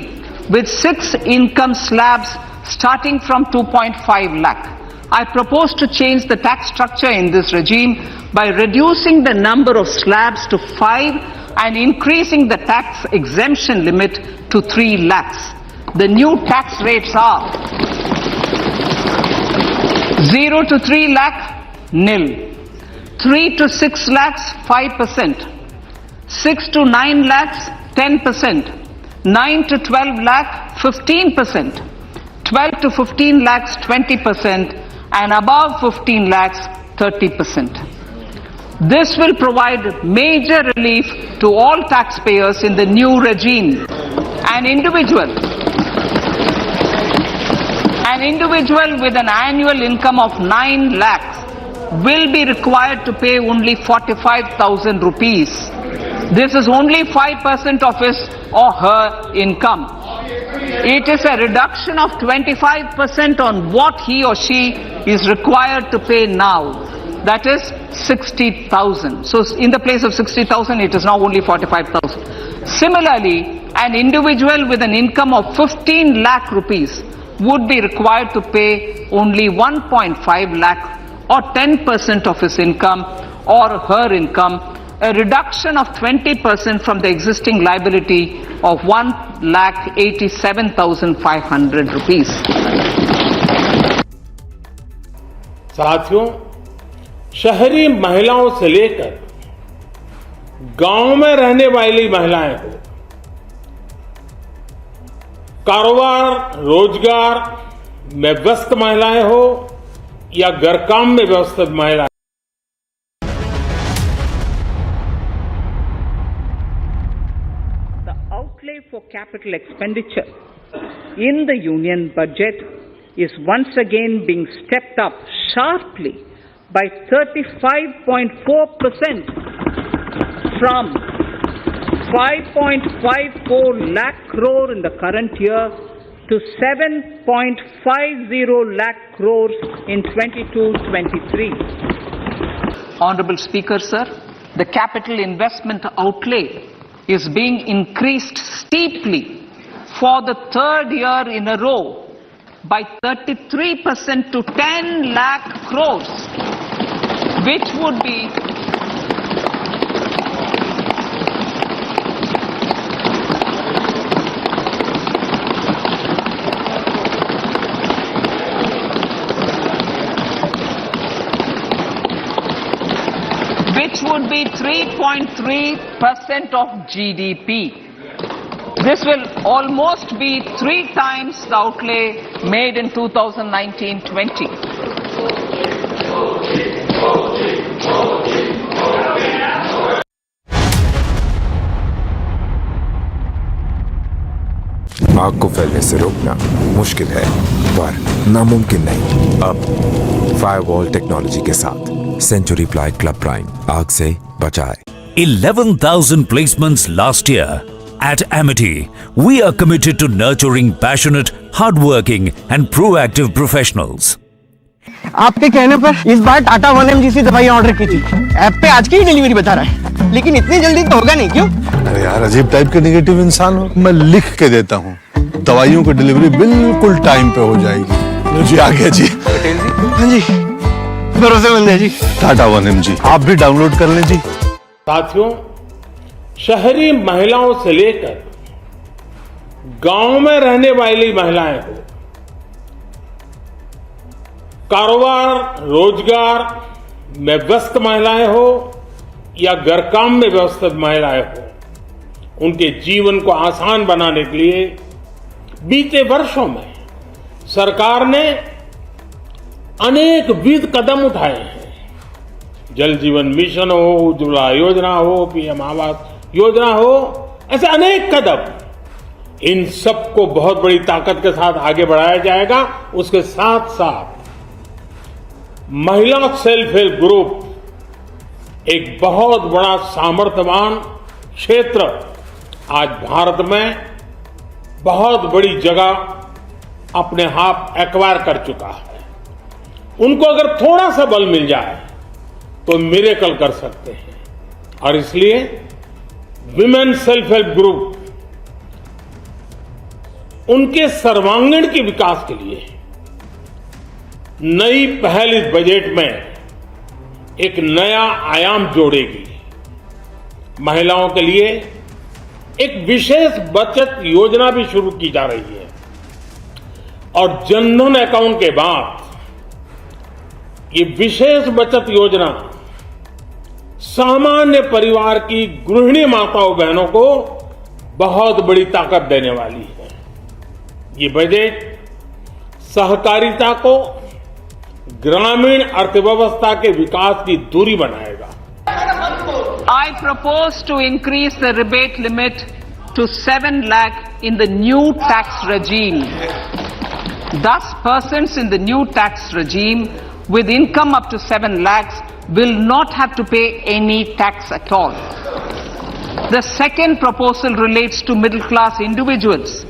with 6 income slabs starting from 2.5 lakh. I propose to change the tax structure in this regime by reducing the number of slabs to 5 and increasing the tax exemption limit to 3 lakhs. The new tax rates are 0 to 3 lakh, nil. 3 to 6 lakhs, 5%. 6 to 9 lakhs, 10%. 9 to 12 lakh, 15%. 12 to 15 lakhs, 20%. And above 15 lakhs, 30%. This will provide major relief to all taxpayers in the new regime An individual with an annual income of 9 lakhs will be required to pay only 45,000 rupees. This is only 5% of his or her income. It is a reduction of 25% on what he or she is required to pay now. That is 60,000. So in the place of 60,000, it is now only 45,000. Similarly, an individual with an income of 15 lakh rupees would be required to pay only 1.5 lakh or 10% of his income or her income, a reduction of 20% from the existing liability of 1,87,500 rupees. साथियों, शहरी महिलाओं से लेकर गांव में रहने वाली महिलाएं हो, कारोबार रोजगार में व्यस्त महिलाएं हो या घर काम में व्यस्त महिलाएं, The outlay for capital expenditure in the union budget is once again being stepped up sharply by 35.4% from 5.54 lakh crore in the current year to 7.50 lakh crores in 22-23. Honorable Speaker, sir, the capital investment outlay is being increased steeply for the third year in a row by 33% to 10 lakh crores, which would be would be 3.3% of GDP. This will almost be 3 times the outlay made in 2019-20. आग को फैलने से रोकना मुश्किल है, पर नामुमकिन नहीं। अब फायरवॉल टेक्नोलॉजी के साथ सेंचुरी प्लाई क्लब प्राइम आग से बचाए। 11,000 placements last year. At Amity, we are committed to nurturing passionate, hardworking and proactive professionals. आपके कहने पर इस बार टाटा 1mg से दवाइयाँ ऑर्डर की थी। ऐप पे आज की ही डिलीवरी बता रहा है, लेकिन इतनी जल्दी तो होगा नहीं, क्यों? अरे यार, अजीब टाइप के नेगेटिव इंसान हो। मैं लिख के देता हूँ, दवाइयों की डिलीवरी बिल्कुल टाइम पे हो जाएगी। जी आ गया जी। पटेल जी। हाँ जी, भरोसेमंद है जी। टाटा 1mg आप भी डाउनलोड कर लें जी। साथियों, शहरी महिलाओं से लेकर गांव में रहने वाली महिलाएं हो, कारोबार रोजगार में व्यस्त महिलाएं हो या घर काम में व्यस्त महिलाएं हो, उनके जीवन को आसान बनाने के लिए बीते वर्षों में सरकार ने अनेक विविध कदम उठाए हैं। जल जीवन मिशन हो, उज्ज्वला योजना हो, पीएम आवास योजना हो, ऐसे अनेक कदम, इन सबको बहुत बड़ी ताकत के साथ आगे बढ़ाया जाएगा। उसके साथ साथ महिला सेल्फ हेल्प ग्रुप एक बहुत बड़ा सामर्थ्यवान क्षेत्र आज भारत में बहुत बड़ी जगह अपने हाथ एक्वायर कर चुका है। उनको अगर थोड़ा सा बल मिल जाए तो मिरेकल कर सकते हैं, और इसलिए विमेन सेल्फ हेल्प ग्रुप उनके सर्वांगीण के विकास के लिए नई पहल इस बजट में एक नया आयाम जोड़ेगी। महिलाओं के लिए एक विशेष बचत योजना भी शुरू की जा रही है, और जनधन अकाउंट के बाद ये विशेष बचत योजना सामान्य परिवार की गृहिणी माताओं बहनों को बहुत बड़ी ताकत देने वाली है। ये बजट सहकारिता को ग्रामीण अर्थव्यवस्था के विकास की दूरी बनाएगा। I propose to increase the rebate limit to 7 lakh in the new tax regime. Thus, persons in the new tax regime with income up to 7 lakhs will not have to pay any tax at all. The second proposal relates to middle-class individuals.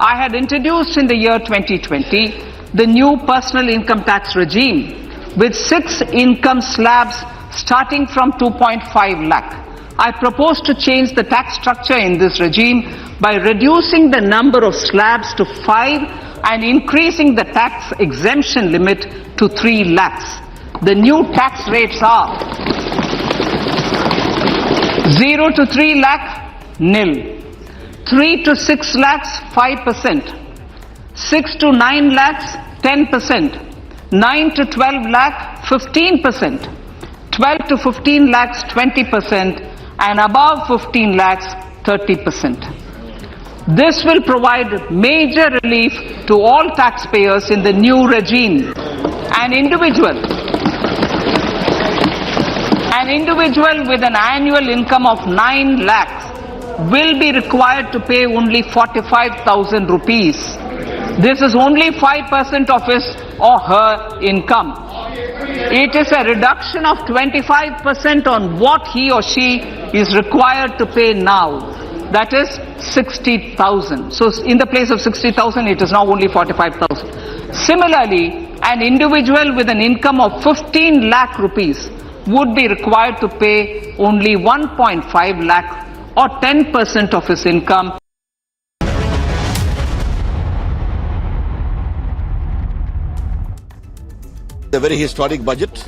I had introduced in the year 2020 the new personal income tax regime with 6 income slabs starting from 2.5 lakh. I propose to change the tax structure in this regime by reducing the number of slabs to 5 and increasing the tax exemption limit to 3 lakhs. The new tax rates are 0 to 3 lakh, nil. 3 to 6 lakhs, 5%. 6 to 9 lakhs, 10%. 9 to 12 lakh, 15%. 12 to 15 lakhs, 20%. And above 15 lakhs, 30%. This will provide major relief to all taxpayers in the new regime. An individual with an annual income of 9 lakhs will be required to pay only 45,000 rupees. This is only 5% of his or her income. It is a reduction of 25% on what he or she is required to pay now. That is 60,000. So in the place of 60,000, it is now only 45,000. Similarly, an individual with an income of 15 lakh rupees would be required to pay only 1.5 lakh or 10% of his income. A very historic budget,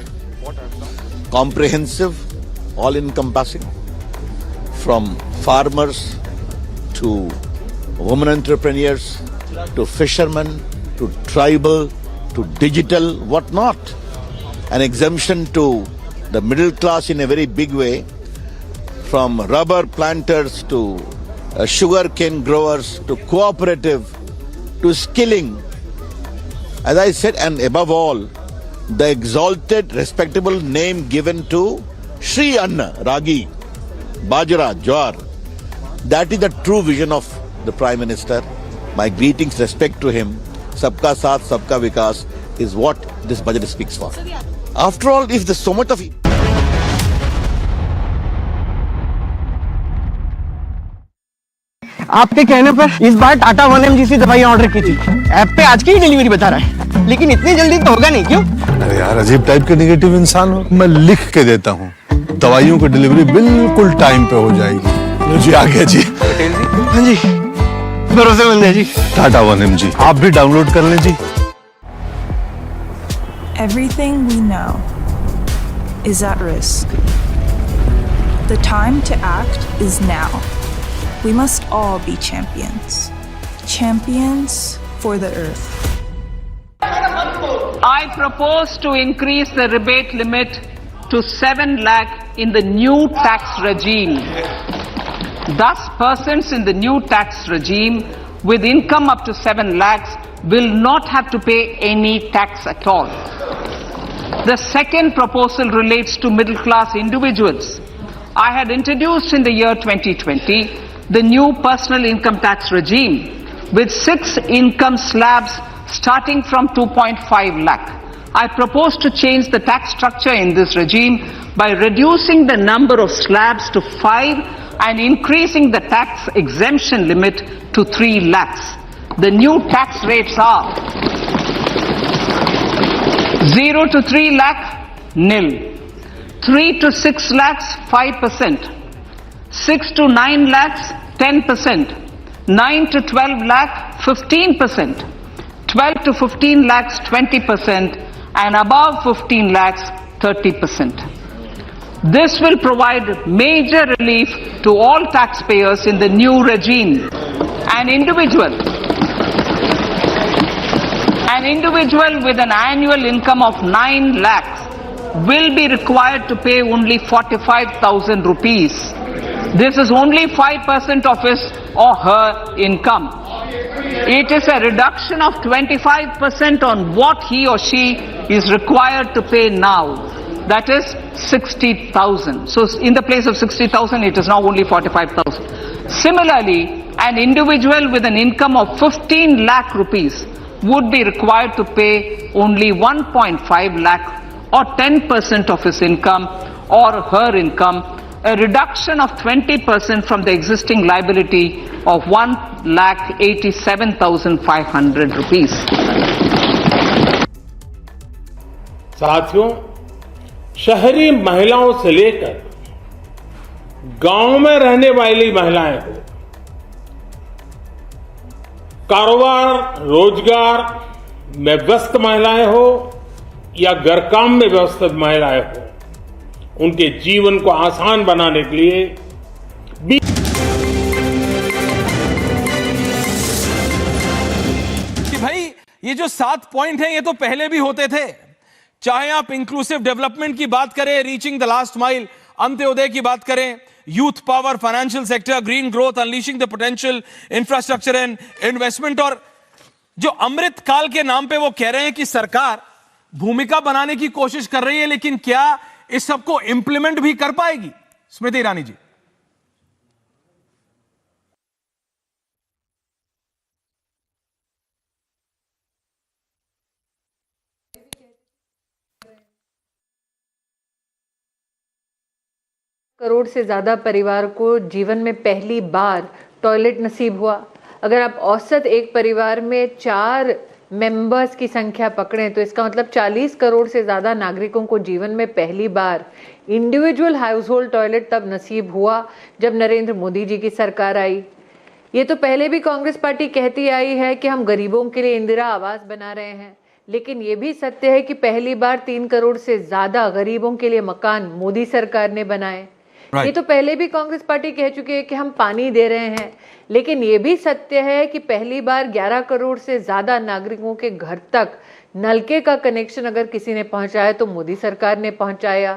comprehensive, all-encompassing, from farmers to women entrepreneurs, to fishermen, to tribal, to digital, whatnot. An exemption to the middle class in a very big way, from rubber planters to sugarcane growers to cooperative to skilling. As I said, and above all, the exalted, respectable name given to Shri Anna, Ragi, Bajra, Jawar. That is the true vision of the Prime Minister. My greetings, respect to him. Sabka Saath, Sabka Vikas is what this budget speaks for. After all, if there's so much of... आपके कहने पर इस बार Tata 1mgc दवाइयां order की थी। App पे आज की ही डिलीवरी बता रहा है, लेकिन इतनी जल्दी तो होगा नहीं, क्यों? अरे यार, अजीब टाइप के नेगेटिव इंसान हो। मैं लिख के देता हूँ, दवाइयों की डिलीवरी बिल्कुल टाइम पे हो जाएगी। लो जी, आ गया जी। पटेल जी। हाँ जी, भरोसेमंद है जी। टाटा 1mg आप भी डाउनलोड कर लें जी। Everything we know is at risk. The time to act is now. We must all be champions. Champions for the earth. I propose to increase the rebate limit to 7 lakh in the new tax regime. Thus, persons in the new tax regime with income up to 7 lakhs will not have to pay any tax at all. The second proposal relates to middle-class individuals. I had introduced in the year 2020 the new personal income tax regime with 6 income slabs starting from 2.5 lakh. I propose to change the tax structure in this regime by reducing the number of slabs to 5 and increasing the tax exemption limit to 3 lakhs. The new tax rates are 0 to 3 lakh, nil. 3 to 6 lakhs, 5%. 6 to 9 lakhs, 10%. 9 to 12 lakh, 15%. 12 to 15 lakhs, 20%. And above 15 lakhs, 30%. This will provide major relief to all taxpayers in the new regime. An individual with an annual income of 9 lakhs will be required to pay only 45,000 rupees. This is only 5% of his or her income. It is a reduction of 25% on what he or she is required to pay now. that is 60,000. So in the place of 60,000, it is now only 45,000. Similarly, an individual with an income of 15 lakh rupees would be required to pay only 1.5 lakh or 10% of his income or her income, a reduction of 20% from the existing liability of 1,87,500 rupees. साथियों, शहरी महिलाओं से लेकर गांव में रहने वाली महिलाएं हो, कारोबार रोजगार में व्यस्त महिलाएं हो या घर काम में व्यस्त महिलाएं हो, उनके जीवन को आसान बनाने के लिए कि भाई ये जो 7 पॉइंट हैं ये तो पहले भी होते थे। चाहे आप इंक्लूसिव डेवलपमेंट की बात करें, reaching the last mile, Antyodaya की बात करें, youth power, financial sector, green growth, unleashing the potential, infrastructure and investment, और जो अमृत काल के नाम पे वो कह रहे हैं कि सरकार भूमिका बनाने की कोशिश कर रही है, लेकिन क्या इस सबको इंप्लीमेंट भी कर पाएगी? स्मृति ईरानी जी। करोड़ से ज़्यादा परिवार को जीवन में पहली बार टॉयलेट नसीब हुआ। अगर आप औसत एक परिवार में 4 मेंबर्स की संख्या पकड़ें तो इसका मतलब 40 करोड़ से ज़्यादा नागरिकों को जीवन में पहली बार इंडिविजुअल हाउस होल्ड टॉयलेट तब नसीब हुआ जब नरेंद्र मोदी जी की सरकार आई। ये तो पहले भी कांग्रेस पार्टी कहती आई है कि हम गरीबों के लिए इंदिरा आवास बना रहे हैं, लेकिन ये भी सत्य है कि पहली बार 3 करोड़ से ज़्यादा गरीबों के लिए मकान मोदी सरकार ने बनाए। ये तो पहले भी कांग्रेस पार्टी कह चुकी है कि हम पानी दे रहे हैं, लेकिन ये भी सत्य है कि पहली बार 11 करोड़ से ज़्यादा नागरिकों के घर तक नलके का कनेक्शन अगर किसी ने पहुंचाया तो मोदी सरकार ने पहुंचाया।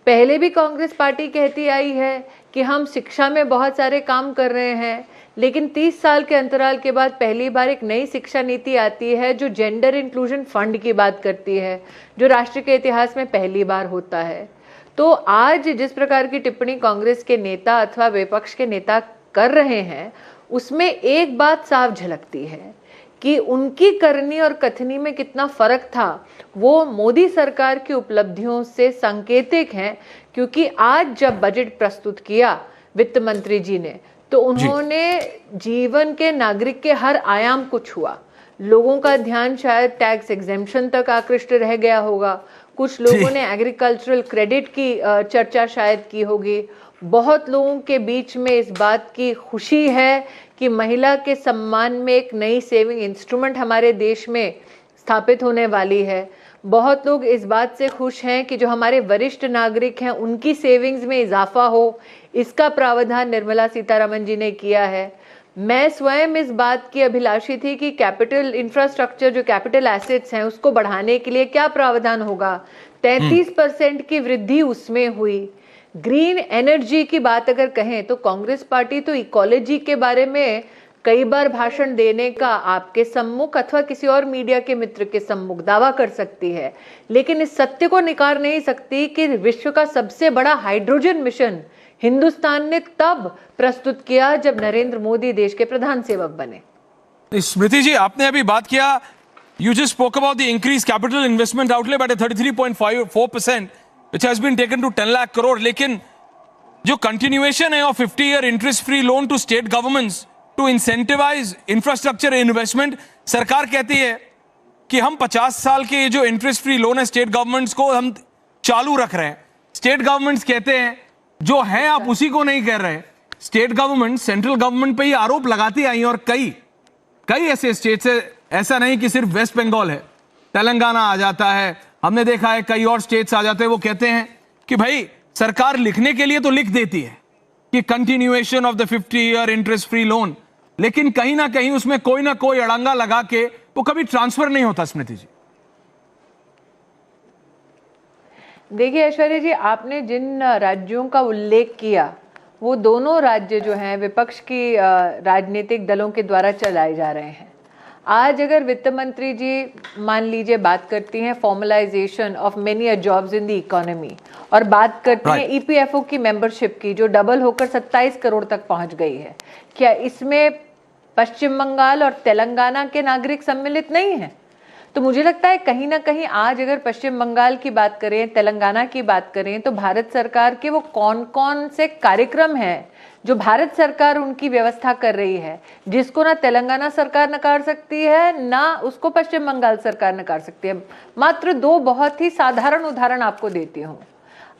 पहले भी कांग्रेस पार्टी कहती आई है कि हम शिक्षा में बहुत सारे काम कर रहे हैं, लेकिन 30 साल के अंतराल के बाद पहली बार एक नई शिक्षा नीति आती है जो जेंडर इंक्लूजन फंड की बात करती है, जो राष्ट्र के इतिहास में पहली बार होता है। तो आज जिस प्रकार की टिप्पणी कांग्रेस के नेता अथवा विपक्ष के नेता कर रहे हैं, उसमें एक बात साफ झलकती है कि उनकी करनी और कथनी में कितना फर्क था वो मोदी सरकार की उपलब्धियों से सांकेतिक है। क्योंकि आज जब बजट प्रस्तुत किया वित्त मंत्री जी ने, तो उन्होंने जीवन के नागरिक के हर आयाम को छुआ। लोगों का ध्यान शायद टैक्स एग्जेम्पशन तक आकृष्ट रह गया होगा, कुछ लोगों ने एग्रीकल्चरल क्रेडिट की चर्चा शायद की होगी, बहुत लोगों के बीच में इस बात की खुशी है कि महिला के सम्मान में एक नई सेविंग इंस्ट्रूमेंट हमारे देश में स्थापित होने वाली है। बहुत लोग इस बात से खुश हैं कि जो हमारे वरिष्ठ नागरिक हैं उनकी सेविंग्स में इजाफा हो, इसका प्रावधान निर्मला सीतारमन जी ने किया है। मैं स्वयं इस बात की अभिलाषी थी कि कैपिटल इंफ्रास्ट्रक्चर, जो कैपिटल एसेट्स हैं, उसको बढ़ाने के लिए क्या प्रावधान होगा। 33% की वृद्धि उसमें हुई। ग्रीन एनर्जी की बात अगर कहें तो कांग्रेस पार्टी तो इकोलॉजी के बारे में कई बार भाषण देने का आपके सम्मुख अथवा किसी और मीडिया के मित्र के सम्मुख दावा कर सकती है, लेकिन इस सत्य को नकार नहीं सकती कि विश्व का सबसे बड़ा हाइड्रोजन मिशन हिंदुस्तान ने तब प्रस्तुत किया जब नरेंद्र मोदी देश के प्रधान सेवक बने। स्मृति जी, आपने अभी बात किया, you just spoke about the increased capital investment outlay by 33.4%, which has been taken to 10 lakh crore. लेकिन जो continuation है of 50-year interest-free loan to state governments to incentivize infrastructure investment, सरकार कहती है कि हम 50 साल के जो interest-free loan है state governments को हम चालू रख रहे हैं। State governments कहते हैं जो है आप उसी को नहीं कर रहे। स्टेट गवर्नमेंट सेंट्रल गवर्नमेंट पे ही आरोप लगाती आई और कई ऐसे स्टेट्स है, ऐसा नहीं कि सिर्फ वेस्ट बंगाल है, तेलंगाना आ जाता है, हमने देखा है कई और स्टेट्स आ जाते हैं। वो कहते हैं कि भाई सरकार लिखने के लिए तो लिख देती है कि continuation of the 50-year interest free loan, लेकिन कहीं ना कहीं उसमें कोई ना कोई अड़ंगा लगा के वो कभी ट्रांसफर नहीं होता। स्मृति जी, देखिए ऐश्वर्या जी, आपने जिन राज्यों का उल्लेख किया वो दोनों राज्य जो हैं विपक्ष की राजनीतिक दलों के द्वारा चलाए जा रहे हैं। आज अगर वित्त मंत्री जी मान लीजिए बात करती हैं formalisation of many jobs in the economy और बात करती हैं ईपीएफओ की मेंबरशिप की जो डबल होकर 27 करोड़ तक पहुंच गई है, क्या इसमें पश्चिम बंगाल और तेलंगाना के नागरिक सम्मिलित नहीं हैं? तो मुझे लगता है कहीं ना कहीं आज अगर पश्चिम बंगाल की बात करें, तेलंगाना की बात करें, तो भारत सरकार के वो कौन कौन से कार्यक्रम हैं जो भारत सरकार उनकी व्यवस्था कर रही है, जिसको ना तेलंगाना सरकार नकार सकती है ना उसको पश्चिम बंगाल सरकार नकार सकती है। मात्र दो बहुत ही साधारण उदाहरण आपको देती हूँ।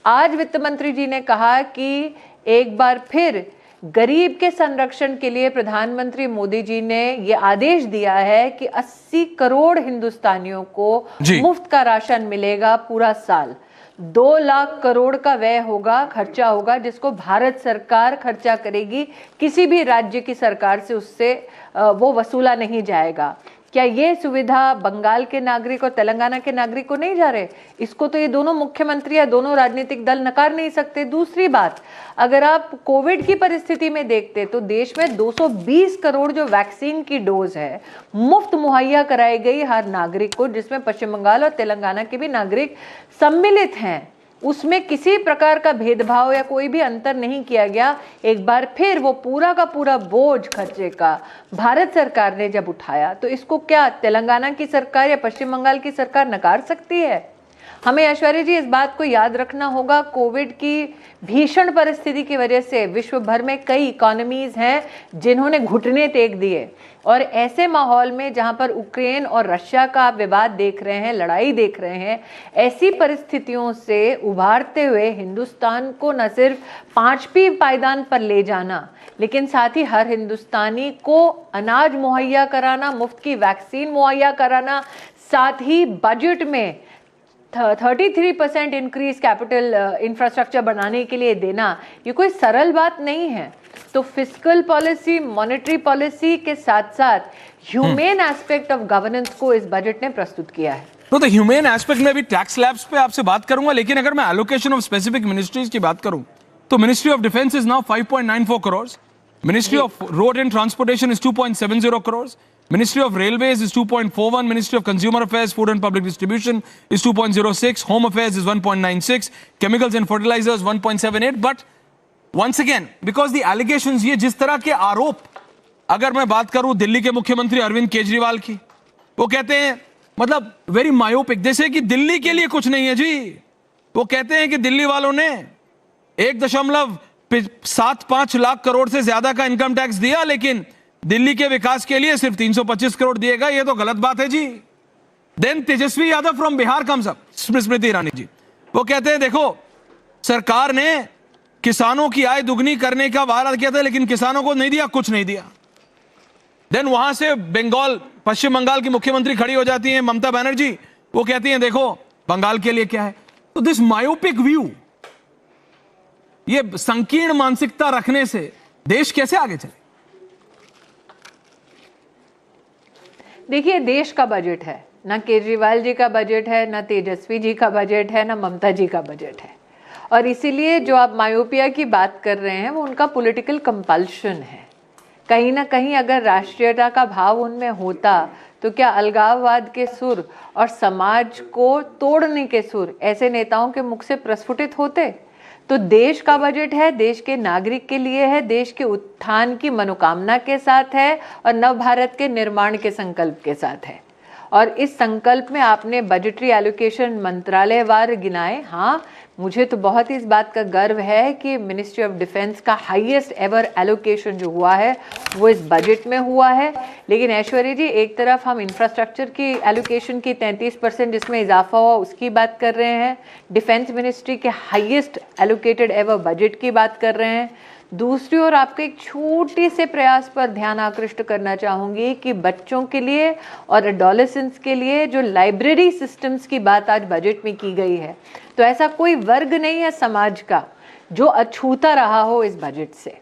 आज वित्त मंत्री जी ने कहा कि एक बार फिर गरीब के संरक्षण के लिए प्रधानमंत्री मोदी जी ने ये आदेश दिया है कि 80 करोड़ हिंदुस्तानियों को मुफ्त का राशन मिलेगा पूरा साल। 2 लाख करोड़ का व्यय होगा, खर्चा होगा, जिसको भारत सरकार खर्चा करेगी, किसी भी राज्य की सरकार से उससे वो वसूला नहीं जाएगा। क्या ये सुविधा बंगाल के नागरिक और तेलंगाना के नागरिक को नहीं जा रहे? इसको तो ये दोनों मुख्यमंत्री या दोनों राजनीतिक दल नकार नहीं सकते। दूसरी बात, अगर आप कोविड की परिस्थिति में देखते तो देश में 220 करोड़ जो वैक्सीन की डोज है मुफ्त मुहैया कराई गई हर नागरिक को, जिसमें पश्चिम बंगाल और तेलंगाना के भी नागरिक सम्मिलित हैं। उसमें किसी प्रकार का भेदभाव या कोई भी अंतर नहीं किया गया। एक बार फिर वो पूरा का पूरा बोझ खर्चे का भारत सरकार ने जब उठाया, तो इसको क्या तेलंगाना की सरकार या पश्चिम बंगाल की सरकार नकार सकती है? हमें ऐश्वर्या जी इस बात को याद रखना होगा, कोविड की भीषण परिस्थिति की वजह से विश्व भर में कई इकोनॉमीज हैं जिन्होंने घुटने टेक दिए, और ऐसे माहौल में जहां पर यूक्रेन और रशिया का आप विवाद देख रहे हैं, लड़ाई देख रहे हैं, ऐसी परिस्थितियों से उभारते हुए हिंदुस्तान को न सिर्फ 5वीं पायदान पर ले जाना, लेकिन साथ ही हर हिंदुस्तानी को अनाज मुहैया कराना, मुफ्त की वैक्सीन मुहैया कराना, साथ ही बजट में 33% इंक्रीज कैपिटल इंफ्रास्ट्रक्चर बनाने के लिए देना, ये कोई सरल बात नहीं है। तो फिस्कल पॉलिसी, मॉनेटरी पॉलिसी के साथ साथ ह्यूमेन एस्पेक्ट ऑफ गवर्नेंस को इस बजट ने प्रस्तुत किया है। तो ह्यूमेन एस्पेक्ट में भी टैक्स स्लैब्स पे आपसे बात करूंगा, लेकिन अगर मैं एलोकेशन ऑफ स्पेसिफिक मिनिस्ट्रीज की बात करूं तो ministry of defence is now 5.94 crore, ministry of road and transportation is 2.70 crore, Ministry of Railways is 2.41, Ministry of Consumer Affairs, Food and Public Distribution is 2.06, Home Affairs is 1.96, Chemicals and Fertilizers 1.78. But once again, because the allegations, ये जिस तरह के आरोप, अगर मैं बात करूं दिल्ली के मुख्यमंत्री अरविंद केजरीवाल की, वो कहते हैं मतलब वेरी मायोपिक, जैसे कि दिल्ली के लिए कुछ नहीं है जी। वो कहते हैं कि दिल्ली वालों ने 1.75 लाख करोड़ से ज्यादा का इनकम टैक्स दिया, लेकिन दिल्ली के विकास के लिए सिर्फ 325 करोड़ दिएगा, ये तो गलत बात है जी। Then Tejashwi Yadav from Bihar comes up, Smriti Irani ji, वो कहते हैं देखो सरकार ने किसानों की आय दुगनी करने का वादा किया था, लेकिन किसानों को नहीं दिया, कुछ नहीं दिया। देन वहां से बंगाल, पश्चिम बंगाल की मुख्यमंत्री खड़ी हो जाती है ममता बनर्जी, वो कहती हैं देखो बंगाल के लिए क्या है। तो दिस मायोपिक व्यू, ये संकीर्ण मानसिकता रखने से देश कैसे आगे चले? देखिए, देश का बजट है, ना केजरीवाल जी का बजट है, ना तेजस्वी जी का बजट है, ना ममता जी का बजट है। और इसीलिए जो आप मायोपिया की बात कर रहे हैं वो उनका पॉलिटिकल कंपल्शन है। कहीं ना कहीं अगर राष्ट्रीयता का भाव उनमें होता तो क्या अलगाववाद के सुर और समाज को तोड़ने के सुर ऐसे नेताओं के मुख से प्रस्फुटित होते? तो देश का बजट है, देश के नागरिक के लिए है, देश के उत्थान की मनोकामना के साथ है और नव भारत के निर्माण के संकल्प के साथ है। और इस संकल्प में आपने बजटरी एलोकेशन मंत्रालयवार गिनाए। हाँ, मुझे तो बहुत ही इस बात का गर्व है कि मिनिस्ट्री ऑफ डिफेंस का हाईएस्ट एवर एलोकेशन जो हुआ है वो इस बजट में हुआ है। लेकिन ऐश्वर्या जी, एक तरफ हम इंफ्रास्ट्रक्चर की एलोकेशन की 33% जिसमें इजाफा हुआ उसकी बात कर रहे हैं, डिफेंस मिनिस्ट्री के हाईएस्ट एलोकेटेड एवर बजट की बात कर रहे हैं। दूसरी ओर आपके एक छोटे से प्रयास पर ध्यान आकृष्ट करना चाहूँगी कि बच्चों के लिए और एडोलेसेंट्स के लिए जो लाइब्रेरी सिस्टम्स की बात आज बजट में की गई है, तो ऐसा कोई वर्ग नहीं है समाज का जो अछूता रहा हो इस बजट से।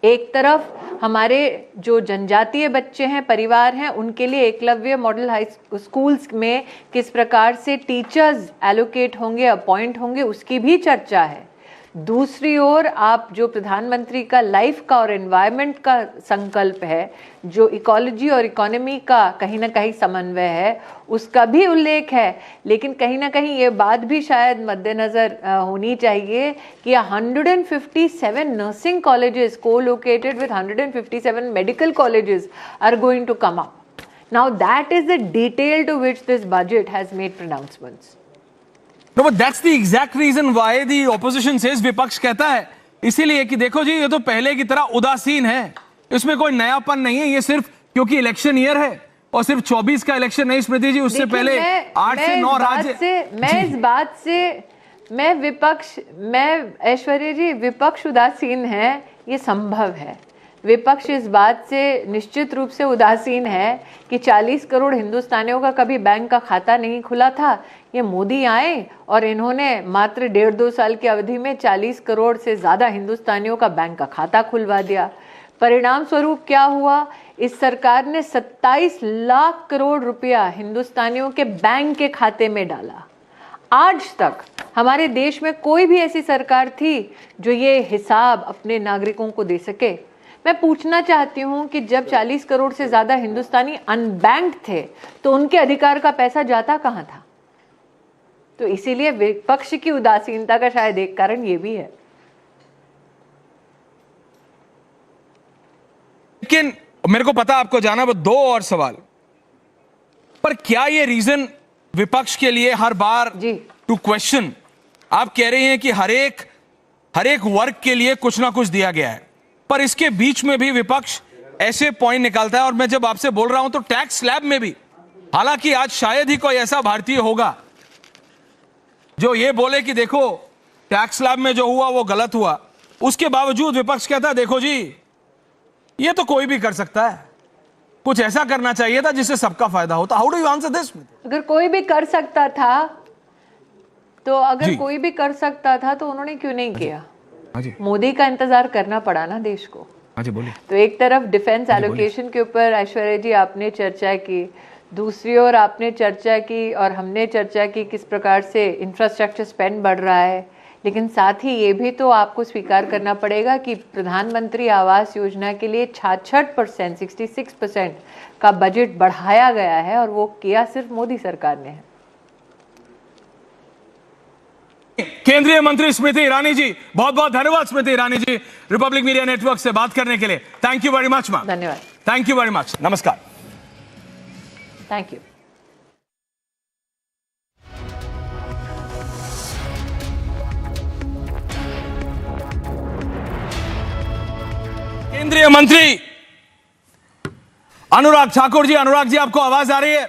एक तरफ हमारे जो जनजातीय बच्चे हैं, परिवार हैं, उनके लिए एकलव्य मॉडल हाई स्कूल्स में किस प्रकार से टीचर्स एलोकेट होंगे, अपॉइंट होंगे, उसकी भी चर्चा है। दूसरी ओर आप जो प्रधानमंत्री का लाइफ का और एनवायरनमेंट का संकल्प है, जो इकोलॉजी और इकोनॉमी का कहीं ना कहीं समन्वय है, उसका भी उल्लेख है। लेकिन कहीं ना कहीं ये बात भी शायद मद्देनजर होनी चाहिए कि 157 nursing colleges co-located with 157 medical colleges are going to come up. Now that is the detail to which this budget has made pronouncements. No, but that's the exact reason why the opposition says, विपक्ष कहता है इसीलिए कि देखो जी ये तो पहले की तरह उदासीन है, इसमें कोई नयापन नहीं है, ये सिर्फ क्योंकि इलेक्शन ईयर है और सिर्फ 24 का इलेक्शन नहीं स्मृति जी, उससे पहले 8 से 9 राज्य। मैं ऐश्वर्या जी विपक्ष उदासीन है ये संभव है। विपक्ष इस बात से निश्चित रूप से उदासीन है कि 40 करोड़ हिंदुस्तानियों का कभी बैंक का खाता नहीं खुला था। ये मोदी आए और इन्होंने मात्र 1.5-2 साल की अवधि में 40 करोड़ से ज़्यादा हिंदुस्तानियों का बैंक का खाता खुलवा दिया। परिणाम स्वरूप क्या हुआ? इस सरकार ने 27 लाख करोड़ रुपया हिंदुस्तानियों के बैंक के खाते में डाला। आज तक हमारे देश में कोई भी ऐसी सरकार थी जो ये हिसाब अपने नागरिकों को दे सके? मैं पूछना चाहती हूं कि जब 40 करोड़ से ज्यादा हिंदुस्तानी अनबैंक्ड थे तो उनके अधिकार का पैसा जाता कहां था? तो इसीलिए विपक्ष की उदासीनता का शायद एक कारण ये भी है। लेकिन मेरे को पता आपको जाना, वो 2 और सवाल। पर क्या ये रीजन विपक्ष के लिए हर बार टू क्वेश्चन, आप कह रहे हैं कि हर एक वर्ग के लिए कुछ ना कुछ दिया गया है, पर इसके बीच में भी विपक्ष ऐसे पॉइंट निकालता है। और मैं जब आपसे बोल रहा हूं तो टैक्स स्लैब में भी, हालांकि आज शायद ही कोई ऐसा भारतीय होगा जो ये बोले कि देखो टैक्स स्लैब में जो हुआ वो गलत हुआ, उसके बावजूद विपक्ष कहता है देखो जी ये तो कोई भी कर सकता है, कुछ ऐसा करना चाहिए था जिससे सबका फायदा होता। How do you answer this? अगर कोई भी कर सकता था तो उन्होंने क्यों नहीं किया? मोदी का इंतजार करना पड़ा ना देश को। बोलिए। तो एक तरफ डिफेंस एलोकेशन के ऊपर ऐश्वर्या जी आपने चर्चा की, दूसरी ओर आपने चर्चा की और हमने चर्चा की किस प्रकार से इंफ्रास्ट्रक्चर स्पेंड बढ़ रहा है। लेकिन साथ ही ये भी तो आपको स्वीकार करना पड़ेगा कि प्रधानमंत्री आवास योजना के लिए 66%, 66% का बजट बढ़ाया गया है और वो किया सिर्फ मोदी सरकार ने है। केंद्रीय मंत्री स्मृति ईरानी जी, बहुत बहुत धन्यवाद Smriti Irani ji, Republic media network से बात करने के लिए। Thank you very much ma'am. धन्यवाद। Thank you very much. नमस्कार। Thank you. केंद्रीय मंत्री अनुराग ठाकुर जी, अनुराग जी आपको आवाज आ रही है?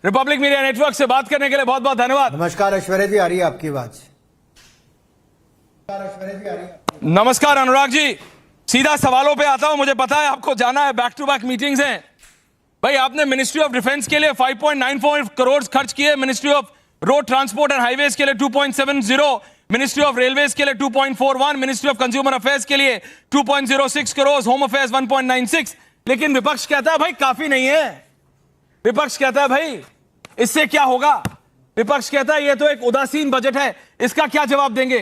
रिपब्लिक मीडिया नेटवर्क से बात करने के लिए बहुत बहुत धन्यवाद। नमस्कार ऐश्वर्या जी, आ रही है आपकी आवाज? नमस्कार अनुराग जी, सीधा सवालों पे आता हूं। मुझे पता है आपको जाना है, बैक टू बैक मीटिंग्स हैं। भाई आपने मिनिस्ट्री ऑफ डिफेंस के लिए 5.94 करोड़ खर्च किए, ministry of road transport and highways के लिए 2.70, मिनिस्ट्री ऑफ रेलवेज के लिए 2.41, मिनिस्ट्री ऑफ कंज्यूमर अफेयर्स के लिए 2.06 करोड़, होम अफेयर्स 1.96। लेकिन विपक्ष कहता है भाई काफी नहीं है। विपक्ष कहता है भाई इससे क्या होगा? विपक्ष कहता है ये तो एक उदासीन बजट है। इसका क्या जवाब देंगे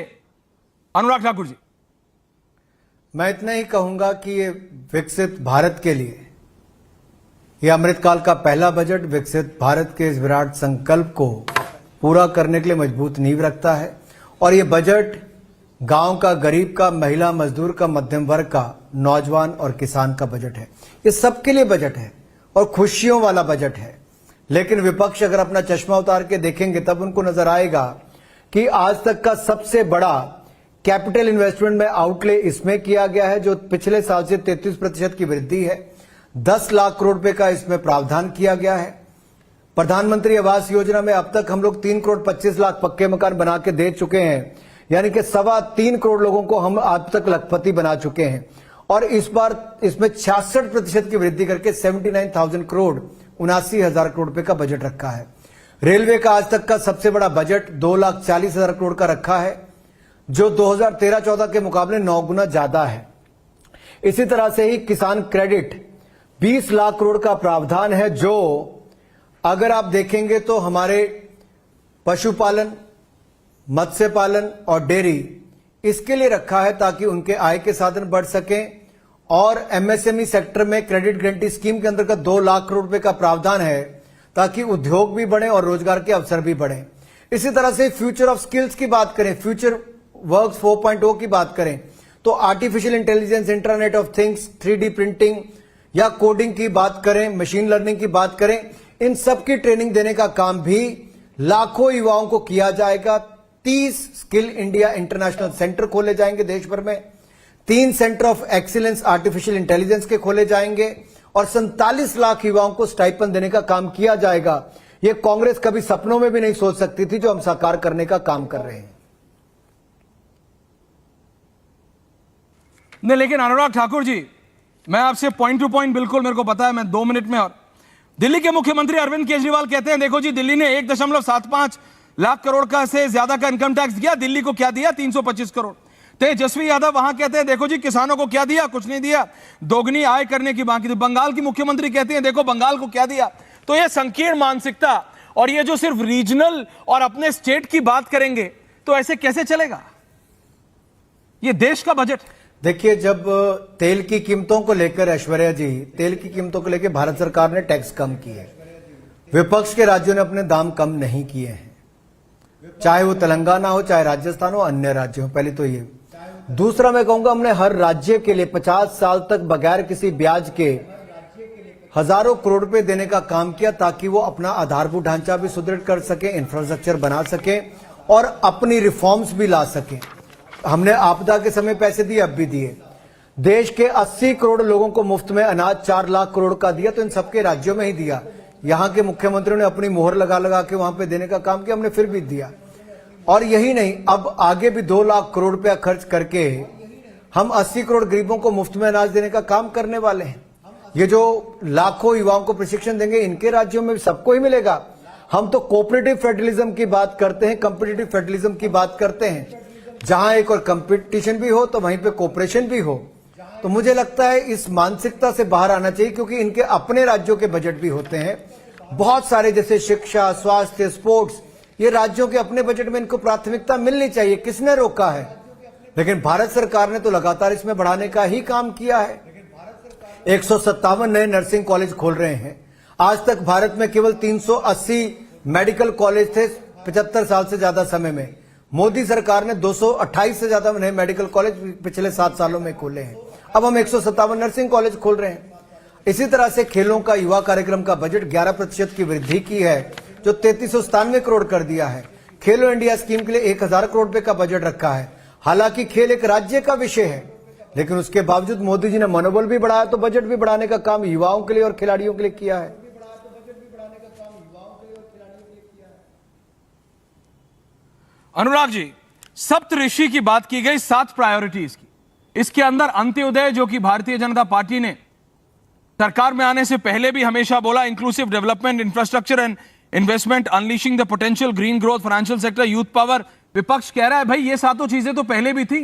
अनुराग ठाकुर जी? मैं इतना ही कहूंगा कि ये विकसित भारत के लिए यह अमृतकाल का पहला बजट विकसित भारत के इस विराट संकल्प को पूरा करने के लिए मजबूत नींव रखता है। और ये बजट गांव का, गरीब का, महिला, मजदूर का, मध्यम वर्ग का, नौजवान और किसान का बजट है। ये सबके लिए बजट है और खुशियों वाला बजट है। लेकिन विपक्ष अगर अपना चश्मा उतार के देखेंगे तब उनको नजर आएगा कि आज तक का सबसे बड़ा कैपिटल इन्वेस्टमेंट में आउटले इसमें किया गया है, जो पिछले साल से 33% की वृद्धि है। 10 लाख करोड़ रुपए का इसमें प्रावधान किया गया है। प्रधानमंत्री आवास योजना में अब तक हम लोग 3 करोड़ 25 लाख पक्के मकान बना के दे चुके हैं, यानी कि 3.25 करोड़ लोगों को हम अब तक लखपति बना चुके हैं। और इस बार इसमें 66% की वृद्धि करके 79,000 करोड़, 79,000 करोड़ रुपए का बजट रखा है। रेलवे का आज तक का सबसे बड़ा बजट 2,40,000 करोड़ का रखा है, जो 2013-14 के मुकाबले 9 गुना ज्यादा है। इसी तरह से ही किसान क्रेडिट 20 लाख करोड़ का प्रावधान है, जो अगर आप देखेंगे तो हमारे पशुपालन, मत्स्य पालन और डेयरी, इसके लिए रखा है ताकि उनके आय के साधन बढ़ सकें। और एमएसएमई सेक्टर में क्रेडिट गारंटी स्कीम के अंतर्गत 2 लाख करोड़ रुपए का प्रावधान है ताकि उद्योग भी बढ़े और रोजगार के अवसर भी बढ़े। इसी तरह से फ्यूचर ऑफ स्किल्स की बात करें, फ्यूचर वर्क्स 4.0 की बात करें, तो artificial intelligence, internet of things, 3D printing या कोडिंग की बात करें, मशीन लर्निंग की बात करें, इन सब की ट्रेनिंग देने का काम भी लाखों युवाओं को किया जाएगा। 30 स्किल इंडिया इंटरनेशनल सेंटर खोले जाएंगे देश भर में, 3 centre of excellence artificial intelligence के खोले जाएंगे और 47 लाख युवाओं को स्टाइपेंड देने का काम किया जाएगा। यह कांग्रेस कभी सपनों में भी नहीं सोच सकती थी, जो हम साकार करने का काम कर रहे हैं। नहीं, लेकिन अनुराग ठाकुर जी, मैं आपसे पॉइंट टू पॉइंट, बिल्कुल मेरे को पता है, मैं 2 मिनट में। और दिल्ली के मुख्यमंत्री अरविंद केजरीवाल कहते हैं, देखो जी, दिल्ली ने 1.75 लाख करोड़ का से ज्यादा का इनकम टैक्स दिया, दिल्ली को क्या दिया? 325 करोड़। तेजस्वी यादव वहां कहते हैं, देखो जी, किसानों को क्या दिया? कुछ नहीं दिया, दोगुनी आय करने की बाकी थी। बंगाल की मुख्यमंत्री कहते हैं, देखो बंगाल को क्या दिया। तो ये संकीर्ण मानसिकता, और ये जो सिर्फ रीजनल और अपने स्टेट की बात करेंगे, तो ऐसे कैसे चलेगा? ये देश का बजट। देखिए, जब तेल की कीमतों को लेकर, ऐश्वर्या जी, तेल की कीमतों को लेकर भारत सरकार ने टैक्स कम किए, विपक्ष के राज्यों ने अपने दाम कम नहीं किए हैं, चाहे वो तेलंगाना हो, चाहे राजस्थान हो, अन्य राज्य हो। पहले तो ये। दूसरा, मैं कहूंगा, हमने हर राज्य के लिए 50 साल तक बगैर किसी ब्याज के हजारों करोड़ रुपए देने का काम किया ताकि वो अपना आधारभूत ढांचा भी सुदृढ़ कर सके, इंफ्रास्ट्रक्चर बना सके और अपनी रिफॉर्म्स भी ला सके। हमने आपदा के समय पैसे दिए, अब भी दिए। देश के 80 करोड़ लोगों को मुफ्त में अनाज 4 लाख करोड़ का दिया, तो इन सबके राज्यों में ही दिया। यहां के मुख्यमंत्रियों ने अपनी मोहर लगा लगा के वहां पे देने का काम किया, हमने फिर भी दिया। और यही नहीं, अब आगे भी 2 लाख करोड़ रुपया खर्च करके हम 80 करोड़ गरीबों को मुफ्त में अनाज देने का काम करने वाले हैं। ये जो लाखों युवाओं को प्रशिक्षण देंगे, इनके राज्यों में सबको ही मिलेगा। हम तो कोऑपरेटिव फेडरलिज्म की बात करते हैं, कंपिटिटिव फेडरलिज्म की बात करते हैं। जहां एक और कंपटीशन भी हो तो वहीं पे कोऑपरेशन भी हो। तो मुझे लगता है इस मानसिकता से बाहर आना चाहिए, क्योंकि इनके अपने राज्यों के बजट भी होते हैं बहुत सारे, जैसे शिक्षा, स्वास्थ्य, स्पोर्ट्स, ये राज्यों के अपने बजट में इनको प्राथमिकता मिलनी चाहिए। किसने रोका है? लेकिन भारत सरकार ने तो लगातार इसमें बढ़ाने का ही काम किया है। 157 नए नर्सिंग कॉलेज खोल रहे हैं। आज तक भारत में केवल 380 मेडिकल कॉलेज थे 75 साल से ज्यादा समय में। मोदी सरकार ने 228 से ज्यादा नए मेडिकल कॉलेज पिछले 7 सालों में खोले हैं। अब हम 157 नर्सिंग कॉलेज खोल रहे हैं। इसी तरह से खेलों का, युवा कार्यक्रम का बजट 11% की वृद्धि की है, जो 3397 करोड़ कर दिया है। खेलो इंडिया स्कीम के लिए 1000 करोड़ रुपए का बजट रखा है। हालांकि खेल एक राज्य का विषय है, लेकिन उसके बावजूद मोदी जी ने मनोबल भी बढ़ाया, तो बजट भी बढ़ाने का काम युवाओं के लिए और खिलाड़ियों के लिए किया है। अनुराग जी, सप्तऋषि की बात की गई, 7 प्रायोरिटीज की। इसके अंदर अंत्योदय, जो कि भारतीय जनता पार्टी ने सरकार में आने से पहले भी हमेशा बोला, inclusive development, infrastructure and investment, unleashing the potential, green growth, financial sector, youth power. विपक्ष कह रहा है, भाई ये 7 चीजें तो पहले भी थी।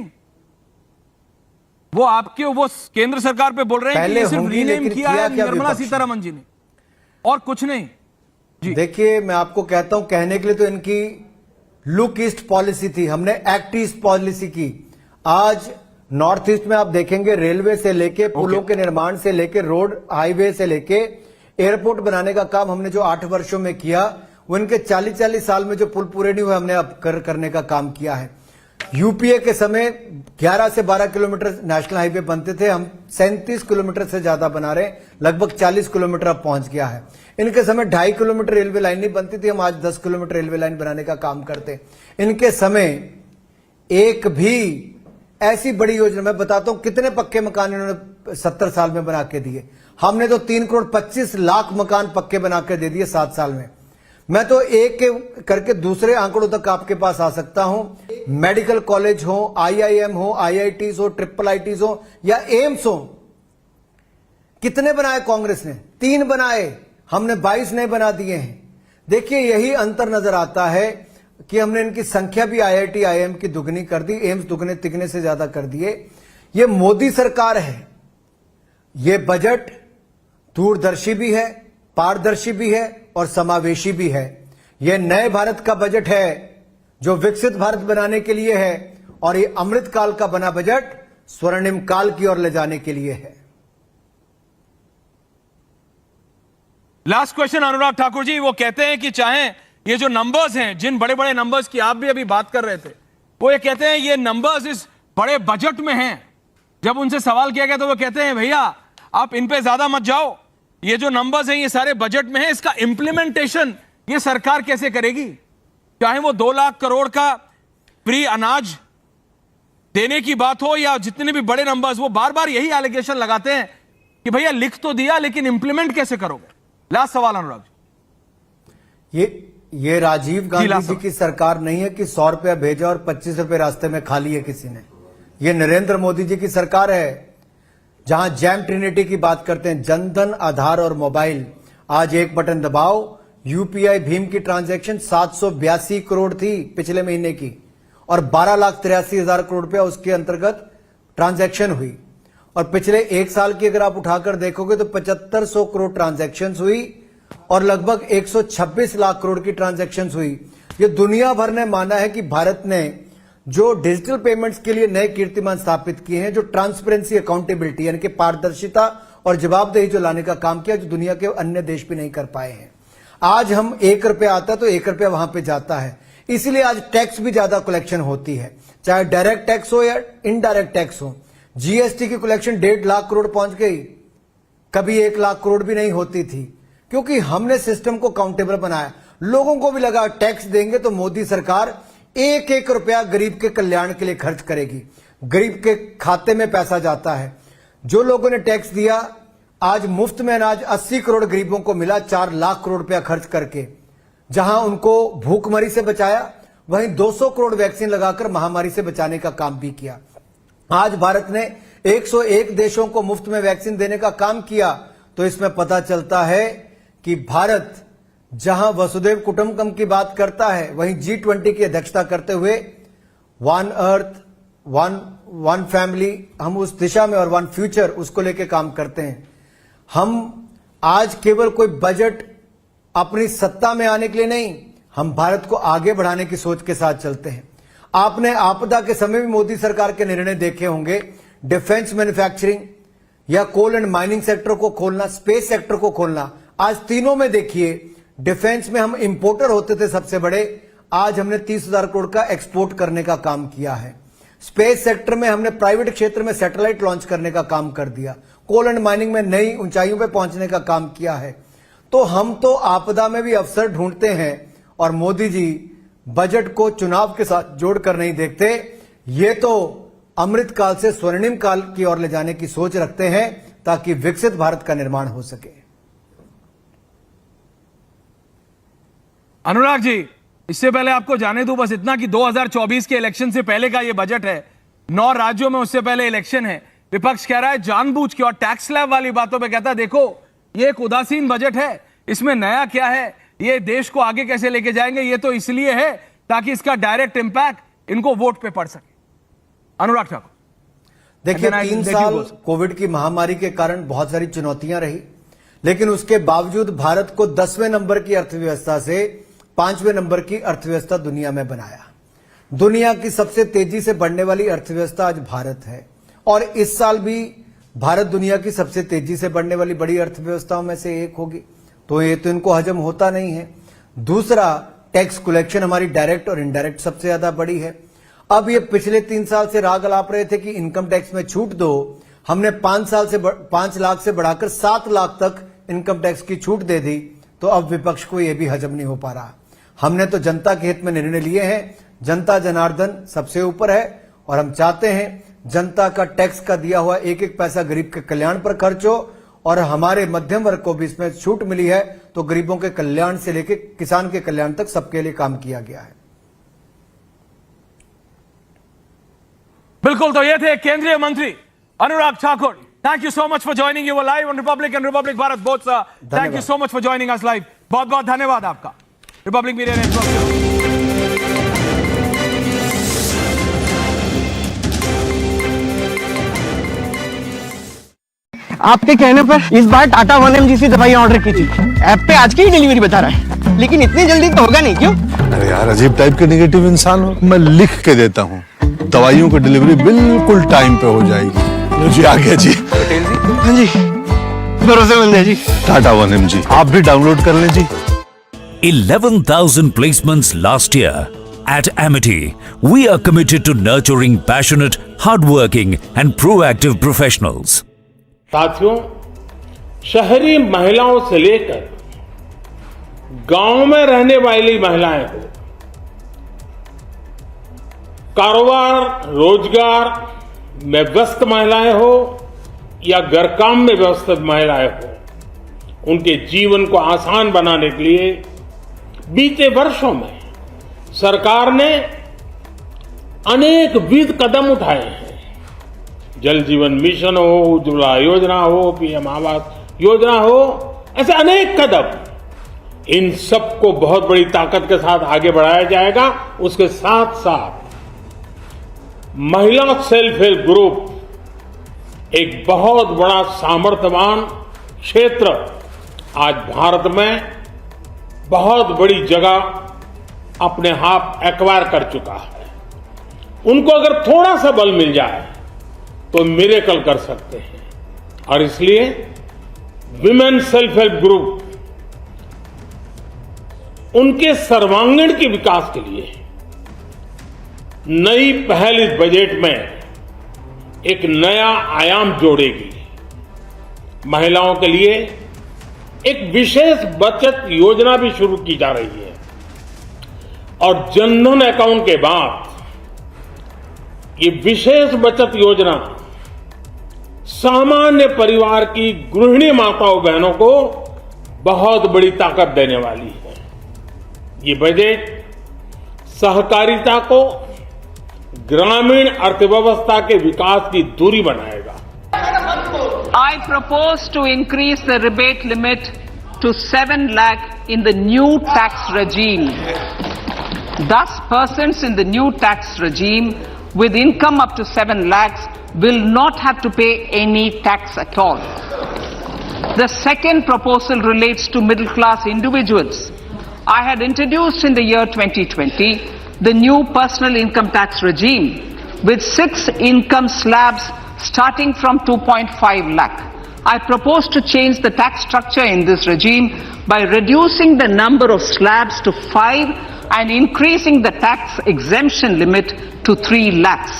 वो आपके, वो केंद्र सरकार पे बोल रहे हैं कि ये सिर्फ रीनेम किया है निर्मला सीतारमन जी ने, और कुछ नहीं। देखिए, मैं आपको कहता हूं, कहने के लिए तो इनकी लुक ईस्ट पॉलिसी थी, हमने एक्ट ईस्ट पॉलिसी की। आज नॉर्थ ईस्ट में आप देखेंगे, रेलवे से लेके, पुलों के निर्माण से लेके, रोड हाईवे से लेके एयरपोर्ट बनाने का काम हमने जो 8 वर्षों में किया, वो इनके 40 साल में जो पुल पूरे नहीं हुए, हमने अब करने का काम किया है। यूपीए के समय 11 से 12 किलोमीटर नेशनल हाईवे बनते थे, हम 37 किलोमीटर से ज्यादा बना रहे, लगभग 40 किलोमीटर अब पहुंच गया है। इनके समय 2.5 किलोमीटर रेलवे लाइन नहीं बनती थी, हम आज 10 किलोमीटर रेलवे लाइन बनाने का काम करते। इनके समय एक भी ऐसी बड़ी योजना, मैं बताता हूं कितने पक्के मकान इन्होंने 70 साल में बना के दिए। हमने तो 3 करोड़ 25 लाख मकान पक्के बना के दे दिए 7 साल में। मैं तो एक के करके दूसरे आंकड़ों तक आपके पास आ सकता हूं। मेडिकल कॉलेज हो, IIM हो, IITs हो, IIITs हो या एम्स हो, कितने बनाए कांग्रेस ने? 3 बनाए, हमने 22 नए बना दिए हैं। देखिए, यही अंतर नजर आता है कि हमने इनकी संख्या भी IIT, IIM की दुगनी कर दी, एम्स दुगने तिगने से ज्यादा कर दिए। ये मोदी सरकार है। ये बजट दूरदर्शी भी है, पारदर्शी भी है और समावेशी भी है। यह नए भारत का बजट है, जो विकसित भारत बनाने के लिए है और ये अमृतकाल का बना बजट स्वर्णिम काल की ओर ले जाने के लिए है। लास्ट क्वेश्चन अनुराग ठाकुर जी, वो कहते हैं कि चाहे ये जो नंबर्स हैं, जिन बड़े बड़े नंबर्स की आप भी अभी बात कर रहे थे, वो ये कहते हैं ये नंबर्स इस बड़े बजट में हैं। जब उनसे सवाल किया गया तो वो कहते हैं भैया आप इन पे ज्यादा मत जाओ, ये जो नंबर्स हैं ये सारे बजट में हैं, इसका इंप्लीमेंटेशन ये सरकार कैसे करेगी? चाहे वो 2 लाख करोड़ का फ्री अनाज देने की बात हो या जितने भी बड़े नंबर्स, वो बार बार यही एलिगेशन लगाते हैं कि भैया लिख तो दिया लेकिन इंप्लीमेंट कैसे करोगे? लास्ट सवाल अनुराग जी। ये राजीव गांधी जी की सरकार नहीं है कि 100 रुपया भेजा और 25 रुपए रास्ते में खा लिए किसी ने। ये नरेंद्र मोदी जी की सरकार है, जहां जैम ट्रिनिटी की बात करते हैं, जनधन, आधार और मोबाइल। आज एक बटन दबाओ, यूपीआई भीम की ट्रांजैक्शन 782 करोड़ थी पिछले महीने की और 12,83,000 करोड़ रुपया उसके अंतर्गत ट्रांजैक्शन हुई। और पिछले एक साल की अगर आप उठाकर देखोगे तो 7500 करोड़ ट्रांजैक्शन हुई और लगभग 126 लाख करोड़ की ट्रांजैक्शन हुई। ये दुनिया भर ने माना है कि भारत ने जो डिजिटल पेमेंट्स के लिए नए कीर्तिमान स्थापित किए हैं, जो ट्रांसपेरेंसी, अकाउंटेबिलिटी यानी कि पारदर्शिता और जवाबदेही जो लाने का काम किया, जो दुनिया के अन्य देश भी नहीं कर पाए हैं। आज हम 1 रुपया आता है तो 1 रुपया वहां पे जाता है, इसलिए आज टैक्स भी ज्यादा कलेक्शन होती है, चाहे डायरेक्ट टैक्स हो या इनडायरेक्ट टैक्स हो। जीएसटी की कलेक्शन 1.5 लाख करोड़ पहुंच गई, कभी 1 लाख करोड़ भी नहीं होती थी, क्योंकि हमने सिस्टम को काउंटेबल बनाया। लोगों को भी लगा टैक्स देंगे तो मोदी सरकार 1-1 रुपया गरीब के कल्याण के लिए खर्च करेगी, गरीब के खाते में पैसा जाता है। जो लोगों ने टैक्स दिया, आज मुफ्त में अनाज 80 करोड़ गरीबों को मिला 4 लाख करोड़ रुपया खर्च करके। जहां उनको भूखमरी से बचाया, वहीं 200 करोड़ वैक्सीन लगाकर महामारी से बचाने का काम भी किया। आज भारत ने 101 देशों को मुफ्त में वैक्सीन देने का काम किया। तो इसमें पता चलता है कि भारत जहां वसुदेव कुटुंबकम की बात करता है, वहीं G20 की अध्यक्षता करते हुए वन अर्थ, वन फैमिली, हम उस दिशा में, और वन फ्यूचर, उसको लेके काम करते हैं। हम आज केवल कोई बजट अपनी सत्ता में आने के लिए नहीं, हम भारत को आगे बढ़ाने की सोच के साथ चलते हैं। आपने आपदा के समय भी मोदी सरकार के निर्णय देखे होंगे, डिफेंस मैन्युफैक्चरिंग या कोल एंड माइनिंग सेक्टर को खोलना, स्पेस सेक्टर को खोलना। आज तीनों में देखिए, डिफेंस में हम इंपोर्टर होते थे सबसे बड़े, आज हमने 30,000 करोड़ का एक्सपोर्ट करने का काम किया है। स्पेस सेक्टर में हमने प्राइवेट क्षेत्र में सैटेलाइट लॉन्च करने का काम कर दिया। कोल एंड माइनिंग में नई ऊंचाइयों पर पहुंचने का काम किया है। तो हम तो आपदा में भी अवसर ढूंढते हैं और मोदी जी बजट को चुनाव के साथ जोड़कर नहीं देखते। ये तो अमृत काल से स्वर्णिम काल की ओर ले जाने की सोच रखते हैं ताकि विकसित भारत का निर्माण हो सके। अनुराग जी, इससे पहले आपको जाने दूं बस इतना कि 2024 के इलेक्शन से पहले का ये बजट है। 9 राज्यों में उससे पहले इलेक्शन है। विपक्ष कह रहा है जानबूझ के और टैक्स स्लैब वाली बातों पे कहता है देखो ये एक उदासीन बजट है, इसमें नया क्या है, ये देश को आगे कैसे लेके जाएंगे, ये तो इसलिए है ताकि इसका डायरेक्ट इंपैक्ट इनको वोट पे पड़ सके। अनुराग ठाकुर, देखिए 3 साल कोविड की महामारी के कारण बहुत सारी चुनौतियां रही, लेकिन उसके बावजूद भारत को 10वें नंबर की अर्थव्यवस्था से 5वें नंबर की अर्थव्यवस्था दुनिया में बनाया। दुनिया की सबसे तेजी से बढ़ने वाली अर्थव्यवस्था आज भारत है और इस साल भी भारत दुनिया की सबसे तेजी से बढ़ने वाली बड़ी अर्थव्यवस्थाओं में से एक होगी। तो ये तो इनको हजम होता नहीं है। दूसरा, टैक्स कलेक्शन हमारी डायरेक्ट और इनडायरेक्ट सबसे ज्यादा बड़ी है। अब ये पिछले 3 साल से राग अलाप रहे थे कि इनकम टैक्स में छूट दो, हमने 5 लाख से बढ़ाकर 7 लाख तक इनकम टैक्स की छूट दे दी। तो अब विपक्ष को यह भी हजम नहीं हो पा रहा। हमने तो जनता के हित में निर्णय लिए हैं, जनता जनार्दन सबसे ऊपर है और हम चाहते हैं जनता का टैक्स का दिया हुआ एक एक पैसा गरीब के कल्याण पर खर्च हो और हमारे मध्यम वर्ग को भी इसमें छूट मिली है। तो गरीबों के कल्याण से लेकर किसान के कल्याण तक सबके लिए काम किया गया है। बिल्कुल, तो ये थे केंद्रीय मंत्री Anurag Thakur. Thank you so much for joining you live on Republic and Republic Bharat both sir. Thank you so much for joining us live. बहुत बहुत धन्यवाद आपका रिपब्लिक मीडिया नेटवर्क। आपके कहने पर इस बार टाटा 1mg से दवाइयां ऑर्डर की थी। ऐप पे आज की ही डिलीवरी बता रहा है, लेकिन इतनी जल्दी तो होगा नहीं, क्यों? अरे यार, अजीब टाइप के नेगेटिव इंसान हो। मैं लिख के देता हूँ, दवाइयों की डिलीवरी बिल्कुल टाइम पे हो जाएगी। लो जी आ गया जी। पटेल जी। हाँ जी, भरोसेमंद है जी। टाटा 1M जी, आप भी डाउनलोड कर लें जी। 11,000 placements last year. At Amity, we are committed to nurturing passionate, hardworking and proactive professionals. साथियों, शहरी महिलाओं से लेकर गांव में रहने वाली महिलाएं हो, कारोबार रोजगार में व्यस्त महिलाएं हो या घर काम में व्यस्त महिलाएं हो, उनके जीवन को आसान बनाने के लिए बीते वर्षों में सरकार ने अनेक विविध कदम उठाए हैं। जल जीवन मिशन हो, उज्ज्वला योजना हो, पीएम आवास योजना हो, ऐसे अनेक कदम। इन सबको बहुत बड़ी ताकत के साथ आगे बढ़ाया जाएगा। उसके साथ साथ महिला सेल्फ हेल्प ग्रुप एक बहुत बड़ा सामर्थ्यवान क्षेत्र आज भारत में बहुत बड़ी जगह अपने हाथ एक्वायर कर चुका है। उनको अगर थोड़ा सा बल मिल जाए तो मिरेकल कर सकते हैं। और इसलिए विमेन सेल्फ हेल्प ग्रुप उनके सर्वांगीण के विकास के लिए नई पहल इस बजट में एक नया आयाम जोड़ेगी। महिलाओं के लिए एक विशेष बचत योजना भी शुरू की जा रही है और जनधन अकाउंट के बाद ये विशेष बचत योजना सामान्य परिवार की गृहिणी माताओं बहनों को बहुत बड़ी ताकत देने वाली है। ये बजट सहकारिता को ग्रामीण अर्थव्यवस्था के विकास की धुरी बनाएगा। I propose to increase the rebate limit to 7 lakh in the new tax regime. Thus, persons in the new tax regime with income up to 7 lakhs will not have to pay any tax at all. The second proposal relates to middle class individuals. I had introduced in the year 2020 the new personal income tax regime with 6 income slabs starting from 2.5 lakh. I propose to change the tax structure in this regime by reducing the number of slabs to 5 and increasing the tax exemption limit to 3 lakhs.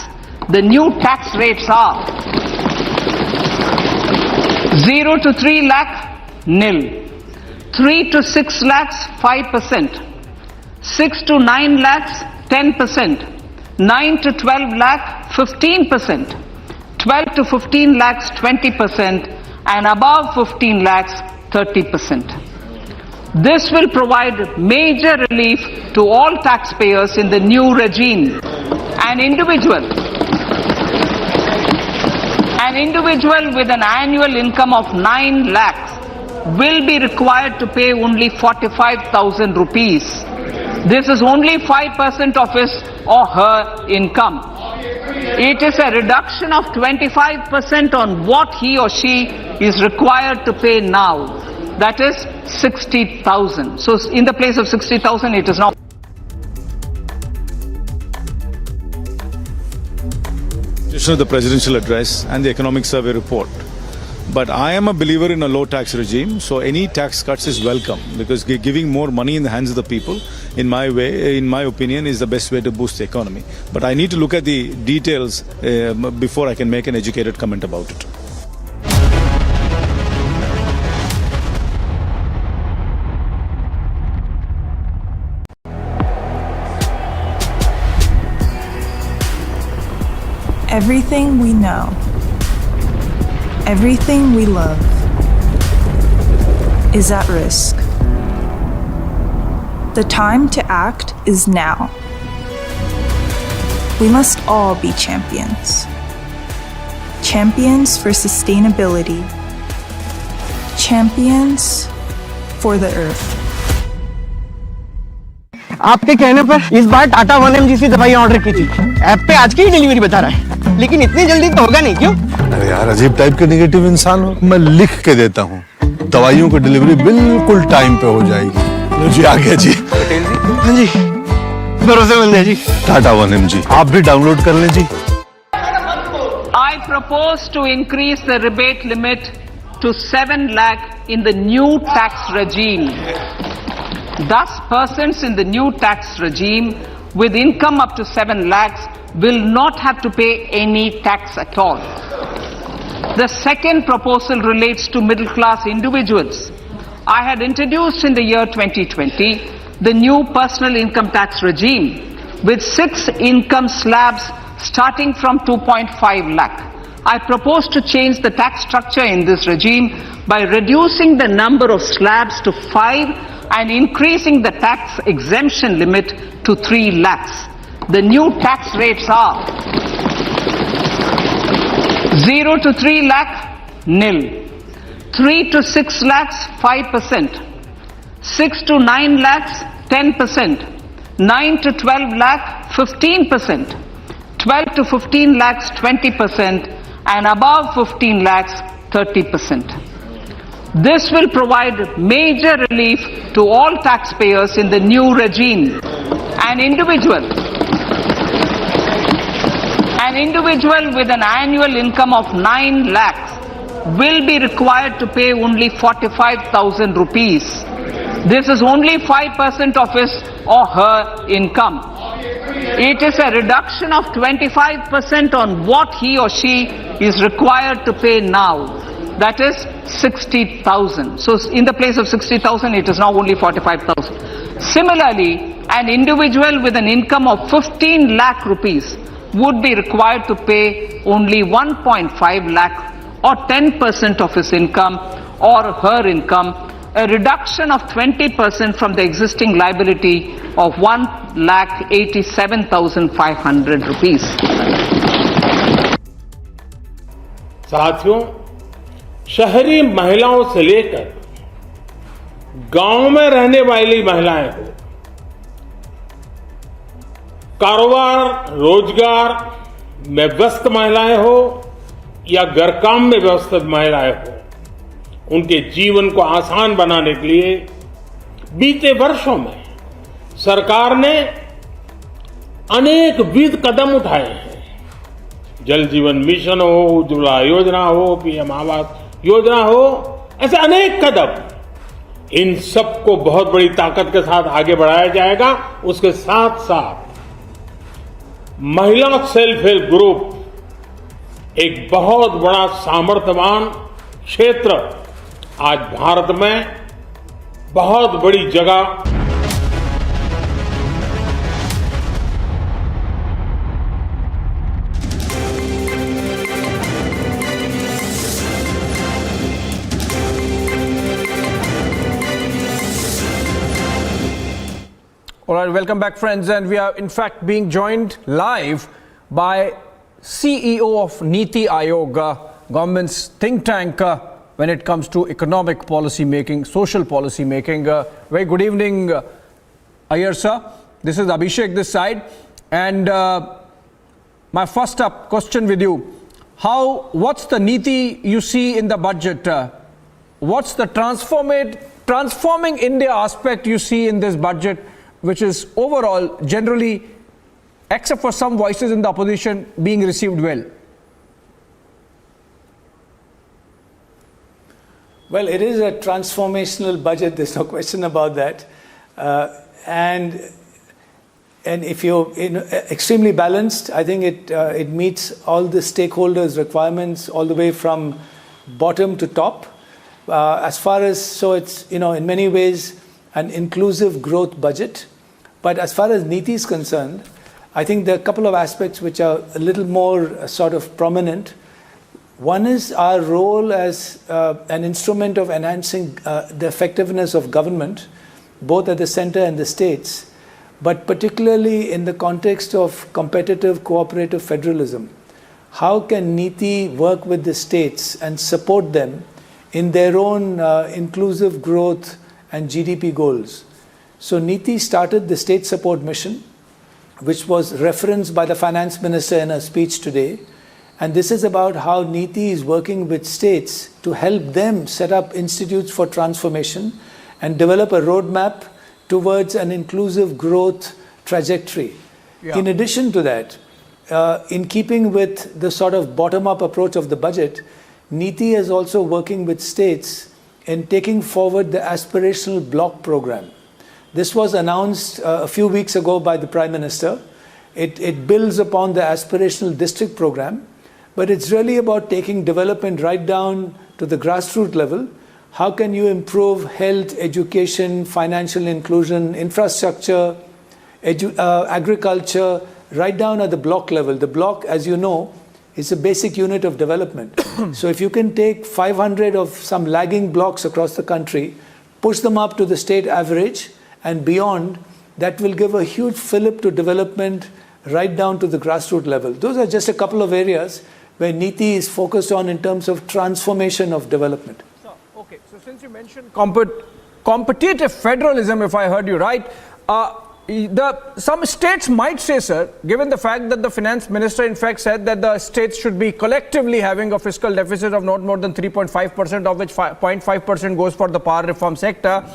The new tax rates are 0 to 3 lakh, nil. 3 to 6 lakhs, 5%. 6 to 9 lakhs, 10%. 9 to 12 lakh, 15%. 12 to 15 lakhs, 20%. And above 15 lakhs, 30%. This will provide major relief to all taxpayers in the new regime. An individual with an annual income of 9 lakhs will be required to pay only 45,000 rupees. This is only 5% of his or her income. It is a reduction of 25% on what he or she is required to pay now. That is 60,000. So in the place of 60,000, it is now. Of the presidential address and the economic survey report. But I am a believer in a low tax regime, so any tax cuts is welcome because giving more money in the hands of the people, in my opinion, is the best way to boost the economy. But I need to look at the details before I can make an educated comment about it. Everything we know, everything we love is at risk. The time to act is now. We must all be champions. Champions for sustainability. Champions for the earth. आपके कहने पर इस बार Tata 1M से दवाई order की थी। App पे आज की ही डिलीवरी बता रहा है, लेकिन इतनी जल्दी तो होगा नहीं, क्यों? अरे यार, अजीब टाइप के नेगेटिव इंसान हो। मैं लिख के देता हूँ, दवाइयों की डिलीवरी बिल्कुल टाइम पे हो जाएगी। लो जी आ गया जी। पटेल जी। हाँ जी, भरोसेमंद है जी। टाटा 1M जी, आप भी डाउनलोड कर लें जी। I propose to increase the rebate limit to 7 lakh in the new tax regime. Thus, persons in the new tax regime with income up to 7 lakhs will not have to pay any tax at all. The second proposal relates to middle class individuals. I had introduced in the year 2020 the new personal income tax regime with 6 income slabs starting from 2.5 lakh. I propose to change the tax structure in this regime by reducing the number of slabs to 5 and increasing the tax exemption limit to 3 lakhs. The new tax rates are 0 to 3 lakh, nil. 3 to 6 lakhs, 5%. 6 to 9 lakhs, 10%. 9 to 12 lakh, 15%. 12 to 15 lakhs, 20%. And above 15 lakhs, 30%. This will provide major relief to all taxpayers in the new regime. An individual with an annual income of 9 lakhs will be required to pay only 45,000 rupees. This is only 5% of his or her income. It is a reduction of 25% on what he or she is required to pay now. That is 60,000. So in the place of 60,000, it is now only 45,000. Similarly, an individual with an income of 15 lakh rupees would be required to pay only 1.5 lakh or 10% of his income or her income, a reduction of 20% from the existing liability of 1,87,500 rupees. साथियों, शहरी महिलाओं से लेकर गांव में रहने वाली महिलाएं हो, कारोबार रोजगार में व्यस्त महिलाएं हो या घर काम में व्यस्त महिलाएं हो, उनके जीवन को आसान बनाने के लिए बीते वर्षों में सरकार ने अनेक विविध कदम उठाए हैं। जल जीवन मिशन हो, उज्ज्वला योजना हो, पीएम आवास योजना हो, ऐसे अनेक कदम, इन सबको बहुत बड़ी ताकत के साथ आगे बढ़ाया जाएगा। उसके साथ साथ महिला सेल्फ हेल्प ग्रुप एक बहुत बड़ा सामर्थ्यवान क्षेत्र आज भारत में बहुत बड़ी जगह All right, welcome back, friends. And we are in fact being joined live by CEO of Niti Aayog, government's think tank when it comes to economic policy making, social policy making. Very good evening, Iyer sir. This is Abhishek this side. And my first up question with you. What's the Niti you see in the budget? What's the transforming India aspect you see in this budget, which is overall, generally, except for some voices in the opposition, being received well? Well, it is a transformational budget, there's no question about that. And if you're extremely balanced, I think it meets all the stakeholders' requirements all the way from bottom to top. So it's, in many ways, an inclusive growth budget. But as far as Niti is concerned, I think there are a couple of aspects which are a little more sort of prominent. One is our role as an instrument of enhancing the effectiveness of government, both at the center and the states, but particularly in the context of competitive cooperative federalism. How can Niti work with the states and support them in their own inclusive growth and GDP goals? So Niti started the state support mission, which was referenced by the finance minister in her speech today. And this is about how Niti is working with states to help them set up institutes for transformation and develop a roadmap towards an inclusive growth trajectory. Yeah. In addition to that, in keeping with the sort of bottom-up approach of the budget, NITI is also working with states in taking forward the aspirational block program. This was announced a few weeks ago by the Prime Minister. It builds upon the aspirational district program, but it's really about taking development right down to the grassroots level. How can you improve health, education, financial inclusion, infrastructure, agriculture, right down at the block level? The block, as you know, is a basic unit of development. So if you can take 500 of some lagging blocks across the country, push them up to the state average and beyond, that will give a huge fillip to development right down to the grassroots level. Those are just a couple of areas where NITI is focused on in terms of transformation of development. Okay, so since you mentioned competitive federalism, if I heard you right, some states might say, sir, given the fact that the finance minister in fact said that the states should be collectively having a fiscal deficit of not more than 3.5%, of which 0.5% goes for the power reform sector.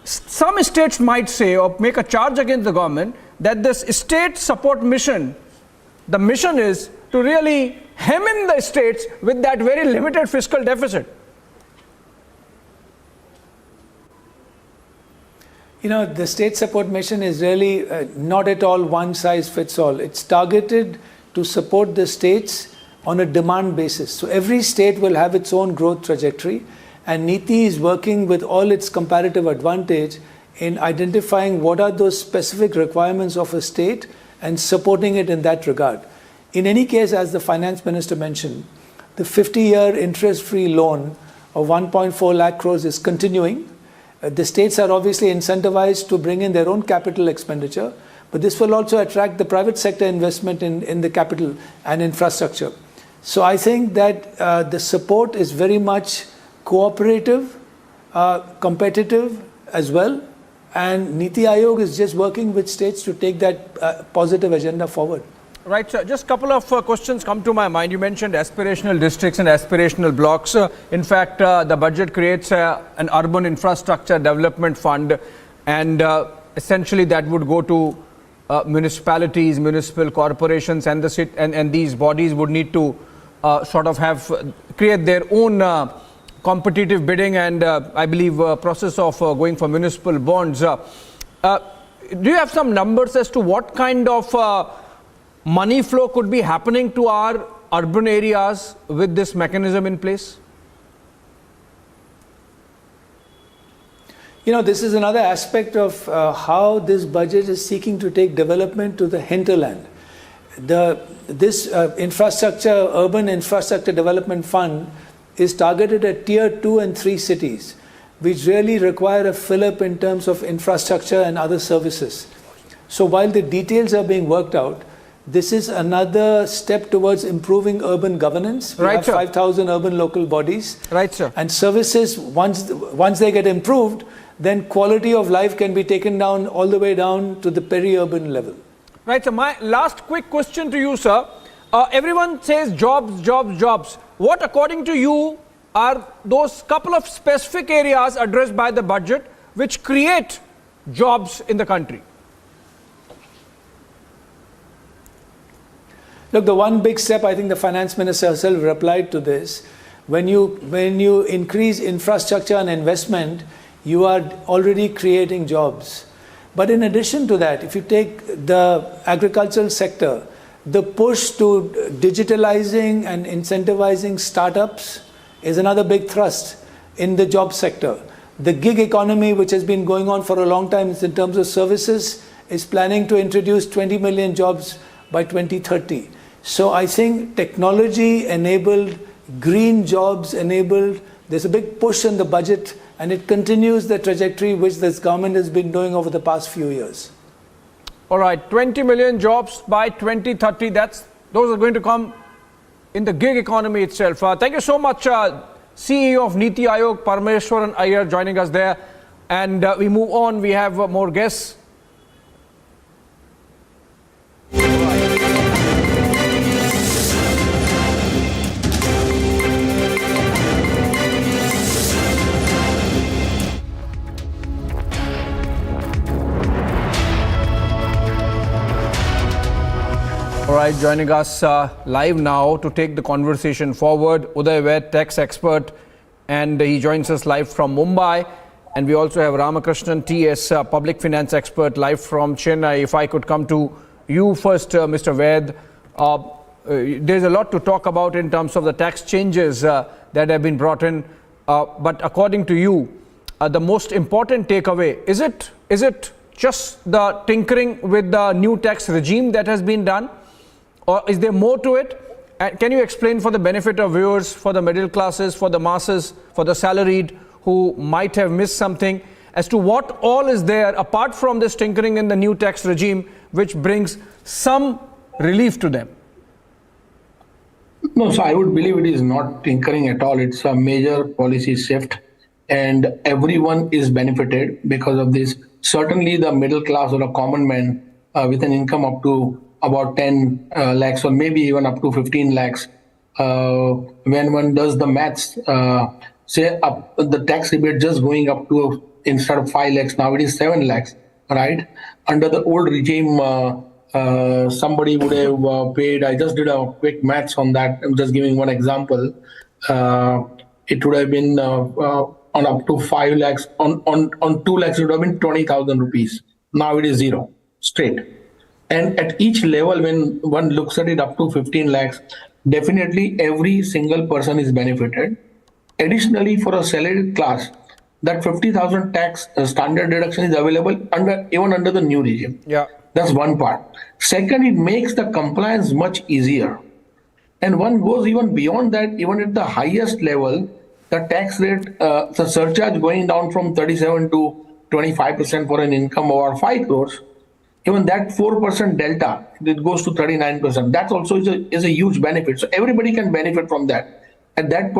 Some states might say or make a charge against the government that this state support mission, the mission is to really hem in the states with that very limited fiscal deficit. You know, the state support mission is really not at all one size fits all. It's targeted to support the states on a demand basis. So every state will have its own growth trajectory, and NITI is working with all its comparative advantage in identifying what are those specific requirements of a state and supporting it in that regard. In any case, as the finance minister mentioned, the 50-year interest-free loan of 1.4 lakh crores is continuing. The states are obviously incentivized to bring in their own capital expenditure, but this will also attract the private sector investment in the capital and infrastructure. So I think that the support is very much cooperative, competitive as well, and NITI Aayog is just working with states to take that positive agenda forward. Right, sir. Just a couple of questions come to my mind. You mentioned aspirational districts and aspirational blocks. In fact, the budget creates an urban infrastructure development fund, and essentially that would go to municipalities, municipal corporations, and the city, and these bodies would need to sort of create their own competitive bidding and I believe process of going for municipal bonds. Do you have some numbers as to what kind of money flow could be happening to our urban areas with this mechanism in place? You know, this is another aspect of how this budget is seeking to take development to the hinterland. This urban infrastructure development fund is targeted at tier 2 and 3 cities, which really require a fill-up in terms of infrastructure and other services. So while the details are being worked out, this is another step towards improving urban governance. We have 5,000 urban local bodies. Right, sir. And services, once they get improved, then quality of life can be taken down all the way down to the peri-urban level. Right, so my last quick question to you, sir. Everyone says jobs, jobs, jobs. What, according to you, are those couple of specific areas addressed by the budget which create jobs in the country? Look, the one big step, I think the finance minister herself replied to this, when you increase infrastructure and investment, you are already creating jobs. But in addition to that, if you take the agricultural sector, the push to digitalizing and incentivizing startups is another big thrust in the job sector. The gig economy, which has been going on for a long time in terms of services, is planning to introduce 20 million jobs by 2030. So I think technology-enabled, green jobs enabled, there's a big push in the budget, and it continues the trajectory which this government has been doing over the past few years. All right, 20 million jobs by 2030, those are going to come in the gig economy itself. Thank you so much, CEO of NITI Aayog, Parameshwaran Iyer, joining us there. And we move on, we have more guests. side. Joining us live now to take the conversation forward, Uday Vaid, tax expert, and he joins us live from Mumbai. And we also have Ramakrishnan T.S., public finance expert, live from Chennai. If I could come to you first, Mr. Vaid. There's a lot to talk about in terms of the tax changes that have been brought in. But according to you, the most important takeaway, is it just the tinkering with the new tax regime that has been done? Or is there more to it? And can you explain for the benefit of viewers, for the middle classes, for the masses, for the salaried who might have missed something, as to what all is there apart from this tinkering in the new tax regime, which brings some relief to them? No, so I would believe it is not tinkering at all. It's a major policy shift, and everyone is benefited because of this. Certainly the middle class or a common man with an income up to about 10 lakhs or maybe even up to 15 lakhs, when one does the maths, say the tax rebate just going up to, instead of 5 lakhs, now it is 7 lakhs, right? Under the old regime, somebody would have paid, I just did a quick maths on that, I'm just giving one example, it would have been on up to 5 lakhs, on 2 lakhs it would have been 20,000 rupees. Now it is zero, straight. And at each level, when one looks at it up to 15 lakhs, definitely every single person is benefited. Additionally, for a salaried class, that 50,000 tax standard deduction is available even under the new regime. Yeah. That's one part. Second, it makes the compliance much easier. And one goes even beyond that, even at the highest level, the tax rate, the surcharge going down from 37 to 25% for an income over 5 crores, even that 4% delta, it goes to 39%. That also is a huge benefit. So everybody can benefit from that. At that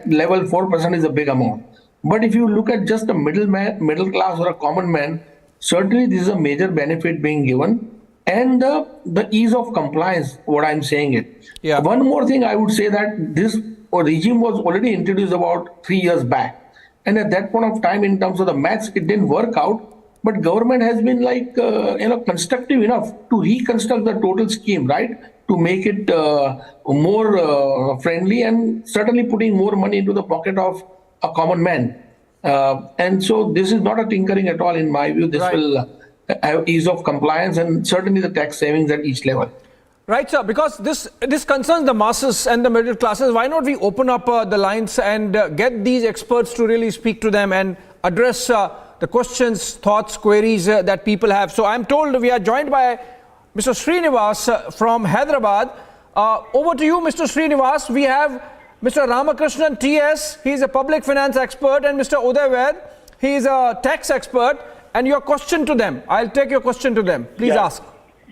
level, 4% is a big amount. But if you look at just a middle class or a common man, certainly this is a major benefit being given. And the ease of compliance, what I'm saying it. Yeah. One more thing I would say, that this regime was already introduced about 3 years back. And at that point of time, in terms of the maths, it didn't work out. But government has been constructive enough to reconstruct the total scheme, right? To make it more friendly, and certainly putting more money into the pocket of a common man. And so this is not a tinkering at all, in my view. This will have ease of compliance and certainly the tax savings at each level. Right, sir, because this concerns the masses and the middle classes. Why not we open up the lines and get these experts to really speak to them and address the questions, thoughts, queries that people have. So I'm told we are joined by Mr. Srinivas from Hyderabad. Over to you, Mr. Srinivas. We have Mr. Ramakrishnan T.S., he is a public finance expert, and Mr. Uday Vaid, he is a tax expert. And your question to them, I'll take your question to them. Please ask.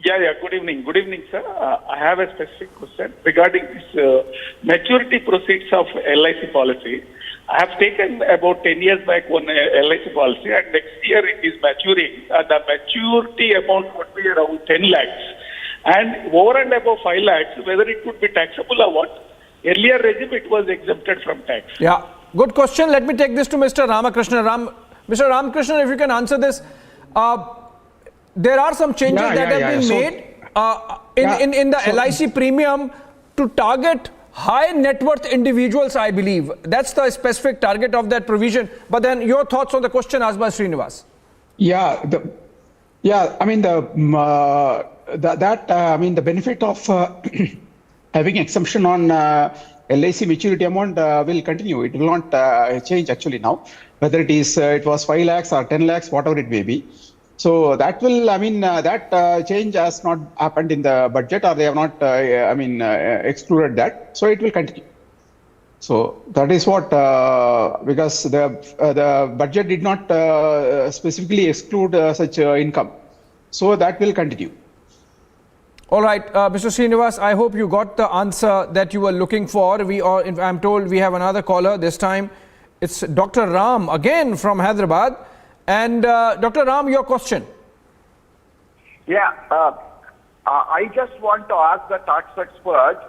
Yeah. Good evening. Good evening, sir. I have a specific question regarding this maturity proceeds of LIC policy. I have taken about 10 years back one LIC policy, and next year it is maturing. The maturity amount would be around 10 lakhs. And over and above 5 lakhs, whether it could be taxable or what? Earlier regime, it was exempted from tax. Yeah, good question. Let me take this to Mr. Ramakrishnan. Mr. Ramakrishnan, if you can answer this. There are some changes that have been made in the LIC premium to target high net worth individuals, I believe. That's the specific target of that provision. But then your thoughts on the question asked by Srinivas. The benefit of having exemption on LIC maturity amount will continue. It will not change actually now, whether it was 5 lakhs or 10 lakhs, whatever it may be. So that will, that change has not happened in the budget, or they have not, excluded that. So it will continue. So that is what, because the budget did not specifically exclude such income. So that will continue. All right, Mr. Srinivas, I hope you got the answer that you were looking for. I'm told we have another caller. This time it's Dr. Ram again from Hyderabad. And Dr. Ram, your question. Yeah, I just want to ask the tax expert.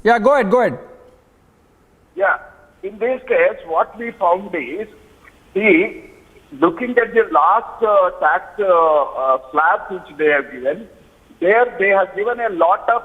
Yeah, go ahead. Yeah, in this case, what we found is, looking at the last tax slab which they have given, there they have given a lot of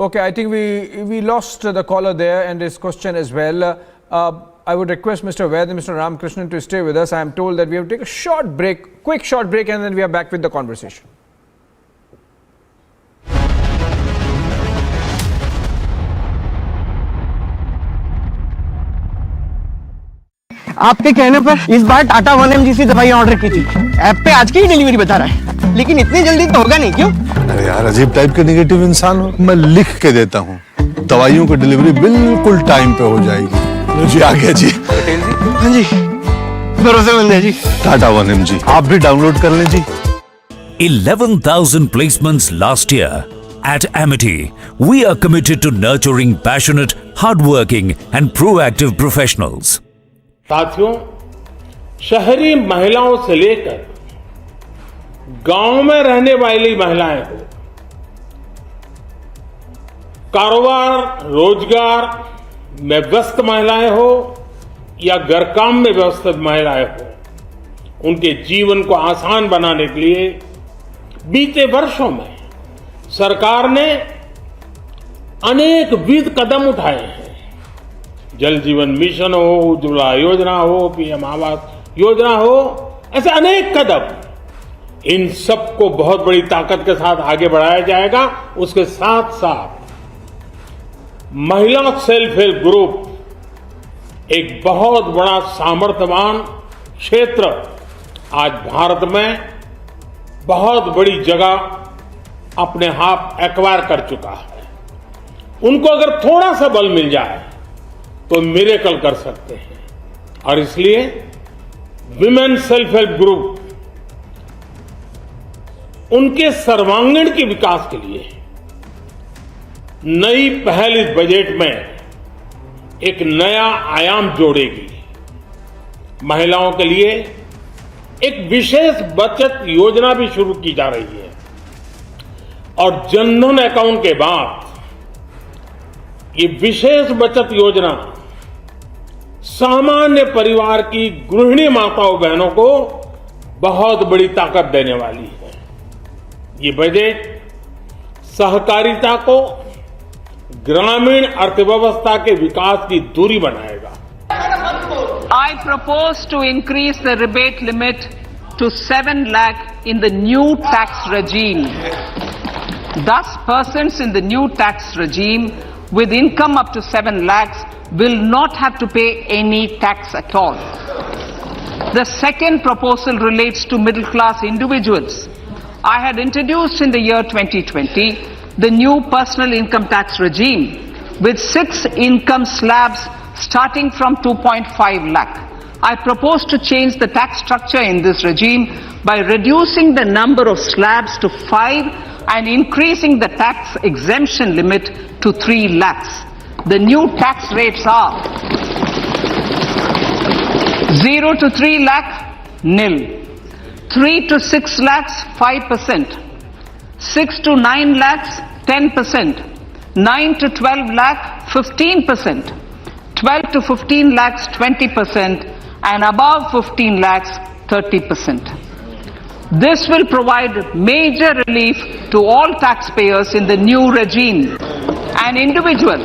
Okay, I think we lost the caller there and his question as well. I would request Mr. Vaid and Mr. Ramakrishnan to stay with us. I am told that we have to take a short break, quick short break, and then we are back with the conversation. आपके कहने पर इस बार Tata 1mg से दवाइयाँ order की थी। App पे आज की ही डिलीवरी बता रहा है, लेकिन इतनी जल्दी तो होगा नहीं, क्यों? अरे यार, अजीब टाइप के नेगेटिव इंसान हो। मैं लिख के देता हूँ, दवाइयों की डिलीवरी बिल्कुल टाइम पे हो जाएगी। जी आ गया जी। पटेल जी? हाँ जी, भरोसेमंद है जी। टाटा 1mg आप भी डाउनलोड कर लें जी। 11,000 placements last year. At Amity, we are committed to nurturing passionate, hardworking and proactive professionals. साथियों, शहरी महिलाओं से लेकर गांव में रहने वाली महिलाएं हो, कारोबार रोजगार में व्यस्त महिलाएं हो या घर काम में व्यस्त महिलाएं हो, उनके जीवन को आसान बनाने के लिए बीते वर्षों में सरकार ने अनेकविध कदम उठाए हैं। जल जीवन मिशन हो, उज्ज्वला योजना हो, पीएम आवास योजना हो, ऐसे अनेक कदम, इन सबको बहुत बड़ी ताकत के साथ आगे बढ़ाया जाएगा। उसके साथ साथ महिला सेल्फ हेल्प ग्रुप एक बहुत बड़ा सामर्थ्यवान क्षेत्र आज भारत में बहुत बड़ी जगह अपने हाथ एक्वायर कर चुका है। उनको अगर थोड़ा सा बल मिल जाए तो मिरेकल कर सकते हैं, और इसलिए विमेन सेल्फ हेल्प ग्रुप उनके सर्वांगीण के विकास के लिए नई पहल इस बजट में एक नया आयाम जोड़ेगी। महिलाओं के लिए एक विशेष बचत योजना भी शुरू की जा रही है, और जनधन अकाउंट के बाद ये विशेष बचत योजना सामान्य परिवार की गृहिणी माताओं बहनों को बहुत बड़ी ताकत देने वाली है। ये बजट सहकारिता को ग्रामीण अर्थव्यवस्था के विकास की धुरी बनाएगा। I propose to increase the rebate limit to 7 lakh in the new tax regime. Thus, persons in the new tax regime with income up to 7 lakhs will not have to pay any tax at all. The second proposal relates to middle class individuals. I had introduced in the year 2020 the new personal income tax regime with 6 income slabs starting from 2.5 lakh. I propose to change the tax structure in this regime by reducing the number of slabs to 5 and increasing the tax exemption limit to 3 lakhs. The new tax rates are 0 to 3 lakh, nil. 3 to 6 lakhs, 5%. 6 to 9 lakhs, 10%. 9 to 12 lakh, 15%. 12 to 15 lakhs, 20%. And above 15 lakhs, 30%. This will provide major relief to all taxpayers in the new regime. An individual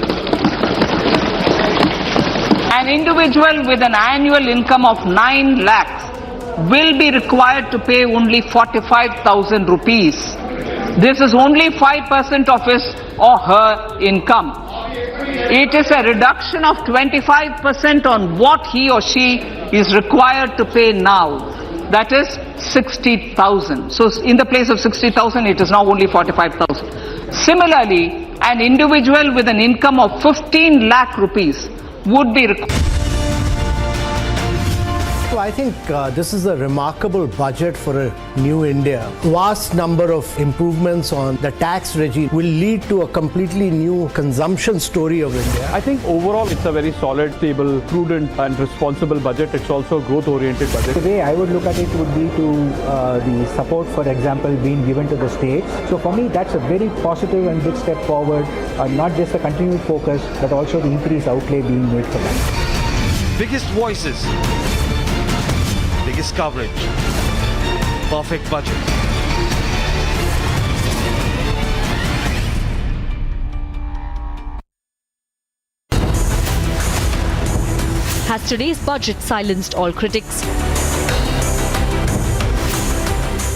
with an annual income of 9 lakhs will be required to pay only 45,000 rupees. This is only 5% of his or her income. It is a reduction of 25% on what he or she is required to pay now. That is 60,000. So in the place of 60,000, it is now only 45,000. Similarly, an individual with an income of 15 lakh rupees would be required. So I think this is a remarkable budget for a new India. Vast number of improvements on the tax regime will lead to a completely new consumption story of India. I think overall it's a very solid, stable, prudent and responsible budget. It's also a growth-oriented budget. The way I would look at it would be to the support, for example, being given to the states. So for me, that's a very positive and big step forward, not just the continued focus, but also the increased outlay being made for that. Biggest voices, biggest coverage, perfect budget. Has today's budget silenced all critics?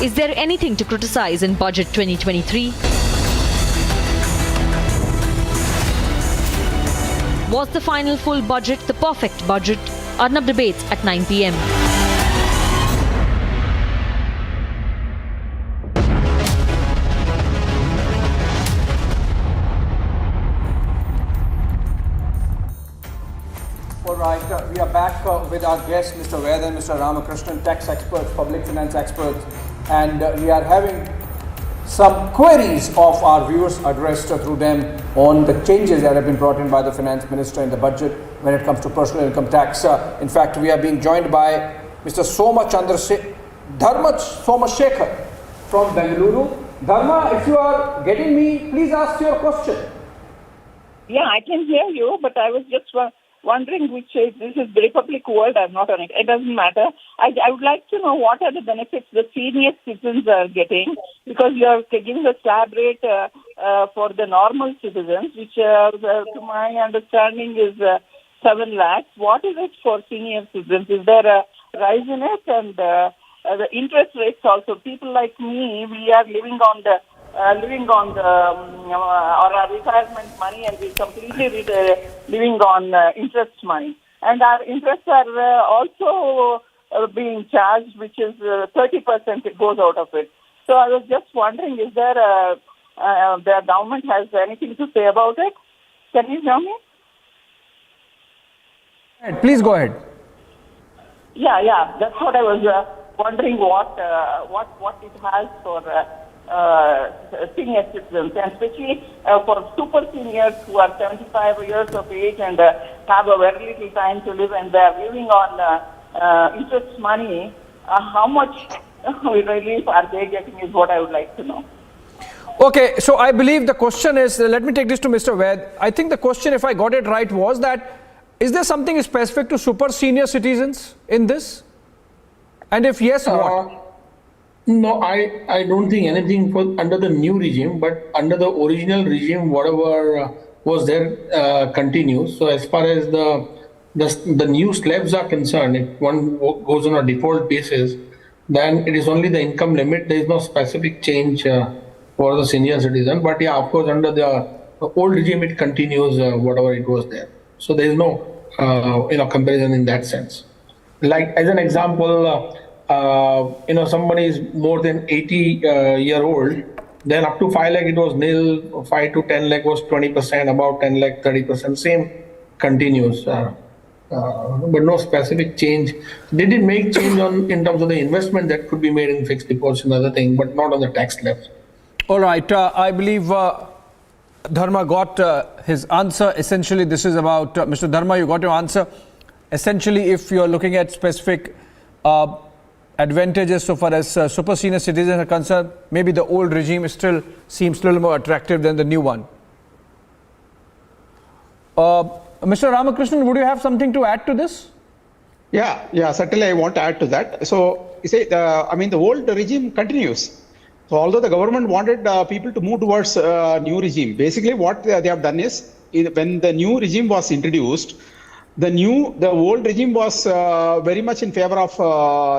Is there anything to criticize in Budget 2023? Was the final full budget the perfect budget? Arnab debates at 9 p.m. All right, we are back with our guests, Mr. Ved and Mr. Ramakrishnan, tax experts, public finance experts, and we are having some queries of our viewers addressed through them on the changes that have been brought in by the finance minister in the budget when it comes to personal income tax. In fact, we are being joined by Mr. Dharma Somashekar from Bengaluru. Dharma, if you are getting me, please ask your question. Yeah, I can hear you, but I was just wondering which this is the Republic World. I'm not on it. It doesn't matter. I would like to know what are the benefits the senior citizens are getting, because you are giving the slab rate for the normal citizens, which to my understanding is 7 lakhs. What is it for senior citizens? Is there a rise in it? And the interest rates also. People like me, we are living on our retirement money, and we completely living on interest money. And our interests are also being charged, which is 30% it goes out of it. So I was just wondering, is there the government has anything to say about it? Can you hear me? Please go ahead. Yeah, that's what I was wondering, what it has for senior citizens, and especially for super seniors who are 75 years of age and have a very little time to live, and they are living on interest money. How much relief are they getting is what I would like to know. Okay, so I believe the question is, let me take this to Mr. Ved. I think the question, if I got it right, was that is there something specific to super senior citizens in this? And if yes, what? No, I don't think anything under the new regime, but under the original regime, whatever was there continues. So as far as the new slabs are concerned, if one goes on a default basis, then it is only the income limit. There is no specific change for the senior citizen. But yeah, of course, under the old regime, it continues whatever it was there. So there is no comparison in that sense. Like as an example, somebody is more than 80 year old, then up to 5 lakh it was nil, 5 to 10 lakh was 20%, about 10 lakh 30%, same continues. But no specific change. They did make change in terms of the investment that could be made in fixed deposits and other thing, but not on the tax slabs. All right, I believe Dharma got his answer. Essentially, this is about Mr. Dharma, you got your answer. Essentially, if you're looking at specific advantages so far as super senior citizens are concerned, maybe the old regime still seems a little more attractive than the new one. Mr. Ramakrishnan, would you have something to add to this? Yeah, certainly I want to add to that. So, you say, the old regime continues. So, although the government wanted people to move towards new regime, basically what they have done is, when the new regime was introduced, the old regime was very much in favor of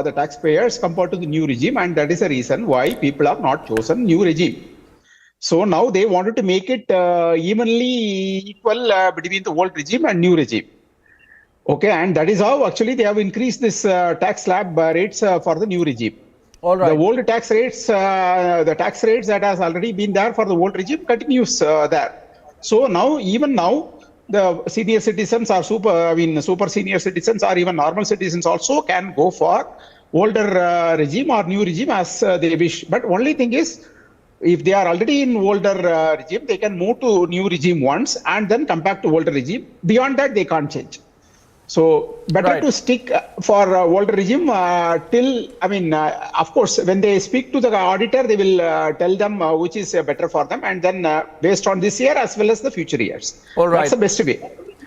the taxpayers compared to the new regime, and that is the reason why people have not chosen new regime. So now they wanted to make it evenly equal between the old regime and new regime. Okay, and that is how actually they have increased this tax slab rates for the new regime. All right. The old tax rates, the tax rates that has already been there for the old regime continues there. So now, even now, the senior citizens or super senior citizens or even normal citizens also can go for older regime or new regime as they wish. But only thing is, if they are already in older regime, they can move to new regime once and then come back to older regime. Beyond that, they can't change. So better to stick for older regime till, of course, when they speak to the auditor, they will tell them which is better for them, and then based on this year as well as the future years. All right. That's the best way.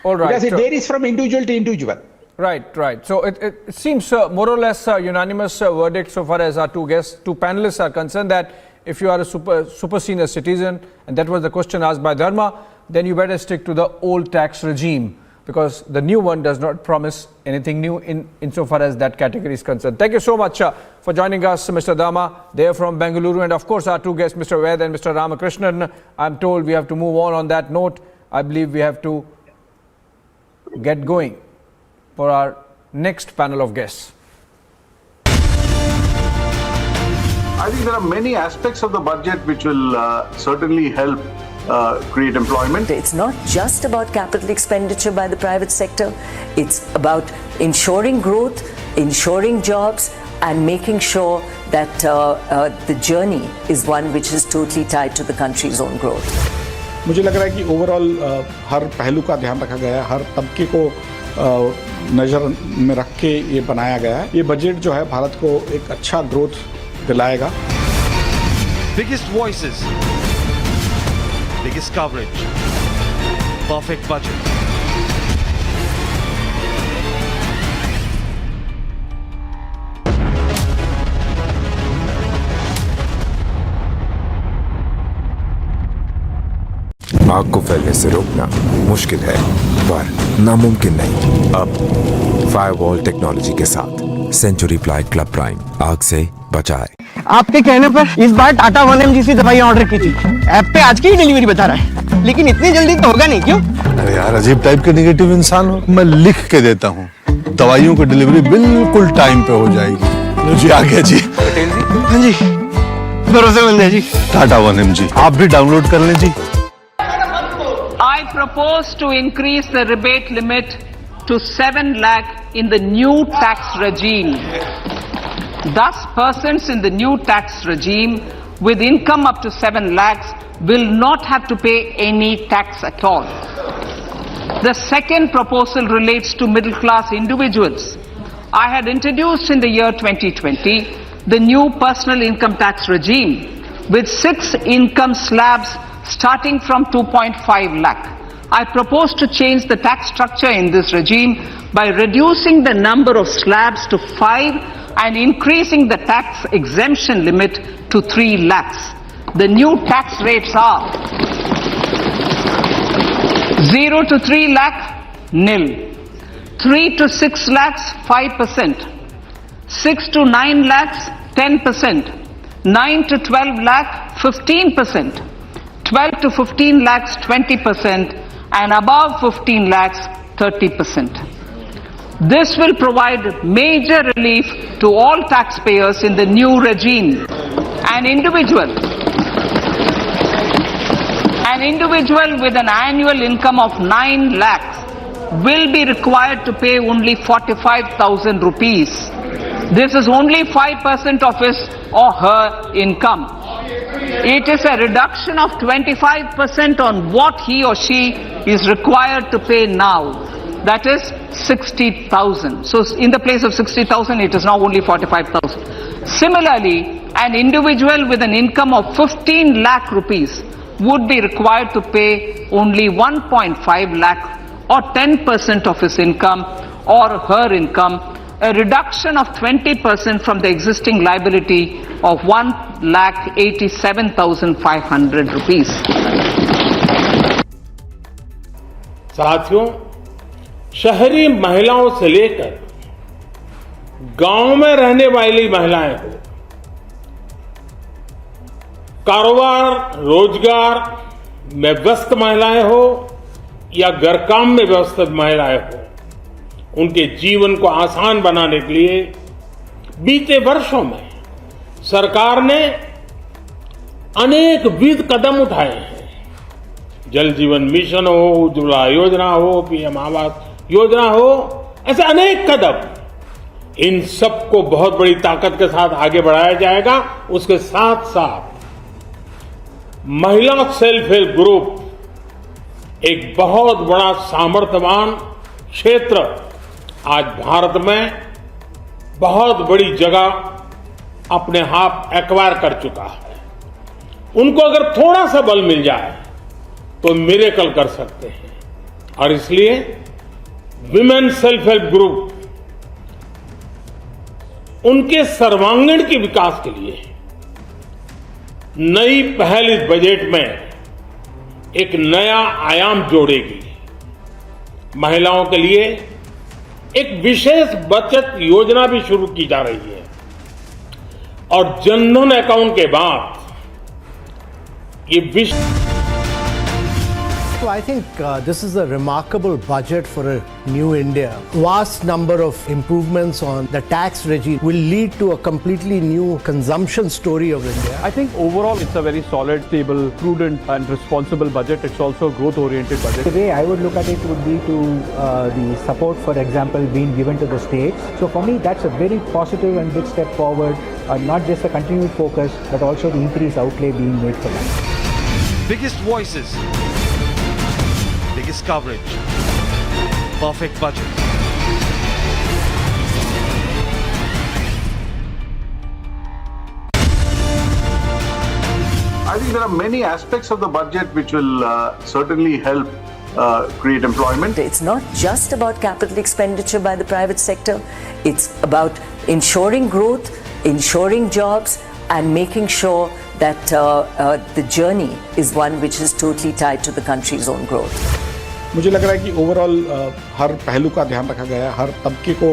All right. Because it varies from individual to individual. Right. So it seems more or less unanimous verdict so far as our two panelists are concerned, that if you are a super senior citizen, and that was the question asked by Dharma, then you better stick to the old tax regime, because the new one does not promise anything new insofar as that category is concerned. Thank you so much for joining us, Mr. Dharma. They are from Bengaluru, and of course our two guests, Mr. Ved and Mr. Ramakrishnan. I'm told we have to move on that note. I believe we have to get going for our next panel of guests. I think there are many aspects of the budget which will certainly help create employment. It's not just about capital expenditure by the private sector. It's about ensuring growth, ensuring jobs, and making sure that the journey is one which is totally tied to the country's own growth. मुझे लग रहा है कि overall हर पहलू का ध्यान रखा गया है, हर तबके को नजर में रख के ये बनाया गया है. ये बजट जो है भारत को एक अच्छा ग्रोथ दिलाएगा. Biggest voices, biggest coverage, perfect budget. आग को फैलने से रोकना मुश्किल है, पर नामुमकिन नहीं. अब फायरवॉल टेक्नोलॉजी के साथ सेंचुरी प्लाइड क्लब प्राइम आग से बचाए. आपके कहने पर इस बार टाटा 1mgc दवाइयाँ ऑर्डर की थी. ऐप पे आज की ही डिलीवरी बता रहा है, लेकिन इतनी जल्दी तो होगा नहीं. क्यों? अरे यार, अजीब टाइप के निगेटिव इंसान हो. मैं लिख के देता हूँ, दवाइयों की डिलीवरी बिल्कुल टाइम पे हो जाएगी. जी आ गया जी. पटेल जी. हाँ जी, भरोसेमंद है जी. टाटा 1mg आप भी डाउनलोड कर लें जी. I propose to increase the rebate limit to 7 lakh in the new tax regime. Thus, persons in the new tax regime with income up to 7 lakhs will not have to pay any tax at all. The second proposal relates to middle class individuals. I had introduced in the year 2020 the new personal income tax regime with 6 income slabs starting from 2.5 lakh. I propose to change the tax structure in this regime by reducing the number of slabs to 5 and increasing the tax exemption limit to 3 lakhs. The new tax rates are 0 to 3 lakh, nil. 3 to 6 lakhs, 5%. 6 to 9 lakhs, 10%. 9 to 12 lakh, 15%. 12 to 15 lakhs, 20%. And above 15 lakhs, 30%. This will provide major relief to all taxpayers in the new regime. An individual with an annual income of 9 lakhs will be required to pay only 45,000 rupees. This is only 5% of his or her income. It is a reduction of 25% on what he or she is required to pay now. That is 60,000. So in the place of 60,000, it is now only 45,000. Similarly, an individual with an income of 15 lakh rupees would be required to pay only 1.5 lakh or 10% of his income or her income, a reduction of 20% from the existing liability of 1,87,500 rupees. साथियों, शहरी महिलाओं से लेकर गांव में रहने वाली महिलाएं हो, कारोबार रोजगार में व्यस्त महिलाएं हो या घर काम में व्यस्त महिलाएं हो, उनके जीवन को आसान बनाने के लिए बीते वर्षों में सरकार ने अनेकविध कदम उठाए हैं. जल जीवन मिशन हो, उज्ज्वला योजना हो, पीएम आवास योजना हो, ऐसे अनेक कदम, इन सबको बहुत बड़ी ताकत के साथ आगे बढ़ाया जाएगा। उसके साथ साथ महिला सेल्फ हेल्प ग्रुप एक बहुत बड़ा सामर्थ्यवान क्षेत्र आज भारत में बहुत बड़ी जगह अपने हाथ एक्वायर कर चुका है। उनको अगर थोड़ा सा बल मिल जाए तो मिरेकल कर सकते हैं, और इसलिए विमेन सेल्फ हेल्प ग्रुप उनके सर्वांगीण के विकास के लिए नई पहल इस बजट में एक नया आयाम जोड़ेगी। महिलाओं के लिए एक विशेष बचत योजना भी शुरू की जा रही है, और जनधन अकाउंट के बाद ये So I think this is a remarkable budget for a new India. Vast number of improvements on the tax regime will lead to a completely new consumption story of India. I think overall it's a very solid, stable, prudent and responsible budget. It's also a growth-oriented budget. The way I would look at it would be to the support, for example, being given to the states. So for me, that's a very positive and big step forward, not just a continued focus, but also the increased outlay being made for that. Biggest voices, biggest coverage, perfect budget. I think there are many aspects of the budget which will certainly help create employment. It's not just about capital expenditure by the private sector. It's about ensuring growth, ensuring jobs, and making sure that the journey is one which is totally tied to the country's own growth. मुझे लग रहा है कि overall हर पहलू का ध्यान रखा गया है, हर तबके को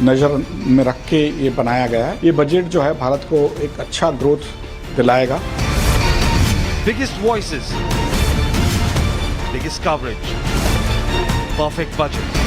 नज़र में रख के ये बनाया गया है। ये बजट जो है भारत को एक अच्छा ग्रोथ दिलाएगा। Biggest voices, biggest coverage, perfect budget.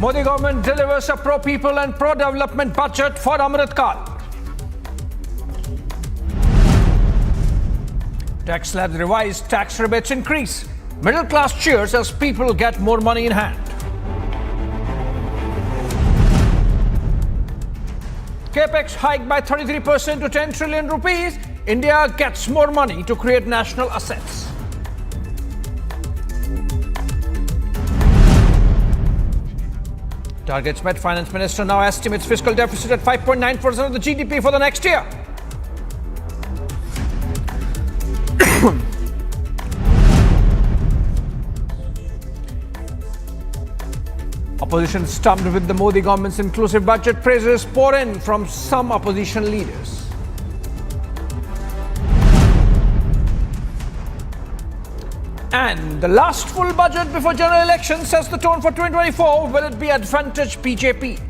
Modi government delivers a pro-people and pro-development budget for Amrit Kaal. Tax slabs revised, tax rebates increase. Middle class cheers as people get more money in hand. Capex hiked by 33% to 10 trillion rupees. India gets more money to create national assets. Targets met. Finance Minister now estimates fiscal deficit at 5.9% of the GDP for the next year. Opposition stumped with the Modi government's inclusive budget. Praises pour in from some opposition leaders. And the last full budget before general elections sets the tone for 2024. Will it be advantage BJP?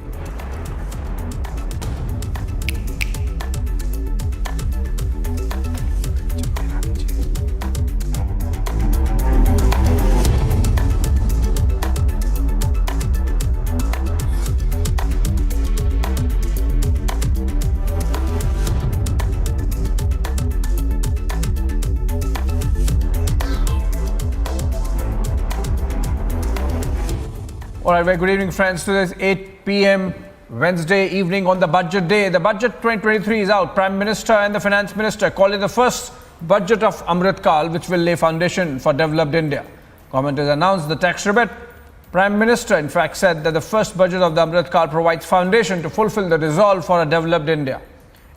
All right, very good evening, friends. Today is 8 p.m. Wednesday evening on the budget day. The budget 2023 is out. Prime Minister and the Finance Minister call it the first budget of Amrit Kaal, which will lay foundation for developed India. Government has announced the tax rebate. Prime Minister, in fact, said that the first budget of the Amrit Kaal provides foundation to fulfill the resolve for a developed India.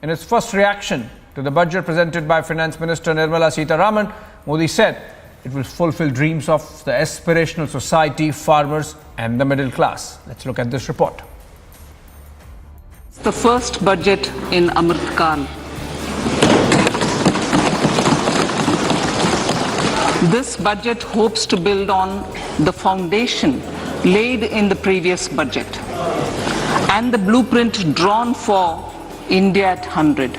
In his first reaction to the budget presented by Finance Minister Nirmala Sitharaman, Modi said It will fulfill dreams of the aspirational society, farmers, and the middle class. Let's look at this report. The first budget in Amrit Kaal. This budget hopes to build on the foundation laid in the previous budget and the blueprint drawn for India at 100.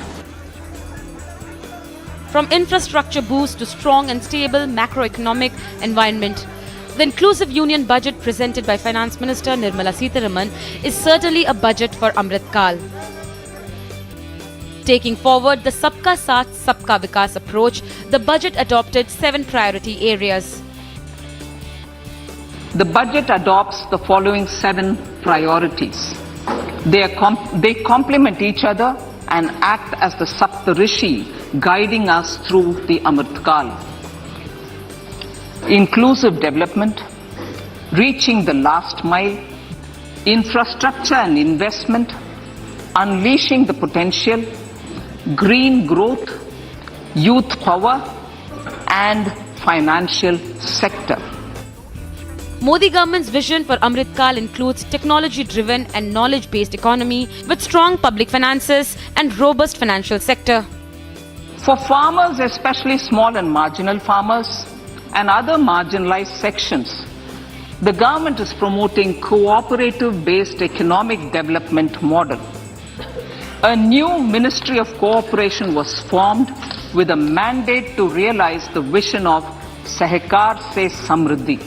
From infrastructure boost to strong and stable macroeconomic environment, the inclusive union budget presented by Finance Minister Nirmala Sitharaman is certainly a budget for Amrit Kaal. Taking forward the Sabka Saath, Sabka Vikas approach, the budget adopted 7 priority areas. The budget adopts the following 7 priorities. They complement each other and act as the Saptarishi guiding us through the Amrit Kaal. Inclusive development, reaching the last mile, infrastructure and investment, unleashing the potential, green growth, youth power, and financial sector. Modi government's vision for Amrit Kaal includes technology-driven and knowledge-based economy with strong public finances and robust financial sector. For farmers, especially small and marginal farmers and other marginalized sections, the government is promoting cooperative-based economic development model. A new Ministry of Cooperation was formed with a mandate to realize the vision of Sahkar se Samriddhi.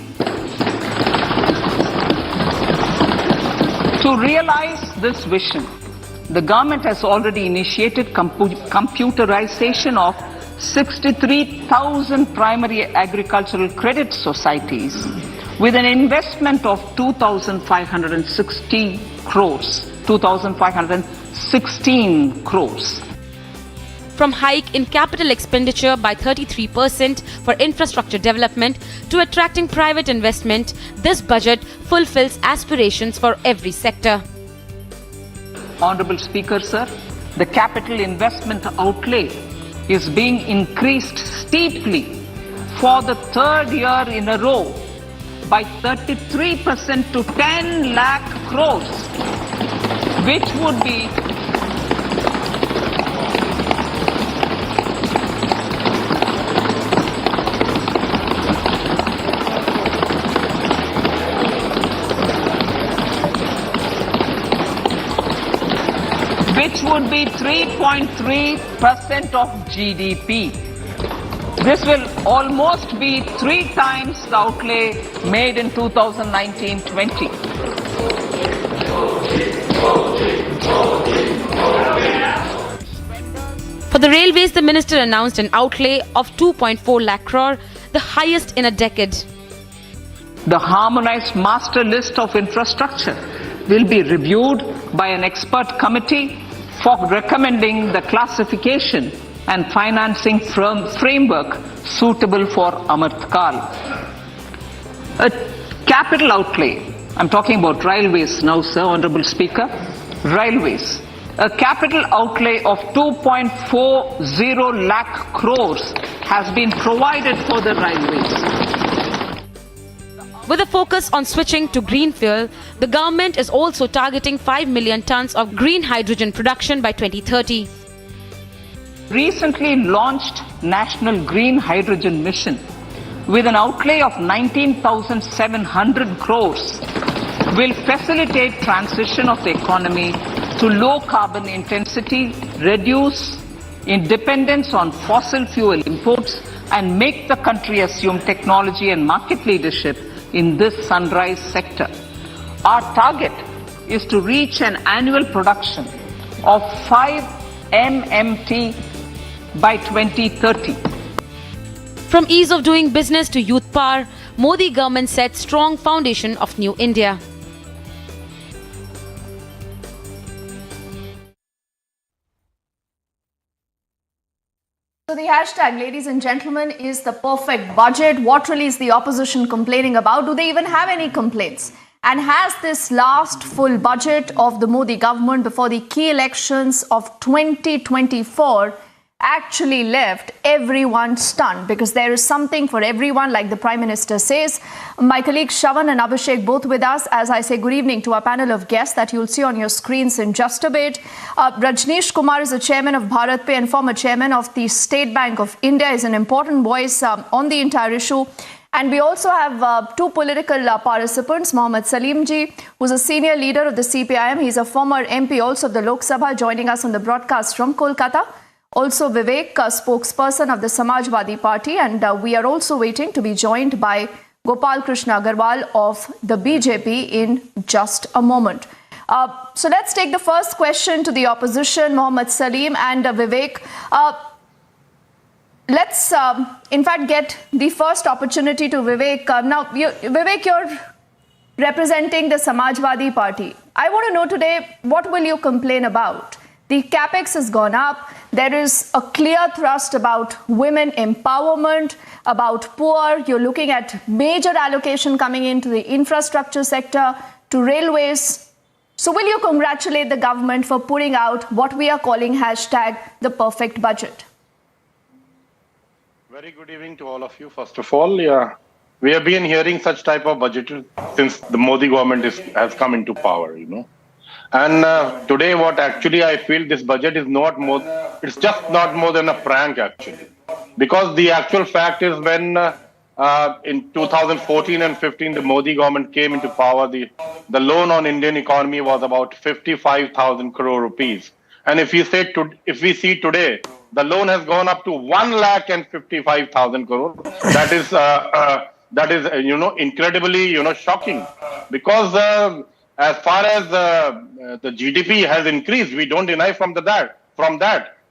To realize this vision, the government has already initiated computerization of 63,000 primary agricultural credit societies with an investment of 2,516 crores. From hike in capital expenditure by 33% for infrastructure development to attracting private investment, this budget fulfills aspirations for every sector. Honorable Speaker, sir, the capital investment outlay is being increased steeply for the 3rd year in a row by 33% to 10 lakh crores, which would be which would be 3.3% of GDP. This will almost be 3 times the outlay made in 2019-20. For the railways, the minister announced an outlay of 2.4 lakh crore, the highest in a decade. The harmonized master list of infrastructure will be reviewed by an expert committee for recommending the classification and financing framework suitable for Amrit Kaal. A capital outlay, I'm talking about railways now, sir, Honorable Speaker, railways. A capital outlay of 2.40 lakh crores has been provided for the railways. With a focus on switching to green fuel, the government is also targeting 5 million tons of green hydrogen production by 2030. Recently launched National Green Hydrogen Mission with an outlay of 19,700 crores will facilitate transition of the economy to low carbon intensity, reduce dependence on fossil fuel imports, and make the country assume technology and market leadership in this sunrise sector. Our target is to reach an annual production of 5 MMT by 2030. From ease of doing business to youth power, Modi government set strong foundation of New India. So the hashtag, ladies and gentlemen, is the perfect budget. What really is the opposition complaining about? Do they even have any complaints? And has this last full budget of the Modi government before the key elections of 2024 actually left everyone stunned, because there is something for everyone, like the Prime Minister says. My colleagues Shravan and Abhishek both with us as I say good evening to our panel of guests that you'll see on your screens in just a bit. Rajneesh Kumar is the chairman of Bharat Pay and former chairman of the State Bank of India, is an important voice on the entire issue. And we also have two political participants, Mohammad Salim ji, who's a senior leader of the CPIM. He's a former MP also of the Lok Sabha, joining us on the broadcast from Kolkata. Also Vivek, spokesperson of the Samajwadi Party. And we are also waiting to be joined by Gopal Krishna Agarwal of the BJP in just a moment. So let's take the first question to the opposition, Mohammad Salim and Vivek. Let's, in fact, get the first opportunity to Vivek. Now, Vivek, you're representing the Samajwadi Party. I want to know today, what will you complain about? The capex has gone up. There is a clear thrust about women empowerment, about poor. You're looking at major allocation coming into the infrastructure sector, to railways. So will you congratulate the government for putting out what we are calling hashtag the perfect budget? Very good evening to all of you. First of all, we have been hearing such type of budget since the Modi government has come into power, you know. And today, what actually I feel this budget is not more, it's just not more than a prank actually. Because the actual fact is when in 2014 and 15, the Modi government came into power, the loan on Indian economy was about 55,000 crore rupees. And if we see today, the loan has gone up to 1,55,000 crore. That is incredibly shocking, because as far as the GDP has increased, we don't deny from that.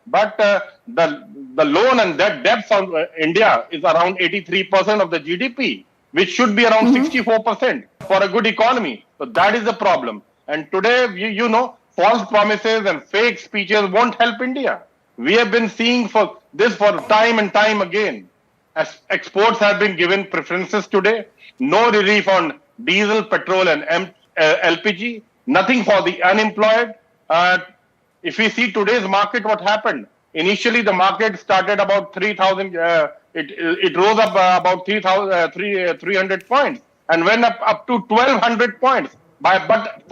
But the loan and debts of India is around 83% of the GDP, which should be around 64% for a good economy. So that is the problem. And today, false promises and fake speeches won't help India. We have been seeing for time and time again. As exports have been given preferences today, no relief on diesel, petrol and LPG, nothing for the unemployed. If we see today's market, what happened? Initially, the market started about 3,000, it rose up about 300 points and went up to 1,200 points. But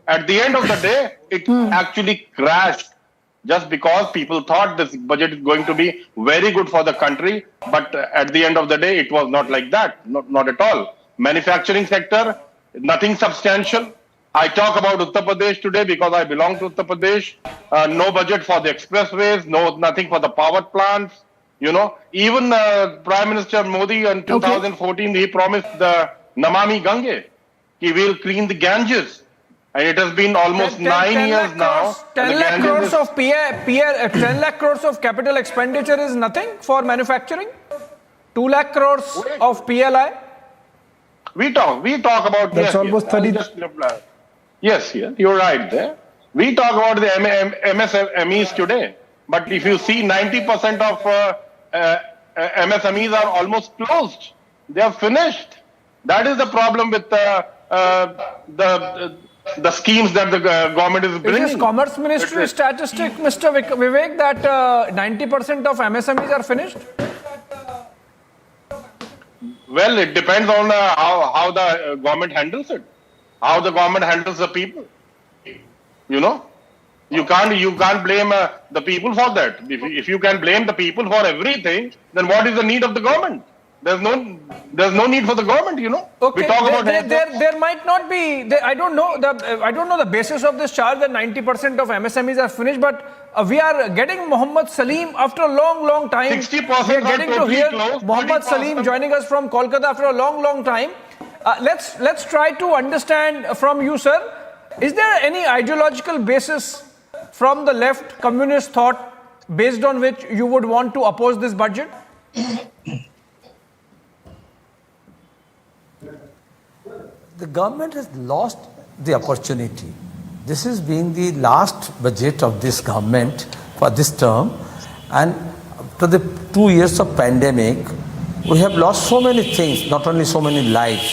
at the end of the day, it actually crashed, just because people thought this budget is going to be very good for the country. But at the end of the day, it was not like that, not at all. Manufacturing sector, nothing substantial. I talk about Uttar Pradesh today because I belong to Uttar Pradesh. No budget for the expressways, nothing for the power plants. Even Prime Minister Modi in 2014, he promised the Namami Gange. He will clean the Ganges. And it has been almost 9 years now. 10 lakh crores of 10 lakh crores of capital expenditure is nothing for manufacturing? 2 lakh crores of PLI? We talk about... That's almost 30... Yes, you're right there. We talk about the MSMEs today. But if you see, 90% of MSMEs are almost closed. They are finished. That is the problem with the schemes that the government is bringing. It is Commerce Ministry statistic, Mr. Vivek, that 90% of MSMEs are finished? Well, it depends on how the government handles it, how the government handles the people. You can't blame the people for that. If you can blame the people for everything, then what is the need of the government? There's no need for the government, Okay. We talk about there might not be. I don't know the basis of this charge that 90% of MSMEs are finished, but we are getting Mohammad Salim after a long time. 60% we are getting to hear closed, Mohammad Salim joining us from Kolkata after a long time. Let's try to understand from you, sir. Is there any ideological basis from the left communist thought based on which you would want to oppose this budget? The government has lost the opportunity. This has been the last budget of this government for this term, and after the 2 years of pandemic, we have lost so many things, not only so many lives.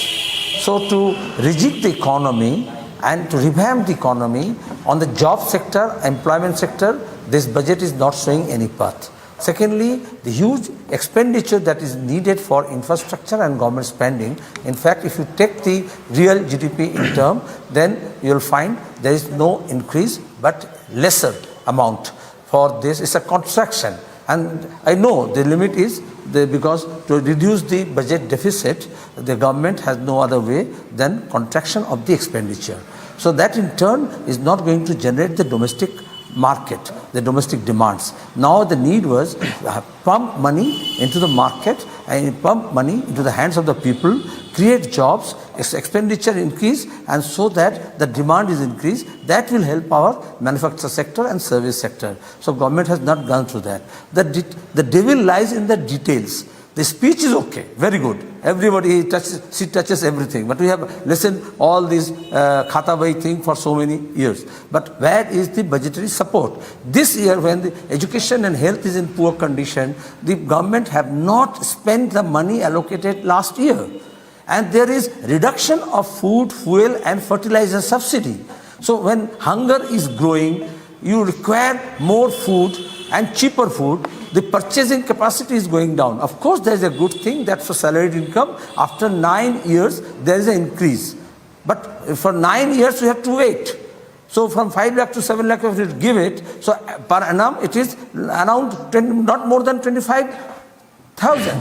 So to rejig the economy and to revamp the economy on the job sector, employment sector, this budget is not showing any path. Secondly, the huge expenditure that is needed for infrastructure and government spending. In fact, if you take the real GDP in term, then you will find there is no increase but lesser amount for this. It's a contraction. And I know the limit is because to reduce the budget deficit, the government has no other way than contraction of the expenditure. So that in turn is not going to generate the domestic market, the domestic demands. Now the need was pump money into the market and pump money into the hands of the people, create jobs, expenditure increase, and so that the demand is increased. That will help our manufacture sector and service sector. So government has not gone through that. The devil lies in the details. The speech is okay, very good. Everybody touches everything. But we have listened all these khata bhai thing for so many years. But where is the budgetary support? This year, when the education and health is in poor condition, the government have not spent the money allocated last year. And there is reduction of food, fuel and fertilizer subsidy. So when hunger is growing, you require more food and cheaper food. The purchasing capacity is going down. Of course, there is a good thing that for salaried income, after 9 years, there is an increase. But for 9 years, we have to wait. So from 5 lakh to 7 lakh, we have to give it. So per annum, it is around not more than 25,000.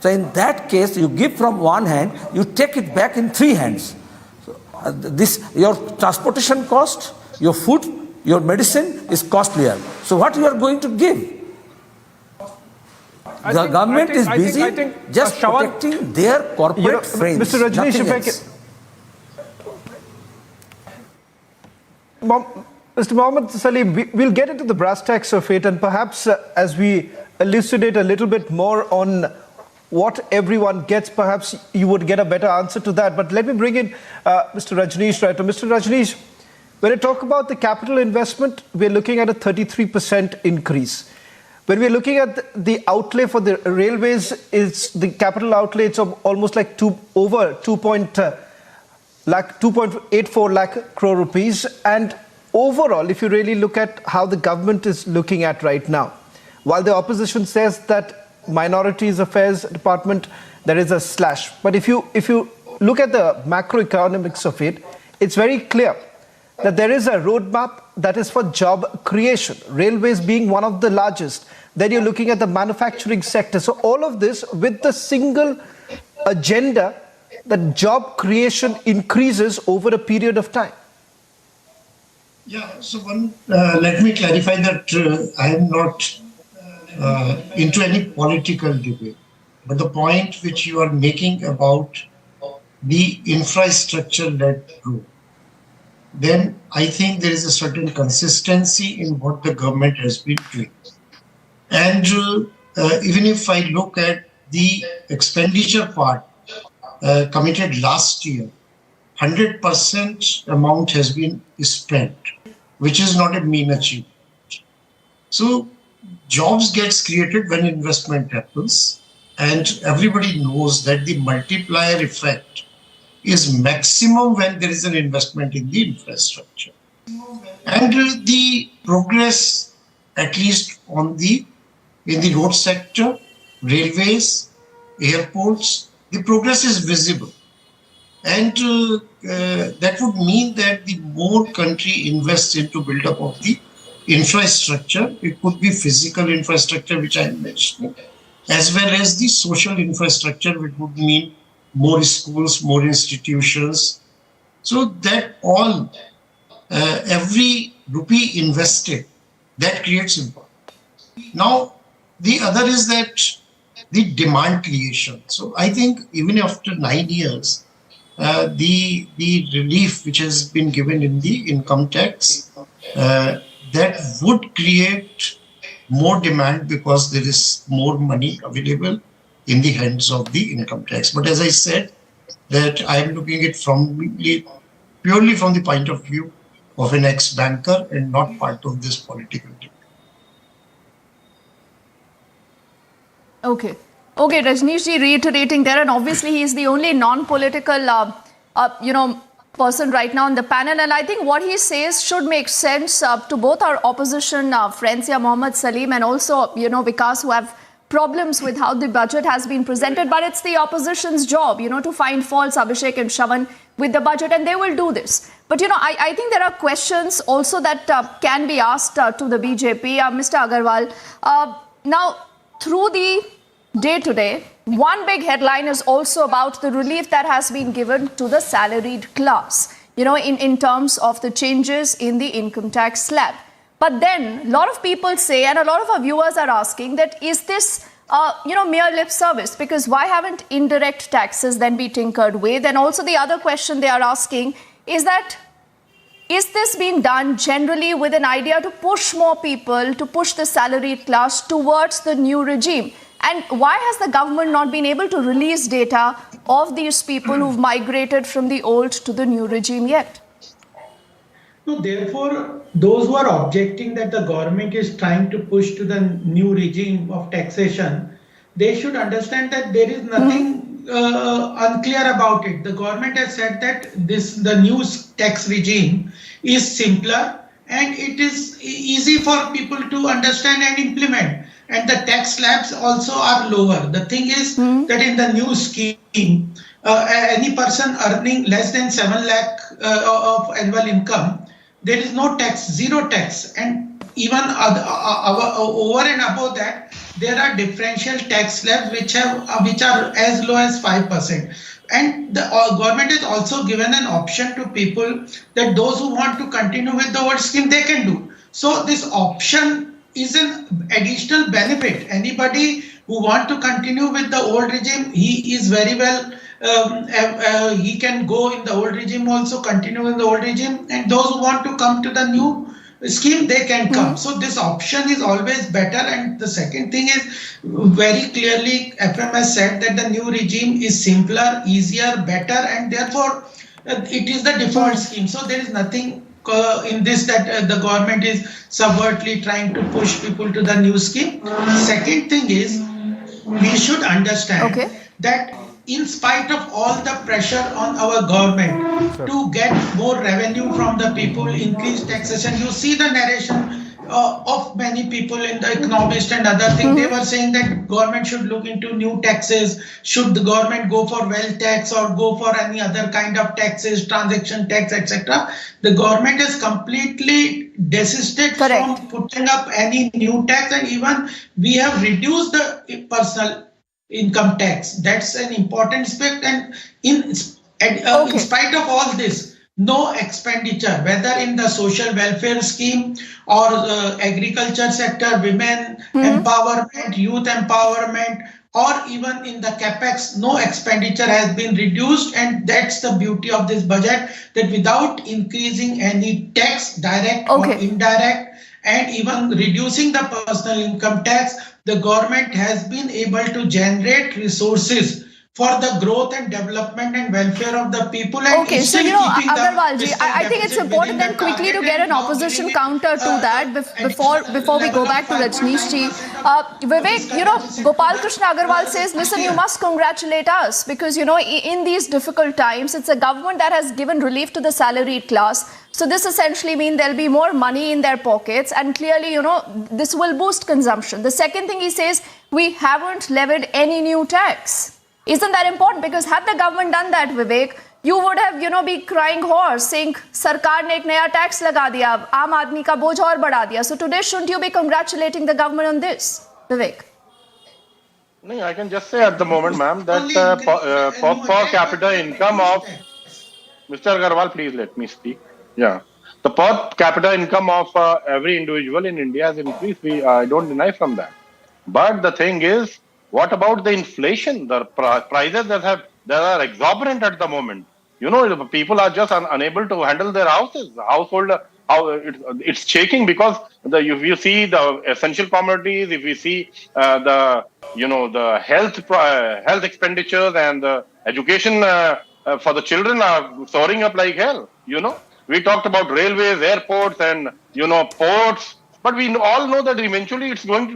So in that case, you give from one hand, you take it back in 3 hands. So, your transportation cost, your food, your medicine is costlier. So what you are going to give? The government is busy just protecting their corporate friends. Mr. Rajneesh, if I can, Mr. Mohammed Salim, we'll get into the brass tacks of it, and perhaps as we elucidate a little bit more on what everyone gets, perhaps you would get a better answer to that. But let me bring in Mr. Rajneesh right now. Mr. Rajneesh, when I talk about the capital investment, we're looking at a 33% increase. When we're looking at the outlay for the railways, is the capital outlay, it's almost like over 2.84 lakh crore rupees. And overall, if you really look at how the government is looking at right now, while the opposition says that Minorities Affairs Department, there is a slash. But if you look at the macroeconomics of it, it's very clear that there is a roadmap that is for job creation, railways being one of the largest. Then you're looking at the manufacturing sector. So all of this with the single agenda that job creation increases over a period of time. Yeah, so let me clarify that I am not into any political debate. But the point which you are making about the infrastructure-led growth, then I think there is a certain consistency in what the government has been doing. And even if I look at the expenditure part committed last year, 100% amount has been spent, which is not a mean achievement. So jobs gets created when investment happens, and everybody knows that the multiplier effect is maximum when there is an investment in the infrastructure. And the progress, at least in the road sector, railways, airports, the progress is visible. And that would mean that the more country invests into build-up of the infrastructure, it could be physical infrastructure, which I am mentioning, as well as the social infrastructure, which would mean more schools, more institutions. So that all, every rupee invested, that creates impact. Now, the other is that the demand creation. So I think even after 9 years, the relief which has been given in the income tax, that would create more demand because there is more money available in the hands of the income tax. But as I said, that I am looking at purely from the point of view of an ex-banker and not part of this political debate. Okay, Rajneesh ji reiterating there, and obviously he is the only non-political, person right now on the panel, and I think what he says should make sense to both our opposition friends here, Mohammad Salim and also, Vikas, who have problems with how the budget has been presented. But it's the opposition's job, to find faults, Abhishek and Shravan, with the budget, and they will do this. But, I think there are questions also that can be asked to the BJP. Mr. Agarwal, now, through the day today, one big headline is also about the relief that has been given to the salaried class, in terms of the changes in the income tax slab. But then a lot of people say, and a lot of our viewers are asking, that is this, mere lip service? Because why haven't indirect taxes then be tinkered with? And also the other question they are asking is that, is this being done generally with an idea to push more people, to push the salaried class towards the new regime? And why has the government not been able to release data of these people who've migrated from the old to the new regime yet? No, therefore, those who are objecting that the government is trying to push to the new regime of taxation, they should understand that there is nothing unclear about it. The government has said that the new tax regime is simpler and it is easy for people to understand and implement. And the tax slabs also are lower. The thing is that in the new scheme, any person earning less than 7 lakh of annual income, there is no tax, zero tax. And even over and above that, there are differential tax slabs which are as low as 5%. And the government has also given an option to people that those who want to continue with the old scheme, they can do. So this option is an additional benefit. Anybody who want to continue with the old regime, he is very well, he can go in the old regime also, continue in the old regime, and those who want to come to the new scheme, they can come. So this option is always better. And the second thing is, very clearly FM has said that the new regime is simpler, easier, better, and therefore it is the default scheme. So there is nothing in this that the government is subvertly trying to push people to the new scheme. Second thing is, we should understand that in spite of all the pressure on our government to get more revenue from the people, increase taxation, you see the narration of many people in the Economist and other things. They were saying that government should look into new taxes. Should the government go for wealth tax or go for any other kind of taxes, transaction tax, etc. The government has completely desisted from putting up any new tax, and even we have reduced the personal income tax. That's an important aspect. And in spite of all this, no expenditure, whether in the social welfare scheme or agriculture sector, women empowerment, youth empowerment, or even in the capex, no expenditure has been reduced. And that's the beauty of this budget, that without increasing any tax, direct or indirect, and even reducing the personal income tax, the government has been able to generate resources for the growth and development and welfare of the people. And so, Agarwalji, I think it's important then quickly to get an opposition counter to that before we go back to Rajneeshji. Vivek, Gopal Krishna Agarwal says, listen, you must congratulate us because, in these difficult times, it's a government that has given relief to the salaried class. So this essentially means there'll be more money in their pockets, and clearly, this will boost consumption. The second thing he says, we haven't levied any new tax. Isn't that important? Because had the government done that, Vivek, you would have, be crying horse, saying, Sarkar ne ek naya tax laga diya, aam aadmi ka boj aur badha diya. So today, shouldn't you be congratulating the government on this, Vivek? No, I can just say at the moment, ma'am, that per capita income of... Mr. Agarwal, please let me speak. Yeah. The per capita income of every individual in India has increased. I don't deny from that. But the thing is, what about the inflation? The prices that are exorbitant at the moment. People are just unable to handle their houses. Household, it's shaking because if you see the essential commodities, if you see the health expenditures and the education for the children are soaring up like hell. We talked about railways, airports, and ports, but we all know that eventually it's going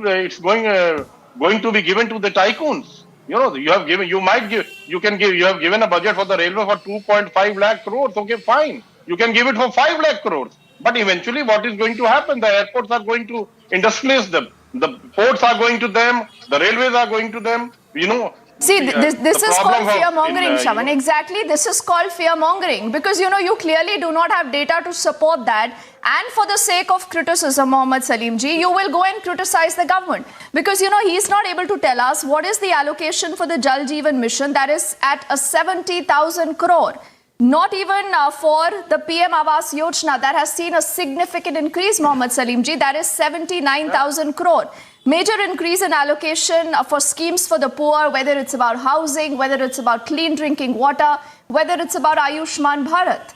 to be given to the tycoons. You know, you have given, you might give, you can give, you have given a budget for the railway for 2.5 lakh crores. Okay, fine. You can give it for 5 lakh crores. But eventually what is going to happen? The airports are going to industrialize them. The ports are going to them. The railways are going to them. You know, See, this the is problem called fear mongering, you Shravan. know, Exactly, this is called fear mongering because you clearly do not have data to support that. And for the sake of criticism, Mohammad Salim ji, you will go and criticize the government because he's not able to tell us what is the allocation for the Jal Jeevan mission that is at a 70,000 crore. Not even for the PM Awas Yojana that has seen a significant increase, Mohammad Salim ji, that is 79,000 crore. Major increase in allocation for schemes for the poor, whether it's about housing, whether it's about clean drinking water, whether it's about Ayushman Bharat.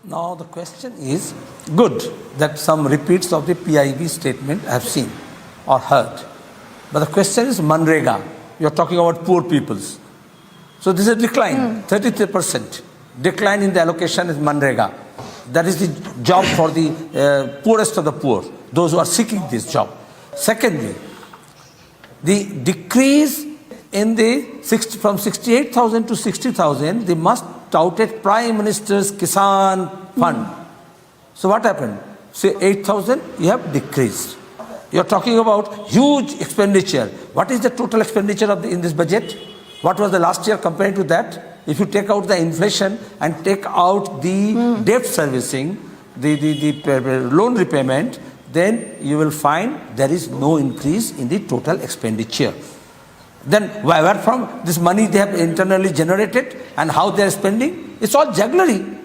Now the question is, good that some repeats of the PIB statement I have seen or heard. But the question is Manrega. You are talking about poor peoples. So this is a decline, 33% decline in the allocation is Manrega. That is the job for the poorest of the poor, those who are seeking this job. Secondly, the decrease in from 68,000 to 60,000, the much touted Prime Minister's Kisan Fund. So what happened? Say 8,000, you have decreased. You are talking about huge expenditure. What is the total expenditure in this budget? What was the last year compared to that? If you take out the inflation and take out the debt servicing, the loan repayment, then you will find there is no increase in the total expenditure. Then where from this money they have internally generated and how they are spending? It's all jugglery.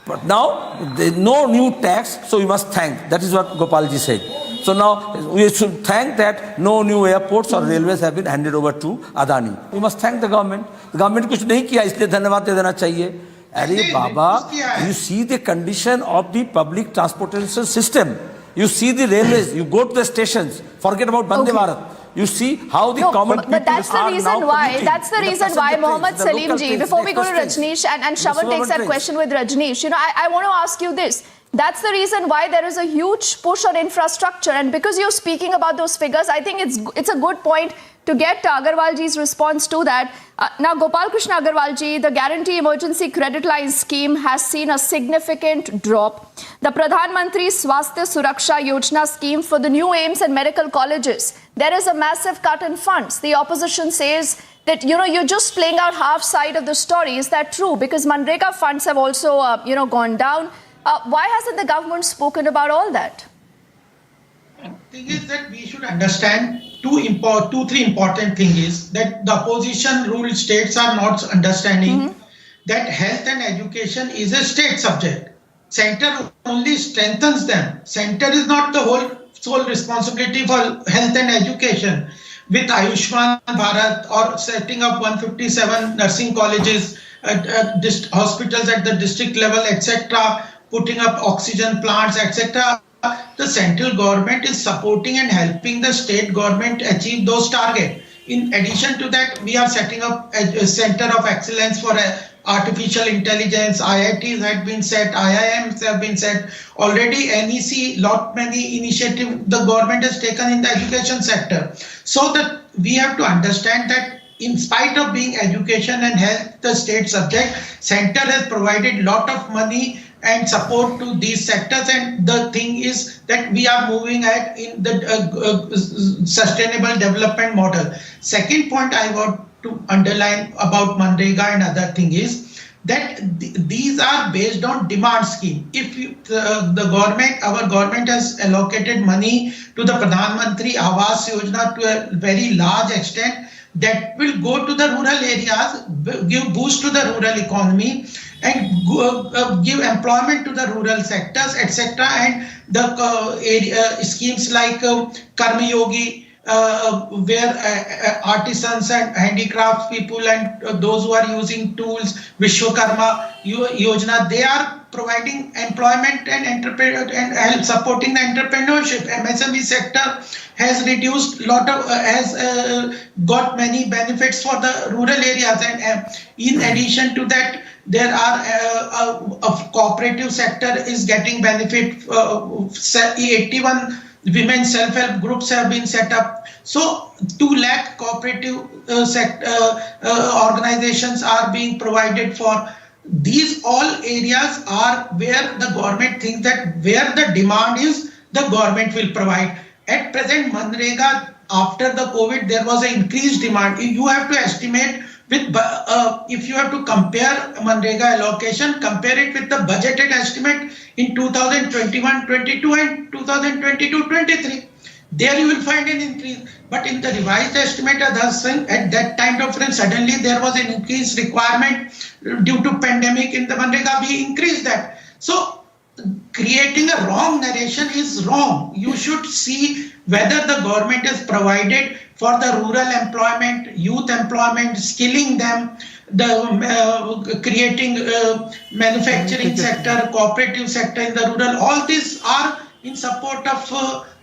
But now there is no new tax, so we must thank. That is what Gopalji said. So now we should thank that no new airports or railways have been handed over to Adani. We must thank the government. The government कुछ नहीं किया इसलिए धन्यवाद दे देना चाहिए. अरे बाबा, you see the condition of the public transportation system. You see the railways. You go to the stations. Forget about Vande Bharat. You see how the common people but that's the reason why. That's the reason why, Mohammad Salim ji. Before we go to Rajneesh and Shravan takes that question with Rajneesh, I want to ask you this. That's the reason why there is a huge push on infrastructure, and because you're speaking about those figures, I think it's a good point to get Agarwal ji's response to that. Now, Gopal Krishna Agarwal ji, the Guarantee Emergency Credit Line scheme has seen a significant drop. The Pradhan Mantri Swasthya Suraksha Yojana scheme for the new AIIMS and medical colleges, there is a massive cut in funds. The opposition says that, you're just playing out half side of the story. Is that true? Because Manrega funds have also, gone down. Why hasn't the government spoken about all that? The thing is that we should understand three important things is that the opposition ruled states are not understanding that health and education is a state subject. Center only strengthens them. Center is not the sole responsibility for health and education. With Ayushman Bharat or setting up 157 nursing colleges, hospitals at the district level, etc., putting up oxygen plants, etc., the central government is supporting and helping the state government achieve those targets. In addition to that, we are setting up a center of excellence for artificial intelligence. IITs have been set, IIMs have been set. Already NEC, many initiatives the government has taken in the education sector. So that we have to understand that in spite of being education and health the state subject, center has provided lot of money and support to these sectors, and the thing is that we are moving ahead in the sustainable development model. Second point I want to underline about Manrega and other thing is that these are based on demand scheme. If our government has allocated money to the Pradhan Mantri Awas Yojana to a very large extent, that will go to the rural areas, give boost to the rural economy, and give employment to the rural sectors, etc. And the schemes like Karma Yogi, where artisans and handicraft people and those who are using tools, Vishwakarma Yojana, they are providing employment and help supporting the entrepreneurship. MSME sector has reduced has got many benefits for the rural areas, and in addition to that, there are a cooperative sector is getting benefit. 81 women self-help groups have been set up. So 2 lakh cooperative organizations are being provided for. These all areas are where the government thinks that where the demand is, the government will provide. At present, Manrega, after the COVID, there was an increased demand. You have to estimate with, if you have to compare Manrega allocation, compare it with the budgeted estimate in 2021-22 and 2022-23. There you will find an increase. But in the revised estimate at that time of frame, suddenly there was an increased requirement due to pandemic in the Manrega, we increased that. So creating a wrong narration is wrong. You should see whether the government has provided for the rural employment, youth employment, skilling them, the creating manufacturing sector, cooperative sector in the rural. All these are in support of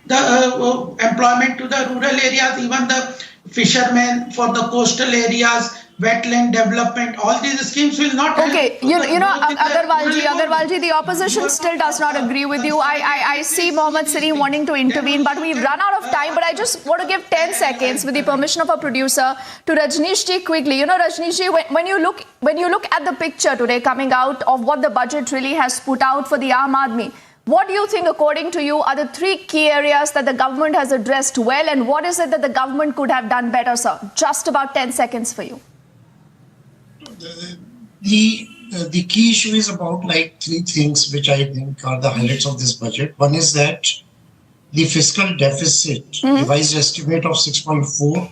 the employment to the rural areas, even the fishermen for the coastal areas, wetland development, all these schemes will not help. Okay, you know, Agarwalji, the opposition still does not agree with you. I see Mohammad Salim wanting to intervene, but we've run out of time. But I just want to give 10 seconds, with the permission of our producer, to Rajneeshji quickly. You know, Rajneeshji, when you look at the picture today coming out of what the budget really has put out for the Aam Aadmi, what do you think, according to you, are the 3 key areas that the government has addressed well, and what is it that the government could have done better, sir? Just about 10 seconds for you. The key issue is about like 3 things which I think are the highlights of this budget. One is that the fiscal deficit, revised estimate of 6.4,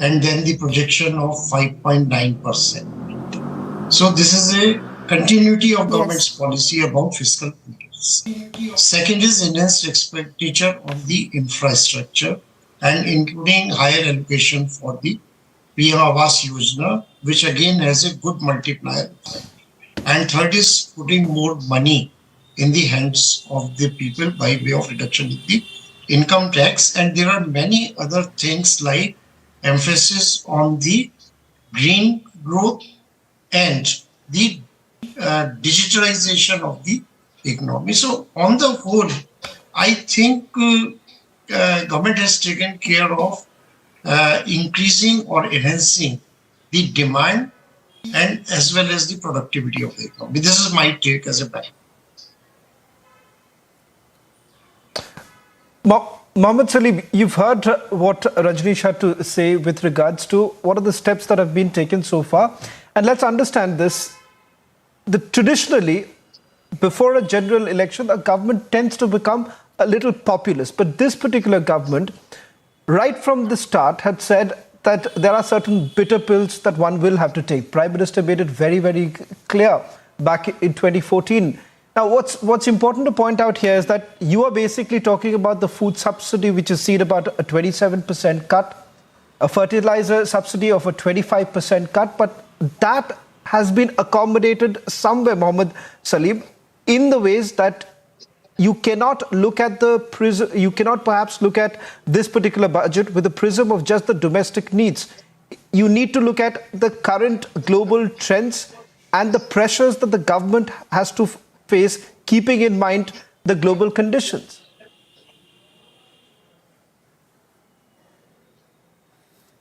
and then the projection of 5.9%. So this is a continuity of government's policy about fiscal prudence. Second is enhanced expenditure on the infrastructure and including higher allocation for the PM Awas Yojana, which again has a good multiplier. And third is putting more money in the hands of the people by way of reduction in the income tax. And there are many other things like emphasis on the green growth and the digitalization of the economy. So on the whole, I think government has taken care of increasing or enhancing the demand and as well as the productivity of the economy. This is my take as a bank. Mohammad Salim, you've heard what Rajneesh had to say with regards to what are the steps that have been taken so far. And let's understand this. Traditionally, before a general election, a government tends to become a little populist. But this particular government, right from the start, had said that there are certain bitter pills that one will have to take. Prime Minister made it very, very clear back in 2014. Now, what's important to point out here is that you are basically talking about the food subsidy, which has seen about a 27% cut, a fertilizer subsidy of a 25% cut, but that has been accommodated somewhere, Mohammad Salim, in the ways that you cannot look at the prism, you cannot perhaps look at this particular budget with the prism of just the domestic needs. You need to look at the current global trends and the pressures that the government has to face, keeping in mind the global conditions.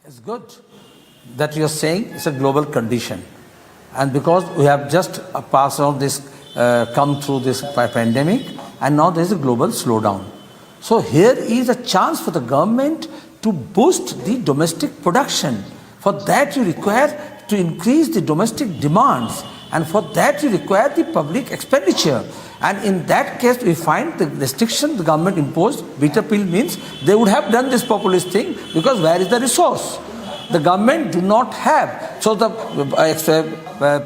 It's good that you're saying it's a global condition. And because we have just passed on this, come through this pandemic, and now there's a global slowdown. So here is a chance for the government to boost the domestic production. For that you require to increase the domestic demands, and for that you require the public expenditure. And in that case we find the restriction the government imposed, bitter pill, means they would have done this populist thing, because where is the resource? The government do not have. So the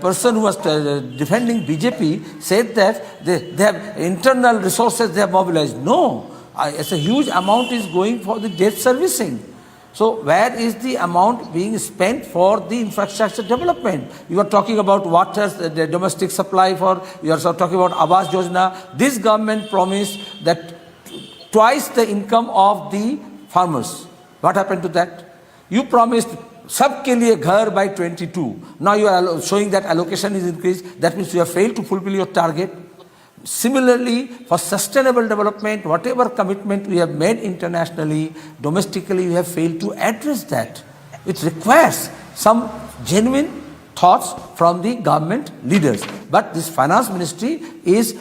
person who was defending BJP said that they have internal resources they have mobilized. No, it's a huge amount is going for the debt servicing. So where is the amount being spent for the infrastructure development? You are talking about water, the domestic supply for, you are talking about Awas Yojana. This government promised that twice the income of the farmers. What happened to that? You promised सबके लिए घर by 22. Now you are showing that allocation is increased. That means you have failed to fulfill your target. Similarly, for sustainable development, whatever commitment we have made internationally, domestically, we have failed to address that. It requires some genuine thoughts from the government leaders. But this finance ministry is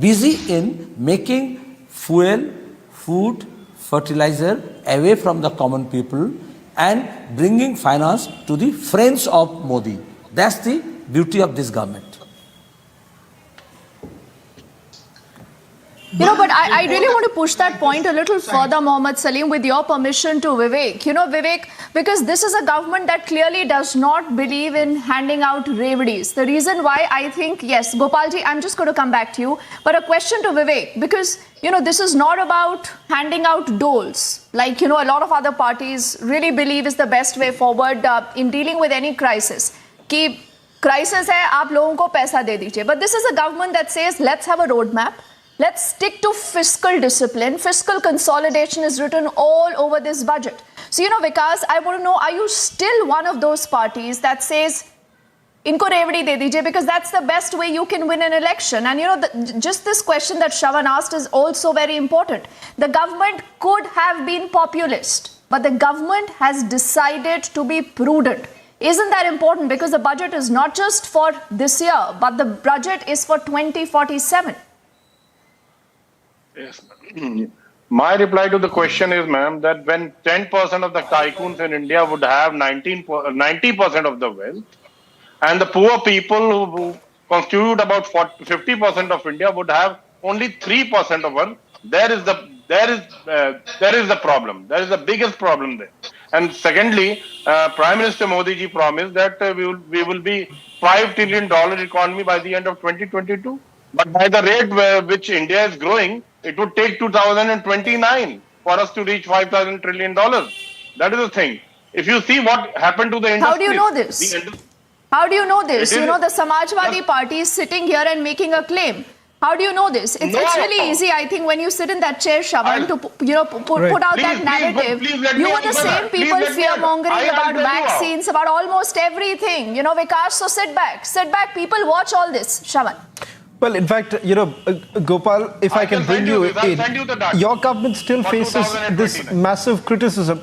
busy in making fuel, food, fertilizer away from the common people and bringing finance to the friends of Modi. That's the beauty of this government. But I really want to push that point a little further, Mohammad Salim, with your permission to Vivek. Vivek, because this is a government that clearly does not believe in handing out revenues. The reason why I think, yes, Gopalji, I'm just going to come back to you. But a question to Vivek, because, this is not about handing out doles. Like, a lot of other parties really believe is the best way forward in dealing with any crisis. Ki crisis hai, aap logon ko paisa de dijiye. But this is a government that says, let's have a roadmap. Let's stick to fiscal discipline. Fiscal consolidation is written all over this budget. So, Vikas, I want to know, are you still one of those parties that says, inko revdi de dijiye, because that's the best way you can win an election? And, just this question that Shravan asked is also very important. The government could have been populist, but the government has decided to be prudent. Isn't that important? Because the budget is not just for this year, but the budget is for 2047. Yes. My reply to the question is, ma'am, that when 10% of the tycoons in India would have 90% of the wealth, and the poor people who constitute about 50% of India would have only 3% of wealth, there is the problem. There is the biggest problem there. And secondly, Prime Minister Modi ji promised that we will be $5 trillion economy by the end of 2022. But by the rate which India is growing, it would take 2029 for us to reach $5,000 trillion. That is the thing. If you see what happened to the industry. How do you know this? How do you know this? The Samajwadi Party is sitting here and making a claim. How do you know this? It's really easy, I think, when you sit in that chair, Shravan, to put out that narrative. You are the same people fear-mongering about vaccines, about almost everything. Vikas, so sit back. People watch all this, Shravan. Well, in fact, Gopal, if I can bring you in, your government still faces this massive criticism.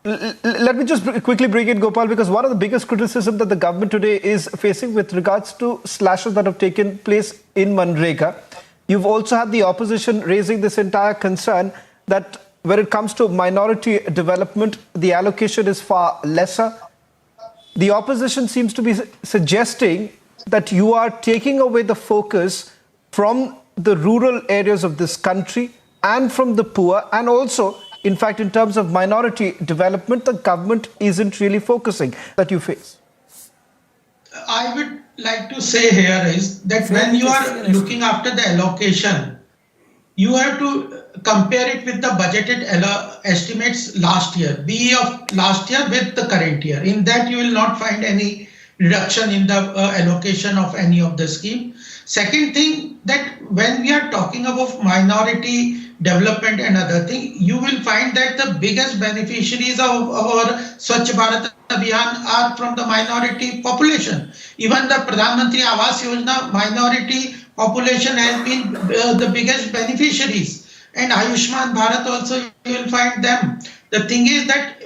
Let me just quickly bring in Gopal, because one of the biggest criticism that the government today is facing with regards to slashes that have taken place in Manrega. You've also had the opposition raising this entire concern that when it comes to minority development, the allocation is far lesser. The opposition seems to be suggesting that you are taking away the focus from the rural areas of this country and from the poor, and also, in fact, in terms of minority development, the government isn't really focusing that you face. I would like to say here is that when you are looking after the allocation, you have to compare it with the budgeted estimates last year, BE of last year with the current year. In that, you will not find any reduction in the allocation of any of the scheme. Second thing, that when we are talking about minority development and other thing, you will find that the biggest beneficiaries of our Swachh Bharat Abhiyan are from the minority population. Even the Pradhan Mantri Awas Yojana minority population has been the biggest beneficiaries. And Ayushman Bharat also, you will find them. The thing is that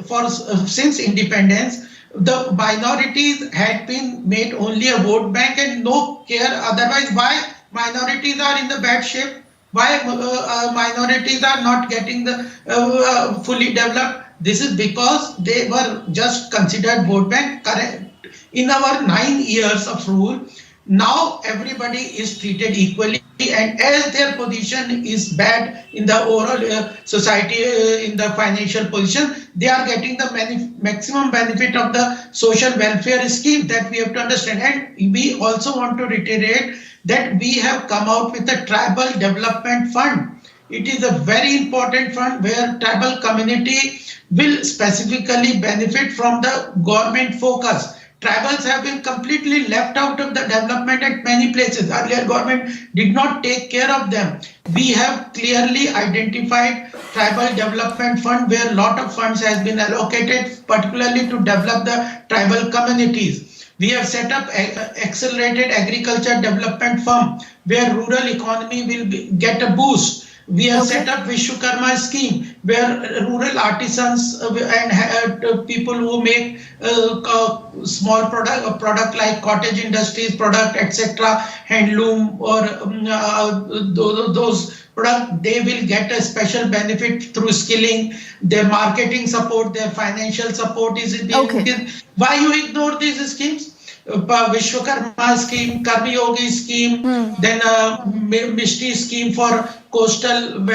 since independence, the minorities had been made only a vote bank and no care otherwise. Why minorities are in the bad shape? Why minorities are not getting the fully developed? This is because they were just considered vote bank. In our 9 years of rule, now everybody is treated equally, and as their position is bad in the overall society, in the financial position, they are getting the maximum benefit of the social welfare scheme. That we have to understand. And we also want to reiterate that we have come out with a tribal development fund. It is a very important fund where tribal community will specifically benefit from the government focus. Tribals have been completely left out of the development at many places. Earlier government did not take care of them. We have clearly identified tribal development fund where a lot of funds has been allocated particularly to develop the tribal communities. We have set up accelerated agriculture development firm where rural economy will get a boost. We have set up Vishwakarma scheme where rural artisans and people who make small product like cottage industries product, etc., handloom or those product, they will get a special benefit through skilling. Their marketing support, their financial support is being. Why you ignore these schemes? Vishwakarma scheme, Karmi Yogi scheme, then Mishti scheme for coastal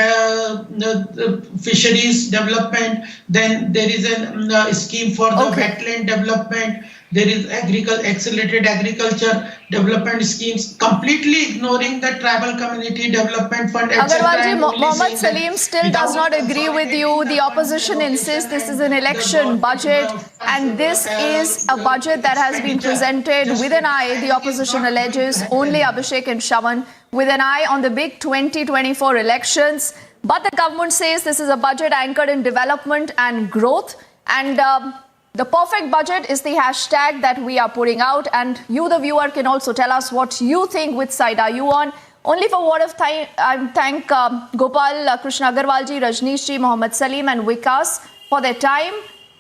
fisheries development, then there is a scheme for the wetland development, there is accelerated agriculture development schemes, completely ignoring the tribal community development fund, etc. Agarwalji, Mohammad Salim still does not agree with you. The opposition insists this is an election budget and this is a budget that has been presented with an eye, the opposition alleges, only Abhishek and Shravan, with an eye on the big 2024 elections. But the government says this is a budget anchored in development and growth. And the perfect budget is the hashtag that we are putting out. And you, the viewer, can also tell us what you think. Which side are you on? Only for word of time, I thank Gopal, Krishna Agarwalji, Rajneeshji, Mohammad Salim and Vikas for their time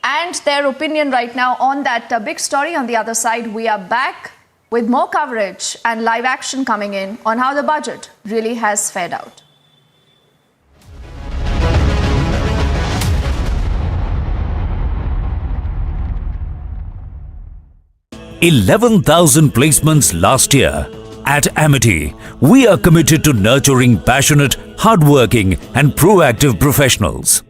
and their opinion right now on that big story. On the other side, we are back with more coverage and live action coming in on how the budget really has fared out. 11,000 placements last year. At Amity, we are committed to nurturing passionate, hardworking and proactive professionals.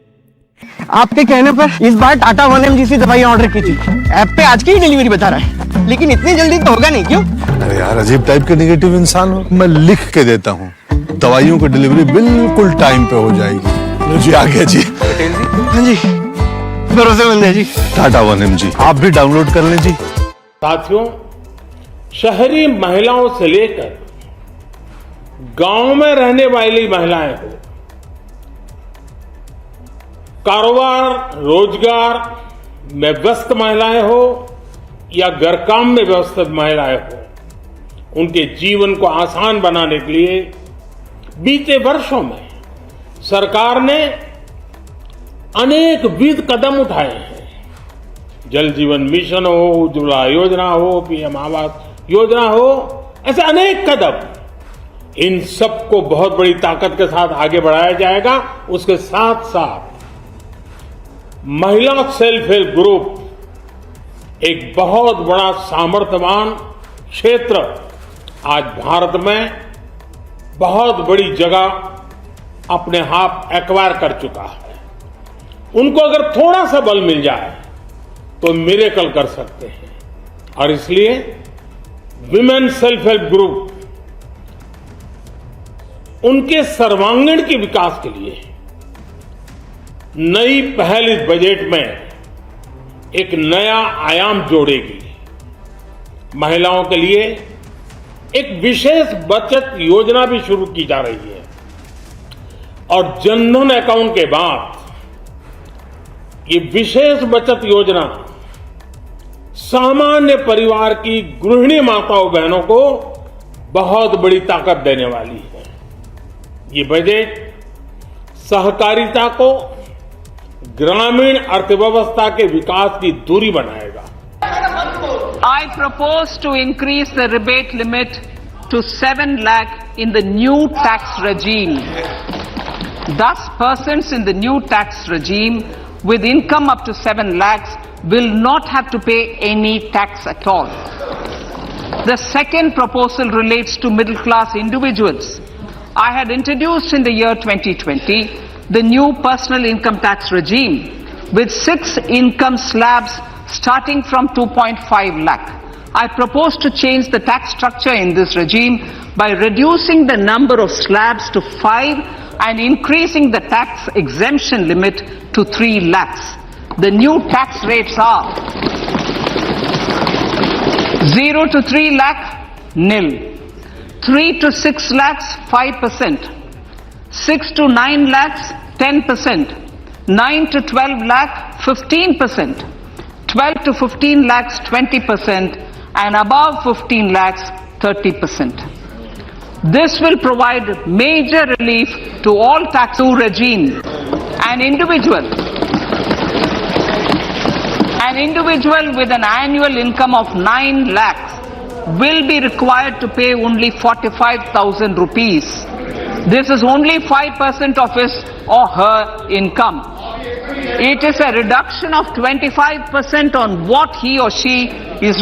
आपके कहने पर इस बार Tata 1mg दवाई order की थी। App पे आज की ही डिलीवरी बता रहा है, लेकिन इतनी जल्दी तो होगा नहीं, क्यों? अरे यार, अजीब टाइप के नेगेटिव इंसान हो। मैं लिख के देता हूँ, दवाइयों की डिलीवरी बिल्कुल टाइम पे हो जाएगी। लो जी, आ गया जी। हाँ जी, भरोसेमंद है जी। टाटा 1mg, आप भी डाउनलोड कर लें जी। साथियों, शहरी महिलाओं से लेकर गांव में रहने वाली महिलाएं हो, कारोबार रोजगार में व्यस्त महिलाएं हो या घर काम में व्यस्त महिलाएं हो, उनके जीवन को आसान बनाने के लिए बीते वर्षों में सरकार ने अनेकविध कदम उठाए हैं। जल जीवन मिशन हो, उज्ज्वला योजना हो, पीएम आवास योजना हो, ऐसे अनेक कदम, इन सबको बहुत बड़ी ताकत के साथ आगे बढ़ाया जाएगा। उसके साथ साथ महिला सेल्फ हेल्प ग्रुप एक बहुत बड़ा सामर्थ्यवान क्षेत्र आज भारत में बहुत बड़ी जगह अपने हाथ एक्वायर कर चुका है। उनको अगर थोड़ा सा बल मिल जाए तो मिरेकल कर सकते हैं। और इसलिए विमेन सेल्फ हेल्प ग्रुप उनके सर्वांगीण के विकास के लिए नई पहल इस बजट में एक नया आयाम जोड़ेगी। महिलाओं के लिए एक विशेष बचत योजना भी शुरू की जा रही है और जनधन अकाउंट के बाद ये विशेष बचत योजना सामान्य परिवार की गृहिणी माताओं बहनों को बहुत बड़ी ताकत देने वाली है। ये बजट सहकारिता को ग्रामीण अर्थव्यवस्था के विकास की दूरी बनाएगा। I propose to increase the rebate limit to 7 lakh in the new tax regime. Thus, persons in the new tax regime with income up to 7 lakhs will not have to pay any tax at all. The second proposal relates to middle class individuals. I had introduced in the year 2020 the new personal income tax regime with 6 income slabs starting from 2.5 lakh. I propose to change the tax structure in this regime by reducing the number of slabs to 5 and increasing the tax exemption limit to 3 lakhs. The new tax rates are 0 to 3 lakh, nil. 3 to 6 lakhs, 5%. 6 to 9 lakhs, 10%. 9 to 12 lakh, 15%. 12 to 15 lakhs, 20%. and above 15 lakhs 30%. This will provide major relief to all tax regime. An individual with an annual income of 9 lakhs will be required to pay only 45,000 rupees. This is only 5% of his or her income. It is a reduction of 25% on what he or she is required.